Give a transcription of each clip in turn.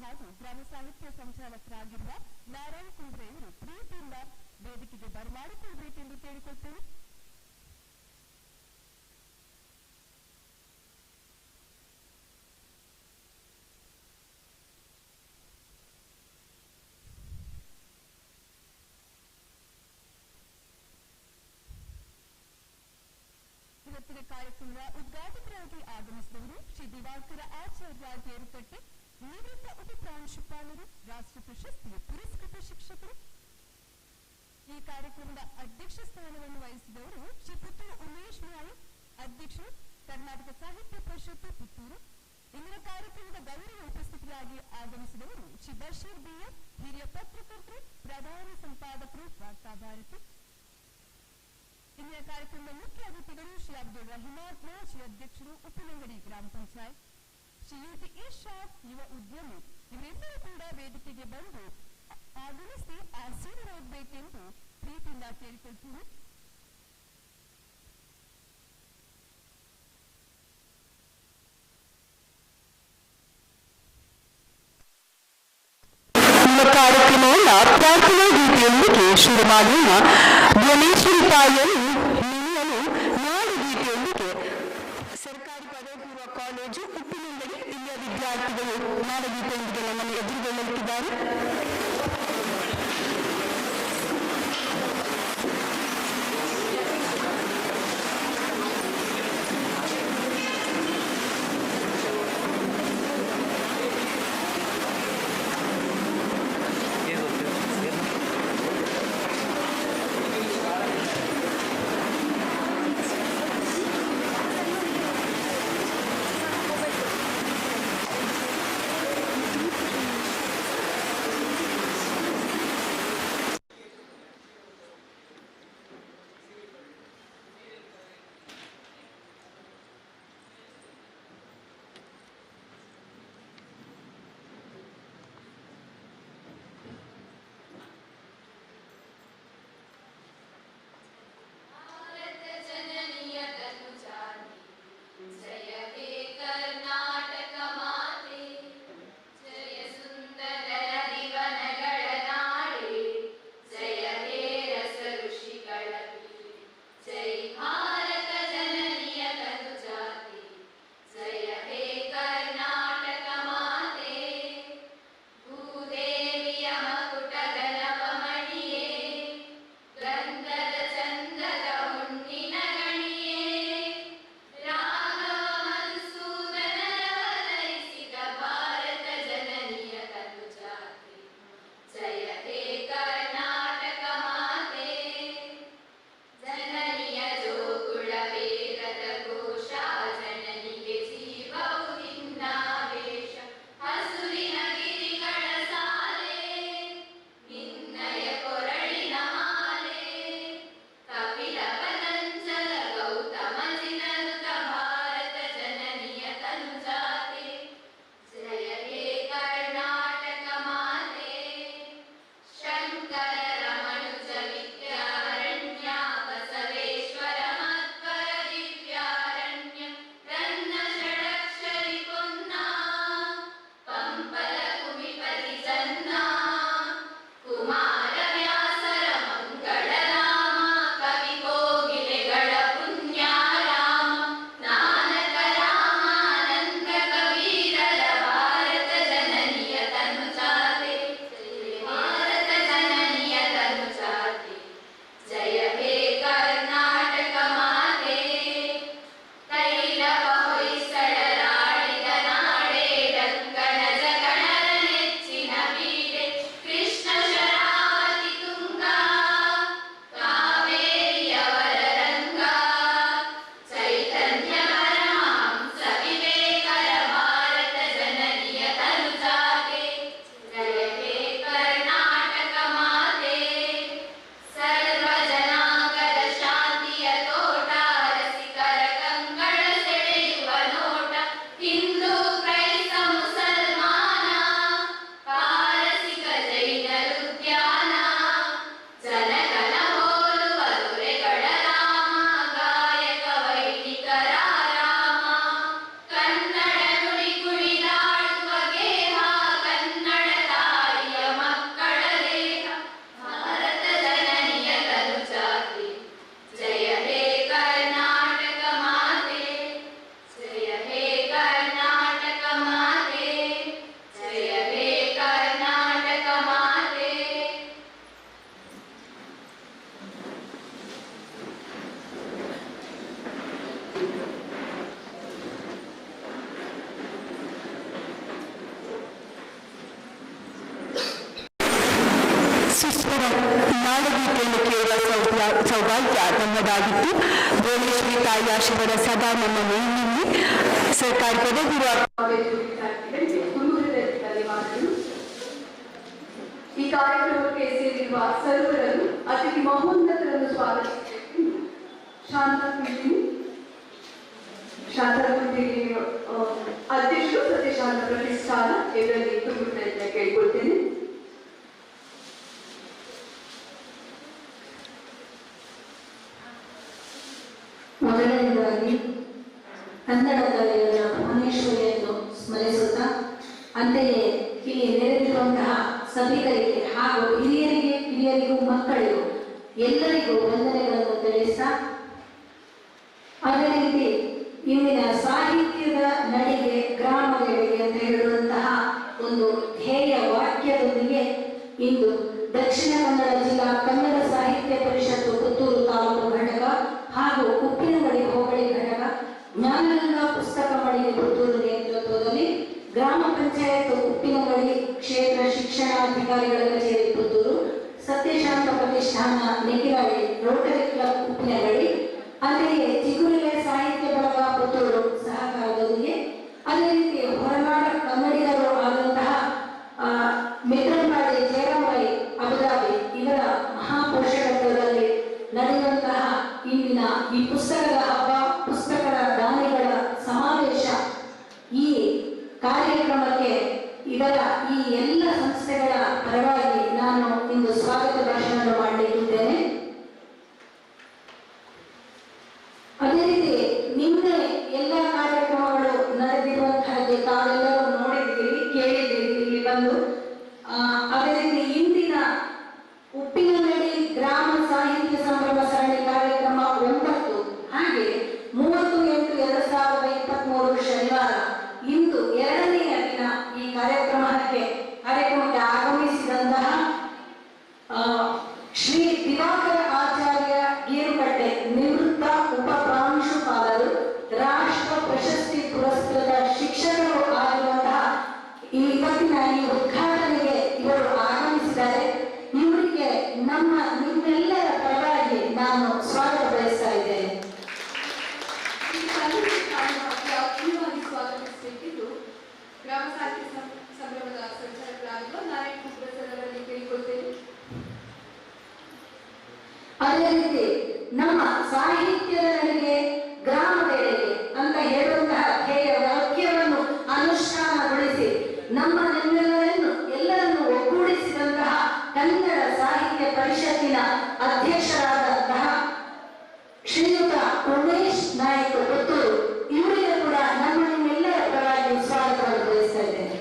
ಹಾಗೂ ಗ್ರಾಮ ಸಾಹಿತ್ಯ ಸಂಚಾಲಕರಾಗಿರುವ ನಾರಾಯಣ ಕುಂಬ್ರೆ ಅವರು ಪ್ರೀತಿಯಿಂದ ವೇದಿಕೆಗೆ ಬರಮಾಡಿಕೊಳ್ಳಬೇಕೆಂದು ಕೇಳಿಕೊಳ್ತೇವೆ. ಇವತ್ತಿನ ಕಾರ್ಯಕ್ರಮದ ಉದ್ಘಾಟಕರಾಗಿ ಆಗಮಿಸಿದವರು ಶ್ರೀ ದಿವಾಕರ ಆಚಾರ್ಯ ಗೇರುಕಟ್ಟೆ, ನಿವೃತ್ತ ಉಪ ಪ್ರಾಂಶುಪಾಲರು, ರಾಷ್ಟ್ರ ಪ್ರಶಸ್ತಿಗೆ ಪುರಸ್ಕೃತ ಶಿಕ್ಷಕರು. ಈ ಕಾರ್ಯಕ್ರಮದ ಅಧ್ಯಕ್ಷ ಸ್ಥಾನವನ್ನು ವಹಿಸಿದವರು ಶ್ರೀ ಪುತ್ತೂರು ಉಮೇಶ್ ನಾಯಕ್, ಅಧ್ಯಕ್ಷರು, ಕರ್ನಾಟಕ ಸಾಹಿತ್ಯ ಪರಿಷತ್ತು ಪುತ್ತೂರು. ಇಂದಿನ ಕಾರ್ಯಕ್ರಮದ ಗೌರವ ಉಪಸ್ಥಿತಿಯಾಗಿ ಆಗಮಿಸಿದವರು ಶ್ರೀ ಬಶೀರ್ ಬಿಎಂ, ಹಿರಿಯ ಪತ್ರಕರ್ತರು, ಪ್ರಧಾನ ಸಂಪಾದಕರು, ವಾರ್ತಾಭಾರತಿ. ಇಂದಿನ ಕಾರ್ಯಕ್ರಮದ ಮುಖ್ಯ ಅತಿಥಿಗಳು ಶ್ರೀ ಅಬ್ದುಲ್ ರಹಿಮಾನ್ ಮಾಜಿ ಅಧ್ಯಕ್ಷರು, ಉಪನಂಗಡಿ ಗ್ರಾಮ ಪಂಚಾಯತ್, ಶ್ರೀ ಯುಟಿ ಇಶಾಕ್ ಯುವ ಉದ್ಯಮಿ. ಇವರೆಲ್ಲರೂ ಕೂಡ ವೇದಿಕೆಗೆ ಬಂದು ಆಗಮಿಸಿ ಆಶೀರ್ವಾದಬೇಕೆಂದು ಪ್ರೀತಿಯಿಂದ ಕೇಳಿಕೊಳ್ತೀನಿ. ಕಾರ್ಯಕ್ರಮವನ್ನು ಪ್ರಾರ್ಥನಾ ಗೀತೆಯೊಂದಿಗೆ ಶುರು ಮಾಡೋಣ. ಧ್ವನೇಶ್ವರಿ ತಾಯಿಯನ್ನು ನೆನೆಯಲು ನಾಡು ಗೀತೆಯೊಂದಿಗೆ ಸರ್ಕಾರಿ ಪದವಿ ಪೂರ್ವ ಕಾಲೇಜು ಉಪ್ಪಿನಂಗಡಿ ಇಲ್ಲಿಯ ವಿದ್ಯಾರ್ಥಿಗಳು ನಾಡಗೀತೆಯೊಂದಿಗೆ ನಮ್ಮನ್ನು ಎದುರುಗೊಳ್ಳಲಿದ್ದಾರೆ. ಸೌಭಾಗ್ಯ ನಮ್ಮದಾಗಿತ್ತು. ಭುವನೇಶ್ವರಿ ತಾಯಿ ಆಶೀರ್ವಾದ ಸದಾ ನಮ್ಮ ಮೇಲಿನಲ್ಲಿ. ಸರ್ಕಾರಿ ಪದವಿ ಈ ಕಾರ್ಯಕ್ರಮಕ್ಕೆ ಸೇರಿರುವ ಸರ್ವರನ್ನು ಅತಿಥಿ ಮಹೋನ್ನತರನ್ನು ಸ್ವಾಗತಿಸುತ್ತೇನೆ. ಶಾಂತಕುಂಡಿ ಅಧ್ಯಕ್ಷರು ಸತ್ಯಶಾಂತ ಪ್ರತಿಷ್ಠಾನ ಇದರಲ್ಲಿ ತುಂಬುವುದರಿಂದ ಕೇಳಿಕೊಳ್ತೇನೆ. ಮೊದಲನೇದಾಗಿ ಕನ್ನಡ ತಾಯಿಯ ಭುವನೇಶ್ವರಿಯನ್ನು ಸ್ಮರಿಸುತ್ತಾ, ಅಂತೆಯೇ ಇಲ್ಲಿ ನೆರೆದಿರುವಂತಹ ಸಭಿಕರಿಗೆ ಹಾಗೂ ಹಿರಿಯರಿಗೂ ಮಕ್ಕಳಿಗೂ ಎಲ್ಲರಿಗೂ ವಂದನೆಗಳನ್ನು ತಿಳಿಸ್ತಾ, ಅದೇ ರೀತಿ ಇಂದಿನ ಸಾಹಿತ್ಯದ ನಡಿಗೆ ಗ್ರಾಮಗಳಿಗೆ ಅಂತ ಹೇಳುವಂತಹ ಒಂದು ಧ್ಯೇಯ ವಾಕ್ಯದೊಂದಿಗೆ ಇಂದು ದಕ್ಷಿಣ ಕನ್ನಡ ಜಿಲ್ಲಾ ಕನ್ನಡ ಸಾಹಿತ್ಯ ಪರಿಷತ್ತು ಪುತ್ತೂರು ತಾಲೂಕು ಘಟಕ ಹಾಗೂ ಉಪ್ಪಿನಂಗಡಿ ಹೋಬಳಿ ಘಟಕ ಜ್ಞಾನಗಂಗಾ ಪುಸ್ತಕ ಮಳಿಗೆ ಪುತ್ತೂರು ನೇತೃತ್ವದಲ್ಲಿ ಗ್ರಾಮ ಪಂಚಾಯತ್ ಉಪ್ಪಿನಂಗಡಿ ಕ್ಷೇತ್ರ ಶಿಕ್ಷಣಾಧಿಕಾರಿಗಳ ಕಚೇರಿ ಪುತ್ತೂರು, ಸತ್ಯಶಾಂತ ಪ್ರತಿಷ್ಠಾನ ನೆಕಿರಾಳಿ, ರೋಟರಿ ಕ್ಲಬ್ ಉಪ್ಪಿನಂಗಡಿ, ಅಲ್ಲಿಯೇ ಚಿಗುರಿಲೆ ಸಾಹಿತ್ಯ ಬಳಗ ಪುತ್ತೂರು ಸಹಕಾರದೊಂದಿಗೆ, ಅದೇ ರೀತಿ ಹೊರನಾಡ ಕನ್ನಡಿಗರು ಆದಂತಹ ಮಿತ್ರನ್ಪಾಡಿ ಜಯರಾಮರಾಯಿ ಅಬುದಾಬಿ ಇವರ ಮಹಾಪೋಷಕತ್ವದಲ್ಲಿ ನಡೆಯುವಂತಹ ಇಂದಿನ ಈ ಪುಸ್ತಕದ ಹಬ್ಬ, ಪುಸ್ತಕದ ದಾನಿಗಳ ಸಮಾವೇಶ, ಈ ಕಾರ್ಯಕ್ರಮಕ್ಕೆ ಇದರ ಈ ಎಲ್ಲ ಸಂಸ್ಥೆಗಳ ಪರವಾಗಿ ನಾನು ಇಂದು ಸ್ವಾಗತ ಭಾಷಣ ಮಾಡಲಿದ್ದೇನೆ. ಅದೇ ರೀತಿ ನಿನ್ನೆ ಎಲ್ಲ ಕಾರ್ಯಕ್ರಮಗಳು ನಡೆದಿರುವಂತಹದ್ದು ತಾವೆಲ್ಲರೂ ನೋಡಿದ್ದೀರಿ, ಕೇಳಿದ್ದೀರಿ ಇಲ್ಲಿ ಬಂದು. ಅದೇ ರೀತಿ ಇಂದಿನ ಉಪ್ಪಿನಂಗಡಿ ಗ್ರಾಮ ಸಾಹಿತ್ಯ ಸಂಭ್ರಮ ಸರಣಿ ಕಾರ್ಯಕ್ರಮ 9 ಹಾಗೆ 30/8/2023 ಶನಿವಾರ ಇಂದು 2ನೇ ದಿನ ಈ ಕಾರ್ಯಕ್ರಮಕ್ಕೆ ಆಗಮಿಸಿದಂತಹ ಶ್ರೀ ದಿವಾಕರ ಆಚಾರ್ಯ ಗೇರುಕಟ್ಟೆ ನಿವೃತ್ತ ಉಪ ಪ್ರಾಂಶುಪಾಲರು, ರಾಷ್ಟ್ರ ಪ್ರಶಸ್ತಿ ಪುರಸ್ಕೃತ ಶಿಕ್ಷಕರು ಆಗಿರುವಂತಹ ಇವತ್ತಿನ ಈ ಉದ್ಘಾಟನೆಗೆ ಇವರು ಆಗಮಿಸಿದ್ದಾರೆ. ಇವರಿಗೆ ನಿಮ್ಮೆಲ್ಲರ ಪರವಾಗಿ ನಾನು ಸ್ವಾಗತ ಬಯಸ್ತಾ ಇದ್ದೇನೆ. ಸ್ವಾಗತಿಸಬೇಕೆಂದು ಗ್ರಾಮ ಸಾಹಿತ್ಯ ಸಂಭ್ರಮದ ಸಂಚಾಲಕರಾಗಿರುವ ನಾರಾಯಣ ಕುಂಬ್ರಸರವರಲ್ಲಿ ಕೇಳಿಕೊಳ್ತೇನೆ. ಅದೇ ರೀತಿ ನಮ್ಮ ಸಾಹಿತ್ಯದ ನಡಿಗೆ ಗ್ರಾಮದೆಡೆಗೆ ಅಂತ ಹೇಳುವಂತಹ ಧ್ಯೇಯ ವಾಕ್ಯವನ್ನು ಅನುಷ್ಠಾನಗೊಳಿಸಿ ನಮ್ಮ ಎಲ್ಲರನ್ನು ಒಗ್ಗೂಡಿಸಿದಂತಹ ಕನ್ನಡ ಸಾಹಿತ್ಯ ಪರಿಷತ್ತಿನ ಅಧ್ಯಕ್ಷರಾದಂತಹ ಶ್ರೀಯುತ ಉಮೇಶ್ ನಾಯಕ್ ಪುತ್ತೂರು ಇವರಿಗೆ ಕೂಡ ನಿಮ್ಮೆಲ್ಲರ ಪರವಾಗಿ ಸ್ವಾಗತವನ್ನು ಬಯಸ್ತಾ ಇದ್ದೇನೆ.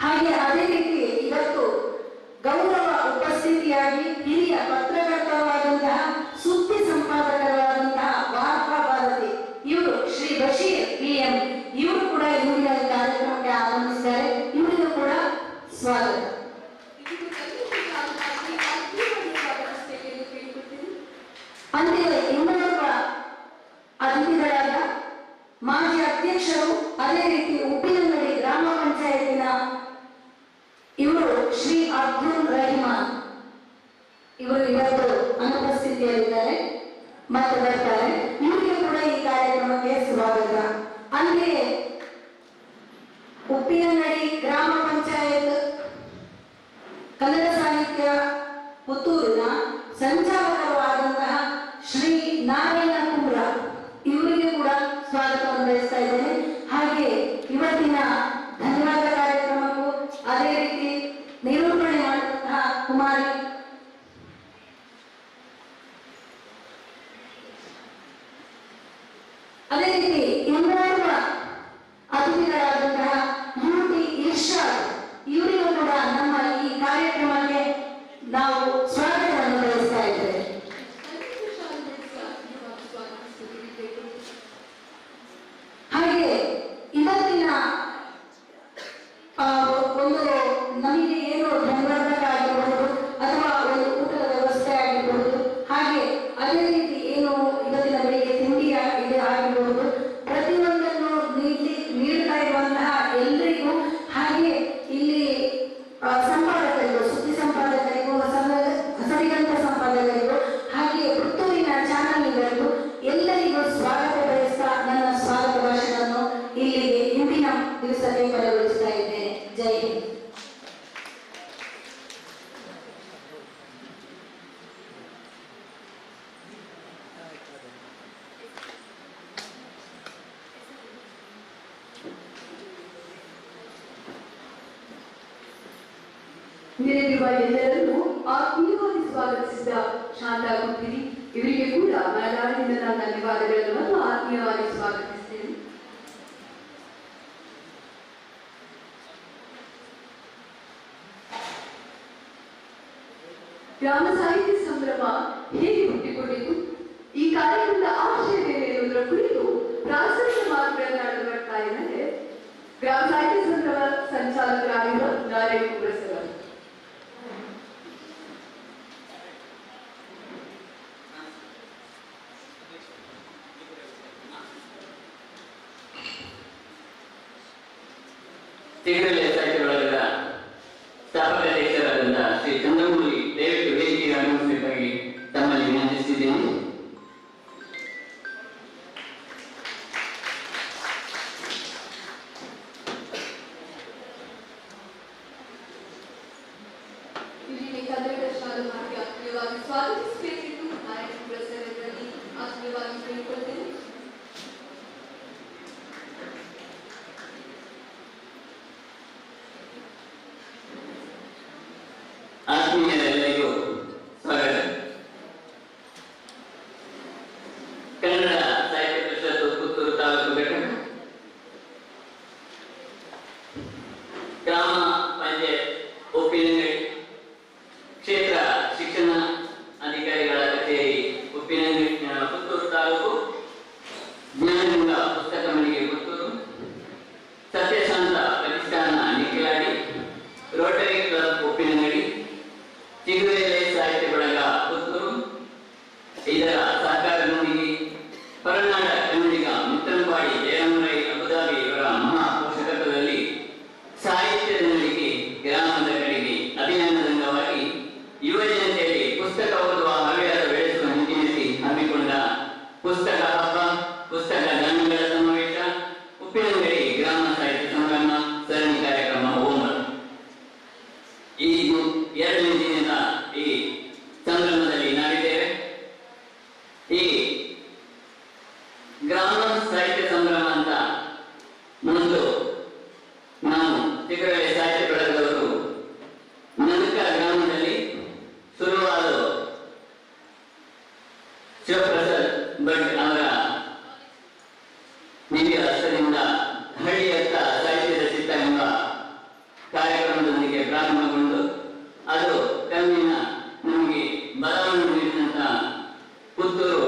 ಹಾಗೆ ಅದೇ ರೀತಿ ಇವತ್ತು ಗೌರವ ಉಪಸ್ಥಿತಿಯಾಗಿ ಹಿರಿಯ ಪತ್ರಕರ್ತರಾದಂತಹ ಸುದ್ದಿ ಸಂಪಾದಕರಾದಂತಹ ವಾರ್ತಾ ಭಾರತಿ ಇವರು ಶ್ರೀ ಬಶೀರ್ PM ಇವರು ಕೂಡ ಇಂದಿನ ಕಾರ್ಯಕ್ರಮಕ್ಕೆ ಆಗಮಿಸಿದ್ದಾರೆ. ಇವರಿಗೂ ಕೂಡ ಸ್ವಾಗತ. ಅಂತೆಯೇ ಇನ್ನೋರ್ವ ಅತಿಥಿಗಳಾದ ಮಾಜಿ ಅಧ್ಯಕ್ಷರು, ಅದೇ ರೀತಿ ಉಪ್ಪಿನಂಗಡಿ ಗ್ರಾಮ ಪಂಚಾಯತಿನ ಇವರು ಶ್ರೀ ಅಬ್ದುಲ್ ರಹಿಮಾನ್ ಇವರು ಇವತ್ತು ಅನುಪಸ್ಥಿತಿಯಲ್ಲಿದ್ದಾರೆ ಮತ್ತು ಬರ್ತಾರೆ. ಇವರಿಗೆ ಕೂಡ ಈ ಕಾರ್ಯಕ್ರಮಕ್ಕೆ ಸ್ವಾಗತ. ಅಂತೆಯೇ ಉಪ್ಪಿನಂಗಡಿ ಗ್ರಾಮ ಪಂಚಾಯತ್ ಕನ್ನಡ ಸಾಹಿತ್ಯ ಪುತ್ತೂರಿನ ಸಂಚಾಲಕರು ಆದಂತಹ ಶ್ರೀ ನಾರಾಯಣ ಕುಂಬ್ರ ಇವರಿಗೆ ಕೂಡ ಸ್ವಾಗತವನ್ನು ಬಯಸ್ತಾ ಇದ್ದೇನೆ. ಹಾಗೆ ಇವತ್ತಿನ ಧನ್ಯವಾದ ಕಾರ್ಯಕ್ರಮಕ್ಕೂ ಅದೇ ರೀತಿ ನಿರೂಪಣೆ ಮಾಡಿದಂತಹ ಕುಮಾರಿ ಅದೇ ರೀತಿ ಇನ್ನೋರ್ವ ಅತಿಥಿಗಳಾದಂತಹ UT ಇರ್ಷಾದ್ ಇವರಿಗೂ ಕೂಡ ನಮ್ಮ ಈ ಕಾರ್ಯಕ್ರಮಕ್ಕೆ ನಾವು ಸ್ವಾಗತವನ್ನು ಬಯಸ್ತಾ ಇದ್ದೇವೆ. ಹಾಗೆ ಸಭೆ ಕೊನೆಗೊಳಿಸ್ತಾ ಇದ್ದೇನೆ. ಜೈ ಹಿಂದ್. ನೆರೆದಿರುವ ಎಲ್ಲರನ್ನೂ ಆತ್ಮೀಯವಾಗಿ ಸ್ವಾಗತಿಸಿದ ಶಾಂತಾ ಗುಪ್ಪಿರಿ ಇವರಿಗೆ ಕೂಡ ಮನದಾಳದಿಂದ ನಾನು ಧನ್ಯವಾದಗಳನ್ನು ಮತ್ತು ಆತ್ಮೀಯವಾಗಿ ಸ್ವಾಗತಿಸ್ತೇನೆ. ಗ್ರಾಮ ಸಾಹಿತ್ಯ ಸಂಭ್ರಮ ಹೇಗೆ ಹುಟ್ಟಿಕೊಂಡಿತು, ಈ ಕಾರ್ಯಕ್ರಮದ ಆಶಯವೇನು ಎನ್ನುವುದರ ಕುರಿತು ಪ್ರಾಸಂಗಿಕ ಮಾತುಗಳನ್ನಾಡಲು ಬರ್ತಾ ಇದ್ದಾರೆ ಗ್ರಾಮ ಸಾಹಿತ್ಯ ಸಂಭ್ರಮ ಸಂಚಾಲಕರಾಗಿರುವ ನಾರಾಯಣ ಕುಬ್ರಸರ್. ಶೀಘ್ರದಲ್ಲೇ ಸಾಹಿತ್ಯಗಳಾದ ಸ್ಥಾಪಕ ಅಧ್ಯಕ್ಷರಾದಂಥ ಶ್ರೀ ಚಂದ್ರಮೌಳಿ ದಯವಿಟ್ಟು ವೇದಿಕೆಗೆ ಆಗಮಿಸಬೇಕಾಗಿ ತಮ್ಮಲ್ಲಿ ವಿನಂತಿಸಿದ್ದೇನೆ. ಇಲ್ಲಿಗೆ ಕನ್ನಡ ಶಾಲೆಗೆ ಆತ್ಮೀಯವಾಗಿ ಸ್ವಾಗತಿಸಬೇಕೆಂದು ನಾರಾಯಣ ಕುಬ್ರಸರ್ ಅವರಲ್ಲಿ ಆತ್ಮೀಯವಾಗಿ ಕೇಳಿಕೊಳ್ಳುತ್ತೇನೆ. ಆತ್ಮೀಯರೆಲ್ಲರಿಗೂ ಸ್ವಾಗತ. ಕನ್ನಡ ಸಾಹಿತ್ಯ ಪರಿಷತ್ತು ಪುತ್ತೂರು ತಾಲೂಕು ಘಟಕ ಗ್ರಾಮ ಪಂಚಾಯತ್ ಉಪ್ಪಿನಂಗಡಿ ಕ್ಷೇತ್ರ ಶಿಕ್ಷಣ ಅಧಿಕಾರಿಗಳ ಕಚೇರಿ ಉಪ್ಪಿನಂಗಡಿ ಪುತ್ತೂರು ತಾಲೂಕು ಜ್ಞಾನಲಿಂಗ ಪುಸ್ತಕ ಮಳಿಗೆ ಪುತ್ತೂರು ಸತ್ಯಶಾಂತ ಪ್ರತಿಷ್ಠಾನ ನಿಖಿಲಾಡಿ ರೋಟರಿ ಕ್ಲಬ್ ಉಪ್ಪಿನಂಗಡಿ ಶೀಘ್ರದಲ್ಲೇ ಸಾಹಿತ್ಯ ಬಳಗ ಪುತ್ತೂರು ಇದರ ಸಹಕಾರದೊಂದಿಗೆ ಹೊರನಾಡ ಕನ್ನಡಿಗ ಮುತ್ತನಪಾಡಿ ಜಯರಾಮರೈ ಅಬುದಾಬಿ ಇವರ ಮಹಾ ಪೋಷಕತ್ವದಲ್ಲಿ ಸಾಹಿತ್ಯದೊಂದಿಗೆ ಗ್ರಾಮದ ಕಡೆಗೆ ಅಭಿಯಾನದ ಅಂಗವಾಗಿ ಯುವ ಜನತೆಯಲ್ಲಿ ಪುಸ್ತಕ ಓದುವ ಹವ್ಯಾಸ ಬೆಳೆಸುವ ನಿಟ್ಟಿನಲ್ಲಿ ಹಮ್ಮಿಕೊಂಡ ಪುಸ್ತಕ ಹಬ್ಬ, ಪುಸ್ತಕ ದಾನಿಗಳ ಸಮಾವೇಶ, ಉಪ್ಪಿನಂಗಡಿ ಗ್ರಾಮ ಸಾಹಿತ್ಯ ಸಂಭ್ರಮ ಸರಣಿ ಕಾರ್ಯಕ್ರಮ ಓಮರ್. ಈ 2ನೇ ದಿನದ ಈ ಸಂಭ್ರಮದಲ್ಲಿ ನಾವಿದ್ದೇವೆ. ಈ ಗ್ರಾಮ ಸಾಹಿತ್ಯ ಸಂಭ್ರಮ ಅಂತ ಮುಂದೆ ನಾನು ಶೀಘ್ರದಲ್ಲೇ ಸಾಹಿತ್ಯ ಬಳಗದವರು ನನಕ ಗ್ರಾಮದಲ್ಲಿ ಶುರುವಾದ ಶಿವಪ್ರಸಾದ್ ಭಟ್ ಅವರ ದಿವ್ಯ ಹಸ್ತದಿಂದ ಹಳ್ಳಿಯತ್ತ ಸಾಹಿತ್ಯದ ಚಿತ್ತ ಎಂಬ ಕಾರ್ಯಕ್ರಮದೊಂದಿಗೆ ಪ್ರಾರಂಭಗೊಂಡು ಅದು ಕ್ರಮೇಣ ನಮಗೆ ಬಲವನ್ನು ನೀಡಿದಂತ ಪುತ್ತೂರು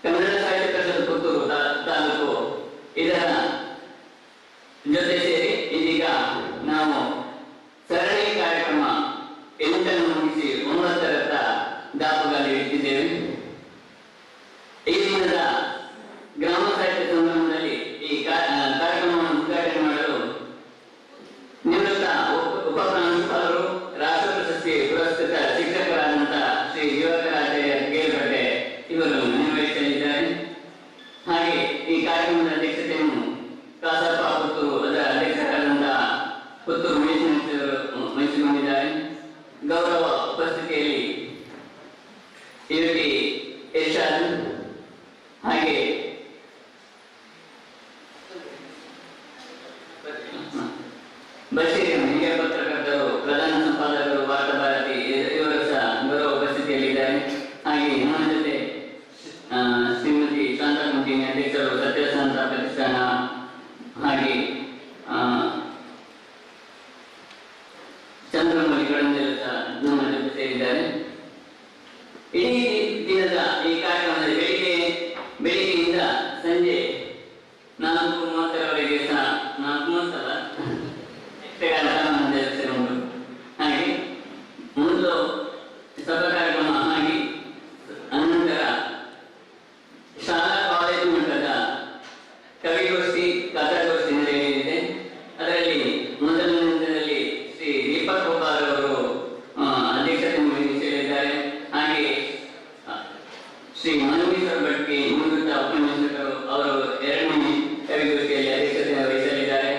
ಕನ್ನಡ ಸಾಹಿತ್ಯ ಪರಿಷತ್ ಪುತ್ತೂರು ತಾಲೂಕು ಇದರ ಜೊತೆ ಸೇರಿ ಇದೀಗ ನಾವು ಸರಣಿ ಕಾರ್ಯಕ್ರಮ 8ನ್ನು ಮುಗಿಸಿ 9ರತ್ತ ದಾಪುಗಾಲಿ ಇಟ್ಟಿದ್ದೇವೆ. ಈ ದಿನದ ಗ್ರಾಮ ಸಾಹಿತ್ಯ ಸಂಭ್ರಮದಲ್ಲಿ ಈ ಕಾರ್ಯಕ್ರಮವನ್ನು ಉದ್ಘಾಟನೆ ಮಾಡಲು ನಿವೃತ್ತ ಉಪಪ್ರಾಂಶುಪಾಲರು, ರಾಷ್ಟ್ರ ಪ್ರಶಸ್ತಿ ಪುರಸ್ಕೃತ ಶಿಕ್ಷಕರಾದಂತಹ ಶ್ರೀ ಯುವಕರಾಚಾರ್ಯ ಗೇಲ್ಬಟ್ಟೆ ಇವರು ನಿರ್ವಹಿಸಲಿದ್ದಾರೆ. ಹಾಗೆ ಈ ಕಾರ್ಯಕ್ರಮದ ಅಧ್ಯಕ್ಷತೆಯನ್ನು ಕಾಸಪ್ಪ ಪುತ್ತೂರು ಅದರ ಅಧ್ಯಕ್ಷರಾದಂತಹ ಪುತ್ತೂರು ವಹಿಸಿಕೊಂಡಿದ್ದಾರೆ. ಗೌರವ ಉಪಸ್ಥಿತಿಯಲ್ಲಿ ಯುಟಿ ಇರ್ಷಾದ್ ಹಾಗೆ ಬಶೀರ್ ಹಿರಿಯ ಪತ್ರಕರ್ತರು, ಪ್ರಧಾನ ಸಂಪಾದಕರು, ವಾರ್ತಾ ಭಾರತಿ ಇವರು ಸಹ ಗೌರವ ಉಪಸ್ಥಿತಿಯಲ್ಲಿದ್ದಾರೆ. ಹಾಗೆ ನಮ್ಮ ಜೊತೆ ಶ್ರೀಮತಿ ಶಾಂತಾ ಗುಂಪಿನಿ ಅಧ್ಯಕ್ಷರು, ಸತ್ಯಶಾಂತ ಪ್ರತಿಷ್ಠಾನ, ಹಾಗೆ ಚಂದ್ರಮೌಳಿಗಳಿಂದಲೂ ಸಹ ನಮ್ಮ ಜೊತೆ ಸೇರಿದ್ದಾರೆ. ಇಡೀ ದಿನದ ಈ ಕಾರ್ಯಕ್ರಮದಲ್ಲಿ ಬೆಳಿಗ್ಗೆಯಿಂದ ಸಂಜೆ 4:30ರವರೆಗೆ ಸಹ 4:30 ಉಂಟು. ಹಾಗೆ ಮೊದಲು ಸಭಾ ಕಾರ್ಯಕ್ರಮ, ಹಾಗೆ ಅನಂತರ ಶಾಲಾ ಕಾಲೇಜು ಮಟ್ಟದ ಕವಿಗೋಷ್ಠಿ, ಕಥಾಗೋಷ್ಠಿ ನಡೆಯಲಿದೆ. ಅದರಲ್ಲಿ ಮೊದಲನೇ ದಿನದಲ್ಲಿ ಶ್ರೀ ದೀಪಕ್ ಗೋಪಾಲ್ ಅವರು ಅಧ್ಯಕ್ಷತೆಯನ್ನು ವಹಿಸಲಿದ್ದಾರೆ. ಹಾಗೆ ಶ್ರೀ ಮನುವೀಶ್ವರ ಭಟ್ಟಿ ನಿವೃತ್ತ ಉಪನ್ಯಾಸಕರು ಅವರು 2ನೇ ಕವಿಗೋಷ್ಠಿಯಲ್ಲಿ ಅಧ್ಯಕ್ಷತೆಯನ್ನು ವಹಿಸಲಿದ್ದಾರೆ.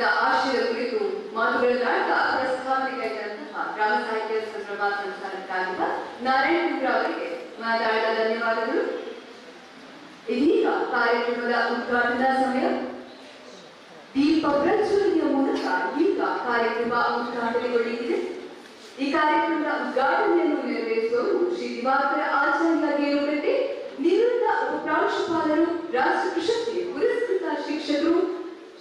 ಕಾರ್ಯಕ್ರಮದ ಆಶಯದ ಕುರಿತು ಮಾತುಗಳನ್ನಾಡುತ್ತಾ ಪ್ರಸ್ತಾವನೆ ಕೈಗೊಂಡಂತಹ ಗ್ರಾಮ ಸಾಹಿತ್ಯ ಸಂಭ್ರಮ ಸಂಚಾಲಕರಾಗಿದ್ದ ನಾರಾಯಣ ಅವರಿಗೆ ಮಾತಾಡಿದ ಧನ್ಯವಾದಗಳು. ಇದೀಗ ಕಾರ್ಯಕ್ರಮದ ಉದ್ಘಾಟನಾ ಸಮಯ. ದೀಪ ಪ್ರಜ್ವಲನೆಯ ಮೂಲಕ ಈಗ ಕಾರ್ಯಕ್ರಮ ಉದ್ಘಾಟನೆಗೊಳ್ಳಲಿದೆ. ಈ ಕಾರ್ಯಕ್ರಮದ ಉದ್ಘಾಟನೆಯನ್ನು ನೆರವೇರಿಸುವವರು ಶ್ರೀ ದಿವಾಕರ ಆಚಾರ್ಯ ಗೇರುಕಟ್ಟೆ, ನಿವೃತ್ತ ಉಪಪ್ರಾಂಶುಪಾಲರು, ರಾಷ್ಟ್ರ ಪ್ರಶಸ್ತಿ ಪುರಸ್ಕೃತ ಶಿಕ್ಷಕರು,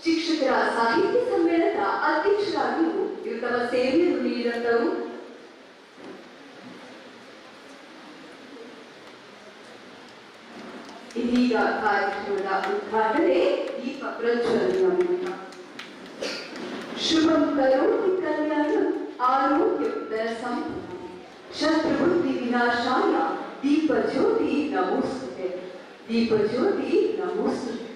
ಶಿಕ್ಷಕರ ಸಾಹಿತ್ಯ ಸಮ್ಮೇಳನದ ಅಧ್ಯಕ್ಷರಾಗಿಯೂ ಇವರು ತಮ್ಮ ಸೇವೆಯನ್ನು ನೀಡಿದಂತವರು. ಇದೀಗ ಕಾರ್ಯಕ್ರಮದ ಉದ್ಘಾಟನೆ ದೀಪ ಪ್ರಜ್ವಲನೆಯ ಮೂಲಕ. ಶುಭಂ ಕರೋತಿ ಕಲ್ಯಾಣಂ ಆರೋಗ್ಯಂ ಧನಸಂಪದಂ ಶತ್ರುಬುದ್ಧಿ ವಿನಾಶಾಯ ದೀಪ ಜ್ಯೋತಿ ನಮೋಸ್ತುತೆ. ದೀಪ ಜ್ಯೋತಿ ನಮೋಸ್ತುತೆ.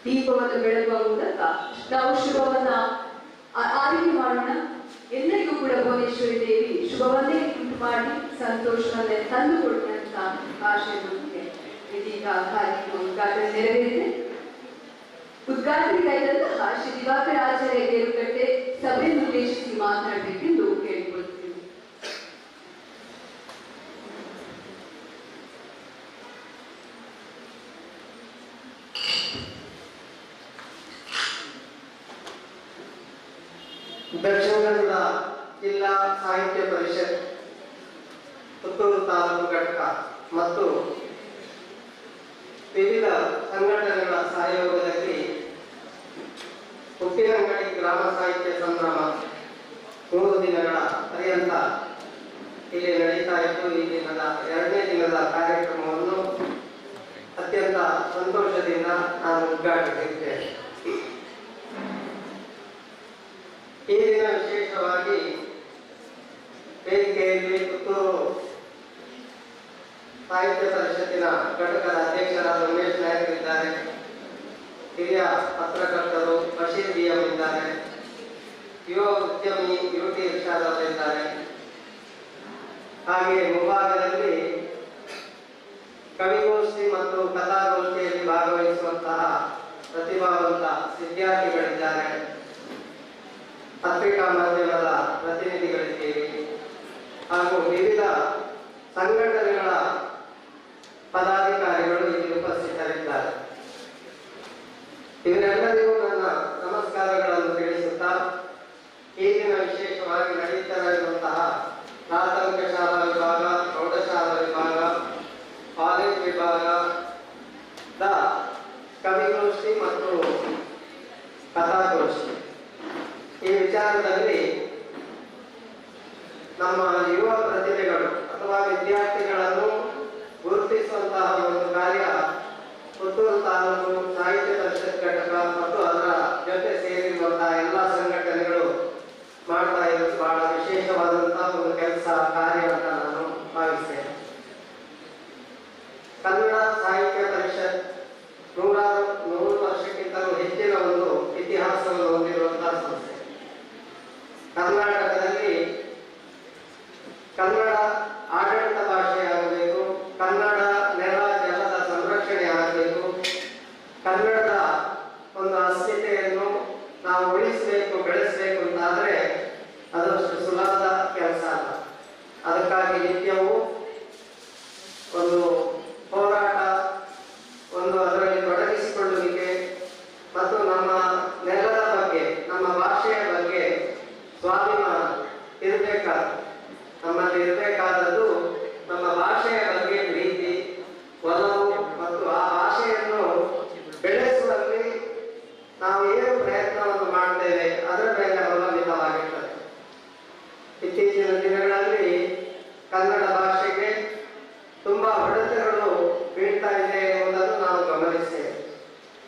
ದೀಪವನ್ನು ಬೆಳಗುವ ಮೂಲಕ ನಾವು ಶುಭವನ್ನ ಆರೈಕೆ ಮಾಡೋಣ. ಎಲ್ಲರಿಗೂ ಕೂಡ ಭುವನೇಶ್ವರಿ ದೇವಿ ಶುಭವನ್ನೇ ಉಂಟು ಮಾಡಿ ಸಂತೋಷವನ್ನೇ ತಂದುಕೊಡುವಂತ ಆಶಯದೊಂದಿಗೆ ಇದೀಗ ಕಾರ್ಯಕ್ರಮ ಉದ್ಘಾಟನೆ ನೆರವೇರಿದೆ. ಉದ್ಘಾಟನೆಗೈದಂತಹ ಶ್ರೀ ದಿವಾಕರ ಆಚಾರ್ಯ ಗೇರುಕಟ್ಟೆ ಸಭೆಯನ್ನು ಉದ್ದೇಶಿಸಿ ಮಾತನಾಡಬೇಕೆಂದು ಕೇಳಿಕೊಳ್ಳುತ್ತೇನೆ. ದಕ್ಷಿಣ ಕನ್ನಡ ಜಿಲ್ಲಾ ಸಾಹಿತ್ಯ ಪರಿಷತ್ ಪುತ್ತೂರು ತಾಲೂಕು ಘಟಕ ಮತ್ತು ವಿವಿಧ ಸಂಘಟನೆಗಳ ಸಹಯೋಗದಲ್ಲಿ ಉಪ್ಪಿನಂಗಡಿ ಗ್ರಾಮ ಸಾಹಿತ್ಯ ಸಂಭ್ರಮ 3 ದಿನಗಳ ಪರ್ಯಂತ ಇಲ್ಲಿ ನಡೀತಾ ಇದ್ದು, ಈ ದಿನದ 2ನೇ ದಿನದ ಕಾರ್ಯಕ್ರಮವನ್ನು ಅತ್ಯಂತ ಸಂತೋಷದಿಂದ ನಾನು ಉದ್ಘಾಟಿಸಿದ್ದೇನೆ. ಈ ದಿನ ವಿಶೇಷವಾಗಿ ವೇದಿಕೆಯಲ್ಲಿ ಪುತ್ತೂರು ಸಾಹಿತ್ಯ ಪರಿಷತ್ತಿನ ಘಟಕದ ಅಧ್ಯಕ್ಷರಾದ ಉಮೇಶ್ ನಾಯಕರಿದ್ದಾರೆ, ಹಿರಿಯ ಪತ್ರಕರ್ತರು ಬಶೀರ್ ಬಿಎಂ ಇದ್ದಾರೆ, ಯುವ ಉದ್ಯಮಿ ಯುಟಿ ಇರ್ಷಾದ್ ಅವರಿದ್ದಾರೆ. ಹಾಗೆ ಮುಂಭಾಗದಲ್ಲಿ ಕವಿಗೋಷ್ಠಿ ಮತ್ತು ಕಥಾಗೋಷ್ಠಿಯಲ್ಲಿ ಭಾಗವಹಿಸುವಂತಹ ಪ್ರತಿಭಾವಂತ ವಿದ್ಯಾರ್ಥಿಗಳಿದ್ದಾರೆ, ಪತ್ರಿಕಾ ಮಾಧ್ಯಮದ ಪ್ರತಿನಿಧಿಗಳಿದ್ದೀರಿ, ಹಾಗೂ ವಿವಿಧ ಸಂಘಟನೆಗಳ ಪದಾಧಿಕಾರಿಗಳು ಇಲ್ಲಿ ಉಪಸ್ಥಿತರಿದ್ದಾರೆ. ಇವರೆಲ್ಲರಿಗೂ ನನ್ನ ನಮಸ್ಕಾರಗಳನ್ನು ತಿಳಿಸುತ್ತಾ, ಈ ದಿನ ವಿಶೇಷವಾಗಿ ನಡೀತಾ ಇರುವಂತಹ ಪ್ರಾಥಮಿಕ ಶಾಲಾ ವಿಭಾಗ, ಪ್ರೌಢಶಾಲಾ ವಿಭಾಗ, ಕಾಲೇಜ್ ವಿಭಾಗದ ಕವಿಗೋಷ್ಠಿ ಮತ್ತು ಕಥಾಗೋಷ್ಠಿ ಈ ವಿಚಾರದಲ್ಲಿ ನಮ್ಮ ಯುವ ಪ್ರತಿಭೆಗಳು ಅಥವಾ ವಿದ್ಯಾರ್ಥಿಗಳನ್ನು ಗುರುತಿಸುವಂತಹ ಒಂದು ಕಾರ್ಯ ಪುತ್ತೂರು ತಾಲೂಕು ಸಾಹಿತ್ಯ ಪರಿಷತ್ ಘಟಕ ಮತ್ತು ಅದರ ಜೊತೆ ಸೇರಿರುವಂತಹ ಎಲ್ಲ ಸಂಘಟನೆಗಳು ಮಾಡ್ತಾ ಇರೋದು ಬಹಳ ವಿಶೇಷವಾದಂತಹ ಒಂದು ಕೆಲಸ ಕಾರ್ಯ ಅಂತ ನಾನು ಭಾವಿಸ್ತೇನೆ. ಕನ್ನಡ ಸಾಹಿತ್ಯ ಪರಿಷತ್ 100 ವರ್ಷಕ್ಕಿಂತಲೂ ಹೆಚ್ಚಿನ ಒಂದು ಇತಿಹಾಸವನ್ನು ಹೊಂದಿರುವಂತಹ ಸಂಸ್ಥೆ. ಕರ್ನಾಟಕದಲ್ಲಿ ಕನ್ನಡ ಆಡಳಿತ ಭಾಷೆಯಾಗಬೇಕು, ಕನ್ನಡ ನೆಲ ಜಲದ ಸಂರಕ್ಷಣೆ ಆಗಬೇಕು, ಕನ್ನಡದ ಒಂದು ಅಸ್ಮಿತೆಯನ್ನು ನಾವು ಉಳಿಸಬೇಕು, ಬೆಳೆಸಬೇಕು ಅಂತಾದರೆ ಅದಷ್ಟು ಸುಲಭದ ಕೆಲಸ ಅಲ್ಲ. ಅದಕ್ಕಾಗಿ ನಿತ್ಯವೂ ಒಂದು ಹೋರಾಟ, ಒಂದು ಅದರಲ್ಲಿ ತೊಡಗಿಸಿಕೊಳ್ಳುವಿಕೆ ಮತ್ತು ನಮ್ಮ ನೆಲದ ಬಗ್ಗೆ, ನಮ್ಮ ಭಾಷೆಯ ಬಗ್ಗೆ ಸ್ವಾಭಿಮಾನ ಇರಬೇಕಾದ, ನಮ್ಮಲ್ಲಿ ಇರಬೇಕಾದದ್ದು ನಮ್ಮ ಭಾಷೆಯ ಬಗ್ಗೆ ಪ್ರೀತಿ, ಒಲವು ಮತ್ತು ಆ ಭಾಷೆಯನ್ನು ಬೆಳೆಸುವಲ್ಲಿ ನಾವು ಏನು ಪ್ರಯತ್ನವನ್ನು ಮಾಡ್ತೇವೆ ಅದರ ಮೇಲೆ ಅವಲಂಬಿತವಾಗಿರ್ತದೆ. ಇತ್ತೀಚಿನ ದಿನಗಳಲ್ಲಿ ಕನ್ನಡ ಭಾಷೆಗೆ ತುಂಬಾ ಹೊಡೆತಗಳು ಬೀಳ್ತಾ ಇದೆ ಎಂಬುದನ್ನು ನಾವು ಗಮನಿಸ್ತೇವೆ.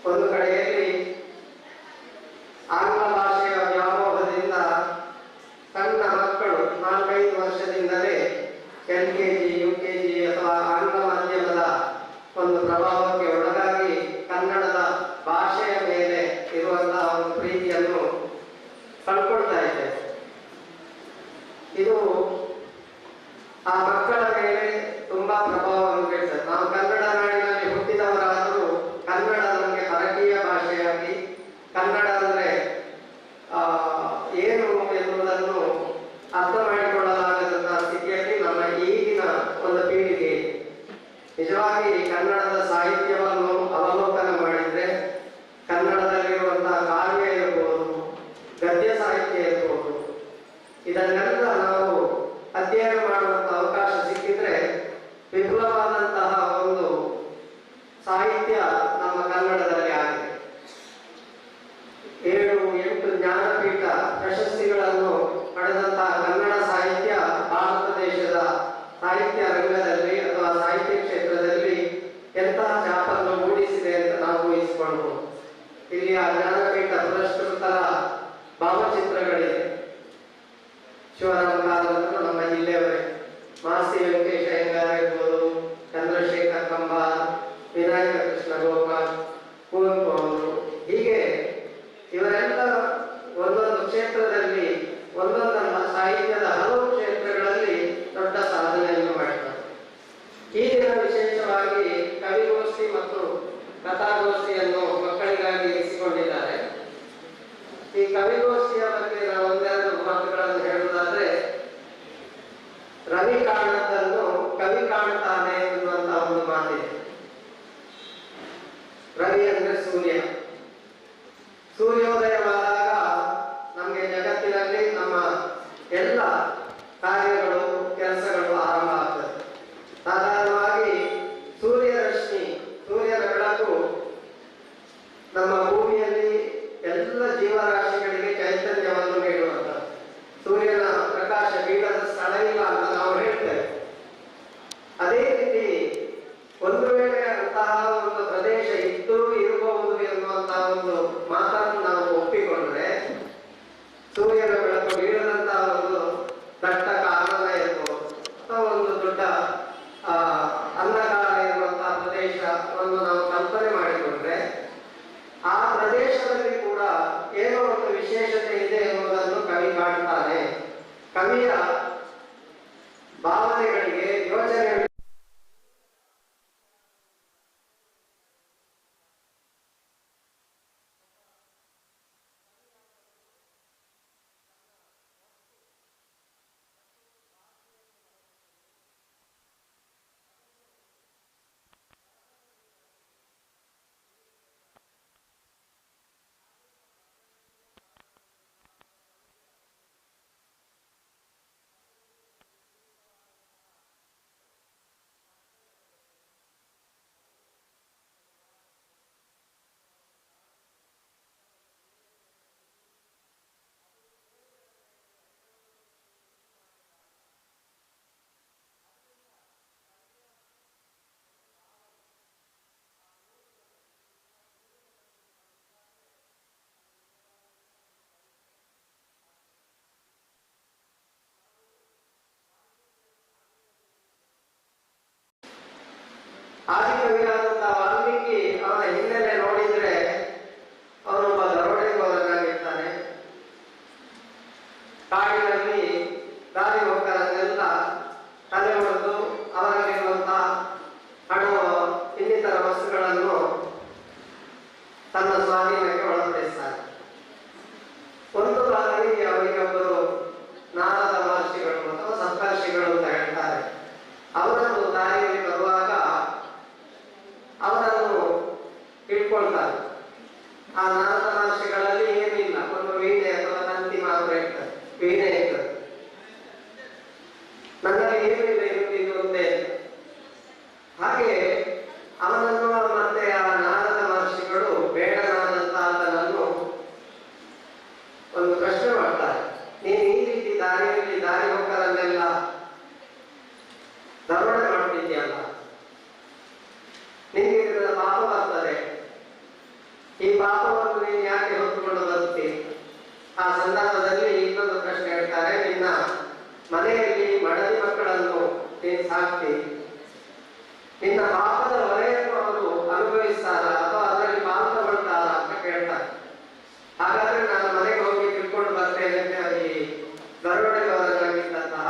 ಒಂದು ಕಡೆಯಲ್ಲಿ ಆಂಗ್ಲ ಭಾಷೆಯ ವ್ಯಾಮೋಹದಿಂದ ಸಣ್ಣ ಮಕ್ಕಳು 4-5 ವರ್ಷದಿಂದಲೇ LKG, UKG ಅಥವಾ ಆಂಗ್ಲ ಮಾಧ್ಯಮದ ಒಂದು ಪ್ರಭಾವಕ್ಕೆ ಒಳಗಾಗಿ ಕನ್ನಡದ ಭಾಷೆಯ ಮೇಲೆ ಇರುವಂತಹ ಒಂದು ಪ್ರೀತಿಯನ್ನು ಕಳ್ಕೊಳ್ತಾ ಇದೆ. ಇದು ಆ ಮಕ್ಕಳ ಮೇಲೆ ತುಂಬಾ ಪ್ರಭಾವವನ್ನು ಬೀಳ್ತದೆ. ನಾವು ಕನ್ನಡ ನಾಡಿನಲ್ಲಿ ಹುಟ್ಟಿದವರಾದರೂ ಕನ್ನಡ ನಮಗೆ ಪರಕೀಯ ಭಾಷೆಯಾಗಿ ಕನ್ನಡ ಅಂದರೆ ಏನು ಎನ್ನುವುದನ್ನು ಅರ್ಥ ಮಾಡಿಕೊಳ್ಳಲಾಗದಂತಹ ಸ್ಥಿತಿಯಲ್ಲಿ ನಮ್ಮ ಈಗಿನ ಒಂದು ಪೀಳಿಗೆ ನಿಜವಾಗಿ ಕನ್ನಡದ ಸಾಹಿತ್ಯವನ್ನು ಅವಲೋಕನ ಮಾಡಿದರೆ ಕನ್ನಡದಲ್ಲಿರುವಂತಹ ಕಾವ್ಯ ಇರಬಹುದು, ಗದ್ಯ ಸಾಹಿತ್ಯ ಇರಬಹುದು, ಇದನ್ನೆಲ್ಲ ನಾವು ಅಧ್ಯಯನ ಮಾಡುವಂಥ ಅವಕಾಶ ಸಿಕ್ಕಿದ್ರೆ ವಿಪುಲವಾದಂತಹ ಒಂದು ಸಾಹಿತ್ಯ ನಮ್ಮ ಕನ್ನಡದಲ್ಲಿ ಆಗಿದೆ. 7-8 ಜ್ಞಾನಪೀಠ ಪ್ರಶಸ್ತಿಗಳನ್ನು ಪಡೆದಂತಹ ಕನ್ನಡ ಸಾಹಿತ್ಯ ಭಾರತ ದೇಶದ ಸಾಹಿತ್ಯ ರಂಗದಲ್ಲಿ ಅಥವಾ ಸಾಹಿತ್ಯ ಕ್ಷೇತ್ರದಲ್ಲಿ ಎಂತಹ ಛಾಪನ್ನು ಮೂಡಿಸಿದೆ ಅಂತ ನಾವು ಊಹಿಸಿಕೊಳ್ಳಬಹುದು. ಇಲ್ಲಿ ಆ ಜ್ಞಾನಪೀಠ ಪುರಸ್ಕೃತರ ಭಾವಚಿತ್ರಗಳಿವೆ. ಶಿವರಾಮ ಕಾರಂತರು ನಮ್ಮ ಜಿಲ್ಲೆಯವರೇ, ಮಾಸ್ತಿ ವೆಂಕಟೇಶ ಅಯ್ಯಂಗಾರ್ ಇರ್ಬೋದು, ಚಂದ್ರಶೇಖರ್ ಕಂಬಾರ್, ವಿನಾಯಕ ಕೃಷ್ಣ ಗೋಪಾಲ್, ಕುವೆಂಪು ಅವರು, ಹೀಗೆ ಇವರೆಲ್ಲ ಒಂದೊಂದು ಕ್ಷೇತ್ರದಲ್ಲಿ ಒಂದೊಂದಲ್ಲ ಸಾಹಿತ್ಯದ ಹಲವು ಕ್ಷೇತ್ರಗಳಲ್ಲಿ ದೊಡ್ಡ ಸಾಧನೆಯನ್ನು ಮಾಡಿದ್ದಾರೆ. ಈ ದಿನ ವಿಶೇಷವಾಗಿ ಕವಿಗೋಷ್ಠಿ ಮತ್ತು ಕಥಾಗೋಷ್ಠಿಯನ್ನು ಮಕ್ಕಳಿಗಾಗಿ ಇರಿಸಿಕೊಂಡಿದ್ದಾರೆ. ಈ ಕವಿಗೋಷ್ಠಿಯ ಬಗ್ಗೆ ನಾವು ಒಂದೆರಡು ಮಾತುಗಳನ್ನು ಹೇಳುವುದಾದ್ರೆ, ರವಿ ಕಾಣದ್ದನ್ನು ಕವಿ ಕಾಣ್ತಾನೆ ಎನ್ನುವಂತ ಒಂದು ಮಾತಿದೆ. ರವಿ ಅಂದ್ರೆ ಸೂರ್ಯ. ಸೂರ್ಯೋದಯವಾದಾಗ ನಮಗೆ ಜಗತ್ತಿನಲ್ಲಿ ನಮ್ಮ ಎಲ್ಲ ಕಾರ್ಯಗಳು ಕೆಲಸಗಳು ಆರಂಭ ಆಗ್ತದೆ. ಸಾಧಾರಣವಾಗಿ ಸೂರ್ಯರಶ್ಮಿ, ಸೂರ್ಯನ ಬೆಳಕು ನಮ್ಮ ಭೂಮಿಯಲ್ಲಿ ಎಲ್ಲ ಜೀವರಾಶಿಗಳಿಗೆ ಚೈತನ್ಯವನ್ನು ನೀಡುವಂಥದ್ದು. ಸೂರ್ಯನ ಪ್ರಕಾಶ ಬೀಳದ ಸ್ಥಳ ಇಲ್ಲ ಅಂತ ನಾವು ಹೇಳ್ತೇವೆ. ಅದೇ ರೀತಿ ಒಂದು ವೇಳೆ ಅಂತಹ ಒಂದು ಪ್ರದೇಶ ಇದ್ದು ಇರಬಹುದು ಎನ್ನುವಂತಹ ಒಂದು ಮಾತನ್ನು ನಾವು ಒಪ್ಪಿಕೊಂಡ್ರೆ, ಸೂರ್ಯನ ಬೆಳಕು ಬೀಳದಂತಹ ಒಂದು ದಟ್ಟ ಕಾರಣ ಇರಬಹುದು ಅಥವಾ ಒಂದು ದೊಡ್ಡ ಅಂಧಕಾರ ಇರುವಂತಹ ಪ್ರದೇಶವನ್ನು ನಾವು ಕಲ್ಪನೆ ಮಾಡಿಕೊಂಡ್ರೆ, ಆ ಪ್ರದೇಶದಲ್ಲಿ ಕೂಡ ಏನೋ ಒಂದು ವಿಶೇಷತೆ ಇದೆ ಎನ್ನುವುದನ್ನು ಕವಿ ಕಾಣ್ತಾನೆ. ಕವಿಯ ಭಾವನೆಗಳಿಗೆ, ಯೋಚನೆಗಳಿಗೆ ಆದಿಕವಿಯಾದಂತಹ ವಾಲ್ಮೀಕಿ ಅವರ ಹಿನ್ನೆಲೆ ನೋಡಿದ್ರೆ ಅವನೊಬ್ಬ ದರೋಡೆಕೋರನಾಗಿರ್ತಾನೆ. ಕಾಡಿನಲ್ಲಿ ದಾರಿ ಹೋಗರನ್ನೆಲ್ಲ ತಲೆ ಹೊಡೆದು ಅವರಲ್ಲಿರುವಂತಹ ಹಣ, ಇನ್ನಿತರ ವಸ್ತುಗಳನ್ನು ತನ್ನ ಸ್ವಾಧೀನಕ್ಕೆ ಒಳಪಡಿಸ್ತಾನೆ. ಒಂದು ಬಾರಿ ಅವರಿಗೊಬ್ಬರು ನಾರದ ಮಹರ್ಷಿಗಳು ಅಥವಾ ಸಪ್ತರ್ಷಿಗಳು ಅಂತ ಹೇಳ್ತಾರೆ, ಅವರನ್ನು ದಾರಿಯಲ್ಲಿ ಬರುವಾಗ ಅವರನ್ನು ಇಟ್ಕೊಳ್ತಾರೆ. ಆ ನಾರದ ಮಹರ್ಷಿಗಳಲ್ಲಿ ಏನಿಲ್ಲ, ಒಂದು ವೀಣೆ ಅಥವಾ ತಂತಿ ಮಾತ್ರ ಇರ್ತದೆ, ವೀಣೆ ಇರ್ತದೆ. ನನ್ನಲ್ಲಿ ಏನಿಲ್ಲ ಇರುವುದೇ. ಹಾಗೆ ಅವನನ್ನು ಮತ್ತೆ ಆ ನಾರದ ಮಹರ್ಷಿಗಳು ಬೇಡನಾದಂತ ಆತನನ್ನು ಒಂದು ಪ್ರಶ್ನೆ ಮಾಡ್ತಾರೆ, ನೀನು ಈ ರೀತಿ ದಾರಿಯಲ್ಲಿ ದಾರಿ ಹೋಗರನ್ನೆಲ್ಲ ದರೋಡೆ ಮಾಡ್ತಿದ್ಯಲ್ಲ, ನಿನಗೆ ಇದರ ಪಾಪ ಬರ್ತದೆ, ಈ ಪಾಪವನ್ನು ನೀನು ಯಾಕೆ ಹೊತ್ತುಕೊಂಡು ಬರುತ್ತಿ? ಆ ಸಂದರ್ಭದಲ್ಲಿ ಇನ್ನೊಂದು ಪ್ರಶ್ನೆ ಹೇಳ್ತಾರೆ, ನಿನ್ನ ಮನೆಯಲ್ಲಿ ಮಡದಿ ಮಕ್ಕಳನ್ನು ನೀನು ಸಾಕ್ತಿ, ನಿನ್ನ ಪಾಪದ ಹೊರೆಯನ್ನು ಅವರು ಅನುಭವಿಸ್ತಾರ ಅಥವಾ ಅದರಲ್ಲಿ ಪಾಲ್ಗೊಳ್ತಾರ ಅಂತ ಕೇಳ್ತಾರೆ. ಹಾಗಾದ್ರೆ ನಾನು ಮನೆಗೆ ಹೋಗಿ ತಿಳ್ಕೊಂಡು ಬರ್ತೇನೆ ಅಂತ ಈ ದರೋಡೆಯವರನ್ನಾಗಿದ್ದಂತಹ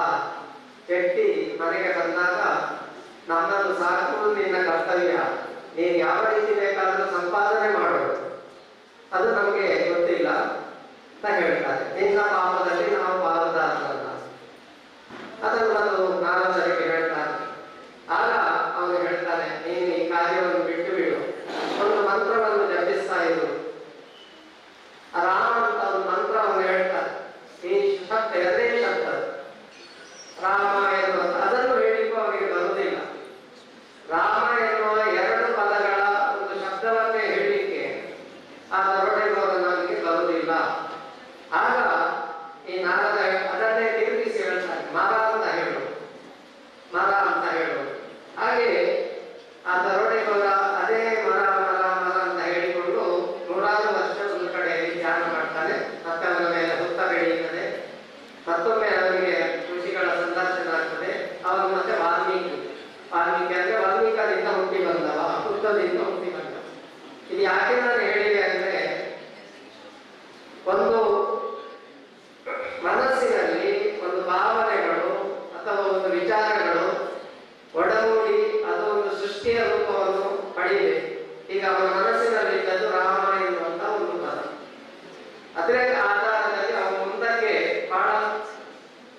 ವ್ಯಕ್ತಿ ಮನೆಗೆ ಬಂದಾಗ, ನಮ್ಮನ್ನು ಸಾಕುವುದು ನಿನ್ನ ಕರ್ತವ್ಯ, ನೀನು ಯಾವ ರೀತಿ ಬೇಕಾದರೂ ಸಂಪಾದನೆ ಮಾಡು, ಅಂತ ಹೇಳ್ತಾರೆ. ನಿನ್ನ ಪಾಪದಲ್ಲಿ ನಾವು ಪಾಲುದಾರರಲ್ಲ. ಅದನ್ನು ಅದು ನಾರದರಿಗೆ ಹೇಳ್ತಾರೆ. ಆಗ ಅವನು ಹೇಳ್ತಾನೆ, ನೀನು ಈ ಕಾರ್ಯವನ್ನು ಬಿಟ್ಟು ಬಿಡು, ಒಂದು ಮಂತ್ರವನ್ನು ಜಪಿಸ್ತಾ ಇರು. ರಾಮ ಅಂತ ಒಂದು ಮಂತ್ರವನ್ನು ಹೇಳ್ತಾರೆ. ಈ ಶಬ್ದ ಎರಡೇ ಶಬ್ದ ರಾಮ ಎನ್ನುವಂತ, ಅದನ್ನು ಹೇಳಿಗೂ ಅವರಿಗೆ ಬರುವುದಿಲ್ಲ. ರಾಮ ಎನ್ನುವ ಎರಡು ಪದಗಳ ಒಂದು ಶಬ್ದವನ್ನೇ ಹೇಳಲಿಕ್ಕೆ ಆ ದರೋಡೆಗೋರ ನಮಗೆ ಬರುವುದಿಲ್ಲ. ಆಗ ಈ ನಾರದ ಅದನ್ನೇ ತಿರುಗಿಸಿ ಹೇಳ್ತಾರೆ, ಮರ ಅಂತ ಹೇಳು, ಮರ ಅಂತ ಹೇಳು. ಹಾಗೆ ಆ ದರೋಡೆಗೋರ ಅದೇ ಮರ ಮರ ಮರ ಅಂತ ಹೇಳಿಕೊಂಡು 100 ವರ್ಷ ಒಂದು ಕಡೆಯಲ್ಲಿ ಧ್ಯಾನ ಮಾಡ್ತಾನೆ. ಮತ್ತೆ ಅವನ ಮೇಲೆ ಹುತ್ತ ಬೆಳೆಯುತ್ತದೆ. ಮತ್ತೊಮ್ಮೆ ಅವನಿಗೆ ಋಷಿಗಳ ಸಂದರ್ಶನ ಆಗ್ತದೆ. ಅವನು ಮತ್ತೆ ವಾಲ್ಮೀಕಿ ಅಂದ್ರೆ ವಾಲ್ಮೀಕದಿಂದ ಹುಟ್ಟಿ ಬಂದವ, ಹುತ್ತದಿಂದ ಹುಟ್ಟಿ ಬಂದವ. ಇದು ಯಾಕೆ ನಾನು ಹೇಳಿದೆ ಅಂದ್ರೆ, ಒಂದು ಮನಸ್ಸಿನಲ್ಲಿ ಒಂದು ಭಾವನೆಗಳು ಅಥವಾ ಒಂದು ವಿಚಾರಗಳು ಒಡಗೂಡಿ ಅದು ಒಂದು ಸೃಷ್ಟಿಯ ರೂಪವನ್ನು ಪಡೆಯಬೇಕು. ಈಗ ಅವನ ಮನಸ್ಸಿನಲ್ಲಿದ್ದದ್ದು ರಾಮ ಎನ್ನುವಂತ ಒಂದು ಪದ. ಅದರ ಆಧಾರದಲ್ಲಿ ಅವನು ಮುಂದಕ್ಕೆ ಬಹಳ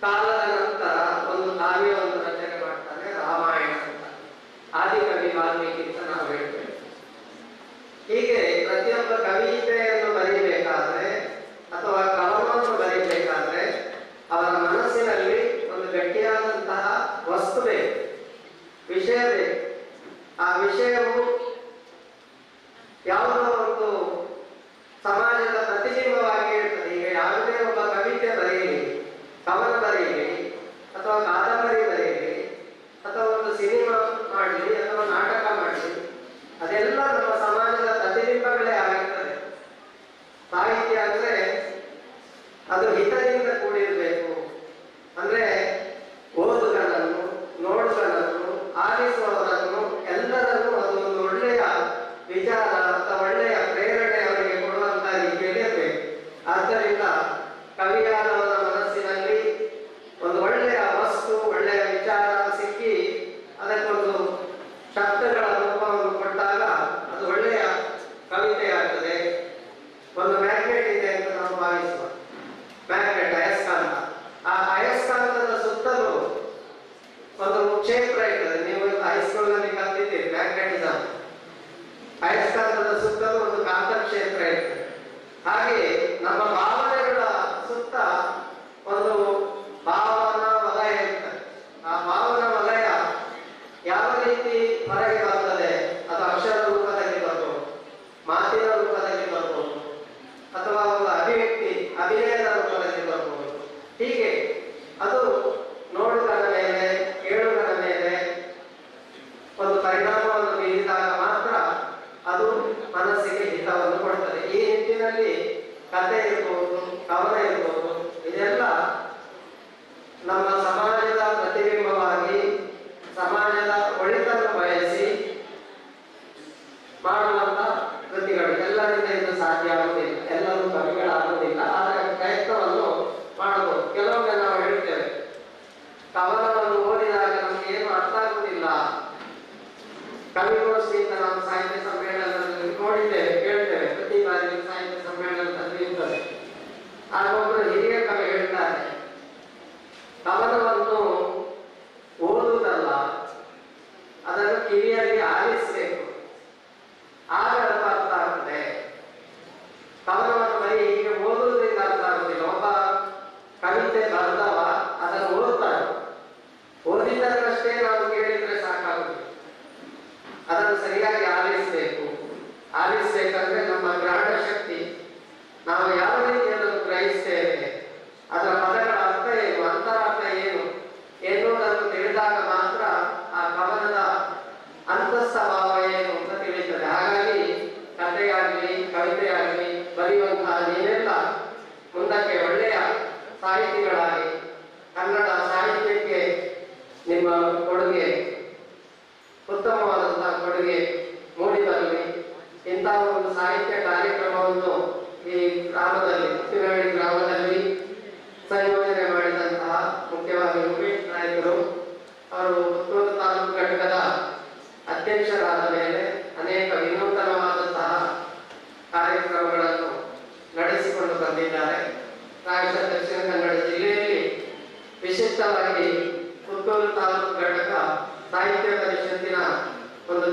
ಕಾಲದ ನಂತರ ಒಂದು ಕಾವ್ಯವನ್ನು ರಚನೆ ಮಾಡ್ತಾನೆ, ರಾಮಾಯಣ ಅಂತ. ಆದಿಕವಿ ವಾಲ್ಮೀಕಿ ಅಂತ ನಾವು ಹೇಳ್ತೇವೆ. ಹೀಗೆ ಪ್ರತಿಯೊಬ್ಬ ಕವಿತೆಯನ್ನು ಬರೀಬೇಕಾದ್ರೆ ಅಥವಾ ಕವನವನ್ನು ಬರೀಬೇಕಾದ್ರೆ ಅವರ ಮನಸ್ಸಿನಲ್ಲಿ ಒಂದು ಗಟ್ಟಿಯಾದಂತಹ ವಸ್ತು ಬೇಕು, ವಿಷಯ ಬೇಕು. ಆ ವಿಷಯವು ಯಾವುದೋ ಒಂದು ಸಮಾಜದ ಪ್ರತಿಬಿಂಬವಾಗಿ ಇರ್ತದೆ. ಈಗ ಯಾವುದೇ ಒಬ್ಬ ಕವಿತೆ ಬರೆಯಲಿ, ಕವನ ಬರೆಯಲಿ, ಅಥವಾ ಕಾದಂಬರಿ ಬರೆಯಲಿ, ಅಥವಾ ಒಂದು ಸಿನಿಮಾ ಮಾಡಲಿ, ಅಥವಾ ನಾಟಕ ಮಾಡಲಿ, ಅದೆಲ್ಲ ನಮ್ಮ ಸಮಾಜದ ಪ್ರತಿಬಿಂಬಗಳೇ ಆಗಿರ್ತದೆ. ಸಾಹಿತ್ಯ ಅಂದ್ರೆ ಅದು ಹಿತದಿಂದ ಕೂಡಿರಬೇಕು. ಅಂದ್ರೆ ಓದುಗನನ್ನು, ನೋಡುಗನನ್ನು, ಆಲಿಸುವವರನ್ನು ಎಲ್ಲರನ್ನೂ ಅದು ಒಂದು ಒಳ್ಳೆಯ ವಿಚಾರ ಅಥವಾ ಒಳ್ಳೆಯ ಪ್ರೇರಣೆ ಅವರಿಗೆ ಕೊಡುವಂತ ರೀತಿಯಲ್ಲಿ ಇರಬೇಕು. ಆದ್ದರಿಂದ ಕವಿಯಾದವರ ಮನಸ್ಸಿನಲ್ಲಿ ಒಂದು ಒಳ್ಳೆಯ ವಸ್ತು, ಒಳ್ಳೆಯ ವಿಚಾರ ಸಿಕ್ಕಿ ಅದಕ್ಕೊಂದು ಶಬ್ದಗಳ ರೂಪವನ್ನು ಕೊಟ್ಟಾಗ ಅದು ಒಳ್ಳೆಯ ಕವಿತೆ ಆಗ್ತದೆ. ಒಂದು ಮ್ಯಾಗ್ನೆಟ್ ಇದೆ ಅಂತ ನಾವು ಭಾವಿಸುವ, ಮ್ಯಾಗ್ನೆಟ್ ಅಯಸ್ಕಾಂತ. ಆ ಅಯಸ್ಕಾಂತದ ಸುತ್ತಲೂ ಒಂದು ಕ್ಷೇತ್ರ ಇರ್ತದೆ. ನೀವು ಹೈಸ್ಕೂಲ್ನಲ್ಲಿ ಕಲಿತಿದ್ದೀರಿ ಮ್ಯಾಗ್ನೆಟಿಸಮ್. ಅಯಸ್ಕಾಂತದ ಸುತ್ತಲೂ ಒಂದು ಕಾಂತ ಕ್ಷೇತ್ರ ಇರ್ತದೆ. ಹಾಗೆ ನಮ್ಮ ಭಾವನೆಗಳ ಸುತ್ತ ಒಂದು ಭಾವನಾ ವಲಯ ಇರ್ತದೆ. ಆ ಭಾವನಾ ವಲಯ ಯಾವ ರೀತಿ ಹೊರಗೆ ಬರ್ತದೆ, ಅದು ಅಕ್ಷರ ರೂಪದಲ್ಲಿ ಬರ್ಬೋದು, ಮಾತಿನ ರೂಪದಲ್ಲಿ ಬರ್ಬೋದು, ಅಥವಾ ಒಂದು ಅಭಿವ್ಯಕ್ತಿ ಅಭಿನಯದ ರೂಪದಲ್ಲಿ ಬರ್ಬೋದು. ಹೀಗೆ ಅದು ನೋಡುಗನ ಮೇಲೆ, ಕೇಳುಗನ ಮೇಲೆ ಒಂದು ಪರಿಣಾಮವನ್ನು ಬೀರಿದಾಗ ಮಾತ್ರ ಅದು ಮನಸ್ಸಿಗೆ ಹಿತವನ್ನು ಕೊಡ್ತದೆ. ಈ ನಿಟ್ಟಿನಲ್ಲಿ ಕಥೆ ಇರ್ಬೋದು, ಕವನ ಇರ್ಬೋದು, ಇದೆಲ್ಲ ನಮ್ಮ ಸಮಾಜದ ಪ್ರತಿಬಿಂಬವಾಗಿ ಸಮಾಜದ ಒಳಿತನ್ನು ಬಯಸಿ ಮಾಡುವಂತ ಕೃತಿಗಳು. ಎಲ್ಲರಿಂದ ಇದು ಸಾಧ್ಯ ಆಗುವುದಿಲ್ಲ, ಎಲ್ಲರೂ ಕವಿಗಳಾಗುವುದಿಲ್ಲ. ಆದರೆ ಪ್ರಯತ್ನವನ್ನು ಮಾಡಬಹುದು. ಕೆಲವೊಮ್ಮೆ ನಾವು ಹೇಳ್ತೇವೆ, ಕವನವನ್ನು ಓದಿದಾಗ ನಮ್ಗೆ ಏನು ಅರ್ಥ ಆಗುವುದಿಲ್ಲ. ಕವಿಗೋಷ್ಠಿ ಅಂತ ನಾವು ಸಾಹಿತ್ಯ ಸಮ್ಮೇಳನದಲ್ಲಿ ನೋಡಿದ್ದೇವೆ, ಕೇಳ್ತೇವೆ. ಪ್ರತಿ ಬಾರಿ ಸಾಹಿತ್ಯ ಸಮ್ಮೇಳನದಲ್ಲಿ ಇರ್ತದೆ. ಆಗ ಒಬ್ಬರು ಹಿರಿಯ ಕವಿ ಹೇಳ್ತಾರೆ, ಕವನವನ್ನು ಓದುವುದಲ್ಲ, ಅದನ್ನು ಕಿವಿಯಲ್ಲಿ ಆಲಿಸಬೇಕು, ಆಗ ಅದು ಅರ್ಥ ಆಗ್ತದೆ. ಕವನವನ್ನು ಬರೀ ಹೀಗೆ ಓದುವುದರಿಂದ ಅರ್ಥ ಆಗುವುದಿಲ್ಲ. ಒಬ್ಬ ಕವಿತೆ ಬರೆದವ ಅದನ್ನು ಓದ್ತಾನೆ, ಓದಿದ್ದನ್ನಷ್ಟೇ ನಾವು ಕೇಳಿದ್ರೆ ಸಾಕಾಗುದಿಲ್ಲ. ಅದನ್ನು ಸರಿಯಾಗಿ ಆಲಿಸಬೇಕು. ಆಲಿಸಬೇಕಂದ್ರೆ ನಮ್ಮ ಗ್ರಹಣ ಶಕ್ತಿ, ನಾವು ಯಾವ ರೀತಿ ಅದನ್ನು ಗ್ರಹಿಸ್ತೇವೆ, ಅದರ ಪದಗಳ ಅರ್ಥ ಏನು, ಅಂತರಾರ್ಥ ಏನು ಎನ್ನುವುದನ್ನು ತಿಳಿದಾಗ ಮಾತ್ರ ಆ ಕವನದ ಅಂತಸ್ಥ ಭಾವ ಏನು ಅಂತ ತಿಳಿಯುತ್ತದೆ. ಹಾಗಾಗಿ ಕಥೆಯಾಗಲಿ ಕವಿತೆಯಾಗಲಿ ಬರೆಯುವಂತಹ ನೀವೆಲ್ಲ ಮುಂದಕ್ಕೆ ಒಳ್ಳೆಯ ಸಾಹಿತಿಗಳಾಗಿ ಕನ್ನಡ ಸಾಹಿತ್ಯಕ್ಕೆ ನಿಮ್ಮ ಕೊಡುಗೆ, ಉತ್ತಮವಾದಂತಹ ಕೊಡುಗೆ ಮೂಡಿ ಬರಲಿ. ಇಂತಹ ಒಂದು ಸಾಹಿತ್ಯ ಕಾರ್ಯಕ್ರಮವನ್ನು ಈ ಗ್ರಾಮದಲ್ಲಿ, ಉಪ್ಪಿನಹಳ್ಳಿ ಗ್ರಾಮದಲ್ಲಿ ಸಂಯೋಜನೆ ಮಾಡಿದಂತಹ ಮುಖ್ಯವಾಗಿ ಉಮೇಶ್ ನಾಯಕರು ಅವರು ಪುತ್ತೂರು ತಾಲೂಕು ಘಟಕದ ಅಧ್ಯಕ್ಷರಾದ ಮೇಲೆ ಅನೇಕ ವಿನೂತನವಾದಂತಹ ಕಾರ್ಯಕ್ರಮಗಳನ್ನು ನಡೆಸಿಕೊಂಡು ಬಂದಿದ್ದಾರೆ.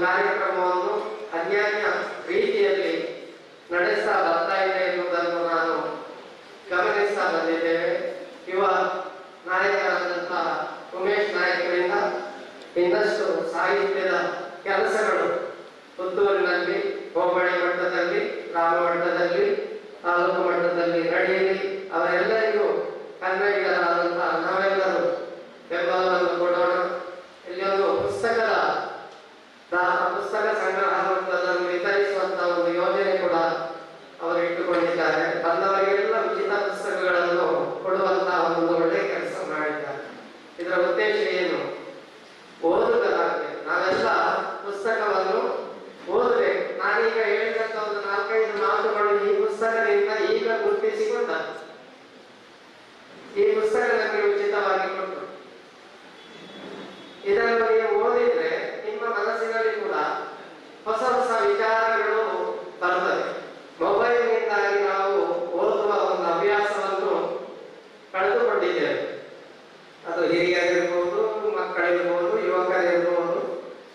ಕಾರ್ಯಕ್ರಮವನ್ನು ಅನ್ಯಾನ್ಯ ರೀತಿಯಲ್ಲಿ ನಡೆಸ್ತಾ ಬರ್ತಾ ಇದೆ ಎನ್ನುವುದನ್ನು ನಾನು ಗಮನಿಸ್ತಾ ಬಂದಿದ್ದೇವೆ. ಯುವ ನಾಯಕರಾದಂತಹ ಉಮೇಶ್ ನಾಯಕರಿಂದ ಇನ್ನಷ್ಟು ಸಾಹಿತ್ಯದ ಕೆಲಸಗಳು ಪುತ್ತೂರಿನಲ್ಲಿ ಹೋಬಳಿ ಮಟ್ಟದಲ್ಲಿ, ಗ್ರಾಮ ಮಟ್ಟದಲ್ಲಿ, ತಾಲೂಕು ಮಟ್ಟದಲ್ಲಿ ನಡೆಯಲಿ. ಅವರೆಲ್ಲರಿಗೂ ಕನ್ನಡಿಗರಾದಂತಹ ನಾವೆಲ್ಲರೂ ಬೆಂಬಲವನ್ನು ಕೊಡೋಣ. ಇಲ್ಲಿ ಒಂದು ಪುಸ್ತಕ ಸಂಗ್ರಹವನ್ನು ವಿತರಿಸುವಂತಹ ಒಂದು ಯೋಜನೆ ಕೂಡ ಅವರು ಇಟ್ಟುಕೊಂಡಿದ್ದಾರೆ. ಬಂದವರಿಗೆಲ್ಲ ಉಚಿತ ಪುಸ್ತಕಗಳನ್ನು ಕೊಡುವಂತಹ ಒಂದು ಒಳ್ಳೆಯ ಕೆಲಸ ಮಾಡಿದ್ದಾರೆ. ಇದರ ಉದ್ದೇಶ ಏನು? ಓದುಗರಾಗಿ ನಾವೆಲ್ಲ ಪುಸ್ತಕವನ್ನು ಓದಬೇಕು. ನಾನೀಗ ಹೇಳಿದಂತ ಒಂದು 4-5 ಮಾತುಗಳು ಈ ಪುಸ್ತಕದಿಂದ ಈಗ ಗುರುತಿಸಿಕೊಂಡ ಈ ಪುಸ್ತಕ ನಮಗೆ ಉಚಿತವಾಗಿ ಕೊಟ್ಟರು. ಇದನ್ನು ನೀವು ಓದಿದ್ರೆ ನಿಮ್ಮ ಮನಸ್ಸಿನಲ್ಲಿ ಕೂಡ ಹೊಸ ಹೊಸ ವಿಚಾರಗಳು ಬರ್ತದೆ. ಮೊಬೈಲ್ನಿಂದಾಗಿ ನಾವು ಓದುವ ಒಂದು ಅಭ್ಯಾಸವನ್ನು ಕಳೆದುಕೊಂಡಿದ್ದೇವೆ. ಅದು ಹಿರಿಯರಿರ್ಬೋದು, ಮಕ್ಕಳಿರ್ಬೋದು, ಯುವಕರಿರ್ಬೋದು,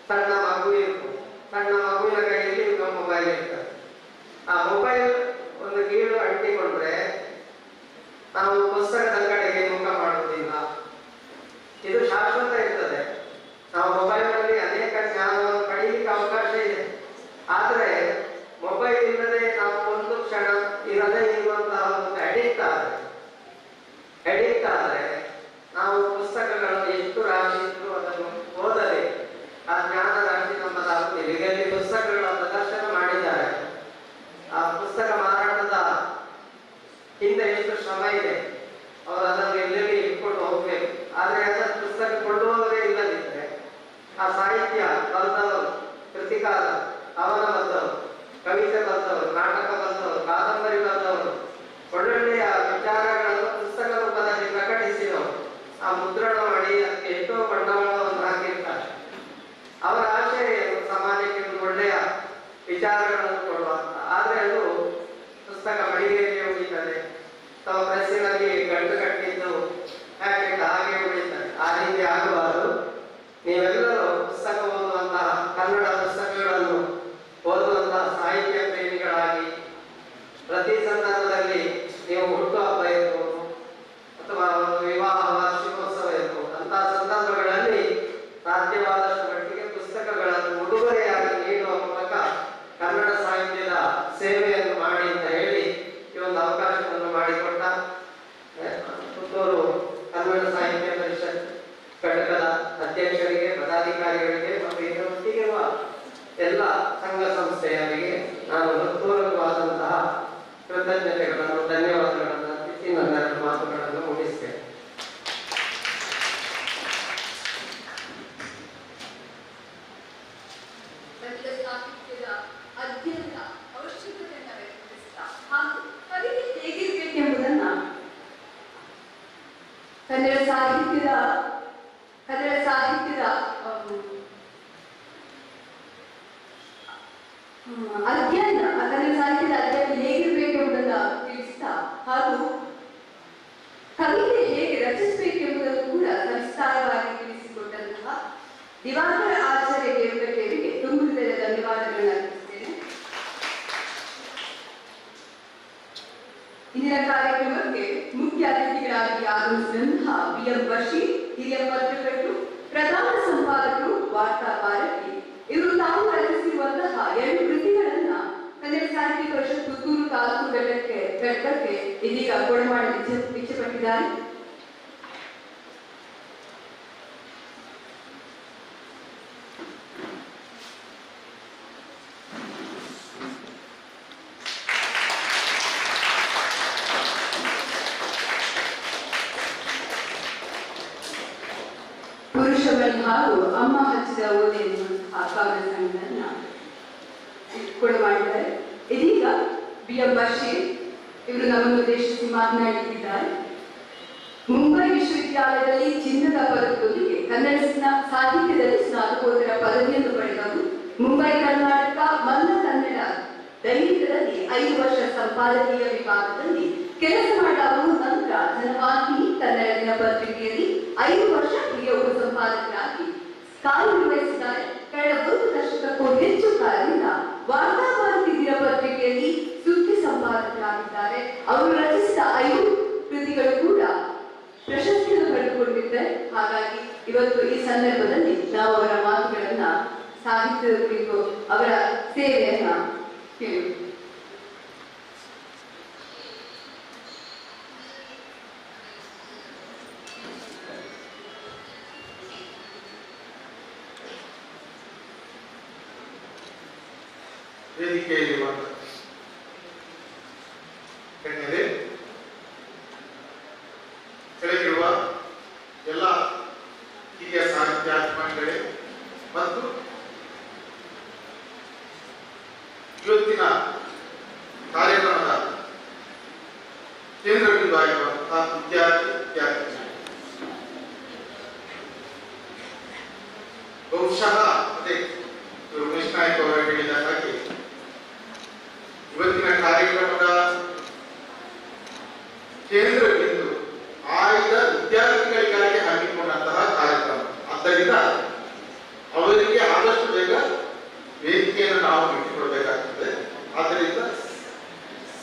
ಸಣ್ಣ ಮಗು ಇರ್ಬೋದು. ಸಣ್ಣ ಮಗುವಿನ ಕೈಯಲ್ಲಿ ಮೊಬೈಲ್ ಇರ್ತದೆ. ಆ ಮೊಬೈಲ್ ಒಂದು ಗೀಳು ಅಂಟಿಕೊಂಡ್ರೆ ನಾವು ಪುಸ್ತಕದ ಕಡೆಗೆ ಮುಖ ಮಾಡುವುದಿಲ್ಲ. ಇದು ಶಾಶ್ವತ ಇರ್ತದೆ. ನಾವು ಮೊಬೈಲ್ನಲ್ಲಿ ಅನೇಕ ಜ್ಞಾನವನ್ನು ಪಡೆಯಲಿಕ್ಕೆ ಅವಕಾಶ ಇದೆ. ಆದರೆ ಮೊಬೈಲ್ ಇಲ್ಲದೆ ನಾವು ಒಂದು ಕ್ಷಣ ಇರದೇ ಇರುವಂತಹ ಒಂದು ಅಡಿಕ್ಟ್ ಆದರೆ ನಾವು ಪುಸ್ತಕಗಳನ್ನು ಎಷ್ಟು ರಾಶಿ ಇದ್ದು ಅದನ್ನು ಓದದೆ ಆ ಜ್ಞಾನ ರಾಶಿ ನಮ್ಮದಾಗುತ್ತಿಲ್ಲ. ಈಗ ಇಲ್ಲಿ ಪುಸ್ತಕಗಳ ಪ್ರದರ್ಶನ ಮಾಡಿದ್ದಾರೆ. ಆ ಪುಸ್ತಕ ಮಾರಾಟದ ಹಿಂದೆ ಎಷ್ಟು ಶ್ರಮ ಇದೆ. ಅವರು ಅದನ್ನು ಎಲ್ಲೆಲ್ಲಿ ಇಟ್ಕೊಂಡು ಹೋಗ್ಬೇಕು. ಆದರೆ ಅದರ ಪುಸ್ತಕ ಕೊಳ್ಳುವವರೇ ಇಲ್ಲದಿದ್ದರೆ ಆ ಸಾಹಿತ್ಯ ಬರೆದವರು, ಕೃತಿಕಾರ, ಕವನ ಬರೆದವರು, ಕವಿತೆ ಬರೆದವರು, ನಾಟಕ ಬರೆದವರು, ಕಾದಂಬರಿ ಬರೆದವರು, ಒಳ್ಳೊಳ್ಳೆಯ ವಿಚಾರಗಳನ್ನು ಪುಸ್ತಕ ರೂಪದಲ್ಲಿ ಪ್ರಕಟಿಸಿದವರು, ಆ ಮುದ್ರಣ ಮಾಡಿ ಅದಕ್ಕೆ ಎಷ್ಟೋ ಬಂಡವಾಳವನ್ನು ಹಾಕಿರ್ತಾರೆ. ಅವರ ಆಶಯ ಸಮಾಜಕ್ಕೆ ಒಂದು ಒಳ್ಳೆಯ ವಿಚಾರಗಳನ್ನು ಕೊಡುವಂತ. ಆದರೆ ಅದು ಪುಸ್ತಕ ಮಳಿಗೆಯಲ್ಲಿ ಉಳಿತದೆ. ಅಥವಾ ಪ್ರೆಸ್ಸಿನಲ್ಲಿ ಗಂಟು ಕಟ್ಟಿದ್ದು ಪ್ಯಾಕೆಟ್ ಹಾಗೆ ಉಳಿತದೆ. ಆ ರೀತಿ ಆಗಬಾರದು. ನೀವೆಲ್ಲರೂ ಪುಸ್ತಕ ಓದುವಂತಹ, ಕನ್ನಡ ಪುಸ್ತಕಗಳನ್ನು ಓದುವಂತಹ ಸಾಹಿತ್ಯ ಪ್ರೇಮಿಗಳಾಗಿ ಪ್ರತಿ ಸಂದರ್ಭದಲ್ಲಿ ನೀವು ಹುಟ್ಟುಹಬ್ಬ ಇರ್ಬೋದು ಅಥವಾ ಒಂದು ವಿವಾಹ ವಾರ್ಷಿಕೋತ್ಸವ ಇರ್ಬೋದು, ಅಂತಹ ಸಂದರ್ಭಗಳಲ್ಲಿ ಸಾಧ್ಯವಾದಷ್ಟು ಮಟ್ಟಿಗೆ ಪುಸ್ತಕಗಳನ್ನು ಉಡುಗೊರೆಯಾಗಿ ನೀಡುವ ಮೂಲಕ ಕನ್ನಡ ಸಾಹಿತ್ಯದ ಸೇವೆಯನ್ನು ಮಾಡಿ ಅಂತ ಹೇಳಿ ಈ ಒಂದು ಅವಕಾಶವನ್ನು ಮಾಡಿಕೊಟ್ಟ ಪುತ್ತೂರು ಕನ್ನಡ ಸಾಹಿತ್ಯ ಪರಿಷತ್ ಘಟಕದ ಅಧ್ಯಕ್ಷರಿಗೆ, ಪದಾಧಿಕಾರಿಗಳಿಗೆ ಮತ್ತು ಇದರೊಟ್ಟಿಗಿರುವ ಎಲ್ಲ ಸಂಘ ಸಂಸ್ಥೆಯವರಿಗೆ ನಾನು ಹೃತ್ಪೂರ್ವಕವಾದಂತಹ ಕೃತಜ್ಞತೆಗಳನ್ನು, ಧನ್ಯವಾದಗಳನ್ನು ಅರ್ಪಿಸಿ ನನ್ನ ಮಾತುಗಳನ್ನು ಮುಗಿಸ್ತೇನೆ. ಅಧ್ಯಯನದ ಅವಶ್ಯಕತೆಯನ್ನು ವ್ಯಕ್ತಪಡಿಸಿದ ಹಾಗೂ ಕವಿತೆ ಹೇಗಿರಬೇಕೆಂಬುದನ್ನ ಕನ್ನಡ ಸಾಹಿತ್ಯದ ಅಧ್ಯಯನ ಹೇಗಿರಬೇಕೆಂಬುದನ್ನ ತಿಳಿಸ್ತಾ ಹಾಗೂ ಕವಿತೆ ಹೇಗೆ ರಚಿಸಬೇಕೆಂಬುದನ್ನು ಕೂಡ ಸವಿಸ್ತಾರವಾಗಿ ತಿಳಿಸಿಕೊಟ್ಟಂತಹ ದಿವಾಕರ ಆಚಾರ್ಯ ದೇವರಿಗೆ ತುಂಬ ಹೃದಯದ ಧನ್ಯವಾದಗಳನ್ನು ಅರ್ಪಿಸುತ್ತೇನೆ. ಇಂದಿನ ಕಾರ್ಯಕ್ರಮಕ್ಕೆ ಮುಖ್ಯ ಅತಿಥಿಗಳಾಗಿ ಆಗಮಿಸಿದಂತಹ BM ಬಶೀರ್, ಹಿರಿಯ ಪತ್ರಕರ್ತರು, ಪ್ರಧಾನ ಸಂಪಾದಕರು, ವಾರ್ತಾಕಾರಕಿ, ಇವರು ತಾವು ರಚಿಸಿರುವಂತಹ 2 ಕೃತಿಗಳನ್ನ ಕನ್ನಡ ಸಾಹಿತ್ಯ ಪರಿಷತ್ ಪುತ್ತೂರು ತಾಲೂಕು ಘಟಕಕ್ಕೆ ಇದೀಗ ಕೊಡಮಾಡಿ ಇಚ್ಛೆಪಟ್ಟಿದ್ದಾರೆ. ಪುರುಷಮಣಿ ಹಾಗೂ ಅಮ್ಮ ಹಚ್ಚಿದ ಓದೆ ಎನ್ನುವಂತಹ ಕಾವ್ಯ ಸಂಘವನ್ನ ಕೊಡಮಾಡಿದ್ದಾರೆ. ಇದೀಗ BM ಬಶೀರ್ ಇವರು ನಮ್ಮನ್ನು ಉದ್ದೇಶಿಸಿ ಮಾತನಾಡುತ್ತಿದ್ದಾರೆ. ಮುಂಬೈ ವಿಶ್ವವಿದ್ಯಾಲಯದಲ್ಲಿ ಚಿನ್ನದ ಪದಕದೊಂದಿಗೆ ಕನ್ನಡ ಸಾಹಿತ್ಯದಲ್ಲಿ ಸ್ನಾತಕೋತ್ತರ ಪದವಿಯನ್ನು ಪಡೆದವರು. ಮುಂಬೈ ಕರ್ನಾಟಕ ಮಲ್ಲ ಕನ್ನಡ ದೈನಿಕದಲ್ಲಿ 5 ವರ್ಷ ಸಂಪಾದಕೀಯ ವಿಭಾಗದಲ್ಲಿ ಕೆಲಸ ಮಾಡಿದ ಅವರು ನಂತರ ಜನವಾಹಿನಿ ಕನ್ನಡ ದಿನಪತ್ರಿಕೆಯಲ್ಲಿ 5 ವರ್ಷ ಹಿರಿಯ ಉಪ ಸಂಪಾದಕರಾಗಿ ಕಾರ್ಯನಿರ್ವಹಿಸಿದ್ದಾರೆ. ಕಳೆದ 1 ದಶಕಕ್ಕೂ ಇವತ್ತು ಈ ಸಂದರ್ಭದಲ್ಲಿ ನಾವು ಅವರ ಮಾತುಗಳನ್ನ ಸಾಹಿತ್ಯದ ಕುರಿತು ಅವರ ಸೇವೆಯನ್ನ ಕೇಳಿ. ವೇದಿಕೆಯಲ್ಲಿ ಗಣ್ಯರೇ, ಕೆಳಗಿರುವ ಎಲ್ಲ ಹಿರಿಯ ಸಾಹಿತ್ಯಾಭಿಮಾನಿಗಳೇ ಮತ್ತು ಇವತ್ತಿನ ಕಾರ್ಯಕ್ರಮದ ಕೇಂದ್ರ ಬಿಂದುವಾಗಿರುವಂತಹ ವಿದ್ಯಾರ್ಥಿ ಬಹುಶಃ ಅದೇ ಉಮೇಶ್ ನಾಯ್ಕ ಅವರು ಹೇಳಿದ ಹಾಗೆ ಇವತ್ತಿನ ಕಾರ್ಯಕ್ರಮದ ಕೇಂದ್ರ ಬಿಂದು ಆಯ್ದ ವಿದ್ಯಾರ್ಥಿಗಳಿಗಾಗಿ ಹಮ್ಮಿಕೊಂಡಂತಹ ಕಾರ್ಯಕ್ರಮ. ಆದ್ದರಿಂದ ಅವರಿಗೆ ಆದಷ್ಟು ಬೇಗ ವೇದಿಕೆಯನ್ನು ನಾವು ಬಿಟ್ಟುಕೊಡಬೇಕಾಗ್ತದೆ. ಆದ್ದರಿಂದ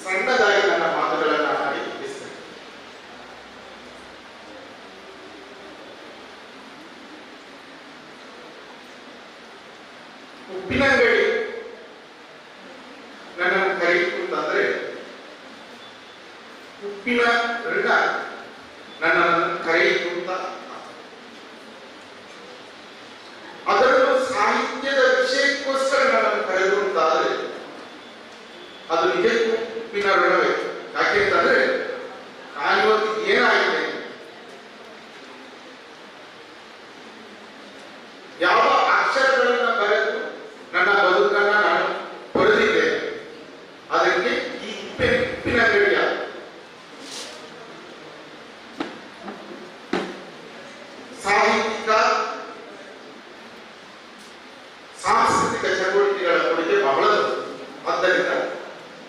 ಸಣ್ಣದಾಗಿ ನನ್ನ ಮಾತುಗಳನ್ನು ಮಾಡಿ ಮುಗಿಸ್ತೇನೆ. ಉಪ್ಪಿನಂಗಡಿ ನನ್ನನ್ನು ಕರೆಯಿತು ಅಂತಂದ್ರೆ ಉಪ್ಪಿನ ಋಣ ನನ್ನನ್ನು ಕರೆಯಿತು ಅಂತ. ಅದರಲ್ಲೂ ಸಾಹಿತ್ಯದ ವಿಷಯಕ್ಕೋಸ್ಕರ ನನ್ನನ್ನು ಕರೆದು ಅಂತಾದ್ರೆ ಅದು ನಿಜಕ್ಕೂ ಉಪ್ಪಿನ ಋಣವೇ. ಯಾಕೆಂತಂದ್ರೆ ನಾನಿವತ್ತು ಏನಾಗಿದೆ, ಯಾವ ಅಕ್ಷರಗಳನ್ನ ಬರೆದು ನನ್ನ ಬದುಕನ್ನ ನಾನು ಬರೆದಿದ್ದೇನೆ, ಅದಕ್ಕೆ ಈ ಉಪ್ಪಿನ ಗಡಿಯ ಸಾಹಿತ್ಯಿಕ ಸಾಂಸ್ಕೃತಿಕ ಚಟುವಟಿಕೆಗಳ ಕೊಡುಗೆ ಬಹಳ. ಆದ್ದರಿಂದ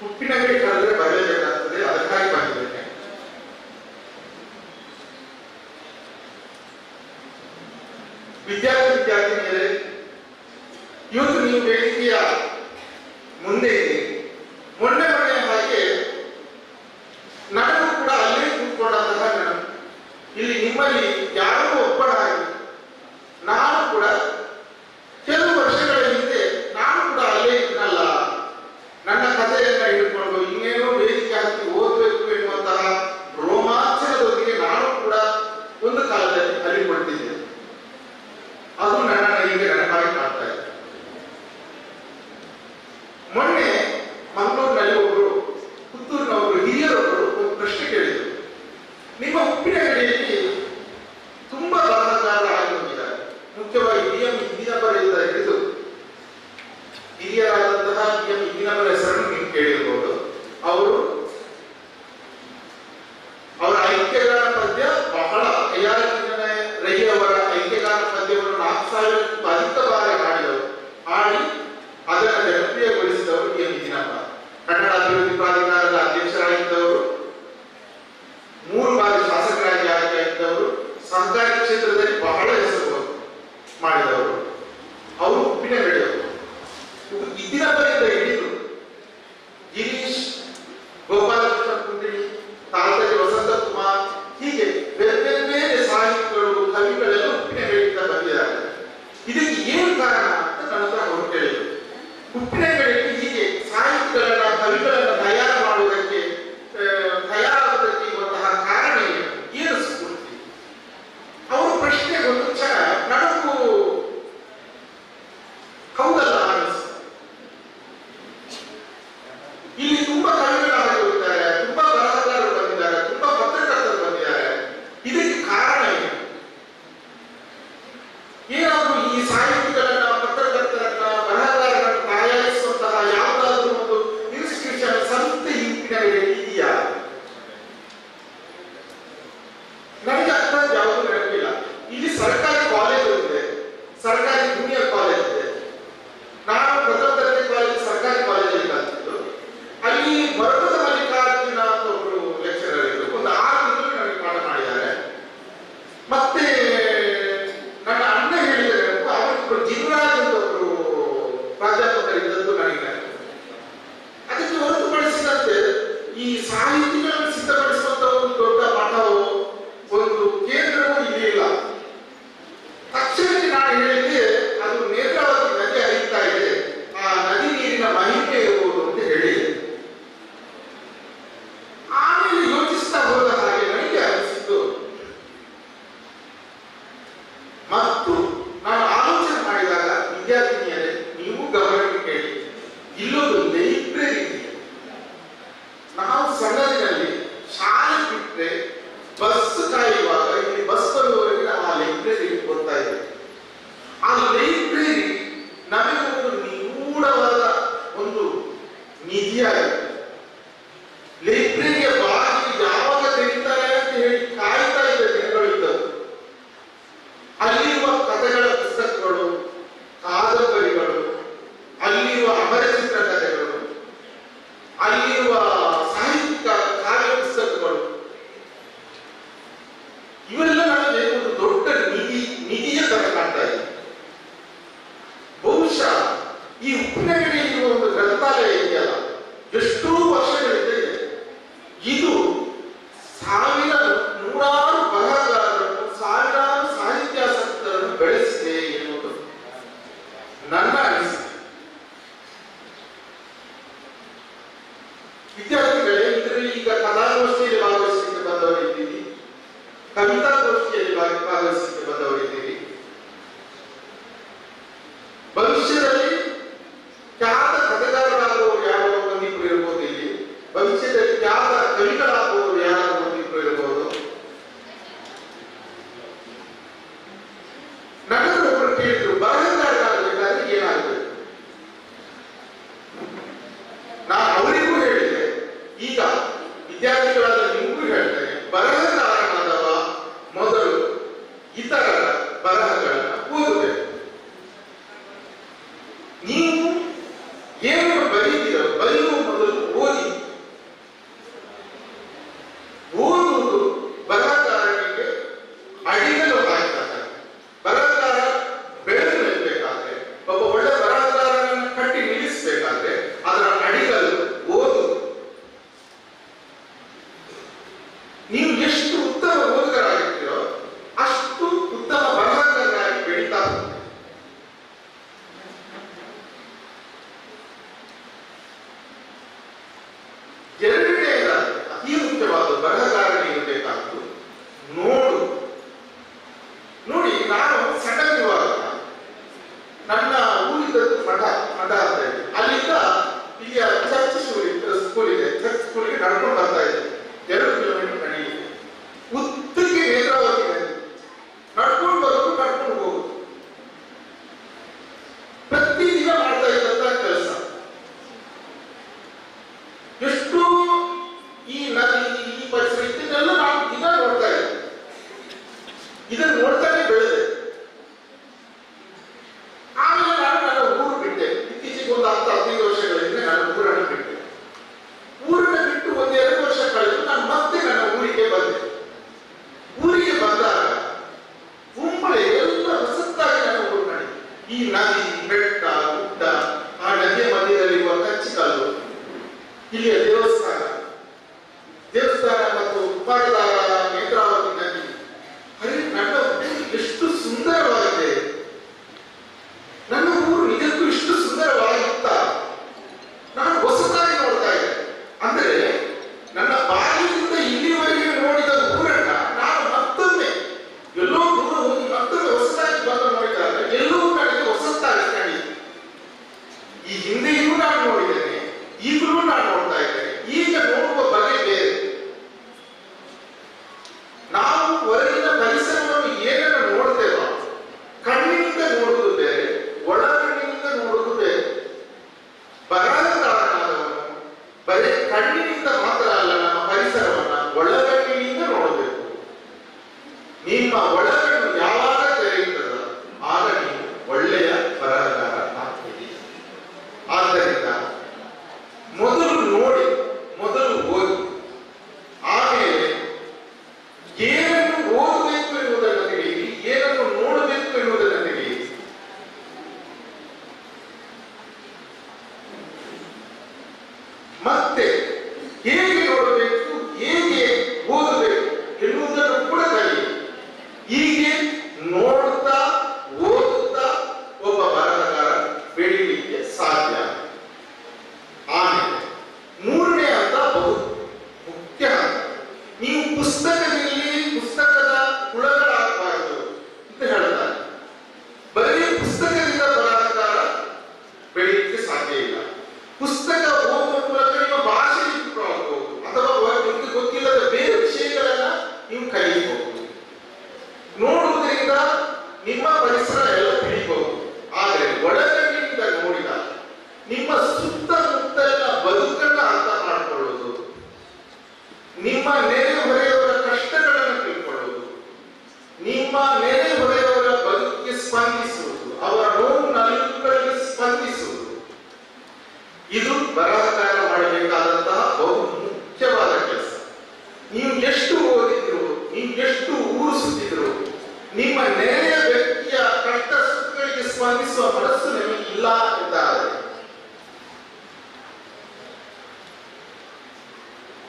ಉಪ್ಪಿನ ಗಡಿ ಕರೆದ್ರೆ ಬರೆಯಬೇಕಾಗ್ತದೆ, ಅದಕ್ಕಾಗಿ ಬಂದಿದ್ದೇನೆ. ವಿದ್ಯಾರ್ಥಿನಿಯರೇ, ಇವತ್ತು ನೀವು ವೇದಿಕೆಯ ಮುಂದೆ ಮೊನ್ನೆ ಹಾಗೆ ನನಗೂ ಕೂಡ ಅಲ್ಲೇ ಕೂತ್ಕೊಂಡಂತಹ ನಾನು ಇಲ್ಲಿ ನಿಮ್ಮಲ್ಲಿ ಯಾರೋ ಒಬ್ಬರಾಗಿ ನಾನು ಕೂಡ ಕೆಲವು ವರ್ಷಗಳ ಹಿಂದೆ ನಾನು ಕೂಡ ಅಲ್ಲೇ ಇದ್ನಲ್ಲ, ನನ್ನ ಕಥೆಯನ್ನ ಹಿಡ್ಕೊಂಡು ಇನ್ನೇನೋ ವೇದಿಕೆ ಹತ್ತಿ ಓದಬೇಕು ಎನ್ನುವಂತಹ ರೋಮಾಂಚನದೊಂದಿಗೆ ನಾನು ಕೂಡ ಒಂದು ಕಾಲದಲ್ಲಿ ಅಲ್ಲಿಕೊಳ್ತಿದ್ದೆ. ಅದು ನನ್ನನ್ನು ಹೀಗೆ ನೆನಪಾಗಿ ಕಾಡ್ತಾ ಇದೆ. ಸಣ್ಣದಿನಲ್ಲಿ ಶಾಲೆ ಬಿಟ್ಟರೆ ಬಸ್ ಕಾಯುವಾಗ ಇಲ್ಲಿ ಬಸ್ ಬರುವವರೆಗೆ ನಾವು ಆ ಲೈಬ್ರರಿ ಓದ್ತಾ ಇದ್ದೇವೆ. ಆ ಲೈಬ್ರರಿ ನಮಗೆ ಒಂದು ನಿಗೂಢವಾದ ಒಂದು ನಿಧಿಯಾಗಿದೆ. ಲೈಬ್ರರಿಯ ಬಾಗಿಲು ಯಾವಾಗ ತೆರೀತಾರೆ ಅಂತ ಹೇಳಿ ಕಾಯ್ತಾ ಇದ್ದ ದಿನಗಳು ಇದ್ದವು. ಅಲ್ಲಿರುವ ಕಥೆಗಳ ಪುಸ್ತಕಗಳು, ಕಾದಂಬರಿಗಳು, ಅಲ್ಲಿರುವ ಅಮರಚಿತ್ರ ಕಥೆಗಳು, ಅಲ್ಲಿರುವ ಸಾಹಿತ್ಯಿಕ ಕಾವ್ಯ ಪುಸ್ತಕಗಳು, ಇವೆಲ್ಲ ನಮಗೆ ಒಂದು ದೊಡ್ಡ ನಿಧಿಯ ತರ ಕಾಣ್ತಾ ಇದೆ. ಬಹುಶಃ ಈ ಉಪ್ಪಿನಗಡಿ ಇರುವ ಒಂದು ಗ್ರಂಥಾಲಯ ಇದೆಯಲ್ಲ, ಎಷ್ಟೋ ವರ್ಷಗಳಿಂದ ಇದೆ. ಇದು ನೂರಾರು ಬರಹಗಾರರನ್ನು, ಸಾವಿರಾರು ಸಾಹಿತ್ಯಾಸಕ್ತರನ್ನು ಬೆಳೆಸಿದೆ ಎನ್ನುವುದು ನನ್ನ ಅನಿಸಿಕೆ. ವಿದ್ಯಾರ್ಥಿಗಳೇ, ಇದರಲ್ಲಿ ಈಗ ಕಲಾಗೋಷ್ಠಿಯಲ್ಲಿ ಭಾಗವಹಿಸಲಿಕ್ಕೆ ಬಂದವರಿದ್ದೀರಿ, ಕವಿತಾಗೋಷ್ಠಿಯಲ್ಲಿ ಭಾಗವಹಿಸಲಿಕ್ಕೆ ಬಂದವರಿದ್ದೀರಿ. ಭವಿಷ್ಯದಲ್ಲಿ ಖ್ಯಾತ ಕಥೆಗಾರರಾಗುವವರು ಯಾರೋ ಒಂದಿಬ್ಬರು ಇರ್ಬೋದು ಇಲ್ಲಿ, ಭವಿಷ್ಯದಲ್ಲಿ ಖ್ಯಾತ ಕವಿಗಳಾಗುವವರು ಯಾರೋ ಒಂದಿಬ್ಬರು ಇರ್ಬೋದು. ನನ್ನನ್ನು ಒಬ್ಬರು ಕೇಳಿದ್ರು, ಬರಹಗಾರರಾಗಬೇಕಾದ್ರೆ ಏನಾಗಬೇಕು? ನಾನು ಅವರಿಗೂ ಹೇಳಿದೆ, ಈಗ ವಿದ್ಯಾರ್ಥಿಗಳಾದ ನಿಮಗೂ ಹೇಳ್ತೇನೆ, ಬರಹಗಾರನಾದವ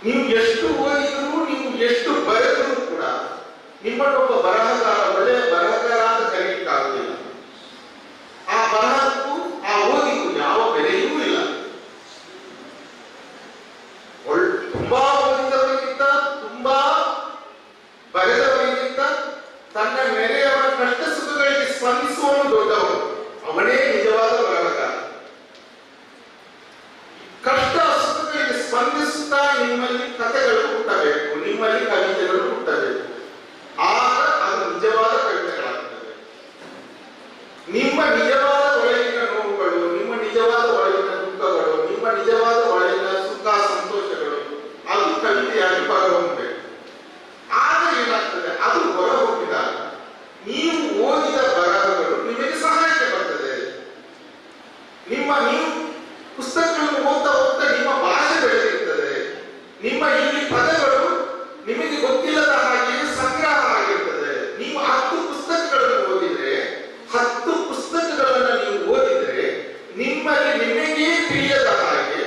ನೀವು ಎಷ್ಟು ಓದಿದ್ರು, ನೀವು ಎಷ್ಟು ಬರೆದರೂ ಕೂಡ ನಿಮ್ಮನ್ನೊಬ್ಬ ಬರಹಗಾರ, ಒಳ್ಳೆಯ ಬರಹಗಾರ ಅಂತ ಕರೀಲಿಕ್ಕಾಗುವುದಿಲ್ಲ. ಆ ಬರಹಕ್ಕೂ ಆ ಓದಿಗೂ ಯಾವ ಬೆಲೆಯೂ ಇಲ್ಲ. ತುಂಬಾ ಓದಿದವರಿಗಿಂತ, ತುಂಬಾ ಬರೆದವರಿಗಿಂತ ತನ್ನ ನೆರೆಯವರ ಕಷ್ಟ ಸುಖಗಳಿಗೆ ಸ್ಪಂದಿಸುವವನು ದೊಡ್ಡವನು. ಅವನೇ ನಿಜವಾದ ಬರಹಗಾರ. ಕಷ್ಟ ಸುಖಗಳಿಗೆ ಸ್ಪಂದಿಸುತ್ತಾ ನಿಮ್ಮಲ್ಲಿ ಕಥೆಗಳು ಹುಟ್ಟಬೇಕು, ನಿಮ್ಮಲ್ಲಿ ಕವಿತೆಗಳು ಹುಟ್ಟಬೇಕು. ಆಗ ಅದು ನಿಜವಾದ ಕವಿತೆಗಳಾಗ್ತದೆ. ನಿಮ್ಮ ನಿಜವಾದ ಒಳಗಿನ ನೋವುಗಳು, ನಿಮ್ಮ ನಿಜವಾದ ಒಳಗಿನ ದುಃಖಗಳು, ನಿಮ್ಮ ನಿಜವಾದ ಒಳಗಿನ ಸುಖ ಸಂತೋಷಗಳು ಅದು ಕವಿತೆಯಾಗಿ ಹೊರಹೊಮ್ಮಬೇಕು. ಆಗ ಏನಾಗ್ತದೆ, ಅದು ಹೊರಹೊಮ್ಮಿದಾಗ ನೀವು ಓದಿದ ಬರಹಗಳು ನಿಮಗೆ ಸಹಾಯಕ್ಕೆ ಬರ್ತದೆ. ನೀವು ಪುಸ್ತಕಗಳನ್ನು ಓದ್ತಾ ಓದ್ತಾ ನಿಮ್ಮ ಭಾಷೆ ಬೆಳೆದಿರ್ತದೆ. ನಿಮ್ಮ ಇಲ್ಲಿ ಪದಗಳು ನಿಮಗೆ ಗೊತ್ತಿಲ್ಲದ ಹಾಗೆ ಸಂಗ್ರಹ ಆಗಿರ್ತದೆ. ನೀವು 10 ಪುಸ್ತಕಗಳನ್ನು ಓದಿದ್ರೆ, 10 ಪುಸ್ತಕಗಳನ್ನು ನೀವು ಓದಿದ್ರೆ ನಿಮ್ಮಲ್ಲಿ ನಿಮಗೆ ತಿಳಿಯದ ಹಾಗೆ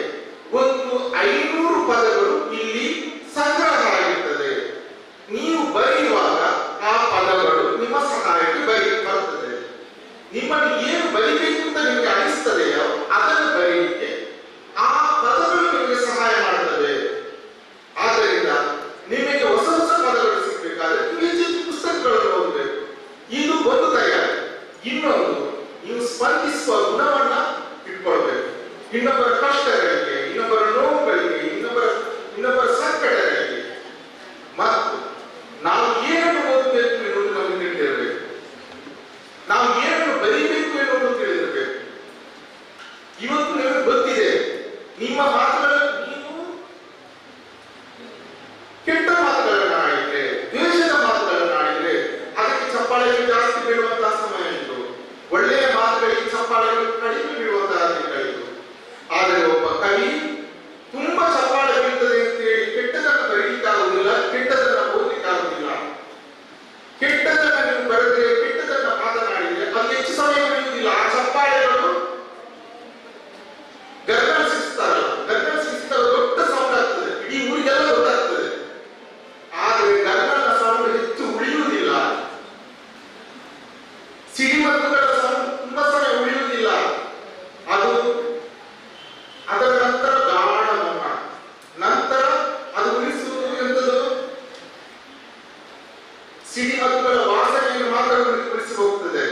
ಒಂದು 500 ಪದಗಳು ಇಲ್ಲಿ ಸಂಗ್ರಹ ಆಗಿರ್ತದೆ. ನೀವು ಬರೆಯುವಾಗ ಆ ಪದಗಳು ನಿಮ್ಮ ಸಹಾಯಕ್ಕೆ ಬರ್ತದೆ. ನಿಮ್ಮನ್ನು ಏನು ಬರಿಬೇಕು ಅಂತ ನಿಮಗೆ ಅನಿಸ್ತದೆಯೋ ಅದನ್ನು ಬರೆಯಲಿಕ್ಕೆ ಆ ಪದಗಳು ನಿಮಗೆ ಸಹಾಯ ಮಾಡ್ತವೆ. ಆದ್ದರಿಂದ ನಿಮಗೆ ಹೊಸ ಹೊಸ ಪದಗಳು ಸಿಗಬೇಕಾದ್ರೆ ಹೆಚ್ಚು ಪುಸ್ತಕಗಳನ್ನು ಓದಬೇಕು. ಇದು ಒಂದು ತಯಾರಿ. ಇನ್ನೊಂದು, ನೀವು ಸ್ಪಂದಿಸುವ ಗುಣವನ್ನ ಇಟ್ಕೊಳ್ಬೇಕು. ಇನ್ನೊಬ್ಬರ ಕಷ್ಟಗಳಿಗೆ, ಇನ್ನೊಬ್ಬರ ನೋವುಗಳಿಗೆ, ಇನ್ನೊಬ್ಬರ ಸಂಕಟಗಳಿಗೆ. ಮತ್ತು ನಾವು ಏನನ್ನು ಓದಬೇಕು ಎನ್ನುವುದು ನಮಗೆ ತಿಳಿದಿರಬೇಕು. ನಾವು ಏನನ್ನು ಬರೀಬೇಕು ಎನ್ನುವುದು ತಿಳಿದಿರಬೇಕು. ಇವತ್ತು ನಿಮಗೆ ಗೊತ್ತಿದೆ, ನಿಮ್ಮ ಮಾತುಗಳು, ನೀವು ಕೆಟ್ಟ ಮಾತುಗಳನ್ನು ಆಡಿದ್ರೆ, ದ್ವೇಷದ ಮಾತುಗಳನ್ನು ಆಡಿದ್ರೆ ಅದಕ್ಕೆ ಚಪ್ಪಾಳೆಗಳು ಜಾಸ್ತಿ ಬೀಳುವಂತಹ ಸಮಯ ಇತ್ತು. ಒಳ್ಳೆಯ ಮಾತುಗಳಿಗೆ ಚಪ್ಪಾಳೆಗಳು ಕಡಿಮೆ ಬೀಳುವಂತಹ ದಿನಗಳಿತ್ತು. ಆದರೆ ಒಬ್ಬ ಕವಿ ತುಂಬಾ ಚಪ್ಪಾಳೆ ಬೀಳ್ತದೆ ಅಂತೇಳಿ ಕೆಟ್ಟದನ್ನು ಬರೀಲಿಕ್ಕಾಗುವುದಿಲ್ಲ, ಕೆಟ್ಟದನ್ನು ಓದಲಿಕ್ಕಾಗುವುದಿಲ್ಲ. ಕೆಟ್ಟದನ್ನು ನೀವು ಬರೆದ್ರೆ, ಕೆಟ್ಟದನ್ನು ಮಾತನಾಡಿದ್ರೆ ಅದು ಹೆಚ್ಚು ಸಮಯ ಬೀಳುವುದಿಲ್ಲ. ಆ ಚಪ್ಪಾಳೆಗಳು ಗರ್ಗಲ್ ಸಿಕ್ಸ್ತಾರಲ್ಲ, ದೊಡ್ಡ ಸೌಂಡ್ ಆಗ್ತದೆ, ಇಡೀ ಊರಿಗೆಲ್ಲ ಗೊತ್ತಾಗ್ತದೆ. ಆದರೆ ಗರ್ಗಲ್ನ ಸೌಂಡ್ ಹೆಚ್ಚು ಉಳಿಯುವುದಿಲ್ಲ. ಸಿಡಿಮದ್ದುಗಳ ಸೌಂಡ್ ತುಂಬಾ ಸಮಯ ಉಳಿಯುವುದಿಲ್ಲ. ಅದು ಅದರ ನಂತರ ಗಾಢ ಮೌನ, ನಂತರ ಅದು ಉಳಿಸುವುದು ಎಂತದು, ಸಿಡಿಮದ್ದುಗಳ ವಾಸನೆಯನ್ನು ಮಾತ್ರ ಉಳಿಸಿ ಹೋಗ್ತದೆ.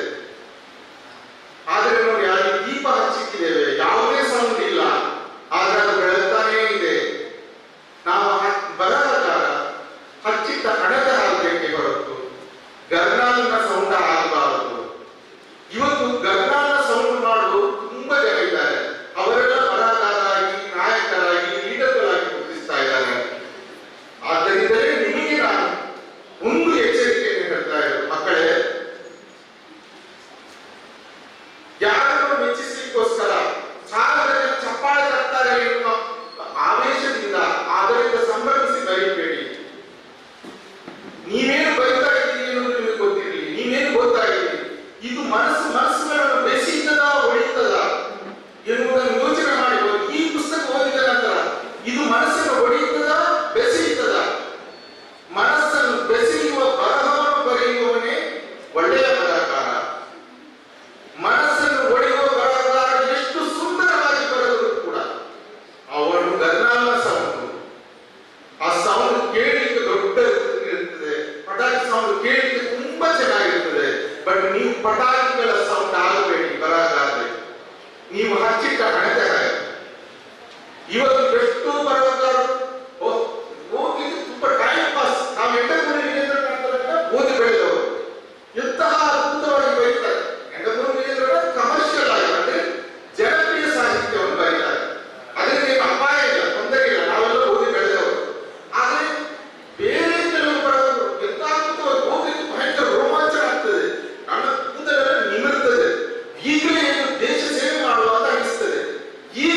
ಆದರೆ ನೋಡಿ, ಅಲ್ಲಿ ದೀಪ ಹಚ್ಚಿಟ್ಟಿದ್ದೇವೆ, ಯಾವುದೇ ಸೌಂಡ್ ಇಲ್ಲ, ಆದ್ರೆ ಅದು ಬೆಳಗ್ತಾನೇ ಇದೆ. ನಾವು ಬರಹಗಾರ ಹಚ್ಚಿಟ್ಟ ಹಣದ ಹಾಕಬೇಕೆ ಹೊರತು ಗರ್ನಾಲ್ನ ಸೌಂಡ್ ಆಗಬಾರದು. ಇವತ್ತು ಗರ್ನಾಲ್ನ ಸೌಂಡ್ ಮಾಡುವ ತುಂಬಾ ಜನ ಇದ್ದಾರೆ. ಅವರೆಲ್ಲ ಬರಹಗಾರರಾಗಿ, ನಾಯಕರಾಗಿ, ಲೀಡರ್ಗಳಾಗಿ ಗುರುತಿಸ್ತಾ ಇದ್ದಾರೆ. ಆದ್ದರಿಂದಲೇ ನಿಮಗೆ ನಾನು ಒಂದು ಎಚ್ಚರಿಕೆಯನ್ನು ಹೇಳ್ತಾ ಇರೋದು, ಮಕ್ಕಳೇ, ಯಾರನ್ನು ಮೆಚ್ಚಿಸಲಿಕ್ಕೋಸ್ಕರ ಸಾವಿರ ಜನ ಚಪ್ಪಾಳೆ ತರ್ತಾರೆ ಎನ್ನುವ ಆವೇಶದಿಂದ, ಅದರಿಂದ ಸಂಭ್ರಮಿಸಿ ಬರೀಬೇಡಿ. ನೀವೇನು ಬರೀತಾ ಇದ್ದೀರಿ ಎನ್ನುವುದು ನಿಮಗೆ ಗೊತ್ತಿರಲಿ, ನೀವೇನು ಓದ್ತಾ ಇದ್ದೀರಿ, ಇದು ಮನಸ್ಸುಗಳನ್ನು ಬೆಸೀತದ ಹೊಡೆಯುತ್ತದ ಎನ್ನುವುದನ್ನು ಯೋಚನೆ ಮಾಡಿ. ಈ ಪುಸ್ತಕ ಓದಿದ ನಂತರ ಇದು ಮನಸ್ಸನ್ನು ಹೊಡೆಯುತ್ತದ, ಬೆಸೆಯುತ್ತದ? ಮನಸ್ಸನ್ನು ಬೆಸೆಯುವ ಬರಹವನ್ನು ಬರೆಯುವವನೇ ಒಳ್ಳೆಯ ಬರಹಗಾರ. ಮನಸ್ಸನ್ನು ಒಡೆಯುವ ಬರಹಗಾರ ಎಷ್ಟು ಸುಂದರವಾಗಿ ಬರೆದರೂ ಕೂಡ ಅವನು ಗರ್ನಾಲ್ನ ಸೌಂಡ್, ಆ ಸೌಂಡ್ ಕೇಳಲಿಕ್ಕೆ ದೊಡ್ಡ ಇರ್ತದೆ, ಪಟಾಕಿ ಸೌಂಡ್ ಕೇಳಲಿಕ್ಕೆ ತುಂಬಾ ಚೆನ್ನಾಗಿರ್ತದೆ. ಬಟ್ ನೀವು ಪಟಾಕಿಗಳ ಸೌಂಡ್ ಆಗಬೇಡಿ ಬರಹಗಾರರಿಗೆ. ನೀವು ಹಚ್ಚಿಟ್ಟ ಹಣತೆ ಹಾಗೆ. ಇವತ್ತು ಎಷ್ಟು ಬರಹಗಾರರು ಓದಿದ್ದು ತುಂಬಾ ಟೈಮ್ ಪಾಸ್, ನಾವು ಎಂಟಮೂರು ವೀರೇಂದ್ರ ಓದಿ ಬೆಳೆದವರು ಎಂತಹ ಅದ್ಭುತವಾಗಿ ಬರೀತಾರೆ. ಎಂಟಮೂರು ವೀರೇಂದ್ರ ಕಮರ್ಷಿಯಲ್ ಆಗಿ, ಅಂದ್ರೆ ಜನಪ್ರಿಯ ಸಾಹಿತ್ಯವನ್ನು ಬರೀತಾರೆ. ಅದರಿಂದ ಏನು ಅಪಾಯ ಇಲ್ಲ, ತೊಂದರೆ ಇಲ್ಲ, ನಾವೆಲ್ಲ ಓದಿ ಬೆಳೆದವರು. ಆದ್ರೆ ಬೇರೆ ಕೆಲವು ಬರಹಗಳು ಎಂತ ಅದ್ಭುತವಾಗಿ ಓದಲಿಕ್ಕೆ ಭಯಂಕರ ರೋಮಾಂಚನ ಆಗ್ತದೆ. ನನ್ನ ಕೂದಲೆಲ್ಲ ನಿಮಿರ್ತದೆ. ಈಗಲೇ ದೇಶ ಸೇವೆ ಮಾಡುವ ಅಂತ ಅನಿಸ್ತದೆ. ಈಗ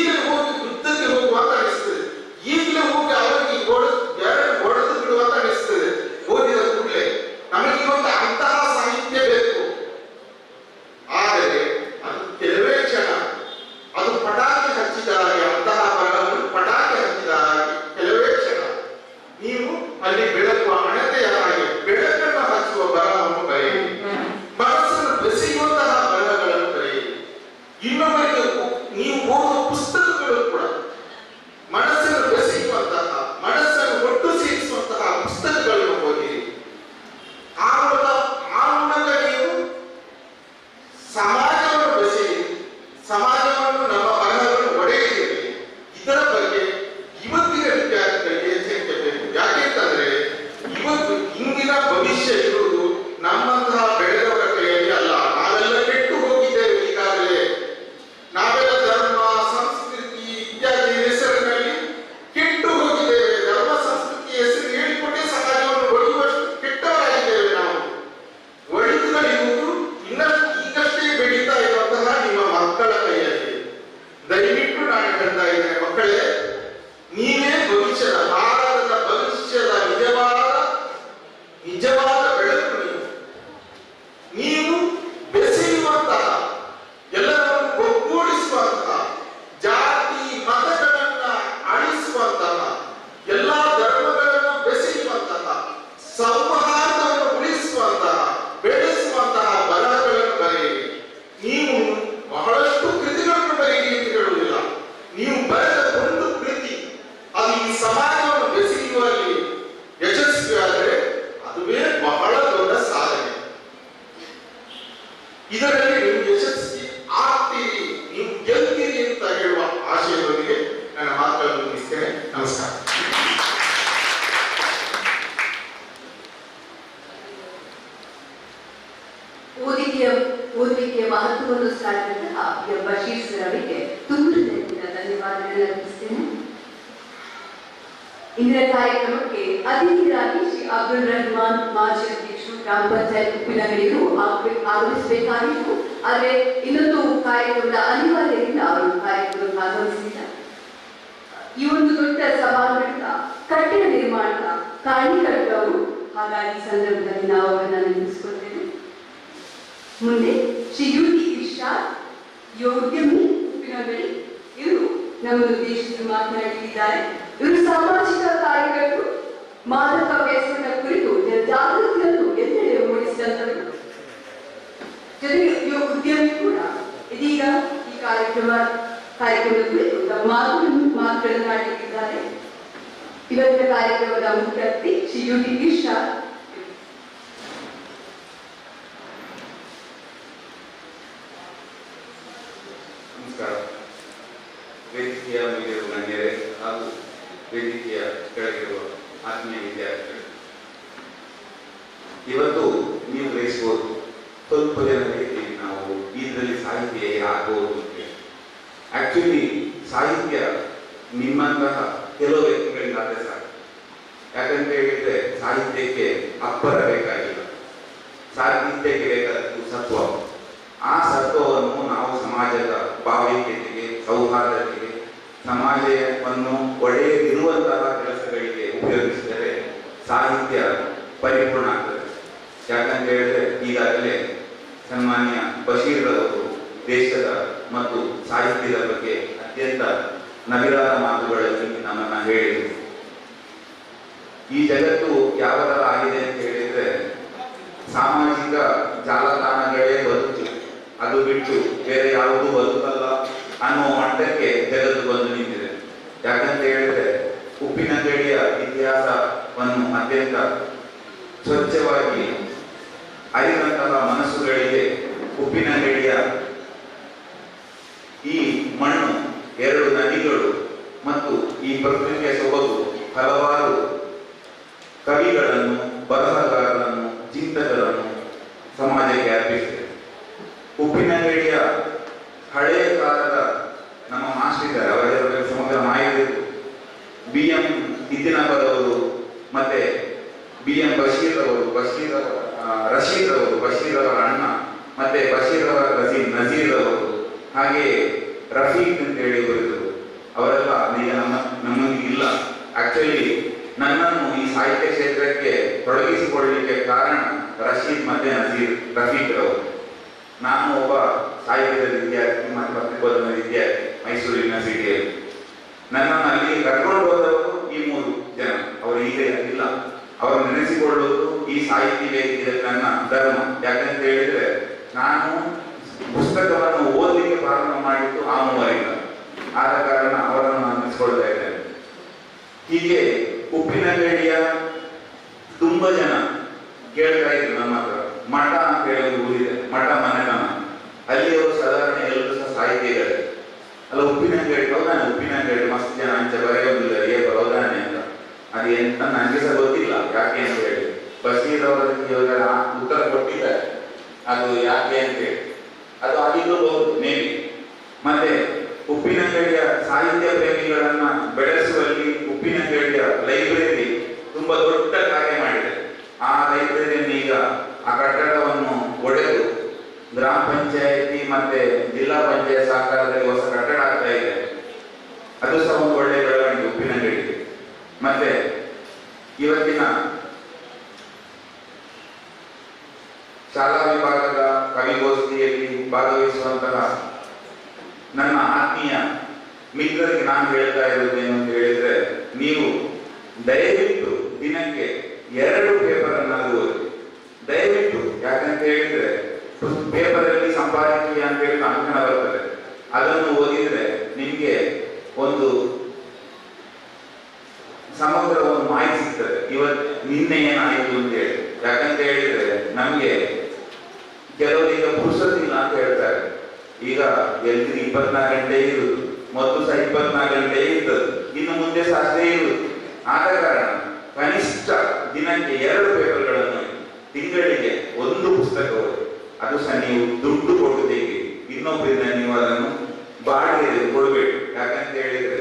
ಅಲ್ಲಿ ಬೆಳಕುವ ಹಣತೆಯ ಹಾಗೆ ಬೆಳಕನ್ನು ಹಚ್ಚುವ ಬರಹವನ್ನು ಬರೆಯಿರಿ. ಮನಸ್ಸನ್ನು ಬೆಸೆಯುವಂತಹ ಬರಹಗಳನ್ನು ಬರೆಯಿರಿ. ಇನ್ನೊಬ್ಬರಿಗೆ ನೀವು ಓದುವ ಪುಸ್ತಕಗಳು ಕೂಡ ಮನಸ್ಸನ್ನು ಬೆಸೆಯುವಂತಹ, ಮನಸ್ಸನ್ನು ಒಟ್ಟು ಸೇರಿಸುವಂತಹ ಪುಸ್ತಕಗಳನ್ನು ಓದಿರಿ. ಆ ಮೂಲಕ ನೀವು ಸಮಾಜವನ್ನು ಬೆಸೆಯಿರಿ, ಸಮಾಜವನ್ನು ನಮ್ಮ ಬರಹಗಳನ್ನು ಒಡೆಯಿರಿ. ಇದರ ಬಗ್ಗೆ ಇವತ್ತಿನ ವಿದ್ಯಾರ್ಥಿಗಳಿಗೆ ಎಚ್ಚರಿಕೆ ಬೇಕು. ಯಾಕೆಂತಂದ್ರೆ ಇವತ್ತು ಇಂದಿನ ಭವಿಷ್ಯ ಇರುವುದು ನಮ್ಮಂತಹ ಬೆಳೆದವರ ಕೈಯಲ್ಲಿ ಅಲ್ಲ. ನಾವೆಲ್ಲ ಕೆಟ್ಟು ಹೋಗಿದ್ದೇವೆ ಈಗಾಗಲೇ. ನಾವೆಲ್ಲ ಧರ್ಮ ಸಂಸ್ಕೃತಿ ಇತ್ಯಾದಿ ಹೆಸರಿನಲ್ಲಿ ಕೆಟ್ಟು ಹೋಗಿದ್ದೇವೆ. ಧರ್ಮ ಸಂಸ್ಕೃತಿ ಹೆಸರು ಹೇಳಿಕೊಂಡೇ ಸಮಾಜವನ್ನು ಒಡೆಯುವಷ್ಟು ಕೆಟ್ಟವರಾಗಿದ್ದೇವೆ ನಾವು. ಒಳಿತುಗಳಿರುವುದು ಈಗಷ್ಟೇ ಬೆಳೀತಾ ಇರುವಂತಹ ನಿಮ್ಮ ಮಕ್ಕಳ ಕೈಯಲ್ಲಿ. ದಯವಿಟ್ಟು ನಾನು ಹೇಳ್ತಾ ಇದ್ದೇನೆ, ಮಕ್ಕಳೇ, ನೀವೇ ಭವಿಷ್ಯದ, ಭಾರತದ ಭವಿಷ್ಯದ ನಿಜವಾದ ಬೆಳಕು. ನೀವು ಬೆಸೆಯುವಂತಹ, ಎಲ್ಲರನ್ನು ಒಗ್ಗೂಡಿಸುವಂತಹ, ಜಾತಿ ಮತಗಳನ್ನ ಅಳಿಸುವಂತಹ, ಎಲ್ಲಾ ಧರ್ಮಗಳನ್ನು ಬೆಸೆಯುವಂತಹ, ಸೌಹಾರ್ದವನ್ನು ಉಳಿಸುವಂತಹ, ಬೆಳೆಸುವಂತಹ ಬರಹಗಳನ್ನು ಬರೆಯಿರಿ. ನೀವು ಬಹಳಷ್ಟು ಕೃತಿಗಳನ್ನು ಬರೆಯಿರಿ ಅಂತ ಹೇಳುವುದಿಲ್ಲ. ನೀವು ಬರೆದ ಒಂದು ಕೃತಿ ಅದು ಈ ಸಮಾಜವನ್ನು ಬೆಸೆಯುವಲ್ಲಿ ಯಶಸ್ವಿಯಾದರೆ ಅದುವೇ ಬಹಳ ದೊಡ್ಡ ಸಾಧನೆ. ಇದರಲ್ಲಿ ನೀವು ಯಶಸ್ವಿ ಆಗ್ತೀರಿ, ನೀವು ಗೆಲ್ತೀರಿ ಅಂತ ಹೇಳುವ ಆಶಯದೊಂದಿಗೆ ನನ್ನ ಮಾತುಗಳನ್ನು ಮುಗಿಸ್ತೇನೆ. ನಮಸ್ಕಾರ. ಓದುವಿಕೆಯ ಮಹತ್ವವನ್ನು ಸಾರಿದಂತಹ ಬಶೀರ್ ಸರ್ ಅವರಿಗೆ ತುಂಬುವುದರಿಂದ ಧನ್ಯವಾದಗಳನ್ನು ಅರ್ಪಿಸ್ತೇನೆ. ಇಂದಿನ ಕಾರ್ಯಕ್ರಮಕ್ಕೆ ಅತಿಥಿಗಳಾಗಿ ಶ್ರೀ ಅಬ್ದುಲ್ ರೆಹಮಾನ್ ಮಾಜಿ ಅಧ್ಯಕ್ಷರು ಗ್ರಾಮ ಪಂಚಾಯತ್ ಉಪ್ಪಿನಗರಿಯರು ಆಗಮಿಸಬೇಕಾಗಿತ್ತು. ಆದರೆ ಇನ್ನೊಂದು ಕಾರ್ಯಕ್ರಮದ ಅನಿವಾರ್ಯದಿಂದ ಅವರು ಕಾರ್ಯಕ್ರಮಕ್ಕೆ ಆಗಮಿಸಿಲ್ಲ. ಈ ಒಂದು ದೊಡ್ಡ ಸಭಾಂಗಣದ ಕಟ್ಟಡ ನಿರ್ಮಾಣದ ಕಾರಣೀಕರ್ತರು. ಹಾಗಾಗಿ ಈ ಸಂದರ್ಭದಲ್ಲಿ ನಾವು ಅವರನ್ನು ನೆನಪಿಸಿಕೊಳ್ತೇವೆ. ಮುಂದೆ ಶ್ರೀ ಯುಟಿ ಇರ್ಷಾದ್, ಉದ್ಯಮಿ ಉಪ್ಪಿನಗರಿ, ಇವರು ನಮ್ಮನ್ನು ಉದ್ದೇಶಿಸಿ ಮಾತನಾಡಲಿದ್ದಾರೆ. ಇವರು ಸಾಮಾಜಿಕ ಕಾರ್ಯಕರ್ತರು, ಮಾದಕ ವ್ಯಸನದ ಕುರಿತು ಜಾಗೃತಿಯನ್ನು ಎಲ್ಲೆಡೆ ಮೂಡಿಸಿದಂತವರು. ಜೊತೆಗೆ ಉದ್ಯಮಿ ಕೂಡ ಇದೀಗ ಈ ಕಾರ್ಯಕ್ರಮದ ಕುರಿತು ತಮ್ಮ ಮಾತುಗಳನ್ನಾಡಲಿದ್ದಾರೆ. ಇವತ್ತಿನ ಕಾರ್ಯಕ್ರಮದ ಮುಖ್ಯ ಅತಿಥಿ ಶ್ರೀ ಯುಟಿ ಇರ್ಷಾದ್. ವೇದಿಕೆಯ ಮೇಲಿರುವ ಗಣ್ಯರೇ ಹಾಗೂ ವೇದಿಕೆಯ ಕೆಳಗಿರುವ ಆತ್ಮೀಯ ವಿದ್ಯಾರ್ಥಿಗಳು, ಇವತ್ತು ನೀವು ಗ್ರಹಿಸಬಹುದು, ಸ್ವಲ್ಪ ಜನರಿಗೆ ನಾವು ಇದರಲ್ಲಿ ಸಾಹಿತ್ಯ ಆಗ್ಬೋದು ಅಂತ. ಆಕ್ಚುಲಿ ಸಾಹಿತ್ಯ ನಿಮ್ಮಂತಹ ಕೆಲವು ವ್ಯಕ್ತಿಗಳಿಗಾದ್ರೆ ಸಾಕು. ಯಾಕಂತ ಹೇಳಿದ್ರೆ ಸಾಹಿತ್ಯಕ್ಕೆ ಅಪ್ಪರ ಬೇಕಾಗಿಲ್ಲ, ಸಾಹಿತ್ಯಕ್ಕೆ ಬೇಕಾದದ್ದು ಸತ್ವ. ಆ ಸತ್ವವನ್ನು ನಾವು ಸಮಾಜದ ಭಾವೈಕ್ಯತೆಗೆ, ಸೌಹಾರ್ದತೆಗೆ, ಸಮಾಜವನ್ನು ಒಡೆಯದಿರುವಂತಹ ಕೆಲಸಗಳಿಗೆ ಉಪಯೋಗಿಸಿದರೆ ಸಾಹಿತ್ಯ ಪರಿಪೂರ್ಣ ಆಗ್ತದೆ. ಯಾಕಂತ ಹೇಳಿದ್ರೆ ಈಗಾಗಲೇ ಸನ್ಮಾನ್ಯ ಬಶೀರ್ ಅವರು ದೇಶದ ಮತ್ತು ಸಾಹಿತ್ಯದ ಬಗ್ಗೆ ಅತ್ಯಂತ ನವಿರಾದ ಮಾತುಗಳಲ್ಲಿ ನಮ್ಮನ್ನ ಹೇಳಿದರು. ಈ ಜಗತ್ತು ಯಾವ ತರ ಆಗಿದೆ ಅಂತ ಹೇಳಿದ್ರೆ ಸಾಮಾಜಿಕ ಜಾಲತಾಣಗಳೇ ಬದುಕು, ಅದು ಬಿಟ್ಟು ಬೇರೆ ಯಾವುದೂ ಬದುಕಲ್ಲ ಅನ್ನುವ ಮಟ್ಟಕ್ಕೆ ಜಗತ್ತು ಬಂದು ನಿಂತಿದೆ. ಯಾಕಂತ ಹೇಳಿದ್ರೆ ಉಪ್ಪಿನಗಡಿಯ ಇತಿಹಾಸವನ್ನು ಅತ್ಯಂತ ಸ್ವಚ್ಛವಾಗಿ ಅರಿವಂತಹ ಮನಸ್ಸುಗಳಿಗೆ ಉಪ್ಪಿನಗಡಿಯ ಈ ಮಣ್ಣು, ಎರಡು ನದಿಗಳು ಮತ್ತು ಈ ಪ್ರಕೃತಿಯ ಸೊಬಗು ಹಲವಾರು ಕವಿಗಳನ್ನು, ಬರಹಗಾರರನ್ನು, ಚಿಂತಕರನ್ನು ಸಮಾಜಕ್ಕೆ ಅರ್ಪಿಸಿದೆ. ಉಪ್ಪಿನಗಡಿಯ ಹಳೆಯ ಕಾಲದ ನಮ್ಮ ಮಾಸ್ಟರ್ ಅವರ ಸಮಗ್ರ ಮಾಹಿತಿ BM ಇದ್ದಿನಬರವರು ಮತ್ತೆ BM ಬಶೀರ್ ಅವರು, ರಶೀದ್ ಅವರು, ಬಶೀರ್ ಅವರ ಅಣ್ಣ, ಮತ್ತೆ ಬಶೀರ್ ಅವರ ನಜೀರ್ ಅವರು, ಹಾಗೆ ರಫೀಕ್ ಅಂತ ಹೇಳಿ ಬರೆದರು. ಅವರೆಲ್ಲ ಈಗ ನಮ್ಮೊಂದಿಗೆ ಇಲ್ಲ. ಆಕ್ಚುಲಿ ನನ್ನನ್ನು ಈ ಸಾಹಿತ್ಯ ಕ್ಷೇತ್ರಕ್ಕೆ ತೊಡಗಿಸಿಕೊಳ್ಳಲಿಕ್ಕೆ ಕಾರಣ ರಶೀದ್ ಮತ್ತೆ ನಜೀರ್, ರಫೀಕ್ ಅವರು. ನಾನು ಒಬ್ಬ ಸಾಹಿತ್ಯದ ವಿದ್ಯಾರ್ಥಿ ಮತ್ತು ಪತ್ರಿಕೋದ್ಯಮ ವಿದ್ಯಾರ್ಥಿ ಮೈಸೂರು ಯೂನಿವರ್ಸಿಟಿಯಲ್ಲಿ. ನನ್ನನ್ನು ಅಲ್ಲಿ ಕರ್ಕೊಂಡು ಹೋದವರು ಈ 3 ಜನ. ಅವರು ಈಗ ಇಲ್ಲ. ಅವರು ನೆನೆಸಿಕೊಳ್ಳುವುದು ಈ ಸಾಹಿತ್ಯ ವೇದಿಕೆ ನನ್ನ ಧರ್ಮ. ಯಾಕಂತ ಹೇಳಿದ್ರೆ ನಾನು ಪುಸ್ತಕವನ್ನು ಓದಲಿಕ್ಕೆ ಪ್ರಾರಂಭ ಮಾಡಿದ್ದು ಆ ಮೂವರಿಂದ. ಆದ ಕಾರಣ ಅವರನ್ನು ನಾನು ನೆನೆಸಿಕೊಳ್ತಾ ಇದ್ದೇನೆ. ಹೀಗೆ ಉಪ್ಪಿನಂಗಡಿಯ ತುಂಬಾ ಜನ ಕೇಳ್ತಾ ಇದ್ರು ನಮ್ಮ ಹತ್ರ. ಮಠ ಅಂತ ಹೇಳಿ ಒಂದು ಊರಿದೆ, ಮಠ ಮನೆತನ. ಅಲ್ಲಿ ಅವರು ಸಾಧಾರಣ ಎಲ್ಲರೂ ಸಹ ಸಾಹಿತ್ಯಗಳು ಅಲ್ಲ ಉಪ್ಪಿನಂಗಡಿ. ಹೌದಾನೆ ಉಪ್ಪಿನಂಗಡಿ ಮಸ್ತ್ ಜನ ಅಂಚೆ ಬರೆಯೋದಿಲ್ಲ ಏ ಬರೋದಾನೆ ಅಂತ. ಅದೇಂತ ನನಗೆ ಸಹ ಗೊತ್ತಿಲ್ಲ ಯಾಕೆ ಅಂತ ಹೇಳಿ. ಬಸೀರವರಿಗೆ ಇವಾಗ ಉತ್ತರ ಕೊಟ್ಟಿದ್ದಾರೆ ಅದು ಯಾಕೆ ಅಂತ ಹೇಳಿ. ಅದು ಆಗಿರಬಹುದು ಮೇಬಿ. ಮತ್ತೆ ಉಪ್ಪಿನಂಗಡಿಯ ಸಾಹಿತ್ಯ ಪ್ರೇಮಿಗಳನ್ನ ಬೆಳೆಸುವಲ್ಲಿ ಉಪ್ಪಿನಂಗಡಿಯ ಲೈಬ್ರರಿ ತುಂಬಾ ದೊಡ್ಡ ಕಾರ್ಯ ಮಾಡಿದೆ. ಆ ಲೈಬ್ರರಿಯನ್ನು ಈಗ ಆ ಕಟ್ಟಡವನ್ನು ಒಡೆದು ಗ್ರಾಮ ಪಂಚಾಯತಿ ಮತ್ತೆ ಜಿಲ್ಲಾ ಪಂಚಾಯತ್ ಸಹಕಾರದಲ್ಲಿ ಹೊಸ ಕಟ್ಟಡ ಆಗ್ತಾ ಇದೆ. ಅದು ಸಹ ಒಂದು ಒಳ್ಳೆಯ ಬೆಳವಣಿಗೆ ಉಪ್ಪಿನಂಗಡಿಗೆ. ಮತ್ತೆ ಇವತ್ತಿನ ಶಾಲಾ ವಿಭಾಗದ ಕವಿಗೋಷ್ಠಿಯಲ್ಲಿ ಭಾಗವಹಿಸುವಂತಹ ನನ್ನ ಆತ್ಮೀಯ ಮಿತ್ರರಿಗೆ ನಾನು ಹೇಳ್ತಾ ಇರೋದೇನು ಅಂತ ಹೇಳಿದ್ರೆ, ನೀವು ದಯವಿಟ್ಟು ದಿನಕ್ಕೆ 2 ಪೇಪರ್ ಅನ್ನಾದ್ರೂ ಓದಿ ದಯವಿಟ್ಟು. ಯಾಕಂತ ಹೇಳಿದ್ರೆ ಪೇಪರ್ ಅಲ್ಲಿ ಸಂಪಾದಕೀಯ ಅಂತ ಹೇಳಿ ಅಂಕಣ ಬರ್ತದೆ. ಅದನ್ನು ಓದಿದ್ರೆ ನಿಮ್ಗೆ ಒಂದು ಸಮಗ್ರ ಒಂದು ಮಾಹಿತಿ ಸಿಗ್ತದೆ ಇವತ್ತು ನಿನ್ನೆ ಏನಾಯಿತು ಅಂತ ಹೇಳಿ. ಯಾಕಂತ ಹೇಳಿದ್ರೆ ನಮ್ಗೆ ಕೆಲವರಿಗೆ ಪುರುಸತ್ತಿಲ್ಲ ಅಂತ ಹೇಳ್ತಾರೆ. ಈಗ ಎಲ್ರಿಗೂ 24 ಗಂಟೆ ಇರುದು, ಮೊದಲು ಸಹ 24 ಗಂಟೆ ಇರ್ತದೆ, ಇನ್ನು ಮುಂದೆ ಸಹ ಅಷ್ಟೇ ಇರುವುದು. ಆದ ಕಾರಣ ಕನಿಷ್ಠ ದಿನಕ್ಕೆ 2 ಪೇಪರ್ಗಳನ್ನು, ತಿಂಗಳಿಗೆ 1 ಪುಸ್ತಕ ಓದಿ. ಅದು ಸಹ ನೀವು ದುಡ್ಡು ಕೊಟ್ಟು ತೆಗಿ, ಇನ್ನೊಬ್ಬರಿಂದ ನೀವು ಅದನ್ನು ಬಾಡಿಗೆ ಕೊಡಬೇಕು. ಯಾಕಂತ ಹೇಳಿದ್ರೆ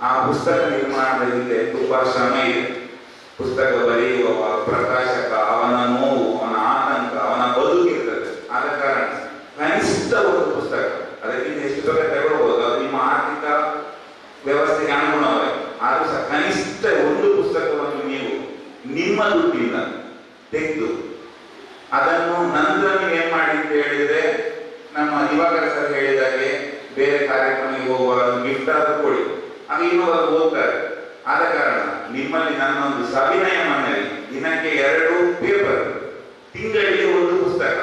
ಆ ಪುಸ್ತಕ ನಿರ್ಮಾಣದ ಹಿಂದೆ ತುಂಬಾ ಶ್ರಮ ಇದೆ. ಪುಸ್ತಕ ಬರೆಯುವವ, ಪ್ರಕಾಶಕ, ಅವನ ನೋವು, ಅವನ ಆತಂಕ, ಅವನ ಬದುಕಿರ್ತದೆ. ಆದ ಕಾರಣ ಕನಿಷ್ಠ 1 ಪುಸ್ತಕ, ಅದಕ್ಕಿಂತ ಎಷ್ಟು ಬೇಗ ತಗೊಳ್ಬಹುದು, ಅದು ನಿಮ್ಮ ಆರ್ಥಿಕ ವ್ಯವಸ್ಥೆಗೆ ಅನುಗುಣವಾಗಿ. ಆದ್ರೂ ಸಹ ಕನಿಷ್ಠ 1 ಪುಸ್ತಕವನ್ನು ನೀವು ನಿಮ್ಮ ದುಡ್ಡಿಂದ ತೆಗೆದು ಅದನ್ನು ನಂತರ ನೀವು ಏನ್ ಮಾಡಿ ಅಂತ ಹೇಳಿದ್ರೆ, ನಮ್ಮ ದಿವಾಕರ ಸರ್ ಹೇಳಿದಾಗೆ ಬೇರೆ ಕಾರ್ಯಕ್ರಮಕ್ಕೆ ಹೋಗುವಾಗ ಗಿಫ್ಟ್ ಆದ್ರೂ ಕೊಡಿ, ಆಗ ಇನ್ನೊಬ್ಬರು ಹೋಗ್ತಾರೆ. ಆದ ಕಾರಣ ನಿಮ್ಮಲ್ಲಿ ನನ್ನ ಒಂದು ಸವಿನಯ ಮನವಿ, ದಿನಕ್ಕೆ 2 ಪೇಪರ್, ತಿಂಗಳಿಗೆ 1 ಪುಸ್ತಕ,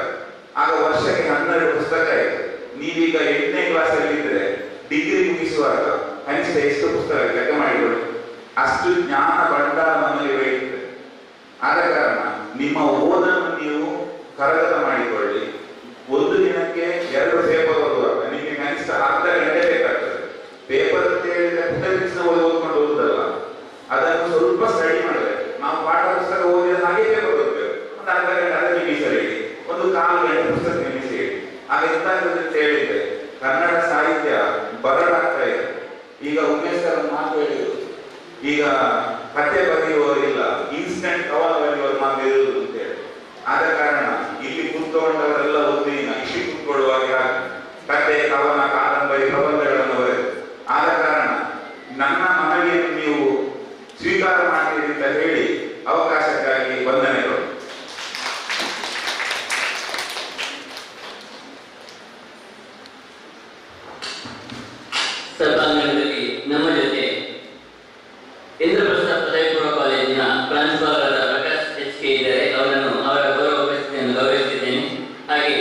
ಆಗ ವರ್ಷಕ್ಕೆ 12 ಪುಸ್ತಕ ಆಯ್ತು. ನೀವೀಗ 8ನೇ ಕ್ಲಾಸಲ್ಲಿ ಇದ್ರೆ ಡಿಗ್ರಿ ಮುಗಿಸುವಾಗ ಕನಿಷ್ಠ ಎಷ್ಟು ಪುಸ್ತಕ ಲೆಕ್ಕ ಮಾಡಿಕೊಳ್ಳಿ. ಅಷ್ಟು ಜ್ಞಾನ ಭಂಡಾರ ನಮ್ಮಲ್ಲಿ ಬೆಳೆಯುತ್ತದೆ. ಆದ ಕಾರಣ ನಿಮ್ಮ ಓದನ್ನು ನೀವು ಕರಗತ ಮಾಡಿಕೊಳ್ಳಿ. 1 ದಿನಕ್ಕೆ 2 ಪೇಪರ್ ಓದುವಾಗ ನಿಮಗೆ ಕನಿಷ್ಠ ಅರ್ಧ ಗಂಟೆ ಬೇಕಾಗ್ತದೆ. ಪೇಪರ್ ಅಂತ ಹೇಳಿದ್ರೆ ಪುಸ್ತಕ ಓದ್ಕೊಂಡು ಓದುದಲ್ಲ, ಅದನ್ನು ಸ್ವಲ್ಪ ಸ್ಟಡಿ ಮಾಡಬೇಕು. ನಾವು ಪಾಠ ಪುಸ್ತಕ ಓದಿದ್ರೆ ಹಾಗೆ ಪೇಪರ್ ಓದಬೇಕು. ಒಂದು ಅರ್ಧ ಗಂಟೆ ಅದಕ್ಕೆ ಮೀಸಲಿಡಿ, ಒಂದು 1/4 ಗಂಟೆ ಪುಸ್ತಕ ಮೀಸಲಿಡಿ. ಆಗ ಎಂತಾಗ್ತದೆ ಅಂತ ಹೇಳಿದ್ರೆ ಕನ್ನಡ ಸಾಹಿತ್ಯ ಬರಡಾಗ್ತಾ ಇದೆ. ಈಗ ಉಮೇಶ್ ಸರ್ ಮಾತು ಹೇಳಿದ್ರು, ಈಗ ಕಥೆ ಬರೆಯುವವರಿಲ್ಲ, ಇನ್ಸ್ಟೆಂಟ್ ಕವನ ಬರೆಯುವವರು ಮಾತು ಇರುವುದು ಅಂತ ಹೇಳಿ. ಆದ ಕಾರಣ ಇಲ್ಲಿ ಕೂತ್ಕೊಂಡವರೆಲ್ಲ ಓದಿನ ಇಶಿ ಕೂತ್ಕೊಳ್ಳುವಾಗ ಕಥೆ, ಕವನ, ಕಾದಂಬರಿ, ಪ್ರಬಂಧಗಳನ್ನು ಬರೆದು. ಆದ ಕಾರಣ ನನ್ನ ಮನವಿಯನ್ನು ನೀವು ಸ್ವೀಕಾರ ಮಾಡ್ತೀರಿ ಅಂತ ಹೇಳಿ ಅವಕಾಶಕ್ಕಾಗಿ ವಂದನೆಗಳು. ಸಭಾಂಗಣದಲ್ಲಿ ನಮ್ಮ ಜೊತೆ ಇಂದ್ರಪ್ರಸಾದ್ ಪದವಿ ಪೂರ್ವ ಕಾಲೇಜಿನ ಪ್ರಾಂಶುಪಾಲರಾದ ಪ್ರಕಾಶ್ HK ಇದ್ದಾರೆ. ಅವರನ್ನು ಅವರ ಗೌರವ ಉಪಸ್ಥಿತಿಯನ್ನು ಗೌರವಿಸಿದ್ದೇನೆ. ಹಾಗೆ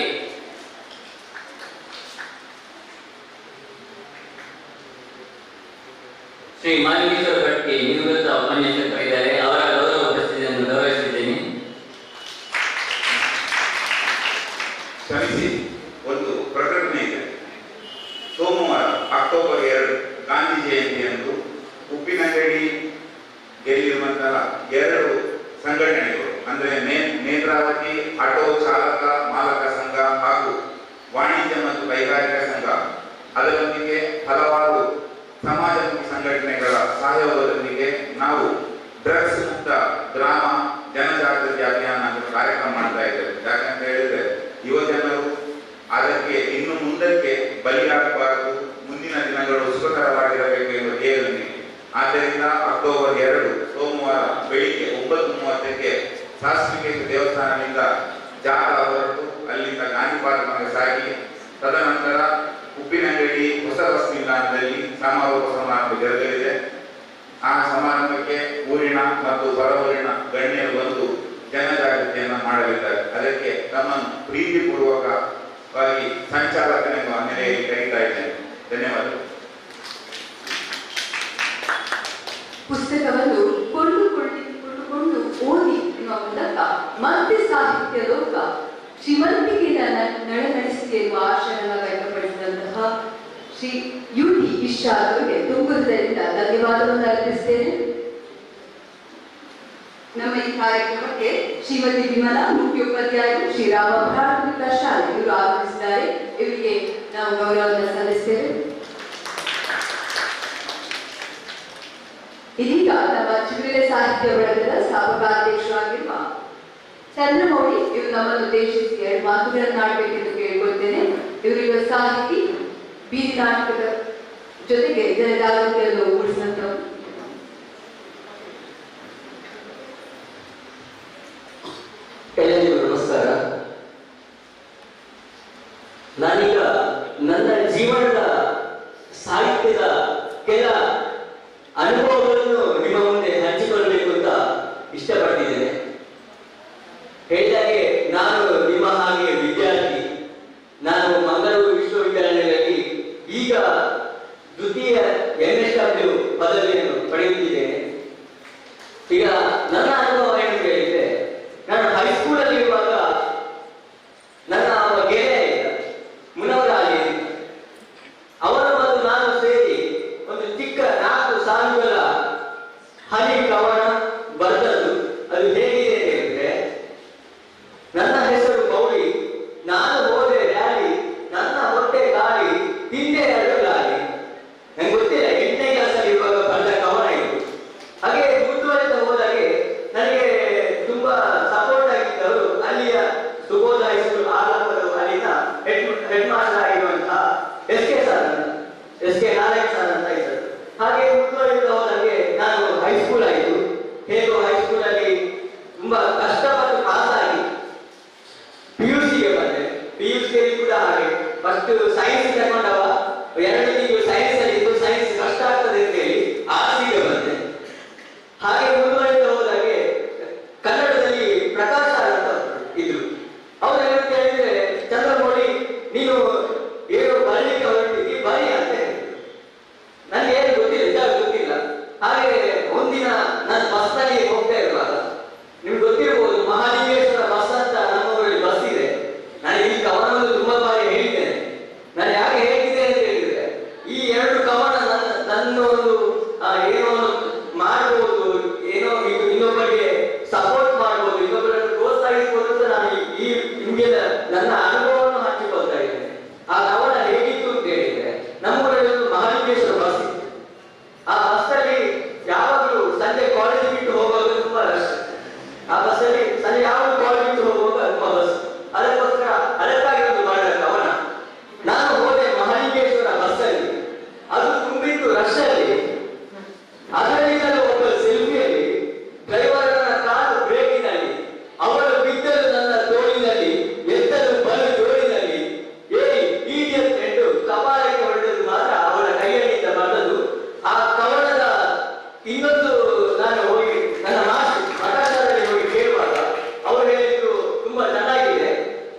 ಶ್ರೀ ಮಾಲಿಂಗೇಶ್ವರ ಭಟ್ಗೆ ನಿವೃತ್ತ ಉಪನ್ಯಾಸಕರಿದ್ದಾರೆ. ಅವರ ಗೌರವ ಉಪಸ್ಥಿತಿಯನ್ನು ಗೌರವಿಸಿದ್ದೇನೆ. ಕ್ಷಮಿಸಿ, ಒಂದು ಪ್ರಕಟಣೆ ಇದೆ. ಸೋಮವಾರ ಅಕ್ಟೋಬರ್ 2 ಗಾಂಧಿ ಜಯಂತಿಯಂದು ಉಪ್ಪಿನಂಗಡಿ ಗೆಲ್ಲಿರುವಂತಹ 2 ಸಂಘಟನೆಗಳು ಅಂದ್ರೆ ನೇತ್ರಾವತಿ ಆಟೋ ಚಾಲಕ ಮಾಲಕ ಸಂಘ ಹಾಗೂ ವಾಣಿಜ್ಯ ಮತ್ತು ಕೈಗಾರಿಕಾ ಸಂಘ, ಅದರೊಂದಿಗೆ ಹಲವಾರು ಸಮಾಜಮುಖಿ ಸಂಘಟನೆಗಳ ಸಹಯೋಗದೊಂದಿಗೆ ನಾವು ಡ್ರಗ್ಸ್ ಮುಕ್ತ ಗ್ರಾಮ ಜನಜಾಗೃತಿ ಅಭಿಯಾನ ಕಾರ್ಯಕ್ರಮ ಮಾಡ್ತಾ ಇದ್ದೇವೆ. ಯಾಕಂತ ಹೇಳಿದ್ರೆ ಯುವ ಜನರು ಅದಕ್ಕೆ ಇನ್ನು ಮುಂದಕ್ಕೆ ಬಲಿಯಾಗಬಾರದು, ಮುಂದಿನ ದಿನಗಳು ಸುಖಕರವಾಗಿರಬೇಕು ಎಂಬ ಧ್ಯೇಯದೊಂದಿಗೆ. ಆದ್ದರಿಂದ ಅಕ್ಟೋಬರ್ 2 ಸೋಮವಾರ ಬೆಳಿಗ್ಗೆ 9:30ಕ್ಕೆ ಶಾಸ್ತ್ರೀಕೇಶ್ವರ ದೇವಸ್ಥಾನದಿಂದ ಜಾಥಾ ಹೊರಟು ಅಲ್ಲಿಂದ ಗಾಂಧಿ ಪಾರ್ಕ್ಗೆ ಸಾಗಿ ತದನಂತರ ಉಪ್ಪಿನಂಗಡಿ ಹೊಸ ಬಸ್ ನಿಲ್ದಾಣದಲ್ಲಿ ಸಮಾರೋಪ ಸಮಾರಂಭ ಜರುಗಲಿದೆ. ಆ ಸಮಾರಂಭಕ್ಕೆ ಊರಿನ ಮತ್ತು ಹೊರ ಊರಿನ ಗಣ್ಯರು ಬಂದು ಪದಯಾತ್ರೆಯನ್ನು ಮಾಡಲಿದ್ದಾರೆ. ಅದಕ್ಕೆ ತಮ್ಮನ್ನು ಪ್ರೀತಿಪೂರ್ವಕವಾಗಿ ಸಂಚಾಲಕನೆಂಬ ಹಿನ್ನೆಲೆಯಲ್ಲಿ ಕರೀತಾ ಇದ್ದೇನೆ. ಧನ್ಯವಾದಗಳು. ಪುಸ್ತಕವನ್ನು ಕೊಂಡುಕೊಂಡು ಓದಿ ಎನ್ನುವ ಮೂಲಕ ಮತ್ತೆ ಸಾಹಿತ್ಯ ಲೋಕ ಶ್ರೀಮಂತಿಕೆಯ ನಡೆಸಿದೆ ಎನ್ನುವ ಆಶಯವನ್ನು ವ್ಯಕ್ತಪಡಿಸಿದಂತಹ ಶ್ರೀ ಯುಟಿ ಇಶಾದ್ ಅವರಿಗೆ ತುಂಬ ಹೃದಯದಿಂದ ಧನ್ಯವಾದವನ್ನು ಅರ್ಪಿಸುತ್ತೇನೆ. ನಮ್ಮ ಈ ಕಾರ್ಯಕ್ರಮಕ್ಕೆ ಶ್ರೀಮತಿ ವಿಮಲಾ ಮುಖ್ಯೋಪಾಧ್ಯಾಯರು ಶ್ರೀ ರಾಮ ಪ್ರಾಥಮಿಕ ಶಾಲೆ ಇವರು ಆಗಮಿಸಿದ್ದಾರೆ. ಇವರಿಗೆ ನಾವು ಗೌರವವನ್ನು ಸಲ್ಲಿಸ್ತೇವೆ. ಇದೀಗ ನಮ್ಮ ಚಿಗುರೆಲೆ ಸಾಹಿತ್ಯ ಬಳಗದ ಸ್ಥಾಪಕ ಅಧ್ಯಕ್ಷರಾಗಿರುವ ಚಂದ್ರಮೌಳಿ ಇವರು ನಮ್ಮನ್ನು ಉದ್ದೇಶಿಸಿ 2 ಮಾತುಗಳನ್ನು ಆಡಬೇಕೆಂದು ಕೇಳಿಕೊಳ್ತೇನೆ. ಇವರಿರುವ ಸಾಹಿತಿ, ಬೀದಿ ನಾಟಕದ ಜೊತೆಗೆ ಜನಜಾಗೃತಿಯನ್ನು ಮೂಡಿಸಿದಂತವರು. ಎಲ್ಲರಿಗೂ ನಮಸ್ಕಾರ. ನಾನೀಗ ನನ್ನ ಜೀವನದ ಸಾಹಿತ್ಯದ ಕೆಲ ಅನುಭವಗಳನ್ನು ನಿಮ್ಮ ಮುಂದೆ ಹಂಚಿಕೊಳ್ಳಬೇಕು ಅಂತ ಇಷ್ಟಪಡ್ತಿದ್ದೇನೆ. ಹೇಳಿದಾಗೆ ನಾನು ನಿಮ್ಮ ಹಾಗೆ ವಿದ್ಯಾರ್ಥಿ. ನಾನು ಮಂಗಳೂರು ವಿಶ್ವವಿದ್ಯಾಲಯದಲ್ಲಿ ಈಗ ದ್ವಿತೀಯ MSW ಪದವಿಯನ್ನು ಪಡೆಯುತ್ತಿದ್ದೇನೆ. ಈಗ ನನ್ನ ಅನುಭವ ಏನು ಹೇಳಿದ್ರೆ, ನಾನು ಹೈಸ್ಕೂಲಲ್ಲಿ ಇರುವಾಗ ನನ್ನ ಒಬ್ಬ ಗೆಳೆಯ ಇದ್ದ, ಮುನವರಾಗಿ. ಅವನು ಮತ್ತು ನಾನು ಸೇರಿ ಒಂದು ಚಿಕ್ಕ 4 ಸಾಲುಗಳ ಹನಿ ಕವನ ಬರೆದದ್ದು. ಅದು ಹೇಗಿದೆ ಹೇಳಿದ್ರೆ, ನನ್ನ ಹೆಸರು ಮೌಳಿ, ನಾನು ಹೋದೆ ರ್ಯಾಲಿ, ನನ್ನ ಹೊಟ್ಟೆ ಗಾಳಿ, ತಿಂದೆ 2 ಗಾಳಿ. ನಂಗೆ ಗೊತ್ತಿಲ್ಲ, 8ನೇ ಕ್ಲಾಸಲ್ಲಿ ಇರುವಾಗ ಬರೆದ ಕವನ ಇದು. ಹಾಗೆ ಮುಂದುವರೆದ ಹೋದಾಗೆ ನನಗೆ ತುಂಬಾ ಸಪೋರ್ಟ್ ಆಗಿದ್ದವರು ಅಲ್ಲಿಯ ಸುಬೋಧ ಹೈಸ್ಕೂಲ್ ಆಲಂಪರು ಅಲ್ಲಿನ ಹೆಡ್ ಮಾಸ್ಟರ್ ಆಗಿರುವಂತಹ SK ನಾರಾಯಣ್ ಸರ್ ಅಂತ ಇದ್ದರು. ಹಾಗೆ ಮುಂದುವರೆದ ಹೋದಾಗೆ ನಾನು ಹೈಸ್ಕೂಲ್ ಆಯಿತು. ಹೇಗೋ ಹೈಸ್ಕೂಲಲ್ಲಿ ತುಂಬಾ ಕಷ್ಟಪಟ್ಟು ಪಾಸ್ ಆಗಿ PUCಗೆ ಬಂದೆ. PUCಯಲ್ಲಿ ಕೂಡ ಹಾಗೆ ಫಸ್ಟ್ ಸೈನ್ಸ್ ತಗೊಂಡವ, 2 ತಿಂಗಳು ಸೈನ್ಸ್ ಅಲ್ಲಿ ಇದ್ದು ಸೈನ್ಸ್ ಕಷ್ಟ ಆಗ್ತದೆ ಅಂತ ಹೇಳಿ ಆರ್ಟ್ಸ್ಗೆ ಬಂದೆ. ಹಾಗೆ ಮುಂದುವರಿತಾ ಹೋದಾಗೆ ಕನ್ನಡದಲ್ಲಿ ಪ್ರಕಾಶ್ ಅಂತ ಇದ್ರು. ಅವ್ರು ಏನು ಕೇಳಿದ್ರೆ, ಚಂದ್ರಮೌಳಿ ನೀನು ಏನು ಬರಲಿಕ್ಕೆ ಹೊರಟಿದ್ದಿ, ಬರಿ ಅಂತ ಹೇಳಿದ್ರು. ನನಗೆ ಏನು ಗೊತ್ತಿಲ್ಲ, ಇದಾಗ ಗೊತ್ತಿಲ್ಲ. ಹಾಗೆ ಒಂದಿನ ನಾನು ಬಸ್ನಲ್ಲಿ ಹೋಗ್ತಾ ಇರುವಾಗ, ನಿಮ್ಗೆ ಗೊತ್ತಿರ್ಬೋದು ಮಹಾಲಿಂಗೇಶ್ವರ ಬಸ್ ಅಂತ ನಮ್ಮ ಊರಲ್ಲಿ ಬಸ್ ಇದೆ. ನಾನು ಈ ಕವನವನ್ನು ತುಂಬಾ ಬಾರಿ ಹೇಳಿದ್ದೇನೆ. ನಾನು ಯಾಕೆ ಹೇಳಿದ್ದೆ ಅಂತ ಹೇಳಿದ್ರೆ, ಈ 2 ಕವನ ನನ್ನ ಒಂದು ಏನೋ ಮಾಡಬಹುದು, ಏನೋ ಇನ್ನೊಬ್ಬರಿಗೆ ಸಪೋರ್ಟ್ ಮಾಡಬಹುದು, ಇನ್ನೊಬ್ಬರನ್ನು ಪ್ರೋತ್ಸಾಹಿಸಬಹುದು ಅಂತ ನಾನು ಈ ನಿಮಗೆ ನನ್ನ ಅನುಭವವನ್ನು ಹಂಚಿಕೊಳ್ತಾ ಇದ್ದೇನೆ. ಆ ಕವನ ಹೇಗಿತ್ತು ಅಂತ ಹೇಳಿದ್ರೆ, ನಮ್ಮೂರಲ್ಲಿ ಒಂದು ಮಹಾಲಿಂಗೇಶ್ವರ ಬಸ್ ಇತ್ತು. ಆ ಬಸ್ಸಲ್ಲಿ ಯಾವಾಗಲೂ ಸಂಜೆ ಕಾಲೇಜ್ ಬಿಟ್ಟು ಹೋಗುವಾಗ ತುಂಬಾ ರಶ್. ಆ ಬಸ್ಸಲ್ಲಿ ಸಂಜೆ ಯಾವಾಗಲೂ ಕಾಲೇಜ್ ಬಿಟ್ಟು ಹೋಗುವಾಗ ತುಂಬಾ ಬಸ್. ಅದಕ್ಕೋಸ್ಕರ ಅದಕ್ಕಾಗಿ ಒಂದು ಮಾಡಿದ ಕವನ. ನಾನು ಹೋದೆ ಮಹಾಲಿಂಗೇಶ್ವರ ಬಸ್ಸಲ್ಲಿ, ಅದು ತುಂಬಿತ್ತು ರಶ್ ಅಲ್ಲಿ. ಅದರಲ್ಲಿ ಒಬ್ಬ ಸೆಲ್ಫಿಯಲ್ಲಿ ಡ್ರೈವರ್ನ ಕಾಲು ಬ್ರೇಕಿನಲ್ಲಿ, ಅವಳು ಬಿದ್ದಲು ನನ್ನ ತೋಳಿನಲ್ಲಿ, ಎತ್ತಲು ಬಲು ಜೋಡಿನಲ್ಲಿ, ಈಡಿಯಟ್ ಎಂದು ಕಪಾಲಕ್ಕೆ ಹೊಡೆದದ್ದು ಮಾತ್ರ ಅವಳ ಕೈಯಲ್ಲಿದ್ದ ಬರೆದದ್ದು. ಆ ಕವನದ ಇನ್ನೊಂದು ನಾನು ಹೋಗಿ ನನ್ನ ಮಠದಲ್ಲಿ ಹೋಗಿ ಕೇಳುವಾಗ ಅವರು ಹೇಳಿದ್ರು, ತುಂಬಾ ಚೆನ್ನಾಗಿದೆ,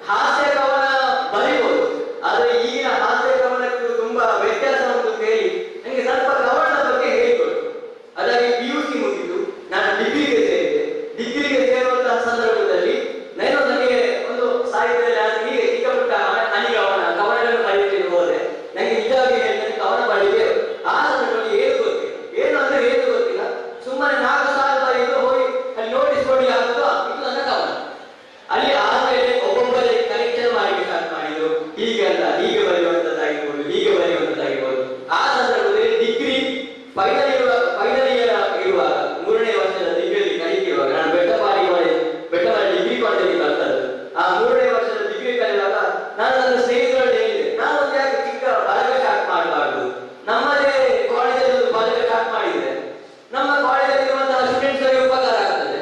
ಹಾಸ್ಯ ಕವನ ಬರೀಬಹುದು, ಆದರೆ ಈಗಿನ ಹಾಸ್ಯ ಕವನಕ್ಕೂ ತುಂಬಾ ವ್ಯತ್ಯಾಸ ಉಂಟು ಅಂತ ಹೇಳಿ ನನಗೆ ಸ್ವಲ್ಪ ಕವನದ ಬಗ್ಗೆ ಹೇಳಿಕೊಡು. ಅದಾಗಿ PUC ಮುಗಿದು ನಾನು ಡಿಗ್ರಿಗೆ ಸೇರಿದೆ. ಡಿಗ್ರಿಗೆ ಸೇರುವಂತಹ ಸಂದರ್ಭದಲ್ಲಿ ನನಗೆ ಒಂದು ಸಾಹಿತ್ಯದಲ್ಲಿ ಹೀಗೆ ಚಿಕ್ಕ ಪುಟ್ಟ ಕವನಗಳನ್ನು ಬರೀತೀನಿ ಹೋದೆ. ನನಗೆ ನಿಜವಾಗಿ ಹೇಳ್ತೇನೆ, ಕವನ ಬರೀದೆ ಆ ಸಂದರ್ಭದಲ್ಲಿ ಏನು ಗೊತ್ತಿಲ್ಲ, ಏನು ಅಂದ್ರೆ ಏನು ಗೊತ್ತಿಲ್ಲ. ಸುಮ್ಮನೆ 4 ಸಾಲು ಬರೀದು ಹೋಗಿ ಅಲ್ಲಿ ನೋಟಿಸ್ ಕೊಡಿ ಆಗುದು, ಇದು ನನ್ನ ಕವನ. ಅಲ್ಲಿ ಆದ್ಮೇಲೆ ಒಬ್ಬೊಬ್ಬರೇ ಕರೆಕ್ಷನ್ ಮಾಡಿ ಸ್ಟಾರ್ಟ್ ಮಾಡಿದ್ರು. ಹೀಗೆ ಅಲ್ಲ, ಹೀಗೆ ಬರೆಯುವಂತದ್ದಾಗಿರ್ಬೋದು, ಹೀಗೆ ಬರೆಯುವಂತದ್ದಾಗಿರ್ಬೋದು. ಆ ಸಂದರ್ಭದಲ್ಲಿ ಡಿಗ್ರಿ ಫೈನಲ್ ಇರುವಾಗ 3ನೇ ವರ್ಷದ ಡಿಗ್ರಿಯಲ್ಲಿ ಕಲಿತಿರುವಾಗ, ನಾನು ಬೆಟ್ಟಮಾರಿ ಡಿಗ್ರಿ ಕಾಲೇಜಿಗೆ ಬರ್ತದ್ದು. ಆ 3ನೇ ವರ್ಷದ ಡಿಗ್ರಿ ಕಲಿಯುವಾಗ ನಾನು ನನ್ನ ಸ್ನೇಹಿತರಲ್ಲಿ ಹೇಳಿದೆ, ನಾನು ಒಂದು ಯಾಕೆ ಚಿಕ್ಕ ಬಳಗ ಸ್ಟಾರ್ಟ್ ಮಾಡಬಾರ್ದು, ನಮ್ಮದೇ ಕಾಲೇಜಲ್ಲಿ ಒಂದು ಬಳಗ ಸ್ಟಾರ್ಟ್ ಮಾಡಿದ್ರೆ ನಮ್ಮ ಕಾಲೇಜಲ್ಲಿ ಇರುವಂತಹ ಸ್ಟೂಡೆಂಟ್ಸ್ ಗಳಿಗೆ ಉಪಕಾರ ಆಗ್ತದೆ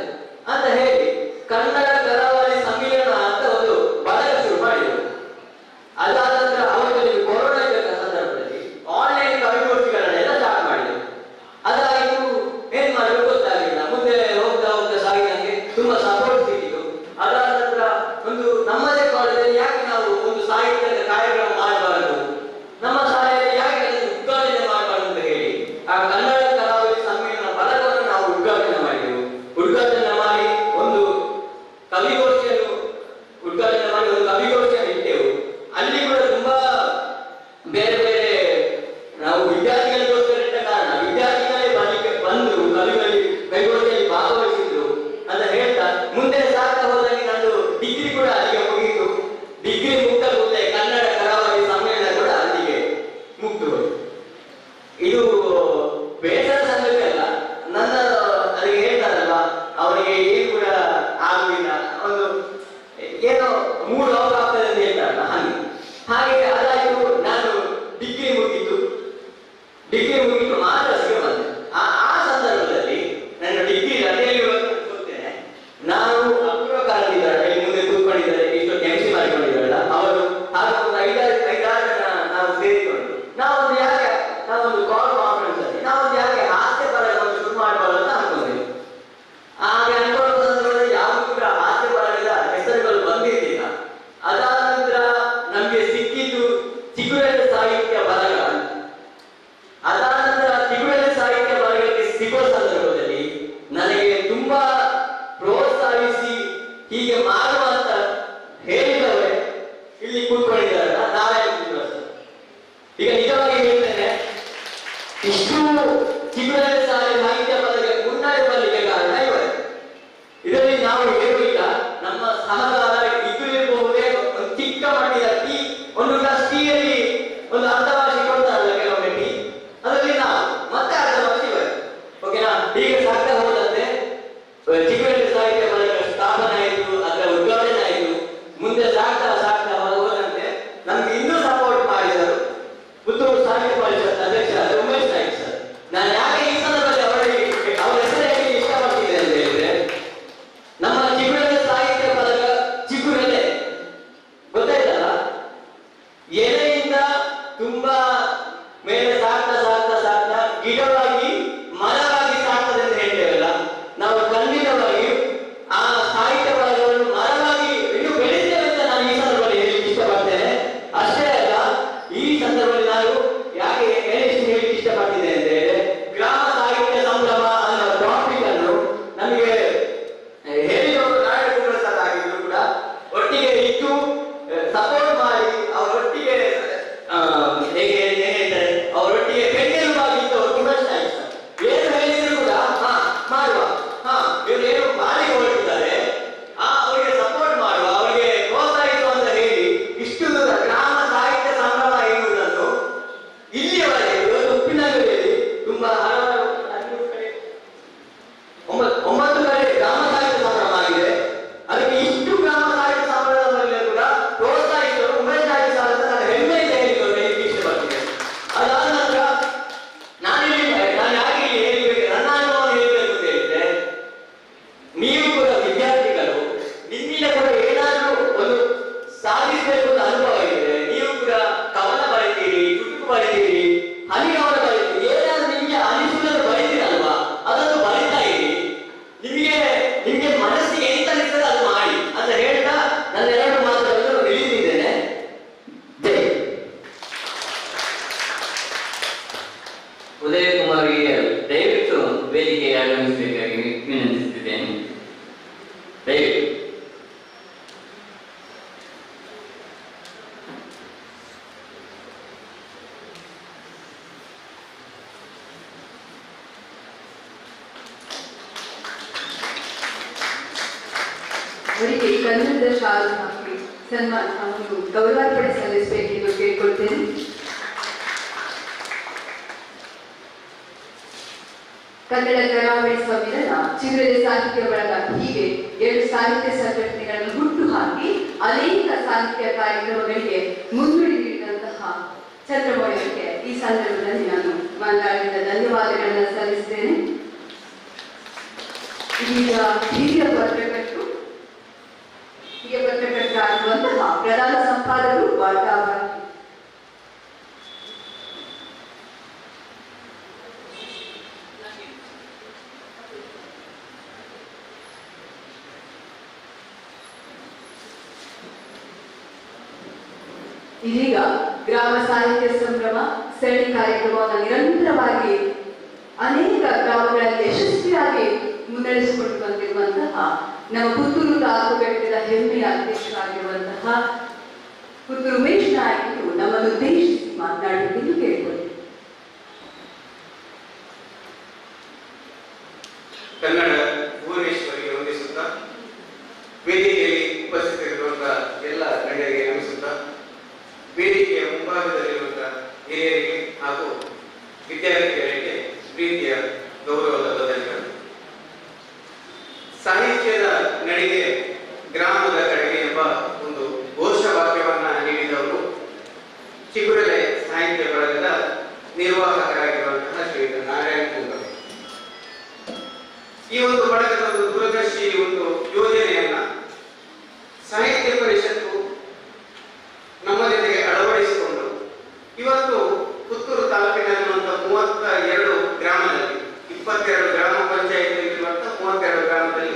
ಅಂತ ಹೇಳಿ ಕನ್ನಡ ಕರಾವಳಿ ಸಮ್ಮಿಲನ ಅಂತ ಒಂದು ಬಳಗ ಶುರು ಮಾಡಿದರು. ಅದಾದ ನಂತರ ಅವರಲ್ಲಿ ಕೊರೋನಾ ಸಂದರ್ಭದಲ್ಲಿ ಆನ್ಲೈನ್ ಕವಿಗೋಷ್ಠಿಗಳನ್ನೆಲ್ಲ ಸ್ಟಾರ್ಟ್ ಮಾಡಿದರು. ಅದಾಯಿತು, ಏನ್ ಮಾಡಬೇಕು ಗೊತ್ತಾಗಲಿಲ್ಲ. ಮುಂದೆ ಹೋಗ್ತಾ ಹೋಗ್ತಾ ಸಾಗಿ ನನಗೆ ತುಂಬಾ ಸಪೋರ್ಟ್ ಸಿಕ್ಕಿತು. ಅದಾದ ಕವಿಗೋಷ್ಠಿಯನ್ನು ಉದ್ಘಾಟನೆ ಮಾಡಿ ಒಂದು ಕವಿಗೋಷ್ಠಿಯನ್ನು ಇಟ್ಟೆವು. ಅಲ್ಲಿ ಕೂಡ ತುಂಬಾ ಬೇರೆ ಬೇರೆ ನಾವು ವಿದ್ಯಾರ್ಥಿಗಳಿಗೋಸ್ಕರ ಇಟ್ಟ ಕಾರಣ ವಿದ್ಯಾರ್ಥಿಗಳೇ ಬರಲಿಕ್ಕೆ ಬಂದು ಕವಿಗೋಷ್ಠಿಯಲ್ಲಿ ಭಾಗವಹಿಸಿದ್ರು ಅಂತ ಹೇಳ್ತಾ ಮುಂದೆ ಸಾಗ್ತಾ ಹೋದಾಗೆ ನಂದು ಡಿಗ್ರಿ ಕೂಡ ಅಲ್ಲಿಗೆ ಮುಗಿಯಿತು. ಡಿಗ್ರಿ ಮುಗ್ದ ಕೂಡಲೇ ಕನ್ನಡ ಕರಾವಳಿ ಸಮ್ಮೇಳನ ಕೂಡ ಅಲ್ಲಿಗೆ ಮುಗ್ದು ಹೋಯಿತು. ಇದು ಬೇಸರ ಸಂಗತಿ ಅಲ್ಲ, ನನ್ನ ಅದಕ್ಕೆ ಹೇಳ್ತಾರಲ್ವಾ ಅವನಿಗೆ ಏನು ಕೂಡ ಆಗುದಿಲ್ಲ, ಒಂದು ಏನೋ ಮೂಡ್ ಆಫ್ ಆಗ್ತದೆ ಅಂತ ಹೇಳ್ತಾರಲ್ಲ ಹಾಗೆ ಅದಾಯ್ತು. ನಾನು ಡಿಗ್ರಿ ಮುಗಿತು ಮಾಸ್ಟರ್ಸ್ಗೆ ಬಂದೆ. ಆ ಸಂದರ್ಭದಲ್ಲಿ ನನ್ನ ಡಿಗ್ರಿ ರಜೆಯಲ್ಲಿ ಗೊತ್ತೇನೆ, ನಾನು ಅಪೂರ್ವ ಕಾಲದಿದ್ದಾರೆ ಮುಂದೆ ಕೂತ್ಕೊಂಡಿದ್ದಾರೆ, ಇಷ್ಟೊತ್ತು MC ಮಾಡಿಕೊಂಡಿದ್ದಾರಲ್ಲ ಅವರು ಹಾಗೆ ಒಂದು ಐದಾರು ಜನ ನಾವು ಸೇರಿಕೊಂಡು ನಾವೊಂದು ಕಾಲ್ ಕಾನ್ಫರೆನ್ಸ್ ಅಲ್ಲಿ ನಾವೊಂದು ಯಾಕೆ ಹಾಸ್ಯ ಬರಹವನ್ನು ಶುರು ಮಾಡಬಾರ್ದು ಅಂತ ಅನ್ಕೊಂಡ್ವಿ. ಹಾಗೆ ಅನ್ಕೊಳ್ಳೋ ಸಂದರ್ಭದಲ್ಲಿ ಯಾವುದು ಕೂಡ ಹಾಸ್ಯ ಬರಹದ ಹೆಸರುಗಳು ಬಂದಿರಲಿಲ್ಲ. ಅದಾದ ನಂತರ ನಮ್ಗೆ ಸಿಕ್ಕಿದ್ದು ಚಿಗುರೆಲೆ ಸಾಹಿತ್ಯ ಬರಹಗಳು. ಅದಾದ ನಂತರ ಚಿಗುರೆಲೆ ಸಾಹಿತ್ಯ ಬರಹಗಳಿಗೆ ಸಿಗೋ ಸಂದರ್ಭದಲ್ಲಿ ನನಗೆ ತುಂಬಾ ಪ್ರೋತ್ಸಾಹಿಸಿ ಹೀಗೆ ಮಾಡುವಂತ ಹೇಳಿದವರೇ ಇಲ್ಲಿ ಕೂತ್ಕೊಂಡಿದ್ದಾರಲ್ಲ ನಾರಾಯಣ ಶ್ರೀನಿವಾಸ. ಈಗ ನಿಜವಾಗಿ ಹೇಳ್ತೇನೆ, ಇಷ್ಟು ಚಿಗುರೆಲೆ ಸಾಹಿತ್ಯ ಬರಹಕ್ಕೆ ಮುನ್ನಡೆ ಬರಲಿಕ್ಕೆ ಕಾರಣ ಇವರೇ. ಇದರಲ್ಲಿ ನಾವು ಹೇಳುವುದಿಲ್ಲ, ನಮ್ಮ ಸಹಕಾರ ಇದ್ದಿರಬಹುದೇ ಒಂದು ಚಿಕ್ಕ ಮಟ್ಟಿನ ಟೀ, ಒಂದು ಗ್ಲಾಸ್ ಟೀಯಲ್ಲಿ ಒಂದು ಅರ್ಧ ಭಾಷೆ ಕೊಡ್ತಾರಲ್ಲ ಕೆಲವೊಮ್ಮೆ ಟೀ, ಅದರಲ್ಲಿ ನಾವು ಮತ್ತೆ ಅರ್ಧ ಭಾಷೆ ಇವರೇ. ಓಕೆನಾ? ಹೀಗೆ ಸಾಗ್ತಾ ಹೋದಂತೆ ಚಿಗುರೆಲೆ ಸಾಹಿತ್ಯ ಬರಹಗಳ ಸ್ಥಾಪನೆ ಆಯಿತು, ಅದರ ಉದ್ಘಾಟನೆ ಆಯಿತು. ಮುಂದೆ ಸಾಗ್ತಾ ಹೋದಂತೆ ನಮ್ಗೆ ಇನ್ನೂ ಸಪೋರ್ಟ್ ಮಾಡಿದರು ಪುತ್ತೂರು ಸಾಹಿತ್ಯ ಪರಿಷತ್ ಅಧ್ಯಕ್ಷರಾದ ಉಮೇಶ್ ನಾಯ್ಕ್ ಸರ್. ನಾನು ಯಾಕೆ ಈ ಸಂದರ್ಭದಲ್ಲಿ ಅವರ ಹೆಸರು ಹೇಳಿ ಇಷ್ಟಪಡ್ತಿದ್ದೆ ಅಂತ ಹೇಳಿದ್ರೆ, ನಮ್ಮ ಚಿಗುರೆಲೆ ಸಾಹಿತ್ಯ ಬರಹ ಚಿಗುರೆಲೆ ಗೊತ್ತಾಯ್ತಲ್ಲ, ಎಲೆಯಿಂದ ತುಂಬಾ ಮೇಲೆ ಸಾಗ್ತಾ ಗಿಡವಾಗಿ ಮರವಾಗಿ ಸಾಗ್ತದೆ ಅಂತ ಹೇಳ್ತೇವಲ್ಲ, ನಾವು ಖಂಡಿತವಾಗಿ ಆ ಸಾಹಿತ್ಯ ಬರಹಗಳನ್ನು ಮರವಾಗಿ ಇನ್ನೂ ಬೆಳೆಸ್ತೇವೆ ಅಂತ ನಾನು ಈ ಸಂದರ್ಭದಲ್ಲಿ ಹೇಳಲಿಕ್ಕೆ ಇಷ್ಟಪಡ್ತೇನೆ. ಅಷ್ಟೇ ಅಲ್ಲ, ಈ ಸಂದರ್ಭದಲ್ಲಿ ನಾನು ಯಾಕೆ ಹೇಳಲಿಕ್ಕೆ ಇಷ್ಟಪಡ್ತಿದ್ದೆ ಅಂತ ಹೇಳಿದ್ರೆ, ಗ್ರಾಮ ಸಾಹಿತ್ಯ ಸಂಭ್ರಮ ಅನ್ನೋ ಟಾಪಿಕ್ ಅನ್ನು ನಮಗೆ ಹೇಳಿದವರು ನಾರಾಯಣ ಸರ್ ಆಗಿದ್ರು ಕೂಡ ಒಟ್ಟಿಗೆ ಇಟ್ಟು ಸಪೋರ್ಟ್ ಮಾಡಿ ಅವರೊಟ್ಟಿಗೆ ಹೇಗೆ ಹೇಳ್ತಾರೆ ಅವರೊಟ್ಟಿಗೆ ಬೆನ್ನೆಲುಬಾಗಿದ್ದವರು ಉಮೇಶ್ ನಾಯ್ಕ್ ಸರ್. ಏನು ಹೇಳಿದ್ರು ಕೂಡ ಮಾಡುವ ಇವರು ಏನು ಮಾಡಿ ಹೊರಟಿದ್ದಾರೆ ಅವರಿಗೆ ಸಪೋರ್ಟ್ ಮಾಡುವ, ಅವರಿಗೆ ಪ್ರೋತ್ಸಾಹಿಸುವ ಅಂತ ಹೇಳಿ ಇಷ್ಟು ದೂರ ಗ್ರಾಮ ಸಾಹಿತ್ಯ ಸಂಭ್ರಮ ಎನ್ನುವುದನ್ನು ಇಲ್ಲಿಯವರೆಗೆ ಇವತ್ತು ಉಪ್ಪಿನಂಗಡಿಯಲ್ಲಿ ತುಂಬಾ ಹಲವಾರು 9 ಕಡೆ ಗ್ರಾಮ ಸಾಹಿತ್ಯ ಸಂಭ್ರಮ ಆಗಿದೆ. ಅದಕ್ಕೆ ಇಷ್ಟು ಗ್ರಾಮ ಸಾಹಿತ್ಯ ಸಂಭ್ರಮದಲ್ಲಿ ಕೂಡ ಪ್ರೋತ್ಸಾಹಿಸಲು ಉಮೇಶ್ ನಾಯ್ಕ್ ಸರ್ ಅಂತ ನಾನು ಹೆಮ್ಮೆಯಿಂದ ಹೇಳಿಕೊಳ್ಳಲು ಇಷ್ಟಪಡ್ತೀನಿ. ಅದಾದ ನಂತರ ನಾನು ಯಾಕೆ ಹೇಳಬೇಕು, ನನ್ನ ಅನುಭವ ಹೇಳಬೇಕು ಅಂತ ಹೇಳಿದ್ರೆ, ನೀವು ಕೂಡ ವಿದ್ಯಾರ್ಥಿಗಳು, ನಿಮ್ಮಿಂದ ಕೂಡ ಏನಾದರೂ ಒಂದು ಸಾಧಿಸಬೇಕು ಅಂತ ಅನುಭವ ಇದೆ. ನೀವು ಕೂಡ ಕವನ ಬರೀತೀರಿ, ಚುಟುಕು ಬರೀತೀರಿ, ಹನಿಗವನ ಬರೀತೀರಿ, ಏನಾದ್ರೂ ನಿಮ್ಗೆ ಅನಿಸುವುದನ್ನು ಬರೀತೀರಲ್ವಾ, ಅದನ್ನು ಬರೀತಾ ಇರಿ. ನಿಮ್ಗೆ ಮನಸ್ಸಿಗೆ ಎಂತ ಅನಿಸ್ತದೆ ಅದು ಮಾಡಿ ಅಂತ ಹೇಳ್ತಾ ನನ್ನ 2 ಮಾತುಗಳನ್ನು ನಿಲ್ಲಿಸಿದ್ದೇನೆ. ಜೈ ಉದಯ ಕುಮಾರ್ಗೆ ದಯವಿಟ್ಟು ವೇದಿಕೆಗೆ ಆಗಮಿಸಬೇಕಾಗಿ ವಿನಂತಿಸುತ್ತಿದ್ದೇನೆ. ದಯವಿಟ್ಟು. ಅವರಿಗೆ ಕನ್ನಡದ ಶಾಲು ಹಾಕಿ ಒಂದು ಗೌರವಾರ್ಪಣೆ ಸಲ್ಲಿಸಬೇಕೆಂದು ಕೇಳಿಕೊಳ್ತೇನೆ. ಕನ್ನಡ ಕರಾವಳಿ ಸಂವಿಧಾನ, ಚಿಗುರೆಲೆ ಸಾಹಿತ್ಯ ಬಳಗ ಹೀಗೆ 2 ಸಾಹಿತ್ಯ ಸಂಘಟನೆಗಳನ್ನು ಹುಟ್ಟು ಹಾಕಿ ಅನೇಕ ಸಾಹಿತ್ಯ ಕಾರ್ಯಕ್ರಮಗಳಿಗೆ ಮುನ್ನುಡಿ ನೀಡಿದಂತಹ ಚಂದ್ರಮೌಳಿಗೆ ಈ ಸಂದರ್ಭದಲ್ಲಿ ನಾನು ಮಾತಾಡಿದ ಧನ್ಯವಾದಗಳನ್ನು ಸಲ್ಲಿಸ್ತೇನೆ. ಈಗ ಹಿರಿಯ ಪತ್ರಕರ್ತರಾಗಿರುವಂತಹ ಪ್ರಧಾನ ಸಂಪಾದಕರು ವಾರ್ತಾವಾಹಿ ಇದೀಗ ಗ್ರಾಮ ಸಾಹಿತ್ಯ ಸಂಭ್ರಮ ಸರಣಿ ಕಾರ್ಯಕ್ರಮವನ್ನು ನಿರಂತರವಾಗಿ ಅನೇಕ ಗ್ರಾಮಗಳಲ್ಲಿ ಯಶಸ್ವಿಯಾಗಿ ಮುನ್ನಡೆಸಿಕೊಂಡು ಬಂದಿರುವಂತಹ ನಮ್ಮ ಪುತ್ತೂರು ತಾಲೂಕು ಘಟಕದ ಹೆಮ್ಮೆಯ ಅಧ್ಯಕ್ಷರಾಗಿರುವಂತಹ ಪುತ್ತೂರು ಉಮೇಶ್ ನಾಯಕರು ನಮ್ಮನ್ನು ಉದ್ದೇಶಿಸಿ ಮಾತನಾಡಬೇಕೆಂದು ಕೇಳಿಕೊಳ್ಳಿ. ಕನ್ನಡ ಭುವನೇಶ್ವರಿಗೆ ವಂದಿಸುತ್ತಾ, ವೇದಿಕೆಯಲ್ಲಿ ಉಪಸ್ಥಿತರಿರುವಂತಹ ಎಲ್ಲ ಗಣ್ಯರಿಗೆ ನಮಿಸುತ್ತಾ, ವೇದಿಕೆಯ ಮುಂಭಾಗದಲ್ಲಿರುವಂತಹ ಹಿರಿಯರಿಗೆ ಹಾಗೂ ವಿದ್ಯಾರ್ಥಿಗಳಿಗೆ ಪ್ರೀತಿಯ ಗೌರವದ ವಂದನೆಗಳು. ಸಾಹಿತ್ಯದ ನಡಿಗೆ ಗ್ರಾಮದ ಕಡೆಗೆ ಎಂಬ ಒಂದು ಘೋಷವಾಕ್ಯವನ್ನ ನೀಡಿದವರು ಚಿಗುರಲೆ ಸಾಹಿತ್ಯ ಬಳಗದ ನಿರ್ವಾಹಕರಾಗಿರುವಂತಹ ಶ್ರೀಯುತ ನಾರಾಯಣ ಕುಂದರ್. ಈ ಒಂದು ಬಳಗದ ಒಂದು ದೂರದರ್ಶಿ ಒಂದು ಯೋಜನೆಯನ್ನ ಸಾಹಿತ್ಯ ಪರಿಷತ್ತು ನಮ್ಮ ಜೊತೆಗೆ ಅಳವಡಿಸಿಕೊಂಡು ಇವತ್ತು ಪುತ್ತೂರು ತಾಲೂಕಿನಲ್ಲಿರುವಂತಹ 32 ಗ್ರಾಮದಲ್ಲಿ 22 ಗ್ರಾಮ ಪಂಚಾಯತ್ನಲ್ಲಿರುವಂತಹ 32 ಗ್ರಾಮದಲ್ಲಿ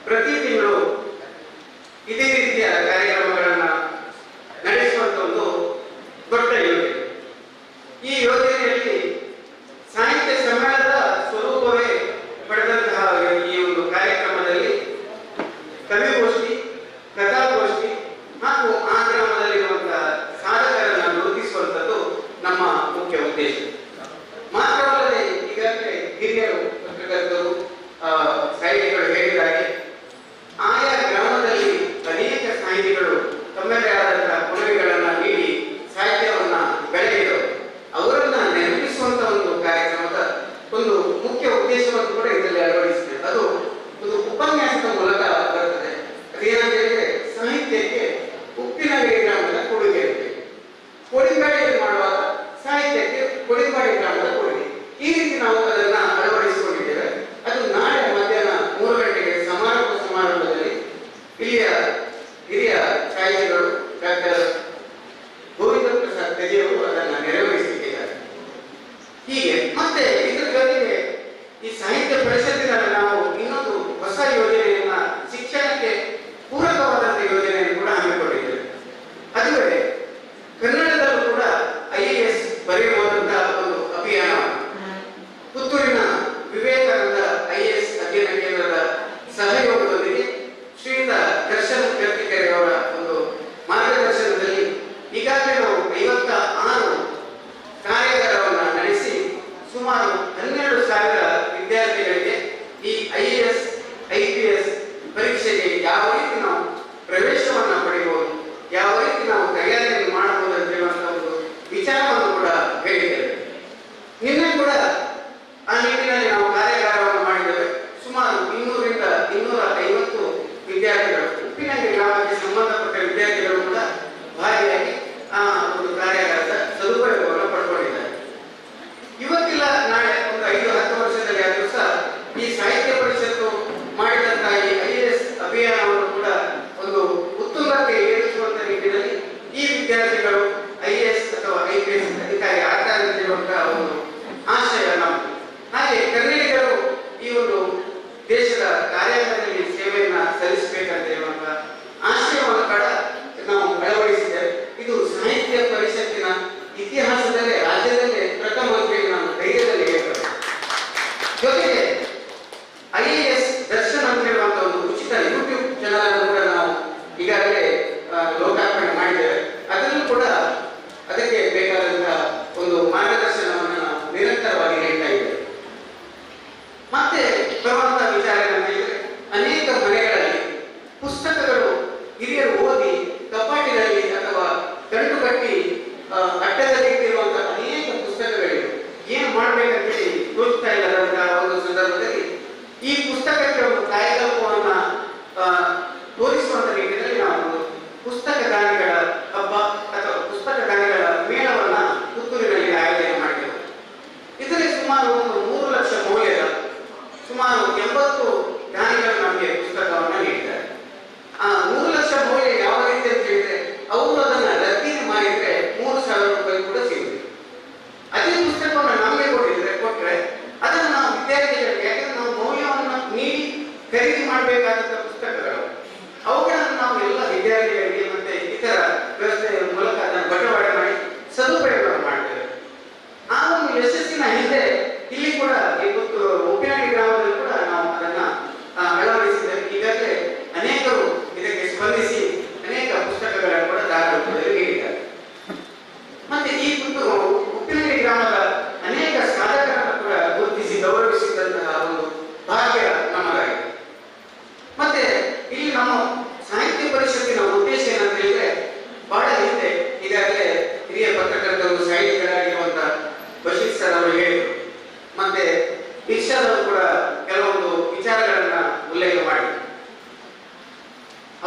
ಪ್ರತಿ ತಿಂಗಳು ಇದೇ ರೀತಿಯ ಕಾರ್ಯಕ್ರಮಗಳನ್ನ ನಡೆಸುವಂತ ಒಂದು ದೊಡ್ಡ ಯೋಜನೆ. ಈ ಯೋಜನೆಯಲ್ಲಿ ಸಾಹಿತ್ಯ ಸಮ್ಮೇಳನದ ಸ್ವರೂಪವೇ ಪಡೆದಂತಹ ಈ ಒಂದು ಕಾರ್ಯಕ್ರಮದಲ್ಲಿ ಕವಿಗೋಷ್ಠಿ, ಕಥಾಗೋಷ್ಠಿ ಹಾಗೂ ಆ ಗ್ರಾಮದಲ್ಲಿರುವಂತಹ ಸಾಧಕರನ್ನ ಗುರುತಿಸುವಂಥದ್ದು ನಮ್ಮ ಮುಖ್ಯ ಉದ್ದೇಶ. ಮಾತ್ರವಲ್ಲದೆ ಈಗಾಗಲೇ ಹಿರಿಯರು, ಪತ್ರಕರ್ತರು, ಸಾಹಿತಿಗಳು ಹೇಳಿದಾಗೆ ಆಯಾ ಗ್ರಾಮದಲ್ಲಿ ಅನೇಕ ಸಾಹಿತಿಗಳು ತಮ್ಮದೇ ಆದಂತಹ ಕೊಡುಗೆಗಳನ್ನ ನೀಡಿ ಸಾಹಿತ್ಯವನ್ನ ಬೆಳೆದಿದರು. ಅವರನ್ನ ನೆನಪಿಸುವಂತ ಒಂದು ಕಾರ್ಯಕ್ರಮದ ಒಂದು ಮುಖ್ಯ ಉದ್ದೇಶವನ್ನು ಕೂಡ ಇದರಲ್ಲಿ ಅಳವಡಿಸಿದೆ. ಅದು ಒಂದು ಉಪನ್ಯಾಸದ ಮೂಲಕ ಬರುತ್ತದೆ. ಅದೇನಂತ ಹೇಳಿದ್ರೆ ಸಾಹಿತ್ಯಕ್ಕೆ ಉಪ್ಪಿನಂಗಡಿ ಗ್ರಾಮದ ಕೊಡುಗೆ ಇರುತ್ತೆ, ಕೋಡಿಂಬಾಡಿಯಲ್ಲಿ ಮಾಡುವಾಗ ಸಾಹಿತ್ಯಕ್ಕೆ ಕೋಡಿಂಬಾಡಿ ಗ್ರಾಮದ ಕೊಡುಗೆ. ಈ ರೀತಿ ನಾವು ಅದನ್ನ ಅಳವಡಿಸಿಕೊಂಡಿದ್ದೇವೆ. ಅದು ನಾಳೆ ಮಧ್ಯಾಹ್ನ 3 ಗಂಟೆಗೆ ಸಮಾರಂಭದಲ್ಲಿ ಇಲ್ಲಿಯ ಹಿರಿಯ ಸಾಹಿತಿಗಳು ಡಾಕ್ಟರ್ ಗೋವಿಂದ ಪ್ರಸಾದ್ ತೆಜಿಯವರು ಅದನ್ನ ನೆರವೇರಿಸಿದ್ದಾರೆ. ಹೀಗೆ ಮತ್ತೆ ಇದರ ಜೊತೆಗೆ ಈ ಸಾಹಿತ್ಯ ಪರಿಷತ್ತಿನಲ್ಲಿ ನಾವು ಇನ್ನೊಂದು ಹೊಸ ಯೋಜನೆಯನ್ನ, ಶಿಕ್ಷಣಕ್ಕೆ ಪೂರಕವಾದಂತಹ ಯೋಜನೆಯನ್ನು ಕೂಡ ಹಮ್ಮಿಕೊಂಡಿದ್ದೇವೆ. ಅದುವೇ ಕನ್ನಡದಲ್ಲೂ ಕೂಡ IAS ಬರೆಯುವಂತಹ ಒಂದು ಅಭಿಯಾನ. ಪುತ್ತೂರಿನ ವಿವೇಕಾನಂದ IAS ಅಧ್ಯಯನ ಕೇಂದ್ರದ ಸಹಯೋಗದೊಂದಿಗೆ ಶ್ರೀಯುತ ದರ್ಶನ್ ಅವರ ಒಂದು ಮಾರ್ಗದರ್ಶನದಲ್ಲಿ ಈಗಾಗಲೇ ನಾವು 56 ಕಾರ್ಯಾಗಾರವನ್ನು ನಡೆಸಿ ಸುಮಾರು 12,000 ವಿದ್ಯಾರ್ಥಿಗಳಿಗೆ ಈ IAS IPS ಪರೀಕ್ಷೆಗೆ ಯಾವ ರೀತಿ ನಾವು ಪ್ರವೇಶವನ್ನ ಪಡೆಯಬಹುದು, ಯಾವ ರೀತಿ ನಾವು ತಯಾರಿಯನ್ನು ಮಾಡಬಹುದು ಅಂತ ಹೇಳುವಂತಹ ಒಂದು ವಿಚಾರವನ್ನು ಕೂಡ ಹೇಳಿದ್ದೇವೆ. ನಿನ್ನೆ ಕೂಡ ಆ ನಿಟ್ಟಿನಲ್ಲಿ ನಾವು ಕಾರ್ಯಾಗಾರವನ್ನು ಮಾಡಿದ್ದೇವೆ. ಸುಮಾರು 200ರಿಂದ 250 ವಿದ್ಯಾರ್ಥಿಗಳು, ಉಪ್ಪಿನಂಗಡಿ ಗ್ರಾಮಕ್ಕೆ ಸಂಬಂಧಪಟ್ಟ ವಿದ್ಯಾರ್ಥಿಗಳು ಕೂಡ ಭಾಗಿಯಾಗಿ ಆ ಒಂದು ಕಾರ್ಯಾಗಾರದ ಸದುಪಯೋಗವನ್ನು ಪಡ್ಕೊಂಡಿದ್ದಾರೆ. ಇವತ್ತಿಲ್ಲ ನಾಳೆ ಒಂದು 5-10 ವರ್ಷದಲ್ಲಿ ಆದರೂ ಸಹ ಈ ಸಾಹಿತ್ಯ ಪರಿಷತ್ತು ಮಾಡಿದಂತಹ ಈ IAS ಅಭಿಯಾನವನ್ನು ಕೂಡ ಒಂದು ಉತ್ತುಂಗಕ್ಕೆ ಏರಿಸುವಂತ ನಿಟ್ಟಿನಲ್ಲಿ ಈ ವಿದ್ಯಾರ್ಥಿಗಳು IAS ಅಥವಾ IPS ಅಧಿಕಾರಿ ಆಗ್ತಾರೆ ಅಂತ ಹೇಳುವಂತಹ ಒಂದು ಆಶಯ ನಮ್ಮದು. ಹಾಗೆ ಕನ್ನಡಿಗರು ಈ ಒಂದು ದೇಶದ ಕಾರ್ಯಾಂಗದಲ್ಲಿ ಸೇವೆಯನ್ನ ಸಲ್ಲಿಸಬೇಕಂತ ಹೇಳುವಂತಹ ಆಶಯವನ್ನು ಕೂಡ ನಾವು ಅಳವಡಿಸಿದ್ದೇವೆ. ಇದು ಸಾಹಿತ್ಯ ಪರಿಷತ್ತಿನ ಇತಿಹಾಸದಲ್ಲೇ ರಾಜ್ಯದಲ್ಲೇ ಪ್ರಥಮ ಅಂತ ನಾವು ಧೈರ್ಯದಲ್ಲಿ ಹೇಳ್ತೇವೆ. ಜೊತೆಗೆ IAS ದರ್ಶನ್ ಅಂತ ಹೇಳುವಂತಹ ಒಂದು ಉಚಿತ ಯೂಟ್ಯೂಬ್ ಚಾನಲ್ ಅನ್ನು ಕೂಡ ನಾವು ಈಗಾಗಲೇ ಲೋಕಾರ್ಪಣೆ ಮಾಡಿದ್ದೇವೆ. ಅದರಲ್ಲೂ ಕೂಡ ಅದಕ್ಕೆ ಬೇಕಾದಂತಹ ಒಂದು ಮಾರ್ಗದರ್ಶನವನ್ನು ನಾವು ನಿರಂತರವಾಗಿ ನೀಡ್ತಾ ಇದ್ದೇವೆ. ಮತ್ತೆ ಬರುವಂತಹ ವಿಚಾರ ಏನಂತ ಹೇಳಿದ್ರೆ, ಅನೇಕ ಮನೆಗಳಲ್ಲಿ ಪುಸ್ತಕಗಳು ಹಿರಿಯರು ಓದಿ ಕಪಾಟಿನಲ್ಲಿ ಅಥವಾ ಗಂಟು ಕಟ್ಟಿ ಅಡ್ಡದಲ್ಲಿ ಇಟ್ಟಿರುವಂತಹ ಅನೇಕ ಪುಸ್ತಕಗಳಿವೆ. ಏನ್ ಮಾಡ್ಬೇಕಂತ ಹೇಳಿ ತೋಚ್ತಾ ಇಲ್ಲದಂತಹ ಒಂದು ಸಂದರ್ಭದಲ್ಲಿ ಈ ಪುಸ್ತಕಕ್ಕೆ ಒಂದು ಕಾಯಕಲ್ಪವನ್ನ ತೋರಿಸುವಂತ ನಿಟ್ಟಿನಲ್ಲಿ ನಾವು ಪುಸ್ತಕ ದಾನಿಗಳ ಹಬ್ಬ ಅಥವಾ ಪುಸ್ತಕ ದಾನಿಗಳ ಮೇಳವನ್ನ ಪುತ್ತೂರಿನಲ್ಲಿ ಆಯೋಜನೆ ಮಾಡಿದೆವು. ಇದರಲ್ಲಿ ಸುಮಾರು ಒಂದು 3 ಲಕ್ಷ ಮೌಲ್ಯದ ಸುಮಾರು 80 ದಾನಿಗಳು ನಮಗೆ ಪುಸ್ತಕವನ್ನ ನೀಡಿದ್ದಾರೆ. ಆ 3 ಲಕ್ಷ ಮೌಲ್ಯ ಯಾವ ರೀತಿ ಅಂತ ಹೇಳಿದ್ರೆ, ಅವರು ಅದನ್ನ ರದ್ದಿನ ಮಾಡಿದ್ರೆ 3,000 ರೂಪಾಯಿ ಕೂಡ ಸಿಗುತ್ತೆ. ಅದೇ ಪುಸ್ತಕವನ್ನು ನಮಗೆ ಕೊಟ್ರೆ ಅದನ್ನು ನಾವು ವಿದ್ಯಾರ್ಥಿಗಳಿಗೆ, ಯಾಕಂದ್ರೆ ನಾವು ಮೌಲ್ಯವನ್ನು ನೀಡಿ ಖರೀದಿ ಮಾಡಬೇಕಾದಂತಹ ಪುಸ್ತಕಗಳು, ಅವುಗಳನ್ನು ನಾವು ಎಲ್ಲ ವಿದ್ಯಾರ್ಥಿಗಳಿಗೆ ಮತ್ತೆ ಇತರ ವ್ಯವಸ್ಥೆಯ ಮೂಲಕ ಅದನ್ನು ಬಟವಾಡೆ ಮಾಡಿ ಸದುಪಯೋಗ ಮಾಡ್ತೇವೆ. ಆ ಒಂದು ಯಶಸ್ಸಿನ ಹಿಂದೆ ಇಲ್ಲಿ ಕೂಡ ಉಪ್ಪಿನಂಗಡಿ ಗ್ರಾಮದಲ್ಲಿ ಕೂಡ ನಾವು ಅದನ್ನ ಅಳವಡಿಸಿದ್ದೇವೆ. ಈಗಾಗಲೇ ಇಲ್ಲಿ ನಮ್ಮ ಸಾಹಿತ್ಯ ಪರಿಷತ್ತಿನ ಉದ್ದೇಶ ಏನಂತ ಹೇಳಿದ್ರೆ, ಬಹಳ ಹಿಂದೆ ಈಗಾಗಲೇ ಹಿರಿಯ ಪತ್ರಕರ್ತರು ಸಾಹಿತ್ಯಗಳಾಗಿರುವಂತಹ ಬಶೀರ್ ಸರ್ ಅವರು ಹೇಳಿದರು, ಮತ್ತೆ ಇರ್ಷಾದ್ ಅವರು ಕೂಡ ಕೆಲವೊಂದು ವಿಚಾರಗಳನ್ನ ಉಲ್ಲೇಖ ಮಾಡಿ,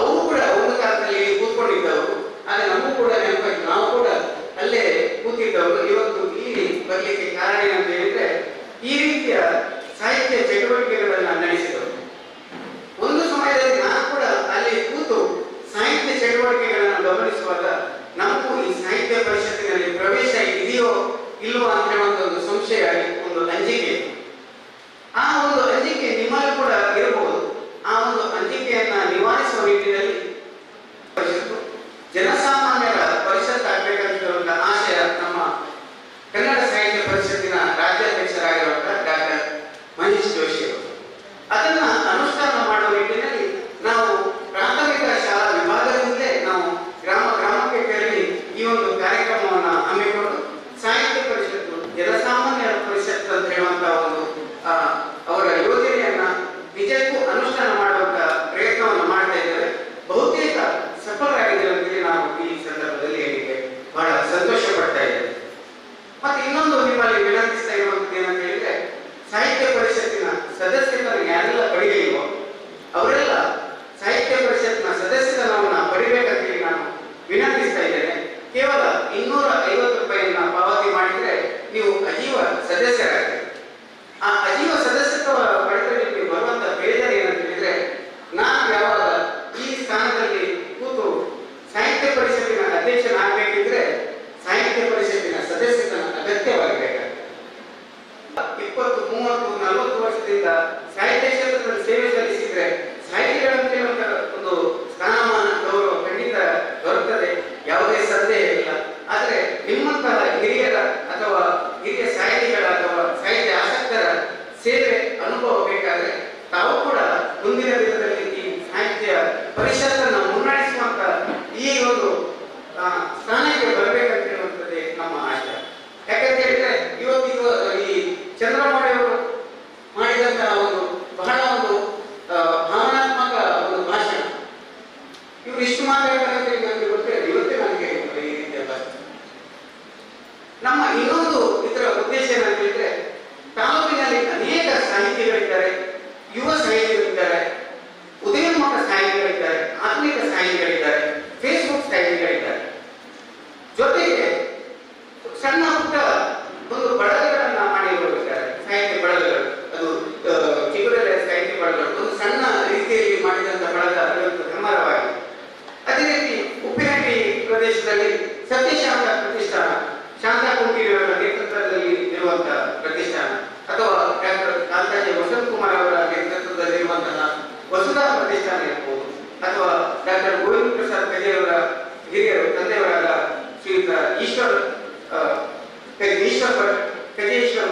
ಅವರು ಕೂಡ ಒಂದು ಕಾಲದಲ್ಲಿ ಕೂತ್ಕೊಂಡಿದ್ದವರು. ಆದ್ರೆ ನಮಗೂ ಕೂಡ ನೆನಪಾಯ್ತು, ನಾವು ಕೂಡ ಅಲ್ಲೇ ಕೂತಿದ್ದವರು. ಇವತ್ತು ಇಲ್ಲಿ ಬರಲಿಕ್ಕೆ ಕಾರಣ ಏನಂತ ಹೇಳಿದ್ರೆ, ಈ ರೀತಿಯ ಸಾಹಿತ್ಯ ಚಟುವಟಿಕೆಗಳನ್ನ ನಡೆಸಿದರು. ಒಂದು ಸಮಯದಲ್ಲಿ ನಾನು ಕೂಡ ಅಲ್ಲಿ ಕೂತು ಸಾಹಿತ್ಯ ಚಟುವಟಿಕೆಗಳನ್ನ ಗಮನಿಸುವಾಗ ನಮಗೂ ಈ ಸಾಹಿತ್ಯ ಪರಿಷತ್ತಿನಲ್ಲಿ ಪ್ರವೇಶ ಇದೆಯೋ ಇಲ್ವೋ ಅಂತ ಹೇಳುವಂತ ಒಂದು ಸಂಶಯ, ಒಂದು ಅಂಜಿಕೆ. ಆ ಒಂದು ಅಂಜಿಕೆ ನಿಮ್ಮಲ್ಲಿ ಕೂಡ ಇರಬಹುದು. ಆ ಒಂದು ಅಂಜಿಕೆಯನ್ನ ನಿವಾರಿಸುವ ನಿಟ್ಟಿನಲ್ಲಿ ಪರಿಷತ್ತು ಜನಸಾಮಾನ್ಯರ ಪರಿಷತ್ ಆಗ್ಬೇಕಂತ ಆಶಯ ನಮ್ಮ ಕನ್ನಡ ಸಾಹಿತ್ಯ ಪರಿಷತ್ತಿನ ರಾಜ್ಯಾಧ್ಯಕ್ಷರಾಗಿರುವಂತಹ ಡಾಕ್ಟರ್ ಮನೀಶ್ ಜೋಶಿ ಅವರು. ಅದನ್ನ ಅನುಷ್ಠಾನ ಮಾಡುವ ನಿಟ್ಟಿನಲ್ಲಿ ನಾವು ಪ್ರಾಥಮಿಕ ಶಾಲಾ ವಿಭಾಗದಿಂದಲೇ ನಾವು ಗ್ರಾಮ ಗ್ರಾಮಕ್ಕೆ ತೆರಳಿ ಈ ಒಂದು ಕಾರ್ಯಕ್ರಮವನ್ನ ಹಮ್ಮಿಕೊಂಡು ಸಾಹಿತ್ಯ ಪರಿಷತ್ತು ಜನಸಾಮಾನ್ಯರ ಪರಿಷತ್ ಅಂತ ಹೇಳುವಂತಹ ಒಂದು ಅವರ ಯೋಜನೆಯನ್ನ ನಿಜಕ್ಕೂ ಅನುಷ್ಠಾನ ಮಾಡುವಂತ ಪ್ರಯತ್ನವನ್ನು ಮಾಡ್ತಾ ಇದ್ದಾರೆ. ಬಹುತೇಕ ಸಫಲರಾಗಿದ್ದಾರೆ ಅಂತೇಳಿ ನಾವು ಈ ಸಂದರ್ಭದಲ್ಲಿ ಹೇಳಿಕೆ ಬಹಳ ಸಂತೋಷ ಪಡ್ತಾ ಇದ್ದೇವೆ. ಮತ್ತೆ ಇನ್ನೊಂದು ನಿಮ್ಮಲ್ಲಿ ವಿನಂತಿಸ್ತಾ ಇರುವಂತದ್ದು ಏನಂತ ಹೇಳಿದ್ರೆ, ಸಾಹಿತ್ಯ ಪರಿಷತ್ತಿನ ಸದಸ್ಯತನ ಯಾರೆಲ್ಲ ಪಡೆಯಲಿಲ್ವೋ ಅವರೆಲ್ಲ ಸಾಹಿತ್ಯ ಪರಿಷತ್ನ ಸದಸ್ಯತನವನ್ನ ಪಡಿಬೇಕಂತೇಳಿ ನಾನು ವಿನಂತಿಸ್ತಾ ಇದ್ದೇನೆ. ಕೇವಲ 250 ರೂಪಾಯಿಯನ್ನ ಪಾವತಿ ಮಾಡಿದ್ರೆ ನೀವು ಅಜೀವ ಸದಸ್ಯರಾಗ್ತೀರಿ. ಆ ಅಜೀವ ಸದಸ್ಯತ್ವ ಪಡೆದಲಿಕ್ಕೆ ಬರುವಂತ ಬೇಜಾರು ಏನಂತ ಹೇಳಿದ್ರೆ, ನಾನು ಯಾವಾಗ ಈ ಸ್ಥಾನದಲ್ಲಿ ಕೂತು ಸಾಹಿತ್ಯ ಪರಿಷತ್ತಿನ ಅಧ್ಯಕ್ಷನಾಗಬೇಕಿದ್ರೆ ಸಾಹಿತ್ಯ ಪರಿಷತ್ತಿನ ಸದಸ್ಯತನ ಅಗತ್ಯವಾಗಿರಬೇಕಾಗ್ತದೆ. 20, 30, 40 ವರ್ಷದಿಂದ ಸಾಹಿತ್ಯ ಕ್ಷೇತ್ರದಲ್ಲಿ ಸೇವೆ ಸಲ್ಲಿಸಿದ್ರೆ ಸಾಹಿತಿಗಳಂತೆ ಒಂದು ಸ್ಥಾನಮಾನ ಗೌರವ ಖಂಡಿತ ದೊರಕುತ್ತದೆ, ಯಾವುದೇ ಸಂದೇಹ ಇಲ್ಲ. ಆದ್ರೆ ನಿಮ್ಮಂತಹ ಹಿರಿಯರ ಅಥವಾ ಹಿರಿಯ ಸಾಹಿತಿಗಳ ಅಥವಾ ಸಾಹಿತ್ಯ ಆಸಕ್ತರ ಸೇವೆ ಅನುಭವ ಬೇಕಾದ್ರೆ ತಾವು ಕೂಡ ಮುಂದಿನ ದಿನದಲ್ಲಿ ಈ ಸಾಹಿತ್ಯ ಪರಿಷತ್ತನ್ನು ಮುನ್ನಡೆಸುವಂತ ಈ ಒಂದು ಸ್ಥಾನಕ್ಕೆ ಬರಬೇಕಂತ ಹೇಳುವಂಥದ್ದೇ ನಮ್ಮ ಆಶಯ. ಯಾಕಂತ ಹೇಳಿದ್ರೆ ಇವತ್ತು ಈ ಚಂದ್ರಮೌಳಿಯವರು ಮಾಡಿದಂತಹ ಒಂದು ಬಹಳ ಒಂದು ಭಾವನಾತ್ಮಕ ಒಂದು ಭಾಷಣ, ಇವರು ಇಷ್ಟು ಮಾತಾಡ್ತಾರೆ ಅಂತ ನನಗೆ ಗೊತ್ತಿಲ್ಲ, ಇವತ್ತೇ ನನಗೆ ಈ ರೀತಿಯ ಭಾಷೆ. ನಮ್ಮ ಇನ್ನೊಂದು ಇದರ ಉದ್ದೇಶ ಏನಂತ ಹೇಳಿದ್ರೆ, ತಾಲೂಕಿನಲ್ಲಿ ಅನೇಕ ಸಾಹಿತಿಗಳಿದ್ದಾರೆ, ಯುವ ಸಾಹಿತಿಗಳಿದ್ದಾರೆ, ಉದಯೋನ್ಮುಖ ಸಾಹಿತಿಗಳಿದ್ದಾರೆ, ಆತ್ಮಿಕ ಸಾಹಿತಿಗಳಿದ್ದಾರೆ, ಫೇಸ್ಬುಕ್ ಸಾಹಿತಿಗಳಿದ್ದಾರೆ. ಜೊತೆಗೆ ಸಣ್ಣ ಪುಟ್ಟ ಒಂದು ಬಳಗಗಳನ್ನ ಮಾಡಿರುತ್ತಾರೆ, ಸಾಹಿತ್ಯ ಬಳಗಗಳು. ಅದು ಚಿಗುರೆಲೆ ಸಾಹಿತ್ಯ ಬಳಗಗಳು ಒಂದು ಸಣ್ಣ ರೀತಿಯಲ್ಲಿ ಮಾಡಿದಂತ ಬಳಗ ಇವತ್ತು ಹೆಮ್ಮರವಾಗಿದೆ. ಅದೇ ರೀತಿ ಉಪ್ಪಿನಟ್ಟಿ ಪ್ರದೇಶದಲ್ಲಿ ಸತ್ಯಶಾಂತ ಪ್ರತಿಷ್ಠಾನ, ಶಾಂತಾ ಕುಂಟಿಯವರ ನೇತೃತ್ವದಲ್ಲಿ ಇರುವಂತಹ ಪ್ರತಿಷ್ಠಾನ, ಅಥವಾ ಡಾಕ್ಟರ್ ಕಾಂತಾಜಿ ವಸಂತ್ ಕುಮಾರ್ ಅವರ ನೇತೃತ್ವದಲ್ಲಿರುವಂತಹ ವಸುಧಾ ಪ್ರತಿಷ್ಠಾನ ಇರಬಹುದು, ಅಥವಾ ಡಾಕ್ಟರ್ ಗೋವಿಂದ ಪ್ರಸಾದ್ ಕಜೆಯವರ ಹಿರಿಯರು ತಂದೆಯವರಾದ ಶ್ರೀಯುತ ಈಶ್ವರ್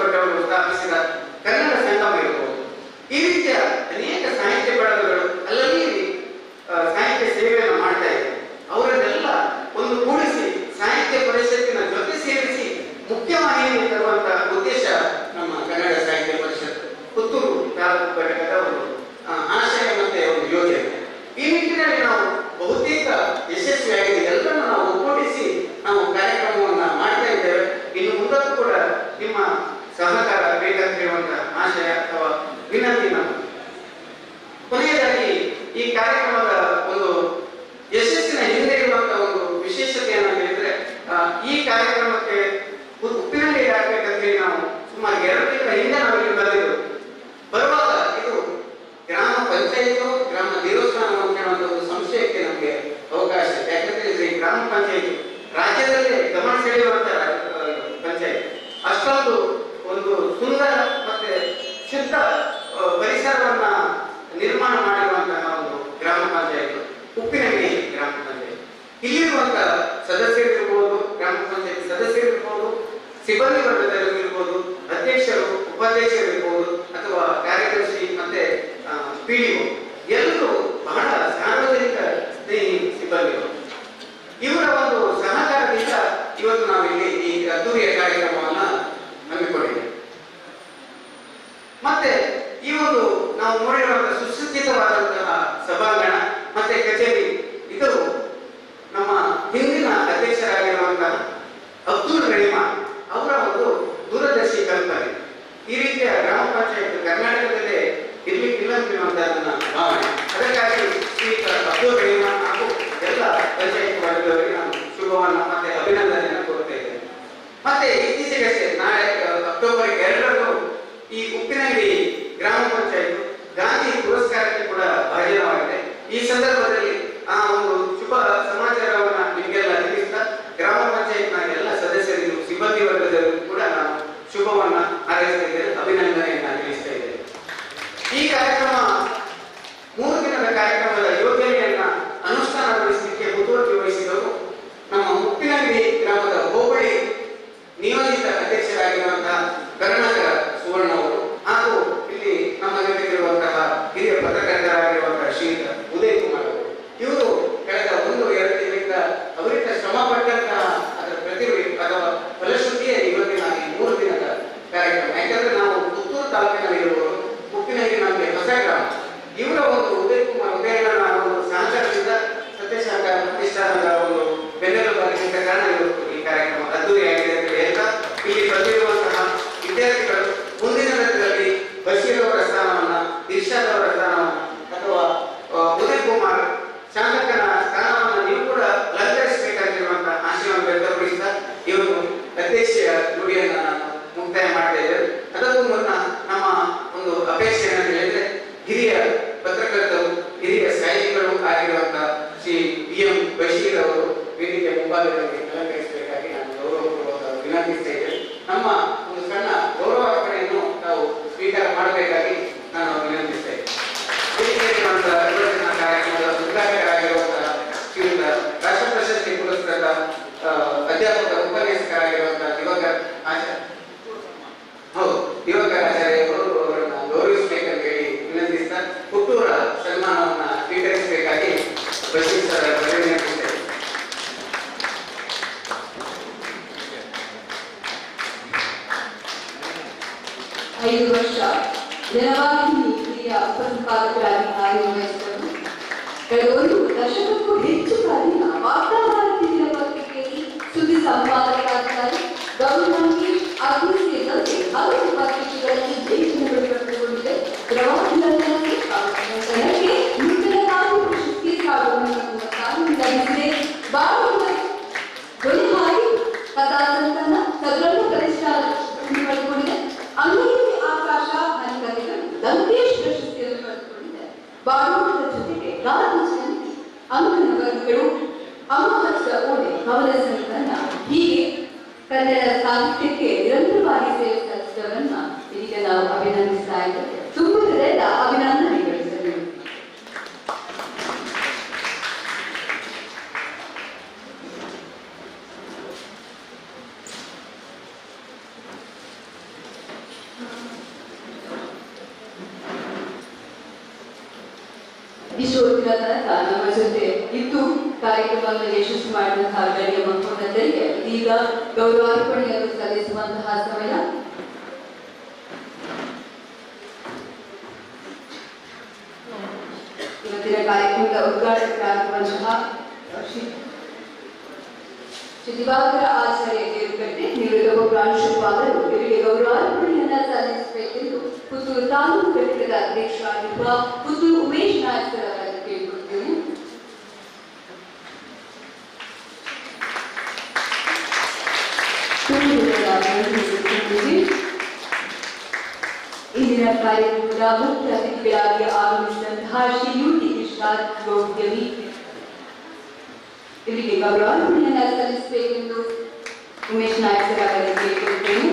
ಭಟ್ ಅವರು ಸ್ಥಾಪಿಸಿದ ಕನ್ನಡ ಸಂಗಮ ಇರಬಹುದು. ಈ ರೀತಿಯ ಅನೇಕ ಸಾಹಿತ್ಯ ಬಳಗಗಳು ಅಲ್ಲಲ್ಲಿ ಸಾಹಿತ್ಯ ಸೇವೆಯನ್ನು ಮಾಡ್ತಾ ಇದೆ. ಅವರನ್ನೆಲ್ಲ ಒಂದು ಕೂಡಿಸಿ ಸಾಹಿತ್ಯ ಪರಿಷತ್ತಿನ ಜೊತೆ ಸೇರಿಸಿ ಮುಖ್ಯವಾಹಿನಿಗೆ ತರುವಂತಹ ಉದ್ದೇಶ ನಮ್ಮ ಕನ್ನಡ ಸಾಹಿತ್ಯ ಪರಿಷತ್ ಪುತ್ತೂರು ತಾಲೂಕು ಘಟಕದ ಒಂದು ಆಶಯ ಮತ್ತೆ ಒಂದು ಯೋಜನೆ. ಈ ನಿಟ್ಟಿನಲ್ಲಿ ನಾವು ಬಹುತೇಕ ಯಶಸ್ವಿಯಾಗಿದೆ. ಎಲ್ಲರನ್ನು ನಾವು ಒಗ್ಗೂಡಿಸಿ ನಾವು ಕಾರ್ಯಕ್ರಮವನ್ನ ಮಾಡ್ತಾ ಇದ್ದೇವೆ. ಇನ್ನು ಮುಂದಕ್ಕೂ ಕೂಡ ನಿಮ್ಮ ಸಹಕಾರ ಬೇಕಂತ ಹೇಳುವಂತಹ ಆಶಯ ಅಥವಾ ವಿನಂತಿ ನಮ್ಮ. ಕೊನೆಯದಾಗಿ ಈ ಕಾರ್ಯಕ್ರಮದ ಒಂದು ಯಶಸ್ಸಿನ ಹಿಂದೆ ಇರುವಂತಹ ಒಂದು ವಿಶೇಷತೆ ಏನಂತ ಹೇಳಿದ್ರೆ, ಈ ಕಾರ್ಯಕ್ರಮಕ್ಕೆ ಉಪ್ಪಿನಲ್ಲಿ ಹಾಕ್ಬೇಕಂತೇಳಿ ನಾವು ಸುಮಾರು 2 ತಿಂಗಳ ಹಿಂದೆ ನಾವು ಇಲ್ಲಿ ಬಂದಿದ್ದು. ಬರುವಾಗ ಇದು ಗ್ರಾಮ ಪಂಚಾಯತ್ ಗ್ರಾಮ ದೇವಸ್ಥಾನ ಅಂತ ಹೇಳುವಂತ ಒಂದು ಸಂಶಯಕ್ಕೆ ನಮಗೆ ಅವಕಾಶ ಇದೆ. ಯಾಕಂದ್ರೆ ಈ ಗ್ರಾಮ ಪಂಚಾಯತ್ ರಾಜ್ಯದಲ್ಲೇ ಗಮನ ಸೆಳೆಯುವಂತಹ ಪಂಚಾಯತ್, ಅಷ್ಟೊಂದು ಒಂದು ಸುಂದರ ಮತ್ತೆ ಶುದ್ಧ ಪರಿಸರವನ್ನ ನಿರ್ಮಾಣ ಮಾಡಿರುವಂತಹ ಒಂದು ಗ್ರಾಮ ಸಂದರ್ಭದಲ್ಲಿ ಆ ಒಂದು ಶುಭ ಸಮಾಚಾರವನ್ನ ನಿಮಗೆಲ್ಲ ತಿಳಿಸ್ತಾ ಗ್ರಾಮ ಪಂಚಾಯತ್ನ ಎಲ್ಲ ಸದಸ್ಯರಿಗೂ ಸಿಬ್ಬಂದಿ ವರ್ಗದವರಿಗೂ ಕೂಡ ನಾನು ಶುಭವನ್ನ ಹಾರೈಸ್ತಾ ಇದ್ದೇನೆ, ಅಭಿನಂದನೆಯನ್ನ ತಿಳಿಸ್ತಾ ಇದ್ದೇನೆ. ಈ ಕಾರ್ಯಕ್ರಮ 3 ದಿನದ ಕಾರ್ಯಕ್ರಮದ ಯೋಜನೆಯನ್ನ ಅನುಷ್ಠಾನಗೊಳಿಸಲಿಕ್ಕೆ ಮುತುವರ್ಜಿ ವಹಿಸಿದವರು ನಮ್ಮ ಮುಪ್ಪಿನಗಿರಿ ಗ್ರಾಮದ ಹೋಬಳಿ ನಿಯೋಜಿತ ಅಧ್ಯಕ್ಷರಾಗಿರುವಂತಹ ಕರುಣಾಕರ ಸುವರ್ಣ ಅವರು ಹಾಗೂ ಇಲ್ಲಿ ನಮ್ಮ ಜೊತೆಗಿರುವಂತಹ ಹಿರಿಯ ಪತ್ರಕರ್ತರಾಗಿರುವಂತಹ ಶ್ರೀಯುತ ಉದಯ್ ಕುಮಾರ್ ಅವರು. ಇವರು ಕಳೆದ 1-2 ದಿನದಿಂದ ಅವರಿತ ಶ್ರಮ ಪಟ್ಟಂತಹ ಅದರ ಪ್ರತಿಭೆ ಅಥವಾ ಫಲಶ್ರುತಿಯೇ ಇವತ್ತಿನ ಈ 3 ದಿನದ ಕಾರ್ಯಕ್ರಮ. ಯಾಕಂದ್ರೆ ನಾವು ಪುತ್ತೂರು ತಾಲೂಕಿನಲ್ಲಿರುವವರು, ಮುಪ್ಪಿನಗಿರಿ ನಮಗೆ ಹೊಸ ಗ್ರಾಮ. ಇವರ ಒಂದು ಉದಯ್ ಕುಮಾರ್ ಉದಯನ ಒಂದು ಸಹಕಾರದಿಂದ ಸತ್ಯಶಾಖ ಪ್ರತಿಷ್ಠಾನದ ಒಂದು ಬೆನ್ನೆಲುಬಾಗಿದ್ದ ಕಾರಣ ಇವತ್ತು ಈ ಕಾರ್ಯಕ್ರಮ ಅದ್ದೂರಿಯಾಗಿದೆ ಅಂತ ಹೇಳ್ತಾ, ಇಲ್ಲಿ ಬಂದಿರುವಂತಹ ವಿದ್ಯಾರ್ಥಿಗಳು ಮುಂದಿನ ದಿನಗಳಲ್ಲಿ ಬಶೀರ್ ಅವರ ಸ್ಥಾನವನ್ನ, ಇರ್ಷಾದ್ ಅವರ ಸ್ಥಾನವನ್ನ ಅಥವಾ ಉದಯ್ ಕುಮಾರ್ ಶಾಸಕನ ಸ್ಥಾನವನ್ನು ನೀವು ಕೂಡ ಅಲಂಕರಿಸಬೇಕಾಗಿರುವಂತಹ ಆಶಯವನ್ನು ವ್ಯಕ್ತಪಡಿಸಿದ ಇವರು ಅಧ್ಯಕ್ಷೀಯ ನುಡಿಯನ್ನ ನಾನು ಮುಕ್ತಾಯ ಮಾಡ್ತಾ ಇದ್ದೇವೆ. ಅದಕ್ಕೂ ಮುನ್ನ ನಮ್ಮ ಒಂದು ಅಪೇಕ್ಷೆ ಏನಂತ ಹೇಳಿದ್ರೆ, ಹಿರಿಯ ಪತ್ರಕರ್ತರು, ಹಿರಿಯ ಸಾಹಿತಿಗಳು ಆಗಿರುವಂತಹ ಶ್ರೀ PM ಬಶೀರ್ ಅವರು ವೇದಿಕೆ ಮುಂಭಾಗದಲ್ಲಿ ಅಲಂಕರಿಸಬೇಕಾಗಿ ನಾನು ಗೌರವಪೂರ್ವಕ ವಿನಂತಿಸ್ತಾ ಇದ್ದೇನೆ. ನಮ್ಮ ಒಂದು ಸಣ್ಣ ಗೌರವಾರ್ಪಣೆಯನ್ನು ನಾವು ಸ್ವೀಕಾರ ಮಾಡಬೇಕಾಗಿ ನಾನು ವಿನಂತಿಸ್ತಾ ಇದ್ದೇನೆ. ವೇದಿಕೆಯಲ್ಲಿರುವಂತಹ ಯುವಜನ ಕಾರ್ಯಕ್ರಮದ ಉದ್ಘಾಟಕರಾಗಿರುವಂತಹ ಶ್ರೀಯುತ ರಾಷ್ಟ್ರ ಪ್ರಶಸ್ತಿ ಪುರಸ್ಕೃತ ಅಧ್ಯಾಪಕ ಉಪನ್ಯಾಸಕರಾಗಿರುವಂತಹ ದಿವಾಕರ್ ಆಚಾರ್ಯ ಅವರನ್ನು ಗೌರವಿಸಬೇಕಂತ ಹೇಳಿ ವಿನಂತಿಸ್ತಾ ಪುತ್ತೂರ ಸನ್ಮಾನವನ್ನ ಸ್ವೀಕರಿಸಬೇಕಾಗಿ ಬಶೀರ್ ಸರ್ ವಿನಂತಿಸ್ತೇನೆ. 5 ವರ್ಷ ನೆರವಾಗಿ ಹಿರಿಯ ಉಪಸಂಪಾದಕರಾಗಿ ಕಾರ್ಯನಿರ್ವಹಿಸಿದರು. ಕಳೆದ 1 ದಶಕಕ್ಕೂ ಹೆಚ್ಚು ಕಾಲಿನ ವಾರ್ತಾಭಾರತಿ ದಿನಪತ್ರಿಕೆಯಲ್ಲಿ ಸುದ್ದಿ ಸಂಪಾದಕರಾಗಿದ್ದಾರೆ. ಗೌರವಾಂಗಿ ಅಗ್ನಿ ಸೇರಿದಂತೆ ಹಲವು ಪತ್ರಿಕೆಗಳಲ್ಲಿ ಲೇಖನಗಳು ಪ್ರಕಟಗೊಂಡಿದೆ. ಪ್ರವಾಸಿಗರಿಗೆ ನೂತನವಾಗಿ ಪ್ರಶಸ್ತಿ ಕಾಡುವಂತಹ ಕಾರ್ಯನಿರ್ವಹಿಸಿದೆ. ದೊರೆ ಹಾಡಿ ಕಥಾ ಸಂಕಲನ ಸದರನ್ನು ಪ್ರತಿಷ್ಠಾನ ಪಡೆದುಕೊಂಡಿದೆ. ಅಂಗಡಿಗೆ ಆಕಾಶ ಹನಿಕತೆಗಳು ದಂಕೇಶ್ ಪ್ರಶಸ್ತಿಯನ್ನು ಪಡೆದುಕೊಂಡಿದೆ. ಬಾಡೂಟದ ಜೊತೆಗೆ ಗಾಂಧಿ ಅಂಕನ ವರ್ಗಗಳು, ಅಮ್ಮ ಹಚ್ಚದ ಓಡೆ, ಕವನ ಸಂಕಲನ ಹೀಗೆ ಕನ್ನಡ ಸಾಹಿತ್ಯಕ್ಕೆ ನಿರಂತರವಾಗಿ ಸೇವೆ ಸಲ್ಲಿಸಿದವರನ್ನ ಇದೀಗ ನಾವು ಅಭಿನಂದಿಸ್ತಾ ಇದ್ದೇವೆ. ತುಂಬುವುದೆಲ್ಲ ಅಭಿನಂದನೆಗಳು ಸರ್. ಇಷ್ಟೊತ್ತಿನ ತನಕ ನಮ್ಮ ಜೊತೆ ಇದ್ದು ಕಾರ್ಯಕ್ರಮವನ್ನು ಯಶಸ್ವಿ ಮಾಡಿದಂತಹ ಗಣ್ಯ ಮಹೋನ್ನತರಿಗೆ ಈಗ ಗೌರವಾರ್ಪಣೆಯನ್ನು ಸಲ್ಲಿಸುವಂತಹ ಸಮಯ. ಇವತ್ತಿನ ಕಾರ್ಯಕ್ರಮದ ಉದ್ಘಾಟಕರಾಗಿರುವಂತಹ ಶ್ರೀ ದಿವಾಕರ ಆಚಾರ್ಯ ದೇವಗಡ್ಡೆ ನಿವೃತ್ತ ಪ್ರಾಂಶುಪಾಲರು ಇವರಿಗೆ ಗೌರವಾರ್ಪಣೆಯನ್ನ ಸಲ್ಲಿಸಬೇಕೆಂದು ಪುತ್ತೂರು ತಾಲೂಕು ಘಟಕದ ಅಧ್ಯಕ್ಷರಾಗಿರುವ ಪುತ್ತೂರು ಉಮೇಶ್ ನಾಯ್ಕರ್ ಅವರನ್ನು ಕೇಳಿಕೊಳ್ತೇನೆ. ಇಂದಿನ ಕಾರ್ಯಕ್ರಮದ ಮುಖ್ಯ ಅತಿಥಿಗಳಾಗಿ ಆಗಮಿಸಿದಂತಹ ಶ್ರೀ UT ಇರ್ಷಾದ್ ಗೌಡ್ಯವಿ ಇವರಿಗೆ ಗೌರವಾರ್ಪಣೆಯನ್ನ ಸಲ್ಲಿಸಬೇಕೆಂದು ಉಮೇಶ್ ನಾಯ್ಕರ್ ಅವರನ್ನು ಕೇಳಿಕೊಳ್ತೇನೆ.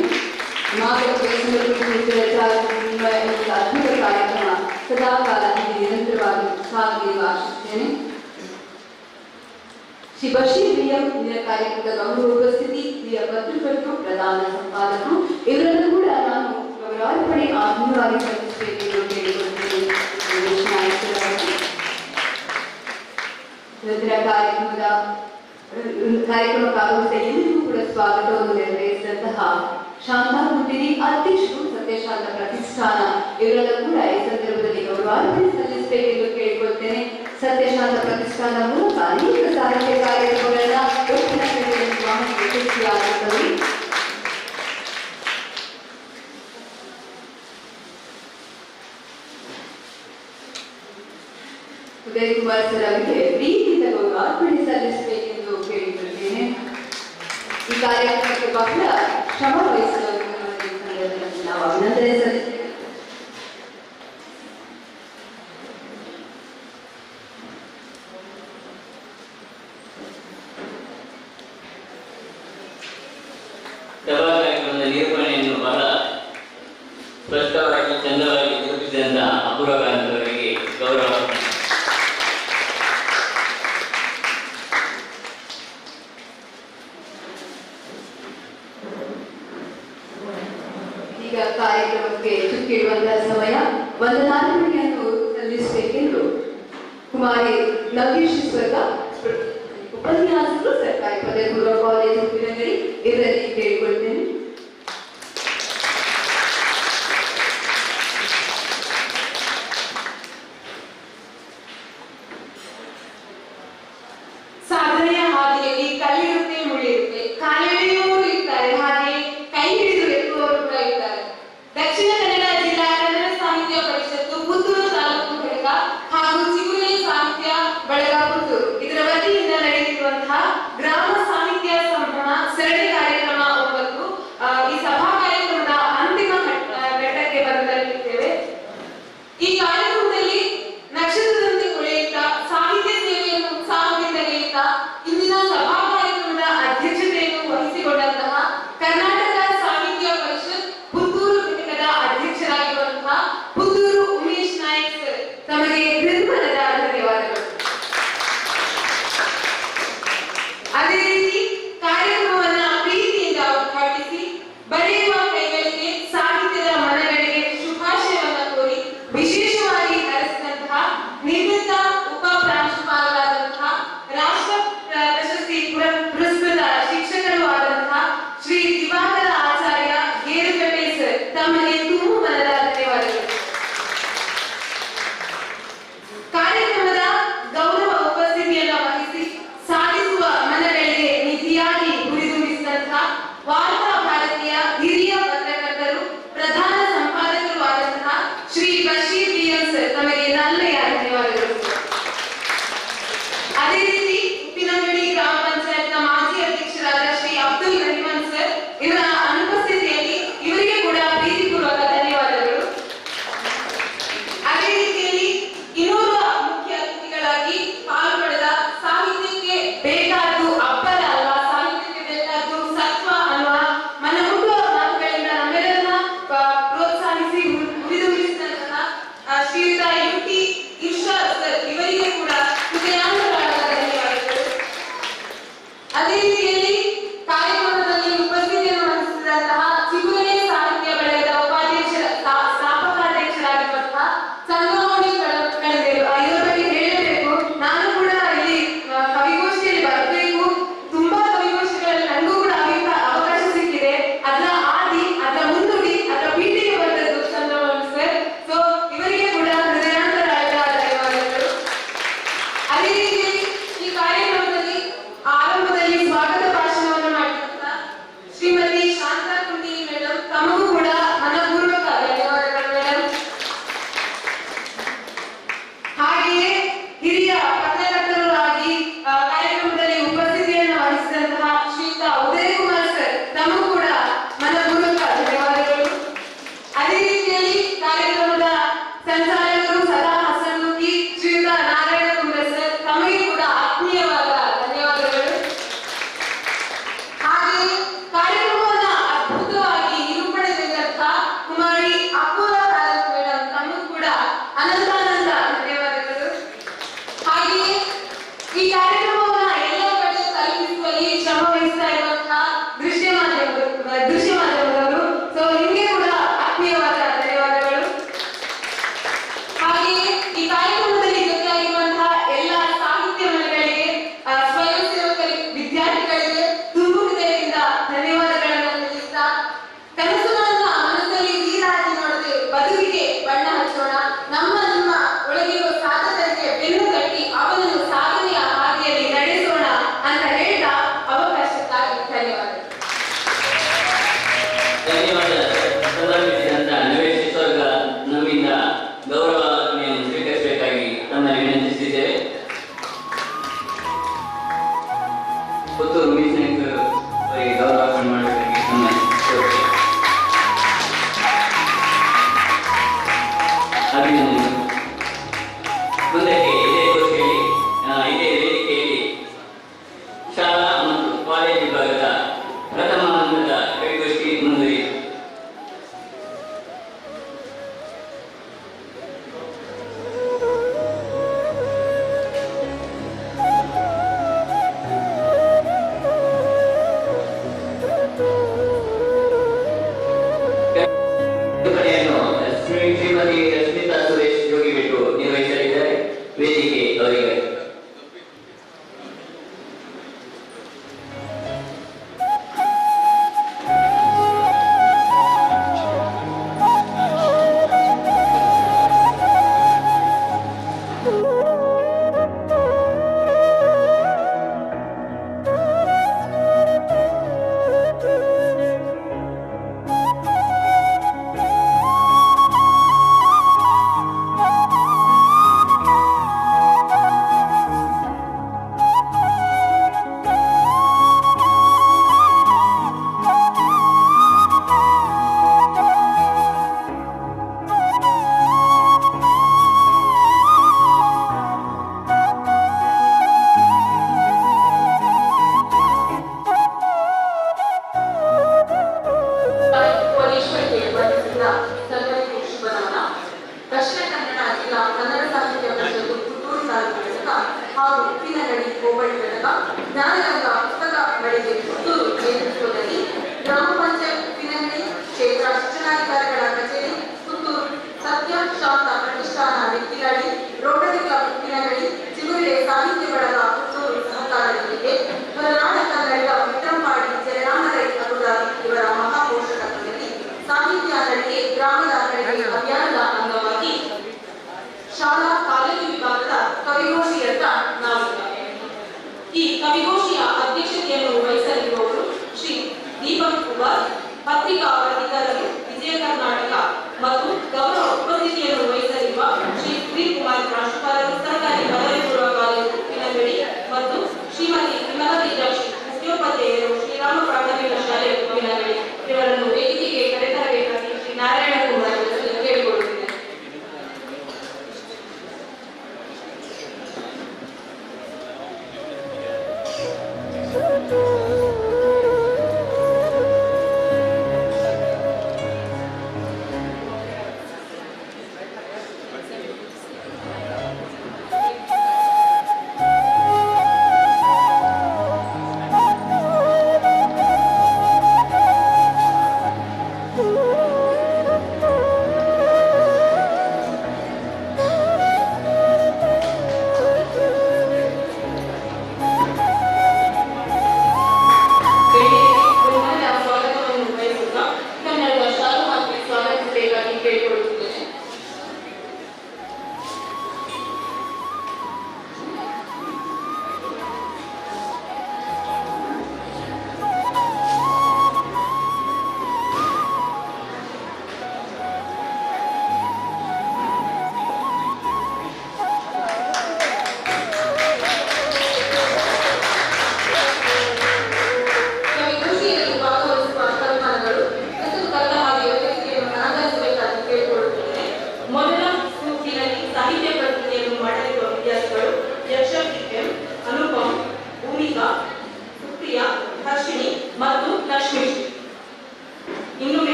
ಅದ್ಭುತ ಕಾರ್ಯಕ್ರಮ ಸದಾಕಾಲ ನಿರಂತರವಾಗಿ ಸಾಗಲಿ ಆಶಿಸುತ್ತೇನೆ. ಶ್ರೀ ಬಶೀರ್ BM ಇಂದಿನ ಕಾರ್ಯಕ್ರಮದ ಗೌರವ ಉಪಸ್ಥಿತಿ, ಹಿರಿಯ ಪತ್ರಕರ್ತರು, ಪ್ರಧಾನ ಸಂಪಾದಕರು ಇವರನ್ನು ಕೂಡ ನಾನು ಗೌರವಾರ್ಪಣೆ ಆತ್ಮೀಯವಾಗಿ ಸಲ್ಲಿಸಬೇಕೆಂದು ಕೇಳಿಕೊಳ್ತೇನೆ. ಕಾರ್ಯಕ್ರಮಕ್ಕಾಗುವಂತ ಎಲ್ಲರಿಗೂ ಕೂಡ ಸ್ವಾಗತವನ್ನು ನೆರವೇರಿಸಿದಂತಹ ಶಾಂತಾ ಮುಟ್ಟಿರಿ ಅಧ್ಯಕ್ಷರು, ಸತ್ಯಶಾಂತ ಪ್ರತಿಷ್ಠಾನ ಇವರೆಲ್ಲ ಕೂಡ ಈ ಸಂದರ್ಭದಲ್ಲಿ ಗೌರವಾರ್ಪಣೆ ಸಲ್ಲಿಸಬೇಕೆಂದು ಕೇಳಿಕೊಳ್ತೇನೆ. ಸತ್ಯಶಾಂತ ಪ್ರತಿಷ್ಠಾನ ಮೂಲಕ ಅನೇಕ ಸಾಹಿತ್ಯ ಕಾರ್ಯಕ್ರಮಗಳನ್ನ ಯಶಸ್ವಿಯಾಗುತ್ತವೆ. ಉದಯ್ ಕುಮಾರ್ ಸರ್ ಅವರಿಗೆ ಪ್ರೀತಿಯಿಂದ ಗೌರವಾರ್ಪಣೆ ಸಲ್ಲಿಸಬೇಕೆಂದು ಕೇಳಿಕೊಳ್ಳುತ್ತೇನೆ. ಈ ಕಾರ್ಯಕ್ರಮಕ್ಕೆ ಬಹಳ ಶ್ರಮ ವಹಿಸಿದವರಿಗೆ ನಾವು ಅಭಿನಂದನೆ ಸಲ್ಲಿಸ್ತೇವೆ. ಕುಮಾರಿ ನಗೇಶ್ ಸ್ವರ್ಗ ಉಪನ್ಯಾಸಕರು ಸರ್ಕಾರಿ ಪದವಿ ಪೂರ್ವ ಕಾಲೇಜು ಉಪ್ಪಿನಂಗಡಿ ಇದರಲ್ಲಿ ಕೇಳಿಕೊಳ್ತೇನೆ. ಸಾಧನೆಯ ಹಾದಿಯಲ್ಲಿ ಕಲ್ಲಿರುತ್ತೆ ಮುಳಿಯುತ್ತೆ, ಕಾಲೆಳೆಯುವವರು ಇರ್ತಾರೆ, ಹಾಗೆ ಕೈ ಹಿಡಿದು ಎತ್ತುವವರು ಕೂಡ ಇರ್ತಾರೆ. ದಕ್ಷಿಣ ಕನ್ನಡ ಜಿಲ್ಲಾ ಕನ್ನಡ ಸಾಹಿತ್ಯ ಪರಿಷತ್ತು ಪುತ್ತೂರು ತಾಲೂಕು ಘಟಕ ಹಾಗೂ ಚಿಗುರೆ ಸಾಹಿತ್ಯ ಬಳಗ ಪುತ್ತೂರು ಇದರ ವತಿಯಿಂದ ನಡೆಯುತ್ತಿರುವಂತಹ ಗ್ರಾಮ ಸಾಹಿತ್ಯ ಸಂಭ್ರಮ ಸರಣಿ ಕಾರ್ಯಕ್ರಮ 9 ಹಾಗೂ ಉಪ್ಪಿನಗಡಿ ಹೋಬಳಿ ಘಟಕ ಜ್ಞಾನಗಂಗಾ ಪುಸ್ತಕ ಮಳಿಗೆ ಪುತ್ತೂರು ನೇತೃತ್ವದಲ್ಲಿ ಗ್ರಾಮ ಪಂಚಾಯತ್ ಉಪ್ಪಿನಗಡಿ ಕ್ಷೇತ್ರ ಶಿಕ್ಷಣಾಧಿಕಾರಿಗಳ ಕಚೇರಿ ಪುತ್ತೂರು ಸತ್ಯ ಶಾಂತ ಪ್ರತಿಷ್ಠಾನ ವ್ಯಕ್ತಿಗಳಿ ರೋಟರಿ ಕ್ಲಬ್ ಉಪ್ಪಿನಗಡಿ ಚಿಗುರಿಡೆ ಸಾಹಿತ್ಯ ಬಳಗ ಪುತ್ತೂರು ಸಹಕಾರದೊಂದಿಗೆ ಹೊರನಾಡ ಕನ್ನಡಿಗ ವಿಕ್ರಮಪಾಡಿ ಜಯರಾಮರೈ ಅಗುದಾರಿ ಇವರ ಮಹಾಪೋಷಕತ್ವದಲ್ಲಿ ಸಾಹಿತ್ಯ ನಡಿಗೆ ಗ್ರಾಮದ ಕಡೆಗೆ ಅಭಿಯಾನದ ಅಂಗವಾಗಿ ಶಾಲಾ ಕಾಲೇಜು ವಿಭಾಗದ ಕವಿಗೋಷ್ಠಿಯತ್ತ ನಾವಿದ್ದೇವೆ. ಈ ಕವಿಗೋಷ್ಠಿಯ ಅಧ್ಯಕ್ಷತೆಯನ್ನು ವಹಿಸಲಿರುವವರು ಶ್ರೀ ದೀಪಕ್ ಕುಮಾರ್, ಪತ್ರಿಕಾ ವರದಿಗಾರರು ವಿಜಯ ಕರ್ನಾಟಕ ಮತ್ತು ಗೌರವ ಉಪಸ್ಥಿತಿಯನ್ನು ವಹಿಸಲಿರುವ ಶ್ರೀ ಸುಧೀರ್ ಕುಮಾರ್, ಪ್ರಾಂಶುಪಾಲರು ಸರ್ಕಾರಿ ಪದವಿ ಪೂರ್ವ ಕಾಲೇಜು ಉಪ್ಪಿನಗಡಿ ಮತ್ತು ಶ್ರೀಮತಿ ವಿಮಲಾ ಜಾಕ್ಷಿ, ಮುಖ್ಯೋಪಾಧ್ಯಾಯರು ಶ್ರೀರಾಮ ಪ್ರಾಥಮಿಕ ಶಾಲೆ ಉಪ್ಪಿನಗಡಿ ಇವರನ್ನು ವೇದಿಕೆಗೆ ಕರೆತರಬೇಕಾಗಿ ಶ್ರೀ ನಾರಾಯಣ ಕುಮಾರ್ ಅವರಲ್ಲಿ ಕೇಳಿಕೊಳ್ಳುತ್ತೇನೆ.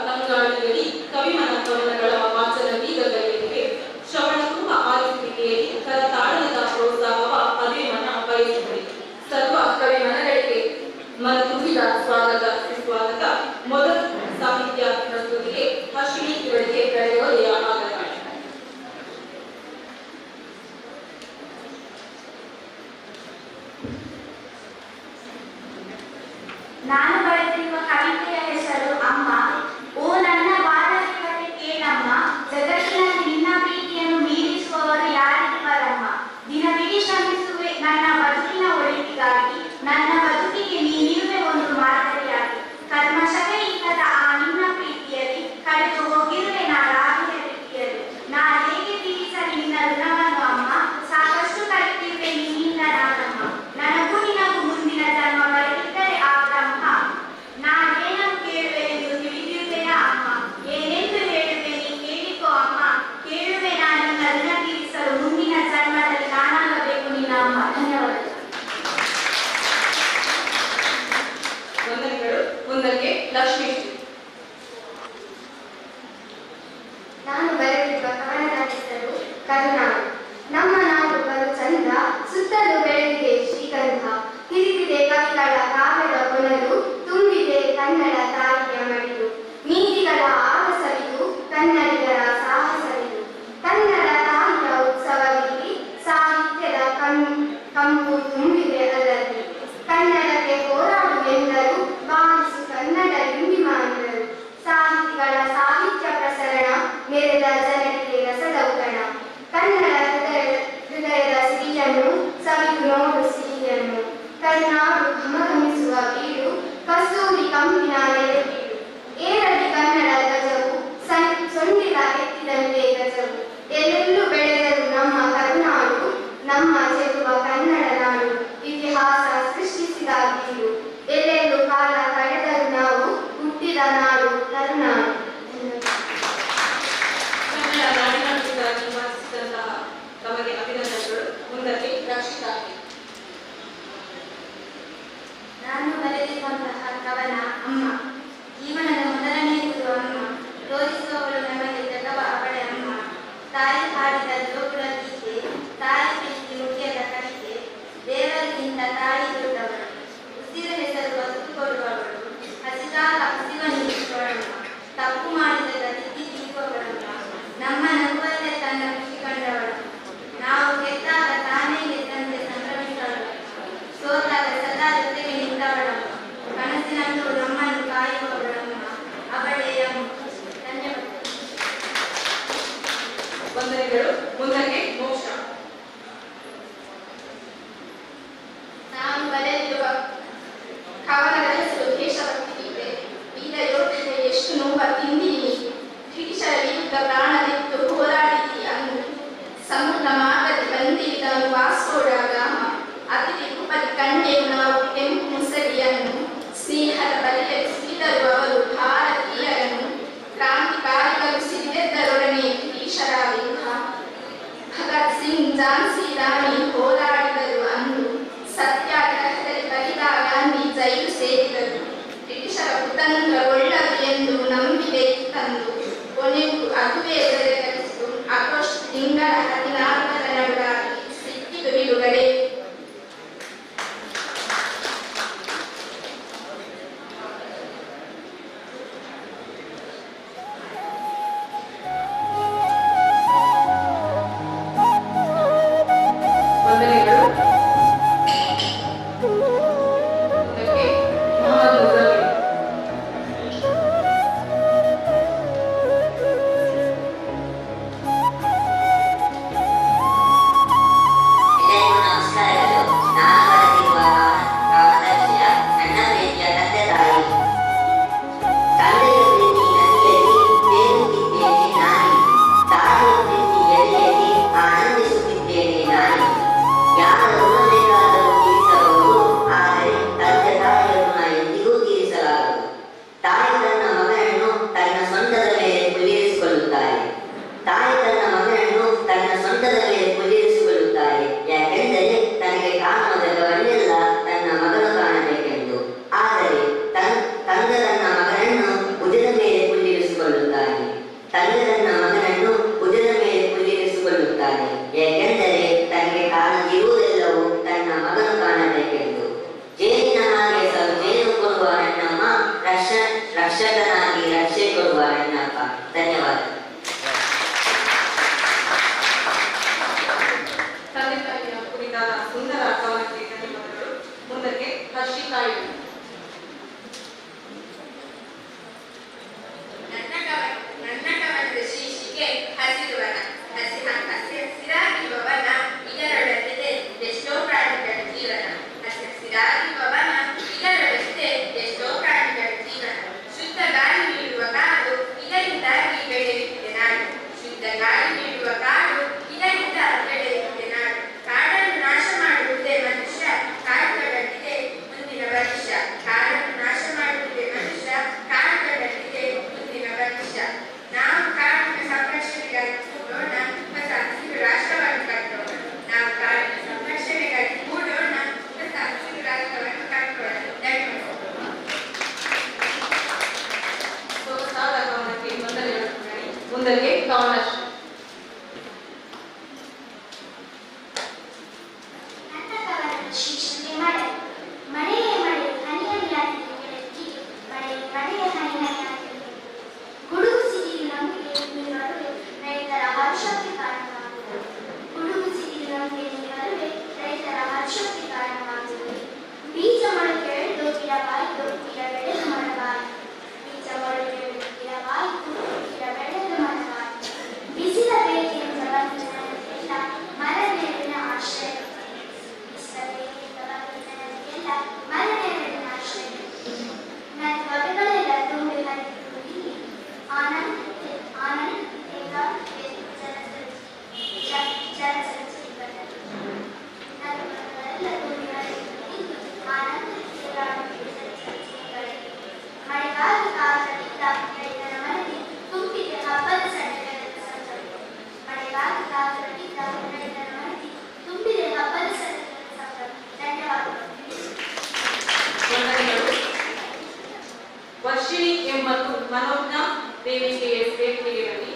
ತಂಗಾಳಿಯಲ್ಲಿ ಕವಿಮನ ಕವನಗಳ ವಾಚನ ಬೀಗಗಳಿಗೆ ಶ್ರವಣ ತುಂಬ ಆಲಿಸುವಿಕೆಯಲ್ಲಿ ಕರತಾಡನದ ಪ್ರೋತ್ಸಾಹವ ಅದೇ ಮನ ಬಯಸಿದೆ. ಸರ್ವ ಕವಿಮನ ನಾನು ಬರೆದಿರುವ ಕವಿತೆಯ ಹೆಸರು ಅಮ್ಮ. ಓ ನನ್ನ ಬಾಲಕತೆ ಕೇಳಮ್ಮ, ಜಗತ್ತಿನಲ್ಲಿ ನಿನ್ನ ಪ್ರೀತಿಯನ್ನು ಮೀರಿಸುವವರು ಯಾರಿರುವರಮ್ಮ. ದಿನವಿಡೀ ಶ್ರಮಿಸುವೆ ನನ್ನ ಬದುಕಿನ ಒಳಿತಿಗಾಗಿ, ನನ್ನ ಬದುಕಿಗೆ ನೀನಿರುವೆ ಒಂದು ಮಾದರಿಯಾಗಿ. ಕರ್ಮಶವೇ ಇಲ್ಲದ ಆ ನಿನ್ನ ಪ್ರೀತಿಯಲ್ಲಿ ಕಳೆದು ಹೋಗಿರುವೆ ನಾ ರಾಗಿಯ ರೀತಿಯಲ್ಲಿ. ನಾ ಹೇಗೆ ತೀರಿಸಲಿ ನಿನ್ನ ಋಣವನ್ನು ಅಮ್ಮ, ಸಾಕಷ್ಟು ಕಲಿತಿರುವೆ ನಿನ್ನಿಂದ ನಾನಮ್ಮ. ನನಗೂ ನಿನಗೂ ಮುಂದಿನ ಜನ್ಮ ಬರೆದಿದ್ದರೆ ಆ ಬ್ರಹ್ಮ, ನಾನೇನನ್ನು ಕೇಳುವೆ ಎಂದು ತಿಳಿದಿರುವೆಯಾ ಅಮ್ಮ. ಏನೆಂದು ಹೇಳುವೆ ನೀ ಕೇಳಿಕೋ ಅಮ್ಮ, ಕೇಳುವೆ ನಾನಿನ್ನ ಋಣ ತೀರಿಸಲು ಮುಂದಿನ ಜನ್ಮದಲ್ಲಿ ನಾನಾಗಬೇಕು ನಿನ್ನ ಅಮ್ಮ. ಧನ್ಯವಾದಗಳು. ವಂದನೆಗಳು. ಮುಂದಕ್ಕೆ ಲಕ್ಷ್ಮೀ. ನಾನು ಬರೆದಿರುವ ಕವನದ ಹೆಸರು ಕರುನಾಡು. ನಮ್ಮ ನಾಡು ಬಲು ಚಂದ, ಸುತ್ತಲೂ ಬೆಳೆದಿದೆ ಶ್ರೀಗಂಧ. ಹಿರಿದಿದೆ ಕವಿಗಳ ಕಾವ್ಯದ ಕೊನಲು, ತುಂಬಿದೆ ಕನ್ನಡ ತಾಯಿಯ ಮಡಿಲು. ನೀತಿಗಳ ಆಗಸವಿದು, ಕನ್ನಡಿಗರ ಸಾಹಸವಿದು. ಕನ್ನಡ ತಾಯಿಯ ಉತ್ಸವವಿಲ್ಲಿ, ಸಾಹಿತ್ಯದ ಕಂಪು ತುಂಬಿದೆ ಅದರಲ್ಲಿ. ಕನ್ನಡಕ್ಕೆ ಹೋರಾಡುವೆಂದರು, ಬಾರಿಸು ಕನ್ನಡ ಡಿಂಡಿಮಾಂದರು. ಸಾಹಿತಿಗಳ ಸಾಹಿತ್ಯ ಪ್ರಸರಣ, ಮೆರೆದ ಜನರಿಗೆ ರಸದ ಉಗಣ. ಕನ್ನಡ ಹೃದಯದ ಸಿರಿಯನ್ನು ಸವಿದು ನೋಡು ಸಿರಿಯನ್ನು. ಕರುನಾಡು ಘಮಘಮಿಸುವ ಬೀಡು, ಕಸ್ತೂರಿ ಕಂಪಿನ ನೆಲೆಬೀಡು. ಏರಲಿ ಕನ್ನಡ ಗಜವು, ಸೊಂಡಿಲ ಎತ್ತಿದಂತೆ ಗಜವು. ಎಲ್ಲೆಲ್ಲೂ ಬೆಳೆದರು ನಮ್ಮ ಕರುನಾಡು, ನಮ್ಮ ಚೆಲುವ ಕನ್ನಡ ನಾಡು. ಇತಿಹಾಸ ಸೃಷ್ಟಿಸಿದ ಬೀಡು, ಎಲ್ಲೆಲ್ಲೂ ಕಾಲ ಕಳೆದರು ನಾವು, ಹುಟ್ಟಿದ ನಾಡು ಕರುನಾಡು. ಕನ್ನಡ ನಾಡಿನಾಡುಗಳಾಗಿ ವಾಸಿಸಿದಂತಹ ತಮಗೆ ಅಭಿನಂದನೆಗಳು. ಮುಂದಕ್ಕೆ ರಕ್ಷಿತಾ. ನಾನು ಬರೆದಿರುವಂತಹ ಕವನ ಅಮ್ಮ. ಜೀವನದ ಮೊದಲನೇ ಗುರು ಅಮ್ಮ, ತೋರಿಸುವವಳು ನಮಗೆ ಜಗವ ಅವಳೆ ಅಮ್ಮ. ತಾಯಿ ಹಾಡಿದ ಜೋಗುಳ ಗೀತೆ, ತಾಯಿ ಪ್ರೀತಿ ಮುಗಿಯದ ಕವಿತೆ. ದೇವರಿಗಿಂತ ತಾಯಿ ದೊಡ್ಡವಳು, ಉಸಿರು ಹೆಸರು ಬದುಕು ಕೊಡುವವಳು. ಹಸಿದಾಗ ಹಸಿವನ್ನು ಇರುವವಳಮ್ಮ, ತಪ್ಪು ಮಾಡಿದಾಗ ತಿದ್ದಿ ತೀರುವವಳಮ್ಮ. ನಮ್ಮ ನಗುವಲ್ಲೇ ತನ್ನ ಖುಷಿ ಕಂಡವಳಮ್ಮ, ನಾವು ಗೆದ್ದಾಗ ತಾನೇ ಗೆದ್ದಂತೆ ಸಂಭ್ರಮಿಸವಳಮ್ಮ. ಸೋತಾಗ ಸದಾ ಜೊತೆಗೆ ನಿಂತವಳಮ್ಮ, ಕನಸಿನಲ್ಲೂ ನಮ್ಮನ್ನು ಕಾಯುವವಳಮ್ಮ, ಅವಳೇ ಅಮ್ಮ. ಧನ್ಯವಾದ. ವಂದನೆಗಳು. ಮುಂದಕ್ಕೆ ಮೋಕ್ಷ. ನಾನು ಬರೆದಿರುವ ಕವನದ ಹೆಸರು ದೇಶಭಕ್ತಿ ಗೀತೆ. ವೀರ ಯೋಧನೆ ಎಷ್ಟು ನೋವ ತಿಂದೀನಿ, ಬ್ರಿಟಿಷರ ವಿರುದ್ಧ ಪ್ರಾಣದಿತ್ತು ಹೋರಾಡಿದಿ ಅಂದು. ಸಮುದ್ರ ಮಾರ್ಗದಲ್ಲಿ ಬಂದಿದ್ದನು ವಾಸ್ಕೋಡಾಗ, ಅತಿಥಿ ಕುಪದಿ ಕಂಡೆವು ನಾವು ಕೆಂಪು ಮುಸಡಿಯನ್ನು. ಸ್ನೇಹದ ಬಲಿಯಲ್ಲಿ ಸಿಡಿದರು ಅವರು ಭಾರತೀಯರನ್ನು, ಕ್ರಾಂತಿಕಾರಿಗಳು ಸಿಡಿದೆದ್ದರೊಡನೆ ಬ್ರಿಟಿಷರ ವಿರುದ್ಧ. ಭಗತ್ ಸಿಂಗ್ ಝಾನ್ಸಿ ರಾಣಿ ಹೋರಾಡಿದರು ಅಂದು. ಸತ್ಯಾಗ್ರಹದಲ್ಲಿ ಬಲಿದ ಗಾಂಧಿ ಜೈಲು ಸೇರಿದರು. ಬ್ರಿಟಿಷರ ಕುತಂತ್ರ ಒಳ್ಳದು ಎಂದು ನಂಬಿದೆ ತಂದು, ಕೊನೆಗೂ ಅದುವೇ ಬೆಳೆಗಳಿಸಿತು. ಆಗಸ್ಟ್ ತಿಂಗಳ 14ರ ನಡುವಾಗಿ ಸಿಕ್ಕಿತು ಬಿಡುಗಡೆ. ವಂದನೆಗಳು. ಮುಂದಕ್ಕೆ ಮೊಹಮ್ಮದ್ ಮುಜಾಮಿಲ್. ಎಲ್ಲರಿಗೂ ನಮಸ್ಕಾರಗಳು. ನಾನು ಬರೆದಿರುವ ಕವನದ ವಿಷಯ ನನ್ನ ಪ್ರೀತಿಯ ತಂದೆ ತಾಯಿ. ತಂದೆಯ ಪ್ರೀತಿ ನದಿಯಲ್ಲಿ ತೇಲುತ್ತಿದ್ದೇನೆ ನಾನೇ, ತಾಯಿಯ ಪ್ರೀತಿ ಎದೆಯಲ್ಲಿ ಆನಂದಿಸುತ್ತಿದ್ದೇನೆ ನಾನೇ. ಯಾರ ಋಣ ಬೇಕಾದರೂ ತೀರಿಸಬಹುದು, ಆದರೆ ತಂದೆ ತಾಯಿಯ ಋಣ ಎಂದಿಗೂ ತೀರಿಸಲಾಗದು. ತಾಯಿ ತನ್ನ ಮಗನನ್ನು ತನ್ನ ಸ್ವಂತದ ಮೇಲೆ ಕುಳ್ಳಿರಿಸಿಕೊಳ್ಳುತ್ತಾರೆ. ತಾಯಿ ತನ್ನ ಮಗನನ್ನು ತನ್ನ ಸ್ವಂತದ ಮೇಲೆ ಕುಳ್ಳಿರಿಸಿಕೊಳ್ಳುತ್ತಾರೆ, ಯಾಕೆಂದರೆ ತನಗೆ ಕಾಣುವ ಜಗವನ್ನೆಲ್ಲ ತನ್ನ ಮಗನು ಕಾಣಬೇಕೆಂದು. ಆದರೆ ತಂದೆ ತನ್ನ ಮಗನನ್ನು ಭುಜದ ಮೇಲೆ ಕುಳ್ಳಿರಿಸಿಕೊಳ್ಳುತ್ತಾನೆ. ತಂದೆ ತನ್ನ ಮಗನನ್ನು ಭುಜದ ಮೇಲೆ ಕುಳ್ಳಿರಿಸಿಕೊಳ್ಳುತ್ತಾನೆ, ಏಕೆಂದರೆ ತನಗೆ ಕಾಣದಿರುವುದೆಲ್ಲವೂ ತನ್ನ ಮಗನು ಕಾಣಬೇಕೆಂದು. ಜೇನಿನ ಹಾಗೆ ಜೇನು ಕೊಡುವ ನನ್ನಮ್ಮ, ರಕ್ಷಕನಾಗಿ ರಕ್ಷೆ ಕೊಡುವ ನನ್ನಪ್ಪ. ಧನ್ಯವಾದ. ತಂದೆ ತಾಯಿಯ ಕುರಿತಾದ ಸುಂದರ ಕವನಕ್ಕೆ ಧನ್ಯವಾದಗಳು. ಮುಂದಕ್ಕೆ ಹರ್ಷಿತಾ. ವರ್ಷಿಣಿ ಮತ್ತು ಮನೋಜ್ಞ ದೇವಿಗೆ ವೇದಿಕೆಗೆ ಬನ್ನಿ.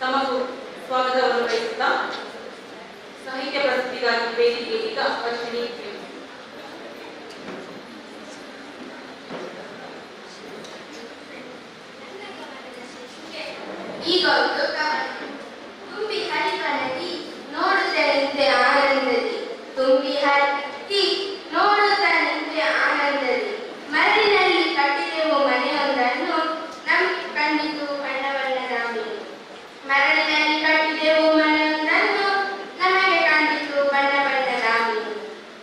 ತಮಗೂ ಸ್ವಾಗತವನ್ನು ಬಯಸುತ್ತಾ ಸಾಹಿತ್ಯ ಪ್ರಸ್ತುತಿಗಾಗಿ ವೇದಿಕೆ ಈಗ ವರ್ಷಿಣಿ. ಈಗ ತುಂಬಿ ಹರಿವ ನದಿ ನೋಡುತ್ತಾ ನಿಂತೆ ಆನಂದದಿ, ತುಂಬಿ ಹರಿತಿ ನೋಡುತ್ತಾ ನಿಂತೆ ಆನಂದದಿ, ಮರಳಿನಲ್ಲಿ ಕಟ್ಟಿದೆವು ಮನೆಯೊಂದನ್ನು ನಮಗೆ ಕಂಡಿತು ಬಣ್ಣ ಬಣ್ಣದ ಮೀನು. ಮರಳಿನಲ್ಲಿ ಕಟ್ಟಿದೆವು ಮನೆಯೊಂದನ್ನು ನಮಗೆ ಕಂಡಿತು ಬಣ್ಣ ಬಣ್ಣದ ಮೀನು.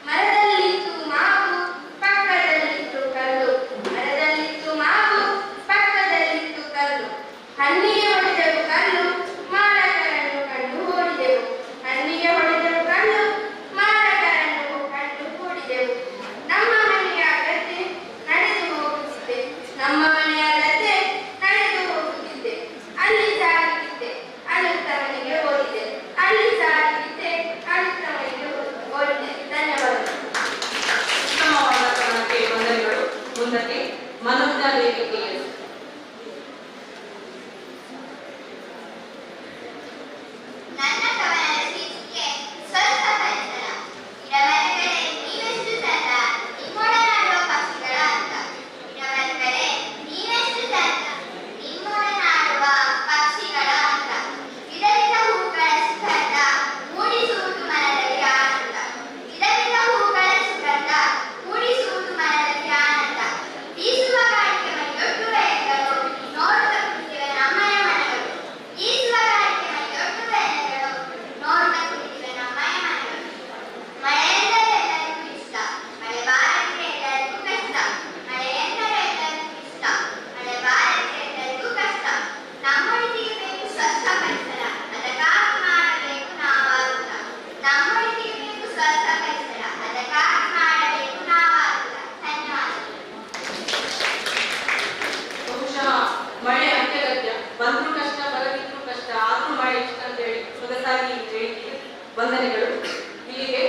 ಮರದಲ್ಲಿತ್ತು ಮಾವು ಪಕ್ಕದಲ್ಲಿತ್ತು ಕಲ್ಲು, ಮರದಲ್ಲಿತ್ತು ಮಾವು ಪಕ್ಕದಲ್ಲಿತ್ತು ಕಲ್ಲು, ಹಣ್ಣಿಗೆ ಹೊಡೆದೆವು ಕಲ್ಲು ಮಾರಕರನ್ನು ಕಂಡು ಓಡಿದೆವು, ಹಣ್ಣಿಗೆ ಹೊಡೆದೆವು ಕಲ್ಲು ಮಾರಕರನ್ನು ಕಂಡು ಓಡಿದೆವು. ನಮ್ಮ ಮನೆಯ ಗದ್ದೆ ನಡೆದು ಹೋಗುತ್ತಿದ್ದೆ, ನಮ್ಮ ಮನೆಯ ಗದ್ದೆ ನಡೆದು ಹೋಗುತ್ತಿದ್ದೆ, ಅಲ್ಲಿ ಸಾಗಿದ್ದೆ ಅಳುತ್ತ ಮನೆಗೆ ಓಡಿದೆ, ಅಲ್ಲಿ ಸಾಗಿದ್ದೆ ಅಳುತ್ತ ಮನೆಗೆ ಓಡಿದೆ. ಧನ್ಯವಾದಗಳು. ಉತ್ತಮವಾದ ಕ್ರಮಕ್ಕೆ ವಂದನೆಗಳು. ಮುಂದಕ್ಕೆ ಮನೋಜ್ಞ ವೇದಿಕೆಗೆ. ನನ್ನ ಕವನದ ಶೀರ್ಷಿಕೆ ಸ್ವರ್ಗ ಪರಿಸರ. ಗಿಡಮರಗಳೇ ನೀವೆಷ್ಟು ಚಂದ, ನಿಮ್ಮೊಡನಾಡುವ ಪಕ್ಷಿಗಳ ಅಂತ. ಗಿಡಮರಗಳೇ ನೀವೆಷ್ಟು ಚಂದ, ನಿಮ್ಮೊಡನಾಡುವ ಪಕ್ಷಿಗಳ ಅಂತ. ವಿಧ ವಿಧ ಹೂಗಳ ಸುಗಂಧ ಮೂಡಿಸುವುದು ಮನದಲ್ಲಿ ಆನಂದ, ವಿಧ ವಿಧ ಹೂಗಳ ಸುಗಂಧ ಮೂಡಿಸುವುದು ಮನದಲ್ಲಿ ಆನಂದ. ಬೀಸುವ ಗಾಳಿಗೆ ಮೈಯೊಡ್ಡುವ ಎಲೆಗಳು ನೋಡುತ್ತಾ ಕುಳಿತಿವೆ ನಮ್ಮಯ ಮನಗಳು, ಬೀಸುವ ಗಾಳಿಗೆ ಮೈಯೊಡ್ಡುವ ಎಲೆಗಳು ನೋಡುತ್ತಾ ಕುಳಿತಿವೆ ನಮ್ಮಯ ಮನಗಳು. ಮಳೆ ಎಂದರೆ ಎಲ್ಲರಿಗೂ ಇಷ್ಟ, ಮಳೆ ಬಾರದಿದ್ರೆ ಎಲ್ಲರಿಗೂ ಕಷ್ಟ, ಮಳೆ ಎಂದರೆ ಎಲ್ಲರಿಗೂ ಇಷ್ಟ, ಮಳೆ ಬಾರದಿದ್ರೆ ಎಲ್ಲರಿಗೂ ಕಷ್ಟ. ನಮ್ಮೊಳಗೆ ಬೇಕು ಸ್ವಚ್ಛ ಪರಿಸರ, ಅದಕ್ಕಾಗಿ ಮಾಡಬೇಕು ನಾವಾಗುತ್ತ. ನಮ್ಮೊಳಗೆ ಬೇಕು ಸ್ವಚ್ಛ ಪರಿಸರ, ಅದಕ್ಕಾಗಿ ಮಾಡಬೇಕು ನಾವಾಗುತ್ತ. ಧನ್ಯವಾದಗಳು. ಬಹುಶಃ ಮಳೆ ಅತ್ಯಗತ್ಯ, ಬಂದ್ರೂ ಕಷ್ಟ ಬರದಿದ್ರು ಕಷ್ಟ, ಆದ್ರೂ ಮಳೆ ಇಷ್ಟ ಅಂತ ಹೇಳಿ ಸೊಗಸಾಗಿ ಹೇಳಿದ್ದೀರಿ. ವಂದನೆಗಳು. ಇಲ್ಲಿಗೆ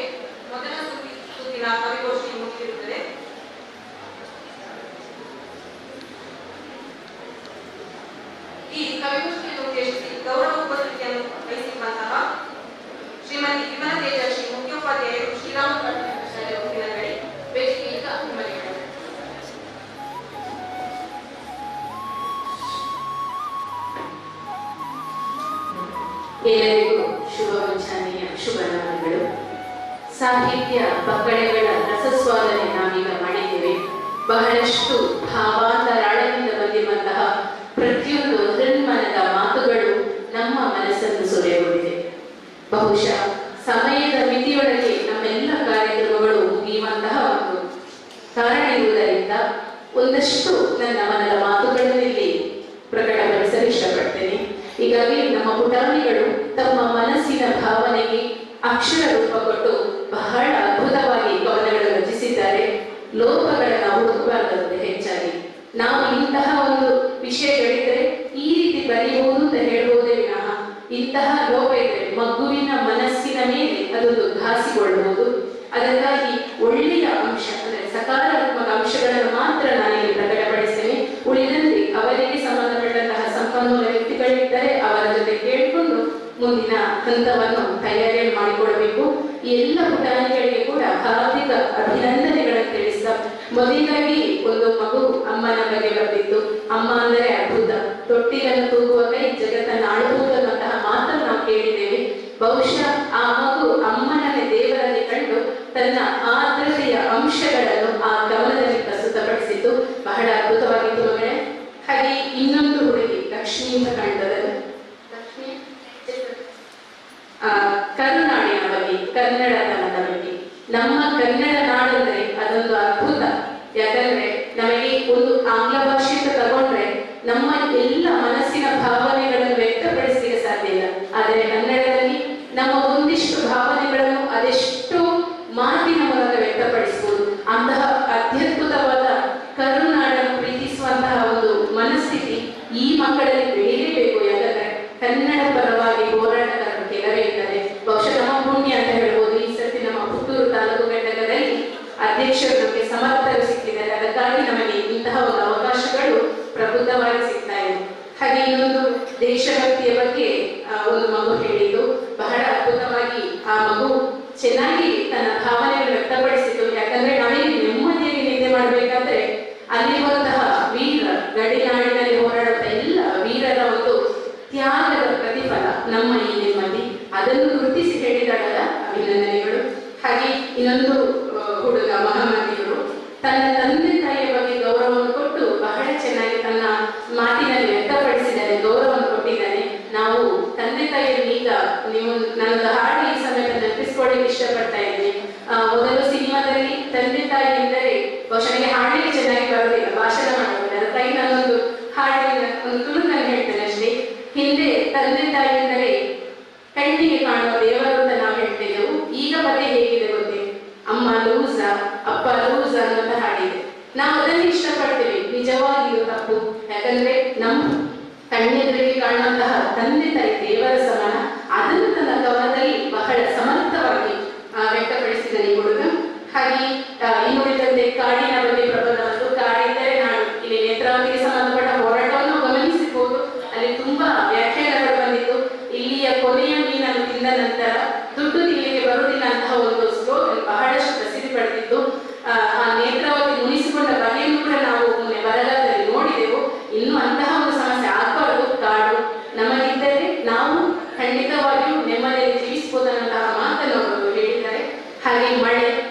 ಮೊದಲ ಸುತ್ತಿನ ಕವಿಗೋಷ್ಠಿ ಮುಗಿದಿರುತ್ತದೆ. ಈ ಕವಿಗೋಷ್ಠಿಯನ್ನು ಉದ್ದೇಶಿಸಿ ಗೌರವ ಉಪಸ್ಥಿತಿಯನ್ನು ವಹಿಸಿರುವಂತಹ ಶ್ರೀಮತಿ ವಿಮಲ ತೇಜಶ್ರೀ ಮುಖ್ಯೋಪಾಧ್ಯಾಯರು ಶ್ರೀರಾಮ ಪ್ರಾಥಮಿಕ ಶಾಲೆ ಉಪ್ಪಿನಂಗಡಿ ವೇದಿಕೆಯಿಂದ ನಿಮ್ಮಲ್ಲಿ ಎಲ್ಲರಿಗೂ ಶುಭ ಮುಂಚಾನೆಯ ಶುಭ ನಮನಗಳು. ಸಾಹಿತ್ಯ ಪಕ್ಕಡೆಗಳ ರಸಸ್ವಾದನೆ ನಾವೀಗ ಮಾಡಿದ್ದೇವೆ. ಬಹಳಷ್ಟು ಭಾವಾಂತರಾಳದಿಂದ ಬಂದಿರುವಂತಹ ಪ್ರತಿಯೊಂದು ಹೃನ್ಮನದ ಮಾತುಗಳು ನಮ್ಮ ಮನಸ್ಸನ್ನು ಸೊರೆಗೊಂಡಿದೆ. ಬಹುಶಃ ಸಮಯದ ಮಿತಿಯೊಳಗೆ ನಮ್ಮೆಲ್ಲ ಕಾರ್ಯಕ್ರಮಗಳು ಮುಗಿಯುವಂತಹ ಒಂದು ಕಾರಣ ಇರುವುದರಿಂದ ಒಂದಷ್ಟು ನನ್ನ ಮನದ ಮಾತುಗಳನ್ನು ಇಲ್ಲಿ ಪ್ರಕಟಪಡಿಸಲು ಇಷ್ಟಪಡ್ತೇನೆ. ಹೀಗಾಗಿ ನಮ್ಮ ಪುಟಾಣಿಗಳು ತಮ್ಮ ಮನಸ್ಸಿನ ಭಾವನೆಗೆ ಅಕ್ಷರ ರೂಪ ಕೊಟ್ಟು ಬಹಳ ಅದ್ಭುತವಾಗಿ ಕವನಗಳನ್ನು ರಚಿಸಿದ್ದಾರೆ. ಲೋಪಗಳನ್ನು ಹುಡುಕಬಾರದಂತೆ ಹೆಚ್ಚಾಗಿ ನಾವು ಇಂತಹ ಒಂದು ವಿಷಯಗಳಿದ್ರೆ ಈ ರೀತಿ ಬರೆಯಬಹುದು ಅಂತ ಹೇಳ್ಬಹುದೇ ವಿನಃ ಇಂತಹ ಲೋಪ ಇದ್ರೆ ಮಗುವಿನ ಮನಸ್ಸಿನ ಮೇಲೆ ಅದೊಂದು ಘಾಸಿಗೊಳ್ಳಬಹುದು. ಅದಕ್ಕಾಗಿ ಒಳ್ಳೆಯ ಅಂಶ ಅಂದ್ರೆ ಸಕಾರಾತ್ಮಕ ಅಂಶಗಳನ್ನು ಮಾತ್ರ ನಾನಿಲ್ಲಿ ಪ್ರಕಟಪಡಿಸ್ತೇನೆ. ಉಳಿದಂತೆ ಅವರಿಗೆ ಸಂಬಂಧಪಟ್ಟಂತಹ ಸಂಪನ್ಮೂಲ ವ್ಯಕ್ತಿಗಳಿದ್ದರೆ ಅವರ ಜೊತೆ ಕೇಳಿಕೊಂಡು ಮುಂದಿನ ಹಂತವನ್ನು ತಯಾರಿಯನ್ನು ಮಾಡಿಕೊಳ್ಳಬೇಕು. ಈ ಎಲ್ಲ ಪುಟಾಣಿಗಳಿಗೆ ಕೂಡ ಹಾರ್ದಿಕ ಅಭಿನಂದನೆಗಳನ್ನು ತಿಳಿಸ್ತಾ, ಮೊದಲಾಗಿ ಒಂದು ಮಗು ಅಮ್ಮನ ಬಗ್ಗೆ ಬರ್ತಿತ್ತು. ಅಮ್ಮ ಅಂದರೆ ಅದ್ಭುತ, ತೊಟ್ಟಿಲನ್ನು ತೂಗುವ ಕೈ ಜಗತ್ತನ್ನು ಆಳುವುದು ಅನ್ನುವಂತಹ ಮಾತನ್ನು ನಾವು ಕೇಳಿದ್ದೇವೆ. ಬಹುಶಃ ಆ ಮಗು ಅಮ್ಮನನ್ನೇ ದೇವರಲ್ಲಿ ಕಂಡು ತನ್ನ ಆರ್ದ್ರತೆಯ ಅಂಶಗಳನ್ನು ಆ ಗಮನದಲ್ಲಿ ಪ್ರಸ್ತುತಪಡಿಸಿದ್ದು ಬಹಳ ಅದ್ಭುತವಾಗಿತ್ತು ಮಗಳೇ. ಹಾಗೆ ಇನ್ನೊಂದು ಹುಡುಗಿ ಲಕ್ಷ್ಮೀ ಕಾಣ್ತದೆ. ಕರುನಾಡಿನ ಬಗ್ಗೆ, ಕನ್ನಡತನದ ಬಗ್ಗೆ. ನಮ್ಮ ಕನ್ನಡ ನಾಡು ಅಂದ್ರೆ ಅದೊಂದು ಅದ್ಭುತ. ಯಾಕಂದ್ರೆ ನಮಗೆ ಒಂದು ಆಂಗ್ಲ ಭಾಷೆ ತಗೊಂಡ್ರೆ ನಮ್ಮ ಎಲ್ಲ ಮನಸ್ಸಿನ ಭಾವನೆಗಳನ್ನು ವ್ಯಕ್ತಪಡಿಸಲಿಕ್ಕೆ ಸಾಧ್ಯ ಇಲ್ಲ. ಆದರೆ ಕನ್ನಡದಲ್ಲಿ ನಮ್ಮ ಒಂದಿಷ್ಟು ಭಾವನೆಗಳನ್ನು ಅದೆಷ್ಟು ಮಾತಿನ ಮೂಲಕ ವ್ಯಕ್ತಪಡಿಸಬಹುದು. ಅಂತಹ ಅತ್ಯದ್ಭುತವಾದ ಕರುನಾಡನ್ನು ಪ್ರೀತಿಸುವಂತಹ ಒಂದು ಮನಸ್ಥಿತಿ ಈ ಮಕ್ಕಳಲ್ಲಿ ಬೆಳೆಯಲೇಬೇಕು. ಯಾಕಂದ್ರೆ ಕನ್ನಡ ಪರವಾಗಿ ಹೋರಾಟಗಾರರು ಕೆಲವೇ ಇದ್ದಾರೆ. ಬಹುಶಃ ನಮ್ಮ ಪುಣ್ಯ ಅಂತ ಹೇಳ್ಬೋದು. ಈ ಸರ್ತಿ ನಮ್ಮ ಪುತ್ತೂರು ತಾಲೂಕು ಘಟಕದಲ್ಲಿ ಅಧ್ಯಕ್ಷರು ನಮಗೆ ಸಮರ್ಥರು ಸಿಕ್ಕಿದ್ದಾರೆ. ಅದಕ್ಕಾಗಿ ನಮಗೆ ಇಂತಹ ಒಂದು ಅವಕಾಶಗಳು ಪ್ರಬುದ್ಧವಾಗಿ ಸಿಗ್ತಾ ಇದೆ. ಹಾಗೆ ಇನ್ನೊಂದು ದೇಶಭಕ್ತಿಯ ಬಗ್ಗೆ ಒಂದು ಮಗು ಹೇಳಿದ್ದು ಬಹಳ ಅದ್ಭುತವಾಗಿ. ಆ ಮಗು ಚೆನ್ನಾಗಿ ತನ್ನ ಭಾವನೆಯನ್ನು ವ್ಯಕ್ತಪಡಿಸಿತು. ಯಾಕಂದ್ರೆ ನಾವೇನು ನೆಮ್ಮದಿಯಾಗಿ ನಿದ್ದೆ ಮಾಡಬೇಕಾದ್ರೆ ಅಲ್ಲಿರುವಂತಹ ವೀರ, ಗಡಿನಾಡಿನಲ್ಲಿ ಹೋರಾಡುವ ಎಲ್ಲ ವೀರರ ಒಂದು ತ್ಯಾಗದ ಪ್ರತಿಫಲ ನಮ್ಮ ಈ ನೆಮ್ಮದಿ. ಅದನ್ನು ಗುರುತಿಸಿ ಹೇಳಿದಾಗಲ್ಲ, ಅಭಿನಂದನೆಗಳು. ಹಾಗೆ ಇನ್ನೊಂದು ಹುಡುಗ ಮಹಮ್ಮದಿಯವರು ತನ್ನ ತಂದೆ ತಾಯಿಯ ಬಗ್ಗೆ ಗೌರವವನ್ನು ಕೊಟ್ಟು ಬಹಳ ಚೆನ್ನಾಗಿ ತನ್ನ ಮಾತಿನಲ್ಲಿ ವ್ಯಕ್ತಪಡಿಸಿದ್ದಾರೆ, ಗೌರವವನ್ನು ಕೊಟ್ಟಿದ್ದಾನೆ. ನಾವು ತಂದೆ ತಾಯಿಯನ್ನು ಈಗ ನೀವು ನನ್ನದು ಹಾಡು ಈ ಸಮಯದಲ್ಲಿ ನೆನಪಿಸ್ಕೊಳ್ಳಿಕ್ಕೆ ಇಷ್ಟಪಡ್ತಾ ಇದ್ದೀನಿ. ಮೊದಲು ಸಿನಿಮಾದಲ್ಲಿ ತಂದೆ ತಾಯಿ ಎಂದರೆ ಬಹುಶಃ ನನಗೆ ಹಾಡಿಗೆ ಚೆನ್ನಾಗಿ ಬರೋದಿಲ್ಲ, ಭಾಷಣ ಮಾಡೋದಿಲ್ಲ. ಅದಕ್ಕಾಗಿ ನಾನೊಂದು ಹಾಡಿನ ಒಂದು ತುಣುಕನ್ನು ಹೇಳ್ತೇನೆ ಅಷ್ಟೇ. ಹಿಂದೆ ತಂದೆ ತಾಯಿ ಎಂದರೆ ಕಣ್ಣಿಗೆ ಕಾಣುವ ದೇವರು ಅಂತ ನಾವು ಹೇಳ್ತಿದ್ದೆವು. ಈಗ ಪದೇ ಹೇಗಿದೆ ಗೊತ್ತೇ, ಅಮ್ಮ ಲೂಸ, ಅಪ್ಪ ಲೂಸ ಅನ್ನೋಂಥ ಹಾಡಿದೆ. ನಾವು ಅದನ್ನು ಇಷ್ಟಪಡ್ತೇವೆ, ನಿಜವಾಗಿಯೂ ತಪ್ಪು. ಯಾಕಂದ್ರೆ ನಮ್ಮ ಕಣ್ಣೆದುರಿಗೆ ಕಾಣುವಂತಹ ತಂದೆ ತಾಯಿ ದೇವರ ಸಮಾನ. ಅದನ್ನು ತನ್ನ ಕವನದಲ್ಲಿ ಬಹಳ ಸಮರ್ಥವಾಗಿ ವ್ಯಕ್ತಪಡಿಸಿದ ಈ ಹುಡುಗ. ಹಾಗೆ ಇನ್ನುಳಿದಂತೆ ಕಾಡಿನ ಬಗ್ಗೆ ಪ್ರಬಂಧವನ್ನು, ಕಾಡಿದ್ದರೆ ನಾಡು, ಇಲ್ಲಿ ನೇತ್ರಾವತಿಗೆ ಸಂಬಂಧಪಟ್ಟ ಹೋರಾಟವನ್ನು ಗಮನಿಸಬಹುದು. ಅಲ್ಲಿ ತುಂಬಾ ವ್ಯಾಖ್ಯಾನಗಳು ಬಂದಿದ್ದು. ಇಲ್ಲಿಯ ಕೊನೆಯ ಮೀನನ್ನು ತಿಂದ ನಂತರ ದುಡ್ಡು ತಿನ್ನಲಿಕ್ಕೆ ಬರುವುದಿಲ್ಲ ಅಂತಹ ಒಂದು ಸ್ಲೋಗನ್ ಬಹಳಷ್ಟು ಪ್ರಸಿದ್ಧಿ ಪಡೆದಿದ್ದು. ಆ ನೇತ್ರಾವತಿ ಮುನಿಸಿಕೊಂಡ ಬಗೆಯನ್ನು ಕೂಡ ನಾವು ಮೊನ್ನೆ ಬರಗಾಲದಲ್ಲಿ ನೋಡಿದೆವು. ಇನ್ನು ಅಂತಹ ಒಂದು ಸಮಸ್ಯೆ ಆಗಬಾರದು. ಕಾಡು ನಮಗಿದ್ದರೆ ನಾವು ಖಂಡಿತವಾಗಿಯೂ ನೆಮ್ಮದಿಯಲ್ಲಿ ಜೀವಿಸಬಹುದು ಅನ್ನೋಂತಹ ಮಾತನ್ನು ಅವರು ಹೇಳಿದ್ದಾರೆ. ಹಾಗೆ ಮಳೆ,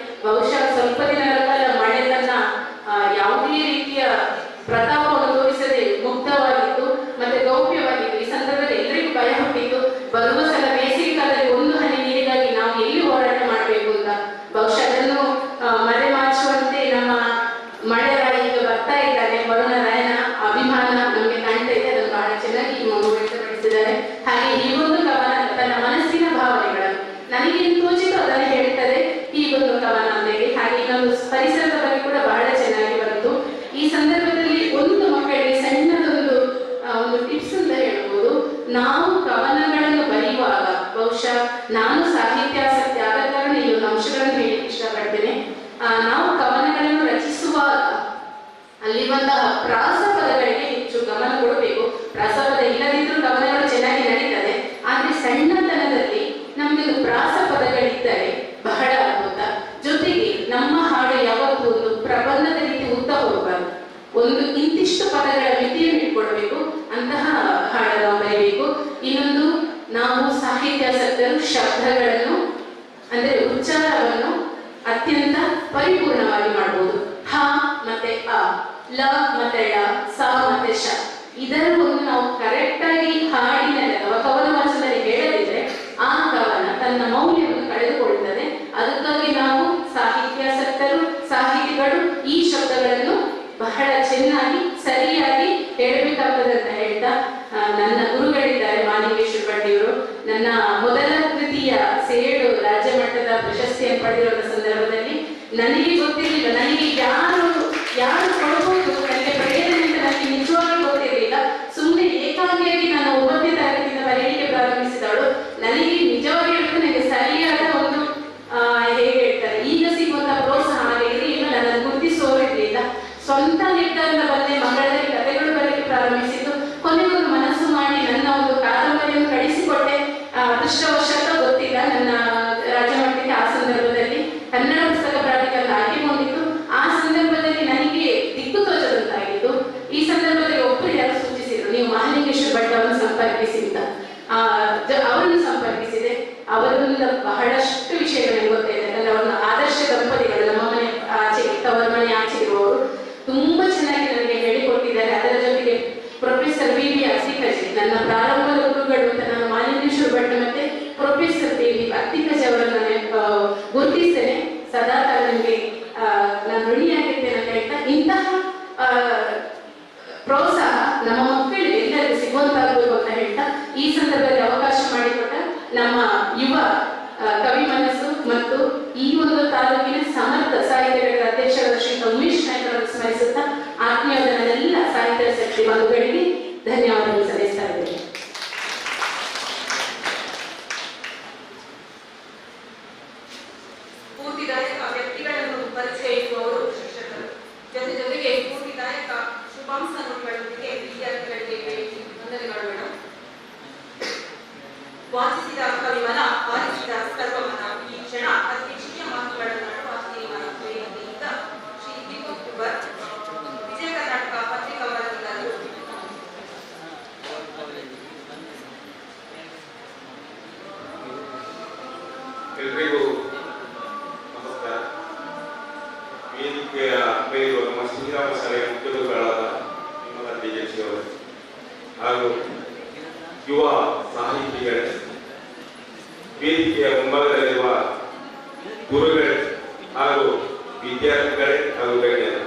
ಬಹುಶಃ ಸ್ವಲ್ಪ ದಿನಗಳ ಕಾಲ ಮಳೆ ತನ್ನ ಯಾವುದೇ ರೀತಿಯ ಪ್ರತಾಪವನ್ನು ತೋರಿಸದೆ ಮುಕ್ತವಾಗಿತ್ತು ಮತ್ತೆ ಗೌಪ್ಯವಾಗಿತ್ತು. ಈ ಸಂದರ್ಭದಲ್ಲಿ ಎಲ್ಲರಿಗೂ ಭಯ ಹುಟ್ಟಿತ್ತು, ಬರುವ ಸಲ ಬೇಸಿಗೆ ಕಾಲದಲ್ಲಿ ಒಂದು ಹನಿ ನೀರಿಗಾಗಿ ನಾವು ಎಲ್ಲಿ ಹೋರಾಟ ಮಾಡಬೇಕು ಅಂತ. ಬಹುಶಃ ಅದನ್ನು ಮರೆಮಾಚುವಂತೆ ನಮ್ಮ ಮಳೆ ರಾಯ ಈಗ ಬರ್ತಾ ಇದ್ದಾನೆ. ವರುಣ ರಾಯನ ಅಭಿಮಾನ ನಮಗೆ ಕಾಣ್ತಾ ಇದೆ. ಅದನ್ನು ಬಹಳ ಚೆನ್ನಾಗಿ ಈ ಮಗು ವ್ಯಕ್ತಪಡಿಸಿದ್ದಾರೆ. ಹಾಗೆ ಈ ಒಂದು ಕವನ ತನ್ನ ಮನಸ್ಸಿನ ಭಾವನೆಗಳನ್ನು ನನಗೆ ತೋಚಿತು ಅದನ್ನು ಹೇಳ್ತಾರೆ ಈ ಒಂದು ಕವನ ಅಂತ ಹೇಳಿ. ಹಾಗೆ ಇನ್ನೊಂದು ಪರಿಸರದ ಬಗ್ಗೆ ಕೂಡ ಬಹಳ ಚೆನ್ನಾಗಿ ಬಂತು. ಈ ಸಂದರ್ಭದಲ್ಲಿ ಒಂದು ಮಕ್ಕಳಿಗೆ ಸಣ್ಣದೊಂದು ಒಂದು ಟಿಪ್ಸ್ ಅಂತ ಹೇಳ್ಬೋದು. ನಾವು ಕವನಗಳನ್ನು ಬರೆಯುವಾಗ, ಬಹುಶಃ ನಾನು ಸಾಹಿತ್ಯಾಸಕ್ತಿ ಆದ ಕಾರಣ ಈ ಒಂದು ಅಂಶಗಳನ್ನು ಹೇಳಲಿಕ್ಕೆ ಇಷ್ಟಪಡ್ತೇನೆ. ನಾವು ಕವನಗಳನ್ನು ರಚಿಸುವಾಗ ಅಲ್ಲಿರುವಂತಹ ಪ್ರಾಸಪದಗಳಿಗೆ ಹೆಚ್ಚು ಗಮನ ಕೊಡಬೇಕು. ಪ್ರಾಸಪದ ಇಲ್ಲದಿದ್ರೂ ಕವನಗಳು ಚೆನ್ನಾಗಿ ನಡೀತದೆ. ಆದ್ರೆ ಸಣ್ಣತನದಲ್ಲಿ ನಮ್ಗೆ ಪ್ರಾಸಪದಗಳಿದ್ದರೆ ಬಹಳ ಅದ್ಭುತ. ಜೊತೆಗೆ ನಮ್ಮ ಹಾಡು ಯಾವತ್ತೂ ಒಂದು ಪ್ರಬಂಧದ ರೀತಿ ಉದ್ದ ಹೋಗಬಾರ್ದು. ಒಂದು ಇಂತಿಷ್ಟು ಪದಗಳ ಮಿತಿಯನ್ನು ಇಟ್ಕೊಳ್ಬೇಕು. ಅಂತಹ ಹಾಡನ್ನು ಬರೀಬೇಕು. ಇನ್ನೊಂದು, ನಾವು ಸಾಹಿತ್ಯಾಸಕ್ತರು ಶಬ್ದಗಳನ್ನು ಅಂದ್ರೆ ಉಚ್ಚಾರವನ್ನು ಅತ್ಯಂತ ಪರಿಪೂರ್ಣವಾಗಿ ಮಾಡಬಹುದು. ಹ ಮತ್ತೆ ಅ, ಲ ಮತ್ತೆ ಳ, ಸ ಮತ್ತೆ ಶ, ಇದರ ಒಂದು ನಾವು ಕರೆಕ್ಟ್ ಆಗಿ ಹಾಡಿನಲ್ಲಿ ಅಥವಾ ಕವನ ವಾಚನದಲ್ಲಿ ಹೇಳದಿದ್ರೆ ಆ ಕವನ ತನ್ನ ಮೌಲ್ಯವನ್ನು ಕಳೆದುಕೊಳ್ಳುತ್ತದೆ. ಅದಕ್ಕಾಗಿ ನಾವು ಸಾಹಿತ್ಯಾಸಕ್ತರು, ಸಾಹಿತಿಗಳು ಈ ಶಬ್ದಗಳನ್ನು ಬಹಳ ಚೆನ್ನಾಗಿ ಸರಿಯಾಗಿ ಹೇಳಬೇಕಾಗ್ತದೆ ಅಂತ ಹೇಳ್ತಾ, ನನ್ನ ಗುರುಗಳಿದ್ದಾರೆ ಮಾಲಿಂಗೇಶ್ವರ ಭಟ್ಟಿಯವರು. ನನ್ನ ಮೊದಲ ಕೃತಿಯ ಸೇಡು ರಾಜ್ಯ ಮಟ್ಟದ ಪ್ರಶಸ್ತಿಯನ್ನು ಪಡೆದಿರುವ ಸಂದರ್ಭದಲ್ಲಿ ನನಗೆ ಗೊತ್ತಿರಲಿಲ್ಲ, ನನಗೆ ಯಾರು ಕೊಡಬಹುದು, ನನಗೆ ಪ್ರೇರಣೆ ಅಂತ ನನಗೆ ನಿಜವಾಗ್ಲೂ ಗೊತ್ತಿರಲಿಲ್ಲ. ಸುಮ್ಮನೆ ಏಕಾಂಗಿಯಾಗಿ ನಾನು 9ನೇ ತರಗತಿಯಿಂದ ಬರೆಯಲಿಕ್ಕೆ ಪ್ರಾರಂಭಿಸಿದವಳು. ನನಗೆ ನಿಜವಾಗಿ ಹೇಳಿದ್ರೆ ನನಗೆ ಸರಿಯಾದ ಒಂದು ಹೇಗೆ ಹೇಳ್ತಾರೆ, ಈಗ ಸಿಗುವಂತಹ ಪ್ರೋತ್ಸಾಹ ಹಾಗೆ ಇರಲಿಲ್ಲ, ನನ್ನನ್ನು ಗುರುತಿಸುವವರು ಇರಲಿಲ್ಲ. ಸ್ವಂತ ನಿರ್ಧಾರದ ಬಂದೆ ಮಕ್ಕಳಲ್ಲಿ ಕಥೆಗಳು ಬರೆಯಲಿಕ್ಕೆ ಪ್ರಾರಂಭಿಸಿದ್ದು. ಕೊನೆಗೊಂದು ಮನಸ್ಸು ಮಾಡಿ ನನ್ನ ಒಂದು ಕಾದಂಬರಿಯನ್ನು ಕಳಿಸಿಕೊಟ್ಟೆ. ಅದೃಷ್ಟವಶಾತ್ ಗೊತ್ತಿಲ್ಲ, ನನ್ನ ರಾಜ್ಯ ಮಟ್ಟಕ್ಕೆ ಆ ಸಂದರ್ಭದಲ್ಲಿ ಕನ್ನಡ ಪುಸ್ತಕ ಪ್ರಾಧಿಕಾರ ಆಯ್ಕೆ ಹೊಂದಿತ್ತು. ಆ ಸಂದರ್ಭದಲ್ಲಿ ನನಗೆ ದಿಕ್ಕು ತೋಚದಂತಾಗಿತ್ತು. ಈ ಸಂದರ್ಭದಲ್ಲಿ ಒಬ್ಬರು ಯಾರು ಸೂಚಿಸಿದ್ರು, ನೀವು ಮಹಾಲಿಂಗೇಶ್ವರ ಭಟ್ ಅವರನ್ನು ಸಂಪರ್ಕಿಸಿ ಅಂತ. ಅವರನ್ನು ಸಂಪರ್ಕಿಸಿದೆ. ಅವರಿಂದ ಬಹಳಷ್ಟು ವಿಷಯಗಳು ಗೊತ್ತಿದೆ. ಯಾಕಂದ್ರೆ ಅವರನ್ನು ಆದರ್ಶ ದಂಪತಿಗಳು, ನಮ್ಮ ಮನೆ ಆಚೆ ತವರ ಮನೆ ಆಚೆ ಇರುವವರು ತುಂಬಾ ಚೆನ್ನಾಗಿ ನನಗೆ ಹೇಳಿಕೊಟ್ಟಿದ್ದಾರೆ. ಅದರ ಜೊತೆಗೆ ಪ್ರೊಫೆಸರ್ ವಿ ಅಸಿಕಜಿ, ನನ್ನ ಹೇಳ್ತಾ ಈ ಸಂದರ್ಭದಲ್ಲಿ ಅವಕಾಶ ಮಾಡಿಕೊಟ್ಟ ನಮ್ಮ ಯುವ ಕವಿ ಮನಸ್ಸು ಮತ್ತು ಈ ಒಂದು ತಾಲೂಕಿನ ಸಮರ್ಥ ಸಾಹಿತ್ಯಗಳ ಅಧ್ಯಕ್ಷರಾದ ಶ್ರೀ ಉಮೇಶ್ ನಾಯ್ಕರನ್ನು ಸ್ಮರಿಸುತ್ತಾ ಆತ್ಮೀಯವಾದ ನನ್ನೆಲ್ಲ ಸಾಹಿತ್ಯ ಶಕ್ತಿ ಬಂಧುಗಳಿಗೆ ಧನ್ಯವಾದಗಳು ಸಲ್ಲಿಸ್ತಾ ಇದ್ದೇನೆ. ಸ್ಫೂರ್ತಿದಾಯಕ ವ್ಯಕ್ತಿಗಳನ್ನು ಪರಿಚಯಿಸುವವರು ಶಿಕ್ಷಕರು, ಜೊತೆಗೆ ಸ್ಫೂರ್ತಿದಾಯಕ ಶುಭಾಂಶ ನುಡಿಗಳೊಂದಿಗೆ ವಿದ್ಯಾರ್ಥಿಗಳಿಗೆ ವಂದನೆಗಳು ಮೇಡಮ್. ವಾಚಿಸಿದ ಕವಿಮನ ವಾಚಿಸಿದ ಸರ್ವಮನ ಈ ಕ್ಷಣ ಅಧ್ಯಕ್ಷೀಯ ಮಾತುಗಳನ್ನು ವಾಚಿಮನ ವೇದಿಕೆಯಿಂದ ಶ್ರೀ ದೀಪಕ್ ಕುಬರ್, ವಿಜಯ ಕರ್ನಾಟಕ ಪತ್ರಿಕಾ ವರದಿಗಾರರು. ಎಲ್ರಿಗೂ ನಮಸ್ಕಾರ. ವೇದಿಕೆಯ ಮೇಲಿರುವ ನಮ್ಮ ಶ್ರೀರಾಮ ಶಾಲೆಯ ಮುಖ್ಯೋದ್ಯೋಗಿಗಳಾದ ನಿಮ್ಮದ ಡಿಜೆಸಿಯವರು ಹಾಗೂ ಯುವ ಸಾಹಿತಿಗಳೇ, ವೇದಿಕೆಯ ಮುಂಭಾಗದಲ್ಲಿರುವ ಗುರುಗಳೇ ಹಾಗೂ ವಿದ್ಯಾರ್ಥಿಗಳೇ ಹಾಗೂ ಗಣ್ಯರು,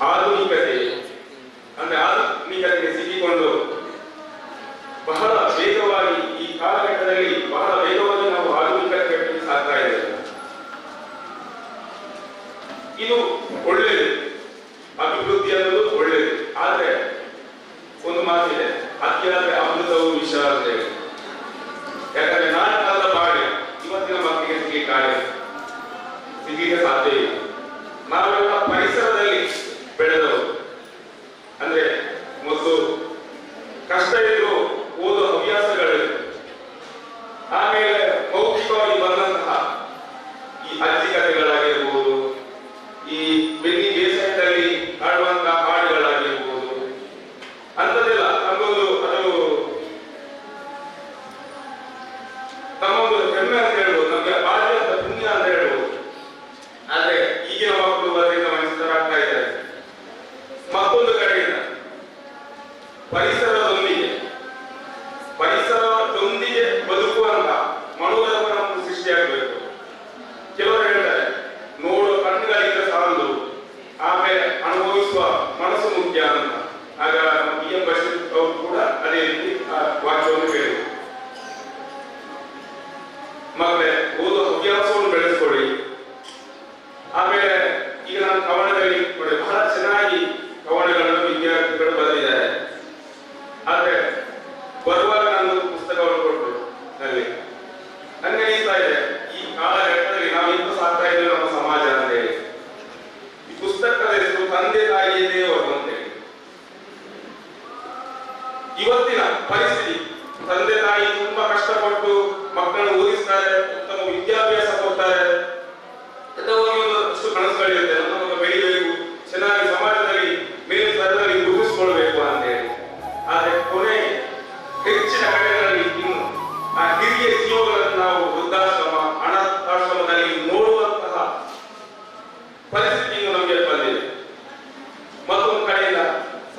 ಆಧುನಿಕತೆಗೆ ಸಿಕ್ಕಿಕೊಂಡು ಬಹಳ ವೇಗವಾಗಿ ಈ ಕಾಲಘಟ್ಟದಲ್ಲಿ ಬಹಳ ವೇಗವಾಗಿ ನಾವು ಆಧುನಿಕತೆ ಸಾಗ್ತಾ ಇದ್ದೇವೆ. ಇದು ಒಳ್ಳೆಯದು, ಅಭಿವೃದ್ಧಿ ಅನ್ನೋದು ಒಳ್ಳೆಯದು. ಆದ್ರೆ ಒಂದು ಮಾತಿದೆ, ಅತಿಯಾದ್ರೆ ಅಮೃತವು ವಿಷ ಅಂತ ಹೇಳಿ. ಯಾಕಂದ್ರೆ ನಾಳೆ ಕಾಲದ ಬಾಳೆ ಇವತ್ತಿನ ಮಕ್ಕಳಿಗೆ ಸಿಗಲಿಕ್ಕೆ ಸಾಧ್ಯ ಇಲ್ಲ. ನಾವೆಲ್ಲ ಪರಿಸರದಲ್ಲಿ ಬೆಳೆದವರು. ಅಂದ್ರೆ ಮೊದಲು ಕಷ್ಟ ಇದ್ರು ಓದೋ ಹವ್ಯಾಸಗಳಿವೆ. ಆಮೇಲೆ ಮೌಖಿಕವಾಗಿ ಬಂದಂತಹ ಈ ಅಜ್ಜಿ ಕಥೆಗಳಾಗಿರ್ಬೋದು, ಈ ಬೆನ್ನಿ ಬೇಸಾಯದಲ್ಲಿ ಹಾಡುವಂತಹ ಹಾಡುಗಳಾಗಿರ್ಬೋದು, ಅಂಥದ್ದೆಲ್ಲ ನಮಗೊಂದು ತಮ್ಮೊಂದು ಹೆಮ್ಮೆ ಅಂತ ಹೇಳ್ಬೋದು, ನಮಗೆ ಭಾಗ್ಯ ಅಂತ ಪುಣ್ಯ ಅಂತ ಹೇಳ್ಬೋದು. ಆದ್ರೆ ಈಗಿನ ಮಕ್ಕಳು ಅದರಿಂದ ವಂಚಿತರಾಗ್ತಾ ಇದ್ದಾರೆ. ಮತ್ತೊಂದು ಕಡೆಯಿಂದ ಪರಿಸರದೊಂದಿಗೆ ಬದುಕುವಂತ ಮನೋಧರ್ಮ ನಮಗೆ ಸೃಷ್ಟಿಯಾಗಬೇಕು. ಕೆಲವರು ಹೇಳ್ತಾರೆ ನೋಡುವ ಕಣ್ಣುಗಳಿಂದ ಸಾಲದು, ಆಮೇಲೆ ಅನುಭವಿಸುವ ಮನಸ್ಸು ಮುಖ್ಯ ಅಂತ. ಆಗ BM ಬಶೀರ್ ಅವರು ಕೂಡ ಅದೇ ರೀತಿ ವಾಕ್ಯವನ್ನು ಹೇಳಿದರು. ಮತ್ತೆ ಓದುವ ಹವ್ಯಾಸವನ್ನು ಬೆಳೆಸಿಕೊಳ್ಳಿ. ಆಮೇಲೆ ಈಗ ನಾನು ಕವನದಲ್ಲಿ ನೋಡಿ ಬಹಳ ಚೆನ್ನಾಗಿ ಕವನಗಳನ್ನು ವಿದ್ಯಾರ್ಥಿಗಳು ಬರೆದಿದ್ದಾರೆ. ಆದ್ರೆ ಬರುವಾಗ ನಾನು ಪುಸ್ತಕವನ್ನು ಕೊಟ್ಟರು ಅಲ್ಲಿ ನನಗೆ ಅನಿಸ್ತಾ ಇದೆ, ಈ ಕಾಲಘಟ್ಟದಲ್ಲಿ ನಾವು ಇಂದು ಸಾಕ್ತಾ ಇದ್ದೇವೆ ನಮ್ಮ ಸಮಾಜ ಅಂತ ಹೇಳಿ. ಈ ಪುಸ್ತಕದ ಹೆಸರು ತಂದೆ ತಾಯಿಯೇ ದೇವರು ಅಂತೇಳಿ. ಇವತ್ತಿನ ಪರಿಸ್ಥಿತಿ, ತಂದೆ ತಾಯಿ ತುಂಬಾ ಕಷ್ಟಪಟ್ಟು ಮಕ್ಕಳನ್ನು ಓದಿಸ್ತಾರೆ, ಉತ್ತಮ ವಿದ್ಯಾಭ್ಯಾಸ ಕೊಡ್ತಾರೆ, ಅಷ್ಟು ಕನಸುಗಳಿರುತ್ತೆ, ನಮ್ಮನ್ನು ಬೆಳಿಬೇಕು, ಚೆನ್ನಾಗಿ ಸಮಾಜದಲ್ಲಿ ಮೇಲು ಸ್ತರದಲ್ಲಿ ಗುರುತಿಸಿಕೊಳ್ಬೇಕು ಅಂತ ಹೇಳಿ. ಆದ್ರೆ ಕೊನೆಗೆ ಹೆಚ್ಚಿನ ಕಡೆಗಳಲ್ಲಿ ಇನ್ನು ಆ ಹಿರಿಯ ಜೀವಗಳನ್ನು ನಾವು ವೃದ್ಧಾಶ್ರಮ, ಅನಾಥಾಶ್ರಮದಲ್ಲಿ ನೋಡುವಂತಹ ಪರಿಸ್ಥಿತಿ ನಮಗೆ ಬಂದಿದೆ. ಮತ್ತೊಂದು ಕಡೆಯಿಂದ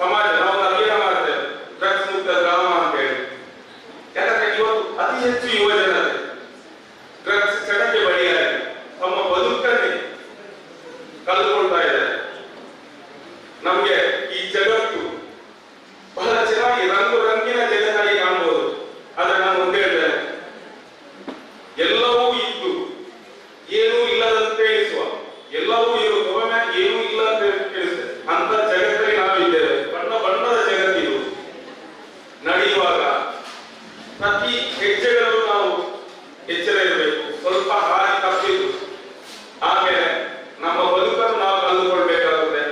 ಸಮಾಜ ನಾವು ಅಧ್ಯಯನ ಮಾಡ್ತೇವೆ ಡ್ರಗ್ಸ್ ಮುಕ್ತ ಗ್ರಾಮ ಅಂತ ಹೇಳಿ. ಯಾಕಂದ್ರೆ ಇವತ್ತು ಅತಿ ಹೆಚ್ಚು ಯುವಜನತೆ ಡ್ರಗ್ಸ್ ಚಟಕ್ಕೆ ಬಲಿಯಾಗಿ ತಮ್ಮ ಬದುಕನ್ನೇ ಕಳೆದುಕೊಳ್ತಾ ಇದ್ದಾರೆ. ನಮಗೆ ಈ ಜಗತ್ತು ಬಹಳ ಚೆನ್ನಾಗಿ ರಂಗು ರಂಗಿನ ಜಗತ್ತಾಗಿ ಕಾಣಬಹುದು. ಆದ್ರೆ ನಾನು ಒಂದು ಹೇಳ್ತೇನೆ, ಎಲ್ಲವೂ ಇದ್ದು ಏನೂ ಇಲ್ಲದಂತೆ ಎಣಿಸುವ, ಎಲ್ಲವೂ ಇರುವುದು ಒಮ್ಮೆ ಏನೂ ಇಲ್ಲ ಅಂತ ಎಣಿಸ್ತೇವೆ. ಅಂತ ಜಗತ್ತಲ್ಲಿ ನಾವಿದ್ದೇವೆ. ಬಣ್ಣ ಬಣ್ಣದ ಜಗತ್ತಿದು. ನಡೆಯುವಾಗ ಪ್ರತಿ ಹೆಜ್ಜೆಗಳಲ್ಲೂ ನಾವು ಎಚ್ಚರ ಇರಬೇಕು. ಸ್ವಲ್ಪ ಹಾದಿ ತಪ್ಪಿದ್ದು ಆಮೇಲೆ ನಮ್ಮ ಬದುಕನ್ನು ನಾವು ಕಳೆದುಕೊಳ್ಬೇಕಾಗುತ್ತೆ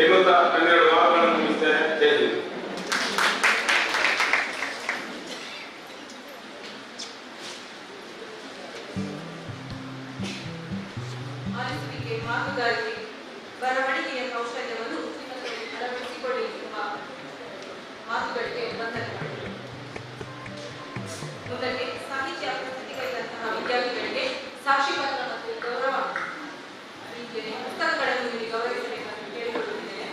ಎನ್ನುತ್ತಾ ನನ್ನೆರಡು ಮಾತುಗಳನ್ನು ಮುಗಿಸ್ತೇನೆ. ಜೈ ಹಿಂದ್. ಆಲಿಸುವಿಕೆ, ಮಾತುಗಾರಿಕೆ, ಬರವಣಿಗೆಯ ಕೌಶಲ್ಯವನ್ನು ಅಳವಡಿಸಿಕೊಳ್ಳುವ ಮಾತುಗಳಿಗೆ ವಂದನೆಗಳು. ಮುಂದಕ್ಕೆ ಸಾಹಿತ್ಯ ಪ್ರಸ್ತುತಿಗಳಿದಂತಹ ವಿದ್ಯಾರ್ಥಿಗಳಿಗೆ ಸಾಕ್ಷಿ ಪತ್ರ ಮತ್ತು ಗೌರವ ಪುಸ್ತಕಗಳನ್ನು ಇಲ್ಲಿ ಗೌರವಿಸಬೇಕೆಂದು ಕೇಳಿಕೊಳ್ಳುತ್ತಿದ್ದೇನೆ.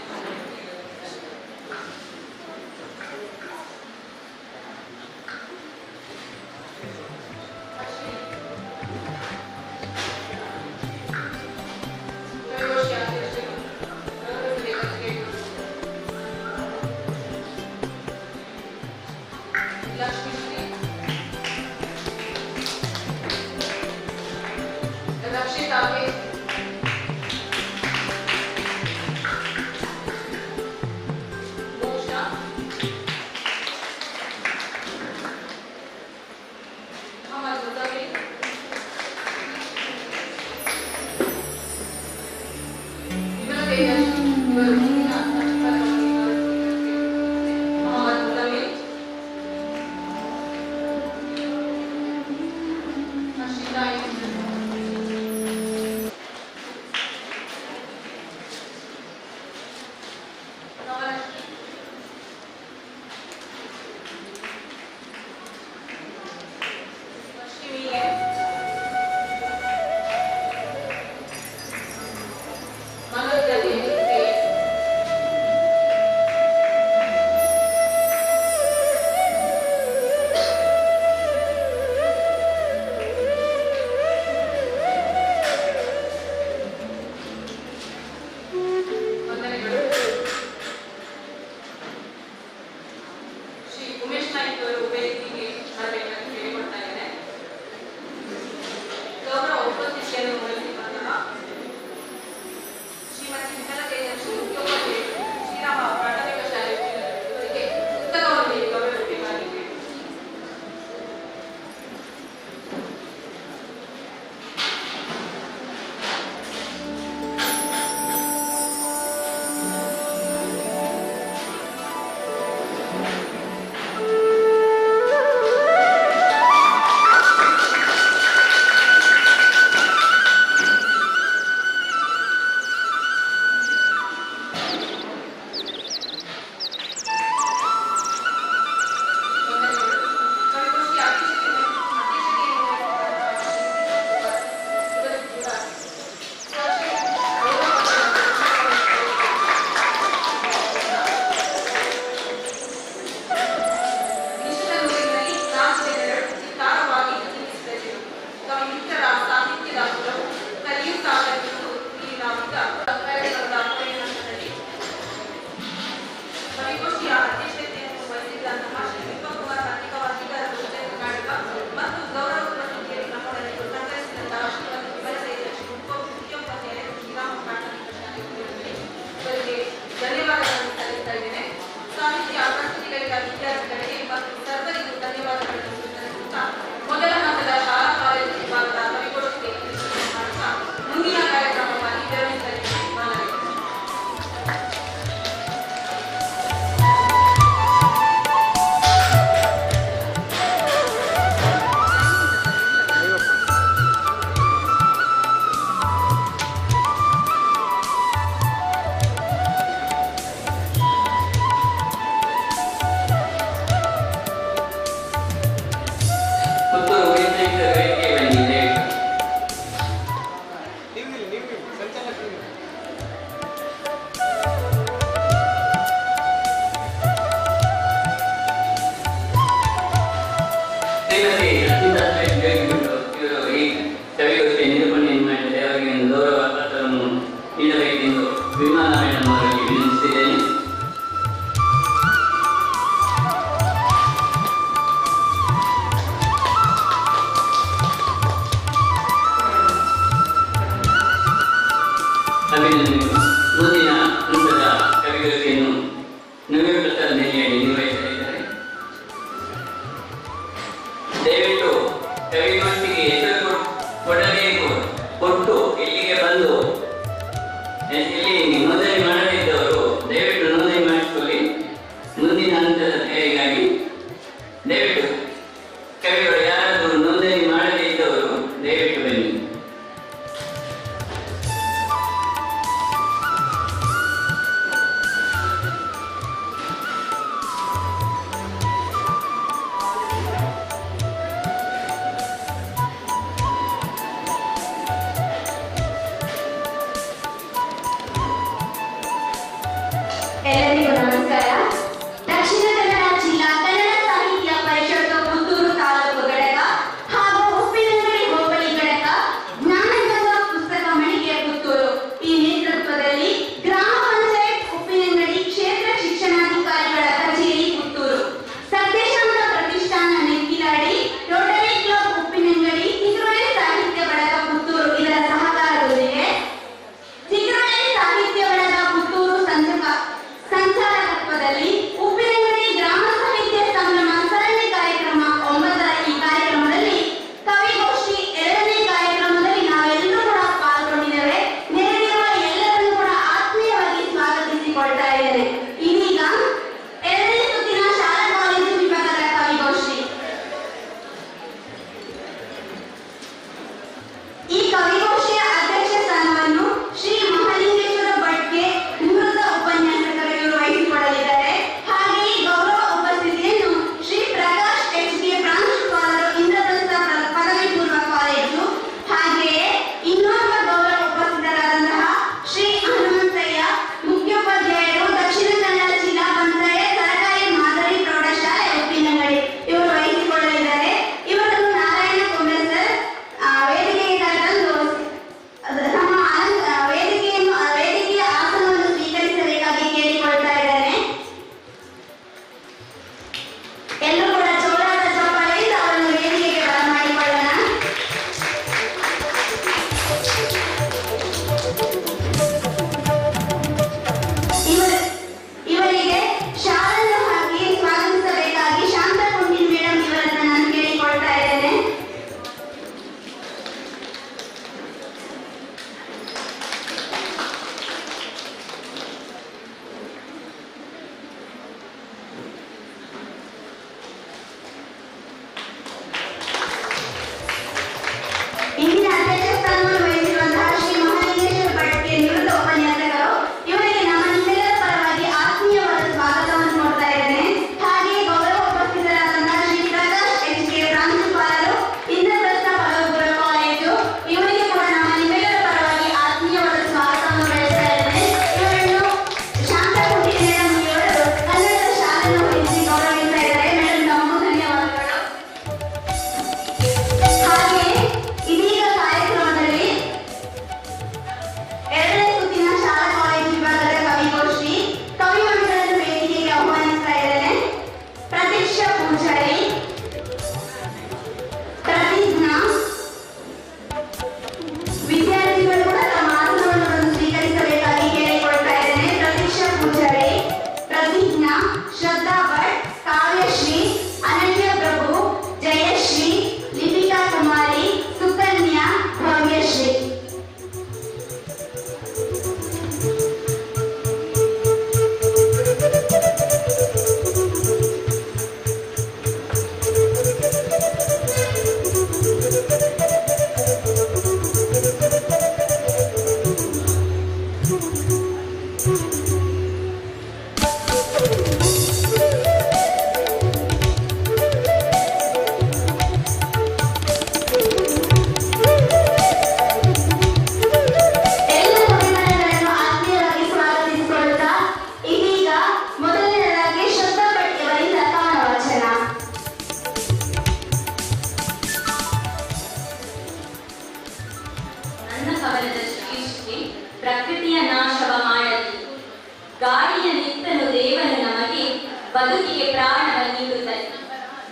ನಿತ್ತನು ದೇವನು ನಮಗೆ ಬದುಕಿಗೆ ಪ್ರಾಣವನ್ನು ನೀಡುತ್ತದೆ.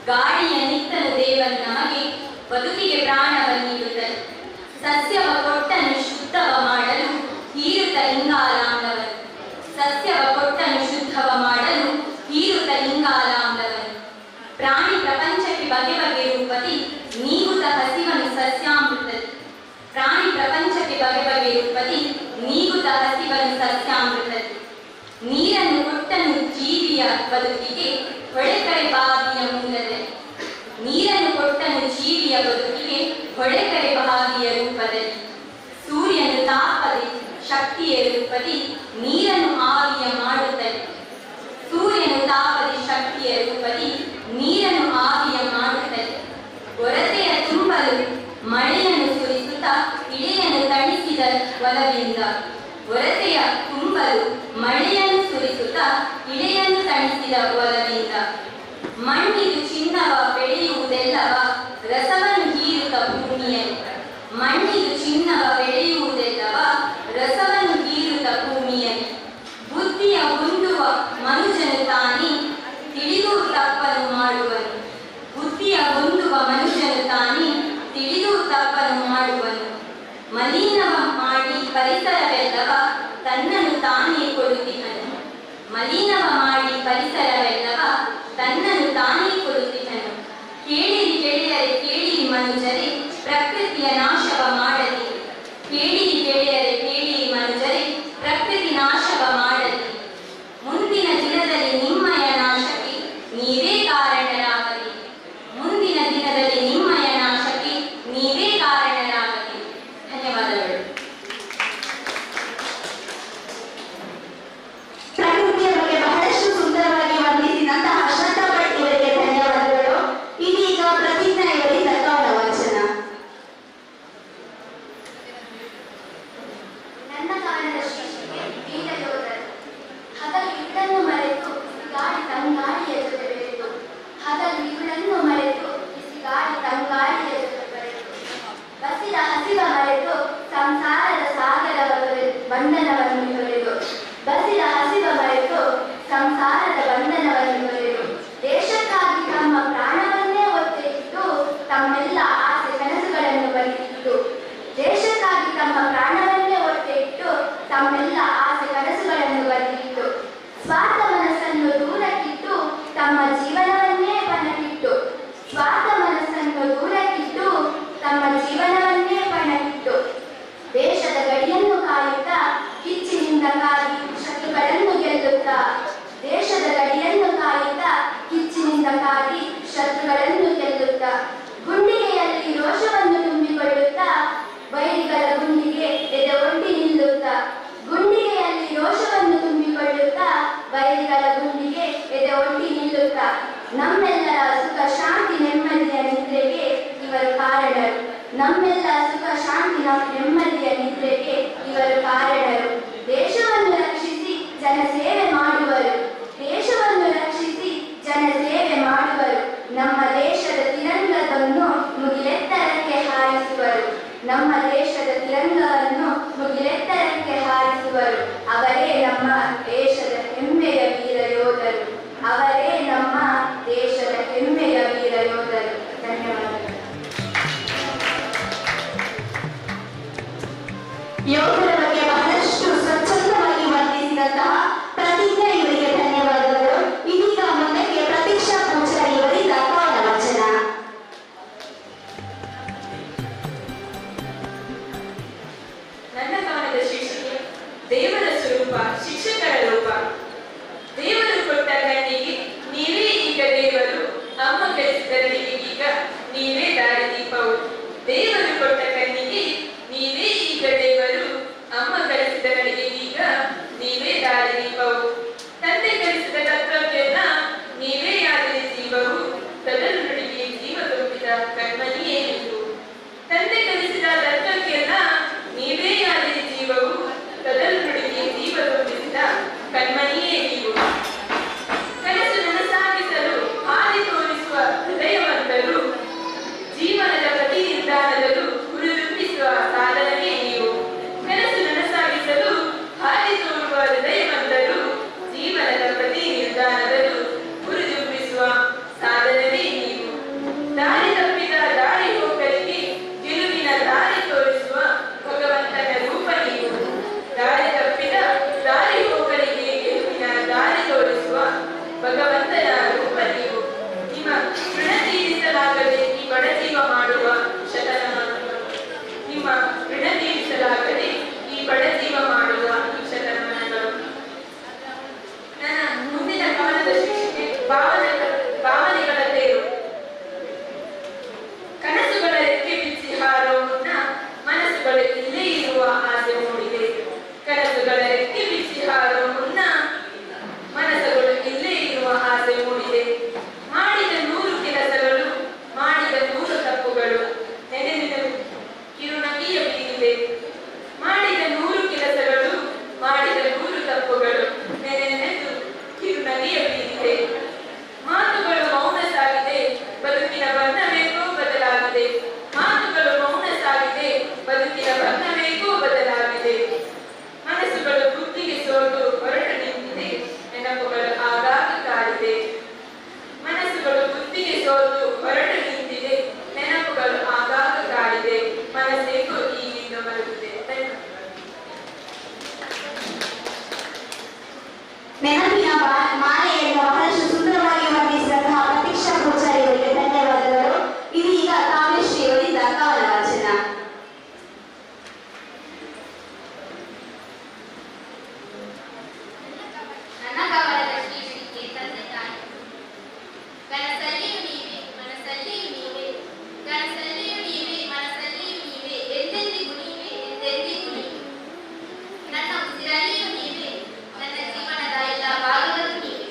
ಗಾಳಿಯ ನಿತ್ತನು ದೇವನು ನಮಗೆ ಬದುಕಿಗೆ ಪ್ರಾಣವನ್ನು ನೀಡುತ್ತದೆ. ಸಸ್ಯವ ಕೊಟ್ಟನು ಶುದ್ಧವ ಮಾಡಲು ಹೀರುತ್ತ ಇಂಗಾಲಾಮ್ಲವನ್ನು. ಸಸ್ಯವ ಕೊಟ್ಟನು ಶುದ್ಧವ ಮಾಡಲು ಹೀರುತ್ತ ಇಂಗಾಲಾಮ್ಲವನ್ನು. ಪ್ರಾಣಿ ಪ್ರಪಂಚಕ್ಕೆ ಬಗೆ ಬಗೆ ರೂಪದಿ ನೀಗುತ್ತ ಹಸಿವನು ಸಸ್ಯಾಮೃತದಿ. ಪ್ರಾಣಿ ಪ್ರಪಂಚಕ್ಕೆ ಬಗೆ ಬಗೆ ರೂಪದಿ ನೀಗುತ್ತ ಹಸಿವನು ಸಸ್ಯಾಮೃತದಿ. ನೀರನ್ನು ಕೊಟ್ಟನು ಜೀವಿಯ ಬದುಕಿಗೆ ಹೊಳೆಕರೆ ಬಾವಿಯ ಮೂಲದಲ್ಲಿ. ನೀರನ್ನು ಕೊಟ್ಟನು ಜೀವಿಯ ಬದುಕಿಗೆ ಹೊಳೆಕರೆ ಬಾವಿಯ ರೂಪದಲ್ಲಿ. ಸೂರ್ಯನು ತಾಪದೆ ಶಕ್ತಿಯ ರೂಪದಿ ನೀರನ್ನು ಆವಿಯ ಮಾಡುತ್ತದೆ. ಸೂರ್ಯನು ತಾಪದೆ ಶಕ್ತಿಯ ರೂಪದಿ ನೀರನ್ನು ಆವಿಯ ಮಾಡುತ್ತದೆ. ಒರತೆಯ ತುಂಬಲು ಮಳೆಯನ್ನು ಸುರಿಸುತ್ತಾ ಇಳೆಯನ್ನು ತಣಿಸಿದ ಒಲವಿಂದ. ಒರತೆಯ ತುಂಬಲು ಮಳೆಯನ್ನು ಸುರಿಸುತ್ತಾ ಇಳೆಯನ್ನು ತಣಿಸಿದ ಒಲವಿಂದ. ಮಣ್ಣಿದು ಚಿನ್ನವ ಬೆಳೆಯುವುದೆಲ್ಲವ ರಸವನ್ನು ಹೀರುತ್ತ ಭೂಮಿಯಲ್ಲಿ. ಮಣ್ಣಿದು ಚಿನ್ನವ ಬೆಳೆಯುವುದೆಲ್ಲವ ರಸವನ್ನು ಹೀರುತ್ತ ಭೂಮಿಯಲ್ಲಿ. ಬುದ್ಧಿಯ ಹೊಂದುವ ಮನುಜನು ತಾನೇ ತಿಳಿದು ತಪ್ಪನು ಮಾಡುವನು. ಬುದ್ಧಿಯ ಹೊಂದುವ ಮನುಷ್ಯನು ತಾನೇ ತಿಳಿದು ತಪ್ಪನು ಮಾಡುವನು. ಮಲಿನವ ಮಾಡಿ ಪರಿಸರವೆಲ್ಲವ ತನ್ನನ್ನು ತಾನೇ ಕೊಡುತ್ತಿಹನು. ಮಲಿನವ ಮಾಡಿ ಪರಿಸರವೆಲ್ಲವ ತನ್ನನ್ನು ತಾನೇ ಕೊಡುತ್ತಿಹನು. ಕೇಳಿರಿ ಗೆಳೆಯರೆ ಕೇಳಿರಿ ಮನುಜರೇ ಪ್ರಕೃತಿಯ ನಾಶವ ಮಾಡಲಿ. ಕೇಳಿರಿ ಗೆಳೆಯರೆ ಕೇಳಿರಿ ಮನುಜರೇ ಪ್ರಕೃತಿ ನಾಶವ ಮಾಡಲಿ. ಮುಂದಿನ ದಿನದಲ್ಲಿ ನಿಮ್ಮಯ ನಾಶಕ್ಕೆ ನೀವೇ ಕಾರಣರಾಗಲಿ. ಮುಂದಿನ ದಿನದಲ್ಲಿ ನಿಮ್ಮಯ ನಾಶಕ್ಕೆ ನೀವೇ ಕಾರಣರಾಗಲಿ. ಧನ್ಯವಾದಗಳು. ಪ್ರಕೃತಿಯ ಬಗ್ಗೆ ಬಹಳಷ್ಟು ಸುಂದರವಾಗಿ ವರ್ಣಿಸಿದಂತಹ ಶ್ರದ್ಧಾ ಭಟ್ ಇವರಿಗೆ ಧನ್ಯವಾದಗಳು. ಇದೀಗ ಪ್ರತಿಜ್ಞಾ ಇವರಿಂದ ಕವನ ವಾಚನ. ನನ್ನ ಕವನದ ಶೀರ್ಷಿಕೆ ವೀರ ಯೋಧರು. ಹಗಲು ಇರುಳನ್ನು ಮರೆತು ಗಾಳಿ ತಂಗಾಳಿಯ ಜೊತೆ ಬೆರೆತು. ಹಗಲು ಇರುಳನ್ನು ಮರೆತು ಗಾಳಿ ತಂಗಾಳಿಯ ಜೊತೆ ಬೆರೆತು. ಬಸಿದ ಹಸಿವ ಮರೆತು ಸಂಸಾರದ ಸಾಗರ ಬಂಧನವನ್ನು ತೊರೆದು. ಬಸಿದ ಹಸಿವ ಮರೆತು ಸಂಸಾರದ ಬಂಧನವನ್ನು ತೊರೆದು. ದೇಶಕ್ಕಾಗಿ ತಮ್ಮ ಪ್ರಾಣವನ್ನೇ ಒತ್ತೆ ಇಟ್ಟು ತಮ್ಮೆಲ್ಲ ಆಸೆ ಕನಸುಗಳನ್ನು ಬರೆದಿಟ್ಟು. ದೇಶಕ್ಕಾಗಿ ತಮ್ಮ ಪ್ರಾಣವನ್ನೇ ಒತ್ತೆ ಇಟ್ಟು ತಮ್ಮೆಲ್ಲ ಆಸೆ ಕನಸುಗಳನ್ನು ಬರೆದಿಟ್ಟು. ಸ್ವಾರ್ಥ ಮನಸ್ಸನ್ನು ದೂರಕ್ಕಿಟ್ಟು ತಮ್ಮ ಜೀವನವನ್ನೇ ಪಣಕ್ಕಿಟ್ಟು. ಸ್ವಾರ್ಥ ಮನಸ್ಸನ್ನು ದೂರಕ್ಕಿಟ್ಟು ತಮ್ಮ ಜೀವನವನ್ನೇ ಪಣಕ್ಕಿಟ್ಟು. ದೇಶದ ಗಡಿಯನ್ನು ಕಾಯುತ್ತಾ ಕಿಚ್ಚಿನಿಂದ ಕಾದಿ ಶತ್ರುಗಳನ್ನು ಗೆಲ್ಲುತ್ತಾ. ದೇಶದ ಗಡಿಯನ್ನು ಕಾಯುತ್ತಾ ಕಿಚ್ಚಿನಿಂದ ಕಾದಿ ಶತ್ರುಗಳನ್ನು ಗೆಲ್ಲುತ್ತಾ. ಗುಂಡಿಗೆಯಲ್ಲಿ ರೋಷವನ್ನು ತುಂಬಿಕೊಳ್ಳುತ್ತಾ ಬೈರಿಗಳ ಗುಂಡಿಗೆ ಎದೆ ಒಡ್ಡಿ ನಿಲ್ಲುತ್ತಾ. ಗುಂಡಿಗೆಯಲ್ಲಿ ರೋಷವನ್ನು ತುಂಬಿಕೊಳ್ಳುತ್ತಾ ಬೈರಿಗಳ ಗುಂಡಿಗೆ ಎದೆ ಒಡ್ಡಿ ನಿಲ್ಲುತ್ತಾ. ನಮ್ಮೆಲ್ಲರ ಸುಖ ಶಾಂತಿ ನೆಮ್ಮದಿಯ ನಿದ್ರೆಗೆ ಇವರು ಕಾರಣರು. ನಮ್ಮೆಲ್ಲ ಸುಖ ಶಾಂತಿ ನೆಮ್ಮದಿಯ ನಿದ್ರೆಗೆ ಇವರು ಕಾರಣರು. ದೇಶವನ್ನು ರಕ್ಷಿಸಿ ಜನಸೇವೆ ಮಾಡುವರು. ದೇಶವನ್ನು ರಕ್ಷಿಸಿ ಜನಸೇವೆ ಮಾಡುವರು. ನಮ್ಮ ದೇಶದ ತಿರಂಗವನ್ನು ಮುಗಿಲೆತ್ತರಕ್ಕೆ ಹಾರಿಸುವರು. ನಮ್ಮ ದೇಶದ ತಿರಂಗವನ್ನು ಮುಗಿಲೆತ್ತರಕ್ಕೆ ಹಾರಿಸುವರು. ಅವರೇ ನಮ್ಮ ದೇಶದ ಹೆಮ್ಮೆಯ ವೀರ ಯೋಧರು. ಅವರೇ ನಮ್ಮ ದೇಶದ ಹೆಮ್ಮೆಯ ವೀರ ಯೋಧರು. ಧನ್ಯವಾದಗಳು. ಯೋಧರ ಬಗ್ಗೆ ಬಹಳಷ್ಟು ಸ್ವಚ್ಛಂದವಾಗಿ ವರ್ಣಿಸಿದಂತಹ ಪ್ರತಿಜ್ಞಾ ಇವರಿಗೆ ಧನ್ಯವಾದಗಳು. ಇದೀಗ ಮುಂದಕ್ಕೆ ಪ್ರತೀಕ್ಷಾ ಪೂಜಾರಿ ಇವರಿಂದ ಕವನ ವಾಚನ. ನನ್ನ ಕವನದ ಶೀರ್ಷಿಕೆ ದೇವರ ಸ್ವರೂಪ ಶಿಕ್ಷಕರ ರೂಪ. ದೇವರು ಕೊಟ್ಟ ಕಣ್ಣಿಗೆ ನೀವೇ ಈಗ ದೇವರು. ಅಮ್ಮ ಕಲಿಸಿದವರಿಗೆ ಈಗ ನೀವೇ ದಾರಿದೀಪವು. ದೇವರು ಕೊಟ್ಟ ಕಣ್ಣಿಗೆ ನೀವೇ ಈಗ ದೇವರು. ಅಮ್ಮ ಕಲಿಸಿದವರಿಗೆ ಈಗ ನೀವೇ ದಾರಿದೀಪವು. ತಂದೆ ಕಲಿಸಿದ ತತ್ವಕ್ಕೆಲ್ಲ ನೀವೇ ಯಾದರೆ ಜೀವವು. ಕದಲು ನುಡಿಗೆ ಜೀವ ತುಂಬಿದ ಕಣ್ಮನಿಯೇ ನೀವು. ತಂದೆ ಕಲಿಸಿದ ತತ್ವಕ್ಕೆಲ್ಲ ನೀವೇ ಯಾದರೆ ಜೀವವು. ಕದಲು ನುಡಿಗೆ ಜೀವ ತುಂಬಿಸಿದ ಕಣ್ಮನಿಯೇ ನೀವು. ಕನಸು ನನಸಾಗಿಸಲು ಹಾದಿ ತೋರಿಸುವ ಹೃದಯವನ್ನು ಭಾವನೆಗಳ ತೇರು. ಕನಸುಗಳ ರೆಕ್ಕೆ ಬಿಚ್ಚಿ ಹಾರುವ ಮುನ್ನ ಮನಸ್ಸುಗಳು ಇಲ್ಲೇ ಇರುವ ಆಸೆ ಮೂಡಿದೆ. ಕನಸುಗಳ ರೆಕ್ಕೆ ಬಿಚ್ಚಿ ಹಾರುವ ಮುನ್ನ ಮನಸ್ಸುಗಳು ಇಲ್ಲೇ ಇರುವ ಆಸೆ ಮೂಡಿದೆ. ಮಾಡಿದ 100 ಕೆಲಸಗಳು, ಮಾಡಿದ 100 ತಪ್ಪುಗಳು, ನೆನೆದು ಕಿರುನಗೆಯ ಬೀರಿದೆ. ಮಾಡಿದ 100 ಕೆಲಸಗಳು, ಮಾಡಿದ 100 ತಪ್ಪುಗಳು, ನೆನೆದು ಕಿರುನಗೆಯ ಬೀರಿದೆ. ಮಾತುಗಳು ಮೌನ ಸಾಗಿದೆ, ಬದುಕಿನ ಬಣ್ಣವೇಕೋ ಬದಲಾಗಿದೆ. ಮಾತುಗಳು ಮೌನ ಸಾಗಿದೆ, ಬದುಕಿನ ಬಣ್ಣವೇಕೋ ಬದಲಾಗಿದೆ. ಮನಸ್ಸುಗಳು ಬುದ್ಧಿಗೆ ಸೋತು ಹೊರಟು ನಿಂತಿದೆ, ನೆನಪುಗಳು ಆಗಾಗ ಕಾಡಿದೆ. ಮನಸ್ಸುಗಳು ಬುದ್ಧಿಗೆ ಸೋತು ಹೊರಟು ನಿಂತಿದೆ, ನೆನಪುಗಳು ಆಗಾಗ ಕಾಡಿದೆ. ಮನಸ್ಸೇಕೋ ಈಗಿಂದ ಬರುತ್ತಿದೆ. ನೆನಪಿನ ಮಾಲೆಯನ್ನು ಬಹಳಷ್ಟು ಸುಂದರವಾಗಿ ವರ್ಣಿಸಿದಂತಹ ಪ್ರತೀಕ್ಷಾ ಪೂಜಾರಿಯವರಿಗೆ ಧನ್ಯವಾದಗಳು. ಇದೀಗ ಕಾವ್ಯಶ್ರೀಯವರಿಂದ ಕವನ ವಾಚನ. ನನ್ನ ಕವನದ ಶೀರ್ಷಿಕೆ ತಂದೆ ತಾಯಿ. ಕನಸಲ್ಲಿಯೂ ನೀವೇ, ಮನಸ್ಸಲ್ಲಿಯೂ ನೀವೇ, ಕನಸಲ್ಲಿಯೂ ನೀವೇ, ಮನಸ್ಸಲ್ಲಿಯೂ ನೀವೇ, ಎಂದೆಂದಿಗೂ ನೀವೇ, ಎಂದೆಂದಿಗೂ ನೀವೇ. ನನ್ನ ಉಸಿರಲ್ಲಿಯೂ ನೀವೇ, ನನ್ನ ಜೀವನದ ಎಲ್ಲ ಭಾಗದಲ್ಲೂ ನೀವೇ.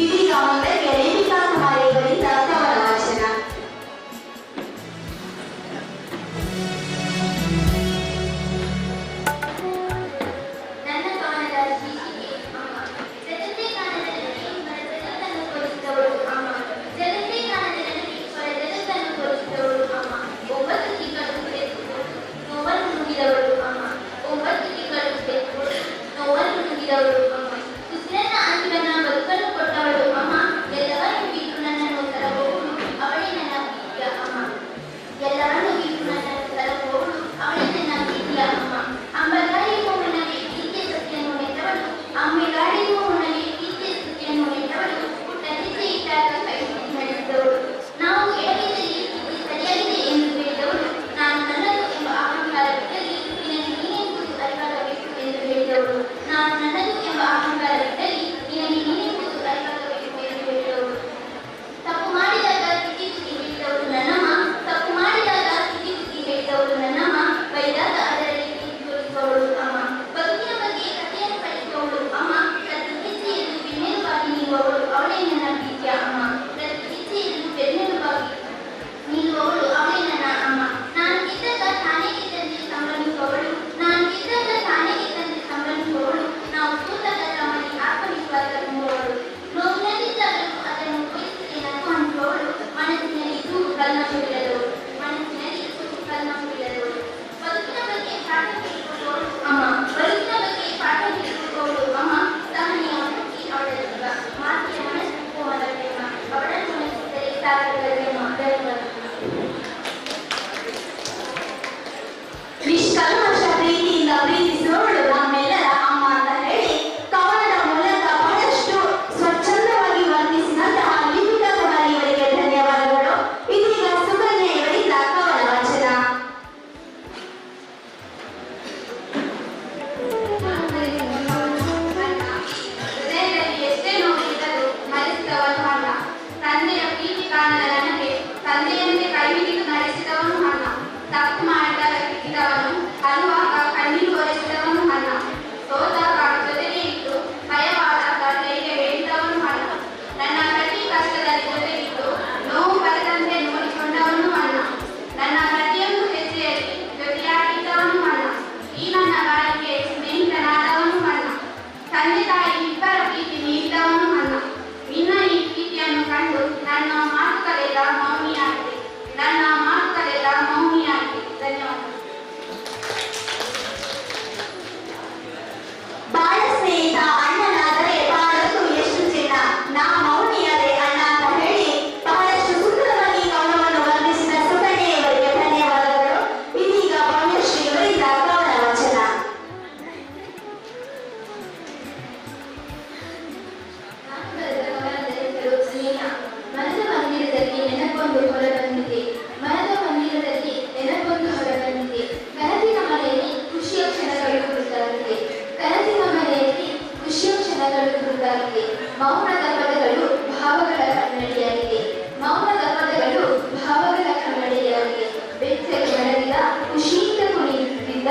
ಇದೀಗ ಮುಂದಕ್ಕೆ ರೇಖಾ ಕುಮಾರಿ ಅವರಿಂದ ಕವನ ವಾಚನ. ನನ್ನ ಕವನದ ಶೀರ್ಷಿಕೆ ಅಮ್ಮ. ಜಗತ್ತೇ ಕಾಣದ ನನಗೆ ಹೊರ ಜಗತ್ತನ್ನು ತೋರಿಸಿದವಳು ಅಮ್ಮ. ಜಗತ್ತೇ ಕಾಣದ ನನಗೆ ಹೊರ ಜಗತ್ತನ್ನು ತೋರಿಸಿದವಳು ಅಮ್ಮ. 9 ತಿಂಗಳು ಬೆಳೆಸಿದವಳು ನೋವನ್ನು ನುಂಗಿದವಳು ಅಮ್ಮ. 9 ತಿಂಗಳು ಬೆಳೆಸಿದವಳು ನೋವನ್ನು ನುಂಗಿದವಳು ಅಮ್ಮ. ಉಸಿರನ್ನ ಅಂತಿಮನ ಬದುಕನ್ನು ಕೊಟ್ಟವಳು ಅಮ್ಮ. ಎಲ್ಲವನ್ನೂ ಬಿಟ್ಟು ನನ್ನನ್ನು ತರಬಹುದು ಅವಳೇ ನನ್ನ ಪ್ರೀತಿಯ ಅಮ್ಮ. ಎಲ್ಲವನ್ನೂ ಬಿಟ್ಟು ನನ್ನನ್ನು ತರಬಹುದು ಅವಳೇ ನನ್ನ ಪ್ರೀತಿಯ ಅಮ್ಮ. ಅಂಬಗಾಡಿಗೂ ಮುನ್ನವೇ ಪ್ರೀತಿಯ ಸತ್ಯನ್ನು ನೆಟ್ಟವಳು. ಅಮ್ಮೆಗಾಡಿಗೂ ಮುನ್ನವೇ ಪ್ರೀತಿಯ ಸತ್ಯನ್ನು ನೆಟ್ಟವಳು. ಪುಟ್ಟ ಹೆಜ್ಜೆ ಇಟ್ಟಾಗ ಕೈ ನಡೆಸಿದವಳು. ನಾವು ಎಡವಿದಲ್ಲಿ ಪ್ರೀತಿ ಸರಿಯಾಗಿದೆ ಎಂದು ಹೇಳಿದವಳು. ನಾನು ನನ್ನದು ಎಂಬ ಅಹಂಕಾರ ಬಿಟ್ಟಲ್ಲಿ ನಿನಗೆ ನೀನೆಂಬುದು ಅರಿವಾಗಬೇಕು ಎಂದು ಹೇಳಿದವಳು. ನಾನು ನನ್ನದು ಎಂಬ ಅಹಂಕಾರ ಬಿಟ್ಟಲ್ಲಿ ನಿನಗೆ ನೀನೆಂಬುದು ಅರಿವಾಗಬೇಕು ಎಂದು ಹೇಳಿದವಳು. ತಪ್ಪು ಮಾಡಿದಾಗ ತಿದ್ದಿ ಬುದ್ಧಿ ಹೇಳಿದವಳು ನನ್ನಮ್ಮ. ತಪ್ಪು ಮಾಡಿದಾಗ ತಿದ್ದಿ ಬುದ್ಧಿ ಹೇಳಿದವಳು ನನ್ನಮ್ಮ. ಬೈದಾಗ ಅದರಲ್ಲಿ ಪ್ರೀತಿ ತೋರಿಸುವವಳು ಅಮ್ಮ. ಬದುಕಿನ ಬಗ್ಗೆ ಕಥೆಯನ್ನು ಕಲಿಸುವವಳು ಅಮ್ಮ. ಪ್ರತಿ ಹೆಜ್ಜೆಯಲ್ಲೂ ಬೆನ್ನೆಲುಬಾಗಿ ನಿಲ್ಲುವವಳು ಅವಳೇ ನನ್ನ ಪ್ರೀತಿಯ ಅಮ್ಮ. ಪ್ರತಿ ಹೆಜ್ಜೆಯಲ್ಲೂ ಬೆನ್ನೆಲುಬಾಗಿ ನಿಲ್ಲುವವಳು ಅವಳೇ ನನ್ನ ಅಮ್ಮ. ನಾನು ಗೆದ್ದಾಗ ತಾನೇ ಗೆದ್ದಂತೆ ಸಂಭ್ರಮಿಸುವವಳು. ನಾನು ಗೆದ್ದಾಗ ತಾನೇ ಗೆದ್ದಂತೆ ಸಂಭ್ರಮಿಸುವವಳು. ನಾವು ಸೋತಾಗ ತಮ್ಮಲ್ಲಿ ಆತ್ಮವಿಶ್ವಾಸ ತುಂಬುವವಳು. ನೋವಿನಲ್ಲಿದ್ದಾಗಲೂ ಅದನ್ನು ವಹಿಸದೆ ನಕ್ಕು ಹಂಚುವವಳು. ಮನಸ್ಸಿನಲ್ಲಿ ಚೂರು ಕಲ್ಮಶವಿಲ್ಲದವಳು. ಮನಸ್ಸಿನಲ್ಲಿ ಚೂರು ಕಲ್ಮಶವಿಲ್ಲದವಳು. ಬದುಕಿನ ಬಗ್ಗೆ ಪಾಠ ಹೇಳಿಕೊಡುವವಳು ಅಮ್ಮ. ಬದುಕಿನ ಬಗ್ಗೆ ಪಾಠ ಹೇಳಿಕೊಡುವವಳು ಅಮ್ಮ. ಸಹನೆಯ ಮನಸ್ಸಿ ಅವಳ ಜೀವ. ಮಾತೆಯ ಮನಸ್ಸು ಕೋಮಲ ಪ್ರೇಮ. ಅವಳನ್ನು ಮನಸ್ಸಿದ್ದರೆ ಸಾಗರದ ಪ್ರೇಮ. ನಿಷ್ಕಲ್ಮಶ ಪ್ರೀತಿಯಿಂದ ಪ್ರೀತಿಸುವವಳು ನಮ್ಮೆಲ್ಲರ ಅಮ್ಮ ಅಂತ ಹೇಳಿ ಕವನದ ಮೂಲಕ ಬಹಳಷ್ಟು ಸ್ವಚ್ಛಂದವಾಗಿ ವರ್ಣಿಸಿದಂತಹ ಲಿಪಿಕಾ ಕುಮಾರಿ ಇವರಿಗೆ ಧನ್ಯವಾದಗಳು. ಇದೀಗ ಸುಕನ್ಯಾ ಇವರಿಂದ ಕವನ ವಾಚನ. ಹೃದಯದಲ್ಲಿ ಎಷ್ಟೇ ನೋವಿದ್ದರೂ ಮರೆಸಿದವನು ಅಣ್ಣ. ತಂದೆಯ ಪ್ರೀತಿ ಕಾಣದ ನನಗೆ ತಂದೆಯಂತೆ ಕೈ ಹಿಡಿದು ನಡೆಸಿದವನು ಅಣ್ಣ. ತಪ್ಪು ಮಾಡಿದಾಗ ತಿದ್ದಿದವನು, ಅಳುವಾಗ ಕಣ್ಣೀರು ಒರೆಸಿದವನು ಅಣ್ಣ. ಸೋತಾಗ ಜೊತೆಗೆ ಇಟ್ಟು ಭಯವಾದಾಗ ಧೈರ್ಯ ಹೇಳಿದವನು ಅಣ್ಣ. ನನ್ನ ಪ್ರತಿ ಕಷ್ಟದಲ್ಲಿ ಜೊತೆಗಿದ್ದು ನೋವು ಬರದಂತೆ ನೋಡಿಕೊಂಡವನು ಅಣ್ಣ. ನನ್ನ ಪ್ರತಿಯೊಂದು ಹೆಜ್ಜೆಯಲ್ಲಿ ಜೊತೆಯಾಗಿದ್ದವನು ಅಣ್ಣ. ಈ ನನ್ನ ಬಾಳಿಗೆ ಸ್ನೇಹಿತನಾದವನು ಅಣ್ಣ. ತಂದೆ ತಾಯಿ ಇಬ್ಬರ ಪ್ರೀತಿ ನೀಡಿದವನು ಅಣ್ಣ. ನಿನ್ನ ಈ ಪ್ರೀತಿಯನ್ನು ಕಂಡು ನನ್ನ ಮಾತು ಕಲೆದ ಮೌನಿಯಾಗಿದೆ. ನನ್ನ ಮಾತು ಕಲೆದ ಮೌನಿಯಾಗಿದೆ. ಧನ್ಯವಾದ. ಬಾಳ ಸ್ನೇಹಿತ ಅಣ್ಣನಾದರೆ ಬಾಳಷ್ಟು ಎಷ್ಟು ಚಿನ್ನ. ನಾ ಮೌನಿಯಾದೆ ಅಣ್ಣ ಅಂತ ಹೇಳಿ ಬಹಳಷ್ಟು ಸುಂದರವಾಗಿ ಕವನವನ್ನು ವರ್ಣಿಸಿದ ಸುಕನ್ಯಾ ಇವರಿಗೆ ಧನ್ಯವಾದಗಳು. ಇದೀಗ ಭವ್ಯಶ್ರೀ ಇವರಿಂದ ಕವನ ವಾಚನ. ನಾನು ಬರೆದ ಕವನದ ಹೆಸರು ಸ್ನೇಹ. ಮನದ ಮಂದಿರದಲ್ಲಿ ನೆನಪೊಂದು ಹೊರಬಂದಿದೆ. ಮನದ ಮಂದಿರದಲ್ಲಿ ನೆನಪೊಂದು ಹೊರಬಂದಿದೆ. ಕನಸಿನ ಮನೆಯಲ್ಲಿ ಖುಷಿಯ ಕ್ಷಣಗಳು ಕುರಿತಾಗಿದೆ. ಕನಸಿನ ಮನೆಯಲ್ಲಿ ಖುಷಿಯ ಕ್ಷಣಗಳು ಕುರಿತಾಗಿದೆ. ಮೌನದ ಪದಗಳು ಭಾವಗಳ ಕನ್ನಡಿಯಾಗಿದೆ. ಮೌನದ ಪದಗಳು ಭಾವಗಳ ಕನ್ನಡಿಯಾಗಿದೆ. ಬೆಚ್ಚಗೆ ಮಲಗಿದ ಖುಷಿಯಿಂದ ಕುಣಿಯುತ್ತಿದ್ದ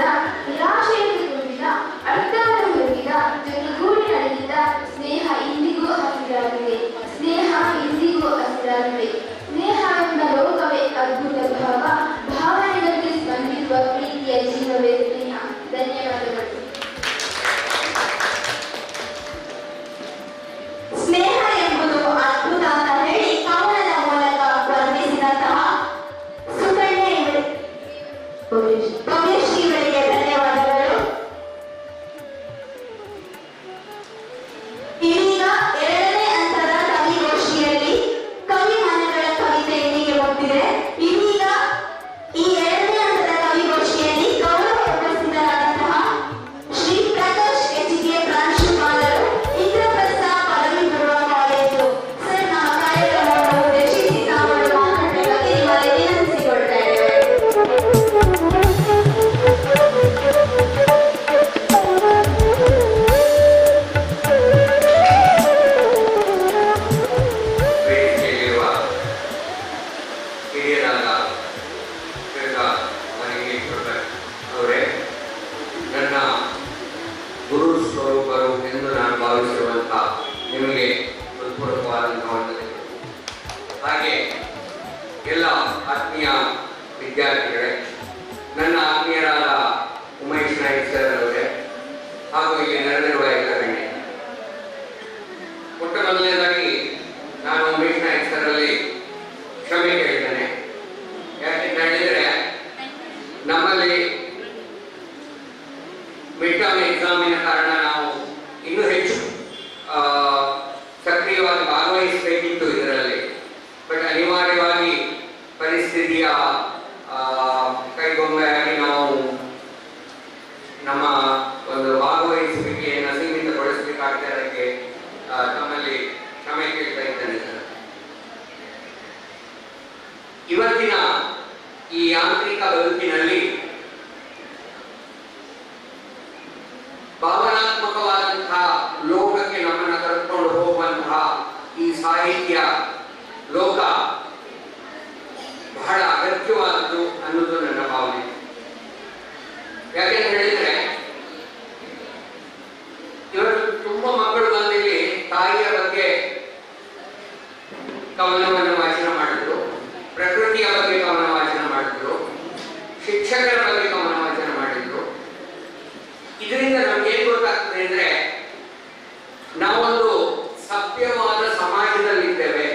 ನಿರಾಶೆಯಲ್ಲಿ ತುಂಬಿದ ಅರ್ಥವನ್ನು ಹುಡುಕಿದ ಜೊತೆಗೂಡಿ ನಡೆದಿದ್ದ ಸ್ನೇಹ ಇಂದಿಗೂ ಹಸಿರಾಗಿದೆ. ಸ್ನೇಹ ಇಂದಿಗೂ ಹಸಿರಾಗಿದೆ. ಸ್ನೇಹ ಎಂಬ ಲೋಕವೇ ಅದ್ಭುತ ಭಾವ. ಭಾವನೆಗಳಿಗೆ ಸ್ಪಂದಿಸುವ ಪ್ರೀತಿಯ ಜೀವವೇ ಸ್ನೇಹ. ಧನ್ಯವಾದಗಳು. ಸ್ನೇಹ ಎಂಬುದು ಅದ್ಭುತ ಅಂತ ಹೇಳಿ ಕವನದ ಮೂಲಕ ವರ್ಣಿಸಿದಂತಹ ಸುಕನ್ಯಾ ಭವ್ಯಶ್ರೀ ಇವರಿಗೆ ಧನ್ಯವಾದಗಳು. ಇದೀಗ 2ನೇ ಹಂತದ ಕವಿಗೋಷ್ಠಿಯಲ್ಲಿ ಕವಿ ಮನಗಳ ಆತ್ಮೀಯ ವಿದ್ಯಾರ್ಥಿಗಳೇ, ನನ್ನ ಆತ್ಮೀಯರಾದ ಉಮೇಶ್ ನಾಯ್ಕ್ ಸರ್ ಅವರೇ ಹಾಗೂ ಇಲ್ಲಿ ನೆರೆದಿರುವ ಎಲ್ಲ ಗಣ್ಯ, ಮೊಟ್ಟ ಮೊದಲನೇದಾಗಿ ನಾನು ಉಮೇಶ್ ನಾಯ್ಕ್ ಸರಲ್ಲಿ ಕ್ಷಮೆ ಕೇಳಿದ್ದೇನೆ. ಯಾಕೆಂತ ಹೇಳಿದರೆ ನಮ್ಮಲ್ಲಿ ಮಿಡ್ ಟರ್ಮ್ ಎಕ್ಸಾಮಿನ ಕಾರಣ ನಾವು ಇನ್ನೂ ಹೆಚ್ಚು ಸಕ್ರಿಯವಾಗಿ ಭಾಗವಹಿಸಬೇಕಿತ್ತು ಇದರಲ್ಲಿ. ಬಟ್ ಅನಿವಾರ್ಯವಾಗಿ ಪರಿಸ್ಥಿತಿಯ ಕೈಗೊಂಬೆಯಾಗಿ ನಾವು ನಮ್ಮ ಒಂದು ಭಾಗವಹಿಸುವಿಕೆಯನ್ನು ಸೀಮಿತಗೊಳಿಸಬೇಕಾಗಿದ್ದಕ್ಕೆ ತಮ್ಮಲ್ಲಿ ಕ್ಷಮೆ ಕೇಳ್ತಾ ಇದ್ದೇನೆ ಸರ್. ಇವತ್ತಿನ ಈ ಯಾಂತ್ರಿಕ ಬದುಕಿನಲ್ಲಿ ಭಾವನಾತ್ಮಕವಾದಂತಹ ಲೋಕಕ್ಕೆ ನಮ್ಮನ್ನು ಕರೆದುಕೊಂಡು ಹೋಗುವಂತಹ ಈ ಸಾಹಿತ್ಯ ಲೋಕ ಬಹಳ ಅಗತ್ಯವಾದದ್ದು ಅನ್ನೋದು ನನ್ನ ಭಾವನೆ. ಯಾಕೆಂತ ಹೇಳಿದ್ರೆ ಇವತ್ತು ತುಂಬಾ ಮಕ್ಕಳು ಬಂದಿಲ್ಲಿ ತಾಯಿಯ ಬಗ್ಗೆ ಗಮನವನ್ನು ವಾಚನ ಮಾಡಿದ್ರು, ಪ್ರಕೃತಿಯ ಬಗ್ಗೆ ಗಮನ ವಾಚನ ಮಾಡಿದ್ರು, ಶಿಕ್ಷಕರ ಬಗ್ಗೆ ಗಮನ ವಾಚನ ಮಾಡಿದ್ರು. ಇದರಿಂದ ನಮ್ಗೆ ಏನ್ ಗೊತ್ತಾಗ್ತದೆ ಅಂದ್ರೆ ನಾವೊಂದು ಸಭ್ಯವಾದ ಸಮಾಜದಲ್ಲಿದ್ದೇವೆ.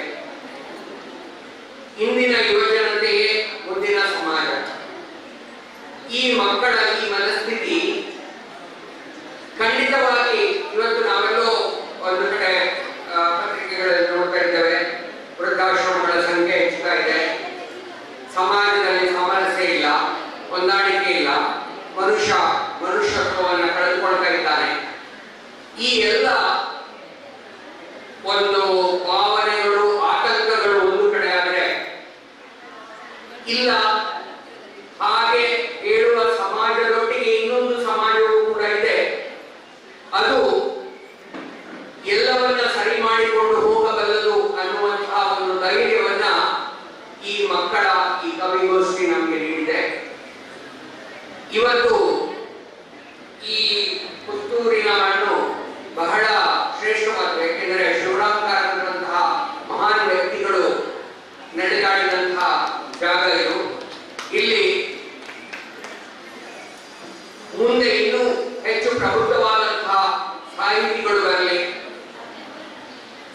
ಇಂದಿನ ಯುವಜನತೆಯೇ ಮುಂದಿನ ಸಮಾಜ. ಈ ಮಕ್ಕಳ ಈ ಮನಸ್ಥಿತಿ ಖಂಡಿತವಾಗಿ ಇವತ್ತು ನಾವೆಲ್ಲೋ ಒಂದು ಕಡೆ ಪತ್ರಿಕೆಗಳಲ್ಲಿ ನೋಡ್ತಾ ಇದ್ದೇವೆ, ವೃದ್ಧಾಶ್ರಮಗಳ ಸಂಖ್ಯೆ ಹೆಚ್ಚುತ್ತಾ ಇದೆ, ಸಮಾಜದಲ್ಲಿ ಸಾಮರಸ್ಯ ಇಲ್ಲ, ಹೊಂದಾಣಿಕೆ ಇಲ್ಲ, ಮನುಷ್ಯತ್ವವನ್ನು ಕಳೆದುಕೊಳ್ತಾ ಇದ್ದಾನೆ. ಈ ಎಲ್ಲ ಒಂದು ಭಾವನೆಗಳು, ಆತಂಕಗಳು ಒಂದು ಕಡೆ ಆದರೆ ಇಲ್ಲ ಹಾಗೆ ಹೇಳುವ ಸಮಾಜದೊಟ್ಟಿಗೆ ಇನ್ನೊಂದು ಸಮಾಜವೂ ಕೂಡ ಇದೆ. ಅದು ಎಲ್ಲವನ್ನ ಸರಿ ಮಾಡಿಕೊಂಡು ಹೋಗಬಲ್ಲದು ಅನ್ನುವಂತಹ ಒಂದು ಧೈರ್ಯವನ್ನ ಈ ಮಕ್ಕಳ ಈ ಕವಿಗೋಷ್ಠಿ ನಮಗೆ ನೀಡಿದೆ. ಇವತ್ತು ಈ ಪುತ್ತೂರಿನ ಮಣ್ಣು ಬಹಳ ಶ್ರೇಷ್ಠವಾದ, ಏಕೆಂದರೆ ಶಿವರಾಮ್ ಕಾರಂತರಂತಹ ಮಹಾನ್ ವ್ಯಕ್ತಿಗಳು ನಡೆದಾಡಿದಂತಹ ಜಾಗ ಇದು. ಇಲ್ಲಿ ಮುಂದೆ ಇನ್ನೂ ಹೆಚ್ಚು ಪ್ರಬುದ್ಧವಾದಂತಹ ಸಾಹಿತಿಗಳು ಬರಲಿ,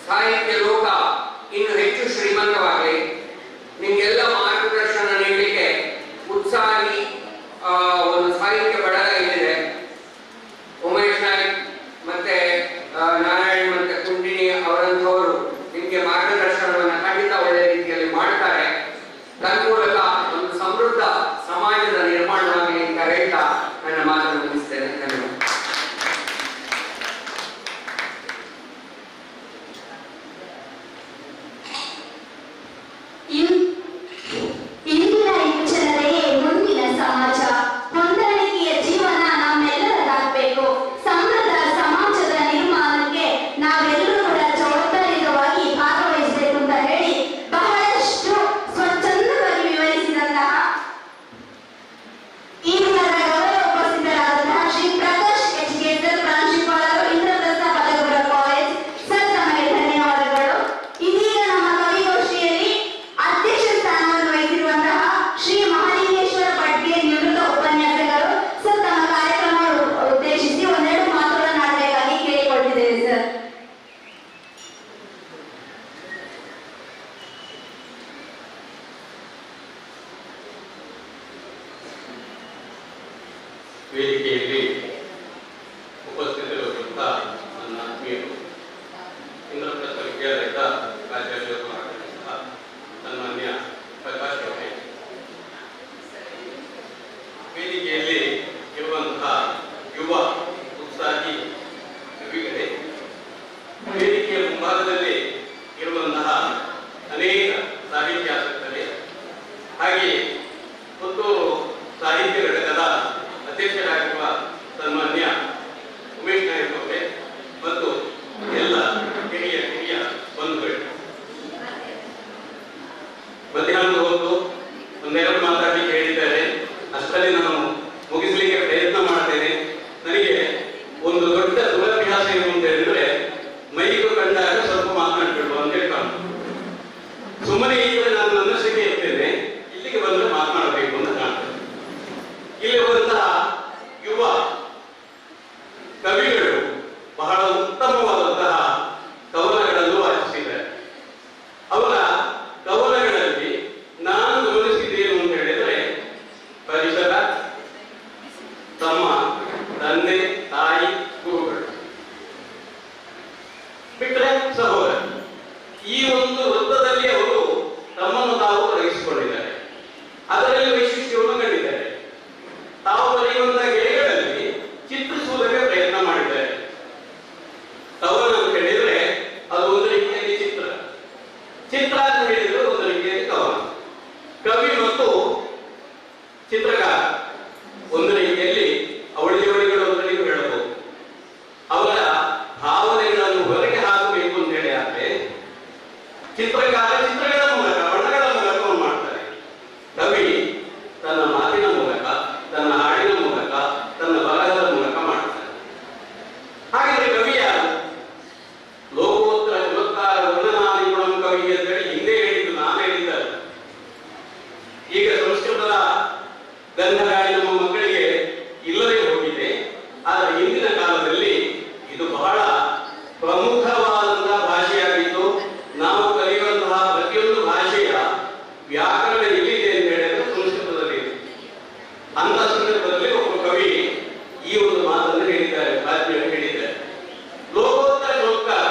ಸಾಹಿತ್ಯ ಲೋಕ ಇನ್ನು ಹೆಚ್ಚು ಶ್ರೀಮಂತವಾಗಲಿ, ನಿಮ್ಗೆಲ್ಲ ಮಾರ್ಗದರ್ಶನ ನೀಡಲಿಕ್ಕೆ ಉತ್ಸಾಹಿ ಒಂದು ಸಾಹಿತ್ಯ ಬಳಗ ಇಲ್ಲಿದೆ. ಉಮೇಶ್ ನಾಯ್ಕ್ ಮತ್ತೆ ನಾರಾಯಣ್ ಮತ್ತೆ ಕುಂಡಿನಿ ಅವರಂಥವರು ನಿಮಗೆ ಮಾರ್ಗದರ್ಶನವನ್ನು ಖಂಡಿತ ಒಳ್ಳೆ ರೀತಿಯಲ್ಲಿ ಮಾಡ್ತಾರೆ. ತನ್ಮೂಲಕ ಒಂದು ಸಮೃದ್ಧ ಸಮಾಜದ ನಿರ್ಮಾಣವಾಗಲಿ ಅಂತ ಹೇಳ್ತಾ ನನ್ನ ಮಾತನ್ನು ಮುಗಿಸ್ತೇನೆ. ಧನ್ಯವಾದ. ಇಂದಿನ ಯುವಜನತೆಯೇ ಮುಂದಿನ ಸಮಾಜ. ಹೊಂದಾಣಿಕೆಯ ಜೀವನ ನಮ್ಮೆಲ್ಲರದಾಗಬೇಕು. ಸಮೃದ್ಧ ಸಮಾಜದ ನಿರ್ಮಾಣಕ್ಕೆ ನಾವೆಲ್ಲರೂ ಕೂಡ ಜವಾಬ್ದಾರಿಯುತವಾಗಿ ಭಾಗವಹಿಸಬೇಕು ಅಂತ ಹೇಳಿ ಬಹಳಷ್ಟು ಸ್ವಚ್ಛಂದವಾಗಿ ವಿವರಿಸಿದಂತಹ ಈ ದಿನದ ಗೌರವ ಉಪಸ್ಥಿತರಾದಂತಹ ಶ್ರೀ ಪ್ರಕಾಶ್ ಎಜುಕೇಟರ್ ಪ್ರಾಂಶುಪಾಲರು, ಇಂದ್ರಪ್ರಸ್ಥ ಪದಗುರ ಕಾಲೇಜ್ ಸರ್, ತಮಗೆ ಧನ್ಯವಾದಗಳು. ಇದೀಗ ನಮ್ಮ ಕವಿಗೋಷ್ಠಿಯಲ್ಲಿ ಅಧ್ಯಕ್ಷ ಸ್ಥಾನವನ್ನು ವಹಿಸಿರುವಂತಹ ಶ್ರೀ ಮಹಾಲಿಂಗೇಶ್ವರ ಪಟ್ಗೆ ನಿವೃತ್ತ ಉಪನ್ಯಾಸಕರು ಸರ್, ತಮ್ಮ ಕಾರ್ಯಕ್ರಮ ಉದ್ದೇಶಿಸಿ ಒಂದೆರಡು ಮಾತುಗಳನ್ನು ಆಡಬೇಕಾಗಿ ಕೇಳಿಕೊಳ್ತಿದ್ದೇವೆ ಸರ್. ವೇದಿಕೆಯಲ್ಲಿ ಉಪಸ್ಥಿತರಿರುವಂತಹ ನನ್ನ ಆತ್ಮೀಯರು, ಇಂದ್ರಪ್ರಸ್ಥ ವಿದ್ಯಾಲಯದ ಪ್ರಾಚಾರ್ಯರು ಆಗಿರುವಂತಹ ಸನ್ಮಾನ್ಯ ಪ್ರಕಾಶ್ ಅವರೇ, ವೇದಿಕೆಯಲ್ಲಿ ಇರುವಂತಹ ಯುವ ಉತ್ಸಾಹಿ ಕವಿಗಳೇ, ವೇದಿಕೆಯ ಮುಂಭಾಗದಲ್ಲಿ ಇರುವಂತಹ ಅನೇಕ ಸಾಹಿತ್ಯಾಸಕ್ತರೇ, ಹಾಗೆಯೇ ಪುತ್ತೂರು ಸಾಹಿತ್ಯ ಘಟಕದ ಅಧ್ಯಕ್ಷರಾಗಿರುವ ಒಂದು ವೃತ್ತದಲ್ಲಿ ಅವರು ತಮ್ಮನ್ನು ತಾವು ತೊಡಗಿಸಿಕೊಂಡಿದ್ದಾರೆ. ಅದರಲ್ಲಿ ವೈಶಿಷ್ಟ್ಯವನ್ನು ಕಂಡಿದ್ದಾರೆ. ತಾವು ಬರೆಯುವಂತಹ ಗೆಳೆಗಳಲ್ಲಿ ಚಿತ್ರಿಸುವುದಕ್ಕೆ ಪ್ರಯತ್ನ ಮಾಡಿದ್ದಾರೆ. ಕವನ ಅಂತ ಹೇಳಿದ್ರೆ ಅದು ಒಂದು ರೀತಿಯಲ್ಲಿ ಚಿತ್ರ ಅಂತ ಹೇಳಿದ್ರೆ ಒಂದು ರೀತಿಯಲ್ಲಿ ಕವನ. ಕವಿ ಮತ್ತು ಚಿತ್ರಕಾರ ಒಂದು ರೀತಿಯಲ್ಲಿ ಅವಳಿಗಳು ಅಂತ ನೀವು ಹೇಳಬಹುದು. ಅವರ ಭಾವನೆಗಳನ್ನು ಹೊರಗೆ ಹಾಕಬೇಕು ಅಂತ ಹೇಳಿ ಆದ್ರೆ ಚಿತ್ರಕಾರ ಚಿತ್ರಗಳ ಮೂಲಕ ಬಣ್ಣಗಳ ಮೂಲಕ ಮಾಡ್ತಾರೆ. ಕವಿ ತನ್ನ ಮಾತಿನ ಮೂಲಕ, ತನ್ನ ಹಾಡಿನ ಮೂಲಕ, ತನ್ನ ಬರಹದ ಮೂಲಕ ಮಾಡ್ತಾರೆ. ಹಾಗಿದ್ರೆ ಕವಿಯ ಲೋಕೋತ್ತರ ಚಮತ್ಕಾರ ವರ್ಣನಾದಿ ಗುಣಂ ಕವಿ ಅಂತ ಹೇಳಿ ಹಿಂದೆ ಹೇಳಿದ್ದು ನಾನು ಹೇಳಿದ್ದರು. ಈಗ ಸಂಸ್ಕೃತದ ಗಂಧಗಾಳಿ ನಮ್ಮ ಮಕ್ಕಳಿಗೆ ಇಲ್ಲದೆ ಹೋಗಿದೆ. ಆದರೆ ಹಿಂದಿನ ಕಾಲದಲ್ಲಿ ಇದು ಬಹಳ ಪ್ರಮುಖವಾದಂತಹ ಭಾಷೆಯಾಗಿತ್ತು. ನಾವು ಕಲಿಯುವಂತಹ ಪ್ರತಿಯೊಂದು ಭಾಷೆಯ ವ್ಯಾಕರಣ ಎಲ್ಲಿದೆ ಅಂತ ಹೇಳಿದ್ರೆ ಸಂಸ್ಕೃತದಲ್ಲಿ. ಅಂತ ಸಂದರ್ಭದಲ್ಲಿ ಒಬ್ಬ ಕವಿ ಈ ಒಂದು ಮಾತನ್ನು ಹೇಳಿದ್ದಾರೆ, ಭಾಷೆಯನ್ನು ಹೇಳಿದ್ದಾರೆ. ಲೋಕೋತ್ತರ ಚಮತ್ಕಾರ,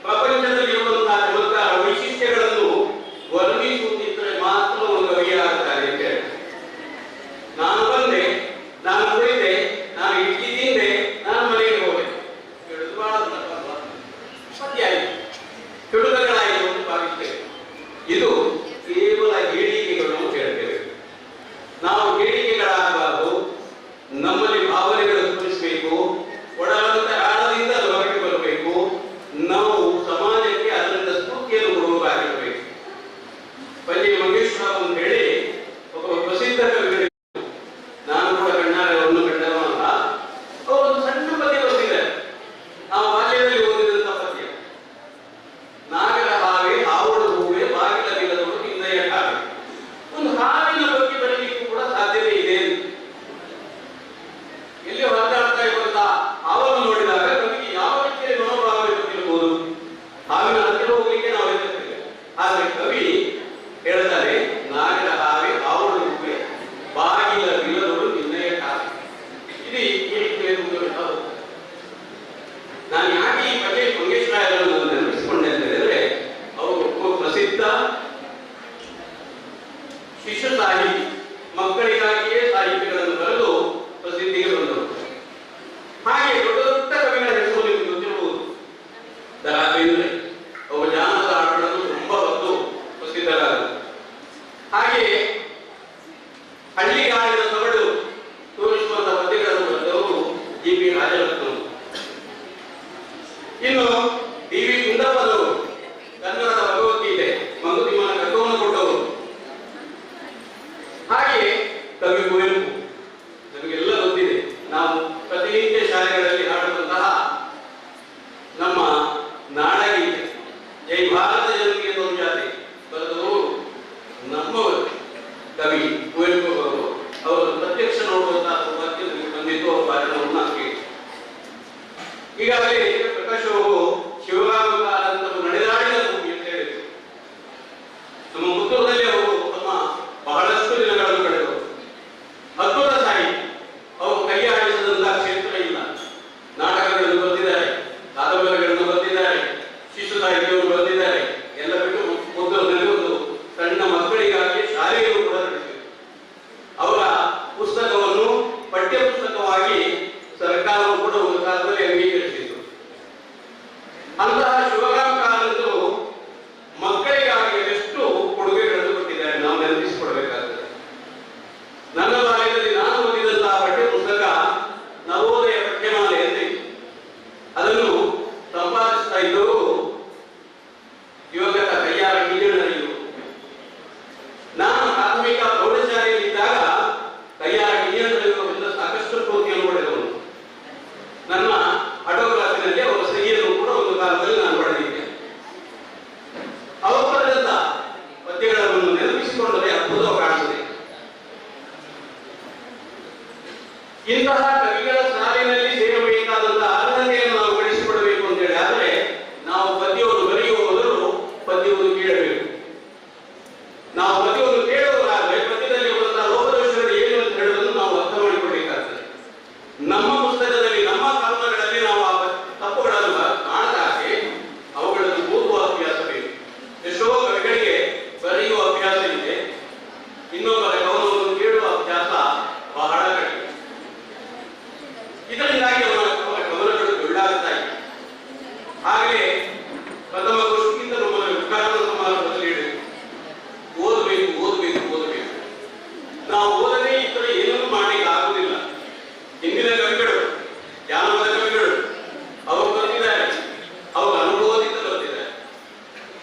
ಪ್ರಪಂಚದಲ್ಲಿ ಇರುವಂತಹ ಚಮತ್ಕಾರ ವೈಶಿಷ್ಟ್ಯಗಳನ್ನು ವರ್ಣಿಸುತ್ತಿದ್ದರೆ ಮಾತ್ರ ಒಂದು ಕವಿಯಾಗುತ್ತಾರೆ ಅಂತ ಹೇಳಿ. ನಾನು ಬಂದೆ, ನಾನು ಕುಳಿತೆ, ನಾನು ಇಡ್ಲಿ ತಿಂದೆ, ನಾನು ಮನೆಗೆ ಹೋದೆ, ಹೇಳುದು ಬಹಳ ಪದ್ಯ ಆಯಿತು, ಚುಡುಕಗಳಾಯಿತು ಅಂತ ಭಾವಿಸ್ತೇವೆ. ಇದು ಕೇವಲ ಹೇಳಿಕೆಗಳು ಅಂತ ಹೇಳ್ತೇವೆ. ನಾವು ಹೇಳಿಕೆಗಳಾಗಬಾರದು. ನಮ್ಮಲ್ಲಿ ಭಾವನೆಗಳು ಸ್ಫುರಿಸಬೇಕು, ಒಳಗಂತ ಆಳದಿಂದ ಅದು ಹೊರಗೆ ಬರಬೇಕು. ನಾವು ಸಮಾಜಕ್ಕೆ ಅದರಿಂದ ಸ್ಫೂರ್ತಿಯನ್ನು ಕೊಡುವುದಾಗಿರಬೇಕು. ಪಂಜೆ ಮಂಗೇಶ್ವರ ಅಂತ ಹೇಳಿ ಒಬ್ಬ ಪ್ರಸಿದ್ಧ ಕವಿಗಳು, ನಾನು ಕೂಡ ಕಣ್ಣಾರೆಯನ್ನು ಕಂಡವನಲ್ಲ, ಅವರು ಒಂದು ಸಣ್ಣ ಪದ್ಯ ಬರೆದಿದ್ದಾರೆ. ನಾವು ಬಾಲ್ಯದಲ್ಲಿ ಓದಿದಂತಹ ಪದ್ಯ. ನಾಗರ ಹಾವೆ ಹಾವಳು ಹೂವೆ ಬಾಗಿಲ ನಿಲ್ಲದವರು ಹಿಂದೆಯ ಹಾವೆ. ಒಂದು ಹಾವಿನ ಬಗ್ಗೆ ಬರಲಿಕ್ಕೂ ಕೂಡ ಸಾಧ್ಯತೆ ಇದೆ. ಎಲ್ಲಿ ಹೊರಗಾಡ್ತಾ ಇರುವಂತಹ ಹಾವನ್ನು ನೋಡಿದಾಗ ನಮಗೆ ಯಾವ ರೀತಿಯ ಮನೋಭಾವ ಗೊತ್ತಿರಬಹುದು. ಹಾವಿನ ಹತ್ತಿರ ಹೋಗ್ಲಿಕ್ಕೆ ನಾವು ಹೆದರ್ತೇವೆ. ಆದ್ರೆ ಕವಿ ಹೇಳ್ತಾರೆ, ನಾಗರ ಹಾವೆ ಹಾವಳು ಹೂವೆ ಬಾಗಿಲ ನಿಲ್ಲದವರು ಹಿಂದೆಯ ಹಾವೆ. ಇದು ಈ ರೀತಿಯಲ್ಲಿ ನಾನು ಯಾಕೆ ಈ ಪಂಜೆ ಮಂಗೇಶ್ವರನ್ನು ನೆನಪಿಸಿಕೊಂಡೆ ಅಂತ ಹೇಳಿದ್ರೆ, ಅವರು ಪ್ರಸಿದ್ಧ ಶಿಶು ಸಾಹಿತಿ, ಮಕ್ಕಳಿಗಾಗಿಯೇ ಸಾಹಿತ್ಯಗಳನ್ನು ಬರೆದು ಪ್ರಸಿದ್ಧಿಗೆ ಬಂದರು. ಹಾಗೆ ದೊಡ್ಡ ದೊಡ್ಡ ಕವಿಗಳ ಹೆಸರು ನಿಮಗೆ ಗೊತ್ತಿರಬಹುದು. ದರಾ ಬೇಂದ್ರೆ ಒಬ್ಬ ಜಾನಪದ ಹಾಡುಗಳನ್ನು ತುಂಬಾ ಬರೆದು ಪ್ರಸಿದ್ಧರಾದರು. ಹಾಗೆ ಹಳ್ಳಿಗಾಡಿನ ಸೊಗಡು ತೋರಿಸುವಂತಹ ಪದ್ಯಗಳನ್ನು ಬರೆದವರು ಜಿ.ಪಿ. ರಾಜರತ್ನಂ. ಇನ್ನು ಡಿ.ವಿ. ಗುಂಡಪ್ಪನವರು ಕನ್ನಡದ ಭಗವದ್ಗೀತೆ ಮಂಗುತಿಮ್ಮನ ಕಗ್ಗವನ್ನು ಕೊಟ್ಟವರು. ಹಾಗೆ ಕವಿ ಕುವೆಂಪು, ನಮಗೆಲ್ಲ ಗೊತ್ತಿದೆ. ನಾವು ಪ್ರತಿನಿತ್ಯ ಶಾಲೆಗಳಲ್ಲಿ ಹಾಡುವಂತಹ ನಮ್ಮ ನಾಡಗೀತೆ ಜೈ ಭಾರತ ಜನರಿಗೆ ಒಂದು ಜಾತಿ ಬರೆದವರು ನಮ್ಮವರು ಕವಿ ಕುವೆಂಪು ಅವರು. ಅವರು ಪ್ರತ್ಯಕ್ಷ ನೋಡುವಂತಹ ಸೌಭಾಗ್ಯ ನಮಗೆ ಬಂದಿದ್ದು. ಅವರ ಭಾಷಣವನ್ನು ನಾನು ಕೇಳಿ ಈಗಾಗಲೇ ಪ್ರಕಾಶ್ ಅವರು ಶಿವರಾಮಕಾರಂತರು ನಡೆದಾಡಿದ ಭೂಮಿ ಅಂತ ಹೇಳಿದರು. ನಮ್ಮ ಪುತ್ತೂರಿನಲ್ಲಿ ಅವರು ತಮ್ಮ ಬಹಳಷ್ಟು ದಿನಗಳನ್ನು ಕಳೆದರು. ಅದ್ಭುತ ಸಾಹಿತ್ಯ. ಅವರು ಕೈ ಆಡಿಸಿದಂತಹ ಕ್ಷೇತ್ರ ಇಲ್ಲ. ನಾಟಕಗಳನ್ನು ಬರೆದಿದ್ದಾರೆ, ಕಾದಂಬರಿಗಳನ್ನು ಬರೆದಿದ್ದಾರೆ, ಶಿಶು ಸಾಹಿತ್ಯವನ್ನು ಬರೆದಿದ್ದಾರೆ,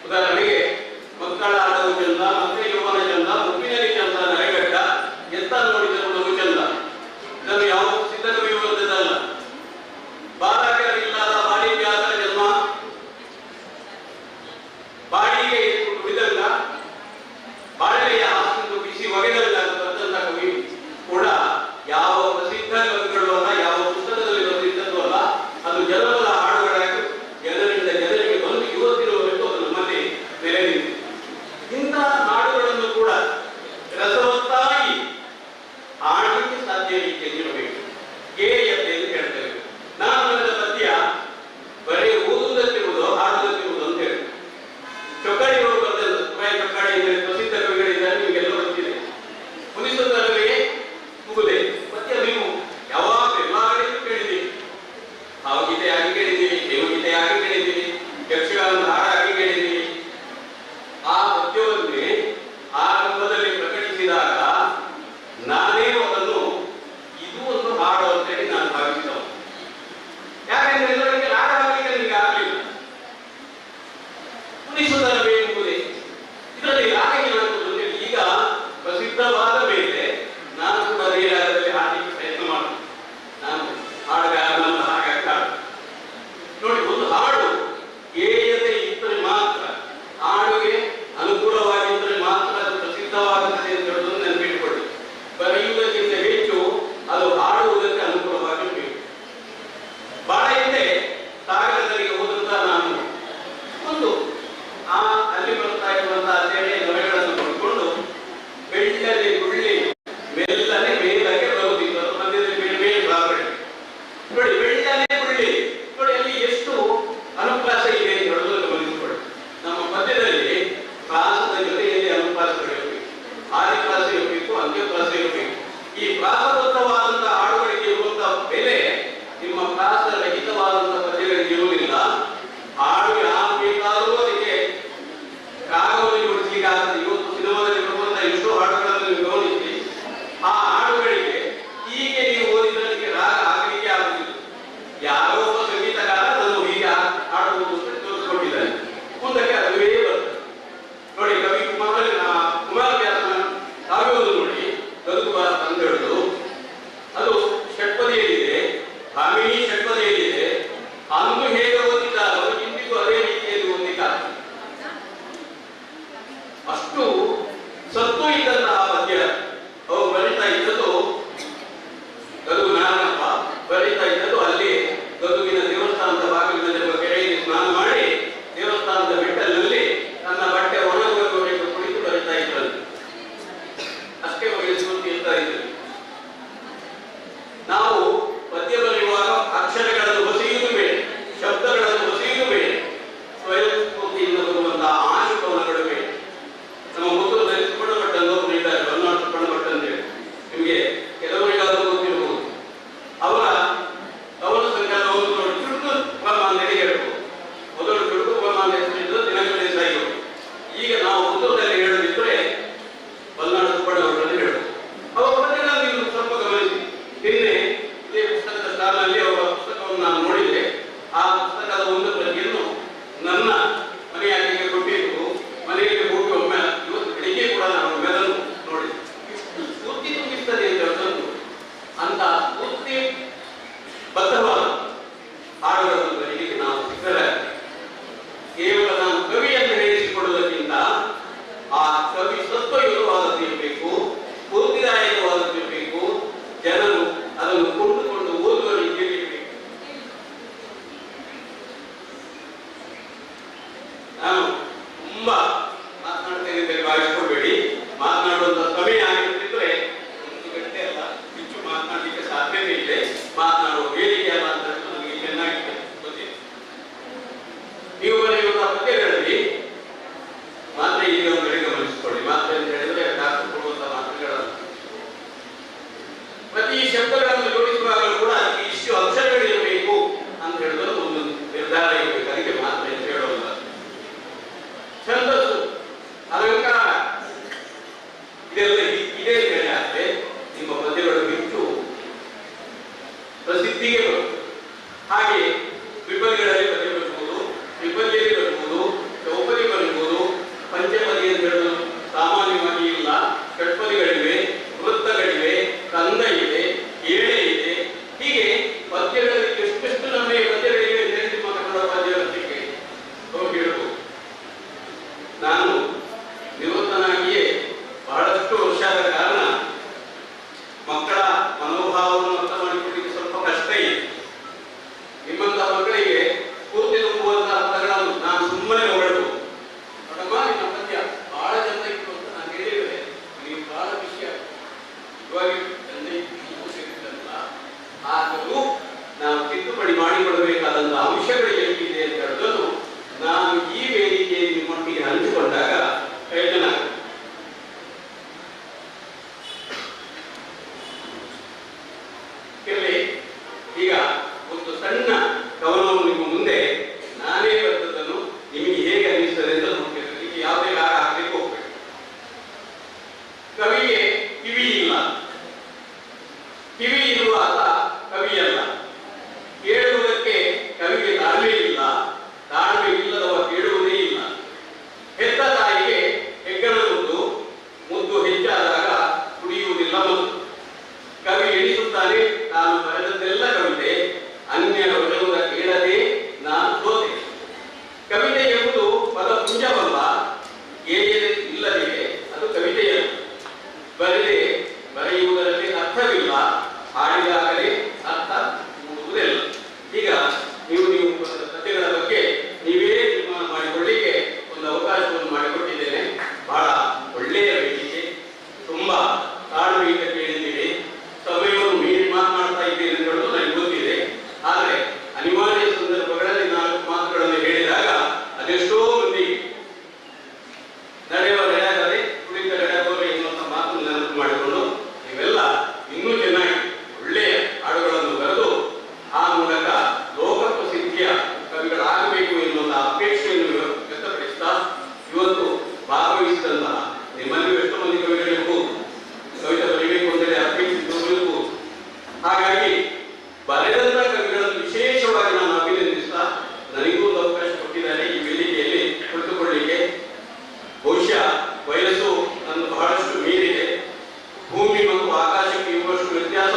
ಉದಾಹರಣೆಗೆ ಮಕ್ಕಳಾದವು ಚಂದ, ಮತ್ತೆ ಯೌವನ ಚಂದ, ಮುಪ್ಪಿನಲ್ಲಿ ಚಂದ, ನರೆಗಟ್ಟ, ಎತ್ತ ನೋಡಿದವನು ಚಂದ. ಇದನ್ನು ಯಾವ ಸಿದ್ಧಕವಿಯೂ ಬರೆದಲ್ಲ. ಬಾಲಕರಿಲ್ಲದ ಬಾಳಿಕೆಯಾದ ಜನ್ಮ, ಬಾಡಿಗೆ ದುಡಿದಲ್ಲ, ಬಾಳೆಯ ಹಾಸಿಂದು ಬಿಸಿ ಒಗೆದಲ್ಲ ಬರೆದಂತ ಕವಿ ಕೂಡ ಯಾವ ಪ್ರಸಿದ್ಧ ಕವಿಗಳು ಅಲ್ಲ, ಯಾವ ಪುಸ್ತಕದಲ್ಲಿ ಬರೆದಿದ್ದದ್ದು ಅಲ್ಲ. ಅದು ಜನಪದ ಹಾಡುಗಳಾಗಿ ಜನರಿಂದ ಜನರಿಗೆ ಬಂದು ಇವತ್ತಿನವರೆಗೂ ಅದು ನಮ್ಮಲ್ಲಿ ನೆಲೆ ನಿಂತಿದೆ. ಇಂತಹ ಹಾಡುಗಳನ್ನು ಕೂಡ ರಸವತ್ತಾಗಿ ಹಾಡಲಿಕ್ಕೆ ಸಾಧ್ಯ ರೀತಿಯಲ್ಲಿ ಇರಬೇಕು. ಗೇಯತೆ ಎಂದು ಹೇಳ್ತೇವೆ. ನಾನು ನನ್ನ ಪದ್ಯ ಬರೀ ಓದುವುದಕ್ಕಿರುವುದು ಹಾಡುವುದಕ್ಕಿರುವುದು ಅಂತ ಹೇಳಿ ಚೊಕ್ಕಾಡಿ ಅವರು ಬರೆದದ್ದು. ಚೊಕ್ಕಾಡಿ ಅಂದರೆ ಪ್ರಸಿದ್ಧ ಕವಿಗಳಿದ್ದಾರೆ, ನಿಮಗೆಲ್ಲ ಗೊತ್ತಿದೆ. ಮುನಿಸುತ್ತಲೇ ಮುಗುದೆ ಪದ್ಯ ನೀವು ಯಾವಾಗ ಎಲ್ಲ ಕಡೆಯೂ ಕೇಳಿದ್ದೀವಿ. ಭಾವಗೀತೆಯಾಗಿ ಕೇಳಿದ್ದೀವಿ, ದೇವಗೀತೆಯಾಗಿ ಕೇಳಿದ್ದೀವಿ, ಯಕ್ಷಗಾನದ ಹಾಡಾಗಿ ಕೇಳಿದ್ದೀವಿ. ಆ ಪದ್ಯವನ್ನೇ ಆರಂಭದಲ್ಲಿ ಪ್ರಕಟಿಸಿದಾಗ ನಾನೇ ಅದನ್ನು ಇದು ಒಂದು ಹಾಡು ಅಂತೇಳಿ ನಾನು ಭಾವಿಸಿದವ. ಯಾಕೆಂದ್ರೆ ಎಲ್ಲರಿಗೆ ಹಾಡು ಹಾಕಲಿಕ್ಕೆ ನನಗೆ ಆಗಲಿಲ್ಲ. ಮುನಿಸುತ್ತಲೇ ಮುಗುದೆ ಇದರಲ್ಲಿ ಯಾಕೆ ಅಂತೇಳಿ ಈಗ ಪ್ರಸಿದ್ಧವಾದ ಮೇಲೆ ನಾನು ಕೂಡ ಅದೇ ರಾಗದಲ್ಲಿ ಹಾಡಲಿಕ್ಕೆ ಪ್ರಯತ್ನ ಮಾಡ್ತೀನಿ. ನಾನು ಹಾಡುಗಾರನಲ್ಲ, ಹಾಗಾಗಿ ನೋಡಿ, ಒಂದು ಹಾಡು ಗೇಯತೆ ಇದ್ದರೆ ಮಾತ್ರ, ಹಾಡುಗೆ ಅನುಕೂಲವಾಗಿದ್ದರೆ ಮಾತ್ರ ಅದು ಪ್ರಸಿದ್ಧವಾಗುತ್ತದೆ ಅಂತ ಹೇಳೋದನ್ನು ನೆನಪಿಟ್ಟುಕೊಳ್ಳಿ. ಬರೆಯುವುದಕ್ಕಿಂತ ಹೆಚ್ಚು ಅದು ಹಾಡುವುದಕ್ಕೆ ಅನುಕೂಲವಾಗಿರಬೇಕು. ಬಹಳ ಹಿಂದೆ ಸಾಗರದಲ್ಲಿ ಹೋದಂತ ನಾನು ಒಂದು ಅಲ್ಲಿ ಬರ್ತಾ ಇರುವಂತಹ ಸೇವೆ ನೊರೆಗಳನ್ನು ನೋಡಿಕೊಂಡು ಬೆಳ್ಳನೆ ಗುಳ್ಳಿ ಮೆಲ್ಲನೆ ಮೇಲಕ್ಕೆ ಬರುವುದಿಲ್ಲ. ಮಧ್ಯದಲ್ಲಿ ಬೇರೆ ಬೇರೆ ಭಾಗಗಳು ನೋಡಿ, ಬೆಳ್ಳನೆ ಗುಳ್ಳಿ ನೋಡಿ, ಅಲ್ಲಿ ಎಷ್ಟು ಅನುಪ್ರಾಸ ಇದೆ ಅಂತ ಹೇಳೋದನ್ನು ಗಮನಿಸಿಕೊಳ್ಳಿ. ನಮ್ಮ ಮಧ್ಯದಲ್ಲಿ ಪ್ರಾಸದ ಜೊತೆಯಲ್ಲಿ ಅನುಪ್ರಾಸಗಳಿರಬೇಕು, ಆದಿಪ್ರಾಸ ಇರಬೇಕು, ಅಂತ್ಯಪ್ರಾಸ ಇರಬೇಕು. ಈ ಪ್ರಾಸಬದ್ಧವಾದಂತಹ ಹಾಡುಗಳಿಗೆ ಇರುವಂತಹ ಬೆಲೆ ನಿಮ್ಮ ಪ್ರಾಸ ರಹಿತವಾದಂತಹ ಪದ್ಯಗಳಿಗೆ ಇರುವುದಿಲ್ಲ. ಹಾಡು ಯಾರು ಬೇಕಾದರೂ ಅದಕ್ಕೆ ರಾಗವನ್ನು ಜೋಡಿಸಲಿಕ್ಕೆ ಆಗ್ತದೆ. ಇವತ್ತು ಸಿನಿಮಾದಲ್ಲಿ ಬರುವಂತಹ ಎಷ್ಟೋ ಹಾಡುಗಳನ್ನು ನೀವು ಗಮನಿಸಿ, ಆ ಹಾಡುಗಳಿಗೆ ಹೀಗೆ ನೀವು ಓದಿದ್ದಕ್ಕೆ ರಾಗ ಹಾಕಲಿಕ್ಕೆ ಆಗುತ್ತಿಲ್ಲ. ಯಾರೋ ಒಬ್ಬ ಸಂಗೀತಗಾರ ನಾನು ಹೀಗೆ ಹಾಡುವುದು ಅಂತ ತೋರಿಸಿಕೊಟ್ಟಿದ್ದಾನೆ, ಮುಂದಕ್ಕೆ ಅದುವೇ ಬರ್ತದೆ. ನೋಡಿ, ಕವಿ ಕುಮಾರವ್ಯಾಸನ ಕಾವ್ಯವನ್ನು ನೋಡಿ, ಗದುಕುಬಾರ ಅಂತ ಹೇಳುದು ಅದು ಷಟ್ಪದಿಯಲ್ಲಿದೆ, ಭಾಮಿನಿ ಷಟ್ಪದಿಯಲ್ಲಿದೆ. ಅಂದು ಹೇಗೆ ಓದಿದ್ದಾರೋ ಇಂದಿಗೂ ಅದೇ ರೀತಿಯಲ್ಲಿ ಓದಿದ್ದಾರೆ. ಅಷ್ಟು ಸತ್ತು ಇದ್ದಂತಹ ಪದ್ಯ ಅವು ಬರೀತಾ ಇದ್ದದ್ದು ಗದುಗು ನಾರಾಯಣಪ್ಪ ಬರೀತಾ ಇದ್ದದ್ದು ಅಲ್ಲಿ ಗದುಗಿನ ದೇವಸ್ಥಾನದ ಬಾಗಿಲಿನಲ್ಲಿರುವ ಕೆರೆಯಲ್ಲಿ ಸ್ನಾನ ಮಾಡಿ ದೇವಸ್ಥಾನದ ಮೆಟ್ಟಲಿನಲ್ಲಿ ತನ್ನ ಬಟ್ಟೆ ಒಣಗುವವರೆಗೂ ಕುಳಿತು ಬರೀತಾ ಇದ್ದರು. ಅಷ್ಟೇ ಬಗೆಸುವಂತೆ ಇರ್ತಾ ಇದ್ರು. ನಾವು ಪದ್ಯ ಬರೆಯುವಾಗ ಅಕ್ಷರಗಳನ್ನು ಬಸಿಯುವುದು ಬೇಡ, ಶಬ್ದಗಳನ್ನು ಬಸಿಯುವುದು ಬೇಡ, ಸ್ವಯಂ ಸ್ಫೂರ್ತಿಯಿಂದ ಬರುವಂತಹ ಆಶುಕವನಗಳು ಬೇಡ. ನಮ್ಮ ಮುತ್ತೂರಲ್ಲಿ ಸುಬ್ಬಣ್ಣಭಟ್ಟನ್ನು ಒಬ್ಬರು ಇದ್ದಾರೆ, ಹೊನ್ನಾಡು ಸುಬ್ಬಣ್ಣಭಟ್ಟ ಅಂತೇಳಿ, ನಿಮಗೆ ಕೆಲವರಿಗಾದರೂ ಗೊತ್ತಿರಬಹುದು. ಅವರ ಕವನ ಸಂಕಲನವನ್ನು ನೋಡಿ ಚುಟುಕು ಪರಮ ಅಂತೇಳಿ ಹೇಳ್ಬೋದು. ಮೊದಲು ಚುಟುಕು ಪರಮ ಅಂತ ಹೆಸರಿದ್ದು ದಿನಗಳಲ್ಲಿ ಸಾಯಿಗಳು. ಈಗ ನಾವು ಮುತ್ತೂರಲ್ಲಿ ಹೇಳದಿದ್ರೆ ಹೊನ್ನಾಡು ಸುಬ್ಬಣ್ಣಭಟ್ಟರಲ್ಲಿ ಹೇಳ್ಬೋದು. ಅವರ ಪದ್ಯಗಳನ್ನು ನೀವು ಸ್ವಲ್ಪ ಗಮನಿಸಿ. ನಿನ್ನೆ ಇದೇ ಪುಸ್ತಕದ ಸ್ಟಾಲ್ನಲ್ಲಿ ಅವರ ಪುಸ್ತಕವನ್ನು ನಾನು ನೋಡಿದ್ದೆ. ಆ ಪುಸ್ತಕದ ಒಂದು ಪ್ರತಿಯನ್ನು ನನ್ನ ಮನೆಯಾಗಿಗೆ ಕೊಟ್ಟಿದ್ದು, ಮನೆಯಲ್ಲಿ ಹೋಗಿ ಒಮ್ಮೆ ಇವತ್ತು ಬೆಳಿಗ್ಗೆ ಕೂಡ ನಾನು ಒಮ್ಮೆದನ್ನು ನೋಡಿ ಸ್ಫೂರ್ತಿ ತುಂಬಿಸ್ತದೆ ಅಂತ ಹೇಳೋದು. ಅಂತ ಸ್ಫೂರ್ತಿ ಬದ್ಧವಾದ ಹಾಡುಗಳನ್ನು ಬರೀಲಿಕ್ಕೆ ನಾವು ಸಿದ್ಧರಾಗಿ, ಕೇವಲ ನಾನು ಕವಿಯನ್ನು ಹೇಳಿಸಿಕೊಳ್ಳುವುದಕ್ಕಿಂತ ಆ ಕವಿ ಸತ್ವಯುತವಾದದ್ದು ಇರಬೇಕು, ಸ್ಫೂರ್ತಿದಾಯಕವಾದದ್ದು ಇರಬೇಕು, ಜನರು ಅದನ್ನು ಕೊಂಡುಕೊಂಡು ಓದುವ ರೀತಿಯಲ್ಲಿ ಇರಬೇಕು. ನಾನು ತುಂಬಾ ಮಾತನಾಡ್ತೇನೆ ಅಂತ ಭಾವಿಸಿಕೊಳ್ಬೇಡಿ. ಮಾತನಾಡುವಂತ ಸಮಯ ಆಗಿರುತ್ತಿದ್ರೆ ಒಂದು ಗಂಟೆ ಅಲ್ಲ, ಹೆಚ್ಚು ಮಾತನಾಡಲಿಕ್ಕೆ ಸಾಧ್ಯತೆ ಇದೆ. ಮಾತನಾಡುವ ವೇದಿಕೆ ಅಲ್ಲ ಅಂತ ನನಗೆ ಚೆನ್ನಾಗಿ ಗೊತ್ತಿದೆ. ನೀವು ಬರೆಯುವಂತಹ ಪದ್ಯಗಳಲ್ಲಿ ಮಾತ್ರ ಈಗ ಒಂದು ಕಡೆ ಗಮನಿಸಿಕೊಳ್ಳಿ. ಮಾತ್ರ ಅಂತ ಹೇಳಿದ್ರೆ ಡಾಕ್ಟರ್ ಕೊಡುವಂತಹ ಮಾತುಗಳಲ್ಲ. ಪ್ರತಿ ಶಬ್ದಗಳನ್ನು ಜೋಡಿಸುವಾಗಲೂ ಕೂಡ ಅದಕ್ಕೆ ಇಷ್ಟು ಅಕ್ಷರಗಳಿರಬೇಕು ಅಂತ ಹೇಳಿದ್ರೆ ಒಂದು ನಿರ್ಧಾರ ಇರಬೇಕು. ಅದಕ್ಕೆ ಮಾತ್ರ ಅಂತ ಹೇಳೋಲ್ಲ. ಛಂದಸ್ಸು, ಅಲಂಕಾರ, ಇದೆಲ್ಲ ಇದೇ ಹೇಳಿ ಆದರೆ ನಿಮ್ಮ ಪದ್ಯಗಳು ಹೆಚ್ಚು ಪ್ರಸಿದ್ಧಿಗೆ ಬರುತ್ತದೆ. ಹಾಗೆ ವಿಪದಿಗಳಲ್ಲಿ ಪದ್ಯ ಬರಬಹುದು, ವಿಪದಿಯಲ್ಲಿ ಬರಬಹುದು, ಚೌಪದಿ ಬರಬಹುದು, ನಾನು ನಿವೃತ್ತನಾಗಿಯೇ ಬಹಳಷ್ಟು ವರ್ಷ ಆದ ಕಾರಣ ಮಕ್ಕಳ ಮನೋಭಾವವನ್ನು ಅರ್ಥ ಮಾಡಿಕೊಳ್ಳಿಕ್ಕೆ ಸ್ವಲ್ಪ ಕಷ್ಟ ಇದೆ. ನಿಮ್ಮಂತಹ ಮಕ್ಕಳಿಗೆ ಪೂರ್ತಿ ತುಂಬುವಂತಹ ಪದಗಳನ್ನು ನಾನು ಸುಮ್ಮನೆ ಹೊರಡು ನೋಡಮ್ಮ ನಿಮ್ಮ ಪದ್ಯ ಬಹಳ ಚಂದ ಇತ್ತು ಅಂತ ನಾನು ಹೇಳಿರುವೆ. ನೀವು ಬಹಳ ವಿಷಯ ಇವಾಗ ಚಂದ ಇತ್ತಲ್ಲ, ಆದರೂ ನಾವು ತಿದ್ದುಪಡಿ ಮಾಡಿಕೊಡಬೇಕಾದಂತಹ ಅಂಶಗಳು ಎಲ್ಲಿದೆ ಅಂತ ಹೇಳೋದು ನಾನು ಈ ವೇದಿಕೆಯಲ್ಲಿ ನಿಮ್ಮೊಟ್ಟಿಗೆ ಹಂಚಿಕೊಂಡಾಗ ಪ್ರಯೋಜನ. ಈಗ ಒಂದು ಸಣ್ಣ ಕವನವನ್ನು ನಿಮ್ಮ ಮುಂದೆ ನಾನೇ ಬರೆದದ್ದನ್ನು ನಿಮಗೆ ಹೇಗೆ ಅನ್ನಿಸ್ತದೆ ಅಂತ ನೋಡ್ಬೇಕು. ಈಗ ಯಾವುದೇ ಕಾರ ಹಾಕ್ಲಿಕ್ಕೆ ಹೋಗ್ಬೇಕು. ಕವಿಗೆ ಕಿವಿ ಇಲ್ಲ, ಕಿವಿ ಇರುವಾಗ ಕವಿಯಲ್ಲ. ಕೇಳುವುದಕ್ಕೆ ಕವಿಗೆ ತಾಳ್ಮೆ ಇಲ್ಲ, ತಾಳ್ಮೆ ಇಲ್ಲದವ ಕೇಳುವುದೇ ಇಲ್ಲ. ಹೆತ್ತ ತಾಯಿಗೆ ಹೆಗ್ಗಣ ಮುದ್ದು, ಮುದ್ದು ಹೆಚ್ಚಾದಾಗ ಕುಡಿಯುವುದಿಲ್ಲ ಮುದ್ದು. ಕವಿ ಎಣಿಸುತ್ತಾನೆ ನಾನು ಬರೆದದ್ದೆಲ್ಲ ಕವಿತೆ, ಅನ್ಯರ ಬರೆಯುವುದ ಕೇಳದೆ ನಾನು ಸೋತೆ. ಕವಿತೆ ಎಂಬುದು ಪದ ಪುಂಜವಲ್ಲ, ಇಲ್ಲದೆ ಅದು ಕವಿತೆಯಲ್ಲ. ಬರೆದೆ ಬರೆಯುವುದರಲ್ಲಿ ಅರ್ಥವಿಲ್ಲ, ಹಾಡಿದಾಗಲೇ ಅರ್ಥ ಮೂಡುವುದಿಲ್ಲ. ಈಗ ನೀವು ಕಥೆಗಳ ಬಗ್ಗೆ ನೀವೇ ತೀರ್ಮಾನ ಮಾಡಿಕೊಳ್ಳಿಕ್ಕೆ ಒಂದು ಅವಕಾಶವನ್ನು ಮಾಡಿಕೊಟ್ಟಿದ್ದೇನೆ. ಬಹಳ ಒಳ್ಳೆಯ ವೇದಿಕೆ, ತುಂಬಾ ತಾಳ್ಮೆಯಿಂದ ಕೇಳಿದ್ದೀರಿ. ಸಮಯವನ್ನು ಮೀರಿ ಮಾತನಾಡ್ತಾ ಇದ್ದೇನೆ ಅಂತ ಹೇಳೋದು ನನಗೆ ಗೊತ್ತಿದೆ. ಆದರೆ ಅನಿವಾರ್ಯ ಸಂದರ್ಭಗಳಲ್ಲಿ ನಾಲ್ಕು ಮಾತುಗಳನ್ನು ಹೇಳಿದಾಗ ಅದೆಷ್ಟೋ ಮಂದಿ ನಡೆಯುವ ನಡೆಯದೆ ಕುಳಿತ ನಡೆಯೋರೆ ಎನ್ನುವಂಥ ಮಾತನ್ನು ನೆನಪು ಮಾಡಿಕೊಂಡು ನೀವೆಲ್ಲ ಇನ್ನೂ ಚೆನ್ನಾಗಿ ಒಳ್ಳೆಯ ಹಾಡುಗಳನ್ನು ಬರೆದು ಆ ಮೂಲಕ ಲೋಕ ಪ್ರಸಿದ್ಧಿಯ ಕವಿಗಳಾಗಬೇಕು ಎನ್ನುವಂಥ ಅಪೇಕ್ಷೆಯನ್ನು ವ್ಯಕ್ತಪಡಿಸ್ತಾ ಇವತ್ತು ಭಾಗವಹಿಸಿದಂತಹ ನಿಮ್ಮಲ್ಲಿ ಎಷ್ಟು ಮಂದಿ ಕವಿಗಳಿರ್ಬೋದು, ಕವಿತೆ ಬರೀಬೇಕು ಅಂತೇಳಿ ಅಪೇಕ್ಷಿಸಿರ್ಬೋದು. ಹಾಗಾಗಿ ಬರೆದಂತ ಕವಿಗಳನ್ನು ವಿಶೇಷವಾಗಿ ನಾನು ಅಭಿನಂದಿಸ್ತಾ ನನಗೂ ಒಂದು ಅವಕಾಶ ಕೊಟ್ಟಿದ್ದಾರೆ ಈ ವೇದಿಕೆಯಲ್ಲಿ ಕುಳಿತುಕೊಳ್ಳಿಕ್ಕೆ. ಬಹುಶಃ ವಯಸ್ಸು ನನ್ನ ಬಹಳಷ್ಟು ಮೀರಿದೆ. ಭೂಮಿ ಮತ್ತು ಆಕಾಶಕ್ಕೆ ಇರುವಷ್ಟು ವ್ಯತ್ಯಾಸ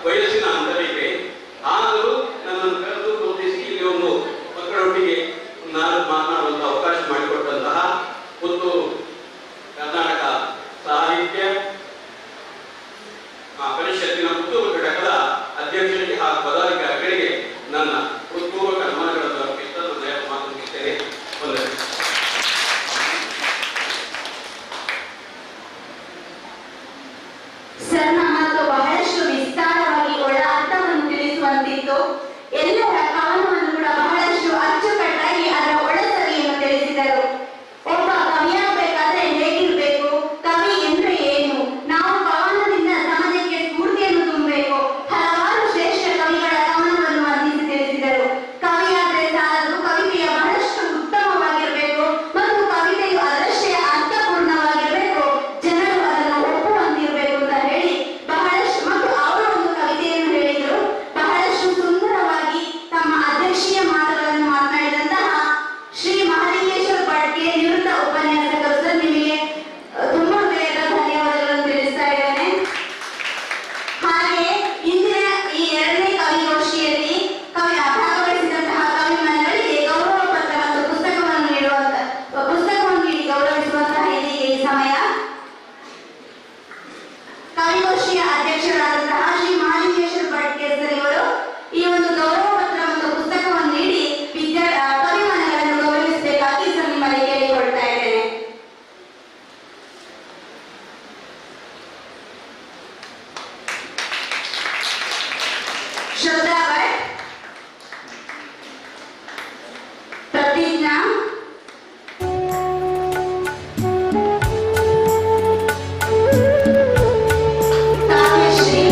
ವಯಸ್ಸಿನ ಅಂತರ ಇದೆ. ಆದರೂ ನನ್ನನ್ನು ಕರೆದು ಗುರುತಿಸಿ ಇಲ್ಲಿ ಒಂದು ಮಕ್ಕಳೊಟ್ಟಿಗೆ ನಾನು ಮಾತನಾಡುವಂಥ ಅವಕಾಶ ಮಾಡಿಕೊಟ್ಟಂತಹ ಪುತ್ತೂರು ಕರ್ನಾಟಕ ಸಾಹಿತ್ಯ ಪರಿಷತ್ತಿನ ಪುತ್ತೂರು ಘಟಕದ ಅಧ್ಯಕ್ಷರಿಗೆ ಹಾಗೂ ಪದಾಧಿಕಾರಿಗಳಿಗೆ ನನ್ನ ಪುತ್ತೂರು ಕರ್ನಾಟಕದ ಅರ್ಪಿತ ನನ್ನ ಮಾತು ಮುಗಿಸ್ತೇನೆ. ವಂದನೆ. ಸರ್ ನಮ್ಮದು ಬಹಳಷ್ಟು ವಿಸ್ತಾರವಾಗಿ ಒಳ ಅರ್ಥವನ್ನು ತಿಳಿಸುವಂತಿತ್ತು. ಎಲ್ಲರ ಕವನವನ್ನು ಕೂಡ ಬಹಳಷ್ಟು ಅಚ್ಚುಕಟ್ಟಾಗಿ ಅದರ ಒಳಸವಿಯನ್ನು ತಿಳಿಸಿದರು. ಒಬ್ಬ ಕವಿಯಾಗಬೇಕಾದ್ರೆ ಹೇಗಿರ್ಬೇಕು, ಕವಿ ಎಂದ್ರೆ ಏನು, ನಾವು ಕವನದಿಂದ ಸಮಾಜಕ್ಕೆ ಸ್ಫೂರ್ತಿಯನ್ನು ತುಂಬಬೇಕು, ಹಲವಾರು ಶ್ರೇಷ್ಠ ಕವಿಗಳ ಕವನವನ್ನು ವರ್ಣಿಸಿ ತಿಳಿಸಿದರು. ಕವಿಯಾದ್ರೆ ಸಾಲದು, ಕವಿತೆಯ ಬಹಳಷ್ಟು ಉತ್ತಮವಾಗಿರಬೇಕು ಮತ್ತು ಕವಿತೆಯು ಅದರಷ್ಟೇ ಅರ್ಥಪೂರ್ಣವಾಗಿರಬೇಕು, ಜನರು ಅದನ್ನು ಒಪ್ಪುವಂತಿರಬೇಕು ಅಂತ ಹೇಳಿ ಬಹಳಷ್ಟು ಮತ್ತು ಅವರು ಒಂದು ಕವಿತೆಯನ್ನು ಹೇಳಿದರು. ಬಹಳಷ್ಟು ಸುಂದರವಾಗಿ ತಮ್ಮ ಅಧ್ಯಕ್ಷೀಯ ಮಾತುಗಳನ್ನು ಮಾತನಾಡಿದಂತಹ ಶ್ರೀ ಮಹಲಿಂಗೇಶ್ವರ ಬಡ್ಗೆ ನಿವೃತ್ತ ಉಪನ್ಯಾಸಕರು ಸರ್, ನಿಮಗೆ ತುಂಬಾ ಹೃದಯದ ಧನ್ಯವಾದಗಳನ್ನು ತಿಳಿಸ್ತಾ ಇದ್ದೇನೆ. ಹಾಗೆ ಇಂದಿನ ಈ ಎರಡನೇ ಕವಿಗೋಷ್ಠಿಯಲ್ಲಿ ಭಾಗವಹಿಸಿದಂತಹ ಕವಿಮಣಿಗಳಿಗೆ ಗೌರವ ಪತ್ರ ಮತ್ತು ಪುಸ್ತಕವನ್ನು ನೀಡಿ ಗೌರವಿಸುವಂತಹ ಈ ಸಮಯ. ಕವಿಗೋಷ್ಠಿಯ ಅಧ್ಯಕ್ಷರಾದಂತಹ ಶ್ರೀ ಮಹಲಿಂಗೇಶ್ವರ ಬಡ್ಗೆ ಸರ್ ಇವರು ಈ ಒಂದು ಗೌರವ ಪತ್ರ ಮತ್ತು ಪುಸ್ತಕವನ್ನು ನೀಡಿ ಕವಿಮಣಿಗಳನ್ನು ಗೌರವಿಸಬೇಕಾಗಿ ಸರ್ ನಿಮ್ಮಲ್ಲಿ ಕೇಳಿಕೊಳ್ತಾ ಇದ್ದೇನೆ. ಶ್ರದ್ಧಾ ಭಟ್, ಪ್ರತಿಜ್ಞಾ, ಕಾವ್ಯಶ್ರೀ,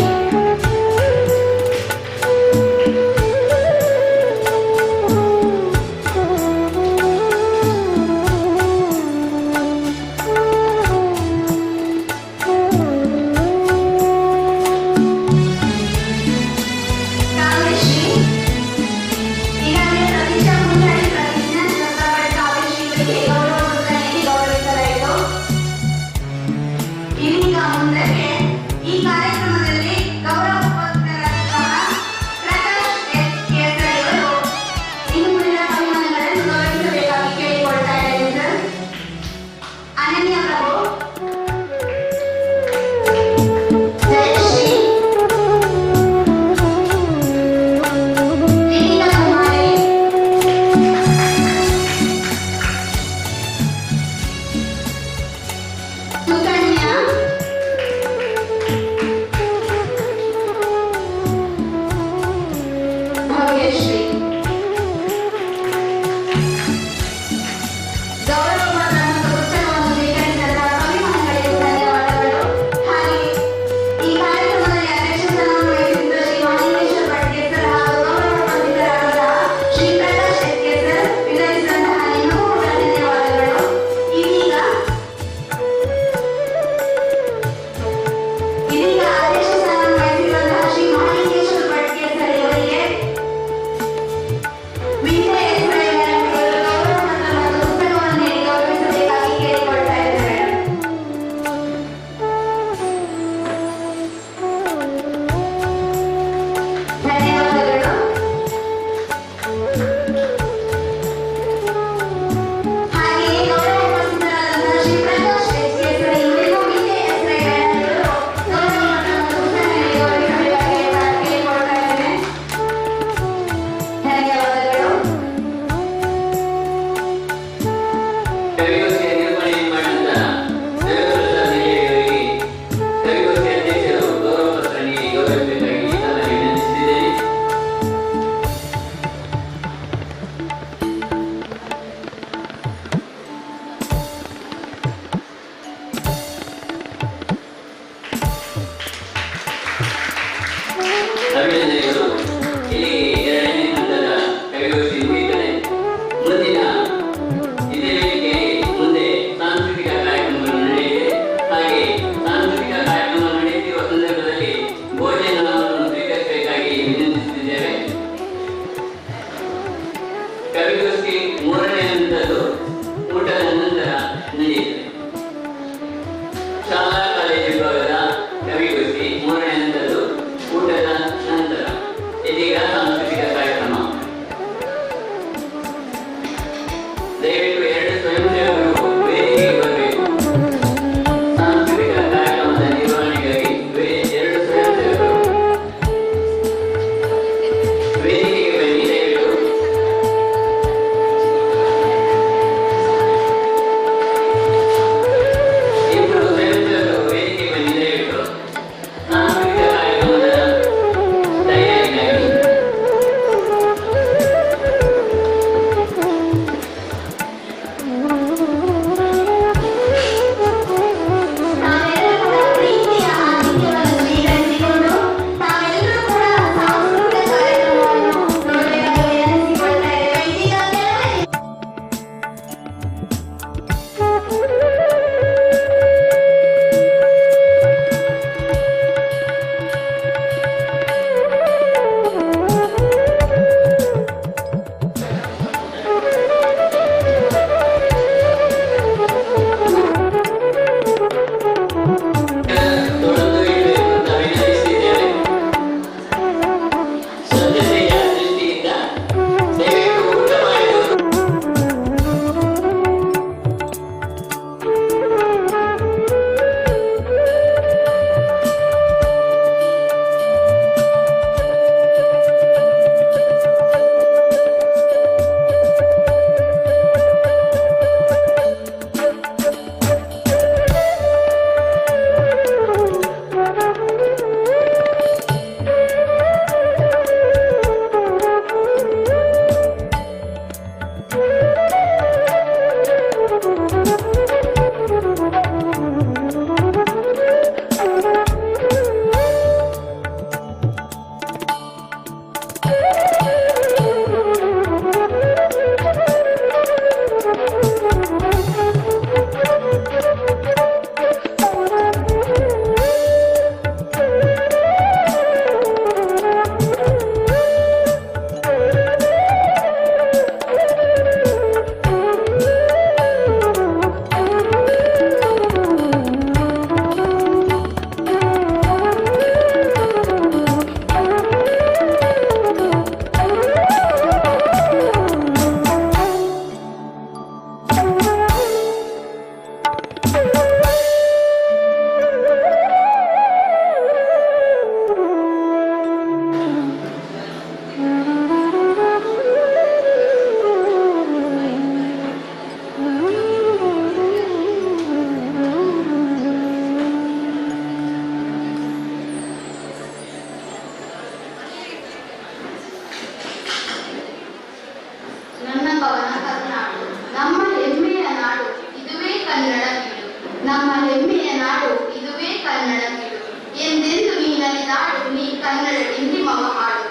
ನಮ್ಮ ಹೆಮ್ಮೆಯ ನಾಡು ಇದುವೇ ಕನ್ನಡ ಬೀಡು. ಎಂದೆಂದು ನೀನಲಿದಾಡು ನೀ ಕನ್ನಡ ಡಿಂಡಿಮವ ಹಾಡು.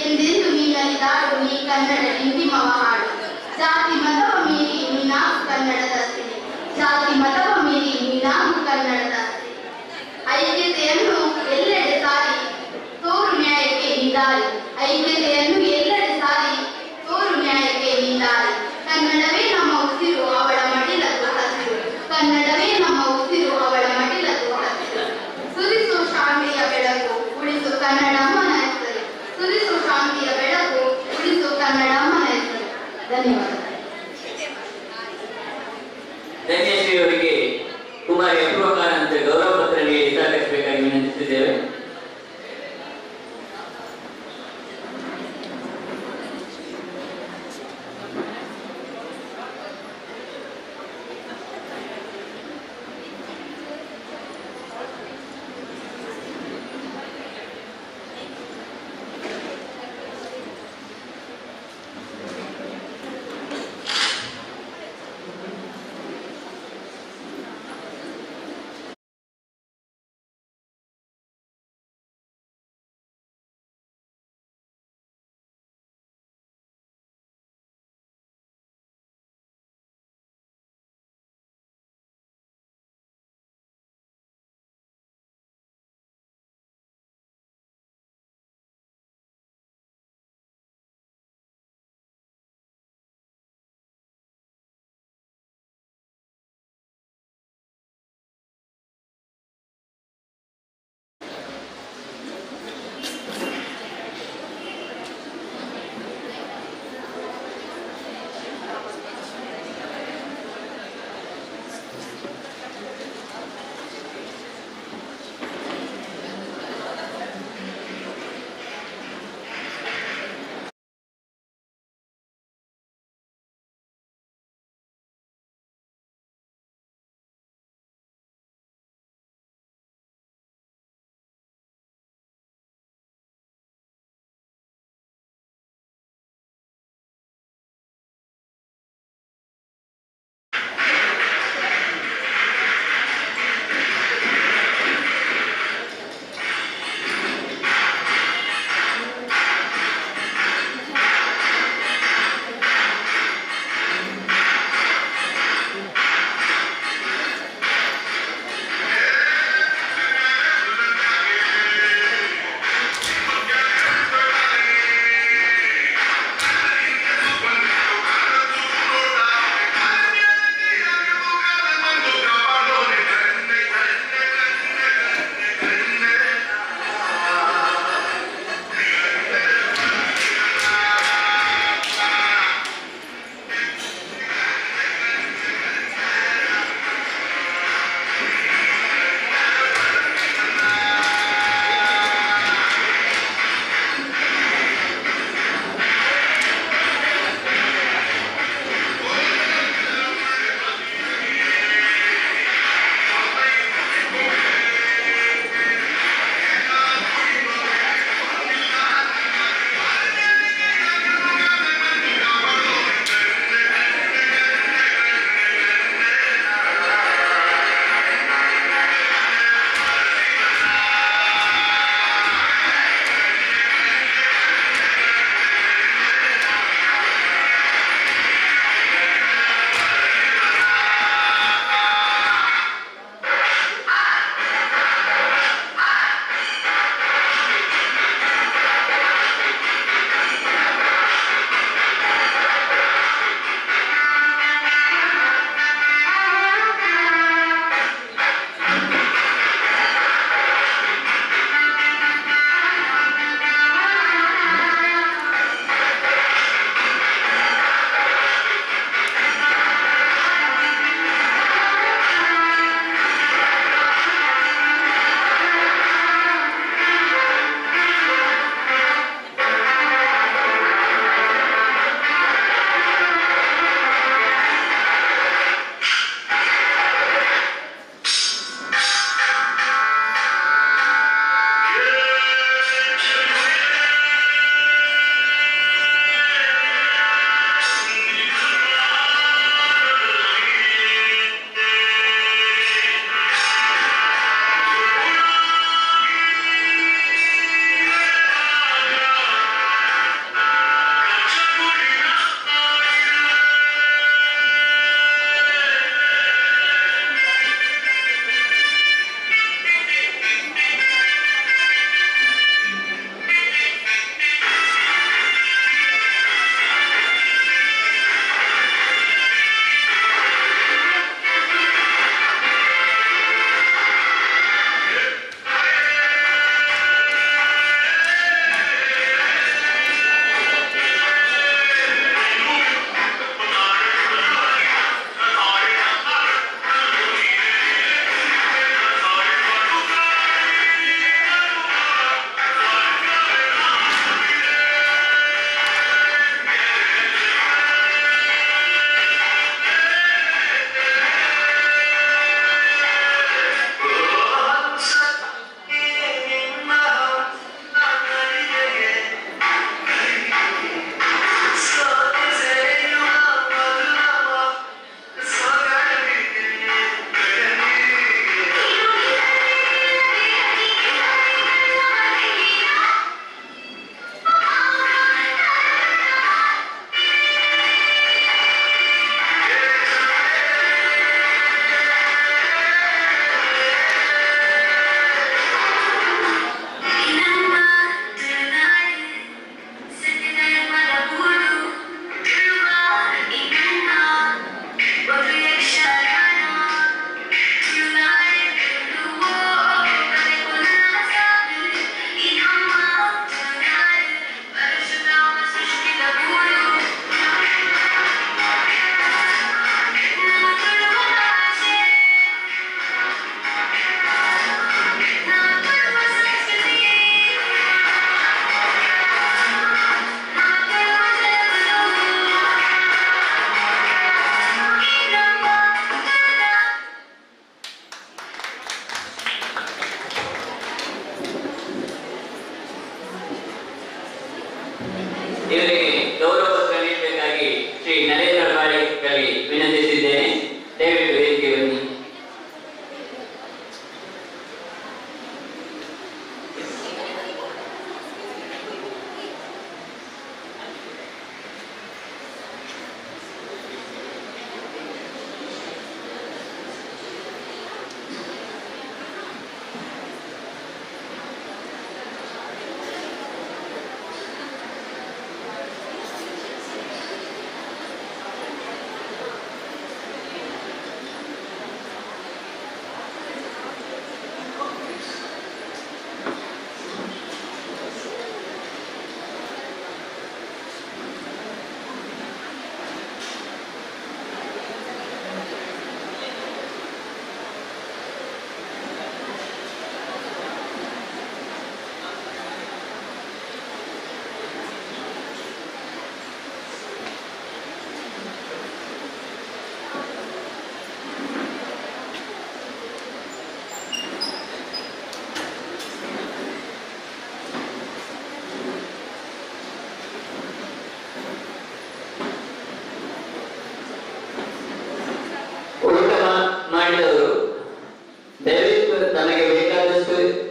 ಎಂದೆಂದು ನೀನಲಿದಾಡು ನೀ ಕನ್ನಡ ಡಿಂಡಿಮವ ಹಾಡು. ಜಾತಿ ಮತವ ಮೀರಿ ನೀನಾಗು ಕನ್ನಡದ ಸಿರಿ. ಜಾತಿ ಮತವ ಮೀರಿ ನೀನಾಗು ಕನ್ನಡದ ಸಿರಿ. ಐಕ್ಯತೆಯನ್ನು ಎಲ್ಲೆಡೆ ಸಾರಿ ತೋರು ನ್ಯಾಯಕ್ಕೆ ನಿಂದಾರಿ. ಐಕ್ಯತೆಯನ್ನು ಎಲ್ಲೆಡೆ ಸಾರಿ ತೋರು ನ್ಯಾಯಕ್ಕೆ ನಿಂದಾರಿ. ಕನ್ನಡವೇ ನಮ್ಮ ಉಸಿರು ಅವಳ ಮಡಿಲದು ಹಸಿರು. ಕನ್ನಡವೇ ನಮ್ಮ ಉಸಿರು ಅವಳ ಮಡಿಲದು ಹಸಿರು. ಸುರಿಸು ಶಾಂತಿಯ ಬೆಳಕು ಉಳಿಸು ಕನ್ನಡಮ್ಮನ ಹೆಸರು. ಸುರಿಸು ಶಾಂತಿಯ ಬೆಳಕು ಉಳಿಸು ಕನ್ನಡಮ್ಮನ ಹೆಸರು. ಧನ್ಯವಾದ. ಧನ್ಯಶ್ರೀ ಅವರಿಗೆ ಕುಮಾರಿ ಅಪೂರ್ವಕಾರ ಅಂತ ಗೌರವ ಪತ್ರ ನೀಡಿ ಸಹಕರಿಸಬೇಕಾಗಿ ವಿನಂತಿಸಿದ್ದೇವೆ.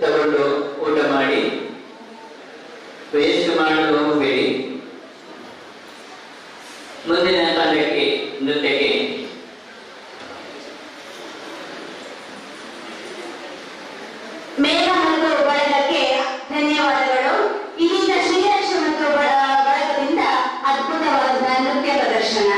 ತಗೊಂಡು ಊಟ ಮಾಡಿ, ವೇಸ್ಟ್ ಮಾಡಲು ಹೋಗಬೇಡಿ. ಮುಂದಿನ ತಂಡಕ್ಕೆ ನೃತ್ಯಕ್ಕೆ ಮೇಘ ಮತ್ತು ಬಳಗಕ್ಕೆ ಧನ್ಯವಾದಗಳು. ಇಲ್ಲಿಂದ ಶ್ರೀರಕ್ಷ ಮತ್ತು ಬಳಗದಿಂದ ಅದ್ಭುತವಾದ ನೃತ್ಯ ಪ್ರದರ್ಶನ.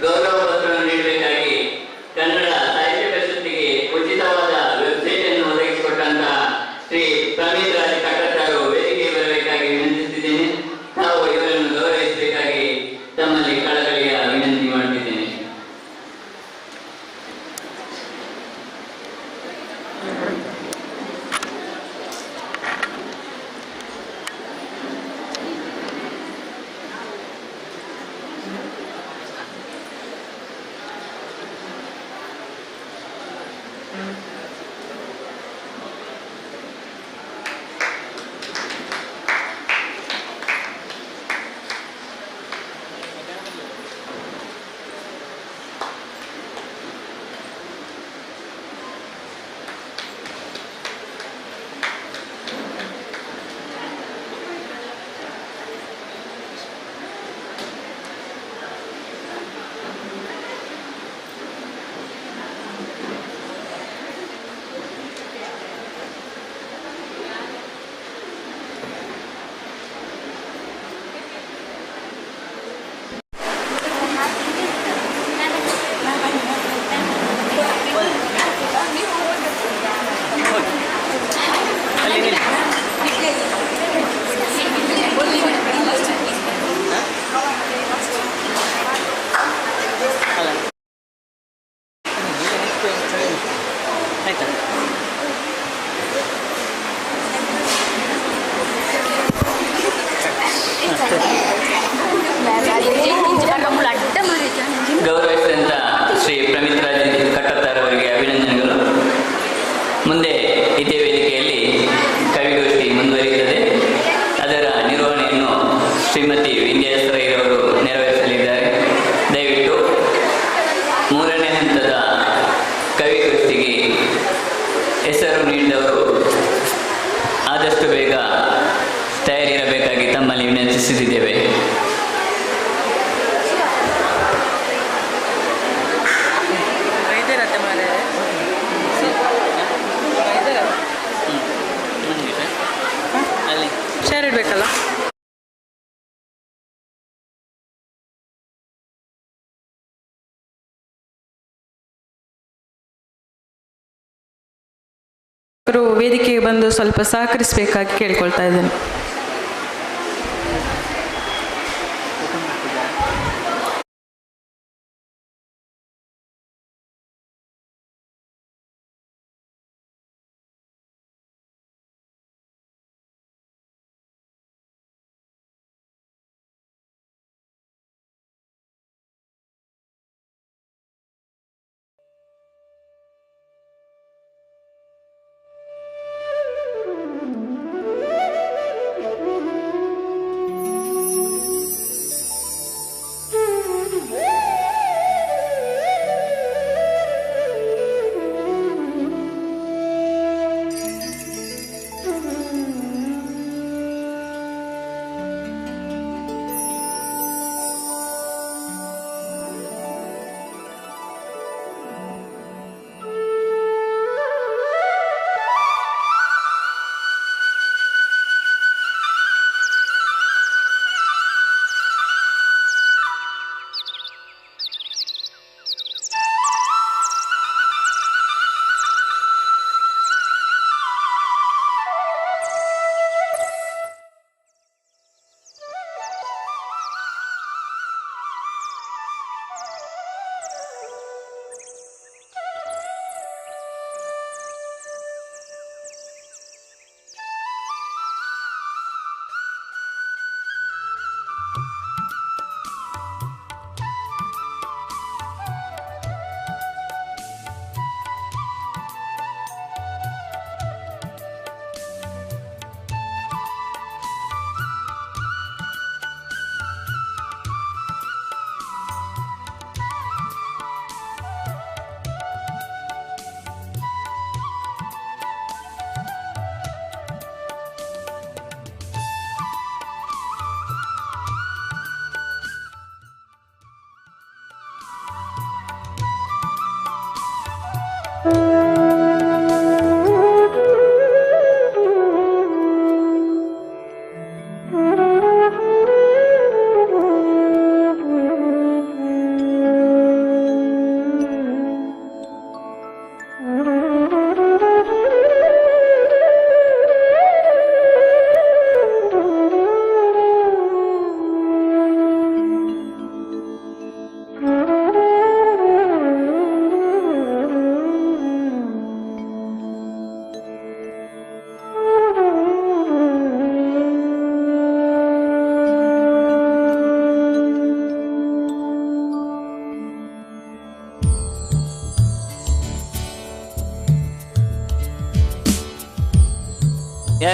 ಗೌರವ ಪತ್ರವನ್ನು ನೀಡಬೇಕಾಗಿ ಕನ್ನಡ ಸಾಹಿತ್ಯ ಪರಿಷತ್ತಿಗೆ ಉಚಿತವಾದ ವೆಬ್ಸೈಟ್ ಅನ್ನು ಒದಗಿಸಿಕೊಟ್ಟಂತಹ ಶ್ರೀ ಪ್ರಮಿತ್ ರಾಜ್ ಕಟ್ಟತ್ತಾರು ವೇದಿಕೆಗೆ ಬರಬೇಕಾಗಿ ವಿನಂತಿಸಿದ್ದೇನೆ. ತಾವು ಇವರನ್ನು ಗೌರವಿಸಬೇಕಾಗಿ ತಮ್ಮಲ್ಲಿ ಕಳಕಳಿಯ ವಿನಂತಿ ಮಾಡುತ್ತಿದ್ದೇನೆ. ಗೌರವಿಸಿದಂತ ಶ್ರೀ ಪ್ರಮಿತ್ ರಾಜ್ ಕಟ್ಟತ್ತಾರ್ ಅವರಿಗೆ ಅಭಿನಂದನೆಗಳು. ಮುಂದೆ ಇದೇ ವೇದಿಕೆಯಲ್ಲಿ ಕವಿಗೋಷ್ಠಿ ಮುಂದುವರಿಯುತ್ತದೆ. ಅದರ ನಿರ್ವಹಣೆಯನ್ನು ಶ್ರೀಮತಿ ವಿಂಧ್ಯಾಸರೈರವರು ನೆರವೇರಿಸಲಿದ್ದಾರೆ. ದಯವಿಟ್ಟು ಮೂರನೇ ಹಂತದ ಕವಿಗೋಷ್ಠಿಗೆ ಹೆಸರು ನೀಡಿದವರು ಆದಷ್ಟು ಬೇಗ ತಯಾರಿರಬೇಕಾಗಿ ತಮ್ಮಲ್ಲಿ ವಿನಂತಿಸುತ್ತಿದ್ದೇವೆ. ಶೇರ್ ಇಡಬೇಕಲ್ಲ. ವೇದಿಕೆಗೆ ಬಂದು ಸ್ವಲ್ಪ ಸಹಕರಿಸಬೇಕಾಗಿ ಕೇಳ್ಕೊಳ್ತಾ ಇದ್ದೇನೆ.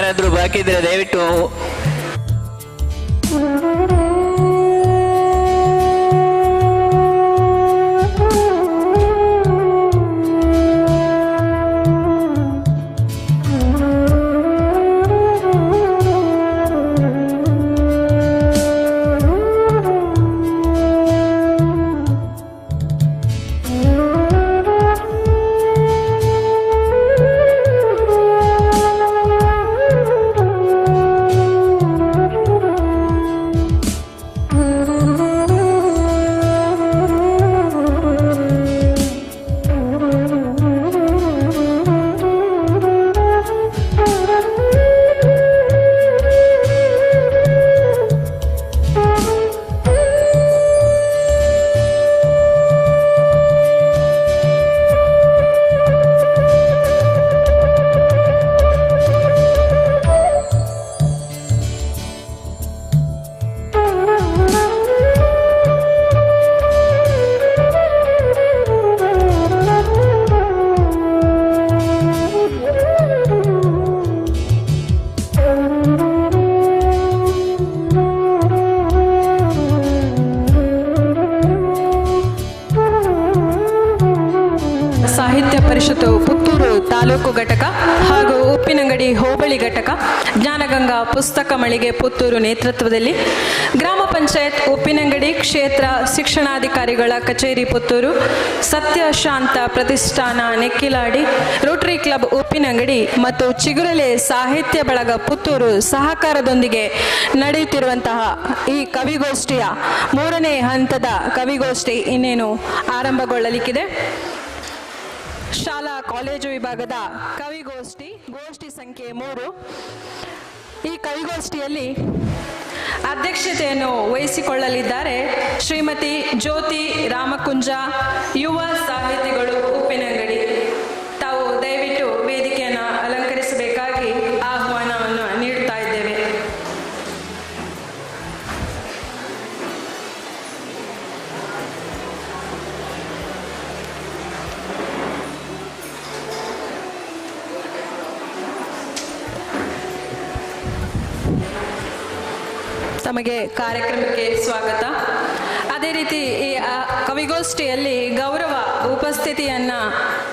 ಯಾರಾದರೂ ಬಾಕಿ ಇದ್ರೆ ದಯವಿಟ್ಟು ಸಾಹಿತ್ಯ ಪರಿಷತ್ತು ಪುತ್ತೂರು ತಾಲೂಕು ಘಟಕ ಹಾಗೂ ಉಪ್ಪಿನಂಗಡಿ ಹೋಬಳಿ ಘಟಕ ಜ್ಞಾನಗಂಗಾ ಪುಸ್ತಕ ಮಳಿಗೆ ಪುತ್ತೂರು ನೇತೃತ್ವದಲ್ಲಿ ಗ್ರಾಮ ಪಂಚಾಯತ್ ಉಪ್ಪಿನಂಗಡಿ ಕ್ಷೇತ್ರ ಶಿಕ್ಷಣಾಧಿಕಾರಿಗಳ ಕಚೇರಿ ಪುತ್ತೂರು ಸತ್ಯ ಶಾಂತ ಪ್ರತಿಷ್ಠಾನ ನೆಕ್ಕಿಲಾಡಿ ರೋಟರಿ ಕ್ಲಬ್ ಉಪ್ಪಿನಂಗಡಿ ಮತ್ತು ಚಿಗುರಲೆ ಸಾಹಿತ್ಯ ಬಳಗ ಪುತ್ತೂರು ಸಹಕಾರದೊಂದಿಗೆ ನಡೆಯುತ್ತಿರುವಂತಹ ಈ ಕವಿಗೋಷ್ಠಿಯ 3ನೇ ಹಂತದ ಕವಿಗೋಷ್ಠಿ ಇನ್ನೇನು ಆರಂಭಗೊಳ್ಳಲಿಕ್ಕಿದೆ. ಶಾಲಾ ಕಾಲೇಜು ವಿಭಾಗದ ಗೋಷ್ಠಿ ಸಂಖ್ಯೆ 3. ಈ ಕವಿಗೋಷ್ಠಿಯಲ್ಲಿ ಅಧ್ಯಕ್ಷತೆಯನ್ನು ವಹಿಸಿಕೊಳ್ಳಲಿದ್ದಾರೆ ಶ್ರೀಮತಿ ಜ್ಯೋತಿ ರಾಮಕುಂಜ, ಯುವ ಸಾಹಿತಿಗಳು ಉಪ್ಪಿನಂಗಡಿ. ತಾವು ದಯವಿಟ್ಟು ವೇದಿಕೆಯನ್ನು ಅಲಂಕರಿಸಬೇಕಾಗಿ ಆಹ್ವಾನವನ್ನು ನೀಡುತ್ತಾ ಇದ್ದೇವೆ. ತಮಗೆ ಕಾರ್ಯಕ್ರಮಕ್ಕೆ ಸ್ವಾಗತ. ಅದೇ ರೀತಿ ಈ ಕವಿಗೋಷ್ಠಿಯಲ್ಲಿ ಗೌರವ ಉಪಸ್ಥಿತಿಯನ್ನು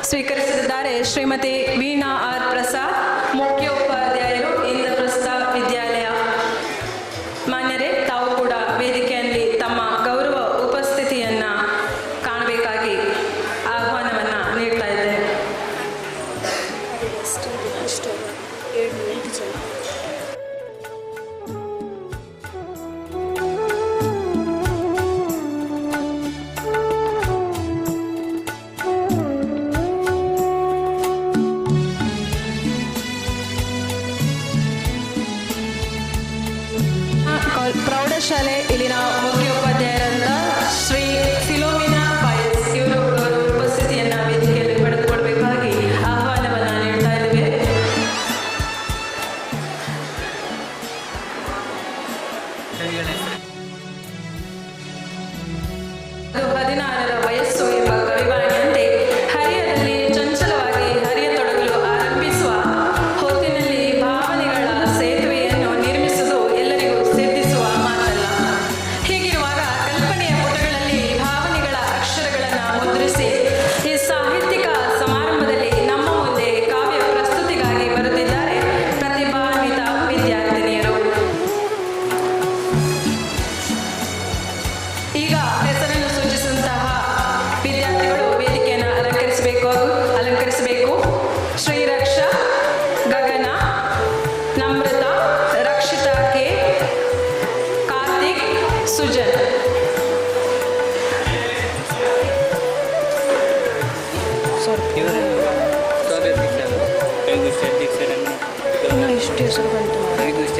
ಸ್ವೀಕರಿಸಿದ್ದಾರೆ ಶ್ರೀಮತಿ ವೀಣಾ ಆರ್ ಪ್ರಸಾದ್, ಮುಖ್ಯ ಉಪಾಧ್ಯಾಯರು ಇಂದ್ರಪ್ರಸ್ಥ ವಿದ್ಯಾಲಯ. ಮಾನ್ಯರೇ, ತಾವು ಕೂಡ ವೇದಿಕೆಯಲ್ಲಿ ತಮ್ಮ ಗೌರವ ಉಪಸ್ಥಿತಿಯನ್ನು ಕಾಣಬೇಕಾಗಿ ಆಹ್ವಾನವನ್ನು ನೀಡ್ತಾ ಇದ್ದೇವೆ. ಪ್ರೌಢಶಾಲೆ ಇಲ್ಲಿನ ಮುಖ್ಯ ಉಪಾಧ್ಯಾಯರಾದ ಶ್ರೀ ಫಿಲೋಮಿನಾ ಪಾಯಸ್ ಇವರು ಉಪಸ್ಥಿತಿಯನ್ನು ವೇದಿಕೆಯಲ್ಲಿ ಪಡೆದುಕೊಳ್ಬೇಕಾಗಿ ಆಹ್ವಾನವನ್ನು ನೀಡ್ತಾ ಇದ್ದೇವೆ. 16ರ ವಯಸ್ಸು ಎಂಬ ಕವಿವಾಣಿಯಂತೆ ಹರಿಯದಲ್ಲಿ ಚಂಚಲವಾಗಿ ಹರಿಯತೊಡಗಲು ಆರಂಭಿಸುವ ಹೊತ್ತಿನಲ್ಲಿ ಭಾವನೆಗಳ ಸೇತುವೆಯನ್ನು ನಿರ್ಮಿಸುವುದು ಎಲ್ಲರಿಗೂ ಸಿದ್ಧಿಸುವ ಮಾತಲ್ಲ. ಹೀಗಿರುವಾಗ ಕಲ್ಪನೆಯ ಪುಟಗಳಲ್ಲಿ ಭಾವನೆಗಳ ಅಕ್ಷರಗಳನ್ನು ಮುದ್ರಿಸಿ ಈ ಸಾಹಿತ್ಯಿಕ ಸಮಾರಂಭದಲ್ಲಿ ನಮ್ಮ ಮುಂದೆ ಕಾವ್ಯ ಪ್ರಸ್ತುತಿಗಾಗಿ ಬರುತ್ತಿದ್ದಾರೆ ಪ್ರತಿಭಾನ್ವಿತ ವಿದ್ಯಾರ್ಥಿನಿಯರು. ಈಗ ಹೆಸರನ್ನು ಸೂಚಿಸಿದಂತಹ ವಿದ್ಯಾರ್ಥಿಗಳು ವೇದಿಕೆಯನ್ನು ಅಲಂಕರಿಸಬೇಕು. ಶ್ರೀರಕ್ಷಾ, ಗಗನ, ನಮ್ರತ, ರಕ್ಷಿತಾ ಕೆ, ಕಾರ್ತಿಕ್, ಸುಜನ್. ಇಷ್ಟು ಹೆಸರು ಬಂತು.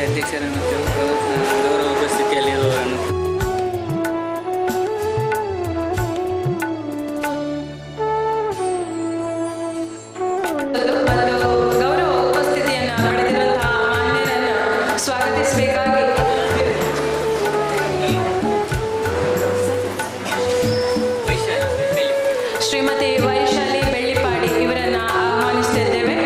ಅಧ್ಯಕ್ಷರನ್ನು ಗೌರವ ಉಪಸ್ಥಿತಿಯಲ್ಲಿರುವವರನ್ನು ಗೌರವ ಉಪಸ್ಥಿತಿಯನ್ನು ಪಡೆದಿರುವಂತಹ ಮಾನ್ಯರನ್ನು ಸ್ವಾಗತಿಸಬೇಕಾಗಿ ಶ್ರೀಮತಿ ವೈಶಾಲಿ ಬೆಳ್ಳಿಪಾಡಿ ಇವರನ್ನು ಆಹ್ವಾನಿಸುತ್ತಿದ್ದೇವೆ.